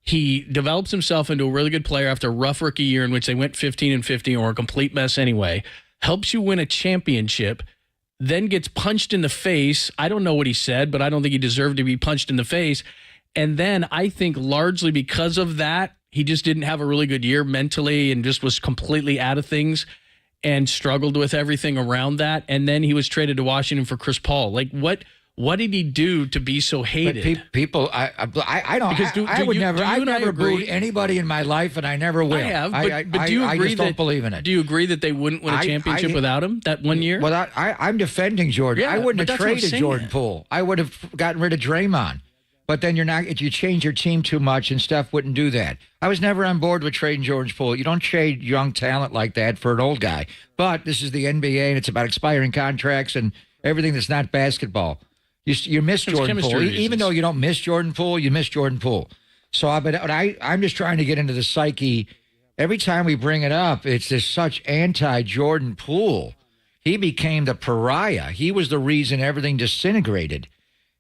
Speaker 14: He develops himself into a really good player after a rough rookie year in which they went 15-15 or a complete mess anyway. Helps you win a championship, then gets punched in the face. I don't know what he said, but I don't think he deserved to be punched in the face. And then I think largely because of that, he just didn't have a really good year mentally and just was completely out of things and struggled with everything around that. And then he was traded to Washington for Chris Paul. Like, what did he do to be so hated?
Speaker 27: People, I don't. Because I never booed anybody in my life, and I never will.
Speaker 14: I have, but do you agree
Speaker 27: I just don't believe in it.
Speaker 14: Do you agree that they wouldn't win a championship without him that one year?
Speaker 27: Well, I'm defending Jordan.
Speaker 14: Yeah,
Speaker 27: I wouldn't have traded Jordan Poole. I would have gotten rid of Draymond. But then you change your team too much, and Steph wouldn't do that. I was never on board with trading Jordan Poole. You don't trade young talent like that for an old guy. But this is the NBA, and it's about expiring contracts and everything that's not basketball. You miss Jordan Poole.
Speaker 14: chemistry
Speaker 27: Even though you don't miss Jordan Poole, you miss Jordan Poole. So I'm just trying to get into the psyche. Every time we bring it up, it's just such anti-Jordan Poole. He became the pariah. He was the reason everything disintegrated.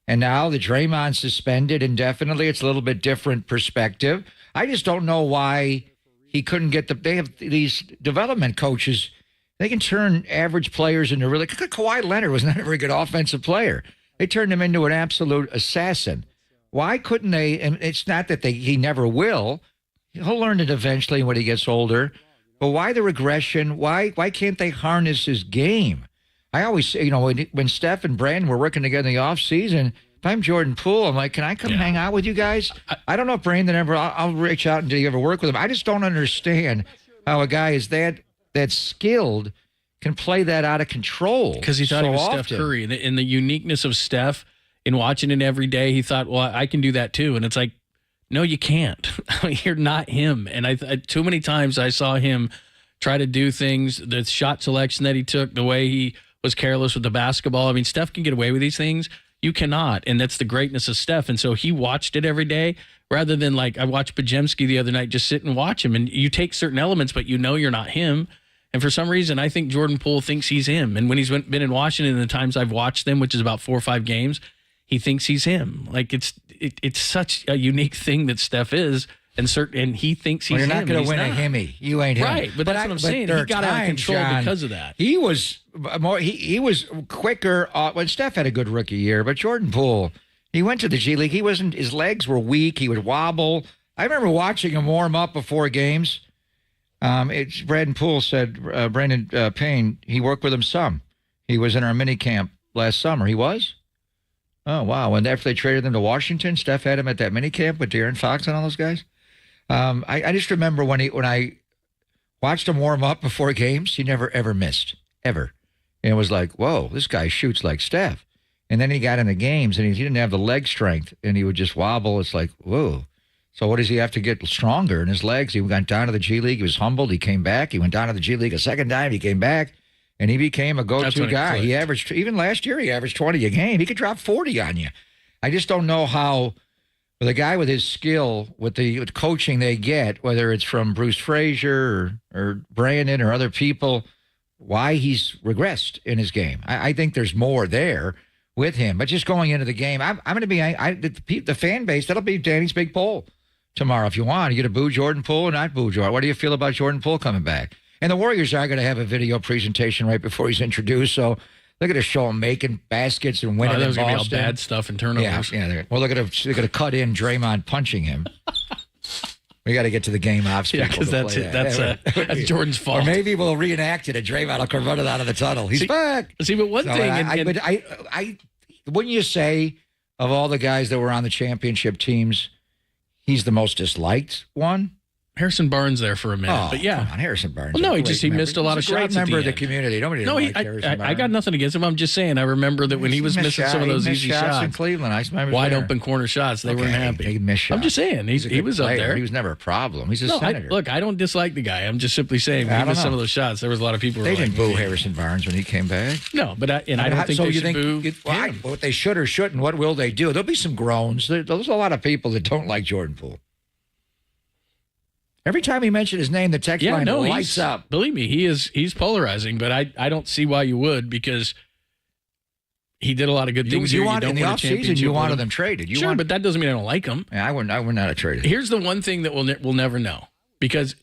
Speaker 27: And now the Draymond suspended indefinitely. It's a little bit different perspective. I just don't know why he couldn't get they have these development coaches. They can turn average players into really. Kawhi Leonard was not a very good offensive player. They turned him into an absolute assassin. Why couldn't they? And it's not that he never will. He'll learn it eventually when he gets older. But why the regression? Why can't they harness his game? I always say, when Steph and Brandon were working together in the offseason, if I'm Jordan Poole, I'm like, can I come hang out with you guys? I don't know if Brandon ever, I'll reach out and do you ever work with him. I just don't understand how a guy is that skilled can play that out of control.
Speaker 14: Because he thought he was Steph Curry. And the uniqueness of Steph in watching it every day, he thought, well, I can do that too. And it's like, no, you can't. You're not him. And I too many times I saw him try to do things, the shot selection that he took, the way he was careless with the basketball. I mean, Steph can get away with these things. You cannot. And that's the greatness of Steph. And so he watched it every day rather than like I watched Pajemski the other night, just sit and watch him. And you take certain elements, but you're not him. And for some reason, I think Jordan Poole thinks he's him. And when he's been in Washington, the times I've watched them, which is about 4 or 5 games, he thinks he's him. Like it's such a unique thing that Steph is, and he thinks he's him.
Speaker 27: You're not going to win a Hemi. You ain't him.
Speaker 14: Right, but that's what I'm saying. He got out of control because of that.
Speaker 27: He was more. He was quicker. When Steph had a good rookie year, but Jordan Poole, he went to the G League. He wasn't. His legs were weak. He would wobble. I remember watching him warm up before games. Brandon Poole said, Brandon Payne, he worked with him some. He was in our mini camp last summer. He was? Oh, wow. And after they traded him to Washington, Steph had him at that mini camp with De'Aaron Fox and all those guys. I just remember when I watched him warm up before games, he never, ever missed, ever. And it was like, whoa, this guy shoots like Steph. And then he got in the games, and he didn't have the leg strength, and he would just wobble. It's like, whoa. So what does he have to get stronger in his legs? He went down to the G League. He was humbled. He came back. He went down to the G League a second time. He came back, and he became a go-to guy. He averaged, even last year, he averaged 20 a game. He could drop 40 on you. I just don't know how, with a guy with his skill, with the coaching they get, whether it's from Bruce Frazier or Brandon or other people, why he's regressed in his game. I think there's more there with him. But just going into the game, I'm going to be the fan base. That'll be Danny's big poll tomorrow. If you want, you going to boo Jordan Poole or not boo Jordan? What do you feel about Jordan Poole coming back? And the Warriors are going to have a video presentation right before he's introduced. So they're going to show him making baskets and winning.
Speaker 14: There's going to be all bad stuff and turnovers.
Speaker 27: Yeah. Well, they're going to cut in Draymond punching him. We got to get to the game off.
Speaker 14: Yeah, because that's it. That's Jordan's fault.
Speaker 27: Or maybe we'll reenact it, and Draymond will come running out of the tunnel. He's back.
Speaker 14: See, but one thing,
Speaker 27: I wouldn't you say of all the guys that were on the championship teams, he's the most disliked one?
Speaker 14: Harrison Barnes there for a minute, but yeah,
Speaker 27: come on, Harrison Barnes.
Speaker 14: Well, no, he missed a lot of shots.
Speaker 27: Great member of the community. Nobody.
Speaker 14: I got nothing against him. I'm just saying. I remember that when he was missing some of those easy shots
Speaker 27: in Cleveland,
Speaker 14: wide open corner shots, they weren't happy.
Speaker 27: He missed shots.
Speaker 14: I'm just saying he was up there.
Speaker 27: He was never a problem. He's a senator.
Speaker 14: Look, I don't dislike the guy. I'm just simply saying when he missed some of those shots, there was a lot of people.
Speaker 27: They didn't boo Harrison Barnes when he came back.
Speaker 14: No, but I don't think they should boo him.
Speaker 27: What they should or shouldn't. What will they do? There'll be some groans. There's a lot of people that don't like Jordan Poole. Every time he mentioned his name, the text line lights up.
Speaker 14: Believe me, he's polarizing, but I don't see why you would, because he did a lot of good things.
Speaker 27: In the offseason, you wanted them traded.
Speaker 14: But that doesn't mean I don't like him.
Speaker 27: Yeah, I would not have traded.
Speaker 14: Here's the one thing that we'll never know, because,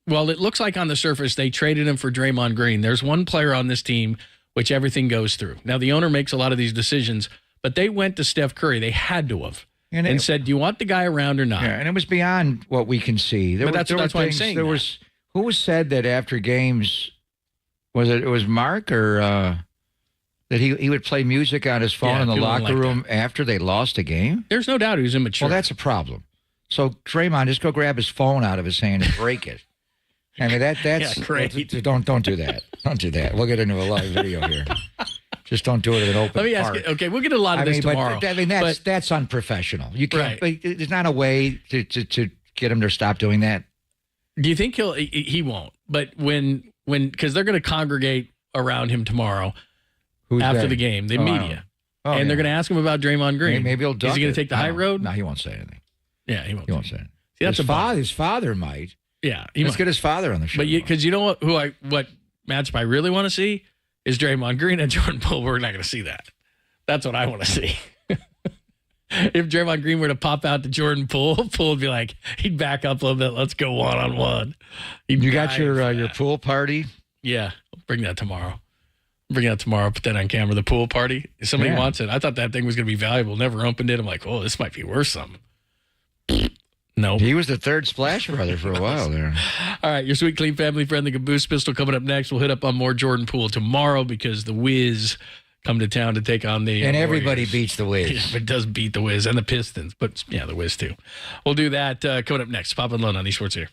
Speaker 14: well, it looks like on the surface they traded him for Draymond Green. There's one player on this team which everything goes through. Now, the owner makes a lot of these decisions, but they went to Steph Curry. They had to have. And said, do you want the guy around or not?
Speaker 27: Yeah, and it was beyond what we can see.
Speaker 14: That's why I'm saying that.
Speaker 27: Who said that after games, it was Mark or that he would play music on his phone in the locker room after they lost a game?
Speaker 14: There's no doubt he was immature.
Speaker 27: Well, that's a problem. So, Draymond, just go grab his phone out of his hand and break it. I mean, that's
Speaker 14: great.
Speaker 27: Don't do that. Don't do that. We'll get into a live video here. Just don't do it in an open
Speaker 14: Let me ask you. Okay, we'll get a lot of this tomorrow.
Speaker 27: That's unprofessional. You can't. Right. There's not a way to get him to stop doing that.
Speaker 14: Do you think he won't? But because they're going to congregate around him tomorrow after the game, the media. and they're going to ask him about Draymond Green.
Speaker 27: Maybe he'll duck
Speaker 14: Is he going
Speaker 27: it.
Speaker 14: to take the high road?
Speaker 27: No, he won't say anything.
Speaker 14: Yeah, he won't.
Speaker 27: He won't say anything.
Speaker 14: See, that's
Speaker 27: his father might.
Speaker 14: Yeah,
Speaker 27: let's get his father on the show.
Speaker 14: But because you know what matchup I really want to see is Draymond Green and Jordan Poole. We're not going to see that. That's what I want to see. If Draymond Green were to pop out to Jordan Poole, Poole would be like, he'd back up a little bit. Let's go one-on-one.
Speaker 27: You got your pool party?
Speaker 14: Yeah, I'll bring that tomorrow. Put that on camera. The pool party. If somebody wants it. I thought that thing was going to be valuable. Never opened it. I'm like, oh, this might be worth something. No.
Speaker 27: He was the third Splash Brother for a while there.
Speaker 14: All right, your sweet, clean, family-friendly Caboose Pistol coming up next. We'll hit up on more Jordan Poole tomorrow because the Wiz come to town to take on the
Speaker 27: and everybody
Speaker 14: Warriors.
Speaker 27: beats the Wiz.
Speaker 14: Yeah, it does beat the Wiz and the Pistons, but yeah, the Wiz too. We'll do that coming up next. Pop and Lone on eSports here.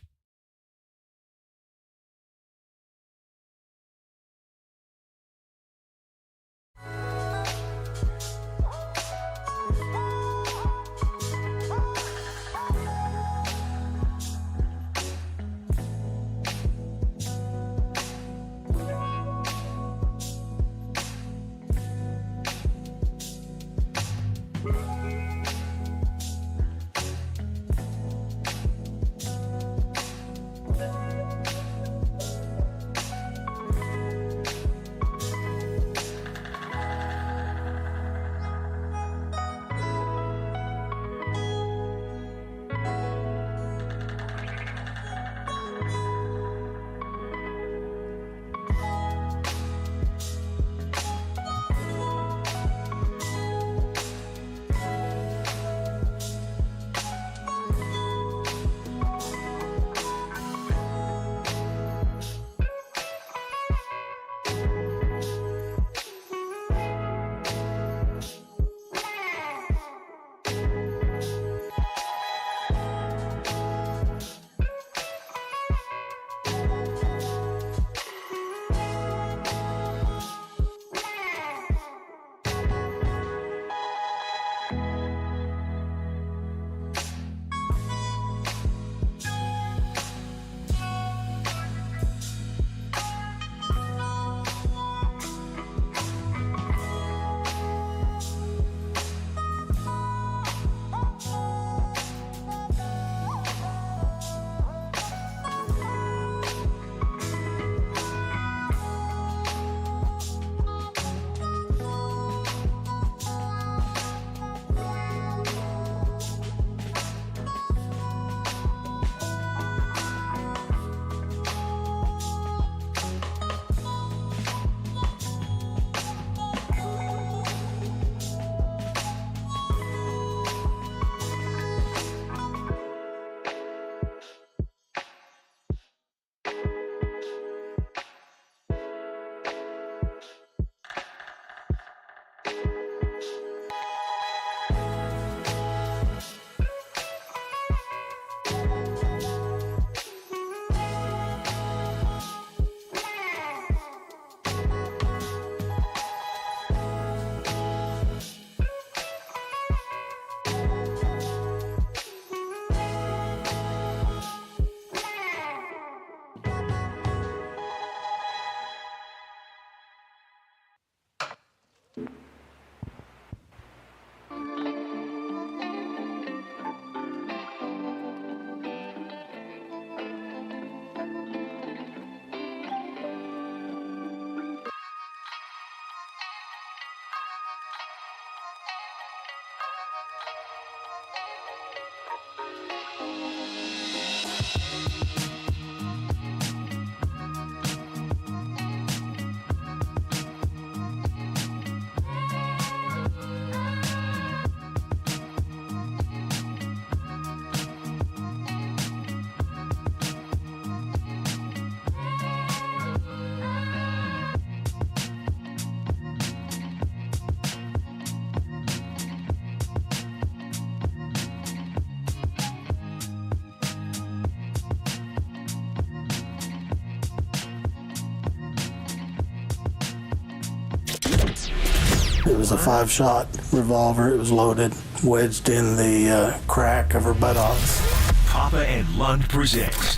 Speaker 18: It was a 5-shot revolver. It was loaded, wedged in the crack of her buttocks.
Speaker 1: Papa and Lund presents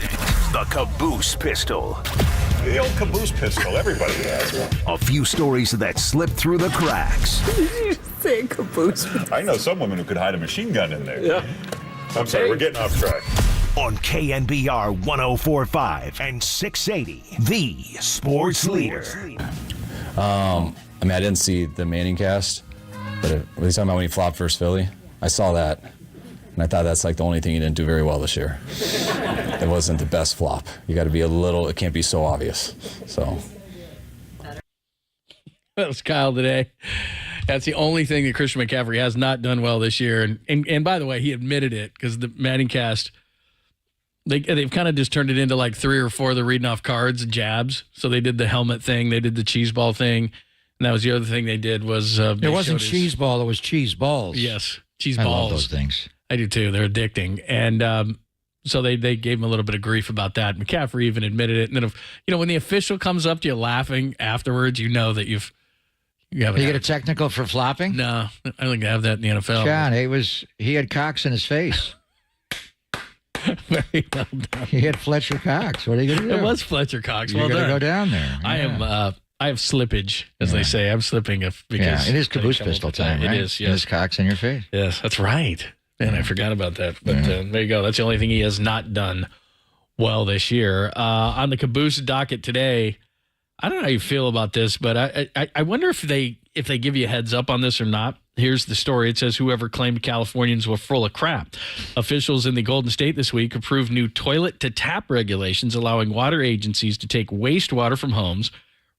Speaker 1: the Caboose Pistol.
Speaker 19: The old Caboose Pistol, everybody has one.
Speaker 1: A few stories that slip through the cracks.
Speaker 7: saying caboose.
Speaker 19: I know some women who could hide a machine gun in there.
Speaker 7: Yeah.
Speaker 19: I'm sorry, we're getting off track.
Speaker 1: On KNBR 104.5 and 680, the sports leader.
Speaker 20: I mean, I didn't see the Manning cast, but what are you talking about when he flopped versus Philly? I saw that, and I thought that's like the only thing he didn't do very well this year. It wasn't the best flop. You got to be it can't be so obvious. So.
Speaker 14: That was Kyle today. That's the only thing that Christian McCaffrey has not done well this year. And by the way, he admitted it because the Manning cast, they've kind of just turned it into like 3 or 4 of the reading off cards, jabs. So they did the helmet thing. They did the cheese ball thing. And that was the other thing they did was...
Speaker 6: it wasn't cheese ball. It was cheese balls.
Speaker 14: Yes, cheese balls.
Speaker 6: I love those things.
Speaker 14: I do too. They're addicting. And so they gave him a little bit of grief about that. McCaffrey even admitted it. And then, when the official comes up to you laughing afterwards, you know that you get
Speaker 6: a technical for flopping?
Speaker 14: No, I don't think they have that in the NFL.
Speaker 6: John, he had Cox in his face.
Speaker 14: Very well done.
Speaker 6: He had Fletcher Cox. What are you going to do?
Speaker 14: It was Fletcher Cox.
Speaker 6: You're
Speaker 14: well
Speaker 6: going to
Speaker 14: done.
Speaker 6: go down there. Yeah.
Speaker 14: I have slippage, as they say. I'm slipping because
Speaker 6: it is caboose pistol time, right?
Speaker 14: It is, yes.
Speaker 6: It is Cox in your face.
Speaker 14: Yes, that's right. Man, I forgot about that. But there you go. That's the only thing he has not done well this year. On the caboose docket today, I don't know how you feel about this, but I wonder if they give you a heads up on this or not. Here's the story. It says whoever claimed Californians were full of crap. Officials in the Golden State this week approved new toilet-to-tap regulations allowing water agencies to take wastewater from homes,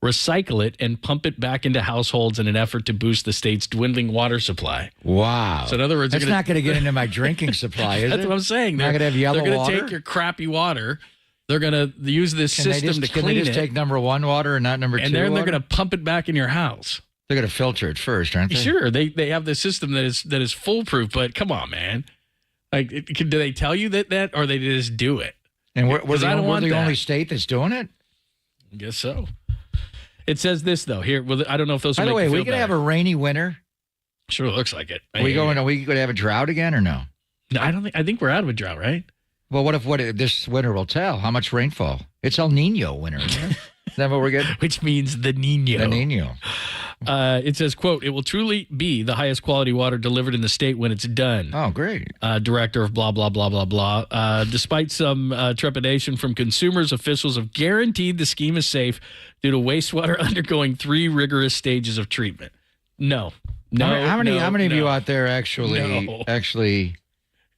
Speaker 14: recycle it, and pump it back into households in an effort to boost the state's dwindling water supply.
Speaker 6: Wow.
Speaker 14: So in other words,
Speaker 6: that's not going to get into my drinking supply, is it?
Speaker 14: That's what I'm saying.
Speaker 6: They're not going to have yellow water?
Speaker 14: They're going to take your crappy water. They're going to use this system to clean it.
Speaker 6: Can they just take number 1 water and not number 2
Speaker 14: And then
Speaker 6: water?
Speaker 14: they're going to pump it back in your house.
Speaker 6: They're going to filter it first, aren't they?
Speaker 14: Sure. They have the system that is foolproof, but come on, man. Like, do they tell you that or they just do it?
Speaker 6: And we're the only state that's doing it?
Speaker 14: I guess so. It says this, though. Here, I don't know if those
Speaker 6: By the way, are we going to have a rainy winter?
Speaker 14: Sure looks like it.
Speaker 6: Are we going to have a drought again or no?
Speaker 14: No, I think we're out of a drought, right?
Speaker 6: Well, what if this winter will tell? How much rainfall? It's El Nino winter, isn't it? Is that what we're getting?
Speaker 14: Which means the Nino.
Speaker 6: The Nino.
Speaker 14: It says, quote, "It will truly be the highest quality water delivered in the state when it's done."
Speaker 6: Oh, great.
Speaker 14: Director of blah, blah, blah, blah, blah. Despite some trepidation from consumers, officials have guaranteed the scheme is safe due to wastewater undergoing 3 rigorous stages of treatment. No.
Speaker 6: How many of you out there actually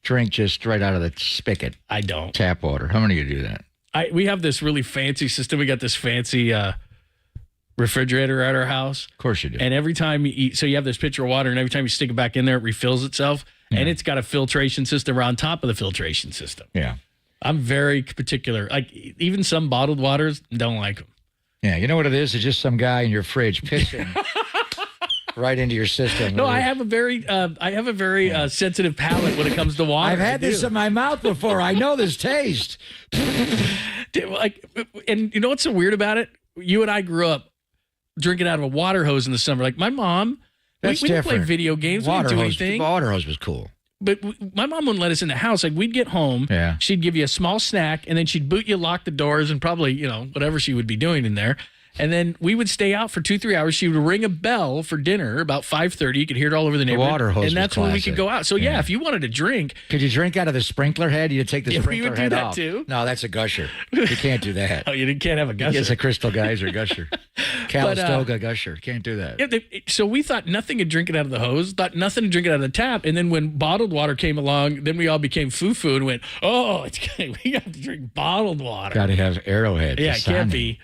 Speaker 6: drink just right out of the spigot?
Speaker 14: I don't.
Speaker 6: Tap water. How many of you do that?
Speaker 14: We have this really fancy system. We got this fancy refrigerator at our house.
Speaker 6: Of course you do.
Speaker 14: And every time you eat, so you have this pitcher of water, and every time you stick it back in there, it refills itself. Yeah. And it's got a filtration system on top of the filtration system.
Speaker 6: Yeah.
Speaker 14: I'm very particular. Like, even some bottled waters, don't like them.
Speaker 6: Yeah, you know what it is? It's just some guy in your fridge pissing right into your system.
Speaker 14: No, I have a very sensitive palate when it comes to water.
Speaker 6: I've had this in my mouth before. I know this taste.
Speaker 14: And you know what's so weird about it? You and I grew up drinking out of a water hose in the summer. Like, my mom, we didn't play video games. We didn't do anything.
Speaker 6: Water hose was cool.
Speaker 14: But my mom wouldn't let us in the house. Like, we'd get home, she'd give you a small snack, and then she'd boot you, lock the doors, and probably, whatever she would be doing in there. And then we would stay out for 2-3 hours. She would ring a bell for dinner about 5:30. You could hear it all over the neighborhood.
Speaker 6: The water hose,
Speaker 14: and that's when we could go out. So if you wanted to drink,
Speaker 6: could you drink out of the sprinkler head? You'd take the sprinkler head off.
Speaker 14: We would do that too.
Speaker 6: No, that's a gusher. You can't do that.
Speaker 14: Oh, you can't have a gusher.
Speaker 6: It's a Crystal Geyser gusher. Calistoga gusher. Can't do that.
Speaker 14: So we thought nothing of drinking out of the hose. Thought nothing of drinking out of the tap. And then when bottled water came along, then we all became foo-foo and went, we got to drink bottled water.
Speaker 6: Got to have Arrowhead.
Speaker 14: Yeah, it can't be.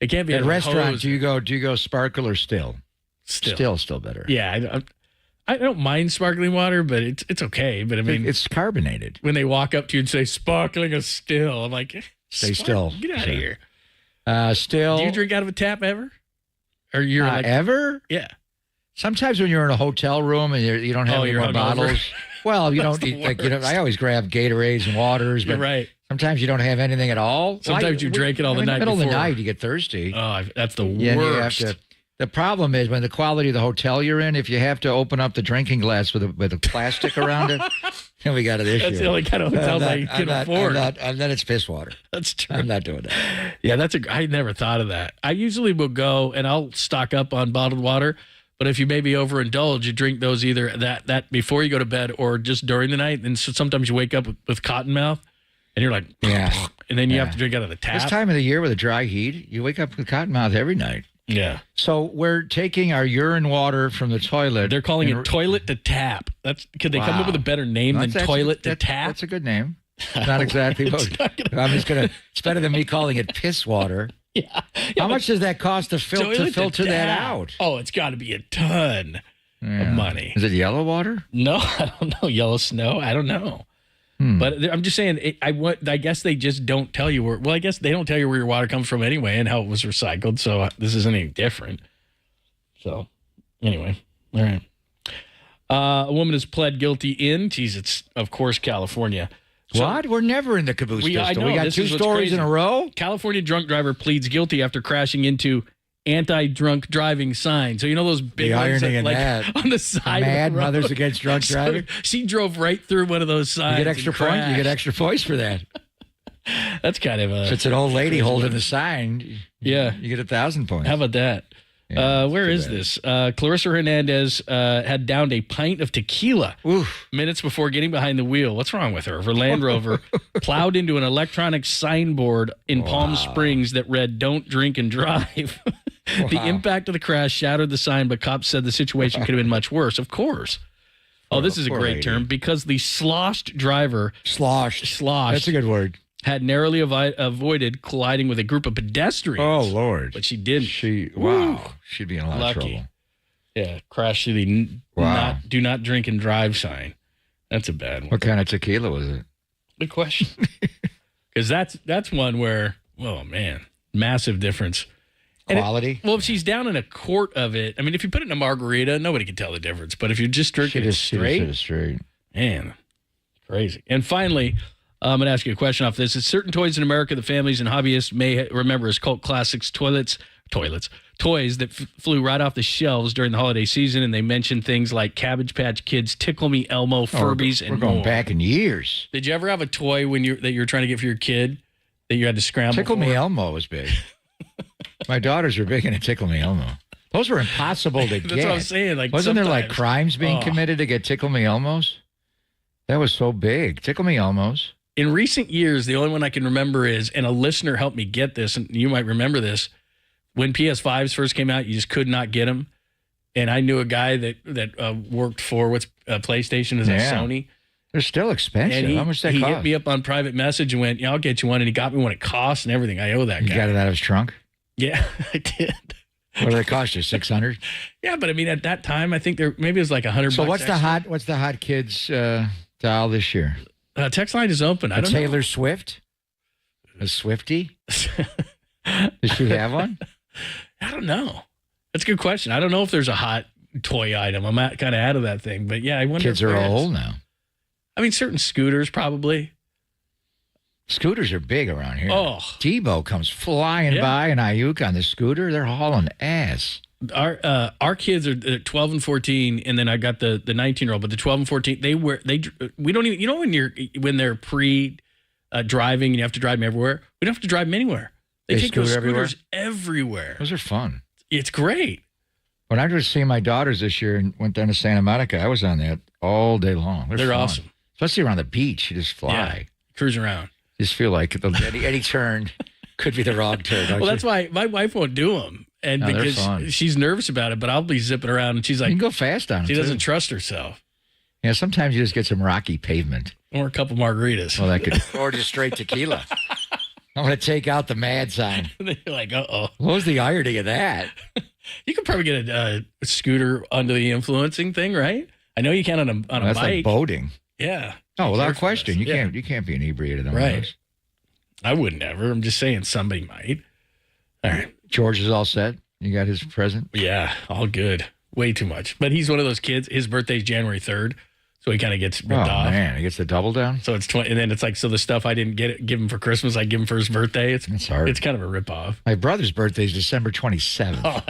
Speaker 14: It can't be
Speaker 6: at
Speaker 14: a
Speaker 6: restaurant.
Speaker 14: hose.
Speaker 6: Do you go sparkle or still? Still better.
Speaker 14: Yeah, I don't mind sparkling water, but it's okay. But I mean,
Speaker 6: it's carbonated.
Speaker 14: When they walk up to you and say sparkling or still, I'm like,
Speaker 6: stay still.
Speaker 14: Get out of here.
Speaker 6: Still.
Speaker 14: Do you drink out of a tap ever? Or you're like
Speaker 6: ever?
Speaker 14: Yeah.
Speaker 6: Sometimes when you're in a hotel room and you don't have any more bottles. Well, you don't. I always grab Gatorades and waters. But
Speaker 14: you're right.
Speaker 6: Sometimes you don't have anything at all.
Speaker 14: Sometimes you drank it all the night before.
Speaker 6: In the middle of the night, you get thirsty.
Speaker 14: Oh, that's the worst.
Speaker 6: The problem is when the quality of the hotel you're in, if you have to open up the drinking glass with a plastic around it, then we got an issue.
Speaker 14: That's the only kind of hotel I can afford.
Speaker 6: Then it's piss water.
Speaker 14: That's true.
Speaker 6: I'm not doing that.
Speaker 14: Yeah, I never thought of that. I usually will go and I'll stock up on bottled water, But if you maybe overindulge, you drink those either that before you go to bed or just during the night. And so sometimes you wake up with cotton mouth and you're like,
Speaker 27: Yeah.
Speaker 14: and then you have to drink out of the tap.
Speaker 27: This time of the year with a dry heat, you wake up with cotton mouth every night.
Speaker 14: Yeah.
Speaker 27: So we're taking our urine water from the toilet.
Speaker 14: They're calling it toilet to tap. Could they come up with a better name than toilet to tap?
Speaker 27: That's a good name. Not exactly what I'm just gonna. It's better than me calling it piss water.
Speaker 14: Yeah.
Speaker 27: How much does that cost to filter that out?
Speaker 14: Oh, it's got to be a ton of money.
Speaker 27: Is it yellow water?
Speaker 14: No, I don't know. Yellow snow? I don't know. But I'm just saying. I guess they just don't tell you where. Well, I guess they don't tell you where your water comes from anyway, and how it was recycled. So this isn't any different. So anyway, all right. A woman has pled guilty in. Geez, it's of course California. So,
Speaker 27: what? We're never in the caboose pistol.
Speaker 14: I know,
Speaker 27: we got 2 stories in a row?
Speaker 14: California drunk driver pleads guilty after crashing into anti-drunk driving signs. So you know those big
Speaker 27: the
Speaker 14: ones
Speaker 27: irony in
Speaker 14: that. On the side
Speaker 27: Mad
Speaker 14: of the road.
Speaker 27: Mothers Against Drunk Driving.
Speaker 14: She drove right through one of those signs.
Speaker 27: You get extra points. You get extra points for that.
Speaker 14: That's kind of a...
Speaker 27: If it's an old lady holding the sign,
Speaker 14: yeah,
Speaker 27: you get 1,000 points.
Speaker 14: How about that?
Speaker 27: Yeah,
Speaker 14: where is this? Clarissa Hernandez had downed a pint of tequila minutes before getting behind the wheel. What's wrong with her? Her Land Rover plowed into an electronic signboard in Palm Springs that read, "Don't drink and drive." The impact of the crash shattered the sign, but cops said the situation could have been much worse. Of course. Oh, this is a great term, because the sloshed driver...
Speaker 27: Sloshed.
Speaker 14: That's
Speaker 27: a good word.
Speaker 14: Had narrowly avoided colliding with a group of pedestrians.
Speaker 27: Oh, Lord.
Speaker 14: But she didn't.
Speaker 27: She'd be in a lot of trouble.
Speaker 14: Yeah, crash through the do not drink and drive sign. That's a bad one.
Speaker 27: What kind of tequila was it?
Speaker 14: Good question. Because that's one where, oh, man, massive difference.
Speaker 27: Quality?
Speaker 14: If she's down in a quart of it, I mean, if you put it in a margarita, nobody can tell the difference. But if you're just drinking it straight, man, crazy. And finally... I'm going to ask you a question off this. It's certain toys in America that families and hobbyists may remember as cult classics, toys that flew right off the shelves during the holiday season, and they mentioned things like Cabbage Patch Kids, Tickle Me Elmo, Furbies, and more.
Speaker 27: We're going back in years.
Speaker 14: Did you ever have a toy that you were trying to get for your kid that you had to scramble
Speaker 27: Tickle
Speaker 14: for?
Speaker 27: Me Elmo was big. My daughters were big into Tickle Me Elmo. Those were impossible to get.
Speaker 14: That's what I'm saying.
Speaker 27: Wasn't there like crimes being committed to get Tickle Me Elmos? That was so big. Tickle Me Elmos.
Speaker 14: In recent years, the only one I can remember is, and a listener helped me get this, and you might remember this, when PS5s first came out, you just could not get them. And I knew a guy that worked for PlayStation as a Sony.
Speaker 27: They're still expensive. How much that cost?
Speaker 14: He hit me up on private message and went, "Yeah, I'll get you one." And he got me what it costs and everything. I owe that guy.
Speaker 27: You got it out of his trunk?
Speaker 14: Yeah, I did.
Speaker 27: What did it cost you? $600?
Speaker 14: Yeah, but I mean, at that time, I think maybe it was like $100.
Speaker 27: So what's the hot kids dial this year?
Speaker 14: Text line is open. I don't know.
Speaker 27: Taylor Swift? A Swiftie? Does she have one?
Speaker 14: I don't know. That's a good question. I don't know if there's a hot toy item. I'm kind of out of that thing. But yeah, I wonder.
Speaker 27: Kids are old now.
Speaker 14: I mean, certain scooters probably.
Speaker 27: Scooters are big around here.
Speaker 14: Oh.
Speaker 27: Debo comes flying by in Ayuk on the scooter. They're hauling ass.
Speaker 14: Our kids are 12 and 14, and then I got the 19-year-old. But the 12 and 14, we don't even, when they're driving and you have to drive them everywhere. We don't have to drive them anywhere. They take those scooters everywhere.
Speaker 27: Those are fun.
Speaker 14: It's great.
Speaker 27: When I was seeing my daughters this year and went down to Santa Monica, I was on that all day long. They're fun.
Speaker 14: Awesome,
Speaker 27: especially around the beach. You just fly,
Speaker 14: cruise around.
Speaker 27: Just feel like any turn could be the wrong turn.
Speaker 14: Well, that's why my wife won't do them. And because she's nervous about it, but I'll be zipping around, and she's like,
Speaker 27: you can go fast on them.
Speaker 14: She doesn't trust herself.
Speaker 27: Yeah, sometimes you just get some rocky pavement.
Speaker 14: Or a couple margaritas.
Speaker 27: Well, that could, or just straight tequila. I'm going to take out the mad sign.
Speaker 14: You're like, uh-oh.
Speaker 27: What was the irony of that?
Speaker 14: You could probably get a scooter under the influencing thing, right? I know you can on a bike.
Speaker 27: That's like boating.
Speaker 14: Yeah.
Speaker 27: Oh, without question. You can't be inebriated on those.
Speaker 14: I wouldn't ever. I'm just saying somebody might. All right.
Speaker 27: George is all set. You got his present?
Speaker 14: Yeah, all good. Way too much. But he's one of those kids. His birthday's January 3rd, so he kind of gets ripped off.
Speaker 27: Oh, man. He gets the double down?
Speaker 14: So it's 20, and then it's like, so the stuff I didn't give him for Christmas, I give him for his birthday. It's
Speaker 27: hard.
Speaker 14: It's kind of a ripoff.
Speaker 27: My brother's birthday is December 27th.
Speaker 14: Oh,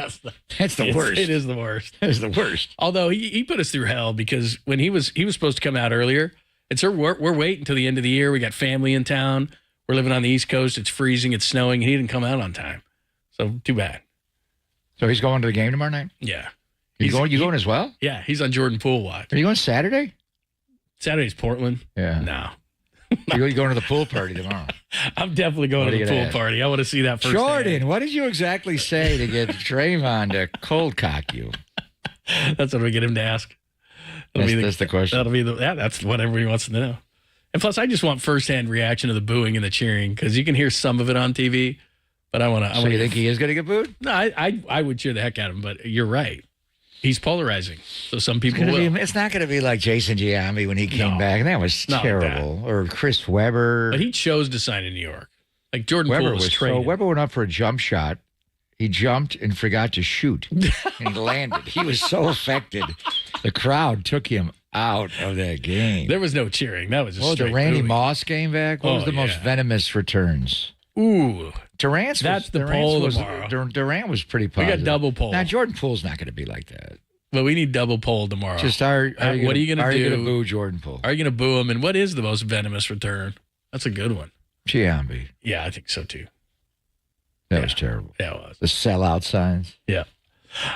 Speaker 27: that's the worst.
Speaker 14: It is the worst.
Speaker 27: It is the worst.
Speaker 14: Although he put us through hell because when he was supposed to come out earlier, and so we're waiting until the end of the year. We got family in town. We're living on the East Coast. It's freezing. It's snowing. And he didn't come out on time. So too bad.
Speaker 27: So he's going to the game tomorrow night?
Speaker 14: Yeah.
Speaker 27: You going as well?
Speaker 14: Yeah, he's on Jordan Poole watch.
Speaker 27: Are you going Saturday?
Speaker 14: Saturday's Portland.
Speaker 27: Yeah.
Speaker 14: No.
Speaker 27: You're going to the pool party tomorrow.
Speaker 14: I'm definitely going to the pool party. I want to see that first.
Speaker 27: Jordan, what did you exactly say to get Draymond to cold cock you?
Speaker 14: That's what we get him to ask.
Speaker 27: That's the question.
Speaker 14: That'll be that's what everybody wants to know. And plus, I just want firsthand reaction to the booing and the cheering because you can hear some of it on TV. But I want to.
Speaker 27: So you think he is going to get booed?
Speaker 14: No, I would cheer the heck out of him. But you're right. He's polarizing. So some people will.
Speaker 27: It's not going to be like Jason Giambi when he came back. And that was terrible. Or Chris Webber.
Speaker 14: But he chose to sign in New York. Like Jordan Poole was traded.
Speaker 27: So Webber went up for a jump shot. He jumped and forgot to shoot. And he landed. He was so affected. The crowd took him out of that game.
Speaker 14: There was no cheering. That was just
Speaker 27: the Randy Moss came back. What was the most venomous returns?
Speaker 14: Ooh.
Speaker 27: That's
Speaker 14: the poll tomorrow.
Speaker 27: Durant was pretty positive.
Speaker 14: We got double poll.
Speaker 27: Now, Jordan Poole's not going to be like that.
Speaker 14: Well, we need double poll tomorrow.
Speaker 27: Just what are you going to do? Are you going to boo Jordan Poole?
Speaker 14: Are you going to boo him? And what is the most venomous return? That's a good one.
Speaker 27: Giambi.
Speaker 14: Yeah, I think so too.
Speaker 27: That was terrible.
Speaker 14: Yeah, it was.
Speaker 27: The sellout signs.
Speaker 14: Yeah.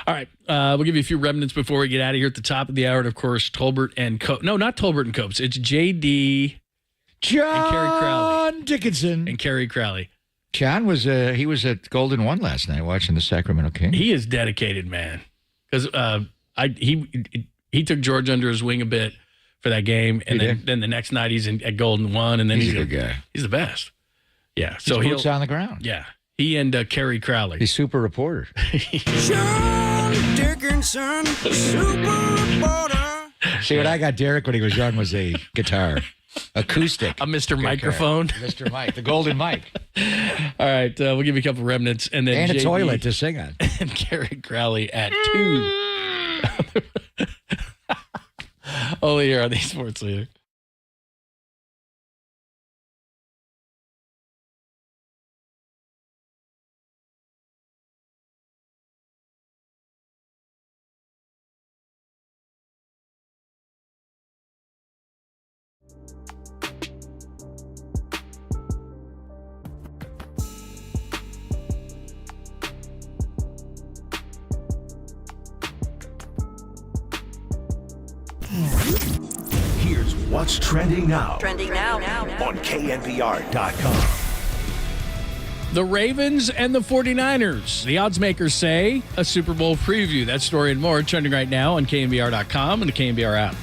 Speaker 14: All right. We'll give you a few remnants before we get out of here at the top of the hour. And, of course, Tolbert and Copes. No, not Tolbert and Copes. It's J.D.
Speaker 27: John
Speaker 14: Kerry Crowley.
Speaker 27: Dickinson.
Speaker 14: And Kerry Crowley.
Speaker 12: John was he was at Golden One last night watching the Sacramento Kings.
Speaker 14: He is dedicated, man. Because he took George under his wing a bit for that game, and then the next night he's at Golden One, and then
Speaker 12: he's a good guy.
Speaker 14: He's the best. Yeah,
Speaker 12: He's
Speaker 14: so
Speaker 12: boots on the ground.
Speaker 14: Yeah, he and Kerry Crowley.
Speaker 12: He's super reporter.
Speaker 7: John Dickinson, super reporter.
Speaker 12: See, what I got Derek when he was young was a guitar. Acoustic.
Speaker 14: A Mr. Microphone.
Speaker 12: Mr. Mike, the golden mic.
Speaker 14: All right, we'll give you a couple of remnants. And then
Speaker 12: a toilet to sing on.
Speaker 14: And Kerry Crowley at 2. Only here on the Sports Leader.
Speaker 1: Here's what's trending now.
Speaker 5: Trending now.
Speaker 1: On KNBR.com.
Speaker 14: The Ravens and the 49ers. The odds makers say a Super Bowl preview. That story and more trending right now on KNBR.com and the KNBR app.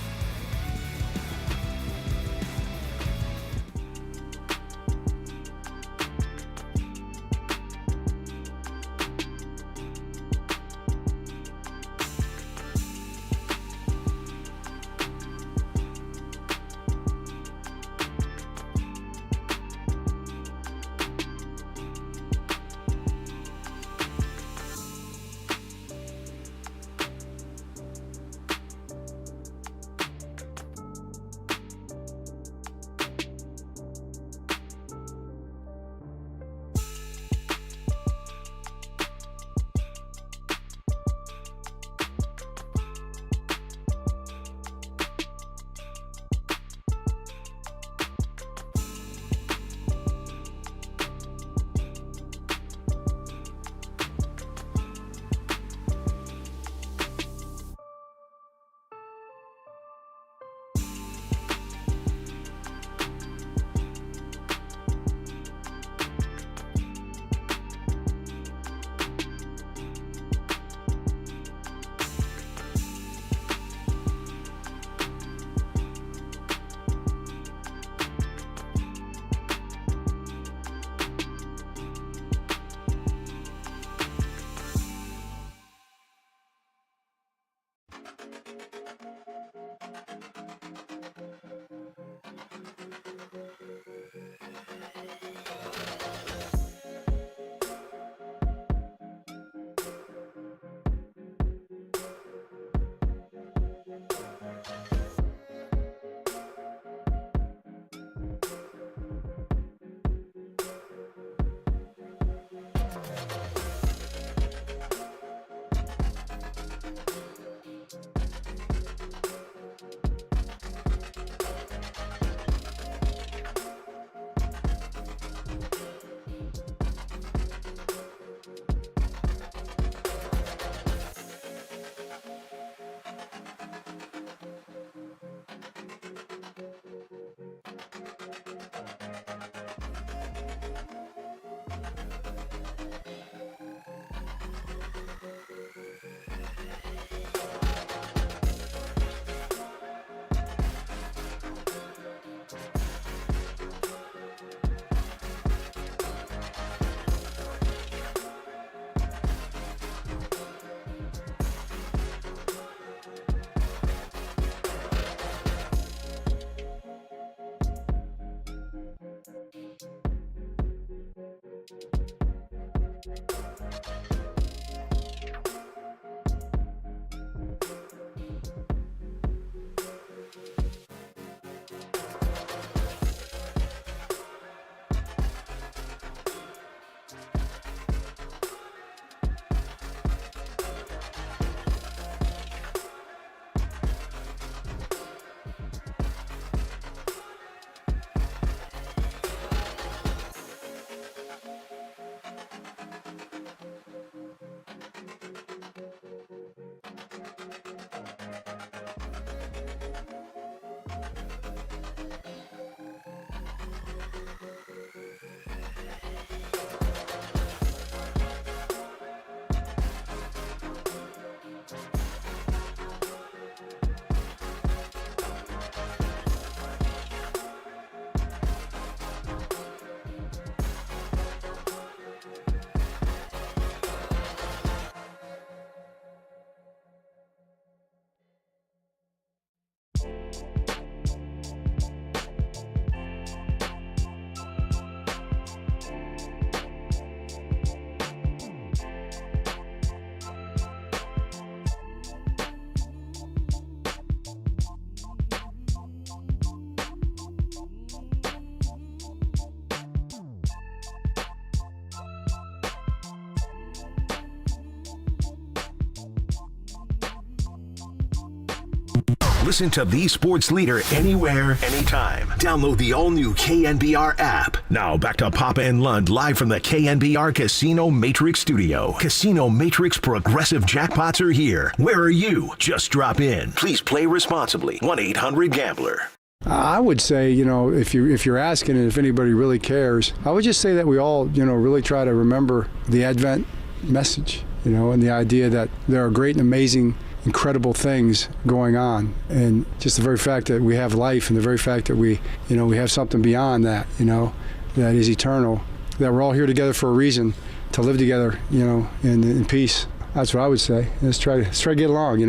Speaker 1: Listen to the sports leader anywhere, anytime. Download the all-new KNBR app. Now back to Papa and Lund live from the KNBR Casino Matrix Studio. Casino Matrix Progressive Jackpots are here. Where are you? Just drop in. Please play responsibly. 1-800-GAMBLER.
Speaker 24: I would say, if you're asking and if anybody really cares, I would just say that we all, really try to remember the Advent message, and the idea that there are great and amazing, incredible things going on. And just the very fact that we have life and the very fact that we have something beyond that, that is eternal, that we're all here together for a reason, to live together, in peace. That's what I would say. Let's try to get along,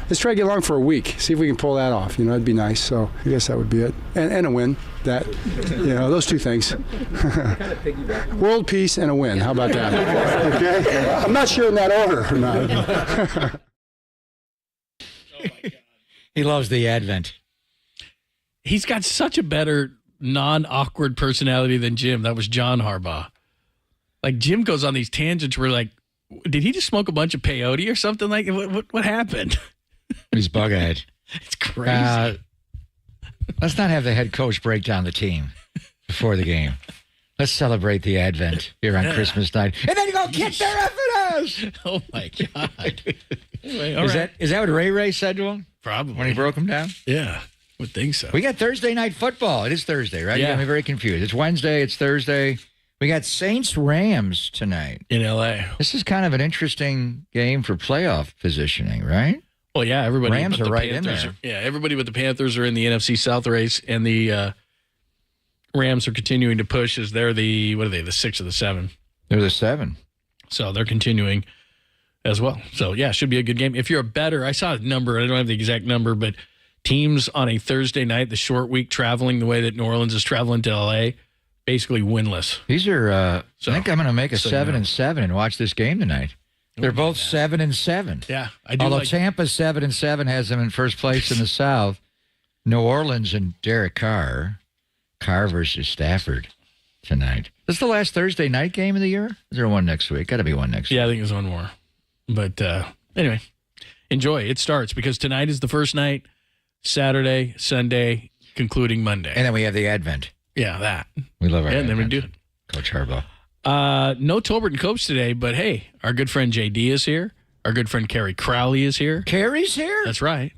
Speaker 24: Let's try to get along for a week. See if we can pull that off. That'd be nice. So I guess that would be it. And a win. That, those two things. World peace and a win. How about that? Okay. I'm not sure in that order or not.
Speaker 27: He loves the Advent.
Speaker 14: He's got such a better non-awkward personality than Jim. That was John Harbaugh. Like, Jim goes on these tangents where, like, did he just smoke a bunch of peyote or something? Like, what happened?
Speaker 27: He's bug-eyed.
Speaker 14: It's crazy.
Speaker 27: Let's not have the head coach break down the team before the game. Let's celebrate the Advent here on Christmas night. And then you go kick their effing ass.
Speaker 14: Oh, my God. Anyway,
Speaker 27: is that what Ray said to him?
Speaker 14: Probably.
Speaker 27: When he broke him down?
Speaker 14: Yeah, would think so.
Speaker 27: We got Thursday night football. It is Thursday, right?
Speaker 14: Yeah.
Speaker 27: You got me very confused. It's Wednesday. It's Thursday. We got Saints-Rams tonight.
Speaker 14: In L.A.
Speaker 27: This is kind of an interesting game for playoff positioning, right?
Speaker 14: Well, yeah, everybody.
Speaker 27: Rams
Speaker 14: but
Speaker 27: are
Speaker 14: the
Speaker 27: right
Speaker 14: Panthers
Speaker 27: in there.
Speaker 14: Everybody but the Panthers are in the NFC South race, and the Rams are continuing to push as they're the 6 or the 7?
Speaker 27: They're the 7.
Speaker 14: So they're continuing as well. So, yeah, should be a good game. If you're a bettor, I saw a number. I don't have the exact number, but teams on a Thursday night, the short week, traveling the way that New Orleans is traveling to L.A., basically winless.
Speaker 27: These are, I think I'm going to make a 7-7 and watch this game tonight. They're both 7-7.
Speaker 14: Yeah, I do.
Speaker 27: Although Tampa's 7-7 has them in first place in the South. New Orleans and Derek Carr versus Stafford tonight. This is the last Thursday night game of the year? Is there one next week? Got to be one next week.
Speaker 14: Yeah, I think there's one more. But anyway, enjoy. It starts because tonight is the first night, Saturday, Sunday, concluding Monday.
Speaker 27: And then we have the Advent.
Speaker 14: Yeah, that.
Speaker 27: We love our
Speaker 14: And then we do
Speaker 27: Advent. Coach Harbaugh.
Speaker 14: No Tolbert and Copes today, but hey, our good friend JD is here. Our good friend Kerry Crowley is here.
Speaker 27: Kerry's here?
Speaker 14: That's right.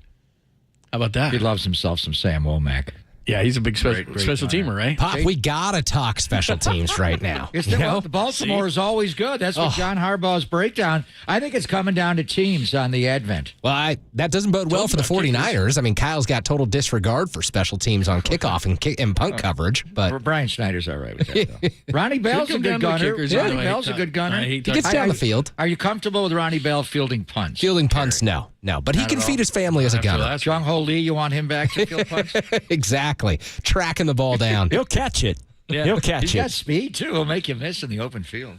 Speaker 14: How about that?
Speaker 27: He loves himself some Sam Womack.
Speaker 14: Yeah, he's a big special teamer, right?
Speaker 9: Pop, we gotta talk special teams right now.
Speaker 27: The Baltimore is always good. That's what John Harbaugh's breakdown. I think it's coming down to teams on the Advent.
Speaker 9: Well, that doesn't bode well for the 49ers. I mean, Kyle's got total disregard for special teams on kickoff and punt coverage. But
Speaker 27: Brian Schneider's all right with that, though. Ronnie Bell's a good gunner. Ronnie Bell's a good gunner.
Speaker 9: He gets down the field.
Speaker 27: Are you comfortable with Ronnie Bell fielding punts?
Speaker 9: Fielding punts, no. But he can feed his family as a gunner.
Speaker 27: Jung Ho Lee, you want him back to field punts?
Speaker 9: Exactly. Tracking the ball down.
Speaker 10: He'll catch it.
Speaker 27: Yeah.
Speaker 10: He'll catch
Speaker 27: He's got speed, too. He'll make you miss in the open field.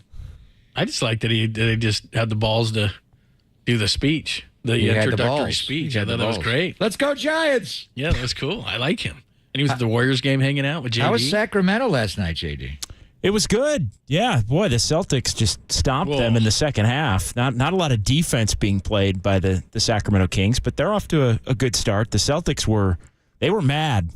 Speaker 14: I just like that he just had the balls to do the speech, the introductory speech. I thought that was great.
Speaker 27: Let's go, Giants.
Speaker 14: Yeah, that was cool. I like him. And he was at the Warriors game hanging out with JD.
Speaker 27: How was Sacramento last night, JD?
Speaker 10: It was good. Yeah, boy, the Celtics just stomped them in the second half. Not a lot of defense being played by the Sacramento Kings, but they're off to a good start. The Celtics were mad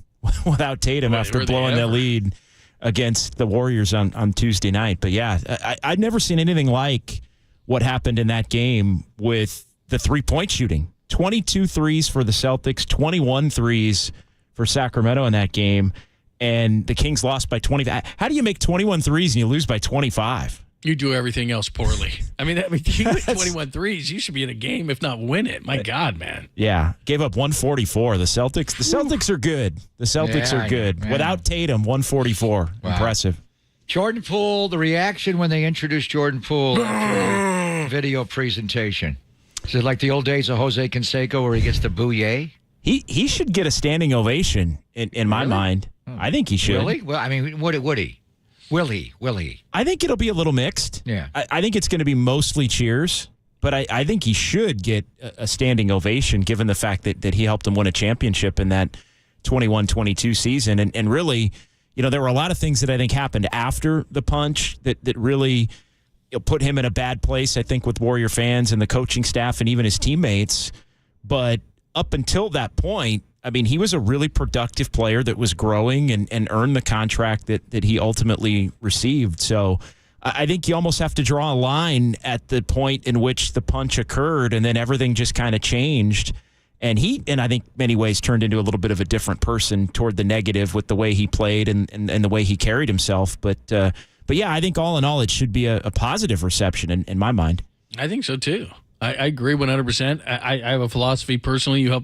Speaker 10: without Tatum after blowing their lead against the Warriors on Tuesday night. But yeah, I'd never seen anything like what happened in that game with the three-point shooting. 22 threes for the Celtics, 21 threes for Sacramento in that game. And the Kings lost by 20. How do you make 21 threes and you lose by 25?
Speaker 14: You do everything else poorly. You hit 21 threes. You should be in a game, if not win it. My God, man.
Speaker 10: Yeah, gave up 144. The Celtics are good. The Celtics are good. Without Tatum, 144. Wow. Impressive.
Speaker 27: Jordan Poole, the reaction when they introduced Jordan Poole after a video presentation. Is it like the old days of Jose Canseco where he gets the booyah?
Speaker 10: He should get a standing ovation in my mind. I think he should.
Speaker 27: Really? Well, I mean, would he? Will he?
Speaker 10: I think it'll be a little mixed.
Speaker 27: Yeah.
Speaker 10: I think it's going to be mostly cheers, but I think he should get a standing ovation given the fact that he helped them win a championship in that 21-22 season. And really, there were a lot of things that I think happened after the punch that really put him in a bad place, I think, with Warrior fans and the coaching staff and even his teammates. But up until that point, I mean, he was a really productive player that was growing and earned the contract that he ultimately received. So I think you almost have to draw a line at the point in which the punch occurred, and then everything just kind of changed. And he, in I think many ways, turned into a little bit of a different person toward the negative with the way he played and the way he carried himself. But yeah, I think all in all, it should be a positive reception in my mind. I think so too. I agree 100%. I have a philosophy personally. You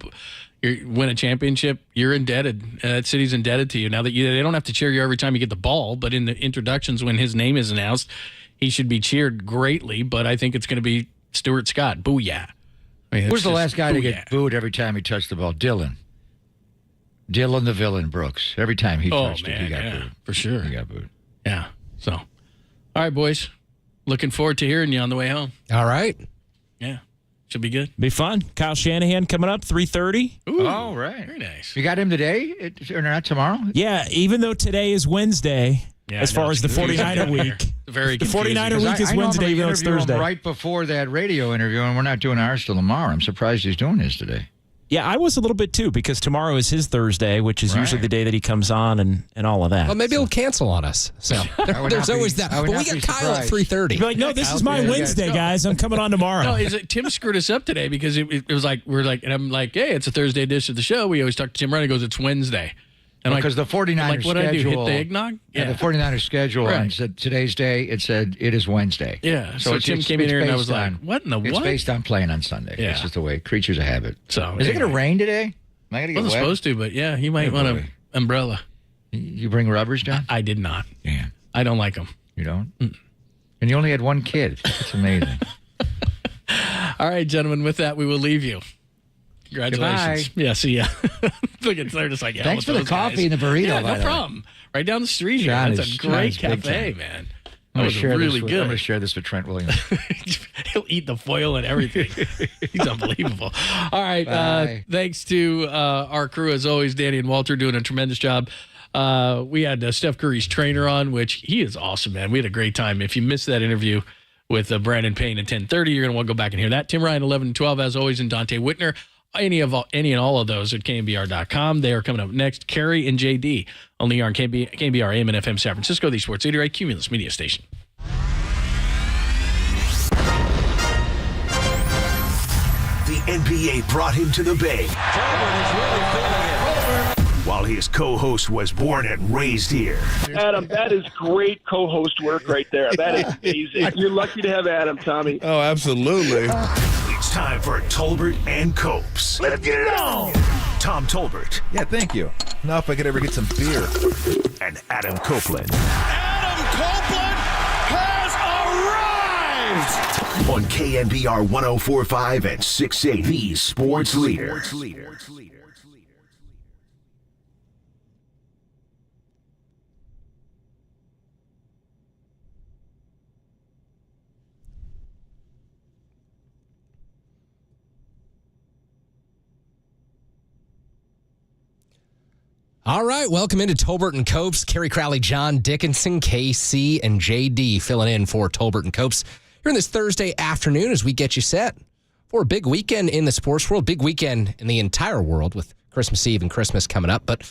Speaker 10: win a championship, you're indebted. That city's indebted to you. Now that they don't have to cheer you every time you get the ball, but in the introductions when his name is announced, he should be cheered greatly. But I think it's going to be Stuart Scott. Booyah. I mean,
Speaker 27: who's the last guy to get booed every time he touched the ball? Dylan the villain Brooks. Every time he touched it, he got booed.
Speaker 10: For sure.
Speaker 27: He got booed.
Speaker 10: Yeah. So, all right, boys. Looking forward to hearing you on the way home.
Speaker 9: All right.
Speaker 10: Yeah. Should be good. Be fun. Kyle Shanahan coming up, 3:30.
Speaker 27: Ooh, all right.
Speaker 10: Very nice.
Speaker 27: You got him today or not tomorrow?
Speaker 10: Yeah, even though today is Wednesday, as far as the 49er week. The 49er week is Wednesday, even though it's Thursday.
Speaker 27: Right before that radio interview, and we're not doing ours till tomorrow. I'm surprised he's doing his today.
Speaker 10: Yeah, I was a little bit too, because tomorrow is his Thursday, which is usually the day that he comes on and all of that.
Speaker 9: Well, maybe he'll cancel on us. So there's always that. But we got Kyle at 3:30.
Speaker 10: You'd be like, no, this is my Wednesday, guys. I'm coming on tomorrow.
Speaker 14: No, Tim screwed us up today because it was like, and I'm like, hey, it's a Thursday edition of the show. We always talk to Tim Ronnie. He goes, it's Wednesday. And
Speaker 27: because the 49ers
Speaker 14: what
Speaker 27: schedule.
Speaker 14: I do, hit the eggnog?
Speaker 27: Yeah, the 49ers schedule on today's day, it said it is Wednesday.
Speaker 14: Yeah. So Tim came in here and I was like, what in the what?
Speaker 27: It's based on playing on Sunday.
Speaker 14: Yeah.
Speaker 27: It's just the way creatures of habit.
Speaker 14: So
Speaker 27: is it going to rain today? Am I going to get wet?
Speaker 14: Wasn't supposed to, but yeah, he might want an umbrella.
Speaker 27: You bring rubbers, John?
Speaker 14: I did not.
Speaker 27: Yeah.
Speaker 14: I don't like them.
Speaker 27: You don't? And you only had one kid. That's amazing.
Speaker 14: All right, gentlemen, with that, we will leave you. Congratulations.
Speaker 27: Goodbye.
Speaker 14: Yeah, see ya. They're just like,
Speaker 27: thanks for the coffee and the burrito.
Speaker 14: Yeah, no problem. Right down the street here. That's a great cafe, man. That was really good.
Speaker 27: I'm going to share this with Trent Williams.
Speaker 14: He'll eat the foil and everything. He's unbelievable. All right. Thanks to our crew, as always, Danny and Walter doing a tremendous job. We had Steph Curry's trainer on, which he is awesome, man. We had a great time. If you missed that interview with Brandon Payne at 10:30, you're going to want to go back and hear that. Tim Ryan, 11 and 12, as always, and Dante Whitner. Any and all of those at KNBR.com. They are coming up next. Kerry and JD on the KNBR AM and FM San Francisco, the sports leader at Cumulus Media Station.
Speaker 1: The NBA brought him to the Bay. While his co-host was born and raised here.
Speaker 8: Adam, that is great co-host work right there. That is amazing. You're lucky to have Adam, Tommy.
Speaker 11: Oh, absolutely.
Speaker 1: It's time for Tolbert and Copes. Let's get it on! Tom Tolbert.
Speaker 11: Yeah, thank you. Now if I could ever get some beer.
Speaker 1: And Adam Copeland.
Speaker 7: Adam Copeland has arrived!
Speaker 1: On KNBR 104.5 and 680, the sports leader.
Speaker 9: All right, welcome into Tolbert and Copes. Kerry Crowley, John Dickinson, KC, and JD filling in for Tolbert and Copes here on this Thursday afternoon as we get you set for a big weekend in the sports world, big weekend in the entire world with Christmas Eve and Christmas coming up. But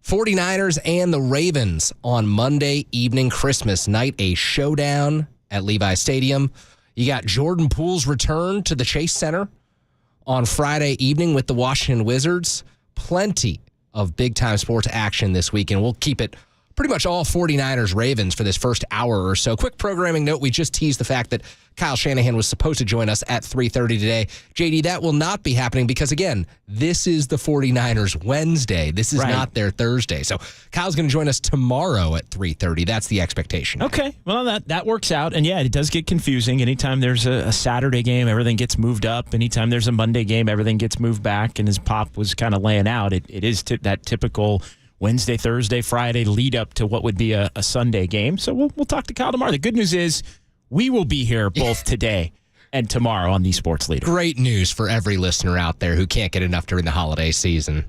Speaker 9: 49ers and the Ravens on Monday evening, Christmas night, a showdown at Levi Stadium. You got Jordan Poole's return to the Chase Center on Friday evening with the Washington Wizards. Plenty of big-time sports action this weekend. We'll keep it pretty much all 49ers Ravens for this first hour or so. Quick programming note, we just teased the fact that Kyle Shanahan was supposed to join us at 3:30 today. JD, that will not be happening because, again, this is the 49ers Wednesday. This is not their Thursday. So Kyle's going to join us tomorrow at 3:30. That's the expectation.
Speaker 10: Okay. Well, that works out. And, yeah, it does get confusing. Anytime there's a Saturday game, everything gets moved up. Anytime there's a Monday game, everything gets moved back. And as Pop was kind of laying out, it is that typical Wednesday, Thursday, Friday lead up to what would be a Sunday game. So we'll talk to Kyle tomorrow. The good news is we will be here both today and tomorrow on the Sports Leader.
Speaker 9: Great news for every listener out there who can't get enough during the holiday season.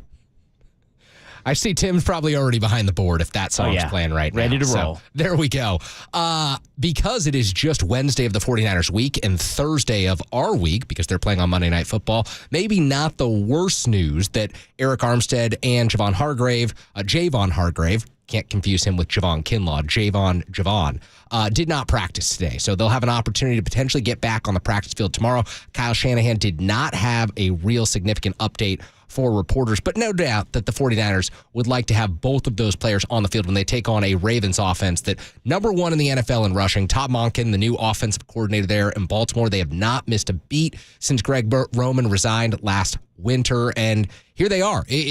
Speaker 9: I see Tim's probably already behind the board if that song's playing right now.
Speaker 10: Ready to
Speaker 9: So,
Speaker 10: roll.
Speaker 9: there we go. Because it is just Wednesday of the 49ers week and Thursday of our week, because they're playing on Monday Night Football, maybe not the worst news that Eric Armstead and Javon Hargrave, can't confuse him with Javon Kinlaw, Javon, did not practice today. So they'll have an opportunity to potentially get back on the practice field tomorrow. Kyle Shanahan did not have a real significant update for reporters, but no doubt that the 49ers would like to have both of those players on the field when they take on a Ravens offense that number 1 in the NFL in rushing. Todd Monken, the new offensive coordinator there in Baltimore, they have not missed a beat since Greg Roman resigned last winter, and here they are. It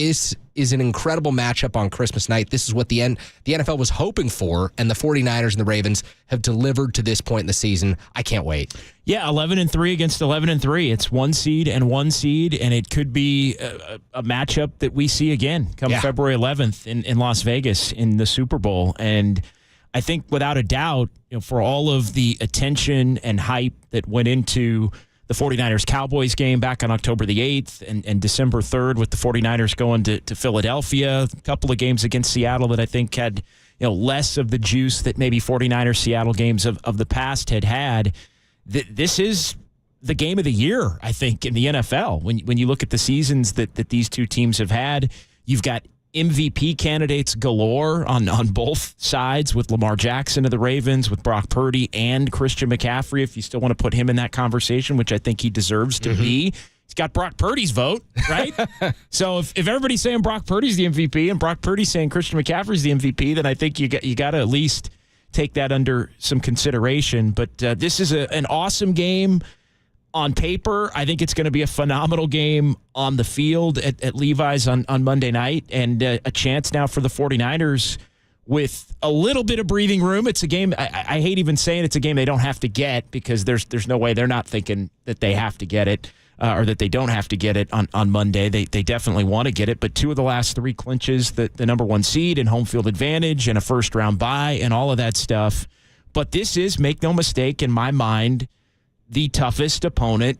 Speaker 9: is an incredible matchup on Christmas night. This is what the NFL was hoping for, and the 49ers and the Ravens have delivered to this point in the season. I can't wait.
Speaker 10: Yeah, 11-3 against 11-3. It's 1 seed and 1 seed, and it could be a matchup that we see again come February 11th in Las Vegas in the Super Bowl. And I think without a doubt, for all of the attention and hype that went into the 49ers Cowboys game back on October the 8th and December 3rd with the 49ers going to Philadelphia, a couple of games against Seattle that I think had less of the juice that maybe 49ers Seattle games of the past had. This is the game of the year, I think, in the NFL. When you look at the seasons that these two teams have had, you've got MVP candidates galore on both sides with Lamar Jackson of the Ravens, with Brock Purdy and Christian McCaffrey, if you still want to put him in that conversation, which I think he deserves to be. He's got Brock Purdy's vote, right? So if everybody's saying Brock Purdy's the MVP and Brock Purdy's saying Christian McCaffrey's the MVP, then I think you got to at least take that under some consideration. But this is an awesome game on paper. I think it's going to be a phenomenal game on the field at Levi's on Monday night, and a chance now for the 49ers with a little bit of breathing room. It's a game, I hate even saying it's a game they don't have to get, because there's no way they're not thinking that they have to get it or that they don't have to get it on Monday. They definitely want to get it, but 2 of the last 3 clinches, the number 1 seed and home field advantage and a first-round bye and all of that stuff. But this is, make no mistake, in my mind, the toughest opponent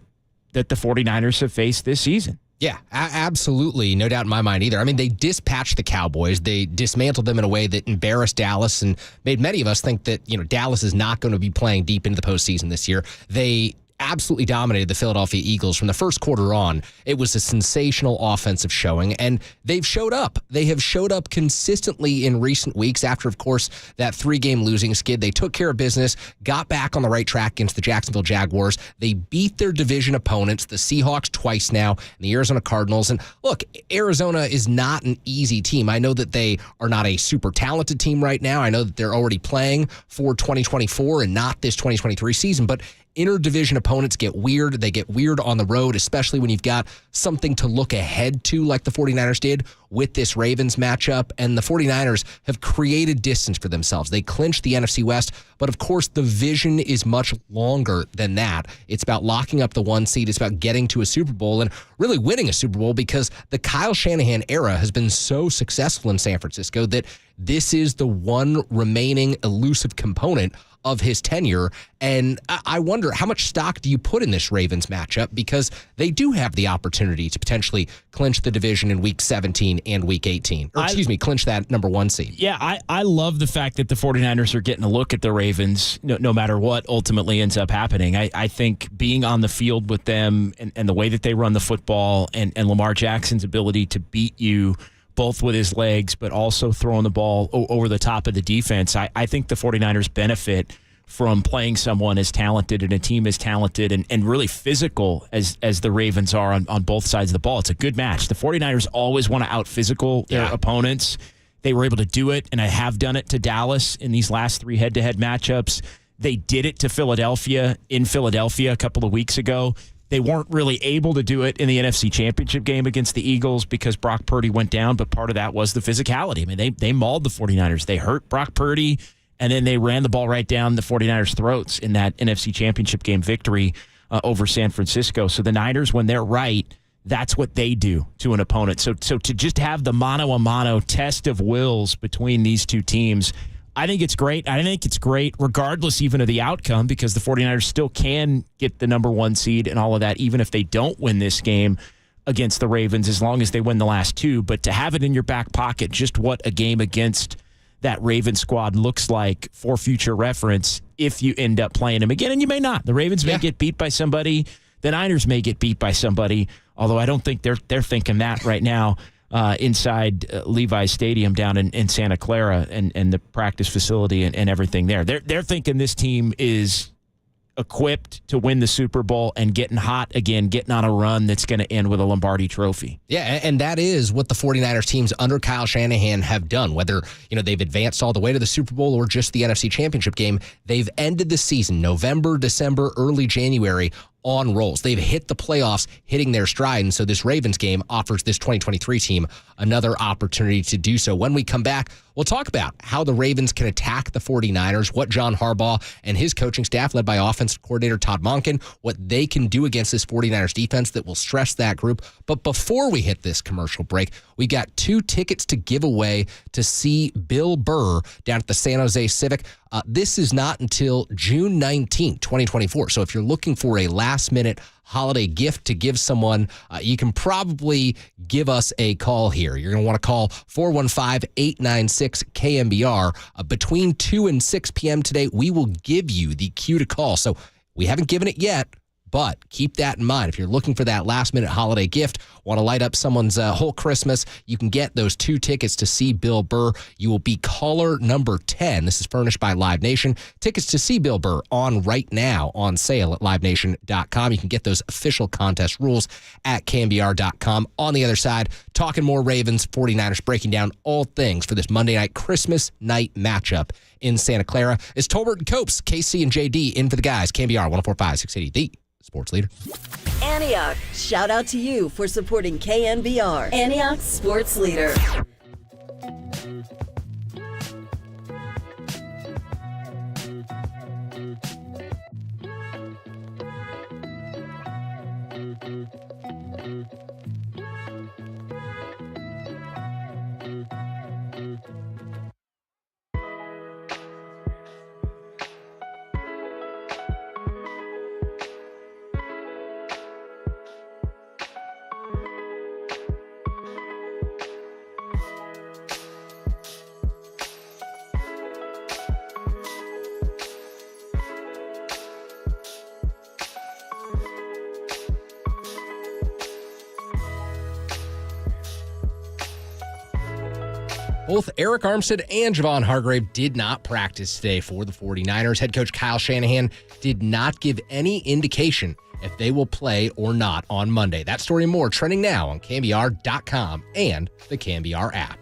Speaker 10: that the 49ers have faced this season.
Speaker 9: Yeah, absolutely. No doubt in my mind either. I mean, they dispatched the Cowboys. They dismantled them in a way that embarrassed Dallas and made many of us think that, Dallas is not going to be playing deep into the postseason this year. They absolutely dominated the Philadelphia Eagles from the first quarter on. It was a sensational offensive showing, and they've showed up. They have showed up consistently in recent weeks after, of course, that 3-game losing skid. They took care of business, got back on the right track against the Jacksonville Jaguars. They beat their division opponents, the Seahawks, twice now, and the Arizona Cardinals. And look, Arizona is not an easy team. I know that they are not a super talented team right now. I know that they're already playing for 2024 and not this 2023 season, but interdivision opponents get weird. They get weird on the road, especially when you've got something to look ahead to like the 49ers did with this Ravens matchup. And the 49ers have created distance for themselves. They clinched the NFC West, but of course the vision is much longer than that. It's about locking up the 1 seed. It's about getting to a Super Bowl and really winning a Super Bowl, because the Kyle Shanahan era has been so successful in San Francisco that this is the one remaining elusive component of his tenure. And I wonder, how much stock do you put in this Ravens matchup? Because they do have the opportunity to potentially clinch the division in Week 17 and Week 18. Or clinch that number 1 seed.
Speaker 10: Yeah, I love the fact that the 49ers are getting a look at the Ravens, no matter what ultimately ends up happening. I think being on the field with them and the way that they run the football and Lamar Jackson's ability to beat you both with his legs, but also throwing the ball over the top of the defense. I think the 49ers benefit from playing someone as talented and a team as talented and really physical as the Ravens are on both sides of the ball. It's a good match. The 49ers always want to out-physical their opponents. They were able to do it, and I have done it to Dallas in these last 3 head-to-head matchups. They did it to Philadelphia in Philadelphia a couple of weeks ago. They weren't really able to do it in the NFC Championship game against the Eagles because Brock Purdy went down, but part of that was the physicality. I mean, they mauled the 49ers. They hurt Brock Purdy, and then they ran the ball right down the 49ers' throats in that NFC Championship game victory over San Francisco. So the Niners, when they're right, that's what they do to an opponent. So to just have the mano-a-mano test of wills between these two teams, I think it's great. I think it's great regardless even of the outcome, because the 49ers still can get the number 1 seed and all of that, even if they don't win this game. against the Ravens as long as they win the last two. But to have it in your back pocket, just what a game against that Ravens squad looks like for future reference if you end up playing them again. And you may not. The Ravens may get beat by somebody. The Niners may get beat by somebody, although I don't think they're thinking that right now inside Levi's Stadium down in Santa Clara and the practice facility and everything there. They're thinking this team is equipped to win the Super Bowl and getting hot again, getting on a run that's going to end with a Lombardi trophy.
Speaker 9: Yeah, and that is what the 49ers teams under Kyle Shanahan have done. Whether, they've advanced all the way to the Super Bowl or just the NFC Championship game, they've ended the season November, December, early January on rolls. They've hit the playoffs, hitting their stride, and so this Ravens game offers this 2023 team another opportunity to do so. When we come back, we'll talk about how the Ravens can attack the 49ers, what John Harbaugh and his coaching staff, led by offensive coordinator Todd Monken, what they can do against this 49ers defense that will stress that group. But before we hit this commercial break, we got 2 tickets to give away to see Bill Burr down at the San Jose Civic. This is not until June 19th, 2024. So if you're looking for a last-minute holiday gift to give someone, you can probably give us a call here. You're going to want to call 415-896-KNBR. Between 2 and 6 p.m. today, we will give you the cue to call. So we haven't given it yet, but keep that in mind. If you're looking for that last-minute holiday gift, want to light up someone's whole Christmas, you can get those 2 tickets to see Bill Burr. You will be caller number 10. This is furnished by Live Nation. Tickets to see Bill Burr on right now on sale at livenation.com. You can get those official contest rules at KNBR.com. On the other side, talking more Ravens, 49ers, breaking down all things for this Monday night, Christmas night matchup in Santa Clara. It's Tolbert and Copes, KC and JD in for the guys. KNBR 104.5, 680, the sports leader.
Speaker 5: Antioch, shout out to you for supporting KNBR, Antioch sports leader.
Speaker 9: Both Eric Armstead and Javon Hargrave did not practice today for the 49ers. Head coach Kyle Shanahan did not give any indication if they will play or not on Monday. That story and more trending now on KNBR.com and the KNBR app.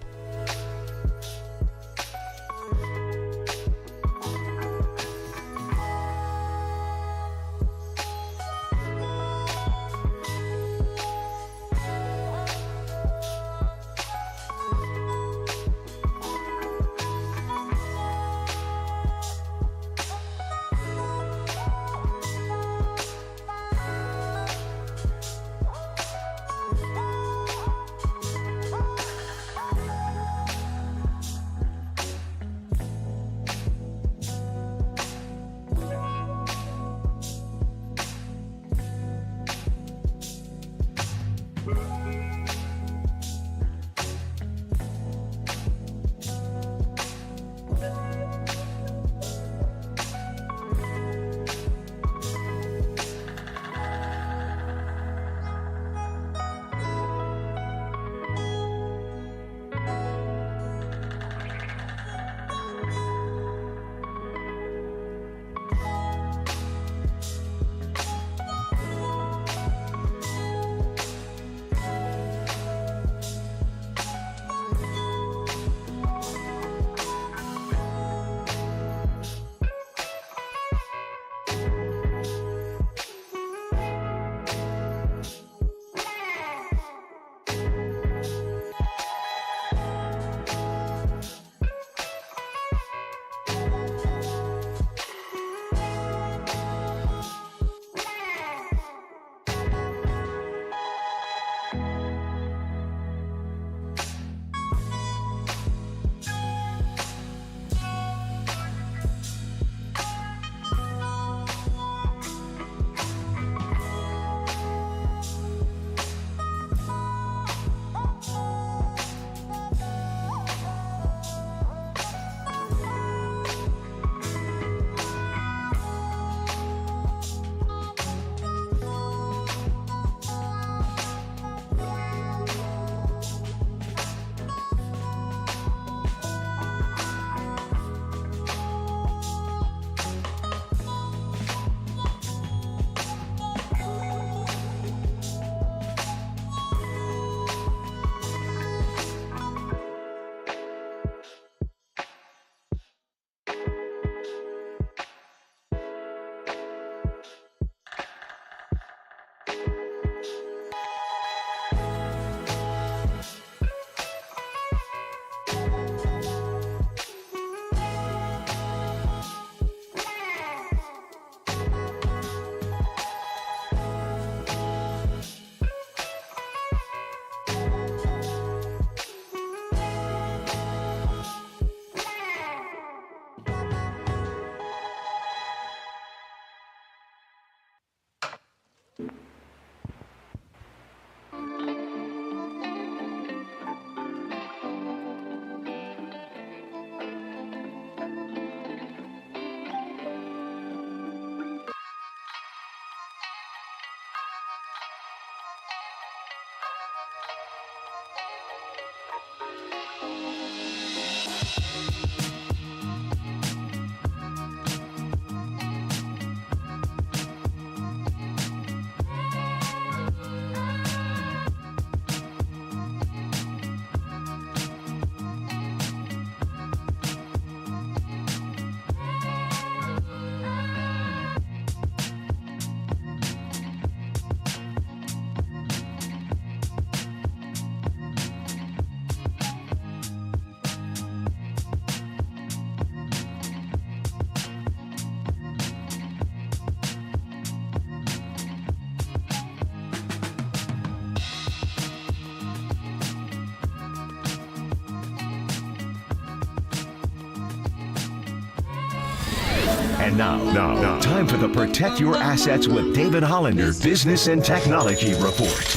Speaker 1: And now, time for the Protect Your Assets with David Hollander Business and Technology Report.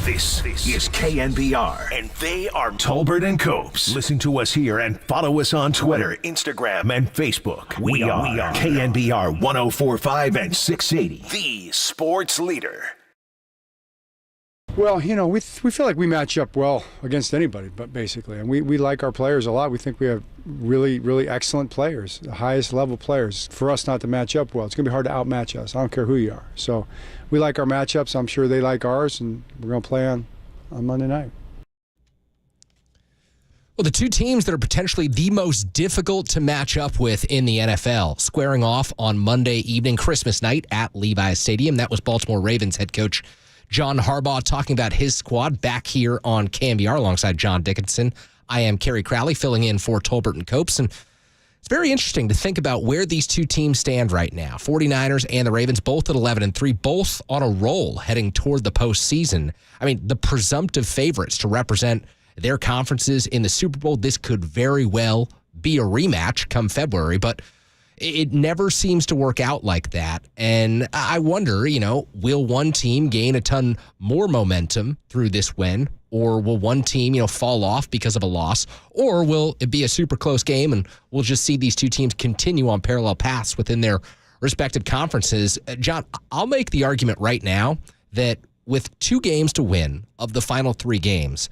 Speaker 1: This is KNBR, and they are Tolbert and Copes. Listen to us here and follow us on Twitter, Instagram, and Facebook. We are KNBR 104.5 and 680, the sports leader.
Speaker 24: Well, we feel like we match up well against anybody, but basically, and we like our players a lot. We think we have really, really excellent players, the highest level players. For us not to match up well, it's going to be hard to outmatch us. I don't care who you are. So we like our matchups. I'm sure they like ours, and we're going to play on Monday night.
Speaker 9: Well, the two teams that are potentially the most difficult to match up with in the NFL, squaring off on Monday evening, Christmas night at Levi's Stadium. That was Baltimore Ravens head coach John Harbaugh talking about his squad back here on KNBR alongside John Dickinson. I am Kerry Crowley filling in for Tolbert and Copes. And it's very interesting to think about where these two teams stand right now. 49ers and the Ravens, both at 11-3, both on a roll heading toward the postseason. I mean, the presumptive favorites to represent their conferences in the Super Bowl. This could very well be a rematch come February, but it never seems to work out like that. And I wonder, will one team gain a ton more momentum through this win? Or will one team, fall off because of a loss? Or will it be a super close game and we'll just see these two teams continue on parallel paths within their respective conferences? John, I'll make the argument right now that with 2 games to win of the final 3 games,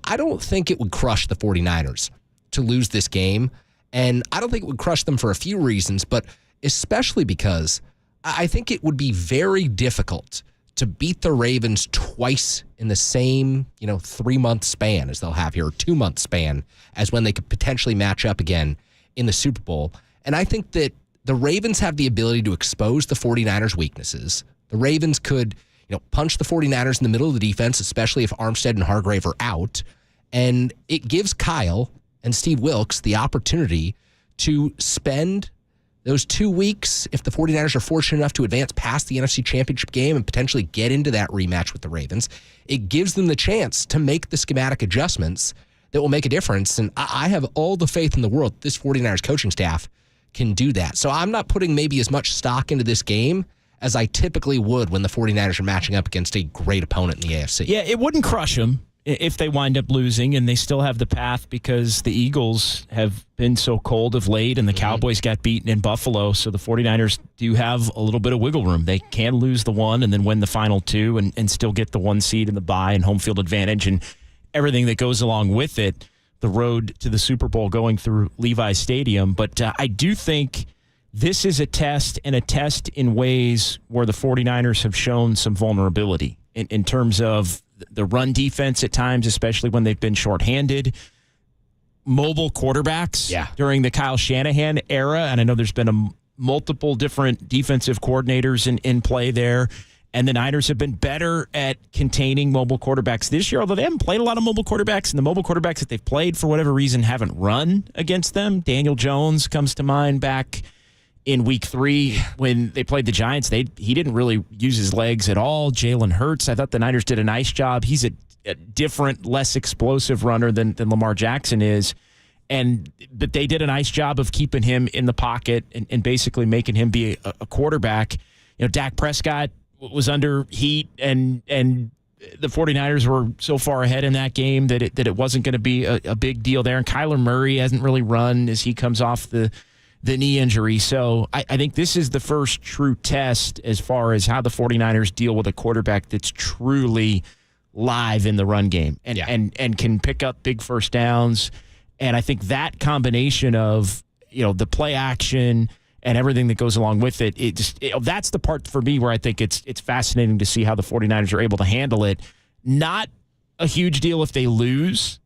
Speaker 9: I don't think it would crush the 49ers to lose this game. And I don't think it would crush them for a few reasons, but especially because I think it would be very difficult to beat the Ravens twice in the same, 3-month span as they'll have here, or 2-month span as when they could potentially match up again in the Super Bowl. And I think that the Ravens have the ability to expose the 49ers' weaknesses. The Ravens could, punch the 49ers in the middle of the defense, especially if Armstead and Hargrave are out. And it gives Kyle and Steve Wilks the opportunity to spend those 2 weeks, if the 49ers are fortunate enough to advance past the NFC Championship game and potentially get into that rematch with the Ravens, it gives them the chance to make the schematic adjustments that will make a difference. And I have all the faith in the world this 49ers coaching staff can do that. So I'm not putting maybe as much stock into this game as I typically would when the 49ers are matching up against a great opponent in the AFC.
Speaker 10: Yeah, it wouldn't crush them if they wind up losing, and they still have the path because the Eagles have been so cold of late and the Cowboys got beaten in Buffalo, so the 49ers do have a little bit of wiggle room. They can lose the one and then win the final 2 and still get the 1 seed in the bye and home field advantage and everything that goes along with it, the road to the Super Bowl going through Levi's Stadium. But I do think this is a test, and a test in ways where the 49ers have shown some vulnerability in terms of the run defense at times, especially when they've been shorthanded. Mobile quarterbacks during the Kyle Shanahan era, and I know there's been multiple different defensive coordinators in play there, and the Niners have been better at containing mobile quarterbacks this year, although they haven't played a lot of mobile quarterbacks, and the mobile quarterbacks that they've played, for whatever reason, haven't run against them. Daniel Jones comes to mind back in week 3 when they played the Giants. He didn't really use his legs at all. Jalen Hurts, I thought the Niners did a nice job. He's a different, less explosive runner than Lamar Jackson is. But they did a nice job of keeping him in the pocket and basically making him be a quarterback. Dak Prescott was under heat, and the 49ers were so far ahead in that game that it wasn't going to be a big deal there. And Kyler Murray hasn't really run as he comes off the knee injury. So I think this is the first true test as far as how the 49ers deal with a quarterback that's truly live in the run game and can pick up big first downs. And I think that combination of, the play action and everything that goes along with it, that's the part for me where I think it's fascinating to see how the 49ers are able to handle it. Not a huge deal if they lose,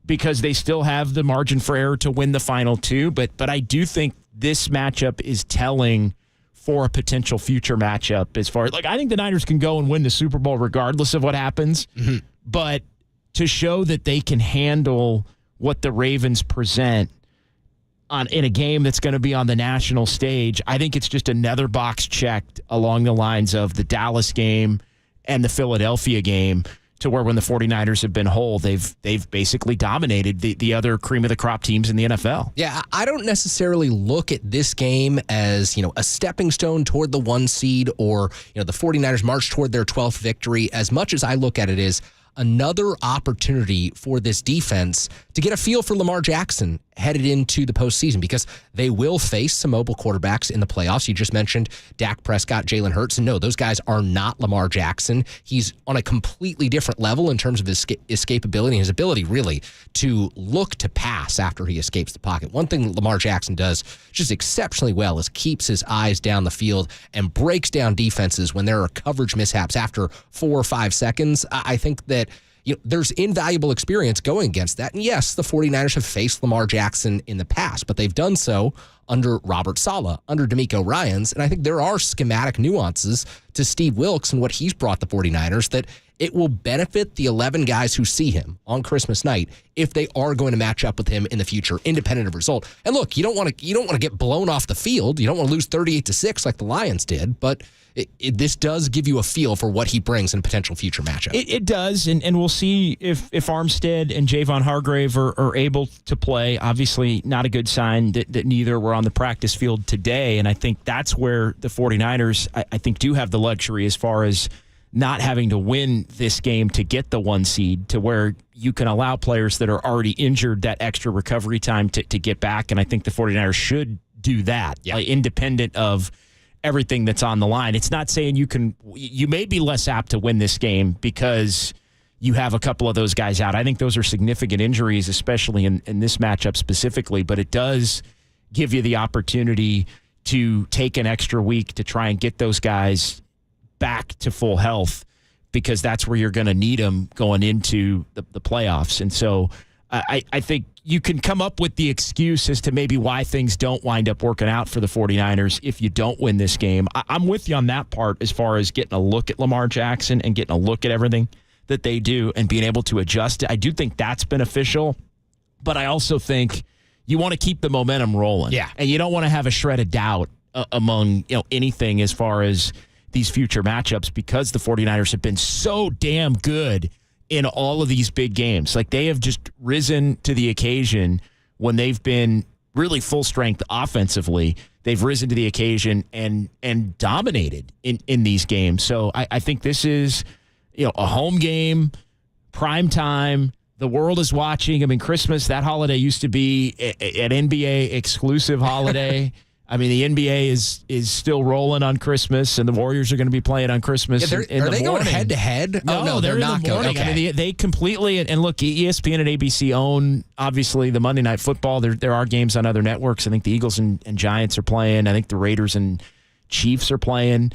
Speaker 10: because they still have the margin for error to win the final two. But I do think this matchup is telling for a potential future matchup as far as, I think the Niners can go and win the Super Bowl regardless of what happens. Mm-hmm. But to show that they can handle what the Ravens present in a game that's going to be on the national stage, I think it's just another box checked along the lines of the Dallas game and the Philadelphia game, to where when the 49ers have been whole, they've basically dominated the other cream of the crop teams in the NFL.
Speaker 9: Yeah, I don't necessarily look at this game as, a stepping stone toward the 1 seed or, the 49ers march toward their 12th victory, as much as I look at it as another opportunity for this defense to get a feel for Lamar Jackson headed into the postseason, because they will face some mobile quarterbacks in the playoffs. You just mentioned Dak Prescott, Jalen Hurts, and no, those guys are not Lamar Jackson. He's on a completely different level in terms of his escapability and his ability, really, to look to pass after he escapes the pocket. One thing that Lamar Jackson does just exceptionally well is keeps his eyes down the field and breaks down defenses when there are coverage mishaps after 4 or 5 seconds. I think that there's invaluable experience going against that. And yes, the 49ers have faced Lamar Jackson in the past, but they've done so under Robert Saleh, under DeMeco Ryans. And I think there are schematic nuances to Steve Wilks and what he's brought the 49ers that it will benefit the 11 guys who see him on Christmas night if they are going to match up with him in the future, independent of result. And look, you don't want to get blown off the field. You don't want to lose 38-6 like the Lions did, but this does give you a feel for what he brings in a potential future matchup.
Speaker 10: It does, and we'll see if Armstead and Javon Hargrave are able to play. Obviously, not a good sign that neither were on the practice field today, and I think that's where the 49ers, I think, do have the luxury as far as not having to win this game to get the 1 seed, to where you can allow players that are already injured that extra recovery time to get back, and I think the 49ers should do that, independent of everything that's on the line. It's not saying you may be less apt to win this game because you have a couple of those guys out. I think those are significant injuries, especially in this matchup specifically, but it does give you the opportunity to take an extra week to try and get those guys back to full health, because that's where you're going to need them going into the playoffs. And so I think you can come up with the excuse as to maybe why things don't wind up working out for the 49ers if you don't win this game. I'm with you on that part as far as getting a look at Lamar Jackson and getting a look at everything that they do and being able to adjust it. I do think that's beneficial, but I also think you want to keep the momentum rolling.
Speaker 9: Yeah.
Speaker 10: And you don't want to have a shred of doubt among anything as far as these future matchups, because the 49ers have been so damn good in all of these big games. Like, they have just risen to the occasion when they've been really full strength offensively. They've risen to the occasion and dominated in these games. So I think this is, a home game, prime time. The world is watching. I mean, Christmas, that holiday used to be an NBA exclusive holiday. I mean, the NBA is still rolling on Christmas, and the Warriors are going to be playing on Christmas.
Speaker 9: Are they going head to head?
Speaker 10: No, they're not going. Okay. I mean, they completely, and look, ESPN and ABC own, obviously, the Monday Night Football. There are games on other networks. I think the Eagles and Giants are playing. I think the Raiders and Chiefs are playing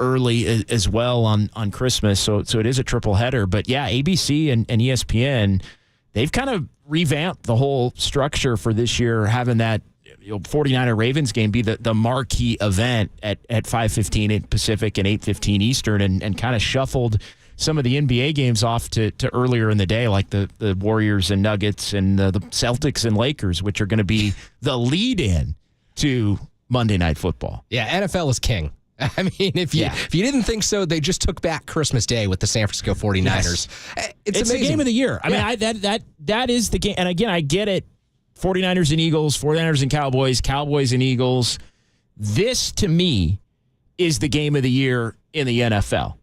Speaker 10: early as well on Christmas. So it is a triple header. But yeah, ABC and ESPN, they've kind of revamped the whole structure for this year, having that 49er Ravens game be the marquee event at 5:15 Pacific and 8:15 Eastern, and kind of shuffled some of the NBA games off to earlier in the day, like the Warriors and Nuggets and the Celtics and Lakers, which are going to be the lead-in to Monday Night Football.
Speaker 9: Yeah, NFL is king. I mean, if you didn't think so, they just took back Christmas Day with the San Francisco 49ers.
Speaker 10: Yes.
Speaker 9: It's amazing.
Speaker 10: The game of the year. I mean, that is the game. And again, I get it. 49ers and Eagles, 49ers and Cowboys, Cowboys and Eagles. This, to me, is the game of the year in the NFL.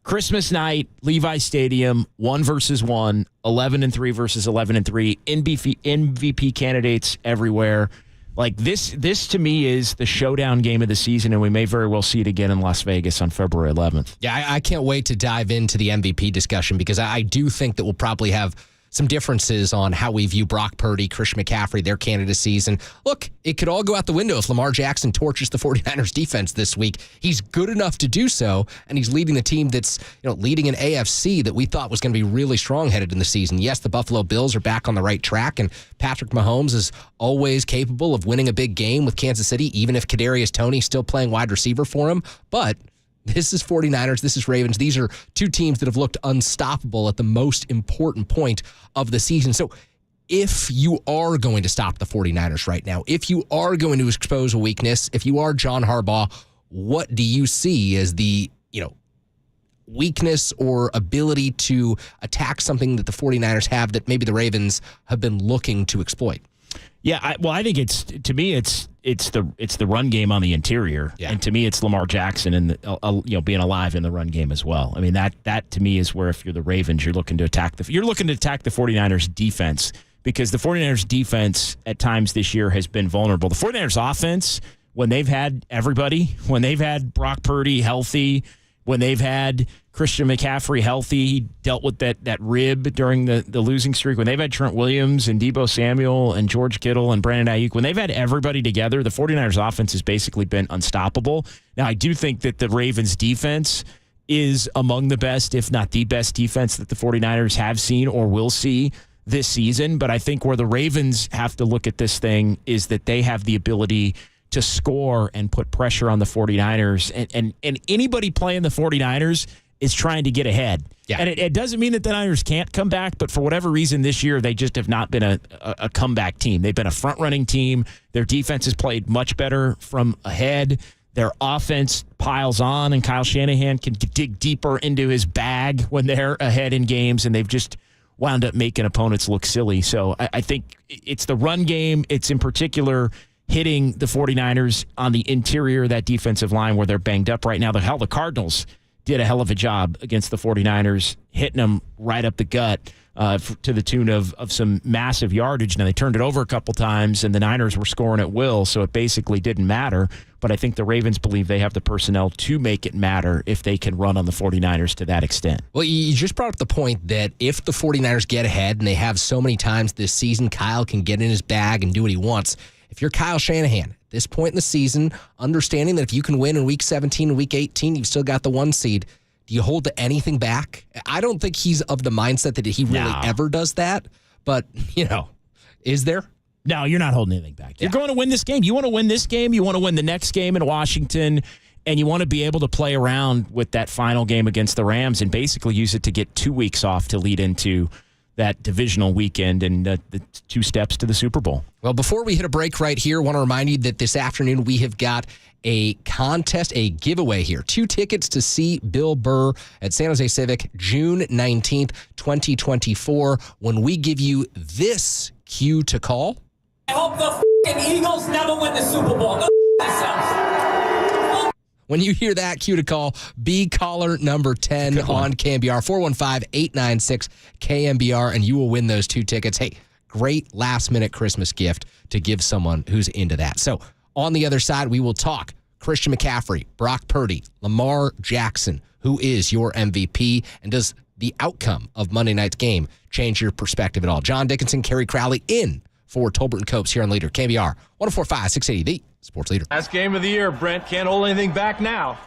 Speaker 10: Christmas night, Levi Stadium, 1 versus 1, 11-3 versus 11-3, MVP candidates everywhere. Like this to me is the showdown game of the season, and we may very well see it again in Las Vegas on February 11th.
Speaker 9: Yeah, I can't wait to dive into the MVP discussion because I do think that we'll probably have some differences on how we view Brock Purdy, Christian McCaffrey, their candidacies. And look, it could all go out the window if Lamar Jackson torches the 49ers defense this week. He's good enough to do so, and he's leading the team that's leading an AFC that we thought was going to be really strong headed in the season. Yes, the Buffalo Bills are back on the right track, and Patrick Mahomes is always capable of winning a big game with Kansas City, even if Kadarius Toney's still playing wide receiver for him. But this is 49ers. This is Ravens. These are two teams that have looked unstoppable at the most important point of the season. So if you are going to stop the 49ers right now, if you are going to expose a weakness, if you are John Harbaugh, what do you see as the, weakness or ability to attack something that the 49ers have that maybe the Ravens have been looking to exploit?
Speaker 10: Yeah, I think it's the run game on the interior, and to me it's Lamar Jackson and being alive in the run game as well. I mean that to me is where if you're the Ravens, you're looking to attack the 49ers defense, because the 49ers defense at times this year has been vulnerable. The 49ers offense, when they've had everybody, when they've had Brock Purdy healthy, when they've had Christian McCaffrey healthy, he dealt with that rib during the losing streak. When they've had Trent Williams and Deebo Samuel and George Kittle and Brandon Ayuk, when they've had everybody together, the 49ers offense has basically been unstoppable. Now, I do think that the Ravens defense is among the best, if not the best defense that the 49ers have seen or will see this season. But I think where the Ravens have to look at this thing is that they have the ability to score and put pressure on the 49ers. And anybody playing the 49ers is trying to get ahead. Yeah. And it doesn't mean that the Niners can't come back, but for whatever reason this year, they just have not been a comeback team. They've been a front-running team. Their defense has played much better from ahead. Their offense piles on, and Kyle Shanahan can dig deeper into his bag when they're ahead in games, and they've just wound up making opponents look silly. So I think it's the run game. It's in particular hitting the 49ers on the interior of that defensive line where they're banged up right now. The Cardinals did a hell of a job against the 49ers, hitting them right up the gut to the tune of some massive yardage. Now, they turned it over a couple times, and the Niners were scoring at will, so it basically didn't matter. But I think the Ravens believe they have the personnel to make it matter if they can run on the 49ers to that extent.
Speaker 9: Well, you just brought up the point that if the 49ers get ahead, and they have so many times this season, Kyle can get in his bag and do what he wants. If you're Kyle Shanahan at this point in the season, understanding that if you can win in Week 17 and Week 18, you've still got the 1 seed, do you hold anything back? I don't think he's of the mindset that he really ever does that, but, is there?
Speaker 10: No, you're not holding anything back. You're going to win this game. You want to win this game. You want to win the next game in Washington, and you want to be able to play around with that final game against the Rams and basically use it to get 2 weeks off to lead into that divisional weekend and the 2 steps to the Super Bowl.
Speaker 9: Well, before we hit a break right here, I want to remind you that this afternoon we have got a contest, a giveaway here. 2 tickets to see Bill Burr at San Jose Civic, June 19th, 2024, when we give you this cue to call.
Speaker 3: I hope the f***ing Eagles never win the Super Bowl. Go yourselves.
Speaker 9: When you hear that, cue to call. Be caller number 10 on KNBR, 415-896-KNBR, and you will win those 2 tickets. Hey, great last-minute Christmas gift to give someone who's into that. So on the other side, we will talk Christian McCaffrey, Brock Purdy, Lamar Jackson. Who is your MVP, and does the outcome of Monday night's game change your perspective at all? John Dickinson, Kerry Crowley in for Tolbert and Copes here on Leader. KNBR, 104.5, 680, the Sports Leader.
Speaker 15: Last game of the year, Brent. Can't hold anything back now.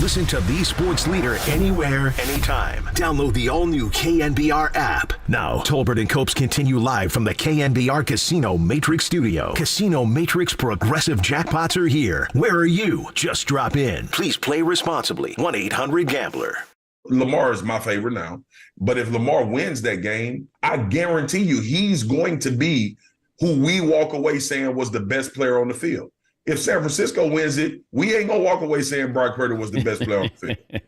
Speaker 1: Listen to the sports leader anywhere, anytime. Download the all-new KNBR app. Now, Tolbert and Copes continue live from the KNBR Casino Matrix Studio. Casino Matrix progressive jackpots are here. Where are you? Just drop in. Please play responsibly. 1-800-GAMBLER.
Speaker 2: Lamar is my favorite now. But if Lamar wins that game, I guarantee you he's going to be who we walk away saying was the best player on the field. If San Francisco wins it, we ain't going to walk away saying Brock Purdy was the best player on the field.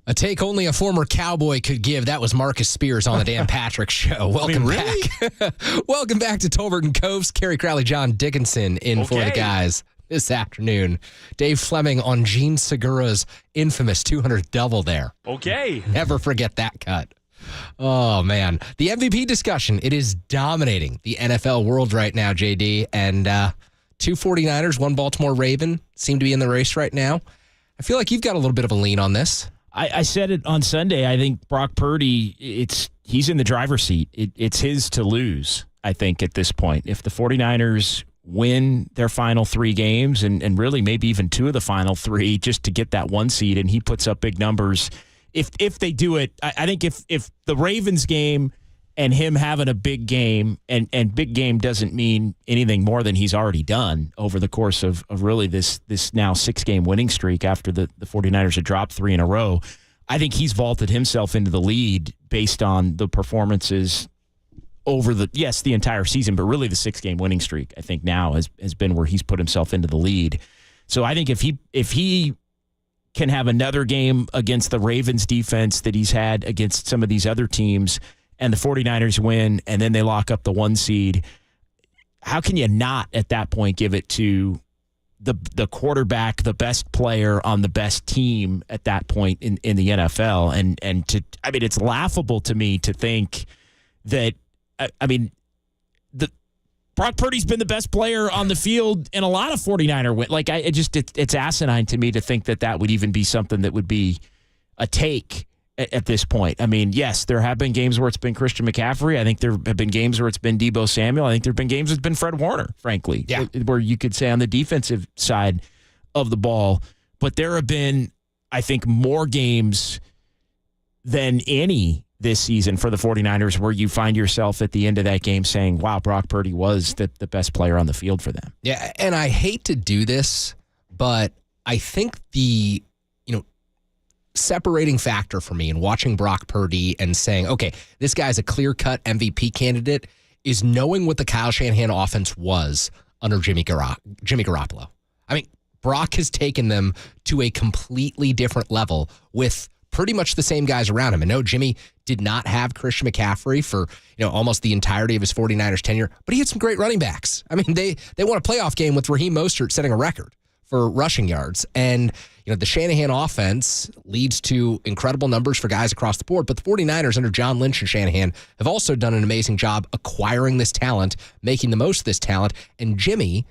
Speaker 9: A take only a former Cowboy could give. That was Marcus Spears on the Dan Patrick Show. Welcome back. Welcome back to Tolbert and Coves. Kerry Crowley, John Dickinson in for the guys this afternoon. Dave Fleming on Gene Segura's infamous 200 double there.
Speaker 10: Okay.
Speaker 9: Never forget that cut. Oh, man. The MVP discussion, it is dominating the NFL world right now, JD. And 2 49ers, 1 Baltimore Raven seem to be in the race right now. I feel like you've got a little bit of a lean on this.
Speaker 10: I said it on Sunday. I think Brock Purdy, he's in the driver's seat. It's his to lose, I think, at this point. If the 49ers win their final 3 games and really maybe even 2 of the final 3 just to get that 1 seed and he puts up big numbers, if they do it, I think if the Ravens game and him having a big game, and big game doesn't mean anything more than he's already done over the course of really this now 6-game winning streak after the 49ers had dropped 3 in a row, I think he's vaulted himself into the lead based on the performances over the entire season, but really the 6-game winning streak, I think now has been where he's put himself into the lead. So I think if he can have another game against the Ravens defense that he's had against some of these other teams, and the 49ers win, and then they lock up the 1 seed, how can you not at that point give it to the quarterback, the best player on the best team at that point in the NFL? And it's laughable to me to think that, Brock Purdy's been the best player on the field in a lot of 49er wins. Like, it's asinine to me to think that would even be something that would be a take at this point. I mean, yes, there have been games where it's been Christian McCaffrey. I think there have been games where it's been Deebo Samuel. I think there have been games where it's been Fred Warner, frankly, where you could say on the defensive side of the ball. But there have been, I think, more games than any this season for the 49ers where you find yourself at the end of that game saying, wow, Brock Purdy was the best player on the field for them.
Speaker 9: Yeah, and I hate to do this, but I think the separating factor for me in watching Brock Purdy and saying, okay, this guy's a clear-cut MVP candidate is knowing what the Kyle Shanahan offense was under Jimmy Garoppolo. I mean, Brock has taken them to a completely different level with pretty much the same guys around him. And no, Jimmy did not have Christian McCaffrey for almost the entirety of his 49ers tenure, but he had some great running backs. I mean, they won a playoff game with Raheem Mostert setting a record for rushing yards. And the Shanahan offense leads to incredible numbers for guys across the board, but the 49ers under John Lynch and Shanahan have also done an amazing job acquiring this talent, making the most of this talent. And Jimmy,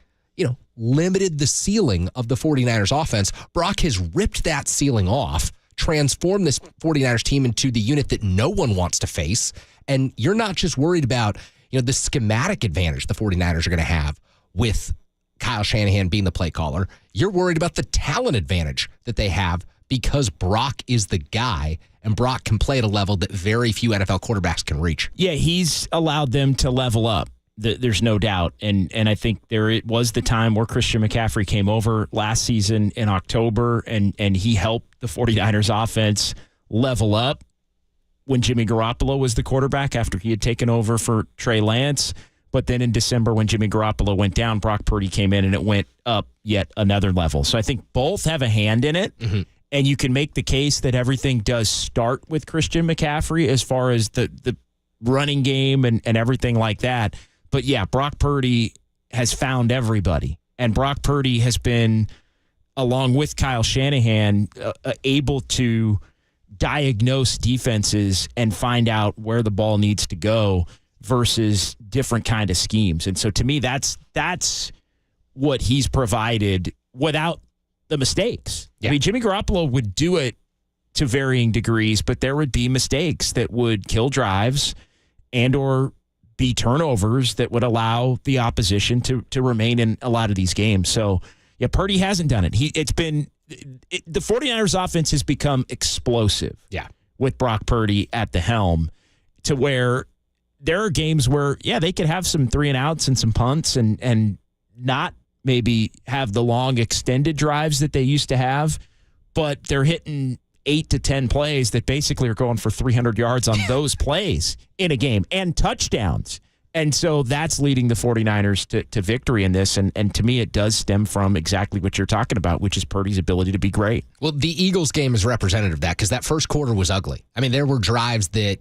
Speaker 9: limited the ceiling of the 49ers offense. Brock has ripped that ceiling off, transformed this 49ers team into the unit that no one wants to face. And you're not just worried about, the schematic advantage the 49ers are going to have. with Kyle Shanahan being the play caller. You're worried about the talent advantage that they have because Brock is the guy, and Brock can play at a level that very few NFL quarterbacks can reach.
Speaker 10: Yeah, he's allowed them to level up. There's no doubt. And I think it was the time where Christian McCaffrey came over last season in October, and he helped the 49ers offense level up when Jimmy Garoppolo was the quarterback after he had taken over for Trey Lance. But then in December, when Jimmy Garoppolo went down, Brock Purdy came in, and it went up yet another level. So I think both have a hand in it.
Speaker 9: Mm-hmm.
Speaker 10: And you can make the case that everything does start with Christian McCaffrey as far as the running game and everything like that. But yeah, Brock Purdy has found everybody. And Brock Purdy has been, along with Kyle Shanahan, able to diagnose defenses and find out where the ball needs to go versus different kind of schemes. And so to me, that's what he's provided without the mistakes.
Speaker 9: Yeah.
Speaker 10: I mean, Jimmy Garoppolo would do it to varying degrees, but there would be mistakes that would kill drives and or be turnovers that would allow the opposition to remain in a lot of these games. So, yeah, Purdy hasn't done it. The 49ers offense has become explosive.
Speaker 9: Yeah.
Speaker 10: With Brock Purdy at the helm, to where there are games where, yeah, they could have some 3-and-outs and some punts and not maybe have the long extended drives that they used to have, but they're hitting 8 to 10 plays that basically are going for 300 yards on those plays in a game and touchdowns. And so that's leading the 49ers to victory in this. And to me, it does stem from exactly what you're talking about, which is Purdy's ability to be great.
Speaker 9: Well, the Eagles game is representative of that because that first quarter was ugly. I mean, there were drives that,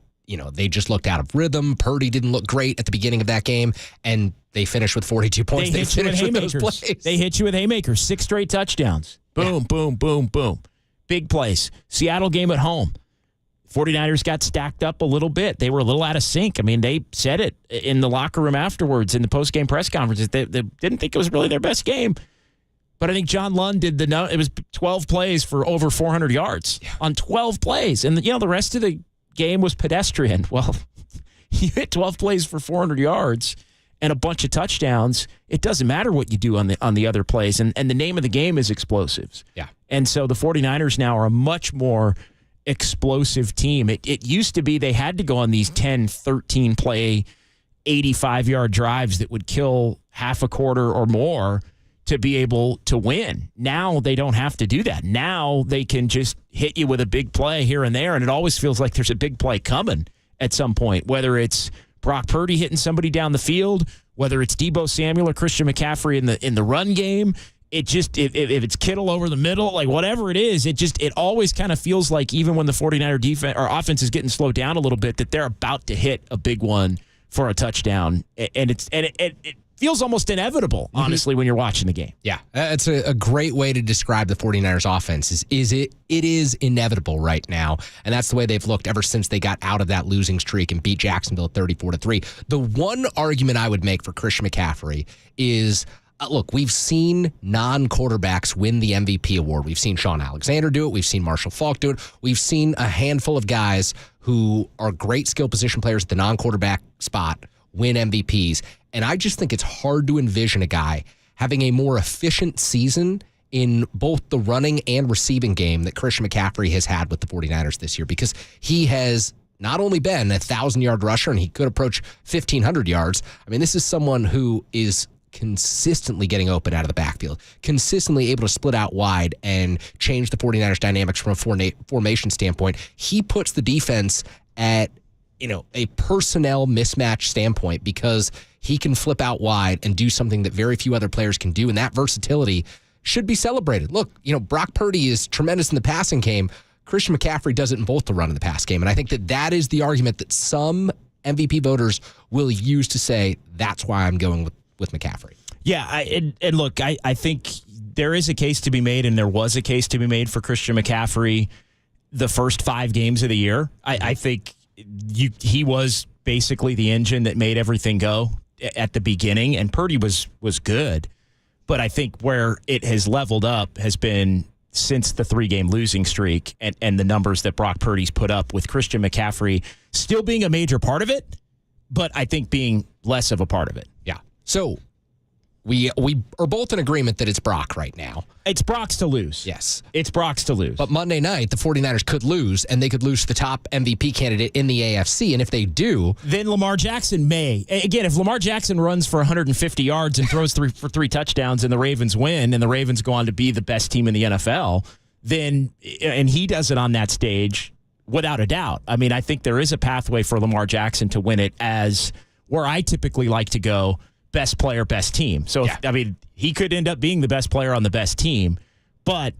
Speaker 9: they just looked out of rhythm. Purdy didn't look great at the beginning of that game, and they finished with 42 points.
Speaker 10: They hit you with haymakers. They hit you with haymakers. 6 straight touchdowns. Boom, boom, boom, boom. Big plays. Seattle game at home. 49ers got stacked up a little bit. They were a little out of sync. I mean, they said it in the locker room afterwards in the post-game press conferences. They didn't think it was really their best game. But I think John Lund it was 12 plays for over 400 yards on 12 plays. And, the rest of the game was pedestrian. Well, you hit 12 plays for 400 yards and a bunch of touchdowns. It doesn't matter what you do on the other plays. And the name of the game is explosives.
Speaker 9: Yeah.
Speaker 10: And so the 49ers now are a much more explosive team. It used to be they had to go on these 10, 13 play, 85-yard drives that would kill half a quarter or more to be able to win. Now they don't have to do that. Now they can just hit you with a big play here and there, and it always feels like there's a big play coming at some point, whether it's Brock Purdy hitting somebody down the field, whether it's Deebo Samuel or Christian McCaffrey in the run game. It just, if it's Kittle over the middle, like whatever it is, it always kind of feels like even when the 49er defense or offense is getting slowed down a little bit, that they're about to hit a big one for a touchdown. And it feels almost inevitable, honestly, when you're watching the game.
Speaker 9: Yeah, that's a great way to describe the 49ers offense. It is inevitable right now, and that's the way they've looked ever since they got out of that losing streak and beat Jacksonville 34-3. The one argument I would make for Christian McCaffrey is, look, we've seen non-quarterbacks win the MVP award. We've seen Sean Alexander do it. We've seen Marshall Faulk do it. We've seen a handful of guys who are great skill position players at the non-quarterback spot win MVPs. And I just think it's hard to envision a guy having a more efficient season in both the running and receiving game that Christian McCaffrey has had with the 49ers this year, because he has not only been a 1,000-yard rusher, and he could approach 1,500 yards. I mean, this is someone who is consistently getting open out of the backfield, consistently able to split out wide and change the 49ers dynamics from a formation standpoint. He puts the defense at a personnel mismatch standpoint because he can flip out wide and do something that very few other players can do, and that versatility should be celebrated. Look, Brock Purdy is tremendous in the passing game. Christian McCaffrey does it in both the run and the pass game, and I think that is the argument that some MVP voters will use to say that's why I'm going with McCaffrey.
Speaker 10: Yeah, and look, I think there is a case to be made, and there was a case to be made for Christian McCaffrey the first 5 games of the year. I think he was basically the engine that made everything go at the beginning, and Purdy was good. But I think where it has leveled up has been since the 3-game losing streak and the numbers that Brock Purdy's put up, with Christian McCaffrey still being a major part of it, but I think being less of a part of it.
Speaker 9: Yeah. So We are both in agreement that it's Brock right now.
Speaker 10: It's Brock's to lose.
Speaker 9: Yes.
Speaker 10: It's Brock's to lose.
Speaker 9: But Monday night, the 49ers could lose, and they could lose to the top MVP candidate in the AFC. And if they do,
Speaker 10: then Lamar Jackson may. Again, if Lamar Jackson runs for 150 yards and throws for three touchdowns and the Ravens win and the Ravens go on to be the best team in the NFL, then, and he does it on that stage, without a doubt. I mean, I think there is a pathway for Lamar Jackson to win it as where I typically like to go, best player, best team. So, I mean, he could end up being the best player on the best team, but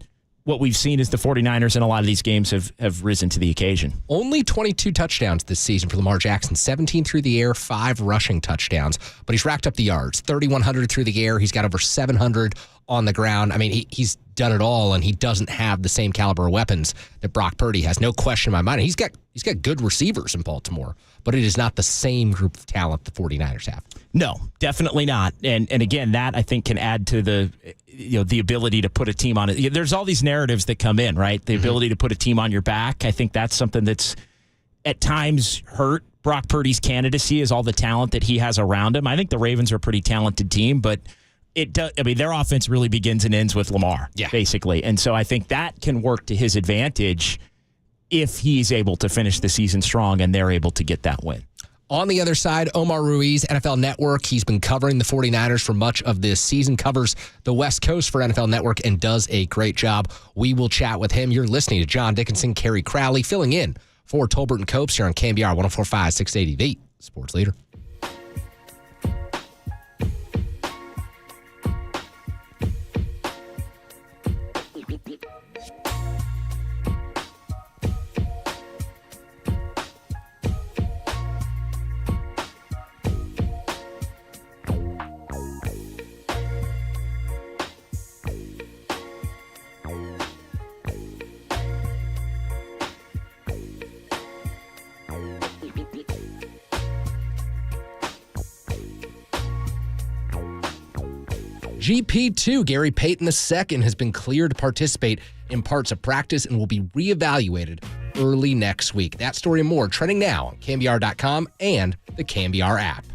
Speaker 10: what we've seen is the 49ers in a lot of these games have risen to the occasion.
Speaker 9: Only 22 touchdowns this season for Lamar Jackson, 17 through the air, 5 rushing touchdowns, but he's racked up the yards, 3,100 through the air. He's got over 700 on the ground. I mean, he's done it all, and he doesn't have the same caliber of weapons that Brock Purdy has. No question in my mind. He's got good receivers in Baltimore, but it is not the same group of talent the 49ers have.
Speaker 10: No, definitely not. And again, that I think can add to the ability to put a team on it. There's all these narratives that come in, right? The ability to put a team on your back. I think that's something that's at times hurt Brock Purdy's candidacy, is all the talent that he has around him. I think the Ravens are a pretty talented team, but their offense really begins and ends with Lamar, basically. And so I think that can work to his advantage if he's able to finish the season strong and they're able to get that win.
Speaker 9: On the other side, Omar Ruiz, NFL Network. He's been covering the 49ers for much of this season, covers the West Coast for NFL Network, and does a great job. We will chat with him. You're listening to John Dickinson, Kerry Crowley, filling in for Tolbert and Copes here on KNBR 104.5, 680, the Sports Leader. GP2, Gary Payton II, has been cleared to participate in parts of practice and will be reevaluated early next week. That story and more trending now on KNBR.com and the KNBR app.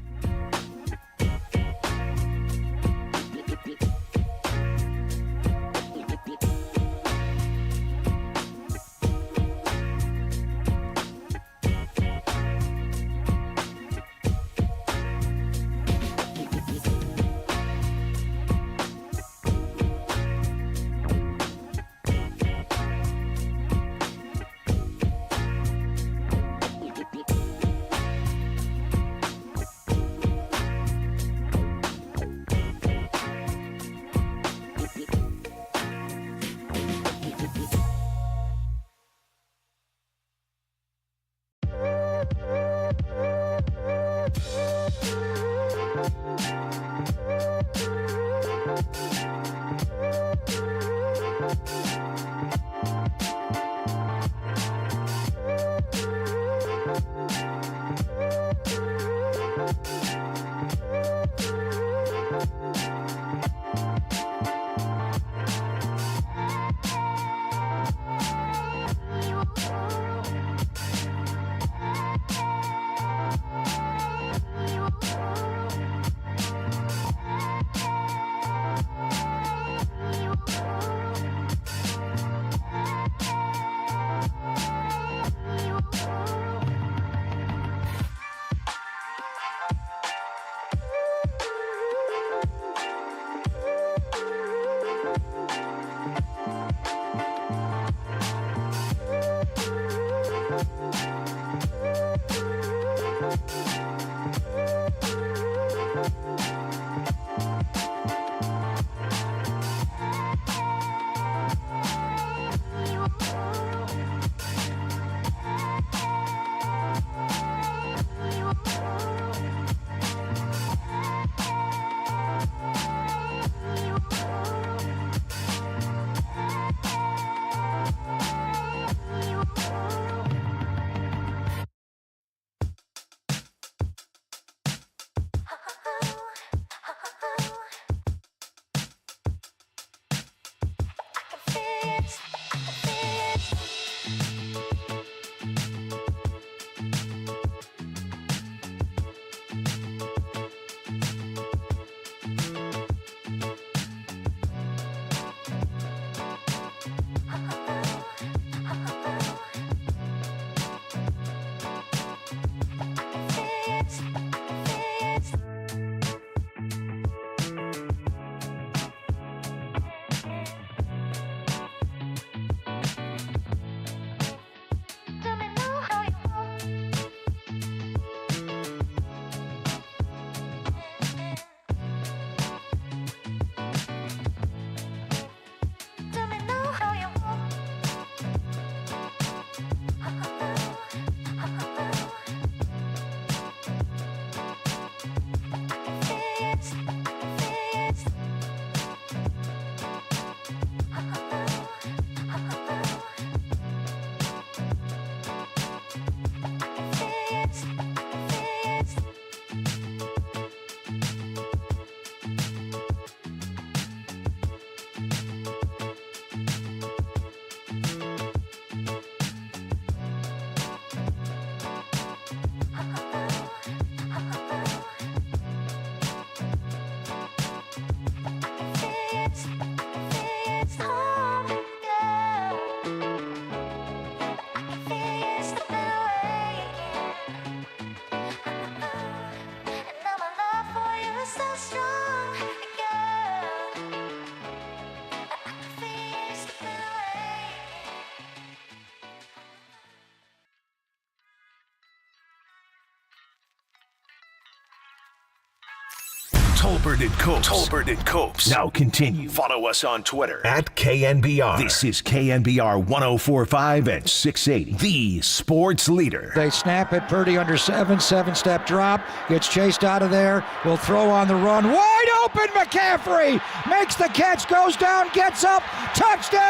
Speaker 1: Tolbert and Copes. Tolbert and Copes. Now continue. Follow us on Twitter at KNBR. This is KNBR 104.5 and 680. The sports leader.
Speaker 6: They snap it. Purdy under 7-step drop. Gets chased out of there. Will throw on the run. Wide open. McCaffrey makes the catch. Goes down. Gets up. Touchdown.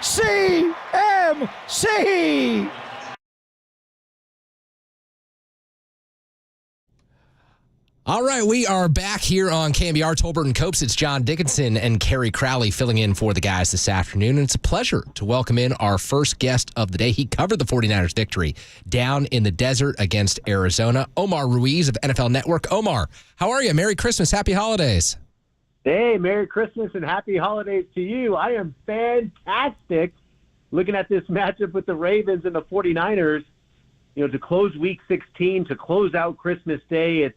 Speaker 6: CMC.
Speaker 9: All right, we are back here on KNBR. Tolbert and Copes. It's John Dickinson and Kerry Crowley filling in for the guys this afternoon. And it's a pleasure to welcome in our first guest of the day. He covered the 49ers victory down in the desert against Arizona. Omar Ruiz of NFL Network. Omar, how are you? Merry Christmas. Happy holidays.
Speaker 4: Hey, Merry Christmas and Happy Holidays to you. I am fantastic looking at this matchup with the Ravens and the 49ers. You know, to close Week 16, to close out Christmas Day,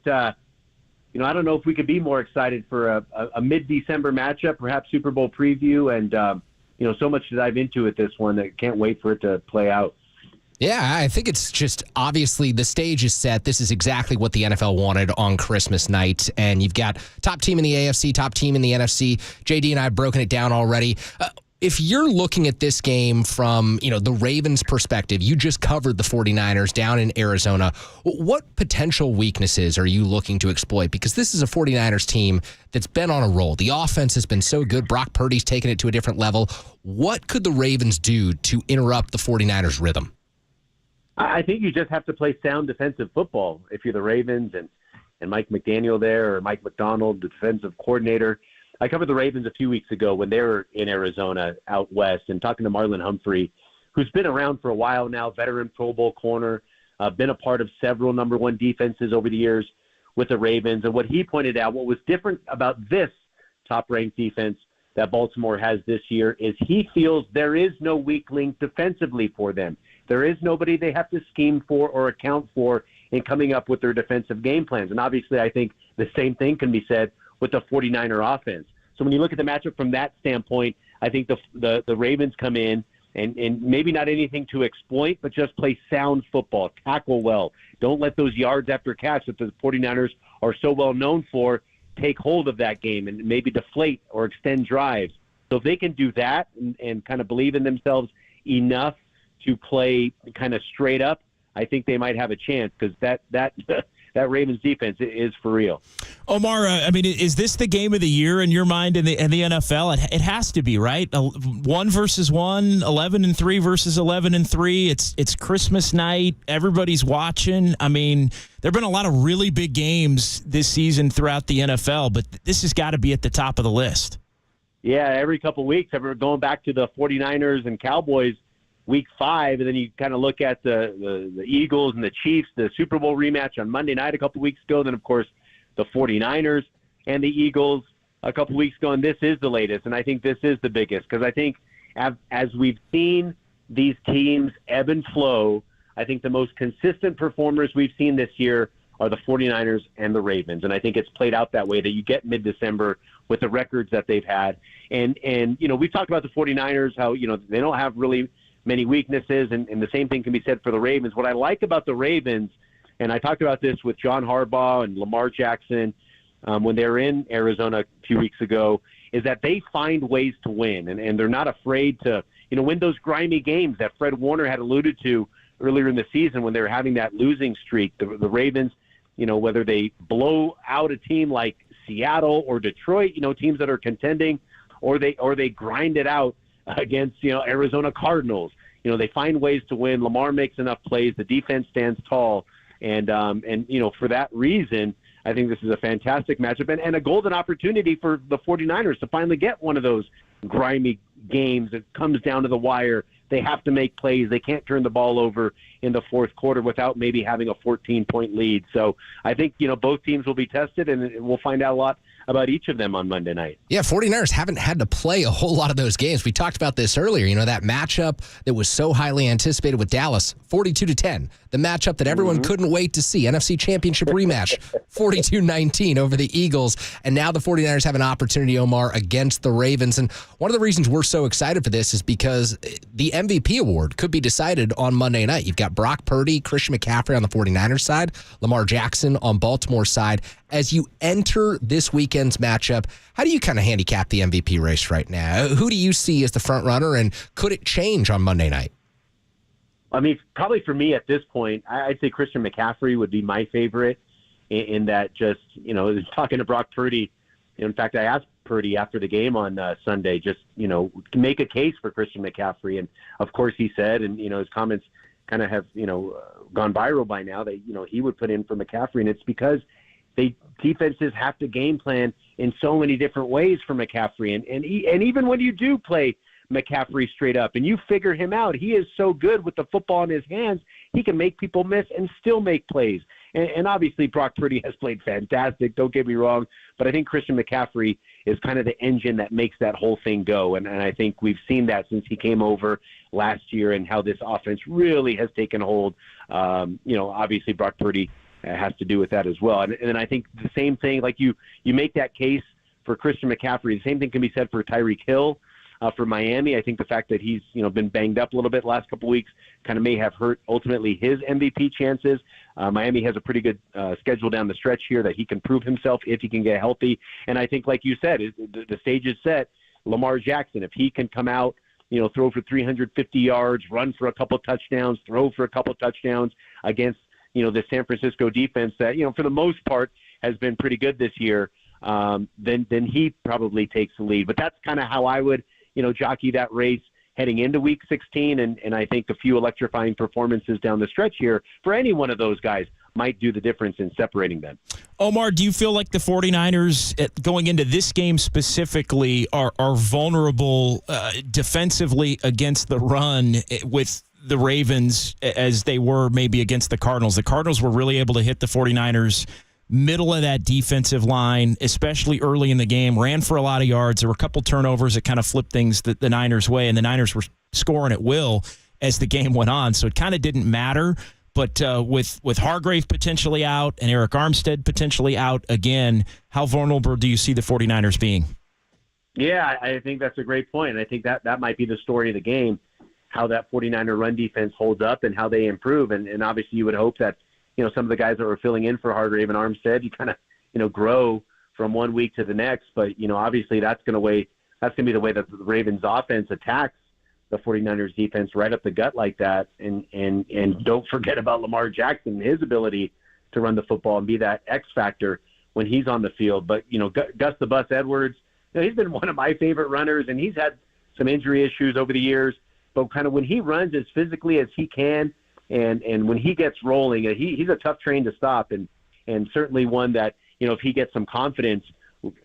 Speaker 4: I don't know if we could be more excited for a mid-December matchup, perhaps Super Bowl preview, and, so much to dive into at this one. I can't wait for it to play out.
Speaker 9: Yeah, I think it's just obviously the stage is set. This is exactly what the NFL wanted on Christmas night. And you've got top team in the AFC, top team in the NFC. JD and I have broken it down already. If you're looking at this game from, the Ravens' perspective, you just covered the 49ers down in Arizona. What potential weaknesses are you looking to exploit? Because this is a 49ers team that's been on a roll. The offense has been so good. Brock Purdy's taken it to a different level. What could the Ravens do to interrupt the 49ers' rhythm?
Speaker 4: I think you just have to play sound defensive football if you're the Ravens and Mike McDaniel there, or Mike McDonald, the defensive coordinator. I covered the Ravens a few weeks ago when they were in Arizona out west, and talking to Marlon Humphrey, who's been around for a while now, veteran Pro Bowl corner, been a part of several number one defenses over the years with the Ravens. And what he pointed out, what was different about this top-ranked defense that Baltimore has this year is he feels there is no weak link defensively for them. There is nobody they have to scheme for or account for in coming up with their defensive game plans. And obviously I think the same thing can be said with the 49er offense. So when you look at the matchup from that standpoint, I think the Ravens come in and maybe not anything to exploit, but just play sound football, tackle well. Don't let those yards after catch that the 49ers are so well known for take hold of that game and maybe deflate or extend drives. So if they can do that and kind of believe in themselves enough to play kind of straight up, I think they might have a chance, because that Ravens defense is for real.
Speaker 10: Omar, is this the game of the year in your mind in the NFL? It has to be, right? 1 versus 1, 11-3 versus 11-3. It's Christmas night. Everybody's watching. I mean, there have been a lot of really big games this season throughout the NFL, but this has got to be at the top of the list.
Speaker 4: Yeah, every couple of weeks, we're going back to the 49ers and Cowboys Week 5, and then you kind of look at the Eagles and the Chiefs, the Super Bowl rematch on Monday night a couple weeks ago. Then, of course, the 49ers and the Eagles a couple weeks ago, and this is the latest. And I think this is the biggest, because I think as we've seen these teams ebb and flow, I think the most consistent performers we've seen this year are the 49ers and the Ravens. And I think it's played out that way, that you get mid-December with the records that they've had. And we've talked about the 49ers, how, they don't have really many weaknesses, and the same thing can be said for the Ravens. What I like about the Ravens, and I talked about this with John Harbaugh and Lamar Jackson when they were in Arizona a few weeks ago, is that they find ways to win, and they're not afraid to win those grimy games that Fred Warner had alluded to earlier in the season when they were having that losing streak. The Ravens, whether they blow out a team like Seattle or Detroit, teams that are contending, or they grind it out against, Arizona Cardinals. They find ways to win. Lamar makes enough plays. The defense stands tall. And for that reason, I think this is a fantastic matchup and a golden opportunity for the 49ers to finally get one of those grimy games that comes down to the wire. They have to make plays. They can't turn the ball over in the fourth quarter without maybe having a 14-point lead. So I think, both teams will be tested, and we'll find out a lot about each of them on Monday night.
Speaker 9: Yeah, 49ers haven't had to play a whole lot of those games. We talked about this earlier. You know, that matchup that was so highly anticipated with Dallas, 42-10. The matchup that everyone couldn't wait to see, NFC Championship rematch, 42-19 over the Eagles. And now the 49ers have an opportunity, Omar, against the Ravens. And one of the reasons we're so excited for this is because the MVP award could be decided on Monday night. You've got Brock Purdy, Christian McCaffrey on the 49ers side, Lamar Jackson on Baltimore side. As you enter this weekend's matchup, how do you kind of handicap the MVP race right now? Who do you see as the front runner, and could it change on Monday night?
Speaker 4: I mean, probably for me at this point, I'd say Christian McCaffrey would be my favorite in that just, you know, talking to Brock Purdy. In fact, I asked Purdy after the game on Sunday, just, you know, to make a case for Christian McCaffrey. And, of course, he said, and, you know, his comments kind of have, you know, gone viral by now that, you know, he would put in for McCaffrey. And it's because defenses have to game plan in so many different ways for McCaffrey. And even when you do play McCaffrey straight up and you figure him out, he is so good with the football in his hands, he can make people miss and still make plays. And obviously Brock Purdy has played fantastic, don't get me wrong, but I think Christian McCaffrey is kind of the engine that makes that whole thing go. And I think we've seen that since he came over last year and how this offense really has taken hold. You know, obviously Brock Purdy has to do with that as well. And then I think the same thing, like you make that case for Christian McCaffrey, the same thing can be said for Tyreek Hill. For Miami, I think the fact that he's, you know, been banged up a little bit the last couple of weeks kind of may have hurt ultimately his MVP chances. Miami has a pretty good schedule down the stretch here that he can prove himself if he can get healthy. And I think, like you said, the stage is set. Lamar Jackson, if he can come out, you know, throw for 350 yards, run for a couple touchdowns, throw for a couple touchdowns against, you know, the San Francisco defense that, you know, for the most part has been pretty good this year, then he probably takes the lead. But that's kind of how I would, you know, jockey that race heading into Week 16, and I think a few electrifying performances down the stretch here for any one of those guys might do the difference in separating them.
Speaker 10: Omar, do you feel like the 49ers, going into this game specifically, are vulnerable defensively against the run with the Ravens as they were maybe against the Cardinals? The Cardinals were really able to hit the 49ers middle of that defensive line, especially early in the game, ran for a lot of yards. There were a couple turnovers that kind of flipped things the Niners' way, and the Niners were scoring at will as the game went on, so it kind of didn't matter. But with Hargrave potentially out and Eric Armstead potentially out again, how vulnerable do you see the 49ers being?
Speaker 4: Yeah, I think that's a great point. I think that might be the story of the game, how that 49er run defense holds up and how they improve. And obviously you would hope that, you know, some of the guys that were filling in for Hargrave and Armstead, you kind of, you know, grow from one week to the next. But, you know, obviously that's going to be the way that the Ravens offense attacks the 49ers defense right up the gut like that. And don't forget about Lamar Jackson, his ability to run the football and be that X factor when he's on the field. But, you know, Gus the Bus Edwards, you know, he's been one of my favorite runners, and he's had some injury issues over the years. But kind of when he runs as physically as he can, and when he gets rolling, he's a tough train to stop, and certainly one that, you know, if he gets some confidence,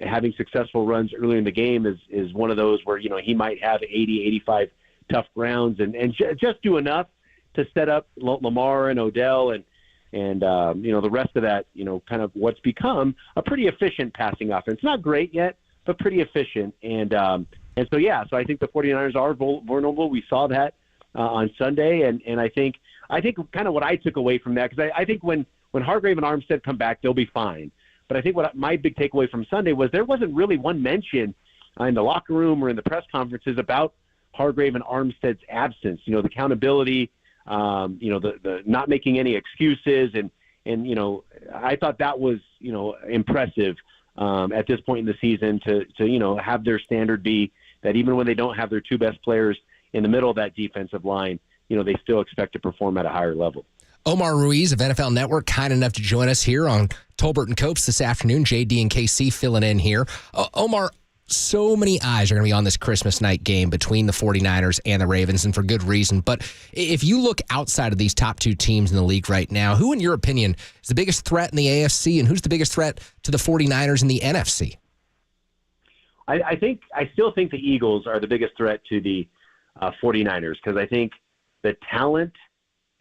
Speaker 4: having successful runs early in the game is one of those where, you know, he might have 80, 85 tough grounds and just do enough to set up Lamar and Odell and you know, the rest of that, you know, kind of what's become a pretty efficient passing offense. Not great yet, but pretty efficient. And so, yeah, so I think the 49ers are vulnerable. We saw that on Sunday, and I think kind of what I took away from that, because I think when Hargrave and Armstead come back, they'll be fine. But I think my big takeaway from Sunday was there wasn't really one mention in the locker room or in the press conferences about Hargrave and Armstead's absence. You know, the accountability, you know, the not making any excuses, and you know, I thought that was, you know, impressive at this point in the season to you know, have their standard be that even when they don't have their two best players in the middle of that defensive line, you know, they still expect to perform at a higher level.
Speaker 9: Omar Ruiz of NFL Network, kind enough to join us here on Tolbert and Copes this afternoon. JD and KC filling in here. Omar, so many eyes are going to be on this Christmas night game between the 49ers and the Ravens, and for good reason. But if you look outside of these top two teams in the league right now, who, in your opinion, is the biggest threat in the AFC, and who's the biggest threat to the 49ers in the NFC?
Speaker 4: I still think the Eagles are the biggest threat to the 49ers, because I think the talent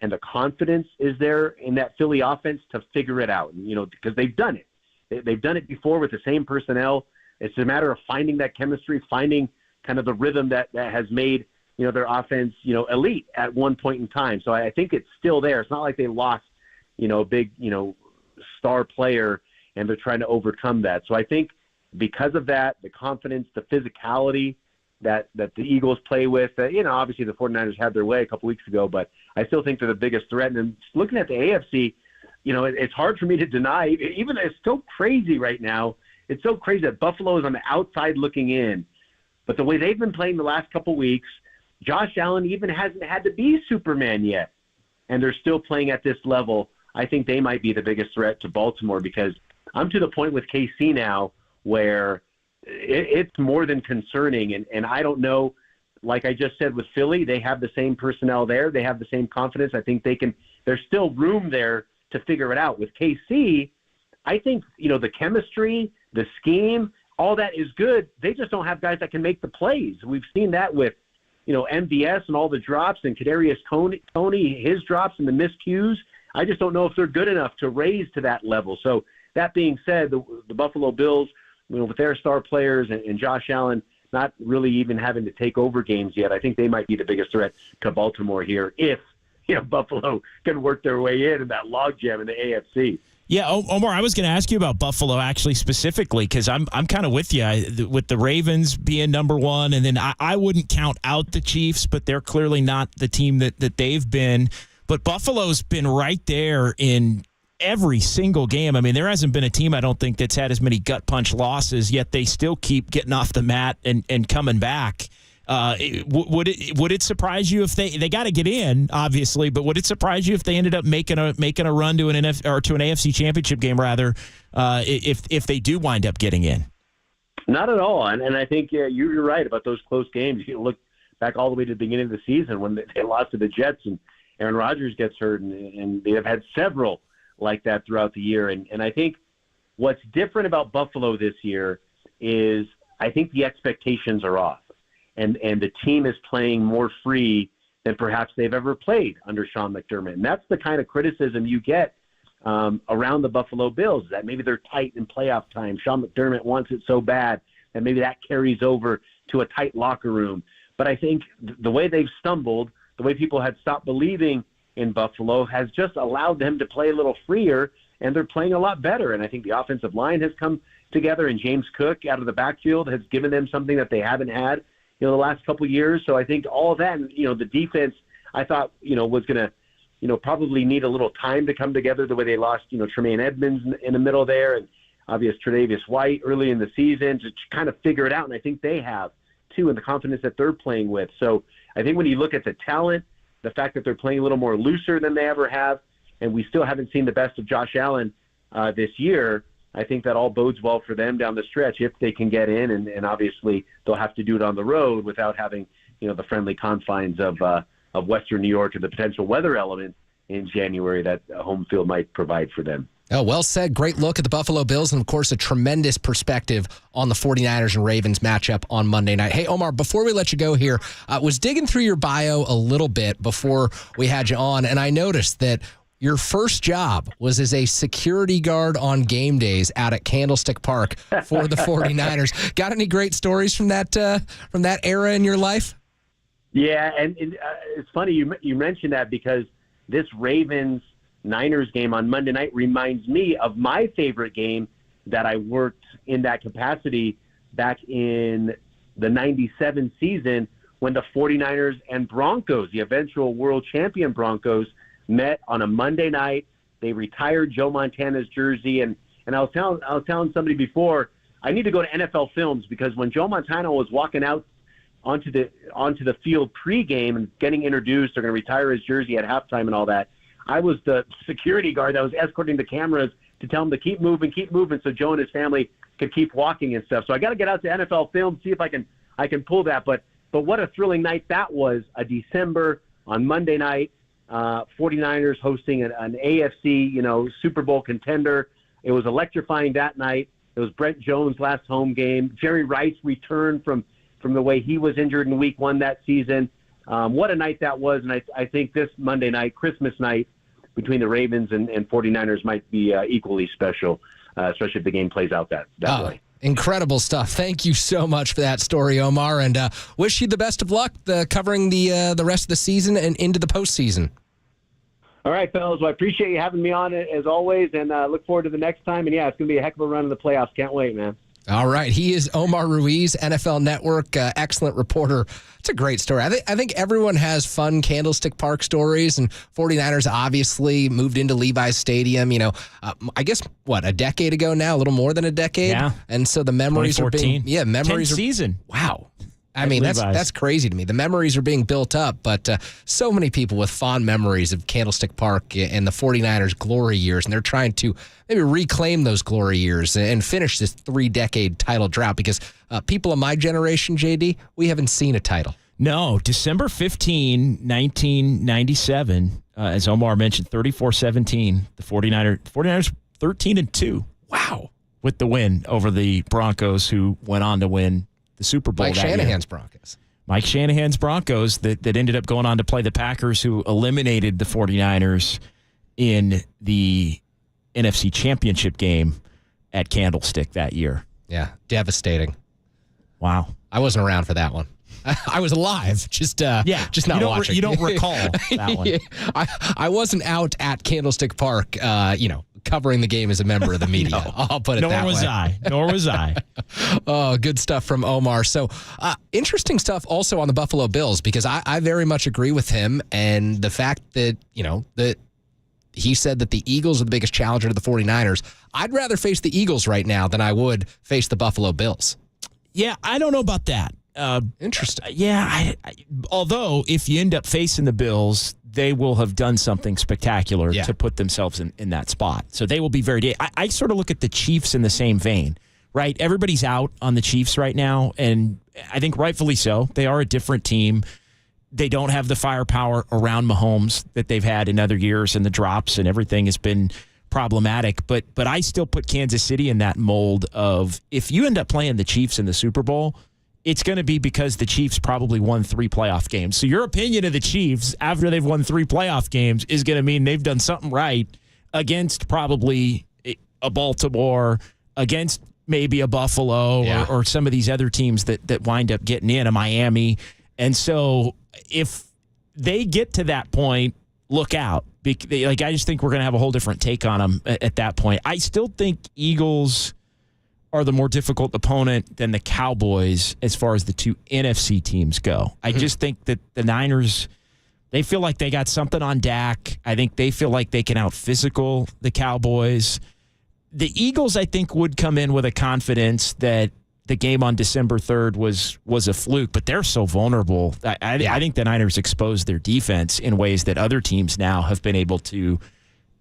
Speaker 4: and the confidence is there in that Philly offense to figure it out, you know, because they've done it. They've done it before with the same personnel. It's a matter of finding that chemistry, finding kind of the rhythm that has made, their offense, elite at one point in time. So I think it's still there. It's not like they lost, a big, star player and they're trying to overcome that. So I think because of that, the confidence, the physicality that the Eagles play with, obviously the 49ers had their way a couple weeks ago, but I still think they're the biggest threat. And looking at the AFC, it's hard for me to deny, even though it's so crazy right now. It's so crazy that Buffalo is on the outside looking in. But the way they've been playing the last couple weeks, Josh Allen even hasn't had to be Superman yet. And they're still playing at this level. I think they might be the biggest threat to Baltimore because I'm to the point with KC now where it's more than concerning. And I don't know, like I just said with Philly, they have the same personnel there. They have the same confidence. I think there's still room there to figure it out. With KC, I think, the chemistry, the scheme, all that is good. They just don't have guys that can make the plays. We've seen that with, MVS and all the drops and Kadarius Toney, his drops and the miscues. I just don't know if they're good enough to raise to that level. So that being said, the Buffalo Bills, with their star players and Josh Allen not really even having to take over games yet, I think they might be the biggest threat to Baltimore here if, Buffalo can work their way in that logjam in the AFC.
Speaker 10: Yeah, Omar, I was going to ask you about Buffalo actually specifically because I'm kind of with you with the Ravens being number one, and then I wouldn't count out the Chiefs, but they're clearly not the team that they've been. But Buffalo's been right there in every single game. I mean, there hasn't been a team, I don't think, that's had as many gut punch losses, yet they still keep getting off the mat and coming back. Would it surprise you if they got to get in, obviously, but would it surprise you if they ended up making a run to an AFC Championship game rather, if they do wind up getting in?
Speaker 4: Not at all, and I think you're right about those close games. You look back all the way to the beginning of the season when they lost to the Jets and Aaron Rodgers gets hurt, and they have had several like that throughout the year. And I think what's different about Buffalo this year is I think the expectations are off. And the team is playing more free than perhaps they've ever played under Sean McDermott. And that's the kind of criticism you get around the Buffalo Bills, that maybe they're tight in playoff time. Sean McDermott wants it so bad, and maybe that carries over to a tight locker room. But I think the way they've stumbled, the way people had stopped believing in Buffalo has just allowed them to play a little freer, and they're playing a lot better. And I think the offensive line has come together, and James Cook out of the backfield has given them something that they haven't had the last couple of years. So I think all of that, and, the defense, I thought, was going to, probably need a little time to come together the way they lost, Tremaine Edmonds in the middle there, and obviously Tre'Davious White early in the season to kind of figure it out. And I think they have, too, and the confidence that they're playing with. So I think when you look at the talent, the fact that they're playing a little more looser than they ever have, and we still haven't seen the best of Josh Allen this year, I think that all bodes well for them down the stretch if they can get in, and obviously they'll have to do it on the road without having, the friendly confines of Western New York or the potential weather element in January that home field might provide for them.
Speaker 9: Oh, well said. Great look at the Buffalo Bills and, of course, a tremendous perspective on the 49ers and Ravens matchup on Monday night. Hey, Omar, before we let you go here, I was digging through your bio a little bit before we had you on, and I noticed that your first job was as a security guard on game days out at Candlestick Park for the 49ers. Got any great stories from that era in your life?
Speaker 4: Yeah, and it's funny you mentioned that because this Ravens-Niners game on Monday night reminds me of my favorite game that I worked in that capacity back in the 97 season when the 49ers and Broncos, the eventual world champion Broncos, met on a Monday night. They retired Joe Montana's jersey, and I was telling somebody before, I need to go to NFL Films because when Joe Montana was walking out onto the field pregame and getting introduced, they're going to retire his jersey at halftime and all that. I was the security guard that was escorting the cameras to tell him to keep moving, so Joe and his family could keep walking and stuff. So I got to get out to NFL Films, see if I can pull that. But what a thrilling night that was! A December on Monday night. 49ers hosting an AFC, Super Bowl contender. It was electrifying that night. It was Brent Jones' last home game. Jerry Rice returned from the way he was injured in week one that season. What a night that was. And I think this Monday night, Christmas night, between the Ravens and 49ers might be equally special especially if the game plays out that way.
Speaker 9: Incredible stuff. Thank you so much for that story, Omar, and wish you the best of luck covering the rest of the season and into the postseason.
Speaker 4: All right, fellas. Well, I appreciate you having me on as always, and look forward to the next time. And, yeah, it's going to be a heck of a run in the playoffs. Can't wait, man.
Speaker 9: All right. He is Omar Ruiz, NFL Network, excellent reporter. It's a great story. I think everyone has fun Candlestick Park stories, and 49ers obviously moved into Levi's Stadium, I guess, a decade ago now, a little more than a decade?
Speaker 10: Yeah.
Speaker 9: And so the memories are being...
Speaker 10: 10th season.
Speaker 9: Wow. I mean, that's crazy to me. The memories are being built up, but so many people with fond memories of Candlestick Park and the 49ers' glory years, and they're trying to maybe reclaim those glory years and finish this 3-decade title drought because people of my generation, JD, we haven't seen a title.
Speaker 10: No, December 15, 1997, as Omar mentioned, 34-17, the 49ers 13-2.
Speaker 9: Wow.
Speaker 10: With the win over the Broncos, who went on to win the Super Bowl.
Speaker 9: Mike Shanahan's Broncos.
Speaker 10: Mike Shanahan's Broncos that ended up going on to play the Packers, who eliminated the 49ers in the NFC Championship game at Candlestick that year.
Speaker 9: Yeah, devastating.
Speaker 10: Wow.
Speaker 9: I wasn't around for that one. I was alive, just not watching.
Speaker 10: You don't recall that one.
Speaker 9: Yeah, I wasn't out at Candlestick Park, covering the game as a member of the media.
Speaker 10: No.
Speaker 9: I'll put it that way.
Speaker 10: Nor was I.
Speaker 9: Oh, good stuff from Omar. So interesting stuff also on the Buffalo Bills, because I very much agree with him, and the fact that, that he said that the Eagles are the biggest challenger to the 49ers. I'd rather face the Eagles right now than I would face the Buffalo Bills.
Speaker 10: Yeah, I don't know about that.
Speaker 9: Interesting.
Speaker 10: Yeah, although if you end up facing the Bills, they will have done something spectacular to put themselves in that spot. So they will be very... I sort of look at the Chiefs in the same vein, right? Everybody's out on the Chiefs right now, and I think rightfully so. They are a different team. They don't have the firepower around Mahomes that they've had in other years, and the drops and everything has been problematic. But I still put Kansas City in that mold of, if you end up playing the Chiefs in the Super Bowl, it's going to be because the Chiefs probably won 3 playoff games. So your opinion of the Chiefs after they've won 3 playoff games is going to mean they've done something right against probably a Baltimore, against maybe a Buffalo, or some of these other teams that wind up getting in, a Miami. And so if they get to that point, look out. I just think we're going to have a whole different take on them at that point. I still think Eagles are the more difficult opponent than the Cowboys as far as the 2 NFC teams go. I just think that the Niners, they feel like they got something on Dak. I think they feel like they can out-physical the Cowboys. The Eagles, I think, would come in with a confidence that the game on December 3rd was a fluke, but they're so vulnerable. I think the Niners exposed their defense in ways that other teams now have been able to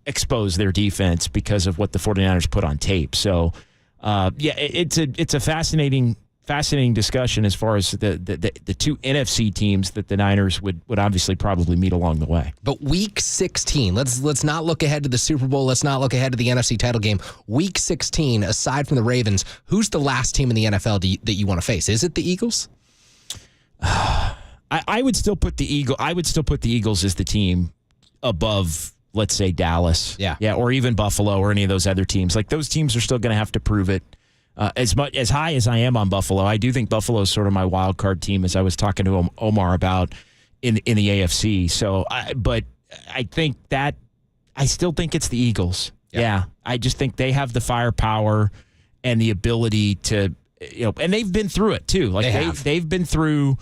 Speaker 10: expose their defense because of what the 49ers put on tape. So, it's a fascinating discussion as far as the 2 NFC teams that the Niners would obviously probably meet along the way.
Speaker 9: But Week 16, let's not look ahead to the Super Bowl. Let's not look ahead to the NFC title game. Week 16, aside from the Ravens, who's the last team in the NFL that you want to face? Is it the Eagles?
Speaker 10: I would still put the Eagles as the team above, let's say, Dallas, or even Buffalo or any of those other teams. Like, those teams are still going to have to prove it. As high as I am on Buffalo, I do think Buffalo is sort of my wild card team, as I was talking to Omar about in the AFC. So, but I think that I still think it's the Eagles. Yeah, I just think they have the firepower and the ability to, and they've been through it too. Like they've been through.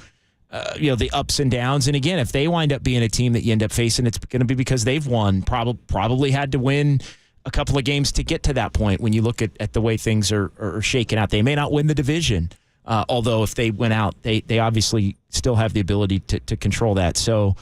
Speaker 10: The ups and downs. And again, if they wind up being a team that you end up facing, it's going to be because they've won, probably had to win a couple of games to get to that point. When you look at the way things are shaking out, they may not win the division. Although if they went out, they obviously still have the ability to control that. So,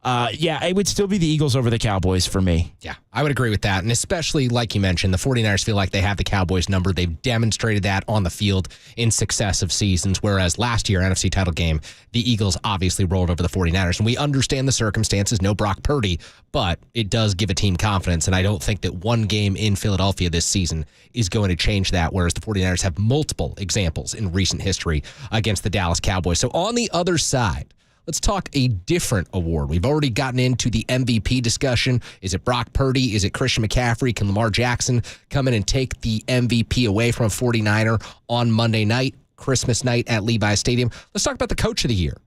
Speaker 10: it would still be the Eagles over the Cowboys for me.
Speaker 9: Yeah, I would agree with that. And especially, like you mentioned, the 49ers feel like they have the Cowboys number. They've demonstrated that on the field in successive seasons, whereas last year, NFC title game, the Eagles obviously rolled over the 49ers. And we understand the circumstances, no Brock Purdy, but it does give a team confidence. And I don't think that one game in Philadelphia this season is going to change that, whereas the 49ers have multiple examples in recent history against the Dallas Cowboys. So on the other side, Let's talk a different award. We've already gotten into the MVP discussion. Is it Brock Purdy? Is it Christian McCaffrey? Can Lamar Jackson come in and take the MVP away from a 49er on Monday night, Christmas night at Levi Stadium? Let's talk about the Coach of the Year.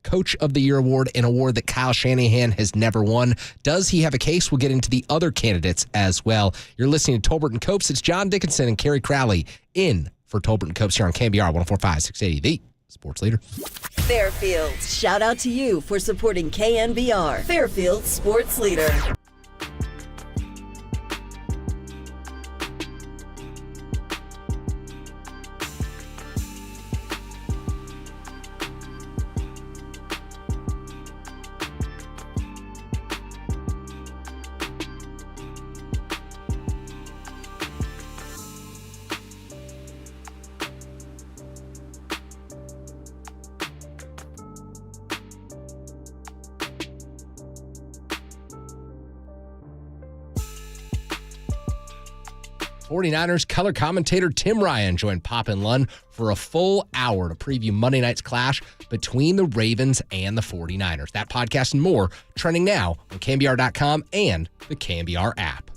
Speaker 9: Coach of the Year award, an award that Kyle Shanahan has never won. Does he have a case? We'll get into the other candidates as well. You're listening to Tolbert and Copes. It's John Dickinson and Kerry Crowley in for Tolbert and Copes here on KNBR 104.5 680, the sports leader.
Speaker 5: Fairfield, shout out to you for supporting KNBR, Fairfield sports leader.
Speaker 9: 49ers color commentator Tim Ryan joined Pop and Lund for a full hour to preview Monday night's clash between the Ravens and the 49ers. That podcast and more trending now on KNBR.com and the KNBR app.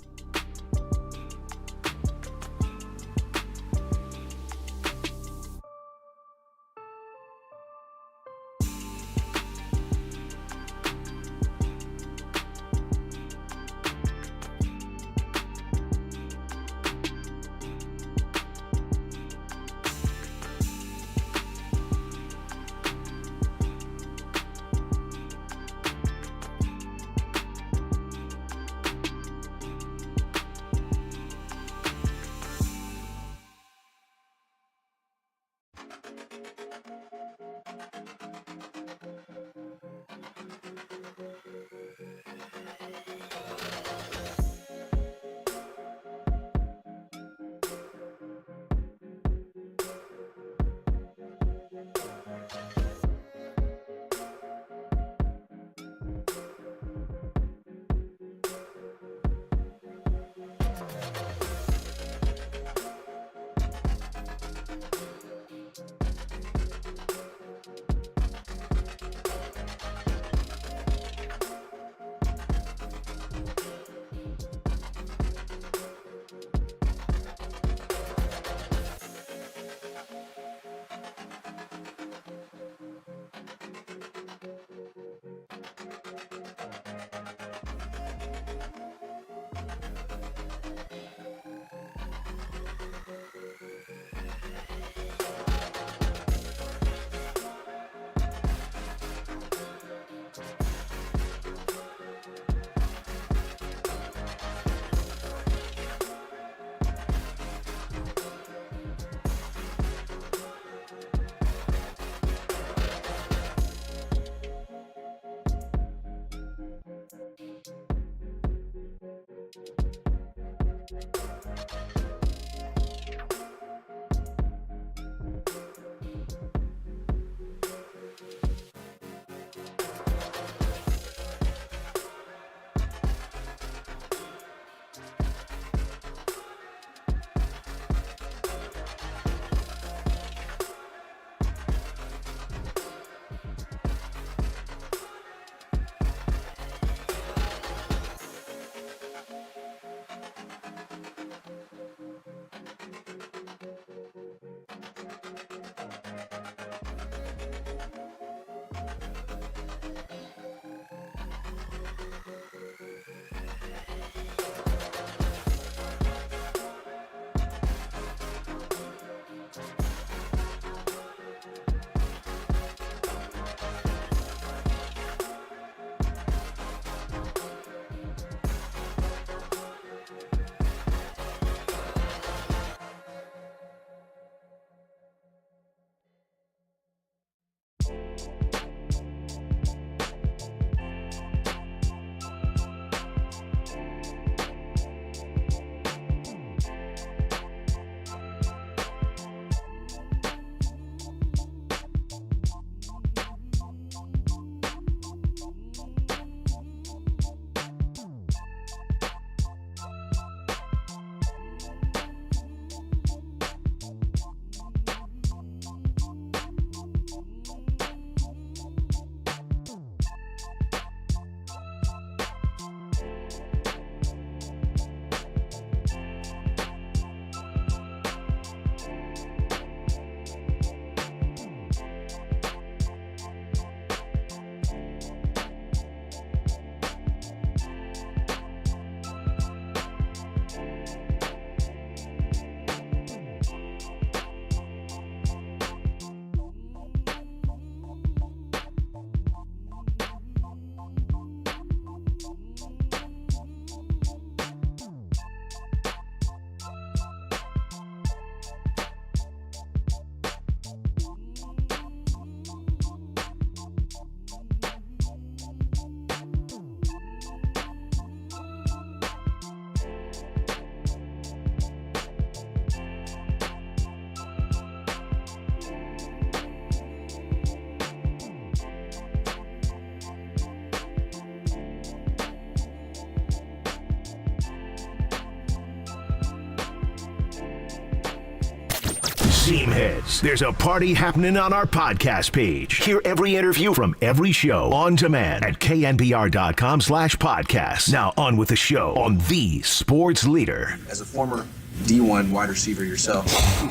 Speaker 1: Seamheads, there's a party happening on our podcast page. Hear every interview from every show on demand at knbr.com/podcast. Now on with the show on the Sports Leader.
Speaker 13: As a former D1 wide receiver yourself,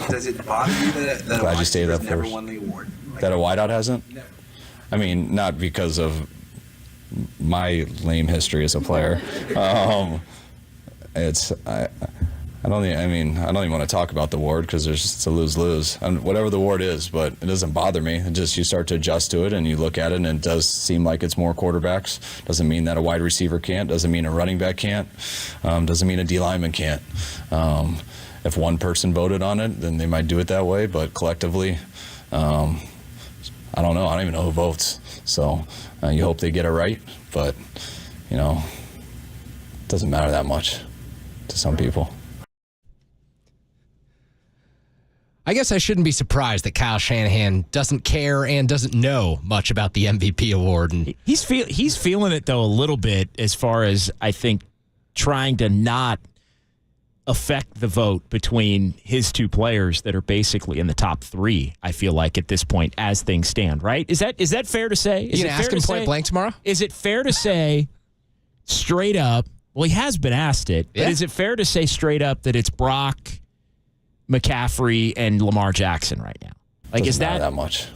Speaker 13: does it bother you that a wide receiver never won the award?
Speaker 20: That a wideout hasn't? Never. I mean, not because of my lame history as a player. I don't even want to talk about the award because it's a lose-lose. Whatever the award is, but it doesn't bother me. It just, you start to adjust to it and you look at it and it does seem like it's more quarterbacks. Doesn't mean that a wide receiver can't. Doesn't mean a running back can't. Doesn't mean a D lineman can't. If one person voted on it, then they might do it that way. But collectively, I don't know. I don't even know who votes. So you hope they get it right. But, it doesn't matter that much to some people.
Speaker 9: I guess I shouldn't be surprised that Kyle Shanahan doesn't care and doesn't know much about the MVP award. And
Speaker 10: he's feeling it, though, a little bit as far as, I think, trying to not affect the vote between his two players that are basically in the top three, I feel like, at this point, as things stand, right? Is that fair to say?
Speaker 9: You going to ask him point blank tomorrow?
Speaker 10: Is it fair to say straight up, well, he has been asked it, but is it fair to say straight up that it's Brock, McCaffrey, and Lamar Jackson right now? Like,
Speaker 20: doesn't matter that much?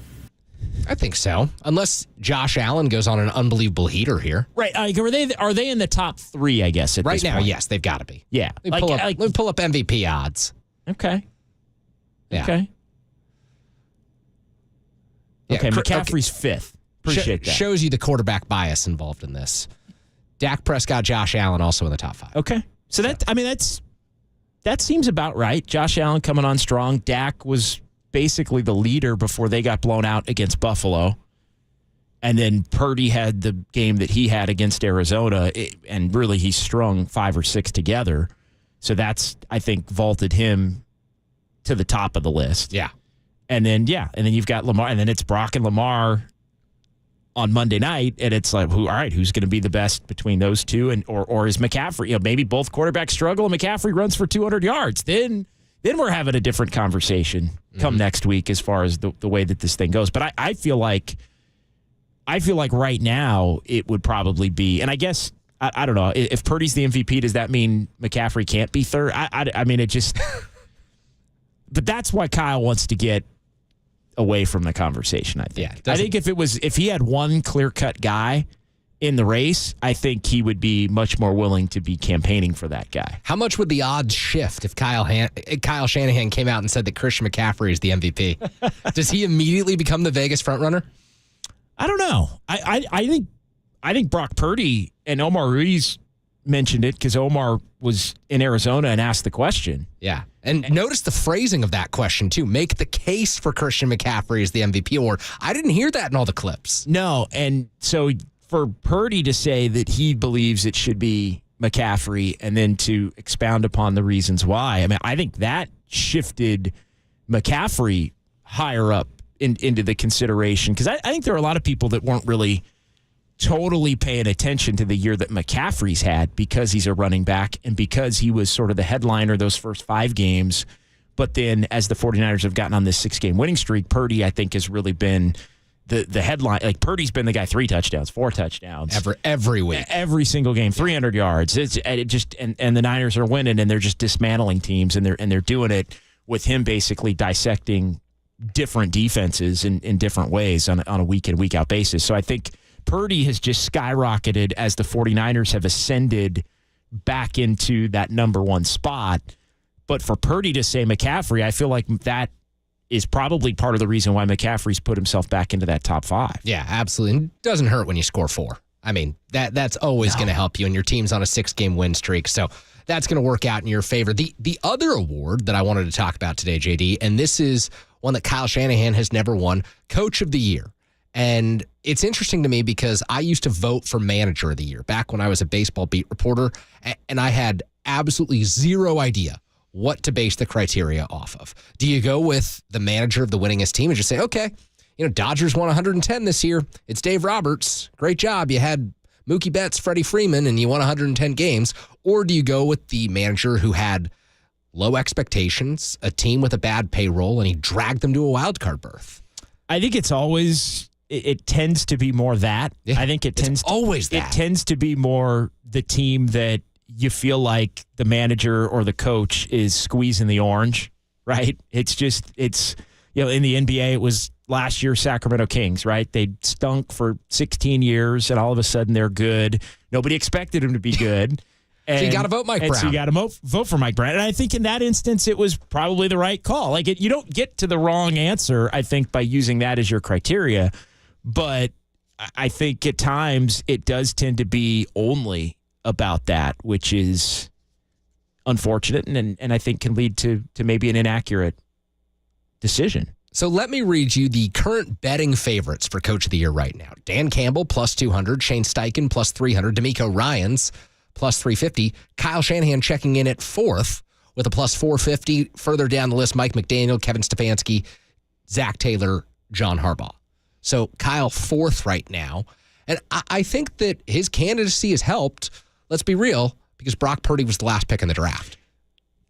Speaker 9: I think so. Unless Josh Allen goes on an unbelievable heater here.
Speaker 10: Right. Are they in the top three, I guess, at
Speaker 9: right
Speaker 10: this
Speaker 9: now,
Speaker 10: point?
Speaker 9: yes, they've got to be.
Speaker 10: Yeah.
Speaker 9: Let me pull up MVP odds.
Speaker 10: Okay.
Speaker 9: Yeah.
Speaker 10: Okay. Okay, McCaffrey's fifth. Appreciate that.
Speaker 9: Shows you the quarterback bias involved in this. Dak Prescott, Josh Allen also in the top five.
Speaker 10: Okay. So that seems about right. Josh Allen coming on strong. Dak was basically the leader before they got blown out against Buffalo. And then Purdy had the game that he had against Arizona, and really he strung 5 or 6 together. So that's, I think, vaulted him to the top of the list.
Speaker 9: Yeah.
Speaker 10: And then you've got Lamar, and then it's Brock and Lamar on Monday night, and it's like, who's going to be the best between those two, and or is McCaffrey? Maybe both quarterbacks struggle, and McCaffrey runs for 200 yards. Then we're having a different conversation come next week as far as the way that this thing goes. But I feel like right now it would probably be, and I guess I don't know if Purdy's the MVP. Does that mean McCaffrey can't be third? I mean, it just. But that's why Kyle wants to get away from the conversation, I think.
Speaker 9: Yeah,
Speaker 10: I think if he had one clear-cut guy in the race, I think he would be much more willing to be campaigning for that guy.
Speaker 9: How much would the odds shift if Kyle Shanahan came out and said that Christian McCaffrey is the MVP? Does he immediately become the Vegas frontrunner?
Speaker 10: I don't know. I think Brock Purdy and Omar Ruiz mentioned it because Omar was in Arizona and asked the question.
Speaker 9: Yeah. And notice the phrasing of that question, too. Make the case for Christian McCaffrey as the MVP award. I didn't hear that in all the clips.
Speaker 10: No. And so for Purdy to say that he believes it should be McCaffrey and then to expound upon the reasons why, I mean, I think that shifted McCaffrey higher up into the consideration because I think there are a lot of people that weren't really totally paying attention to the year that McCaffrey's had because he's a running back and because he was sort of the headliner those first 5 games. But then as the 49ers have gotten on this 6-game winning streak, Purdy, I think, has really been the headline. Like, Purdy's been the guy 3 touchdowns, 4 touchdowns.
Speaker 9: Every week.
Speaker 10: Every single game, 300 yards. And the Niners are winning, and they're just dismantling teams, and they're doing it with him basically dissecting different defenses in different ways on a week-in, week-out basis. So I think Purdy has just skyrocketed as the 49ers have ascended back into that number 1 spot. But for Purdy to say McCaffrey, I feel like that is probably part of the reason why McCaffrey's put himself back into that top 5.
Speaker 9: Yeah, absolutely. It doesn't hurt when you score 4. I mean, that's always going to help you, and your team's on a 6-game win streak. So that's going to work out in your favor. The other award that I wanted to talk about today, JD, and this is one that Kyle Shanahan has never won, Coach of the Year. And it's interesting to me because I used to vote for Manager of the Year back when I was a baseball beat reporter, and I had absolutely zero idea what to base the criteria off of. Do you go with the manager of the winningest team and just say, okay, Dodgers won 110 this year. It's Dave Roberts. Great job. You had Mookie Betts, Freddie Freeman, and you won 110 games. Or do you go with the manager who had low expectations, a team with a bad payroll, and he dragged them to a wild card berth.
Speaker 10: I think it's always it tends to be more that.
Speaker 9: Yeah,
Speaker 10: I think it tends
Speaker 9: always that.
Speaker 10: It tends to be more the team that you feel like the manager or the coach is squeezing the orange, right? It's in the NBA it was last year Sacramento Kings, right? They stunk for 16 years and all of a sudden they're good. Nobody expected them to be good.
Speaker 9: So you got to vote Mike Brown.
Speaker 10: So you got to vote for Mike Brown. And I think in that instance, it was probably the right call. Like you don't get to the wrong answer, I think, by using that as your criteria. But I think at times it does tend to be only about that, which is unfortunate and I think can lead to maybe an inaccurate decision.
Speaker 9: So let me read you the current betting favorites for Coach of the Year right now. Dan Campbell, plus 200. Shane Steichen, plus 300. D'Amico Ryans, plus 350. Kyle Shanahan checking in at fourth with a plus 450. Further down the list, Mike McDaniel, Kevin Stefanski, Zach Taylor, John Harbaugh. So Kyle fourth right now. And I think that his candidacy has helped, let's be real, because Brock Purdy was the last pick in the draft.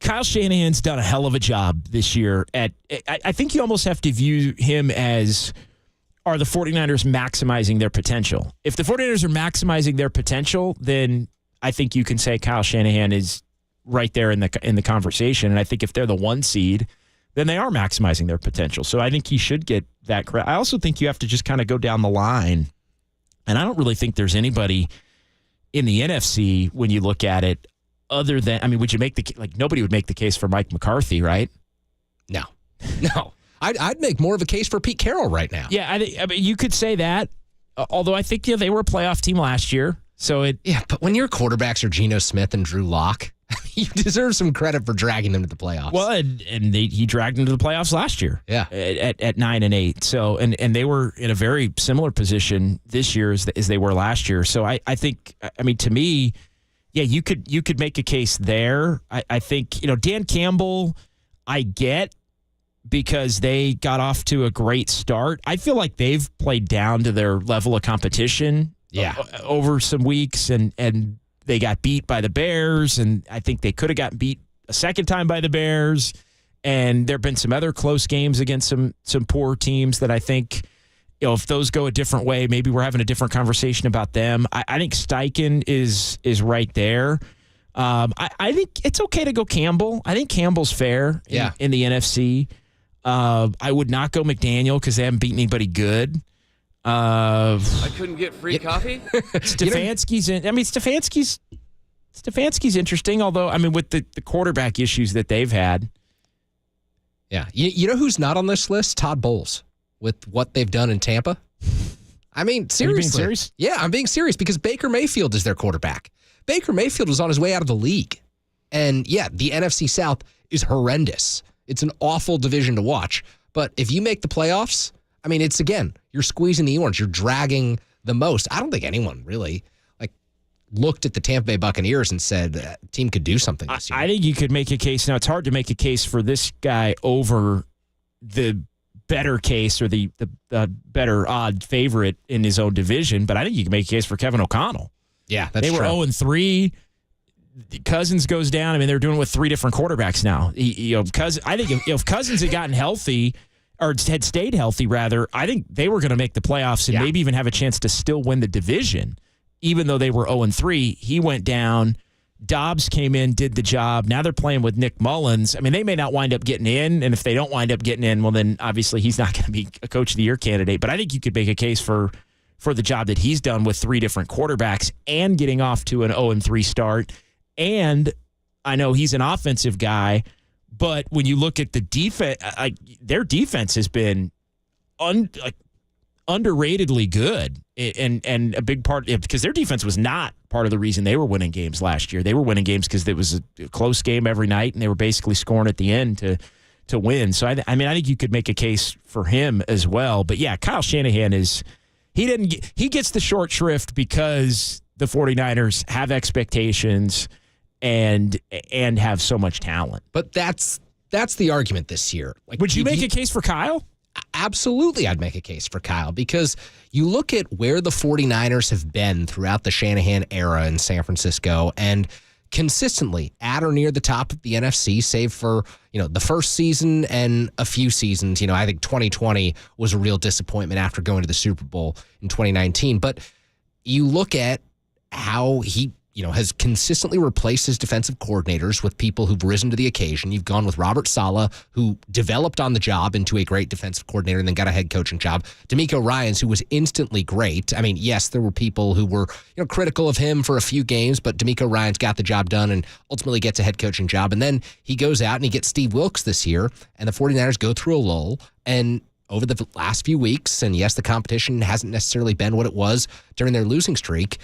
Speaker 10: Kyle Shanahan's done a hell of a job this year. I think you almost have to view him as, are the 49ers maximizing their potential? If the 49ers are maximizing their potential, then I think you can say Kyle Shanahan is right there in the conversation. And I think if they're the 1 seed, then they are maximizing their potential. So I think he should get that credit. I also think you have to just kind of go down the line. And I don't really think there's anybody in the NFC when you look at it other than, would you make nobody would make the case for Mike McCarthy, right?
Speaker 9: No. I'd make more of a case for Pete Carroll right now.
Speaker 10: Yeah, I mean, you could say that. Although I think they were a playoff team last year.
Speaker 9: Yeah, but when your quarterbacks are Geno Smith and Drew Lock, you deserve some credit for dragging them to the playoffs.
Speaker 10: Well, and he dragged them to the playoffs last year.
Speaker 9: Yeah,
Speaker 10: at 9-8. So and they were in a very similar position this year as they were last year. So I think to me, yeah, you could make a case there. I think Dan Campbell, I get, because they got off to a great start. I feel like they've played down to their level of competition.
Speaker 9: Yeah,
Speaker 10: over some weeks, and they got beat by the Bears, and I think they could have gotten beat a second time by the Bears. And there have been some other close games against some poor teams that I think, if those go a different way, maybe we're having a different conversation about them. I think Steichen is right there. I think it's okay to go Campbell. I think Campbell's fair in the NFC. I would not go McDaniel because they haven't beaten anybody good.
Speaker 16: I couldn't get free coffee?
Speaker 10: Stefanski's in. Stefanski's interesting, although, with the quarterback issues that they've had.
Speaker 9: Yeah. You know who's not on this list? Todd Bowles, with what they've done in Tampa. Seriously.
Speaker 10: Are you being serious?
Speaker 9: Yeah, I'm being serious because Baker Mayfield is their quarterback. Baker Mayfield was on his way out of the league. And, yeah, the NFC South is horrendous. It's an awful division to watch. But if you make the playoffs, it's, again, you're squeezing the orange. You're dragging the most. I don't think anyone really looked at the Tampa Bay Buccaneers and said that team could do something this year.
Speaker 10: I think you could make a case. Now, it's hard to make a case for this guy over the better case or the better odd favorite in his own division, but I think you can make a case for Kevin O'Connell.
Speaker 9: Yeah, that's true.
Speaker 10: They were 0-3. Cousins goes down. They're doing it with 3 different quarterbacks now. I think if Cousins had gotten healthy, or had stayed healthy, rather, I think they were going to make the playoffs and maybe even have a chance to still win the division, even though they were 0-3. He went down. Dobbs came in, did the job. Now they're playing with Nick Mullins. They may not wind up getting in, and if they don't wind up getting in, well, then obviously he's not going to be a Coach of the Year candidate. But I think you could make a case for the job that he's done with 3 different quarterbacks and getting off to an 0-3 start. And I know he's an offensive guy, but when you look at the defense, their defense has been underratedly good, and a big part because their defense was not part of the reason they were winning games last year. They were winning games because it was a close game every night, and they were basically scoring at the end to win. So I think you could make a case for him as well. But yeah, Kyle Shanahan he gets the short shrift because the 49ers have expectations and have so much talent.
Speaker 9: But that's the argument this year.
Speaker 10: Would you make a case for Kyle?
Speaker 9: Absolutely, I'd make a case for Kyle because you look at where the 49ers have been throughout the Shanahan era in San Francisco, and consistently at or near the top of the NFC, save for, the first season and a few seasons. I think 2020 was a real disappointment after going to the Super Bowl in 2019. But you look at how he, has consistently replaced his defensive coordinators with people who've risen to the occasion. You've gone with Robert Saleh, who developed on the job into a great defensive coordinator and then got a head coaching job. DeMeco Ryans, who was instantly great. I mean, yes, there were people who were, critical of him for a few games, but DeMeco Ryans got the job done and ultimately gets a head coaching job. And then he goes out and he gets Steve Wilks this year, and the 49ers go through a lull. And over the last few weeks, and yes, the competition hasn't necessarily been what it was during their losing streak,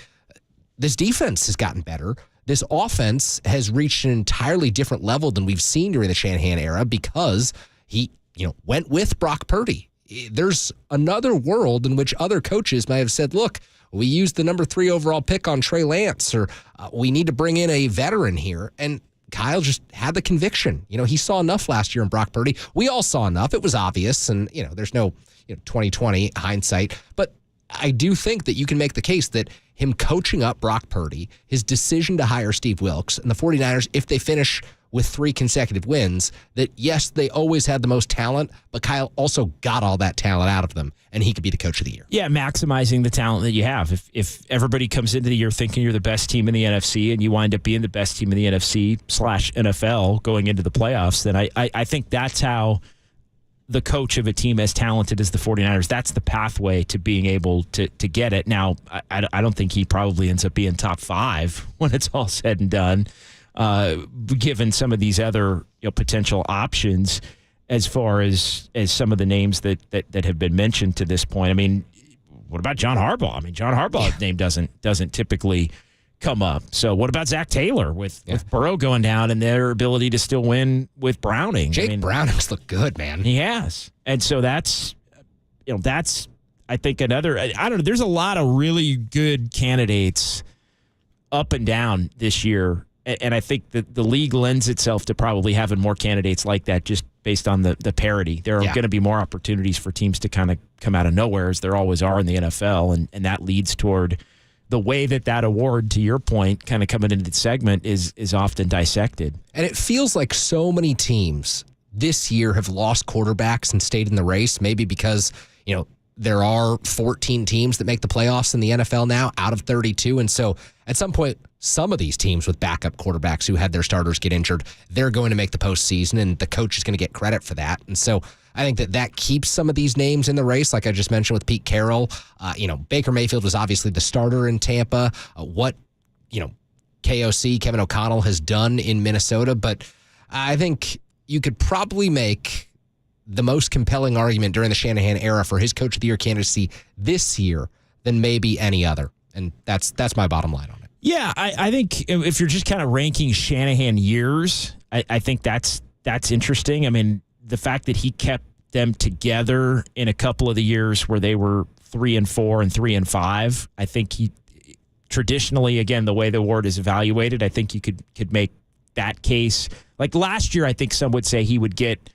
Speaker 9: this defense has gotten better. This offense has reached an entirely different level than we've seen during the Shanahan era because he, went with Brock Purdy. There's another world in which other coaches might have said, look, we used the number 3 overall pick on Trey Lance, or we need to bring in a veteran here. And Kyle just had the conviction. He saw enough last year in Brock Purdy. We all saw enough. It was obvious. And, there's no 2020 hindsight. But I do think that you can make the case that him coaching up Brock Purdy, his decision to hire Steve Wilks, and the 49ers, if they finish with 3 consecutive wins, that yes, they always had the most talent, but Kyle also got all that talent out of them, and he could be the coach of the year.
Speaker 10: Yeah, maximizing the talent that you have. If everybody comes into the year thinking you're the best team in the NFC and you wind up being the best team in the NFC/NFL going into the playoffs, then I think that's how the coach of a team as talented as the 49ers, that's the pathway to being able to get it. Now, I don't think he probably ends up being top 5 when it's all said and done, given some of these other potential options as far as some of the names that have been mentioned to this point. I mean, what about John Harbaugh? I mean, John Harbaugh's name doesn't typically come up. So what about Zach Taylor with Burrow going down and their ability to still win with Browning?
Speaker 9: Jake Browning's looked good, man.
Speaker 10: He has. And so that's I think another, I don't know, there's a lot of really good candidates up and down this year. And I think that the league lends itself to probably having more candidates like that just based on the parity. There are going to be more opportunities for teams to kind of come out of nowhere, as there always are in the NFL. And that leads toward the way that award, to your point, kind of coming into the segment is often dissected.
Speaker 9: And it feels like so many teams this year have lost quarterbacks and stayed in the race, maybe because, there are 14 teams that make the playoffs in the NFL now out of 32. And so at some point, some of these teams with backup quarterbacks who had their starters get injured, they're going to make the postseason, and the coach is going to get credit for that. And so I think that keeps some of these names in the race, like I just mentioned with Pete Carroll. Baker Mayfield was obviously the starter in Tampa. What KOC, Kevin O'Connell, has done in Minnesota. But I think you could probably make the most compelling argument during the Shanahan era for his coach of the year candidacy this year than maybe any other. And that's my bottom line on it.
Speaker 10: Yeah, I think if you're just kind of ranking Shanahan years, I think that's interesting. I mean, the fact that he kept them together in a couple of the years where they were 3-4 and 3-5, I think he traditionally, again, the way the award is evaluated, I think you could make that case. Like last year, I think some would say he would get,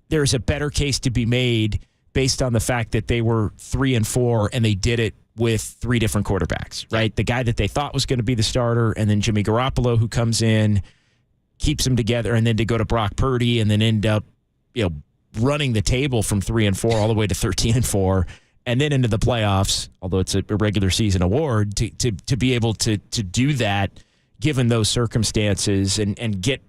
Speaker 10: there's a better case to be made based on the fact that they were 3-4 and they did it with 3 different quarterbacks, right? The guy that they thought was going to be the starter, and then Jimmy Garoppolo, who comes in, keeps them together, and then to go to Brock Purdy and then end up, running the table from 3-4 all the way to 13-4, and then into the playoffs, although it's a regular season award, to be able to do that given those circumstances and get.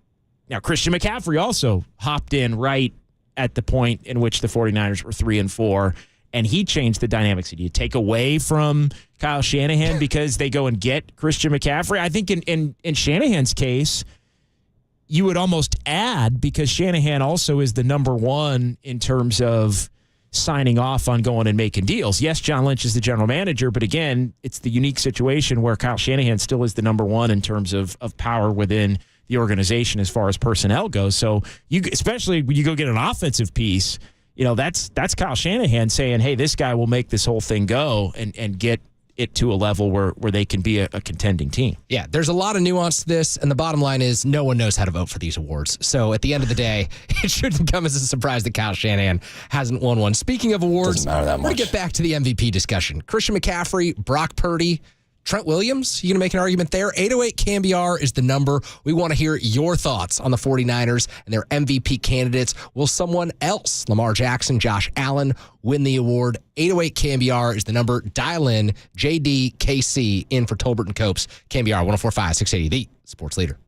Speaker 10: Now, Christian McCaffrey also hopped in right at the point in which the 49ers were 3-4, and he changed the dynamics. Do you take away from Kyle Shanahan because they go and get Christian McCaffrey? I think in Shanahan's case, you would almost add, because Shanahan also is the number one in terms of signing off on going and making deals. Yes, John Lynch is the general manager, but again, it's the unique situation where Kyle Shanahan still is the number one in terms of power within the organization as far as personnel goes. So especially when you go get an offensive piece, that's Kyle Shanahan saying, hey, this guy will make this whole thing go and get it to a level where they can be a contending team.
Speaker 9: Yeah, there's a lot of nuance to this, and the bottom line is no one knows how to vote for these awards. So at the end of the day, it shouldn't come as a surprise that Kyle Shanahan hasn't won one. Speaking of awards, we're going to get back to the MVP discussion. Christian McCaffrey, Brock Purdy, Trent Williams, you going to make an argument there? 808 KNBR is the number. We want to hear your thoughts on the 49ers and their MVP candidates. Will someone else, Lamar Jackson, Josh Allen, win the award? 808 KNBR is the number. Dial in. JD, KC in for Tolbert and Copes. KNBR 104.5, 680, the sports leader.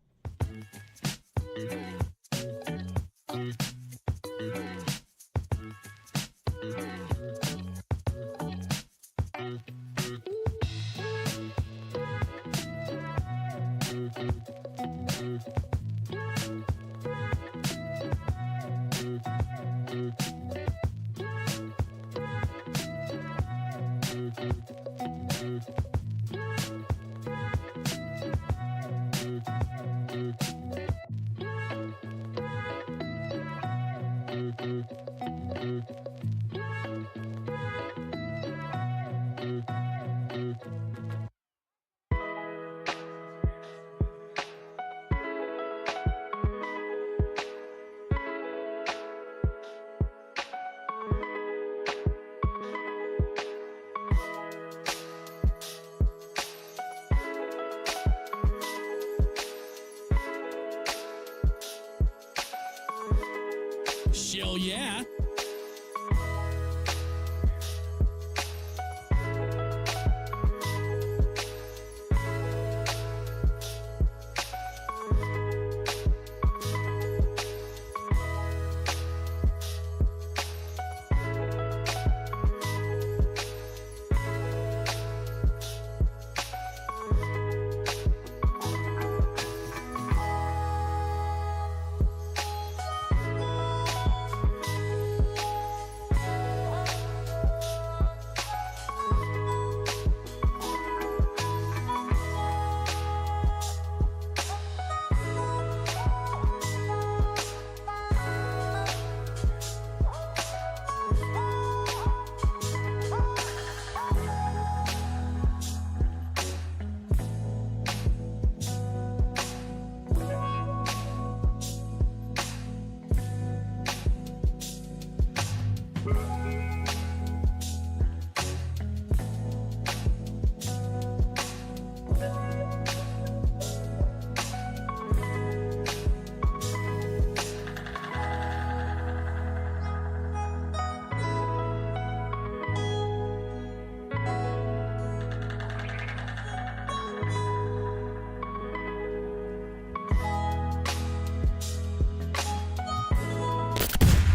Speaker 10: Hell yeah.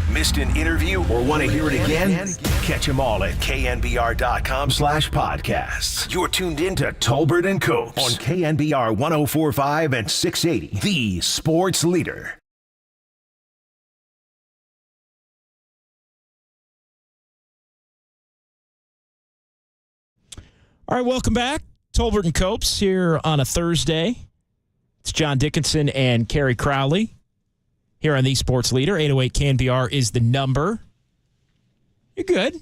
Speaker 1: Missed an interview or want to hear it again? Catch them all at knbr.com/podcasts. You're tuned in to Tolbert and Copes on KNBR 104.5 and 680, the sports leader.
Speaker 10: All right, welcome back. Tolbert and Copes here on a Thursday. It's John Dickinson and Kerry Crowley here on the Sports Leader. 808 KNBR is the number. You're good.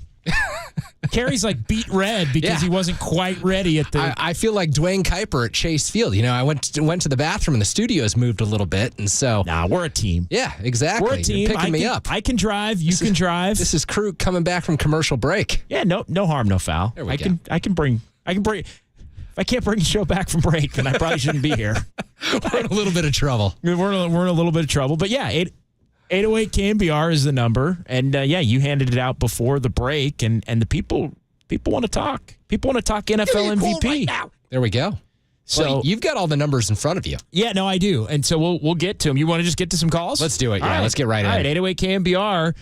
Speaker 10: Kerry's like beat red because he wasn't quite ready at the...
Speaker 9: I feel like Dwayne Kuiper at Chase Field. You know, I went to the bathroom and the studio's moved a little bit, and so...
Speaker 10: Nah, we're a team.
Speaker 9: Yeah, exactly.
Speaker 10: We're a team.
Speaker 9: You're picking me up.
Speaker 10: I can drive. You can drive.
Speaker 9: This is Kruk coming back from commercial break.
Speaker 10: Yeah, no harm, no foul.
Speaker 9: There we go.
Speaker 10: I can bring... If I can't bring the show back from break, then I probably shouldn't be here.
Speaker 9: We're in a little bit of trouble.
Speaker 10: We're in a little bit of trouble. But yeah, 808 KNBR is the number. And you handed it out before the break, and the people want to talk. People want to talk NFL MVP.
Speaker 9: Right now. There we go. So you've got all the numbers in front of you.
Speaker 10: Yeah, no, I do. And so we'll get to them. You want to just get to some calls?
Speaker 9: Let's do it. Yeah, let's get right in.
Speaker 10: All right, 808 KNBR.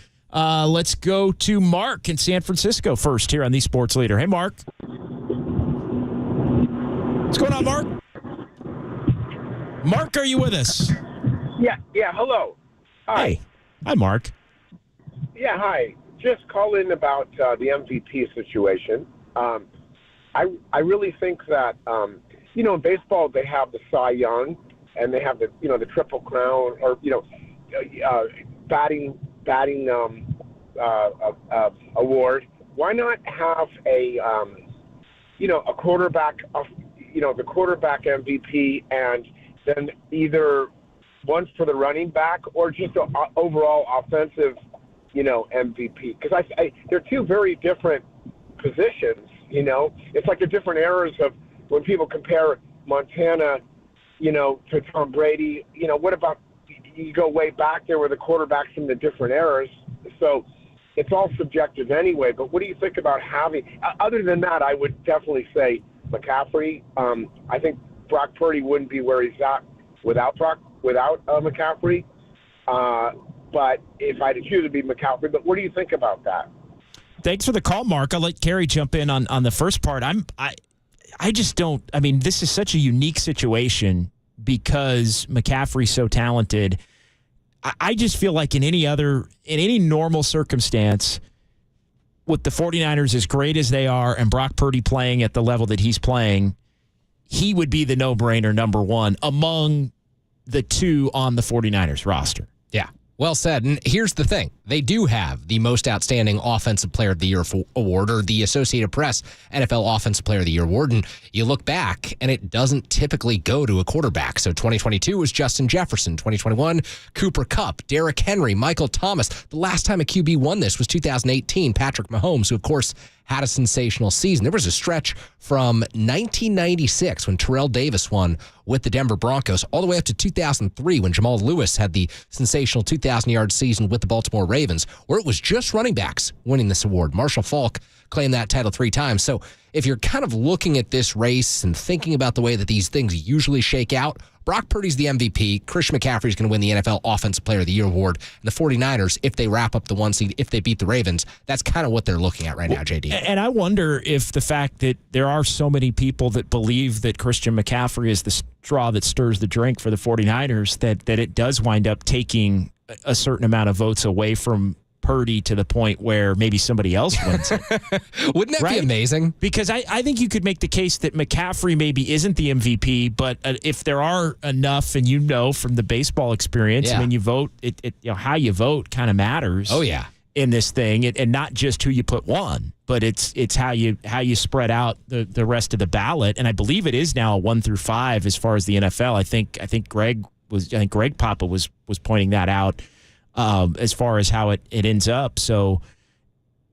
Speaker 10: Let's go to Mark in San Francisco first here on the Sports Leader. Hey, Mark. What's going on, Mark? Mark, are you with us?
Speaker 17: Yeah, hello. Hi.
Speaker 10: Hey. Hi, Mark.
Speaker 17: Yeah, hi. Just calling about the MVP situation. I really think that, in baseball they have the Cy Young and they have the Triple Crown or, batting award. Why not have a quarterback the quarterback MVP, and then either one for the running back or just an overall offensive, MVP? Because they're two very different positions. It's like the different eras of when people compare Montana, to Tom Brady, what about you go way back there where the quarterbacks in the different eras? So it's all subjective anyway. But what do you think about having? Other than that, I would definitely say McCaffrey. I think Brock Purdy wouldn't be where he's at without McCaffrey. But if I had to choose, it'd be McCaffrey. But what do you think about that?
Speaker 10: Thanks for the call, Mark. I'll let Kerry jump in on the first part. I just don't. I mean, this is such a unique situation because McCaffrey's so talented. I just feel like in any normal circumstance, with the 49ers as great as they are and Brock Purdy playing at the level that he's playing, he would be the no-brainer number one among the two on the 49ers roster.
Speaker 9: Yeah. Well said. And here's the thing. They do have the most outstanding offensive player of the year award, or the Associated Press NFL Offensive Player of the Year award. And you look back and it doesn't typically go to a quarterback. So 2022 was Justin Jefferson. 2021, Cooper Kupp, Derrick Henry, Michael Thomas. The last time a QB won this was 2018, Patrick Mahomes, who of course had a sensational season. There was a stretch from 1996 when Terrell Davis won with the Denver Broncos all the way up to 2003 when Jamal Lewis had the sensational 2,000-yard season with the Baltimore Ravens, where it was just running backs winning this award. Marshall Faulk claimed that title 3 times. So if you're kind of looking at this race and thinking about the way that these things usually shake out, Brock Purdy's the MVP. Christian McCaffrey's going to win the NFL Offensive Player of the Year award. And the 49ers, if they wrap up the 1 seed, if they beat the Ravens, that's kind of what they're looking at right now, JD.
Speaker 10: And I wonder if the fact that there are so many people that believe that Christian McCaffrey is the straw that stirs the drink for the 49ers, that it does wind up taking a certain amount of votes away from Purdy to the point where maybe somebody else wins it.
Speaker 9: Wouldn't that be amazing?
Speaker 10: Because I think you could make the case that McCaffrey maybe isn't the MVP, but if there are enough, and from the baseball experience, I mean, you vote, how you vote kind of matters.
Speaker 9: Oh, yeah.
Speaker 10: In this thing, and not just who you put one, but it's how you spread out the rest of the ballot. And I believe it is now a 1 through 5 as far as the NFL. I think Greg Papa was pointing that out. As far as how it ends up. So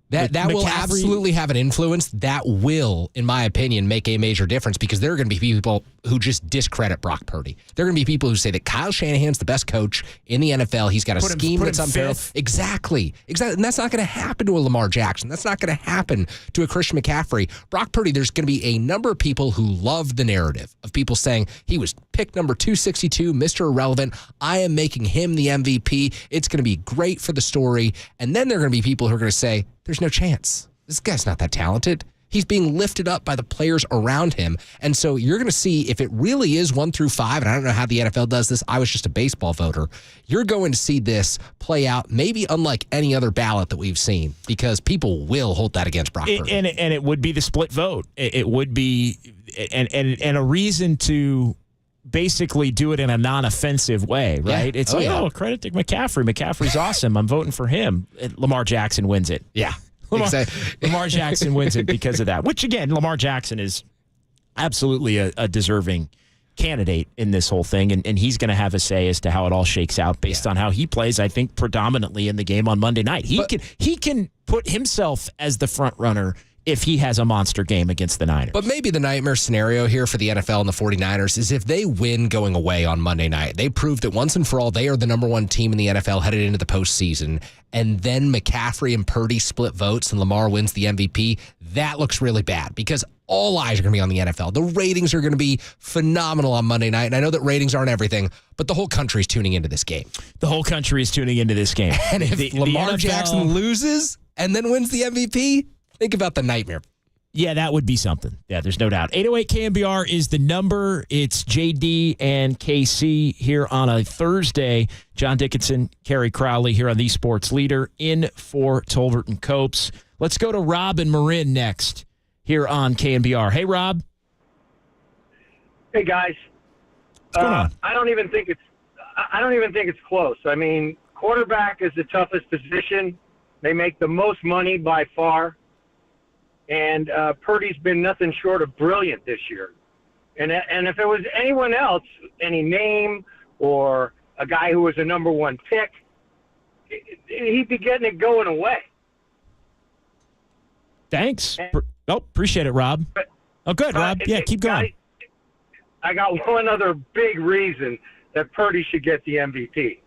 Speaker 9: that will absolutely have an influence. That will, in my opinion, make a major difference, because there are going to be people who just discredit Brock Purdy. There are going to be people who say that Kyle Shanahan's the best coach in the NFL. He's got a scheme that's unfair. Exactly. And that's not going to happen to a Lamar Jackson. That's not going to happen to a Christian McCaffrey. Brock Purdy, there's going to be a number of people who love the narrative of people saying he was pick number 262, Mr. Irrelevant. I am making him the MVP. It's going to be great for the story. And then there are going to be people who are going to say, there's no chance. This guy's not that talented. He's being lifted up by the players around him. And so you're going to see, if it really is 1 through 5, and I don't know how the NFL does this, I was just a baseball voter, you're going to see this play out maybe unlike any other ballot that we've seen, because people will hold that against Brock Purdy.
Speaker 10: And it would be the split vote. It would be, and a reason to basically do it in a non-offensive way, right?
Speaker 9: Yeah.
Speaker 10: It's credit to McCaffrey. McCaffrey's awesome. I'm voting for him. Lamar Jackson wins it.
Speaker 9: Yeah.
Speaker 10: Lamar Jackson wins it because of that, which, again, Lamar Jackson is absolutely a deserving candidate in this whole thing, and he's going to have a say as to how it all shakes out based on how he plays, I think, predominantly in the game on Monday night. He can put himself as the front runner if he has a monster game against the Niners.
Speaker 9: But maybe the nightmare scenario here for the NFL and the 49ers is if they win going away on Monday night. They prove that once and for all, they are the number 1 team in the NFL headed into the postseason. And then McCaffrey and Purdy split votes and Lamar wins the MVP. That looks really bad, because all eyes are going to be on the NFL. The ratings are going to be phenomenal on Monday night. And I know that ratings aren't everything, but the whole country is tuning into this game.
Speaker 10: The whole country is tuning into this game.
Speaker 9: And if Lamar Jackson loses and then wins the MVP, think about the nightmare.
Speaker 10: Yeah, that would be something. Yeah, there's no doubt. 808 KNBR is the number. It's JD and KC here on a Thursday. John Dickinson, Kerry Crowley here on the Sports Leader in for Tolbert and Copes. Let's go to Rob and Marin next here on KNBR. Hey, Rob.
Speaker 18: Hey, guys.
Speaker 10: What's going on?
Speaker 18: I don't even think it's close. I mean, quarterback is the toughest position. They make the most money by far. And Purdy's been nothing short of brilliant this year. And if it was anyone else, any name or a guy who was a number 1 pick, he'd be getting it going away.
Speaker 10: Thanks. Appreciate it, Rob. Oh, good, Rob. Yeah, keep going.
Speaker 18: I got one other big reason that Purdy should get the MVP.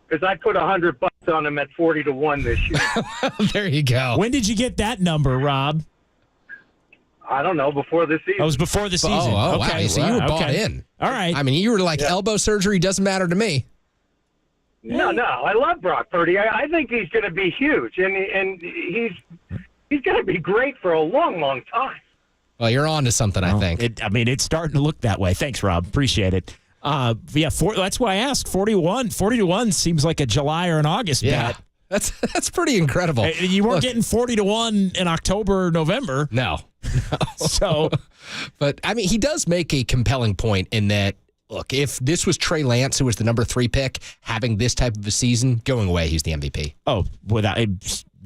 Speaker 18: Because I put $100 on him at 40-1 this year.
Speaker 9: There you go.
Speaker 10: When did you get that number, Rob?
Speaker 18: I don't know, before the season.
Speaker 10: It was before the season.
Speaker 9: Oh,
Speaker 10: okay.
Speaker 9: wow. So you were bought in.
Speaker 10: All right.
Speaker 9: I mean, you were like, elbow surgery doesn't matter to me.
Speaker 18: No, I love Brock Purdy. I think he's going to be huge, and he's going to be great for a long, long time.
Speaker 9: Well, you're on to something, I think.
Speaker 10: It's starting to look that way. Thanks, Rob. Appreciate it. That's why I asked. 40-1 seems like a July or an August bet.
Speaker 9: That's pretty incredible.
Speaker 10: You weren't getting 40-1 in October or November.
Speaker 9: No.
Speaker 10: So,
Speaker 9: but I mean, he does make a compelling point in that. Look, if this was Trey Lance, who was the number 3 pick, having this type of a season, going away, he's the MVP.
Speaker 10: Oh, without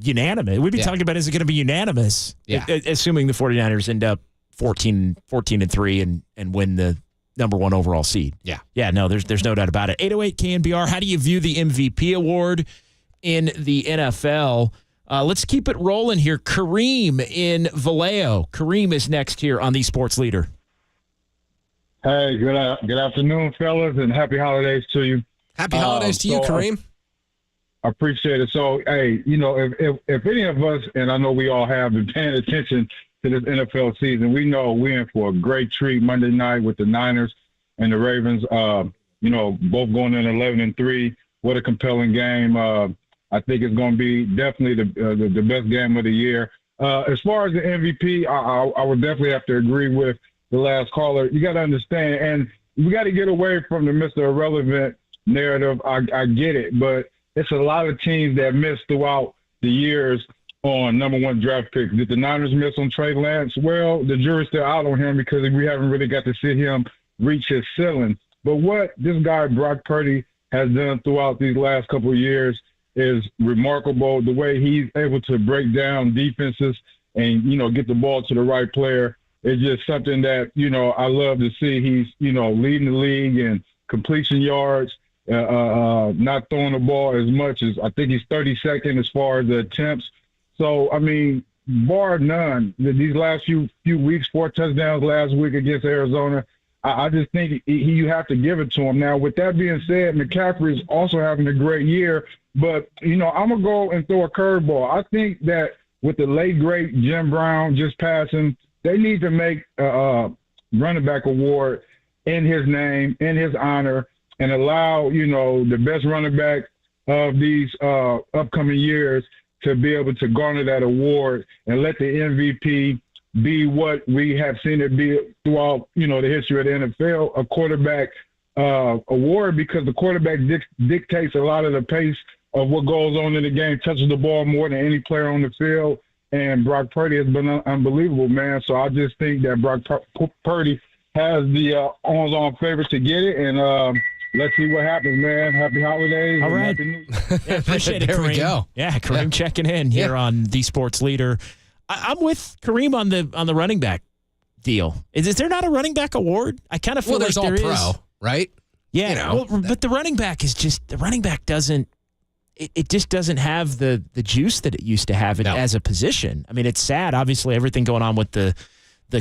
Speaker 10: unanimous. We'd be talking about, is it going to be unanimous?
Speaker 9: Yeah.
Speaker 10: Assuming the 49ers end up 14-3 and win the number 1 overall seed.
Speaker 9: Yeah.
Speaker 10: Yeah, no, there's no doubt about it. 808 KNBR, how do you view the MVP award in the NFL? Let's keep it rolling here. Kareem in Vallejo. Kareem is next here on the Sports Leader.
Speaker 12: Hey, good afternoon, fellas, and happy holidays to you.
Speaker 9: Happy holidays to you, Kareem.
Speaker 12: I appreciate it. So, hey, if any of us, and I know we all have been paying attention to this NFL season, we know we're in for a great treat Monday night with the Niners and the Ravens. Both going in 11-3. What a compelling game. I think it's going to be definitely the best game of the year. As far as the MVP, I would definitely have to agree with the last caller. You got to understand, and we got to get away from the Mr. Irrelevant narrative. I get it, but it's a lot of teams that missed throughout the years on number 1 draft picks. Did the Niners miss on Trey Lance? Well, the jury's still out on him because we haven't really got to see him reach his ceiling. But what this guy, Brock Purdy, has done throughout these last couple of years is remarkable. The way he's able to break down defenses and, get the ball to the right player is just something that, I love to see. He's, leading the league in completion yards, not throwing the ball as much as I think he's 32nd as far as the attempts. So, I mean, bar none, these last few weeks, 4 touchdowns last week against Arizona, I just think you have to give it to him. Now, with that being said, McCaffrey is also having a great year. But, I'm going to go and throw a curveball. I think that with the late, great Jim Brown just passing, they need to make a running back award in his name, in his honor, and allow, the best running back of these upcoming years to be able to garner that award and let the MVP be what we have seen it be throughout, the history of the NFL, a quarterback award, because the quarterback dictates a lot of the pace of what goes on in the game, touches the ball more than any player on the field. And Brock Purdy has been unbelievable, man. So I just think that Brock Purdy has the on favorite to get it. And let's see what happens, man. Happy holidays.
Speaker 10: All right. Appreciate it, Kareem.
Speaker 9: There we go.
Speaker 10: Yeah, Kareem checking in here on the Sports Leader. I'm with Kareem on the running back deal. Is there not a running back award? I kind of feel like there is. There's all pro,
Speaker 9: right?
Speaker 10: Yeah, but the running back doesn't. It just doesn't have the juice that it used to have as a position. I mean, it's sad, obviously, everything going on with the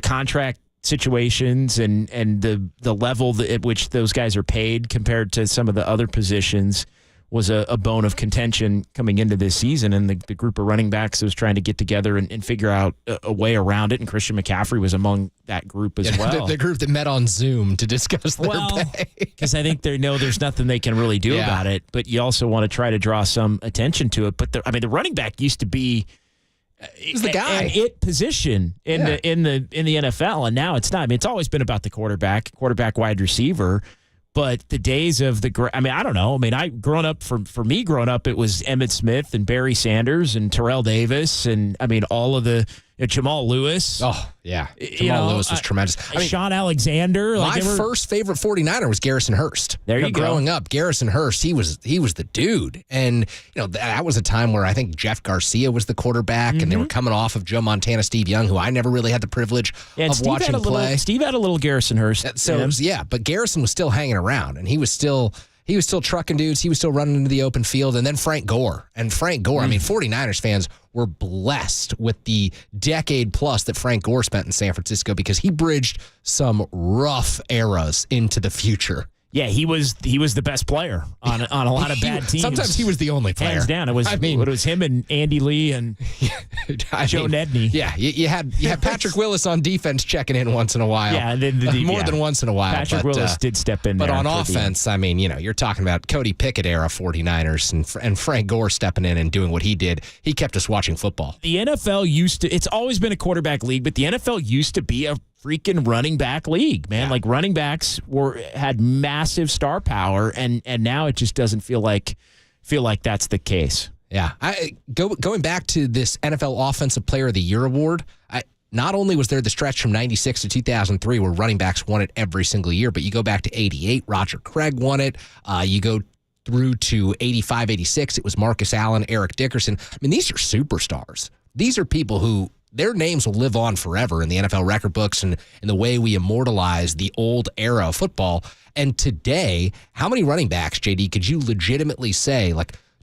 Speaker 10: contract situations and the level at which those guys are paid compared to some of the other positions was a bone of contention coming into this season. And the group of running backs was trying to get together and figure out a way around it. And Christian McCaffrey was among that group as well.
Speaker 9: The group that met on Zoom to discuss their pay.
Speaker 10: Because I think they know there's nothing they can really do about it. But you also want to try to draw some attention to it. But the running back used to be
Speaker 9: He's the guy.
Speaker 10: An it position in the NFL, and now it's not. I mean, it's always been about the quarterback, wide receiver. But the days of I don't know. I mean, growing up, it was Emmitt Smith and Barry Sanders and Terrell Davis and, all of the Jamal Lewis.
Speaker 9: Oh, yeah. Jamal Lewis was tremendous.
Speaker 10: Sean Alexander.
Speaker 9: My first favorite 49er was Garrison Hurst.
Speaker 10: There you go.
Speaker 9: Growing up, Garrison Hurst, he was the dude. And, that was a time where I think Jeff Garcia was the quarterback, and they were coming off of Joe Montana, Steve Young, who I never really had the privilege of watching play.
Speaker 10: Steve had a little Garrison Hurst.
Speaker 9: But Garrison was still hanging around, and he was still trucking dudes. He was still running into the open field. And then Frank Gore. And Frank Gore, 49ers fans were blessed with the decade plus that Frank Gore spent in San Francisco because he bridged some rough eras into the future.
Speaker 10: Yeah, he was the best player on a lot of bad teams.
Speaker 9: Sometimes he was the only player.
Speaker 10: Hands down. It was him and Andy Lee and Joe Nedney.
Speaker 9: Yeah, you had Patrick Willis on defense checking in once in a while.
Speaker 10: Yeah,
Speaker 9: more than once in a while.
Speaker 10: Patrick Willis did step in there.
Speaker 9: But on offense, you're talking about Cody Pickett era 49ers and Frank Gore stepping in and doing what he did. He kept us watching football.
Speaker 10: The NFL it's always been a quarterback league, but the NFL used to be a freaking running back league, man. Yeah. Like running backs had massive star power, and now it just doesn't feel like that's the case.
Speaker 9: Yeah, going back to this NFL Offensive Player of the Year award. Not only was there the stretch from 96 to 2003 where running backs won it every single year, but you go back to 88, Roger Craig won it. You go through to 85, 86, it was Marcus Allen, Eric Dickerson. These are superstars. These are people who their names will live on forever in the NFL record books and in the way we immortalize the old era of football. And today, how many running backs, JD, could you legitimately say,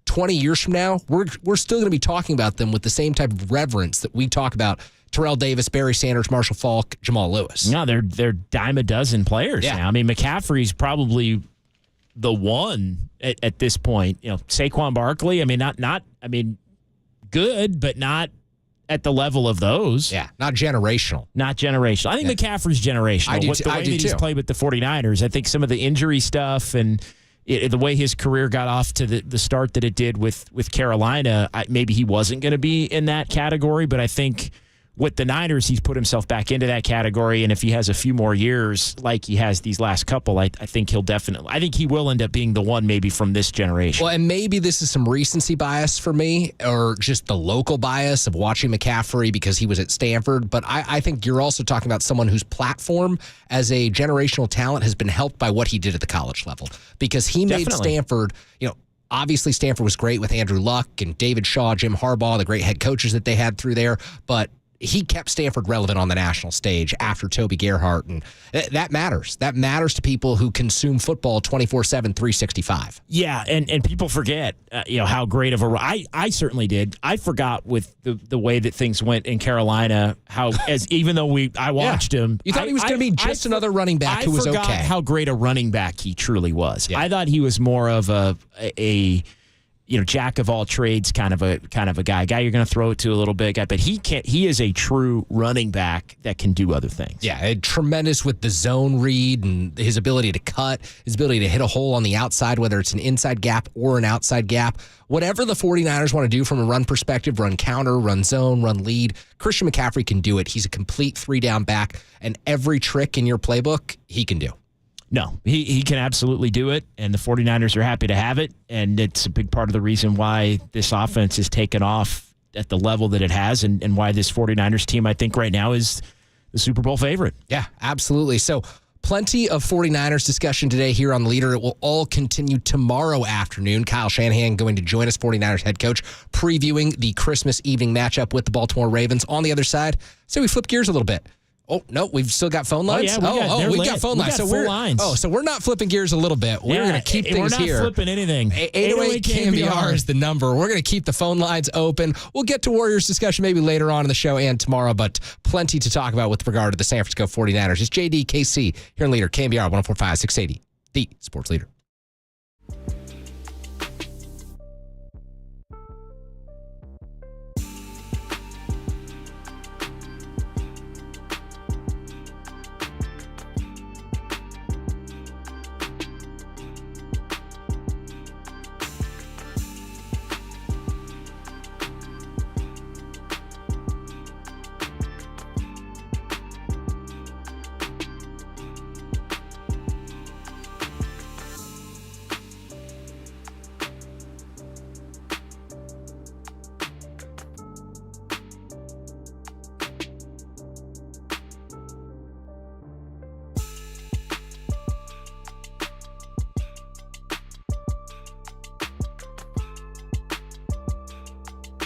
Speaker 9: 20 years from now, we're still going to be talking about them with the same type of reverence that we talk about Terrell Davis, Barry Sanders, Marshall Faulk, Jamal Lewis?
Speaker 10: No, they're dime a dozen players now. McCaffrey's probably the one at this point. Saquon Barkley, good, but not at the level of those.
Speaker 9: Yeah, not generational.
Speaker 10: I think McCaffrey's generational.
Speaker 9: I do
Speaker 10: the way that he's played with the 49ers, I think some of the injury stuff and the way his career got off to the start that it did with Carolina, maybe he wasn't going to be in that category, but I think with the Niners, he's put himself back into that category, and if he has a few more years like he has these last couple, I think he will end up being the one maybe from this generation.
Speaker 9: Well, and maybe this is some recency bias for me or just the local bias of watching McCaffrey because he was at Stanford, but I think you're also talking about someone whose platform as a generational talent has been helped by what he did at the college level because he made Stanford, obviously Stanford was great with Andrew Luck and David Shaw, Jim Harbaugh, the great head coaches that they had through there, but he kept Stanford relevant on the national stage after Toby Gerhart, and that matters. That matters to people who consume football 24/7, 365.
Speaker 10: Yeah, and people forget, how great of I certainly did. I forgot with the way that things went in Carolina, even though I watched him.
Speaker 9: You thought he was going to be just another running back who was okay.
Speaker 10: I forgot how great a running back he truly was. Yeah. I thought he was more of a jack of all trades kind of a guy you're going to throw it to a little bit, but he is a true running back that can do other things.
Speaker 9: Yeah, tremendous with the zone read and his ability to cut, his ability to hit a hole on the outside, whether it's an inside gap or an outside gap. Whatever the 49ers want to do from a run perspective, run counter, run zone, run lead, Christian McCaffrey can do it. He's a complete 3-down back, and every trick in your playbook, he can do.
Speaker 10: No, he can absolutely do it, and the 49ers are happy to have it, and it's a big part of the reason why this offense has taken off at the level that it has and why this 49ers team, I think, right now is the Super Bowl favorite.
Speaker 9: Yeah, absolutely. So plenty of 49ers discussion today here on The Leader. It will all continue tomorrow afternoon. Kyle Shanahan going to join us, 49ers head coach, previewing the Christmas evening matchup with the Baltimore Ravens. On the other side, so we flip gears a little bit. Oh, no, we've still got phone lines?
Speaker 10: We got
Speaker 9: phone lines.
Speaker 10: Full lines.
Speaker 9: So we're not flipping gears a little bit. We're going to keep things here.
Speaker 10: We're not flipping anything.
Speaker 9: 808 KNBR is the number. We're going to keep the phone lines open. We'll get to Warriors discussion maybe later on in the show and tomorrow, but plenty to talk about with regard to the San Francisco 49ers. It's JD, KC, here in Leader, KNBR 104.5, 680, the Sports Leader.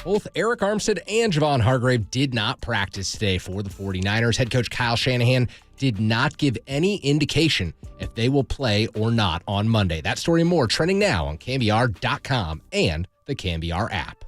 Speaker 9: Both Eric Armstead and Javon Hargrave did not practice today for the 49ers. Head coach Kyle Shanahan did not give any indication if they will play or not on Monday. That story and more trending now on KNBR.com and the KNBR app.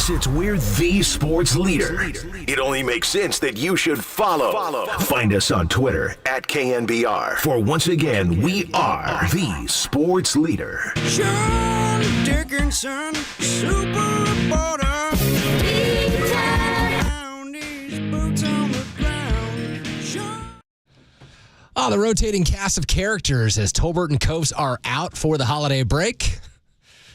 Speaker 1: Since we're the sports leader, it only makes sense that you should follow. Find us on Twitter at KNBR. For once again, we are the sports leader.
Speaker 7: Sean Dickinson, super reporter.
Speaker 9: The rotating cast of characters as Tolbert and Coves are out for the holiday break.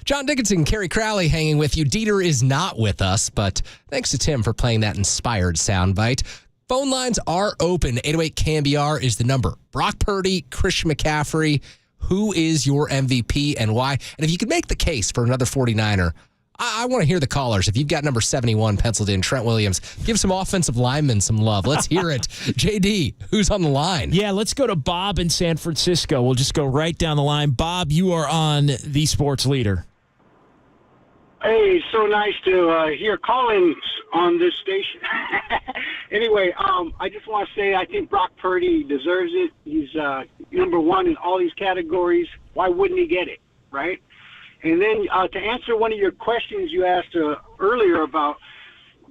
Speaker 9: John Dickinson, Kerry Crowley hanging with you. Dieter is not with us, but thanks to Tim for playing that inspired soundbite. Phone lines are open. 808 KNBR is the number. Brock Purdy, Christian McCaffrey, who is your MVP and why? And if you could make the case for another 49er, I want to hear the callers. If you've got number 71 penciled in, Trent Williams, give some offensive linemen some love. Let's hear it. JD, who's on the line?
Speaker 10: Yeah, let's go to Bob in San Francisco. We'll just go right down the line. Bob, you are on the sports leader.
Speaker 19: Hey, so nice to hear call-ins on this station. Anyway, I just want to say I think Brock Purdy deserves it. He's number one in all these categories. Why wouldn't he get it, right? And then to answer one of your questions you asked earlier about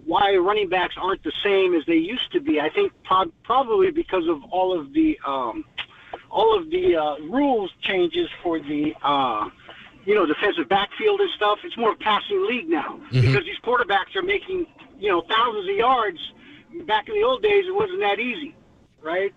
Speaker 19: why running backs aren't the same as they used to be, I think probably because of all of the rules changes for the defensive backfield and stuff. It's more passing league now because these quarterbacks are making thousands of yards. Back in the old days, it wasn't that easy, right?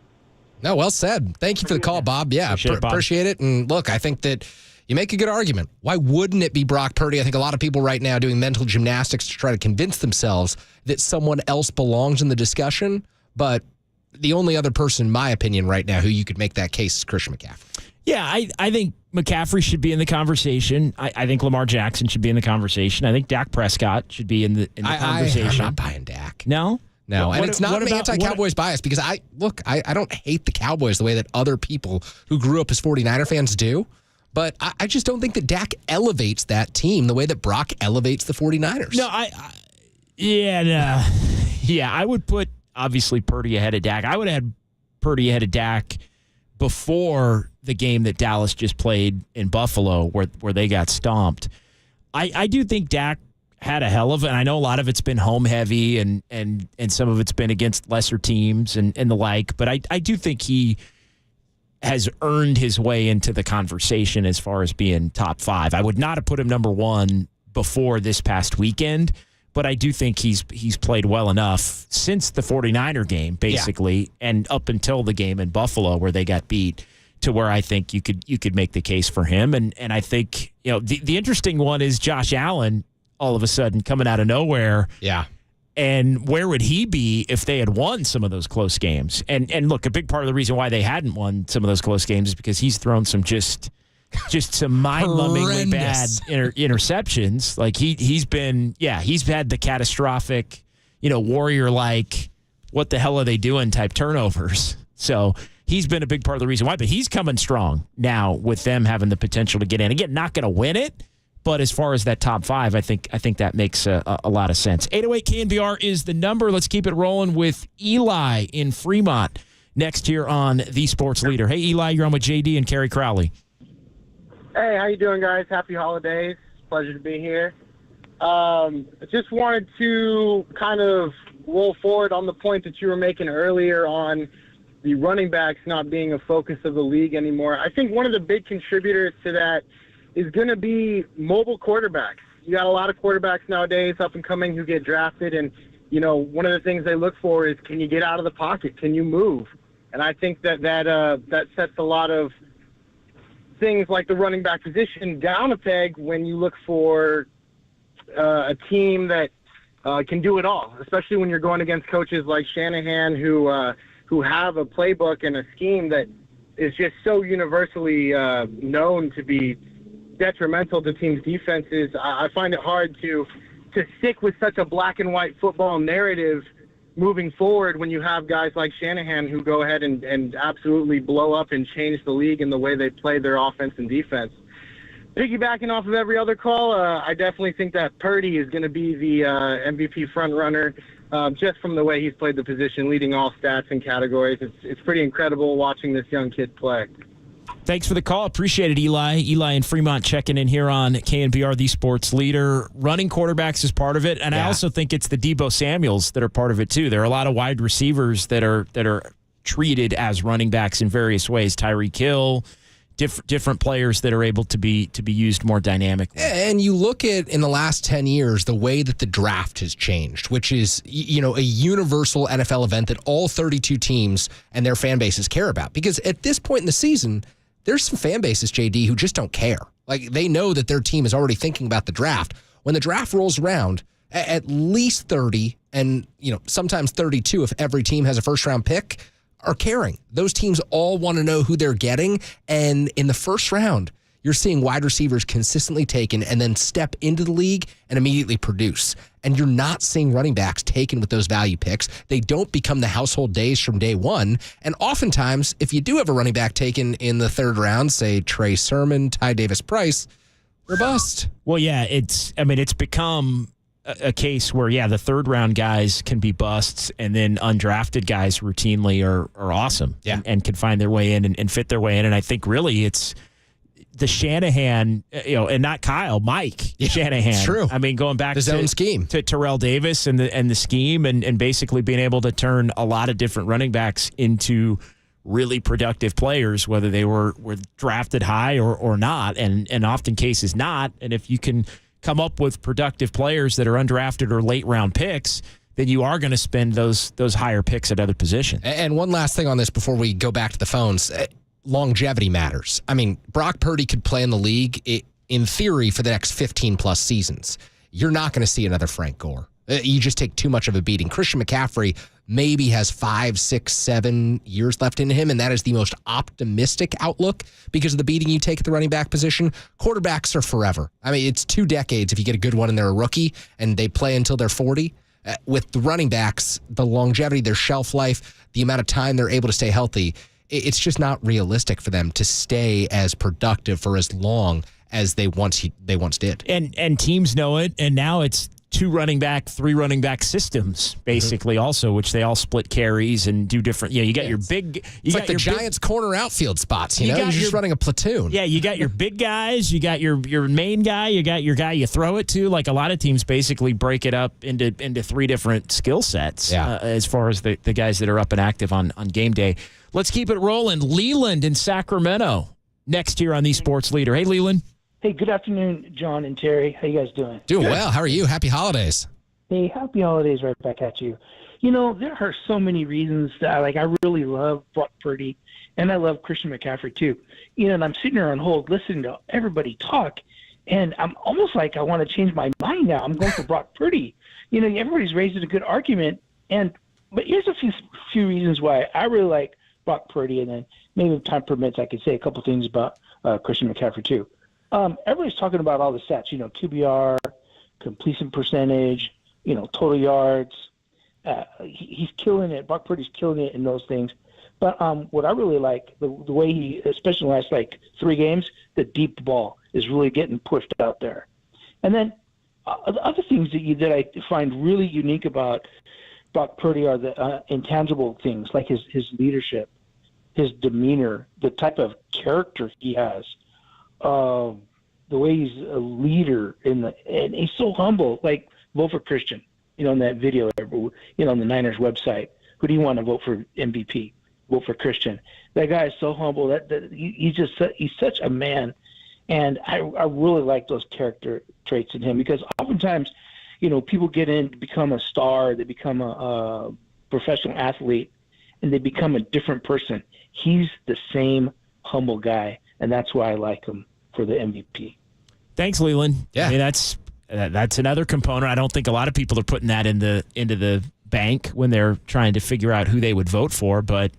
Speaker 9: No, well said. Thank you for the call, Bob. Yeah, appreciate it. And look, I think that you make a good argument. Why wouldn't it be Brock Purdy? I think a lot of people right now are doing mental gymnastics to try to convince themselves that someone else belongs in the discussion. But the only other person, in my opinion, right now who you could make that case is Christian McCaffrey.
Speaker 10: Yeah, I think McCaffrey should be in the conversation. I think Lamar Jackson should be in the conversation. I think Dak Prescott should be in the conversation.
Speaker 9: I'm not buying Dak.
Speaker 10: No?
Speaker 9: No, and it's not an anti-Cowboys bias because I don't hate the Cowboys the way that other people who grew up as 49er fans do. But I just don't think that Dak elevates that team the way that Brock elevates the 49ers.
Speaker 10: No, I would put, obviously, Purdy ahead of Dak. I would have had Purdy ahead of Dak before the game that Dallas just played in Buffalo where they got stomped. I do think Dak had a hell of it, and I know a lot of it's been home heavy and some of it's been against lesser teams and the like, but I do think he has earned his way into the conversation as far as being top 5. I would not have put him number 1 before this past weekend, but I do think he's played well enough since the 49er game, basically, and up until the game in Buffalo where they got beat, to where I think you could make the case for him. And I think the interesting one is Josh Allen all of a sudden coming out of nowhere.
Speaker 9: Yeah.
Speaker 10: And where would he be if they had won some of those close games? And look, a big part of the reason why they hadn't won some of those close games is because he's thrown some just some mind-numbingly bad interceptions. Like he's had the catastrophic, Warrior-like, what the hell are they doing type turnovers. So he's been a big part of the reason why. But he's coming strong now with them having the potential to get in. Again, not going to win it. But as far as that top 5, I think that makes a lot of sense. 808 KNBR is the number. Let's keep it rolling with Eli in Fremont next here on The Sports Leader. Hey, Eli, you're on with JD and Kerry Crowley.
Speaker 21: Hey, how you doing, guys? Happy holidays. Pleasure to be here. I just wanted to kind of roll forward on the point that you were making earlier on the running backs not being a focus of the league anymore. I think one of the big contributors to that is going to be mobile quarterbacks. You got a lot of quarterbacks nowadays up and coming who get drafted, and one of the things they look for is, can you get out of the pocket? Can you move? And I think that sets a lot of things like the running back position down a peg when you look for a team that can do it all, especially when you're going against coaches like Shanahan who have a playbook and a scheme that is just so universally known to be detrimental to teams' defenses. I find it hard to stick with such a black and white football narrative moving forward when you have guys like Shanahan who go ahead and absolutely blow up and change the league in the way they play their offense and defense. Piggybacking off of every other call, I definitely think that Purdy is going to be the MVP frontrunner just from the way he's played the position, leading all stats and categories. It's pretty incredible watching this young kid play.
Speaker 10: Thanks for the call. Appreciate it, Eli. Eli in Fremont checking in here on KNBR, the sports leader. Running quarterbacks is part of it, and I also think it's the Deebo Samuels that are part of it too. There are a lot of wide receivers that are treated as running backs in various ways. Tyreek Hill, different players that are able to be used more dynamically.
Speaker 9: And you look at, in the last 10 years, the way that the draft has changed, which is, a universal NFL event that all 32 teams and their fan bases care about. Because at this point in the season, there's some fan bases, JD, who just don't care. Like, they know that their team is already thinking about the draft. When the draft rolls around, at least 30 and, sometimes 32 if every team has a first-round pick, are caring. Those teams all want to know who they're getting. And in the first round, you're seeing wide receivers consistently taken and then step into the league and immediately produce. And you're not seeing running backs taken with those value picks. They don't become the household names from day one. And oftentimes, if you do have a running back taken in the third round, say Trey Sermon, Ty Davis-Price, we're bust.
Speaker 10: Well, yeah, it's become a case where, the third round guys can be busts, and then undrafted guys routinely are awesome and can find their way in and fit their way in. And I think really it's the Shanahan, and not Kyle, Mike Shanahan.
Speaker 9: It's true.
Speaker 10: I mean, going back
Speaker 9: his own scheme
Speaker 10: to Terrell Davis and the scheme and basically being able to turn a lot of different running backs into really productive players, whether they were drafted high or not, and often cases not. And if you can come up with productive players that are undrafted or late round picks, then you are going to spend those higher picks at other positions.
Speaker 9: And one last thing on this before we go back to the phones. Longevity matters. I mean, Brock Purdy could play in the league, in theory, for the next 15-plus seasons. You're not going to see another Frank Gore. You just take too much of a beating. Christian McCaffrey maybe has 5, 6, 7 years left in him, and that is the most optimistic outlook because of the beating you take at the running back position. Quarterbacks are forever. I mean, it's 2 decades if you get a good one and they're a rookie, and they play until they're 40. With the running backs, the longevity, their shelf life, the amount of time they're able to stay healthy, it's just not realistic for them to stay as productive for as long as they once did.
Speaker 10: And teams know it, and now it's 2 running back, 3 running back systems, basically, also, which they all split carries and do different. You got your big.
Speaker 9: It's like the Giants' corner outfield spots. You're just running a platoon.
Speaker 10: Yeah, you got your big guys. You got your main guy. You got your guy you throw it to. Like a lot of teams basically break it up into 3 different skill sets. As far as the guys that are up and active on game day. Let's keep it rolling. Leland in Sacramento next here on the Sports Leader. Hey, Leland.
Speaker 8: Hey, good afternoon, John and Terry. How you guys doing?
Speaker 9: Doing well. How are you? Happy holidays.
Speaker 8: Hey, happy holidays right back at you. There are so many reasons that I really love Brock Purdy, and I love Christian McCaffrey too. And I'm sitting there on hold listening to everybody talk, and I'm almost like I want to change my mind now. I'm going for Brock Purdy. Everybody's raising a good argument, but here's a few reasons why I really like Brock Purdy, and then maybe if time permits, I could say a couple things about Christian McCaffrey too. Everybody's talking about all the stats, QBR, completion percentage, total yards. He's killing it. Brock Purdy's killing it in those things. But what I really like, the way he, especially in the last 3 games, the deep ball is really getting pushed out there. And then the other things that I find really unique about Brock Purdy are the intangible things, like his leadership, his demeanor, the type of character he has. The way he's a leader and he's so humble. Like, vote for Christian, in that video, on the Niners website. Who do you want to vote for MVP? Vote for Christian. That guy is so humble. He's such a man, and I really like those character traits in him because oftentimes, people get in to become a star, they become a professional athlete, and they become a different person. He's the same humble guy, and that's why I like him for the MVP.
Speaker 10: Thanks, Leland.
Speaker 9: Yeah,
Speaker 10: I mean, that's another component. I don't think a lot of people are putting that into the bank when they're trying to figure out who they would vote for, but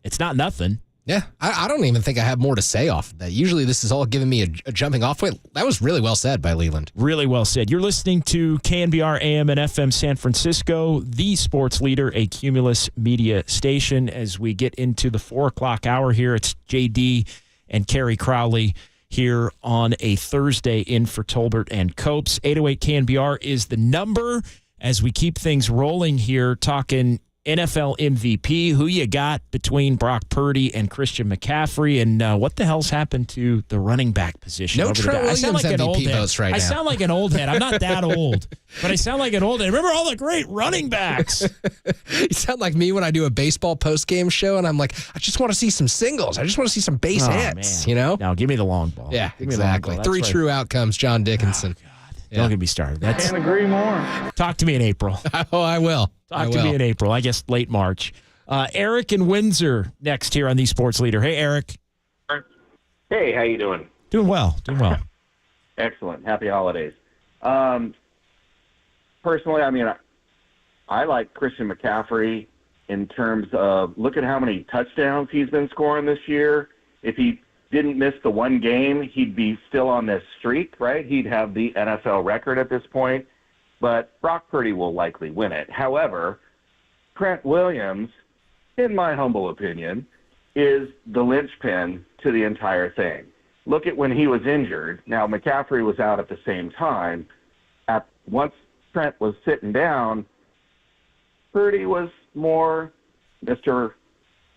Speaker 10: it's not nothing.
Speaker 9: Yeah, I don't even think I have more to say off of that. Usually this is all giving me a jumping off point. That was really well said by Leland.
Speaker 10: Really well said. You're listening to KNBR AM and FM San Francisco, the sports leader, a Cumulus media station. As we get into the 4 o'clock hour here, it's JD and Kerry Crowley here on a Thursday in for Tolbert and Copes. 808 KNBR is the number as we keep things rolling here, talking NFL MVP. Who you got between Brock Purdy and Christian McCaffrey? And what the hell's happened to the running back position?
Speaker 9: No Trent Williams MVP votes right now.
Speaker 10: I sound like an old head. I'm not that old, but I sound like an old head. Remember all the great running backs?
Speaker 9: You sound like me when I do a baseball post-game show, and I'm like, I just want to see some singles. I just want to see some base hits, you know?
Speaker 10: No, give me the long ball.
Speaker 9: Yeah, exactly. 3 true outcomes, John Dickinson.
Speaker 10: Yeah. Don't get me started.
Speaker 21: Can't agree more.
Speaker 10: Talk to me in April.
Speaker 9: Oh, I will.
Speaker 10: Talk to me in April. I guess late March. Eric in Windsor next here on the Sports Leader. Hey, Eric.
Speaker 11: Hey, how you doing?
Speaker 10: Doing well.
Speaker 11: Excellent. Happy holidays. Personally, I mean, I like Christian McCaffrey in terms of look at how many touchdowns he's been scoring this year. If he didn't miss the one game, he'd be still on this streak, right? He'd have the NFL record at this point. But Brock Purdy will likely win it. However, Trent Williams, in my humble opinion, is the linchpin to the entire thing. Look at when he was injured. Now, McCaffrey was out at the same time. Once Trent was sitting down, Purdy was more Mr.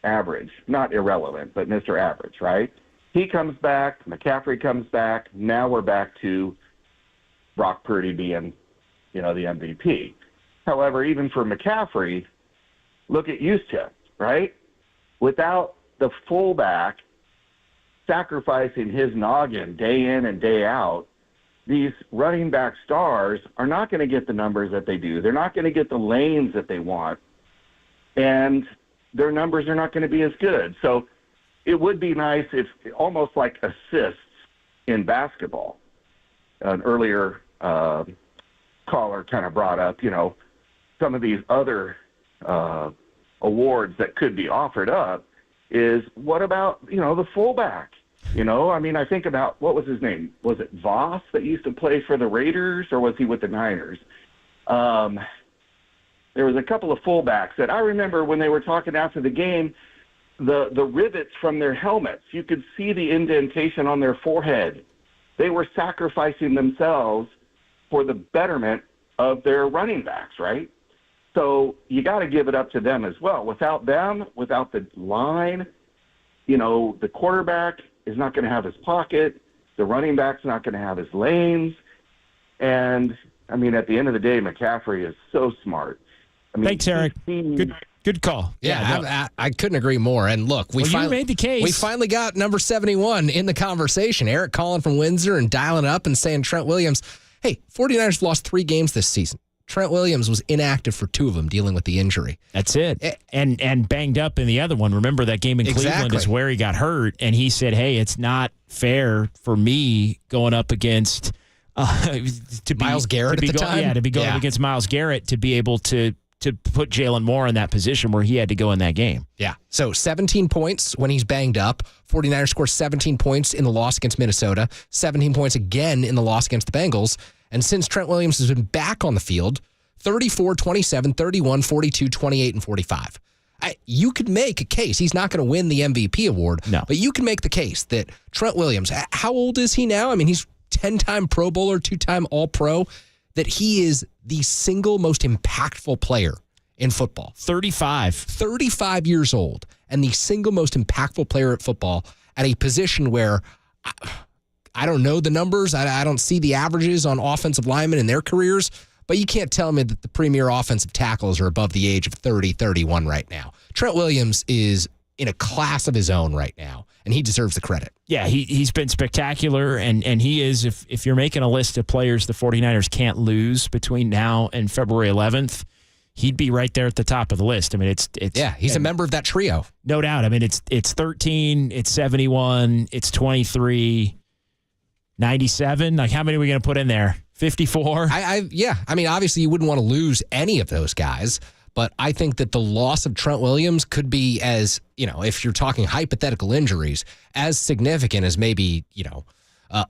Speaker 11: Average. Not irrelevant, but Mr. Average, right? He comes back, McCaffrey comes back. Now we're back to Brock Purdy being, the MVP. However, even for McCaffrey, look at Houston, right? Without the fullback sacrificing his noggin day in and day out, these running back stars are not going to get the numbers that they do. They're not going to get the lanes that they want, and their numbers are not going to be as good. So it would be nice if almost like assists in basketball. An earlier caller kind of brought up, some of these other awards that could be offered up is what about, the fullback? I think about, what was his name? Was it Voss that used to play for the Raiders, or was he with the Niners? There was a couple of fullbacks that I remember when they were talking after the game, the rivets from their helmets, you could see the indentation on their forehead. They were sacrificing themselves for the betterment of their running backs, right? So you got to give it up to them as well. Without them, without the line, the quarterback is not going to have his pocket. The running back's not going to have his lanes. And, at the end of the day, McCaffrey is so smart.
Speaker 10: Thanks, Eric. Good call.
Speaker 9: Yeah, I couldn't agree more. And look,
Speaker 10: you made the case.
Speaker 9: We finally got number 71 in the conversation. Eric calling from Windsor and dialing up and saying Trent Williams. Hey, 49ers have lost 3 games this season. Trent Williams was inactive for 2 of them, dealing with the injury.
Speaker 10: That's it. And banged up in the other one. Remember that game in Cleveland is where he got hurt, and he said, hey, it's not fair for me going up against
Speaker 9: Myles Garrett at the time?
Speaker 10: Yeah, to be going up against Myles Garrett to be able to put Jalen Moore in that position where he had to go in that game.
Speaker 9: Yeah. So 17 points when he's banged up. 49ers score 17 points in the loss against Minnesota, 17 points again in the loss against the Bengals. And since Trent Williams has been back on the field, 34, 27, 31, 42, 28, and 45. You could make a case. He's not going to win the MVP award, but you can make the case that Trent Williams, how old is he now? He's 10-time Pro Bowler, 2-time All-Pro, that he is the single most impactful player in football. 35 years old, and the single most impactful player at football at a position where I don't know the numbers. I don't see the averages on offensive linemen in their careers, but you can't tell me that the premier offensive tackles are above the age of 30, 31 right now. Trent Williams is in a class of his own right now, and he deserves the credit.
Speaker 10: Yeah, he's been spectacular, and he is, if you're making a list of players the 49ers can't lose between now and February 11th, he'd be right there at the top of the list. It's
Speaker 9: he's a member of that trio.
Speaker 10: No doubt. It's 13, it's 71, it's 23, 97. How many are we going to put in there? 54?
Speaker 9: Obviously you wouldn't want to lose any of those guys, but I think that the loss of Trent Williams could be as, if you're talking hypothetical injuries, as significant as maybe, a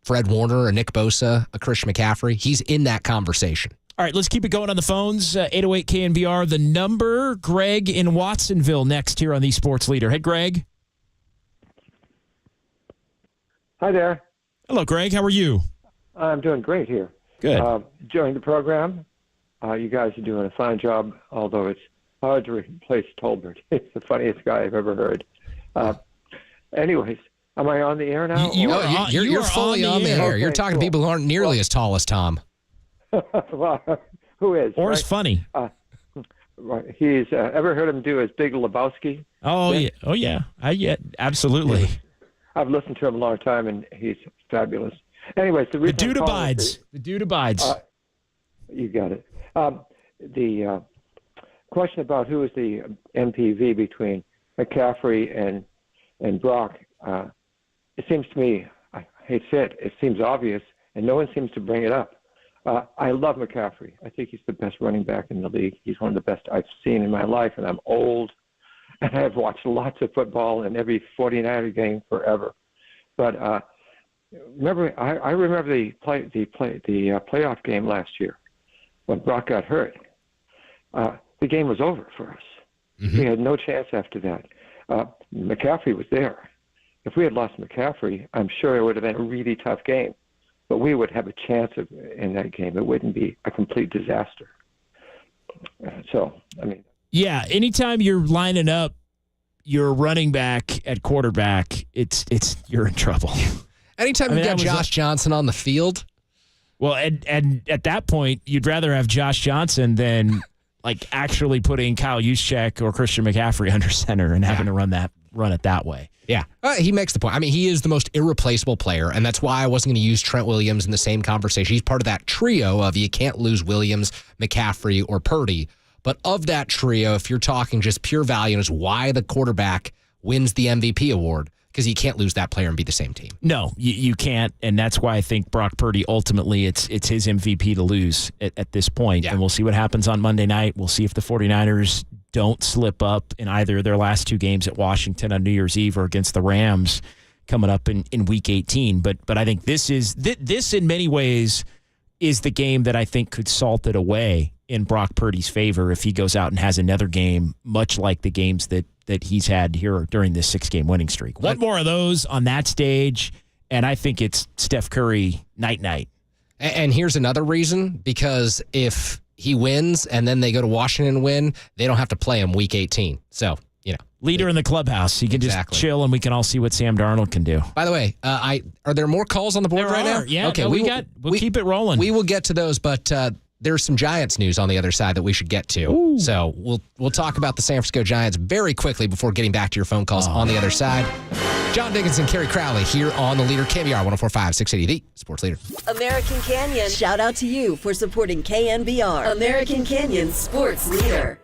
Speaker 9: Fred Warner, a Nick Bosa, a Christian McCaffrey. He's in that conversation.
Speaker 10: All right, let's keep it going on the phones. 808 KNBR, the number. Greg in Watsonville next here on the Sports Leader. Hey, Greg.
Speaker 14: Hi there.
Speaker 10: Hello, Greg. How are you?
Speaker 14: I'm doing great here.
Speaker 10: Good.
Speaker 14: Enjoying the program. You guys are doing a fine job, although it's hard to replace Tolbert. He's the funniest guy I've ever heard. Anyways, am I on the air now?
Speaker 9: You're fully on the air.
Speaker 14: Okay,
Speaker 9: You're talking to people who aren't nearly as tall as Tom.
Speaker 14: Well, who is?
Speaker 10: Or is
Speaker 14: right?
Speaker 10: funny.
Speaker 14: Right. He's ever heard him do his Big Lebowski?
Speaker 10: Oh, yeah. Oh, yeah. Absolutely.
Speaker 14: I've listened to him a long time, and he's fabulous. Anyways, the
Speaker 10: dude abides. The dude abides.
Speaker 14: You got it. The question about who is the MPV between McCaffrey and Brock, it seems to me, I hate to say it, it seems obvious, and no one seems to bring it up. I love McCaffrey. I think he's the best running back in the league. He's one of the best I've seen in my life, and I'm old, and I've watched lots of football and every 49er game forever. But I remember the playoff game last year when Brock got hurt. The game was over for us. We had no chance after that. McCaffrey was there. If we had lost McCaffrey, I'm sure it would have been a really tough game. But we would have a chance in that game. It wouldn't be a complete disaster.
Speaker 10: Yeah, anytime you're lining up your running back at quarterback, it's you're in trouble.
Speaker 9: Anytime you've got Josh Johnson on the field.
Speaker 10: Well, and at that point, you'd rather have Josh Johnson than actually putting Kyle Juszczyk or Christian McCaffrey under center and having to run it that way.
Speaker 9: Yeah, he makes the point. I mean, he is the most irreplaceable player, and that's why I wasn't going to use Trent Williams in the same conversation. He's part of that trio of you can't lose Williams, McCaffrey, or Purdy. But of that trio, if you're talking just pure value, is why the quarterback wins the MVP award, because you can't lose that player and be the same team.
Speaker 10: No, you can't, and that's why I think Brock Purdy, ultimately, it's his MVP to lose at this point. Yeah. And we'll see what happens on Monday night. We'll see if the 49ers don't slip up in either of their last two games at Washington on New Year's Eve or against the Rams coming up in Week 18. But I think this in many ways is the game that I think could salt it away in Brock Purdy's favor if he goes out and has another game, much like the games that he's had here during this 6-game winning streak. One more of those on that stage, and I think it's Steph Curry night-night.
Speaker 9: And here's another reason, because if he wins and then they go to Washington and win, they don't have to play him Week 18. So,
Speaker 10: Leader in the clubhouse. He can just chill, and we can all see what Sam Darnold can do.
Speaker 9: By the way, are there more calls on the board right now?
Speaker 10: Yeah, okay, we'll keep it rolling.
Speaker 9: We will get to those, but there's some Giants news on the other side that we should get to.
Speaker 10: Ooh.
Speaker 9: So we'll talk about the San Francisco Giants very quickly before getting back to your phone calls on the other side. John Dickinson, Kerry Crowley here on the Leader, KNBR 104.5, 680, the Sports Leader.
Speaker 5: American Canyon, shout out to you for supporting KNBR. American Canyon Sports Leader.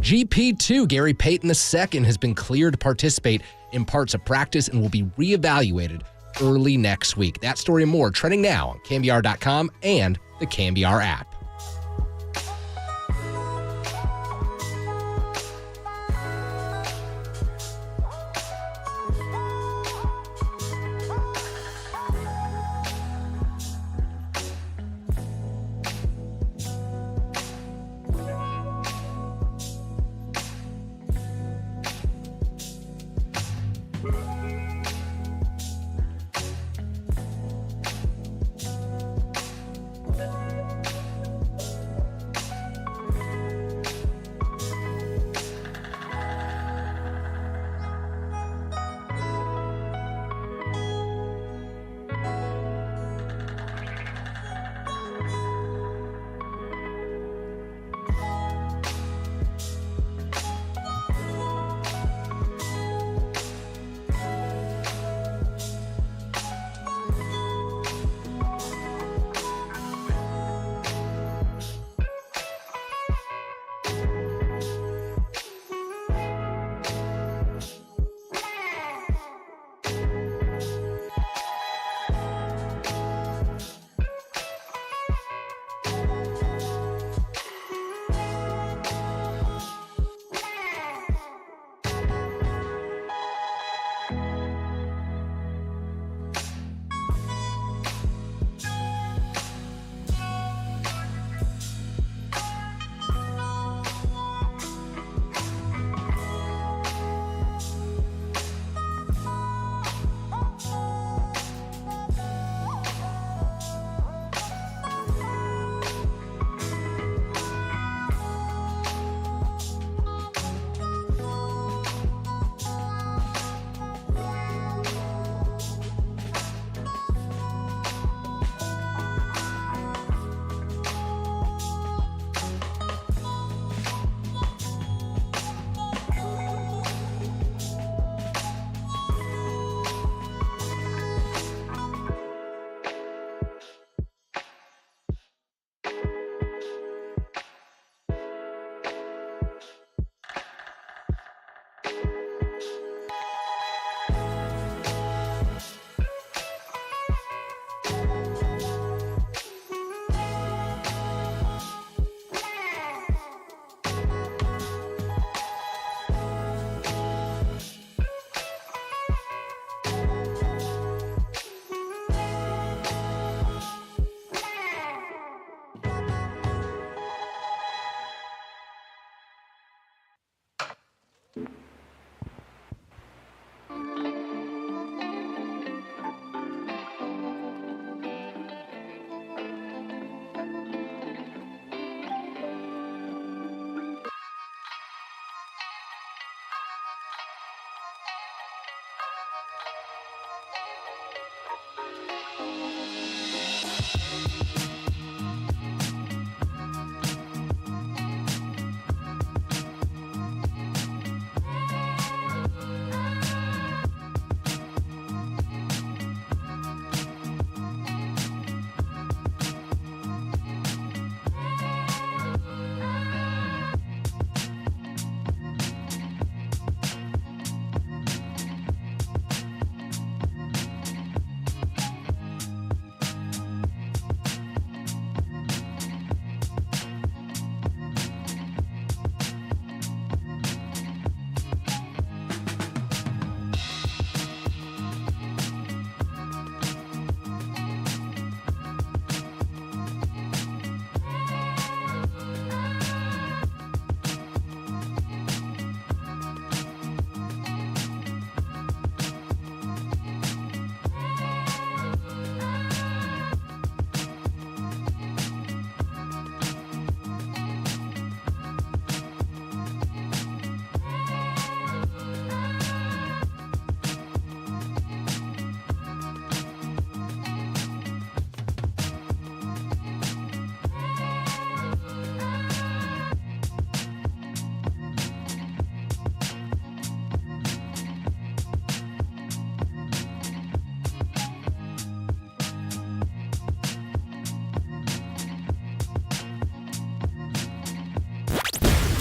Speaker 9: GP2, Gary Payton II, has been cleared to participate in parts of practice and will be reevaluated early next week. That story and more trending now on KNBR.com and the KNBR app.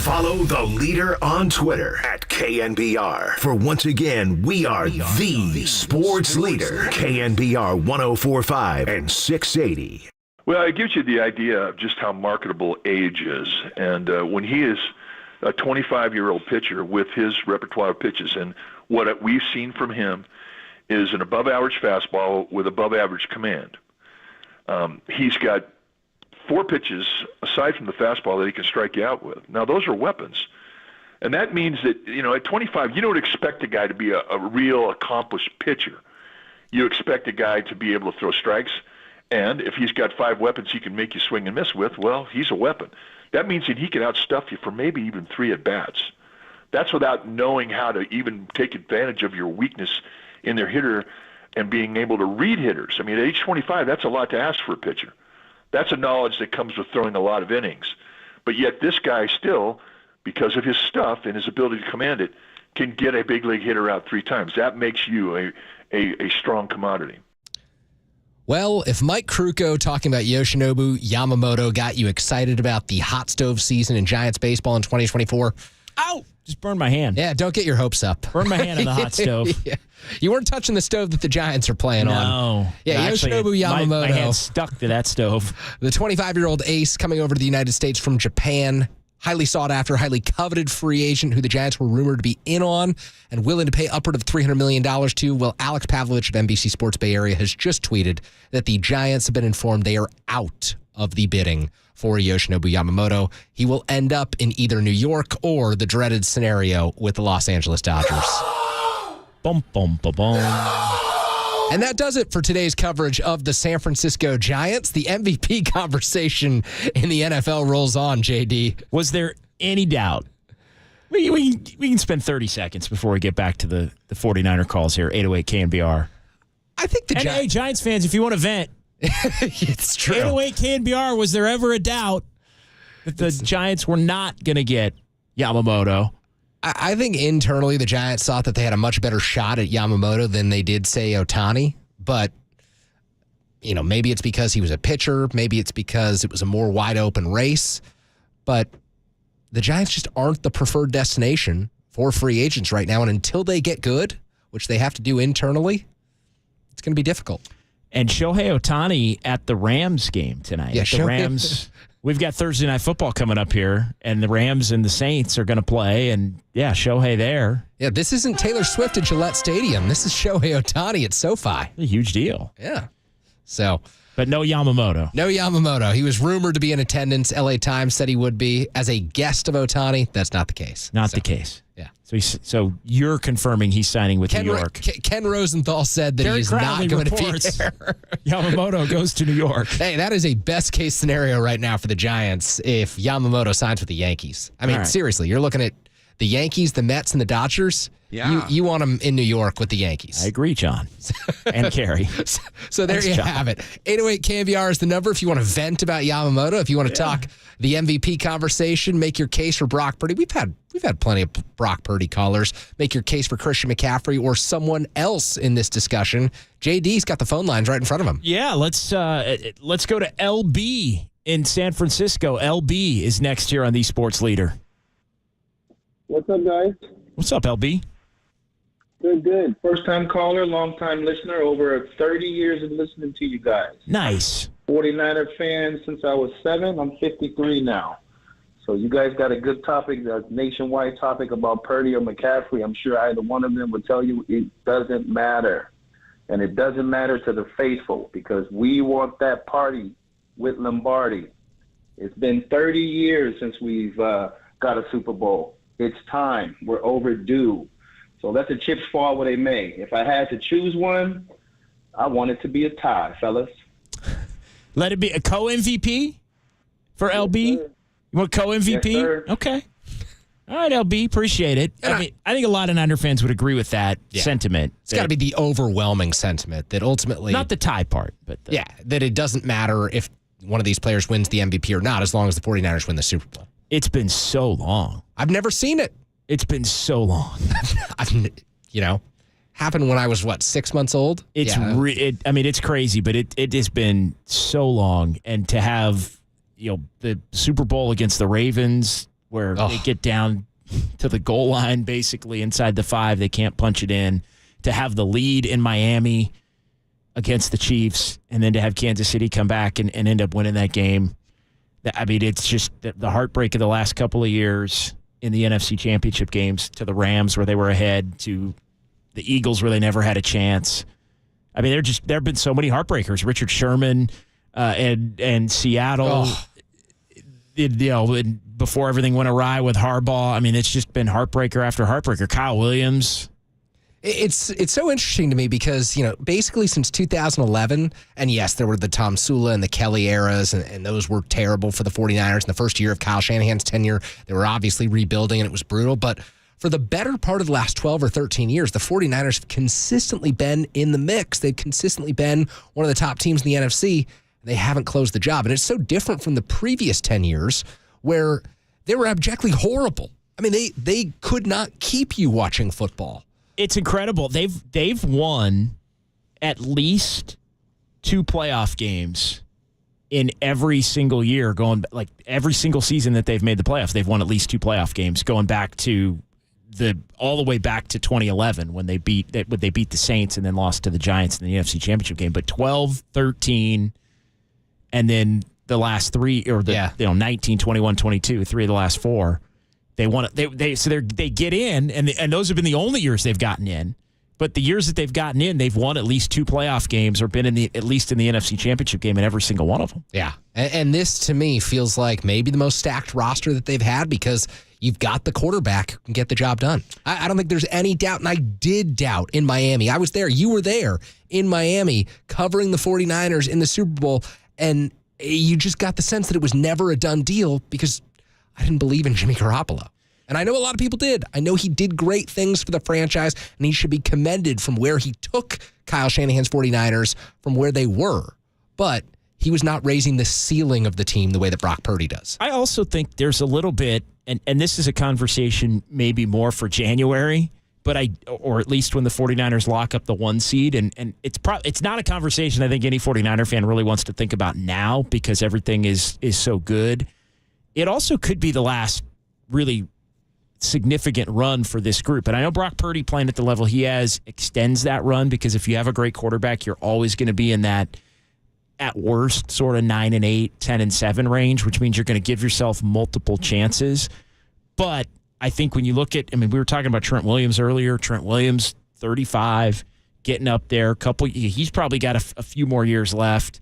Speaker 1: Follow the leader on Twitter at KNBR. For once again, we are the sports leader. KNBR 104.5 and 680.
Speaker 3: Well, it gives you the idea of just how marketable age is. And when he is a 25-year-old pitcher with his repertoire of pitches, and what we've seen from him is an above-average fastball with above-average command. He's got 4 pitches, aside from the fastball, that he can strike you out with. Now, those are weapons. And that means that, at 25, you don't expect a guy to be a real accomplished pitcher. You expect a guy to be able to throw strikes, and if he's got 5 weapons he can make you swing and miss with, well, he's a weapon. That means that he can outstuff you for maybe even 3 at-bats. That's without knowing how to even take advantage of your weakness in their hitter and being able to read hitters. I mean, at age 25, that's a lot to ask for a pitcher. That's a knowledge that comes with throwing a lot of innings. But yet this guy still, because of his stuff and his ability to command it, can get a big league hitter out 3 times. That makes you a strong commodity.
Speaker 9: Well, if Mike Krukow talking about Yoshinobu Yamamoto got you excited about the hot stove season in Giants baseball in 2024...
Speaker 10: Ow! Just burned my hand.
Speaker 9: Yeah, don't get your hopes up.
Speaker 10: Burn my hand on the hot stove.
Speaker 9: Yeah. You weren't touching the stove that the Giants are playing on.
Speaker 10: No.
Speaker 9: Yeah,
Speaker 10: Actually,
Speaker 9: Yoshinobu Yamamoto.
Speaker 10: My hand stuck to that stove.
Speaker 9: The 25-year-old ace coming over to the United States from Japan. Highly sought after, highly coveted free agent who the Giants were rumored to be in on and willing to pay upward of $300 million to. Well, Alex Pavlovich of NBC Sports Bay Area has just tweeted that the Giants have been informed they are out of the bidding for Yoshinobu Yamamoto. He will end up in either New York or the dreaded scenario with the Los Angeles Dodgers.
Speaker 10: Bum, bum, bum, bum.
Speaker 9: And that does it for today's coverage of the San Francisco Giants. The MVP conversation in the NFL rolls on, JD.
Speaker 10: Was there any doubt? We can spend 30 seconds before we get back to the 49er calls here, 808 KNBR.
Speaker 9: I think the
Speaker 10: Hey, Giants fans, if you want to vent,
Speaker 9: it's true.
Speaker 10: 808 KNBR, was there ever a doubt that the Giants were not going to get Yamamoto?
Speaker 9: I think internally the Giants thought that they had a much better shot at Yamamoto than they did, say, Ohtani. But, maybe it's because he was a pitcher. Maybe it's because it was a more wide-open race. But the Giants just aren't the preferred destination for free agents right now. And until they get good, which they have to do internally, it's going to be difficult.
Speaker 10: And Shohei Ohtani at the Rams game tonight.
Speaker 9: Yeah,
Speaker 10: the Rams. We've got Thursday Night Football coming up here, and the Rams and the Saints are going to play, and, Shohei there.
Speaker 9: Yeah, this isn't Taylor Swift at Gillette Stadium. This is Shohei Ohtani at SoFi.
Speaker 10: A huge deal.
Speaker 9: Yeah. So,
Speaker 10: but no Yamamoto.
Speaker 9: No Yamamoto. He was rumored to be in attendance. LA Times said he would be. As a guest of Ohtani, that's not the case.
Speaker 10: Not the case.
Speaker 9: Yeah.
Speaker 10: So you're confirming he's signing with New York.
Speaker 9: Ken Rosenthal said that he's not going to be there.
Speaker 10: Yamamoto goes to New York.
Speaker 9: Hey, that is a best case scenario right now for the Giants if Yamamoto signs with the Yankees. I mean, seriously, you're looking at the Yankees, the Mets, and the Dodgers.
Speaker 16: Yeah.
Speaker 9: You want them in New York with the Yankees.
Speaker 10: I agree, John. And Carrie.
Speaker 9: So there you have it. 808 KNBR is the number if you want to vent about Yamamoto, if you want to talk the MVP conversation, make your case for Brock Purdy. We've had plenty of Brock Purdy callers. Make your case for Christian McCaffrey or someone else in this discussion. JD's got the phone lines right in front of him.
Speaker 10: Yeah, let's go to LB in San Francisco. LB is next here on the Sports Leader.
Speaker 22: What's up, guys?
Speaker 10: What's up, LB?
Speaker 22: Good. First-time caller, long-time listener, over 30 years of listening to you guys.
Speaker 10: Nice.
Speaker 22: 49er fan since I was 7. I'm 53 now. So you guys got a good topic, a nationwide topic about Purdy or McCaffrey. I'm sure either one of them would tell you it doesn't matter. And it doesn't matter to the faithful because we want that party with Lombardi. It's been 30 years since we've got a Super Bowl. It's time. We're overdue. So let the chips fall where they may. If I had to choose one, I want it to be a tie, fellas.
Speaker 10: Let it be a co-MVP for LB? You want co-MVP?
Speaker 22: Yes, sir.
Speaker 10: Okay. All right, LB, appreciate it. I think a lot of Niner fans would agree with that sentiment.
Speaker 9: It's got to be the overwhelming sentiment that ultimately...
Speaker 10: Not the tie part, but...
Speaker 9: that it doesn't matter if one of these players wins the MVP or not as long as the 49ers win the Super Bowl.
Speaker 10: It's been so long.
Speaker 9: I've never seen it.
Speaker 10: It's been so long.
Speaker 9: Happened when I was, 6 months old?
Speaker 10: It's it's crazy, but it has been so long. And to have, the Super Bowl against the Ravens where they get down to the goal line, basically inside the 5. They can't punch it in. To have the lead in Miami against the Chiefs, and then to have Kansas City come back and end up winning that game. I mean, it's just the heartbreak of the last couple of years in the NFC Championship games, to the Rams where they were ahead, to the Eagles where they never had a chance. I mean, there have been so many heartbreakers. Richard Sherman and Seattle, before everything went awry with Harbaugh. I mean, it's just been heartbreaker after heartbreaker. Kyle Williams.
Speaker 9: It's so interesting to me because, basically since 2011, and yes, there were the Tom Sula and the Kelly eras, and those were terrible for the 49ers. In the first year of Kyle Shanahan's tenure, they were obviously rebuilding, and it was brutal. But for the better part of the last 12 or 13 years, the 49ers have consistently been in the mix. They've consistently been one of the top teams in the NFC. They haven't closed the job. And it's so different from the previous 10 years where they were abjectly horrible. I mean, they could not keep you watching football.
Speaker 10: It's incredible. They've won at least 2 playoff games in every single year, every single season that they've made the playoffs. They've won at least 2 playoff games, going back to all the way back to 2011 when they beat the Saints and then lost to the Giants in the NFC Championship game. But 12, 13, and then the last 3, or 19, 21, 22, 3 of the last 4. They won it. They get in, and those have been the only years they've gotten in. But the years that they've gotten in, they've won at least 2 playoff games, or been at least in the NFC Championship game in every single one of them.
Speaker 9: Yeah, and this to me feels like maybe the most stacked roster that they've had, because you've got the quarterback who can get the job done. I don't think there's any doubt, and I did doubt in Miami. I was there. You were there in Miami covering the 49ers in the Super Bowl, and you just got the sense that it was never a done deal because I didn't believe in Jimmy Garoppolo. And I know a lot of people did. I know he did great things for the franchise, and he should be commended from where he took Kyle Shanahan's 49ers from where they were. But he was not raising the ceiling of the team the way that Brock Purdy does.
Speaker 10: I also think there's a little bit, and this is a conversation maybe more for January, or at least when the 49ers lock up the 1 seed, and it's not a conversation I think any 49er fan really wants to think about now because everything is so good. It also could be the last really significant run for this group. And I know Brock Purdy, playing at the level he has, extends that run, because if you have a great quarterback, you're always going to be in that, at worst, sort of 9-8, 10-7 range, which means you're going to give yourself multiple chances. But I think when you look at, we were talking about Trent Williams earlier. Trent Williams, 35, getting up there. He's probably got a few more years left,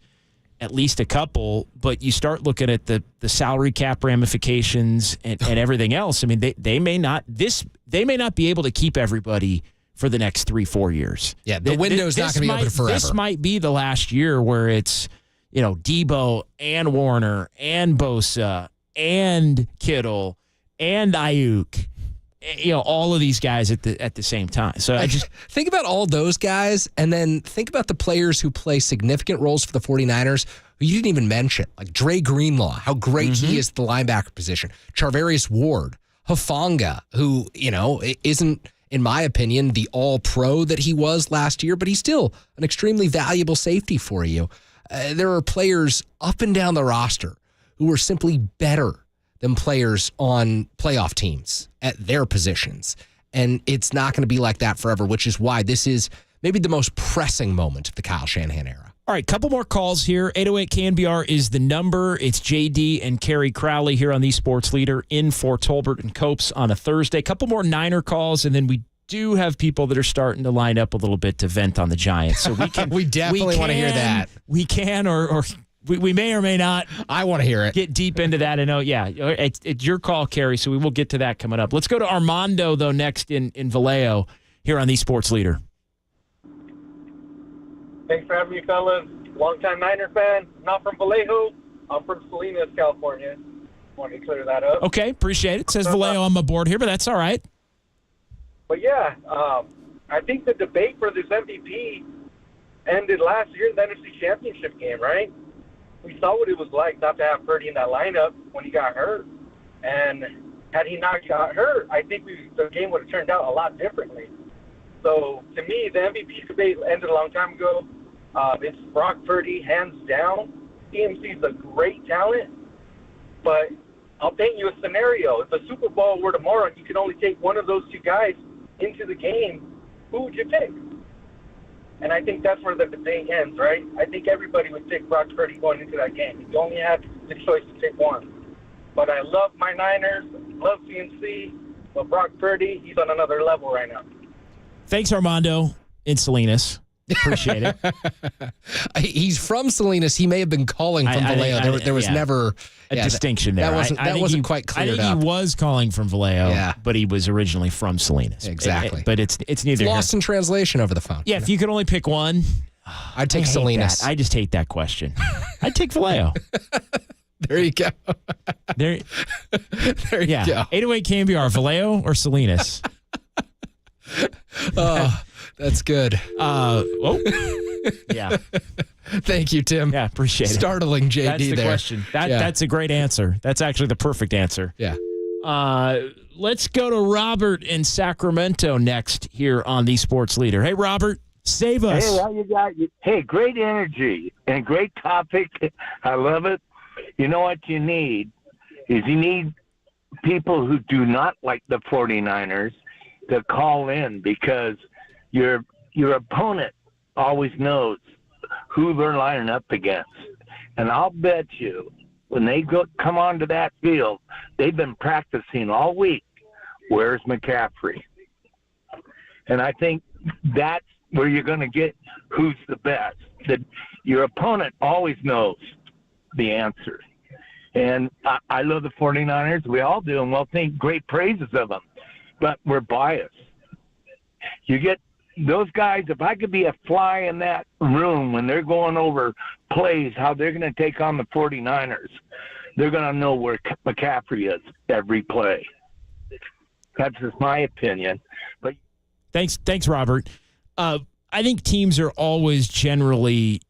Speaker 10: at least a couple. But you start looking at the salary cap ramifications and everything else. They may not be able to keep everybody for the next 3-4 years.
Speaker 9: Yeah, the window's not going to be open forever.
Speaker 10: This might be the last year where it's, Debo and Warner and Bosa and Kittle and Ayuk, all of these guys at the same time. So I just
Speaker 9: think about all those guys, and then think about the players who play significant roles for the 49ers who you didn't even mention, like Dre Greenlaw, how great he is at the linebacker position. Charvarius Ward, Hufanga, who, isn't, in my opinion, the all-pro that he was last year, but he's still an extremely valuable safety for you. There are players up and down the roster who are simply better than players on playoff teams at their positions. And it's not going to be like that forever, which is why this is maybe the most pressing moment of the Kyle Shanahan era.
Speaker 10: All right, couple more calls here. 808 KNBR is the number. It's JD and Kerry Crowley here on the Sports Leader in for Tolbert and Copes on a Thursday. Couple more Niner calls, and then we do have people that are starting to line up a little bit to vent on the Giants. So we can
Speaker 9: we definitely want to hear that.
Speaker 10: We can, or we may or may not.
Speaker 9: I want to hear it.
Speaker 10: Get deep into that. I know, it's your call, Kerry, so we will get to that coming up. Let's go to Armando, though, next in Vallejo here on the Sports Leader.
Speaker 2: Thanks for having me, fellas. Longtime Niner fan. Not from Vallejo. I'm from Salinas, California. Wanted to clear that up.
Speaker 10: Okay, appreciate it. It says Vallejo on my board here, but that's all right.
Speaker 2: But yeah, I think the debate for this MVP ended last year in the NFC Championship game, right? We saw what it was like not to have Purdy in that lineup when he got hurt. And had he not got hurt, I think the game would have turned out a lot differently. So, to me, the MVP debate ended a long time ago. It's Brock Purdy, hands down. CMC's a great talent, but I'll paint you a scenario. If the Super Bowl were tomorrow and you could only take one of those two guys into the game, who would you pick? And I think that's where the debate ends, right? I think everybody would pick Brock Purdy going into that game. You only had the choice to pick one. But I love my Niners, love CMC, but Brock Purdy, he's on another level right now.
Speaker 10: Thanks, Armando in Salinas. Appreciate it.
Speaker 9: He's from Salinas. He may have been calling from Vallejo. There was never
Speaker 10: a distinction there.
Speaker 9: That wasn't quite cleared up.
Speaker 10: I think he was calling from Vallejo, but he was originally from Salinas.
Speaker 9: Exactly.
Speaker 10: But it's neither.
Speaker 9: Lost in translation over the phone.
Speaker 10: Yeah, if you could only pick one,
Speaker 9: I'd take Salinas.
Speaker 10: I just hate that question. I'd take Vallejo.
Speaker 9: There you go.
Speaker 10: There you go. 808 KNBR, Vallejo or Salinas?
Speaker 9: Oh, that's good.
Speaker 10: Yeah.
Speaker 9: Thank you, Tim.
Speaker 10: Yeah, appreciate it.
Speaker 9: Startling JD
Speaker 10: That's the
Speaker 9: there.
Speaker 10: question. That's a great answer. That's actually the perfect answer.
Speaker 9: Yeah.
Speaker 10: Let's go to Robert in Sacramento next here on The Sports Leader. Hey, Robert, save us.
Speaker 6: Hey, how you got? Hey, great energy and great topic. I love it. You know what you need is you need people who do not like the 49ers to call in, because your opponent always knows who they're lining up against. And I'll bet you when they come onto that field, they've been practicing all week. Where's McCaffrey? And I think that's where you're going to get who's the best. Your opponent always knows the answer. And I love the 49ers. We all do, and we'll think great praises of them. But we're biased. You get those guys, if I could be a fly in that room when they're going over plays, how they're going to take on the 49ers, they're going to know where McCaffrey is every play. That's just my opinion. But
Speaker 10: Thanks, Robert. I think teams are always generally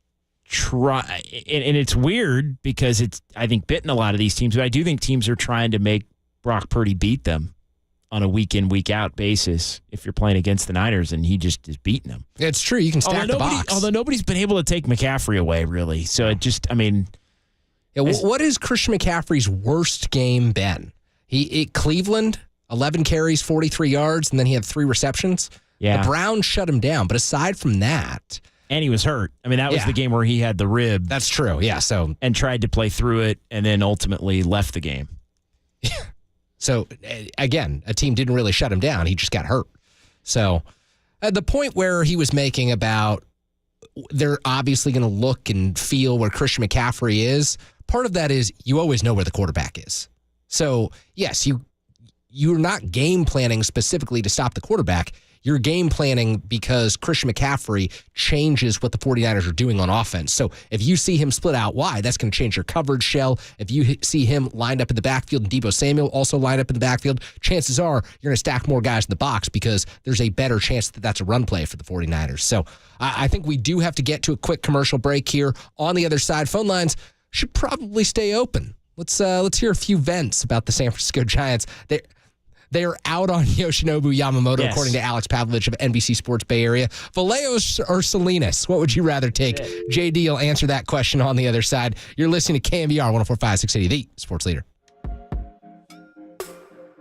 Speaker 10: and it's weird because it's, I think, bitten a lot of these teams, but I do think teams are trying to make Brock Purdy beat them on a week-in, week-out basis if you're playing against the Niners, and he just is beating them.
Speaker 9: It's true. You can stack the box.
Speaker 10: Although nobody's been able to take McCaffrey away, really. So it just, I mean...
Speaker 9: Yeah, what is Christian McCaffrey's worst game been? Cleveland, 11 carries, 43 yards, and then he had 3 receptions.
Speaker 10: Yeah.
Speaker 9: The Browns shut him down. But aside from that...
Speaker 10: And he was hurt. I mean, that was the game where he had the rib.
Speaker 9: That's true, yeah.
Speaker 10: And tried to play through it, and then ultimately left the game.
Speaker 9: So, again, a team didn't really shut him down. He just got hurt. So, the point where he was making about they're obviously going to look and feel where Christian McCaffrey is, part of that is you always know where the quarterback is. So, yes, you're not game planning specifically to stop the quarterback. You're game planning because Christian McCaffrey changes what the 49ers are doing on offense. So if you see him split out wide, that's going to change your coverage shell. If you see him lined up in the backfield and Deebo Samuel also lined up in the backfield, chances are you're going to stack more guys in the box because there's a better chance that that's a run play for the 49ers. So I think we do have to get to a quick commercial break here. On the other side, phone lines should probably stay open. Let's hear a few vents about the San Francisco Giants. They are out on Yoshinobu Yamamoto, according to Alex Pavlovich of NBC Sports Bay Area. Vallejo or Salinas? What would you rather take? JD will answer that question on the other side. You're listening to KNBR 104.5 680, the Sports Leader.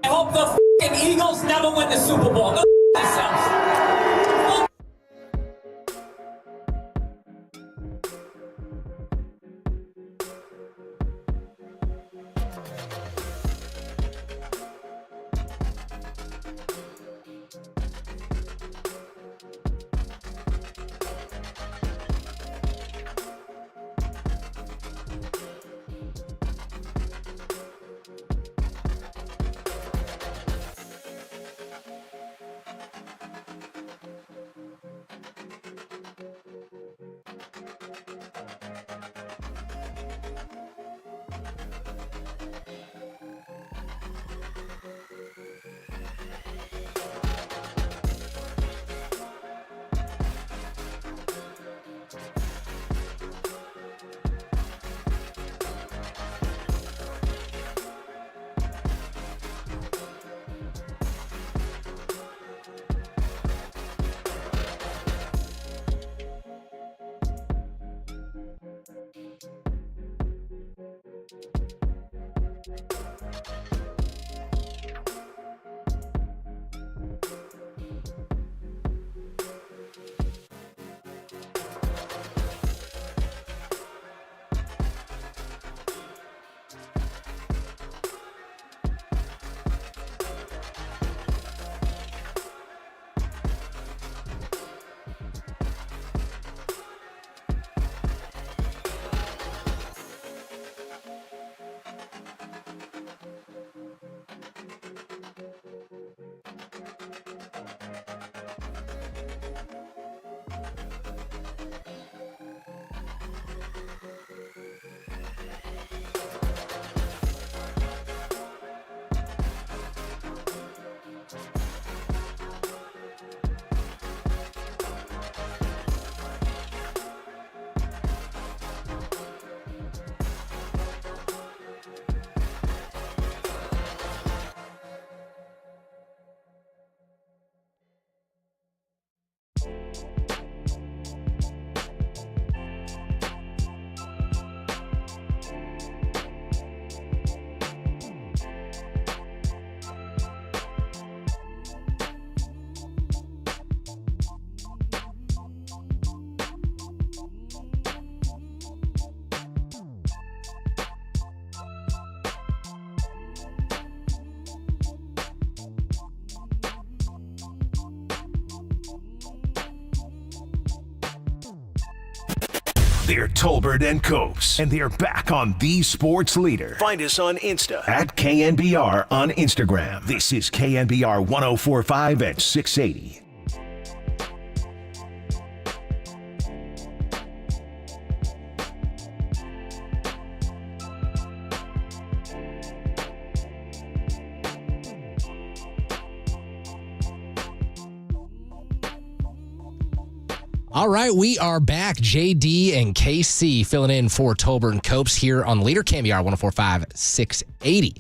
Speaker 15: I hope the Eagles never win the Super Bowl. Go yourselves.
Speaker 1: They're Tolbert and Copes, and they're back on The Sports Leader. Find us on Insta at KNBR on Instagram. This is KNBR 104.5 at 680.
Speaker 9: All right, we are back. JD and KC filling in for Tolbert and Copes here on Leader KNBR 104.5 680.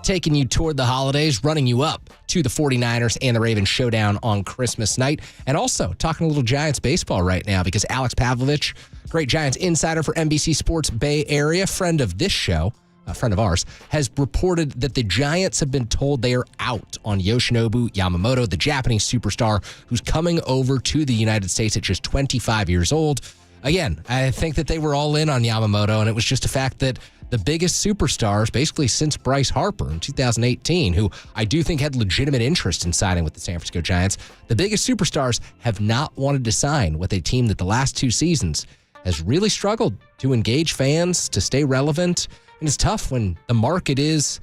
Speaker 9: Taking you toward the holidays, running you up to the 49ers and the Ravens showdown on Christmas night. And also talking a little Giants baseball right now because Alex Pavlovich, great Giants insider for NBC Sports Bay Area, friend of this show, a friend of ours, has reported that the Giants have been told they are out on Yoshinobu Yamamoto, the Japanese superstar who's coming over to the United States at just 25 years old. Again, I think that they were all in on Yamamoto, and it was just a fact that the biggest superstars, basically since Bryce Harper in 2018, who I do think had legitimate interest in signing with the San Francisco Giants, the biggest superstars have not wanted to sign with a team that the last 2 seasons has really struggled to engage fans, to stay relevant. And it's tough when the market is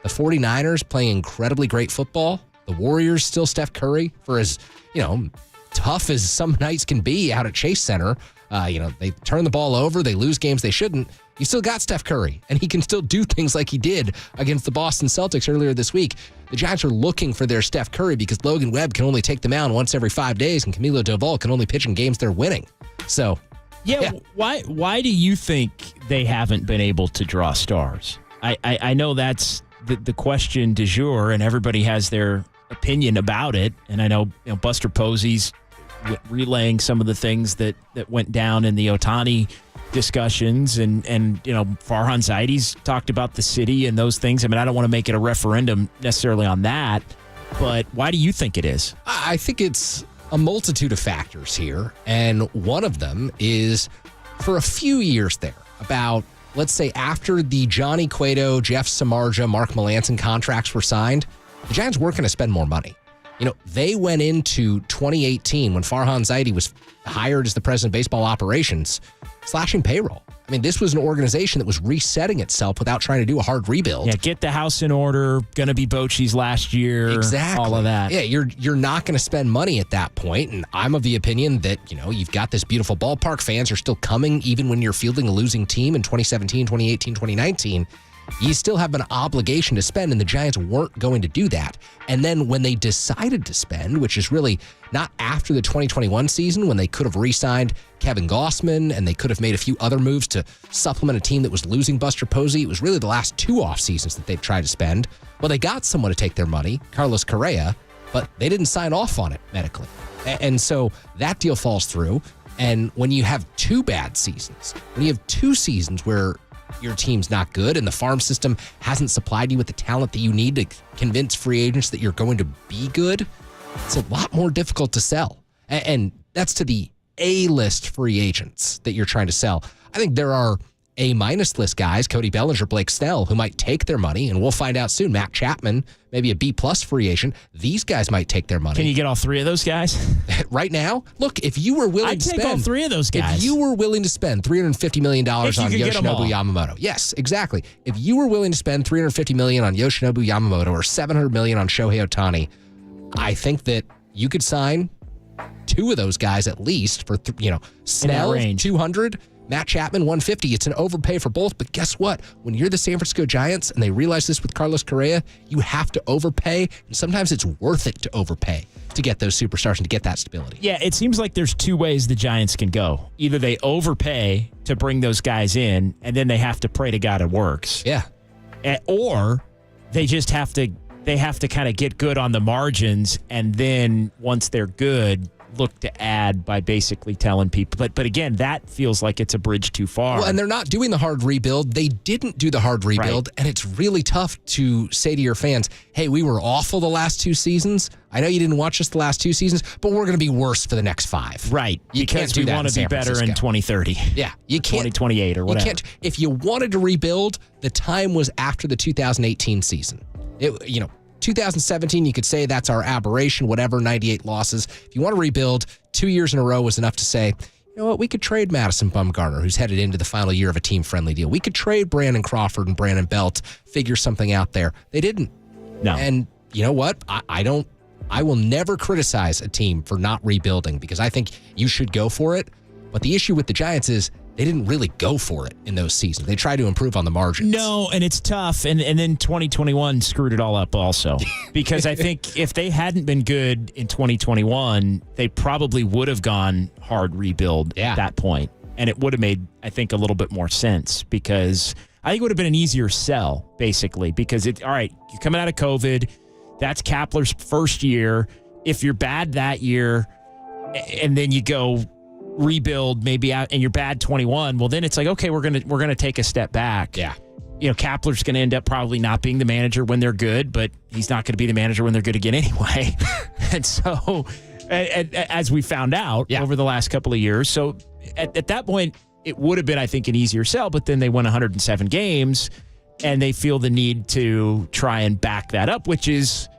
Speaker 9: the 49ers playing incredibly great football. The Warriors still Steph Curry for as, tough as some nights can be out at Chase Center. They turn the ball over. They lose games they shouldn't. You still got Steph Curry, and he can still do things like he did against the Boston Celtics earlier this week. The Giants are looking for their Steph Curry because Logan Webb can only take them out once every 5 days, and Camilo Doval can only pitch in games they're winning. So...
Speaker 10: Yeah, why do you think they haven't been able to draw stars? I know that's the question du jour, and everybody has their opinion about it. And I know, Buster Posey's relaying some of the things that went down in the Ohtani discussions, and Farhan Zaidi's talked about the city and those things. I mean, I don't want to make it a referendum necessarily on that, but why do you think it is?
Speaker 9: I think it's a multitude of factors here, and one of them is for a few years there, about, let's say, after the Johnny Cueto, Jeff Samardzija, Mark Melancon contracts were signed, the Giants weren't going to spend more money. They went into 2018 when Farhan Zaidi was hired as the president of baseball operations, slashing payroll. I mean, this was an organization that was resetting itself without trying to do a hard rebuild.
Speaker 10: Yeah, get the house in order, going to be Bochy's last year,
Speaker 9: exactly.
Speaker 10: All of that.
Speaker 9: Yeah, you're not going to spend money at that point, and I'm of the opinion that, you've got this beautiful ballpark. Fans are still coming even when you're fielding a losing team in 2017, 2018, 2019. You still have an obligation to spend, and the Giants weren't going to do that. And then when they decided to spend, which is really not after the 2021 season when they could have re-signed Kevin Gossman and they could have made a few other moves to supplement a team that was losing Buster Posey, it was really the last 2 off seasons that they've tried to spend. Well, they got someone to take their money, Carlos Correa, but they didn't sign off on it medically. And so that deal falls through. And when you have 2 bad seasons, when you have 2 seasons where your team's not good and the farm system hasn't supplied you with the talent that you need to convince free agents that you're going to be good, it's a lot more difficult to sell. And that's to the A-list free agents that you're trying to sell. I think there are A-minus list guys, Cody Bellinger, Blake Snell, who might take their money, and we'll find out soon. Matt Chapman, maybe a B-plus free agent. These guys might take their money.
Speaker 10: Can you get all 3 of those guys?
Speaker 9: Right now? Look, if you were willing to spend...
Speaker 10: I'd take all 3 of those guys.
Speaker 9: If you were willing to spend $350 million on Yoshinobu Yamamoto. Yes, exactly. If you were willing to spend $350 million on Yoshinobu Yamamoto or $700 million on Shohei Ohtani, I think that you could sign 2 of those guys at least for, Snell, 200, Matt Chapman, 150. It's an overpay for both, but guess what? When you're the San Francisco Giants, and they realize this with Carlos Correa, you have to overpay, and sometimes it's worth it to overpay to get those superstars and to get that stability.
Speaker 10: Yeah, it seems like there's 2 ways the Giants can go. Either they overpay to bring those guys in, and then they have to pray to God it works.
Speaker 9: Yeah.
Speaker 10: Or they just have to kind of get good on the margins, and then once they're good, look to add by basically telling people. But again, that feels like it's a bridge too far.
Speaker 9: Well, and they're not doing the hard rebuild. They didn't do the hard rebuild, and it's really tough to say to your fans, hey, we were awful the last 2 seasons. I know you didn't watch us the last 2 seasons, but we're going to be worse for the next 5.
Speaker 10: Right.
Speaker 9: You can't do
Speaker 10: we
Speaker 9: that
Speaker 10: want to be better in 2030.
Speaker 9: Yeah. You can't.
Speaker 10: 2028 or whatever.
Speaker 9: If you wanted to rebuild, the time was after the 2018 season. 2017, you could say that's our aberration, whatever, 98 losses. If you want to rebuild, 2 years in a row was enough to say, you know what, we could trade Madison Bumgarner, who's headed into the final year of a team-friendly deal. We could trade Brandon Crawford and Brandon Belt, figure something out there. They didn't.
Speaker 10: No.
Speaker 9: And you know what? I will never criticize a team for not rebuilding because I think you should go for it. But the issue with the Giants is they didn't really go for it in those seasons. They tried to improve on the margins.
Speaker 10: No, and it's tough. And then 2021 screwed it all up also. Because I think if they hadn't been good in 2021, they probably would have gone hard rebuild at that point. And it would have made, I think, a little bit more sense because I think it would have been an easier sell, basically. Because, all right, you're coming out of COVID. That's Kapler's first year. If you're bad that year and then you go rebuild maybe out and you're bad 21, well, then it's like, okay, we're gonna take a step back.
Speaker 9: Yeah.
Speaker 10: You know, Kapler's going to end up probably not being the manager when they're good, but he's not going to be the manager when they're good again anyway. And so, as we found out over the last couple of years, so at that point, it would have been, I think, an easier sell, but then they won 107 games, and they feel the need to try and back that up, which is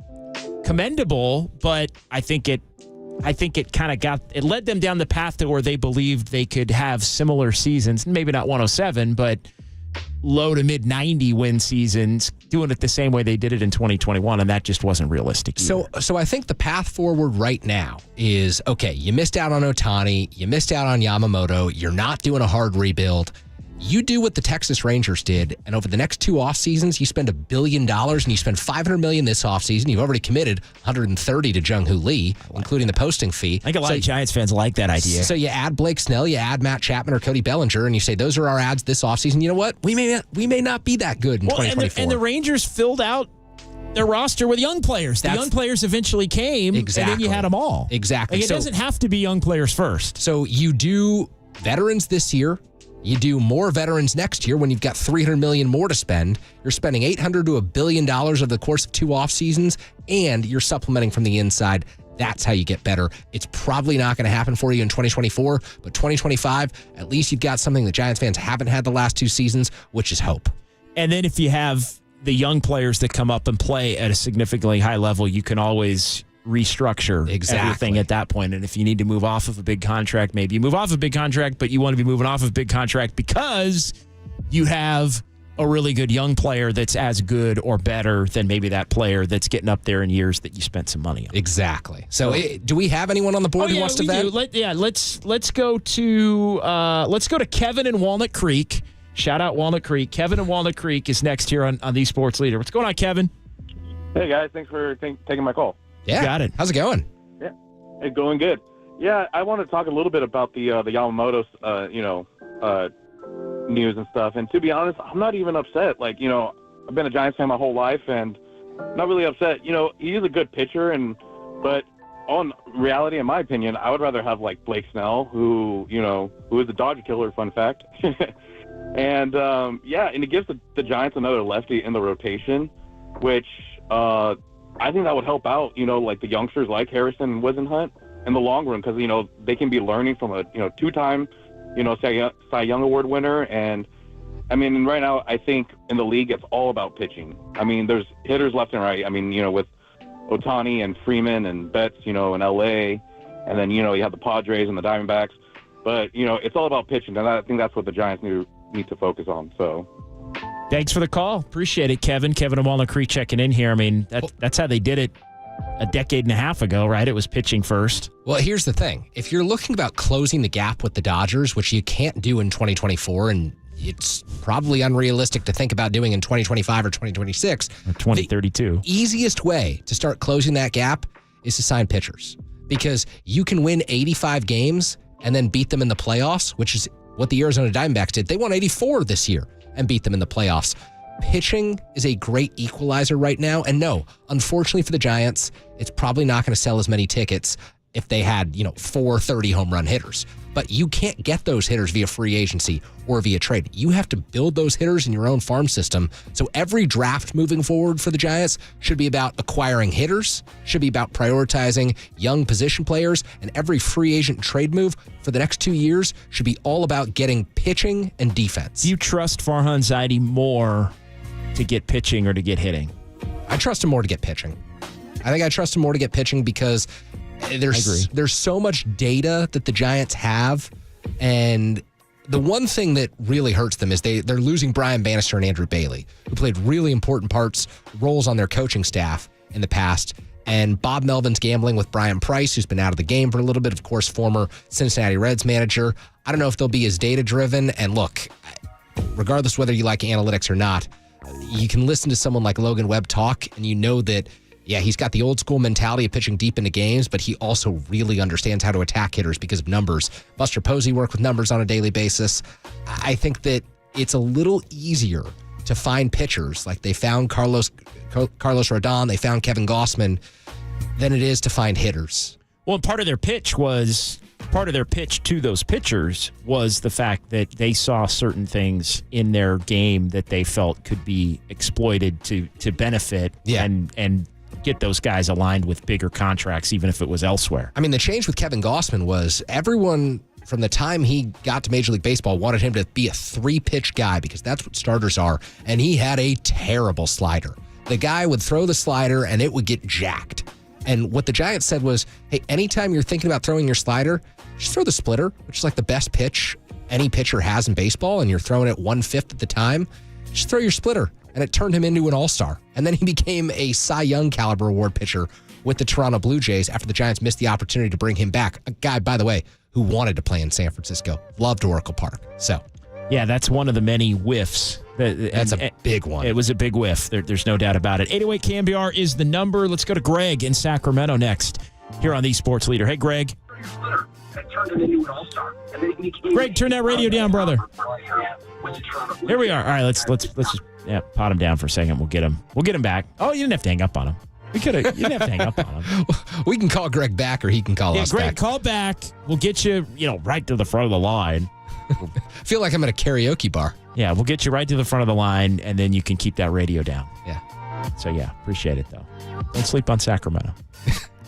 Speaker 10: commendable, but I think it kind of led them down the path to where they believed they could have similar seasons, maybe not 107, but low to mid 90 win seasons, doing it the same way they did it in 2021, and that just wasn't realistic either.
Speaker 9: So I think the path forward right now is, okay, you missed out on Ohtani, you missed out on Yamamoto, you're not doing a hard rebuild. You do what the Texas Rangers did, and over the next 2 off seasons, you spend $1 billion, and you spend $500 million this offseason. You've already committed $130 to Jung-Hoo Lee, including the posting fee.
Speaker 10: I think a lot of Giants fans like that idea.
Speaker 9: So you add Blake Snell, you add Matt Chapman or Cody Bellinger, and you say those are our ads this offseason. You know what? We may not be that good in 2024.
Speaker 10: And the Rangers filled out their roster with young players. The young players eventually came, and then you had them all.
Speaker 9: Exactly.
Speaker 10: Like, it doesn't have to be young players first.
Speaker 9: So you do veterans this year. You do more veterans next year when you've got $300 million more to spend. You're spending $800 to $1 billion over the course of 2 off seasons, and you're supplementing from the inside. That's how you get better. It's probably not going to happen for you in 2024, but 2025, at least you've got something that Giants fans haven't had the last 2 seasons, which is hope.
Speaker 10: And then if you have the young players that come up and play at a significantly high level, you can always restructure everything at that point. And if you need to move off of a big contract, maybe you move off a big contract, but you want to be moving off of a big contract because you have a really good young player that's as good or better than maybe that player that's getting up there in years that you spent some money on.
Speaker 9: Exactly. So do we have anyone on the board who wants to vent?
Speaker 10: Let's go to Kevin in Walnut Creek. Shout out Walnut Creek. Kevin in Walnut Creek is next here on the Sports Leader. What's going on, Kevin?
Speaker 4: Hey guys, thanks for taking my call.
Speaker 9: Yeah,
Speaker 10: got it.
Speaker 9: How's it going?
Speaker 4: Yeah, it's going good. Yeah, I want to talk a little bit about the Yamamoto, news and stuff. And to be honest, I'm not even upset. Like, I've been a Giants fan my whole life, and not really upset. He's a good pitcher, but on reality, in my opinion, I would rather have like Blake Snell, who is a Dodger killer. Fun fact. And and it gives the Giants another lefty in the rotation, which I think that would help out, like the youngsters like Harrison and Wisenhunt in the long run, because, they can be learning from a, 2-time, Cy Young Award winner. And, right now, I think in the league, it's all about pitching. There's hitters left and right. With Ohtani and Freeman and Betts, in L.A., and then, you have the Padres and the Diamondbacks. But, it's all about pitching, and I think that's what the Giants need to focus on, so...
Speaker 10: Thanks for the call. Appreciate it, Kevin. Kevin in Walnut Creek checking in here. That's how they did it a decade and a half ago, right? It was pitching first.
Speaker 9: Well, here's the thing. If you're looking about closing the gap with the Dodgers, which you can't do in 2024, and it's probably unrealistic to think about doing in 2025 or 2026.
Speaker 10: Or 2032.
Speaker 9: The easiest way to start closing that gap is to sign pitchers, because you can win 85 games and then beat them in the playoffs, which is what the Arizona Diamondbacks did. They won 84 this year and beat them in the playoffs. Pitching is a great equalizer right now. And no, unfortunately for the Giants, it's probably not going to sell as many tickets if they had, 4 30 home run hitters. But you can't get those hitters via free agency or via trade. You have to build those hitters in your own farm system. So every draft moving forward for the Giants should be about acquiring hitters, should be about prioritizing young position players, and every free agent trade move for the next 2 years should be all about getting pitching and defense.
Speaker 10: Do you trust Farhan Zaidi more to get pitching or to get hitting?
Speaker 9: I trust him more to get pitching. I think I trust him more to get pitching because there's so much data that the Giants have And the one thing that really hurts them is they're losing Brian Bannister and Andrew Bailey, who played really important roles on their coaching staff in the past. And Bob Melvin's gambling with Brian Price, who's been out of the game for a little bit, of course, former Cincinnati Reds manager. I don't know if they'll be as data-driven. And look, regardless whether you like analytics or not, you can listen to someone like Logan Webb talk, and you know that, yeah, he's got the old school mentality of pitching deep into games, but he also really understands how to attack hitters because of numbers. Buster Posey worked with numbers on a daily basis. I think that it's a little easier to find pitchers, like they found Carlos Rodon, they found Kevin Gossman, than it is to find hitters.
Speaker 10: Well, part of their pitch to those pitchers was the fact that they saw certain things in their game that they felt could be exploited to benefit and get those guys aligned with bigger contracts, even if it was elsewhere.
Speaker 9: I mean, the change with Kevin Gossman was everyone from the time he got to Major League Baseball wanted him to be a 3-pitch guy because that's what starters are, and he had a terrible slider. The guy would throw the slider, and it would get jacked. And what the Giants said was, hey, anytime you're thinking about throwing your slider, just throw the splitter, which is like the best pitch any pitcher has in baseball, and you're throwing it 1/5 at the time. Just throw your splitter. And it turned him into an all-star. And then he became a Cy Young caliber award pitcher with the Toronto Blue Jays after the Giants missed the opportunity to bring him back. A guy, by the way, who wanted to play in San Francisco. Loved Oracle Park. So,
Speaker 10: yeah, that's one of the many whiffs.
Speaker 9: That's a big one.
Speaker 10: It was a big whiff. There's no doubt about it. 808 KNBR is the number. Let's go to Greg in Sacramento next here on the Sports Leader. Hey, Greg. Greg, turn that radio down, brother. Here we are. All right, let's just pot him down for a second. We'll get him back. Oh, you didn't have to hang up on him. You didn't have to hang up on him.
Speaker 9: We can call Greg back, or he can call us
Speaker 10: Greg,
Speaker 9: back.
Speaker 10: call back. We'll get you, right to the front of the line.
Speaker 9: Feel like I'm at a karaoke bar.
Speaker 10: Yeah, we'll get you right to the front of the line, and then you can keep that radio down.
Speaker 9: Yeah.
Speaker 10: So, yeah, appreciate it, though. Don't sleep on Sacramento.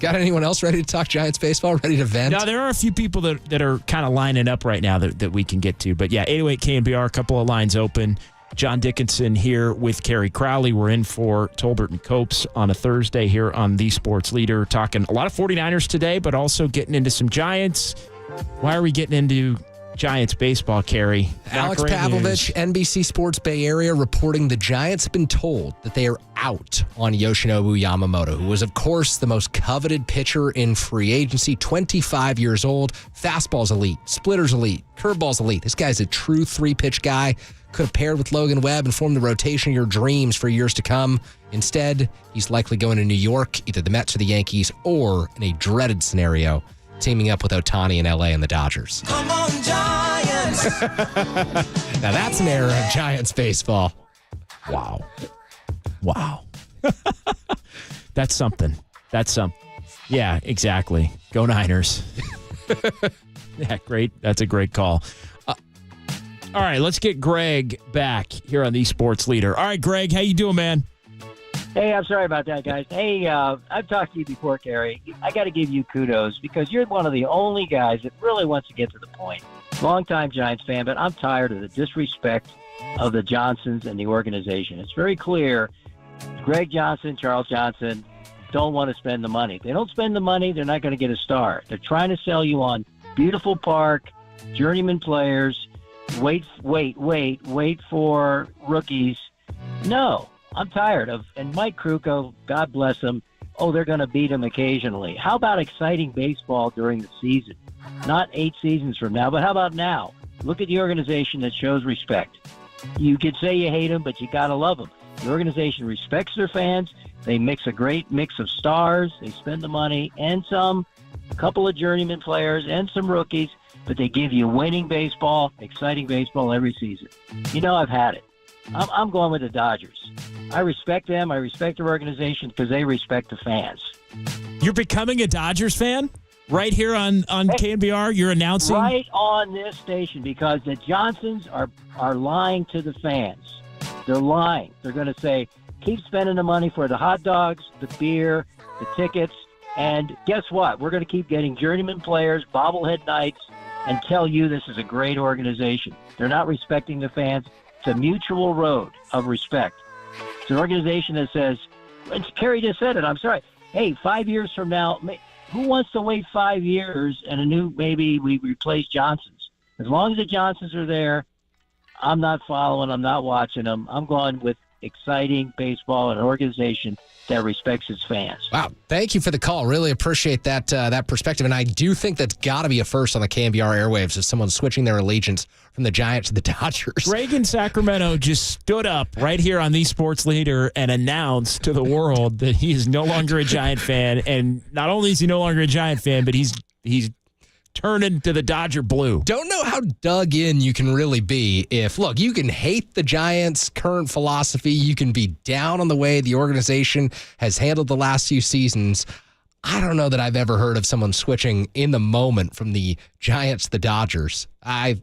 Speaker 9: Got anyone else ready to talk Giants baseball, ready to vent?
Speaker 10: No, there are a few people that are kind of lining up right now that we can get to. But, yeah, 808 KNBR, a couple of lines open. John Dickinson here with Kerry Crowley. We're in for Tolbert and Copes on a Thursday here on The Sports Leader. Talking a lot of 49ers today, but also getting into some Giants. Why are we getting into Giants baseball, Kerry?
Speaker 9: Alex Pavlovich, NBC Sports Bay Area, reporting the Giants have been told that they are out on Yoshinobu Yamamoto, who was, of course, the most coveted pitcher in free agency, 25 years old, fastball's elite, splitter's elite, curveball's elite. This guy's a true 3-pitch guy. Could have paired with Logan Webb and formed the rotation of your dreams for years to come. Instead, he's likely going to New York, either the Mets or the Yankees, or in a dreaded scenario, teaming up with Ohtani in LA and the Dodgers.
Speaker 7: Come on, Giants!
Speaker 9: Now that's an era of Giants baseball.
Speaker 10: Wow. That's something. Yeah, exactly. Go Niners. Yeah, great. That's a great call. All right, let's get Greg back here on the Sports Leader. All right, Greg, how you doing, man?
Speaker 13: Hey, I'm sorry about that, guys. Hey, I've talked to you before, Kerry. I got to give you kudos because you're one of the only guys that really wants to get to the point. Longtime Giants fan, but I'm tired of the disrespect of the Johnsons and the organization. It's very clear Greg Johnson, Charles Johnson don't want to spend the money. If they don't spend the money, they're not going to get a star. They're trying to sell you on beautiful park, journeyman players, wait for rookies. No. I'm tired of, and Mike Krukow, God bless him, they're going to beat him occasionally. How about exciting baseball during the season? Not 8 seasons from now, but how about now? Look at the organization that shows respect. You could say you hate them, but you got to love them. The organization respects their fans. They mix a great mix of stars. They spend the money and some, a couple of journeyman players and some rookies, but they give you winning baseball, exciting baseball every season. I've had it. I'm going with the Dodgers. I respect them. I respect their organization because they respect the fans.
Speaker 10: You're becoming a Dodgers fan? Right here on KNBR, you're announcing?
Speaker 13: Right on this station because the Johnsons are lying to the fans. They're lying. They're going to say, keep spending the money for the hot dogs, the beer, the tickets, and guess what? We're going to keep getting journeyman players, bobblehead nights, and tell you this is a great organization. They're not respecting the fans. It's a mutual road of respect. It's an organization that says, and Kerry just said it, I'm sorry, hey, 5 years from now, who wants to wait 5 years and maybe we replace Johnson's? As long as the Johnsons are there, I'm not following. I'm not watching them. I'm going with exciting baseball and an organization that respects its fans.
Speaker 9: Wow. Thank you for the call. Really appreciate that perspective. And I do think that's got to be a first on the KNBR airwaves is someone switching their allegiance from the Giants to the Dodgers.
Speaker 10: Greg in Sacramento just stood up right here on the Sports Leader and announced to the world that he is no longer a Giant fan. And not only is he no longer a Giant fan, but he's turning to the Dodger blue.
Speaker 9: Don't know how dug in you can really be if, look, you can hate the Giants' current philosophy. You can be down on the way the organization has handled the last few seasons. I don't know that I've ever heard of someone switching in the moment from the Giants to the Dodgers. I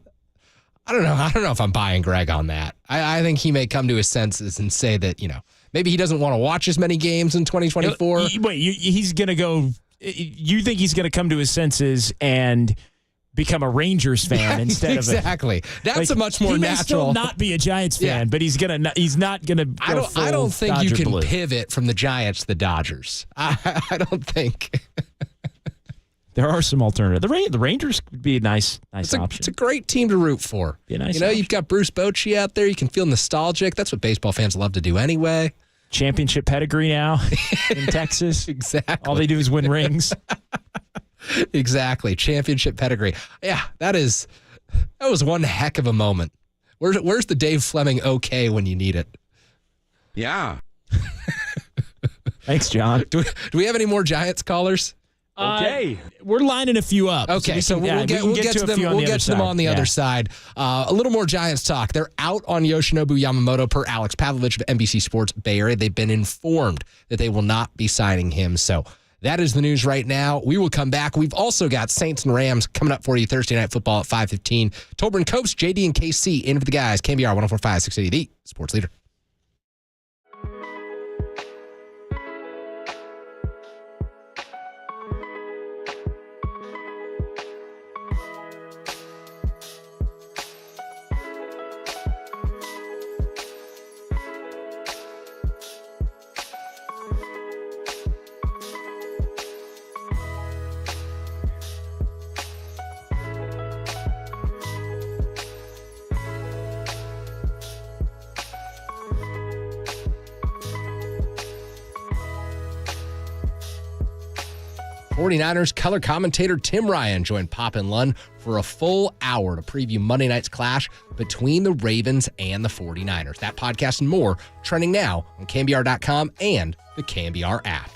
Speaker 9: don't know. I don't know if I'm buying Greg on that. I think he may come to his senses and say that, maybe he doesn't want to watch as many games in 2024.
Speaker 10: Wait, he's going to go... You think he's going to come to his senses and become a Rangers fan instead of
Speaker 9: exactly. That's a much more
Speaker 10: he
Speaker 9: natural.
Speaker 10: May still not be a Giants fan, but he's not going to.
Speaker 9: I don't think
Speaker 10: Dodger
Speaker 9: you can
Speaker 10: blue.
Speaker 9: pivot from the Giants to the Dodgers. I don't think.
Speaker 10: There are some alternatives. The Rangers could be a nice option.
Speaker 9: It's a great team to root for.
Speaker 10: Be a nice
Speaker 9: you've got Bruce Bochy out there. You can feel nostalgic. That's what baseball fans love to do anyway.
Speaker 10: Championship pedigree now in Texas.
Speaker 9: Exactly.
Speaker 10: All they do is win rings.
Speaker 9: Exactly. Championship pedigree. Yeah, that was one heck of a moment. Where's the Dave Fleming okay when you need it?
Speaker 16: Yeah.
Speaker 10: Thanks, John.
Speaker 9: Do we have any more Giants callers?
Speaker 10: Okay. We're lining a few up.
Speaker 9: Okay, so we'll get to them. We'll get to them on the other side. A little more Giants talk. They're out on Yoshinobu Yamamoto per Alex Pavlovich of NBC Sports Bay Area. They've been informed that they will not be signing him. So that is the news right now. We will come back. We've also got Saints and Rams coming up for you Thursday Night Football at 5:15. Tolbert Copes, JD and KC in for the guys. KNBR 104.5, 680, the Sports Leader. '49ers color commentator Tim Ryan joined Pop and Lund for a full hour to preview Monday night's clash between the Ravens and the '49ers. That podcast and more trending now on KNBR.com and the KNBR app.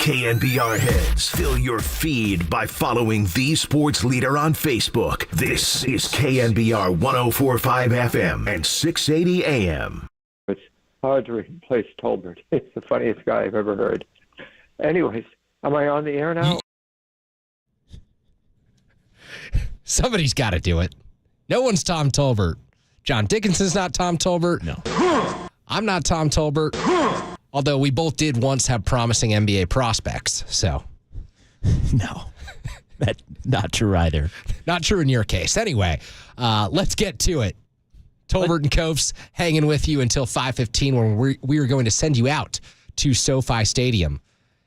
Speaker 1: KNBR heads, fill your feed by following the sports leader on Facebook. This is KNBR 104.5 FM and 680 AM.
Speaker 14: It's hard to replace Tolbert. It's the funniest guy I've ever heard. Anyways, am I on the air now?
Speaker 9: Somebody's got to do it. No one's Tom Tolbert. John Dickinson's not Tom Tolbert.
Speaker 10: No.
Speaker 9: I'm not Tom Tolbert. Although we both did once have promising NBA prospects, so.
Speaker 10: No. That's not true either.
Speaker 9: Not true in your case. Anyway, let's get to it. Tolbert and Copes hanging with you until 5:15 when we are going to send you out to SoFi Stadium.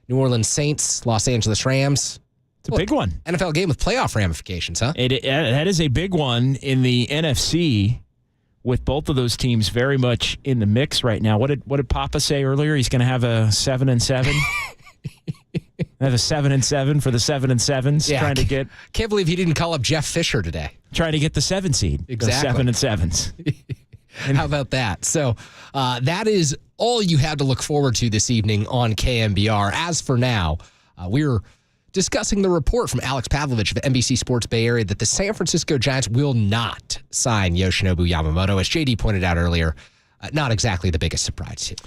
Speaker 9: New Orleans Saints, Los Angeles Rams.
Speaker 10: It's a big one.
Speaker 9: NFL game with playoff ramifications, huh?
Speaker 10: That is a big one in the NFC with both of those teams very much in the mix right now. What did Papa say earlier? He's going to have a 7-7? Have a 7-7 for the 7-7s.
Speaker 9: Yeah,
Speaker 10: trying to get.
Speaker 9: Can't believe he didn't call up Jeff Fisher today.
Speaker 10: Trying to get the 7 seed.
Speaker 9: Exactly.
Speaker 10: 7-7s.
Speaker 9: How about that? So that is all you had to look forward to this evening on KNBR. As for now, we're discussing the report from Alex Pavlovich of NBC Sports Bay Area that the San Francisco Giants will not sign Yoshinobu Yamamoto. As JD pointed out earlier, not exactly the biggest surprise here.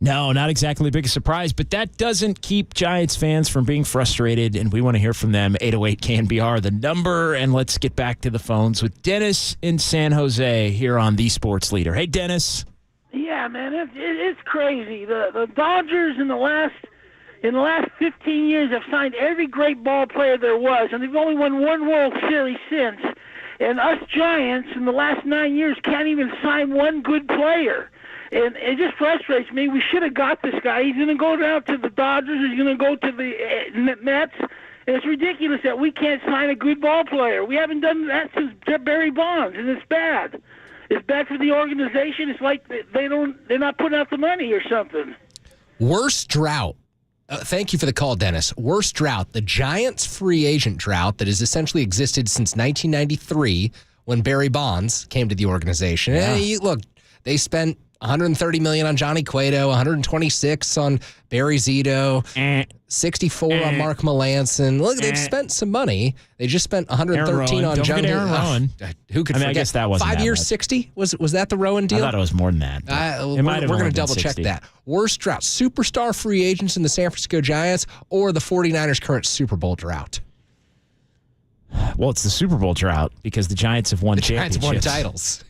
Speaker 10: No, not exactly the biggest surprise, but that doesn't keep Giants fans from being frustrated, and we want to hear from them. 808 KNBR, the number, and let's get back to the phones with Dennis in San Jose here on The Sports Leader. Hey, Dennis.
Speaker 8: Yeah, man, it's crazy. The Dodgers in the last 15 years have signed every great ball player there was, and they've only won one World Series since. And us Giants in the last 9 years can't even sign one good player. And it just frustrates me. We should have got this guy. He's going to go down to the Dodgers. He's going to go to the Mets. And it's ridiculous that we can't sign a good ball player. We haven't done that since Barry Bonds, and it's bad. It's bad for the organization. It's like they're not putting out the money or something.
Speaker 9: Worst drought. Thank you for the call, Dennis. Worst drought. The Giants free agent drought that has essentially existed since 1993 when Barry Bonds came to the organization.
Speaker 10: Yeah.
Speaker 9: Hey, look, they spent $130 million on Johnny Cueto, $126 on Barry Zito, $64 on Mark Melanson. Look, they've spent some money. They just spent $113 on John.
Speaker 10: Aaron Rowan.
Speaker 9: Who could forget?
Speaker 10: I guess that wasn't
Speaker 9: 5 years,
Speaker 10: bad.
Speaker 9: 60? Was that the Rowan deal?
Speaker 10: I thought it was more than that.
Speaker 9: We're going to double check that. Worst drought: superstar free agents in the San Francisco Giants or the 49ers' current Super Bowl drought?
Speaker 10: Well, it's the Super Bowl drought because the Giants have won championships.
Speaker 9: Giants won titles.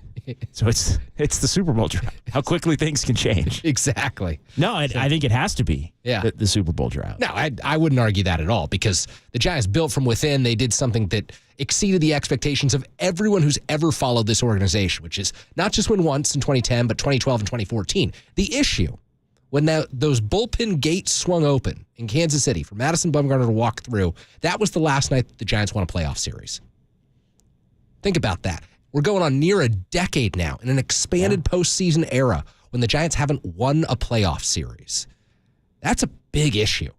Speaker 10: So it's the Super Bowl drought. How quickly things can change.
Speaker 9: Exactly.
Speaker 10: No, I think it has to be the Super Bowl drought.
Speaker 9: No, I wouldn't argue that at all because the Giants built from within. They did something that exceeded the expectations of everyone who's ever followed this organization, which is not just win once in 2010, but 2012 and 2014. The issue, when those bullpen gates swung open in Kansas City for Madison Bumgarner to walk through, that was the last night that the Giants won a playoff series. Think about that. We're going on near a decade now in an expanded postseason era when the Giants haven't won a playoff series. That's a big issue.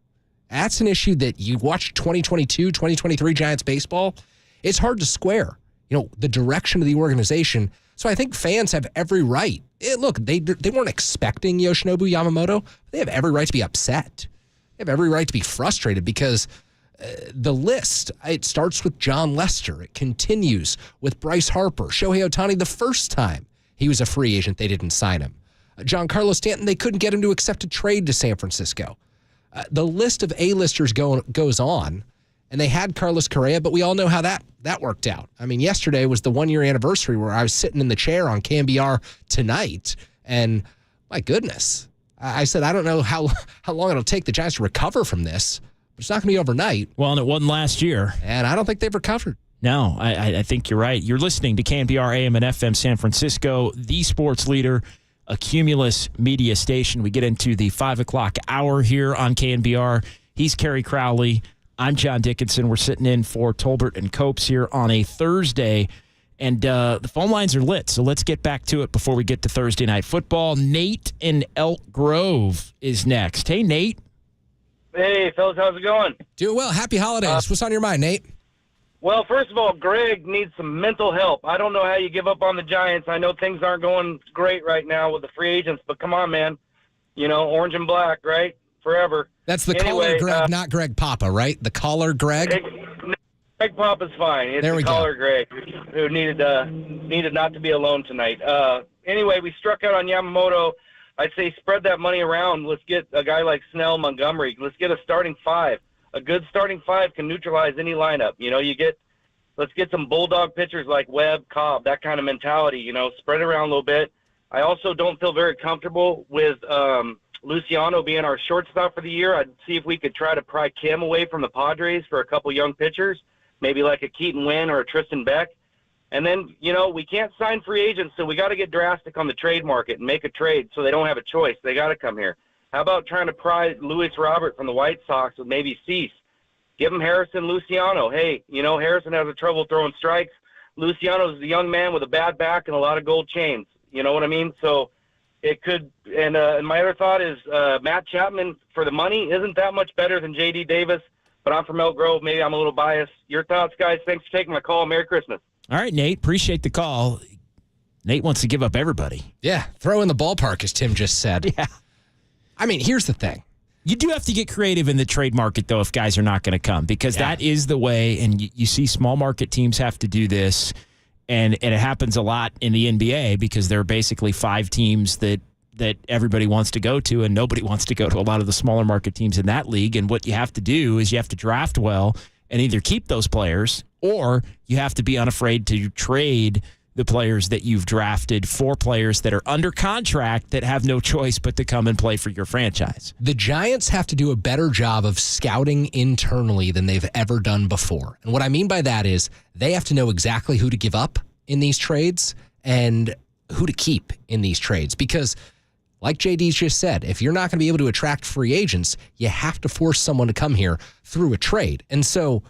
Speaker 9: That's an issue that you watch 2022, 2023 Giants baseball, it's hard to square, the direction of the organization. So I think fans have every right. Look, they weren't expecting Yoshinobu Yamamoto. They have every right to be upset. They have every right to be frustrated because the list, it starts with John Lester. It continues with Bryce Harper. Shohei Ohtani, the first time he was a free agent, they didn't sign him. Giancarlo Stanton, they couldn't get him to accept a trade to San Francisco. The list of A-listers goes on, and they had Carlos Correa, but we all know how that worked out. I mean, yesterday was the one-year anniversary where I was sitting in the chair on KNBR tonight, and my goodness, I said, I don't know how long it'll take the Giants to recover from this. It's not going to be overnight.
Speaker 10: Well, and it wasn't last year.
Speaker 9: And I don't think they've recovered.
Speaker 10: No, I think you're right. You're listening to KNBR AM and FM San Francisco, the sports leader, a Cumulus media station. We get into the 5 o'clock hour here on KNBR. He's Kerry Crowley. I'm John Dickinson. We're sitting in for Tolbert and Copes here on a Thursday. And the phone lines are lit, so let's get back to it before we get to Thursday Night Football. Nate in Elk Grove is next. Hey, Nate.
Speaker 2: Hey, fellas, how's it going?
Speaker 9: Doing well. Happy holidays. What's on your mind, Nate?
Speaker 2: Well, first of all, Greg needs some mental help. I don't know how you give up on the Giants. I know things aren't going great right now with the free agents, but come on, man. Orange and black, right? forever.
Speaker 9: That's the
Speaker 2: Anyway,
Speaker 9: caller Greg, not Greg Papa, right? The caller Greg?
Speaker 2: Greg Papa's fine. It's
Speaker 9: There we
Speaker 2: the caller Greg who needed not to be alone tonight. Anyway, we struck out on Yamamoto. I'd say spread that money around. Let's get a guy like Snell, Montgomery. Let's get a starting five. A good starting five can neutralize any lineup. Let's get some bulldog pitchers like Webb, Cobb, that kind of mentality. Spread it around a little bit. I also don't feel very comfortable with Luciano being our shortstop for the year. I'd see if we could try to pry Kim away from the Padres for a couple young pitchers, maybe like a Keaton Wynn or a Tristan Beck. And then, we can't sign free agents, so we got to get drastic on the trade market and make a trade so they don't have a choice. They got to come here. How about trying to pry Luis Robert from the White Sox with maybe Cease? Give him Harrison Luciano. Hey, Harrison has trouble throwing strikes. Luciano's a young man with a bad back and a lot of gold chains. You know what I mean? So it could – and my other thought is Matt Chapman, for the money, isn't that much better than J.D. Davis, but I'm from Elk Grove. Maybe I'm a little biased. Your thoughts, guys? Thanks for taking my call. Merry Christmas.
Speaker 10: All right, Nate. Appreciate the call. Nate wants to give up everybody.
Speaker 9: Yeah, throw in the ballpark, as Tim just said.
Speaker 10: Yeah.
Speaker 9: I mean, here's the thing.
Speaker 10: You do have to get creative in the trade market, though, if guys are not going to come, because that is the way, and you see small market teams have to do this, and it happens a lot in the NBA because there are basically 5 teams that everybody wants to go to, and nobody wants to go to a lot of the smaller market teams in that league. And what you have to do is you have to draft well and either keep those players, or you have to be unafraid to trade the players that you've drafted for players that are under contract that have no choice but to come and play for your franchise.
Speaker 9: The Giants have to do a better job of scouting internally than they've ever done before. And what I mean by that is they have to know exactly who to give up in these trades and who to keep in these trades. Because like JD's just said, if you're not going to be able to attract free agents, you have to force someone to come here through a trade. And so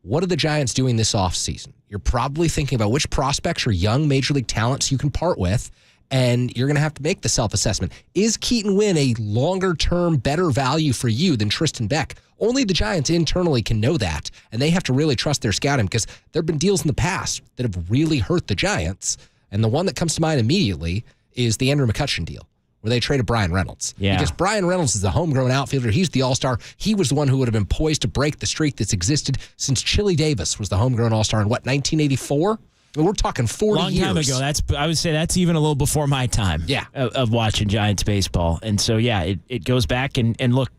Speaker 9: what are the Giants doing this offseason? You're probably thinking about which prospects or young major league talents you can part with, and you're going to have to make the self-assessment. Is Keaton Wynn a longer-term, better value for you than Tristan Beck? Only the Giants internally can know that, and they have to really trust their scouting because there have been deals in the past that have really hurt the Giants, and the one that comes to mind immediately is the Andrew McCutchen deal, where they traded Brian Reynolds.
Speaker 10: Yeah.
Speaker 9: Because Brian Reynolds is the homegrown outfielder. He's the all-star. He was the one who would have been poised to break the streak that's existed since Chili Davis was the homegrown all-star in, 1984? I mean, we're talking 40
Speaker 10: Long
Speaker 9: years.
Speaker 10: time ago. I would say that's even a little before my time of watching Giants baseball. And so, it goes back. And look,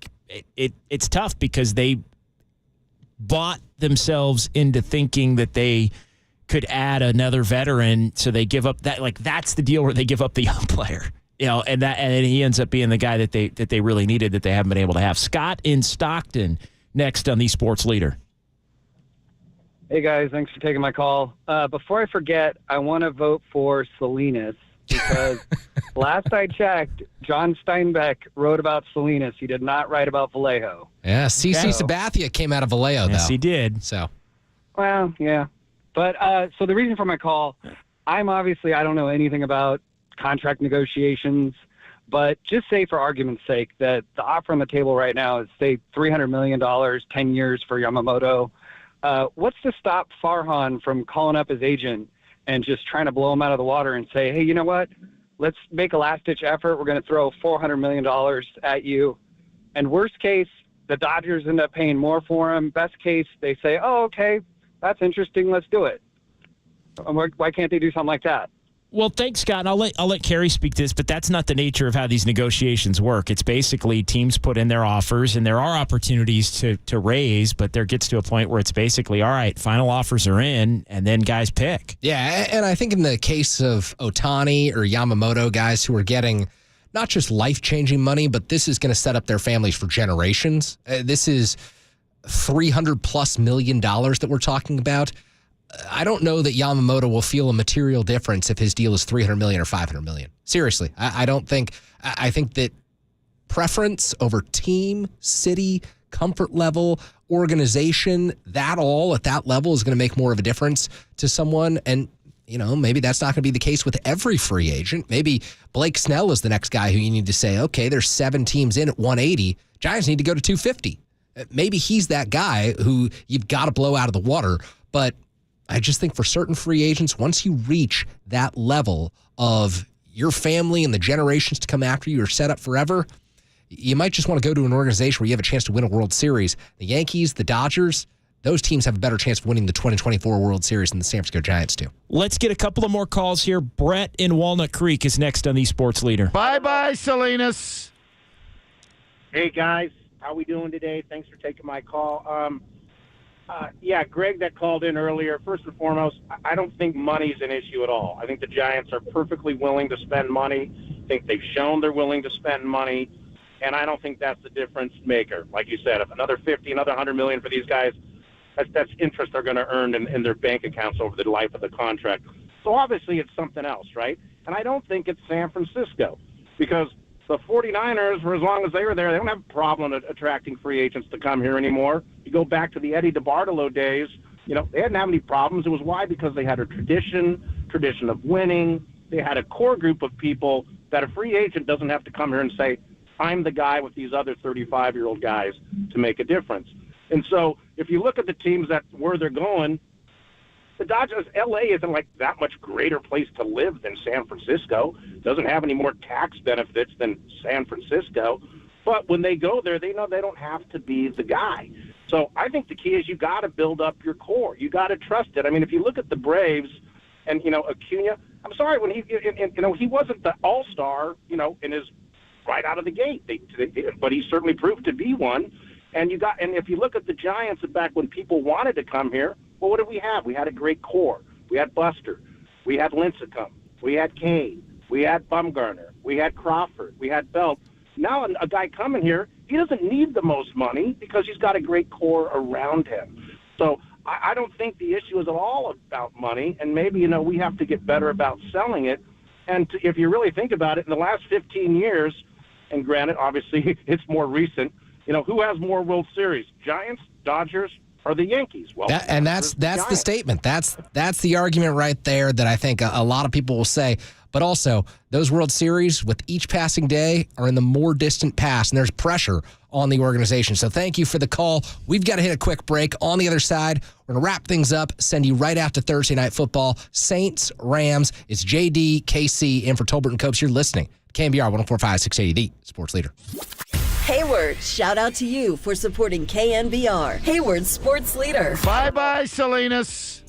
Speaker 10: it's tough because they bought themselves into thinking that they could add another veteran, so they give up that. Like, that's the deal where they give up the young player. And he ends up being the guy that they really needed that they haven't been able to have. Scott in Stockton next on the Sports Leader.
Speaker 17: Hey guys, thanks for taking my call. Before I forget, I want to vote for Salinas because last I checked, John Steinbeck wrote about Salinas. He did not write about Vallejo.
Speaker 9: Yeah, CC Sabathia came out of Vallejo, though.
Speaker 10: Yes, he did.
Speaker 9: So,
Speaker 17: well, yeah. But so the reason for my call, I don't know anything about contract negotiations, but just say for argument's sake that the offer on the table right now is, say, $300 million, 10 years for Yamamoto. What's to stop Farhan from calling up his agent and just trying to blow him out of the water and say, hey, you know what? Let's make a last-ditch effort. We're going to throw $400 million at you. And worst case, the Dodgers end up paying more for him. Best case, they say, oh, okay, that's interesting. Let's do it. Why can't they do something like that?
Speaker 10: Well, thanks, Scott. I'll let Carrie speak to this, but that's not the nature of how these negotiations work. It's basically teams put in their offers, and there are opportunities to raise, but there gets to a point where it's basically, all right, final offers are in, and then guys pick.
Speaker 9: Yeah, and I think in the case of Ohtani or Yamamoto, guys who are getting not just life-changing money, but this is going to set up their families for generations. This is $300+ million that we're talking about. I don't know that Yamamoto will feel a material difference if his deal is $300 million or $500 million. Seriously, I don't think. I think that preference over team, city, comfort level, organization, that all at that level is going to make more of a difference to someone. And maybe that's not going to be the case with every free agent. Maybe Blake Snell is the next guy who you need to say, okay, there's 7 teams in at 180. Giants need to go to 250. Maybe he's that guy who you've got to blow out of the water. But I just think for certain free agents, once you reach that level of your family and the generations to come after you are set up forever, you might just want to go to an organization where you have a chance to win a World Series. The Yankees, the Dodgers, those teams have a better chance of winning the 2024 World Series than the San Francisco Giants do.
Speaker 10: Let's get a couple of more calls here. Brett in Walnut Creek is next on the Sports Leader.
Speaker 18: Bye-bye, Salinas.
Speaker 20: Hey, guys. How we doing today? Thanks for taking my call. Greg that called in earlier, first and foremost, I don't think money's an issue at all. I think the Giants are perfectly willing to spend money. I think they've shown they're willing to spend money, and I don't think that's the difference maker. Like you said, if another 50, another 100 million for these guys, that's interest they're going to earn in their bank accounts over the life of the contract. So obviously it's something else, right? And I don't think it's San Francisco, because the 49ers, for as long as they were there, they don't have a problem attracting free agents to come here anymore. You go back to the Eddie DeBartolo days, they didn't have any problems. It was why? Because they had a tradition of winning. They had a core group of people that a free agent doesn't have to come here and say, I'm the guy with these other 35-year-old guys to make a difference. And so if you look at the teams where they're going, the Dodgers, L.A. isn't like that much greater place to live than San Francisco. It doesn't have any more tax benefits than San Francisco. But when they go there, they know they don't have to be the guy. So I think the key is you got to build up your core. You got to trust it. I mean, if you look at the Braves and, Acuna, I'm sorry, when he wasn't the all-star, in his right out of the gate, but he certainly proved to be one. And if you look at the Giants back when people wanted to come here, well, what did we have? We had a great core. We had Buster. We had Lincecum. We had Kane. We had Bumgarner. We had Crawford. We had Belt. Now a guy coming here, he doesn't need the most money because he's got a great core around him. So I don't think the issue is at all about money, and maybe, we have to get better about selling it. And if you really think about it, in the last 15 years, and granted, obviously, it's more recent, who has more World Series, Giants, Dodgers, or the Yankees? Well,
Speaker 9: that's the statement. That's the argument right there that I think a lot of people will say. But also, those World Series, with each passing day, are in the more distant past, and there's pressure on the organization. So thank you for the call. We've got to hit a quick break. On the other side, we're going to wrap things up, send you right out to Thursday Night Football. Saints, Rams. It's JD, KC, in for Tolbert and Copes. You're listening. KNBR 104.5, 680, the Sports Leader.
Speaker 5: Hayward, shout out to you for supporting KNBR, Hayward's Sports Leader.
Speaker 18: Bye-bye, Salinas.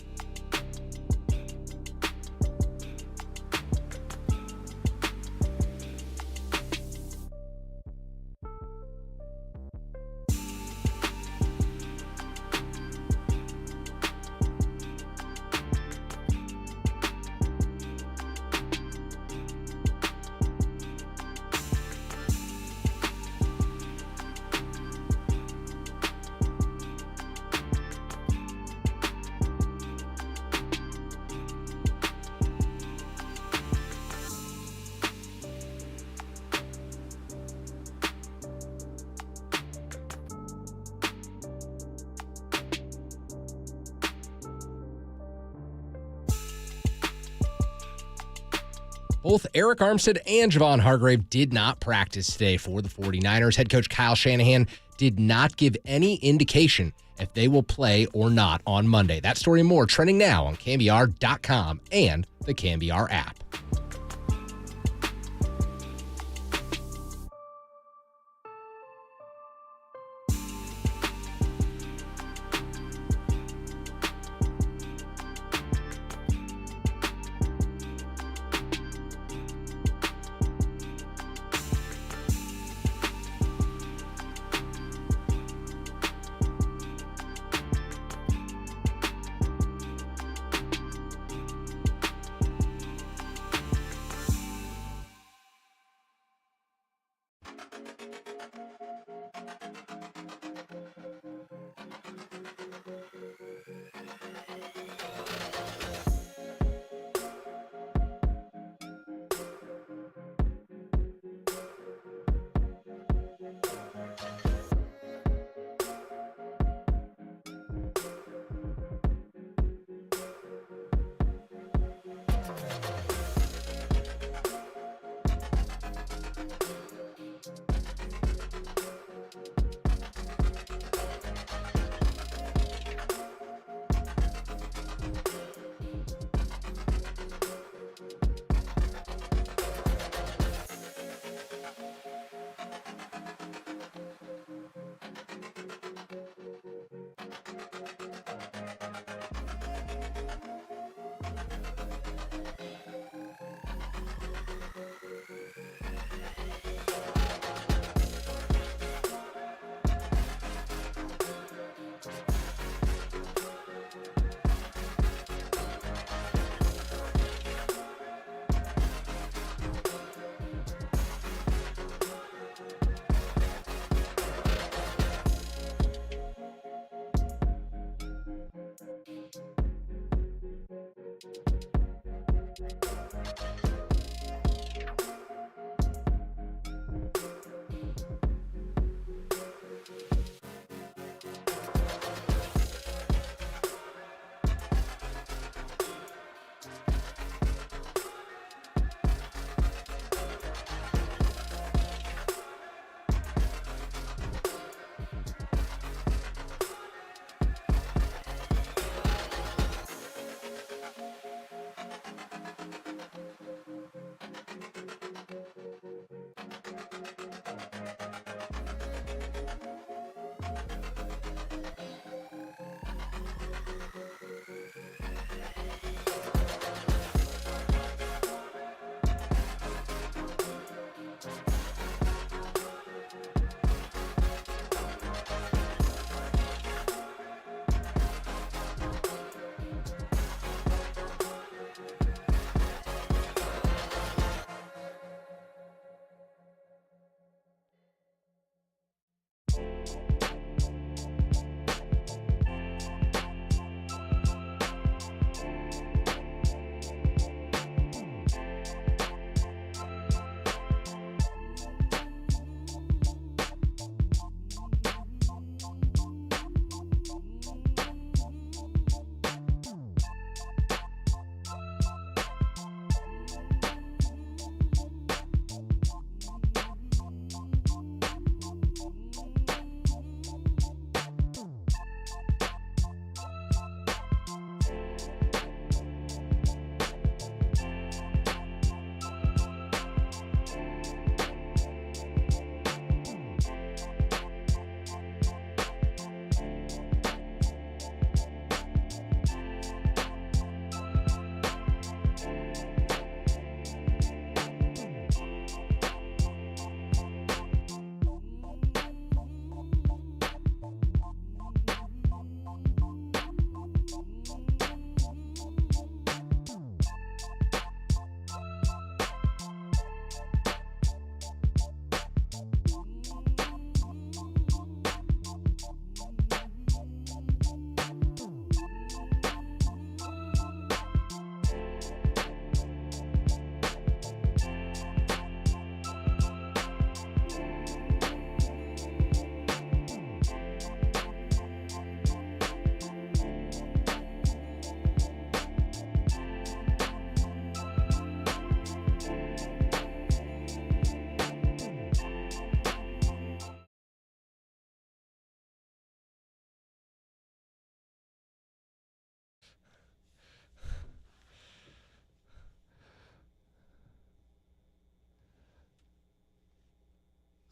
Speaker 9: Both Eric Armstead and Javon Hargrave did not practice today for the 49ers. Head coach Kyle Shanahan did not give any indication if they will play or not on Monday. That story and more trending now on KNBR.com and the KNBR app.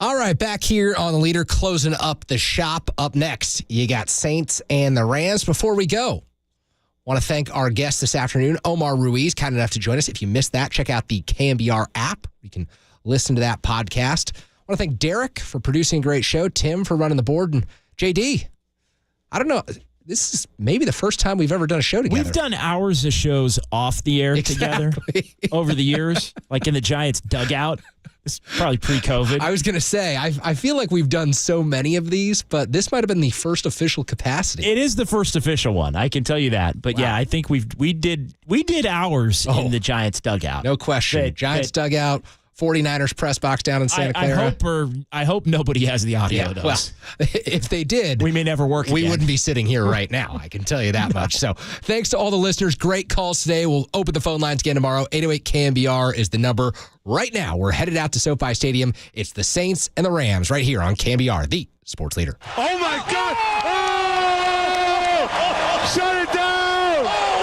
Speaker 9: All right, back here on the leader, closing up the shop. Up next, you got Saints and the Rams. Before we go, want to thank our guest this afternoon, Omar Ruiz, kind enough to join us. If you missed that, check out the KNBR app. You can listen to that podcast. I want to thank Derek for producing a great show, Tim for running the board, and JD. I don't know. This is maybe the first time we've ever done a show together.
Speaker 10: We've done hours of shows off the air together over the years, like in the Giants dugout. It's probably pre-COVID.
Speaker 9: I was going to say, I feel like we've done so many of these, but this might have been the first official capacity.
Speaker 10: It is the first official one, I can tell you that. But yeah, I think we did hours in the Giants dugout.
Speaker 9: No question. Giants dugout, 49ers press box down in Santa Clara.
Speaker 10: I hope nobody has the audio of those.
Speaker 9: Well, if they did,
Speaker 10: we may never work again.
Speaker 9: We wouldn't be sitting here right now. I can tell you that much. So thanks to all the listeners. Great calls today. We'll open the phone lines again tomorrow. 808-KNBR is the number. Right now, we're headed out to SoFi Stadium. It's the Saints and the Rams right here on KNBR, the sports leader.
Speaker 18: Oh, my God. Oh! Shut it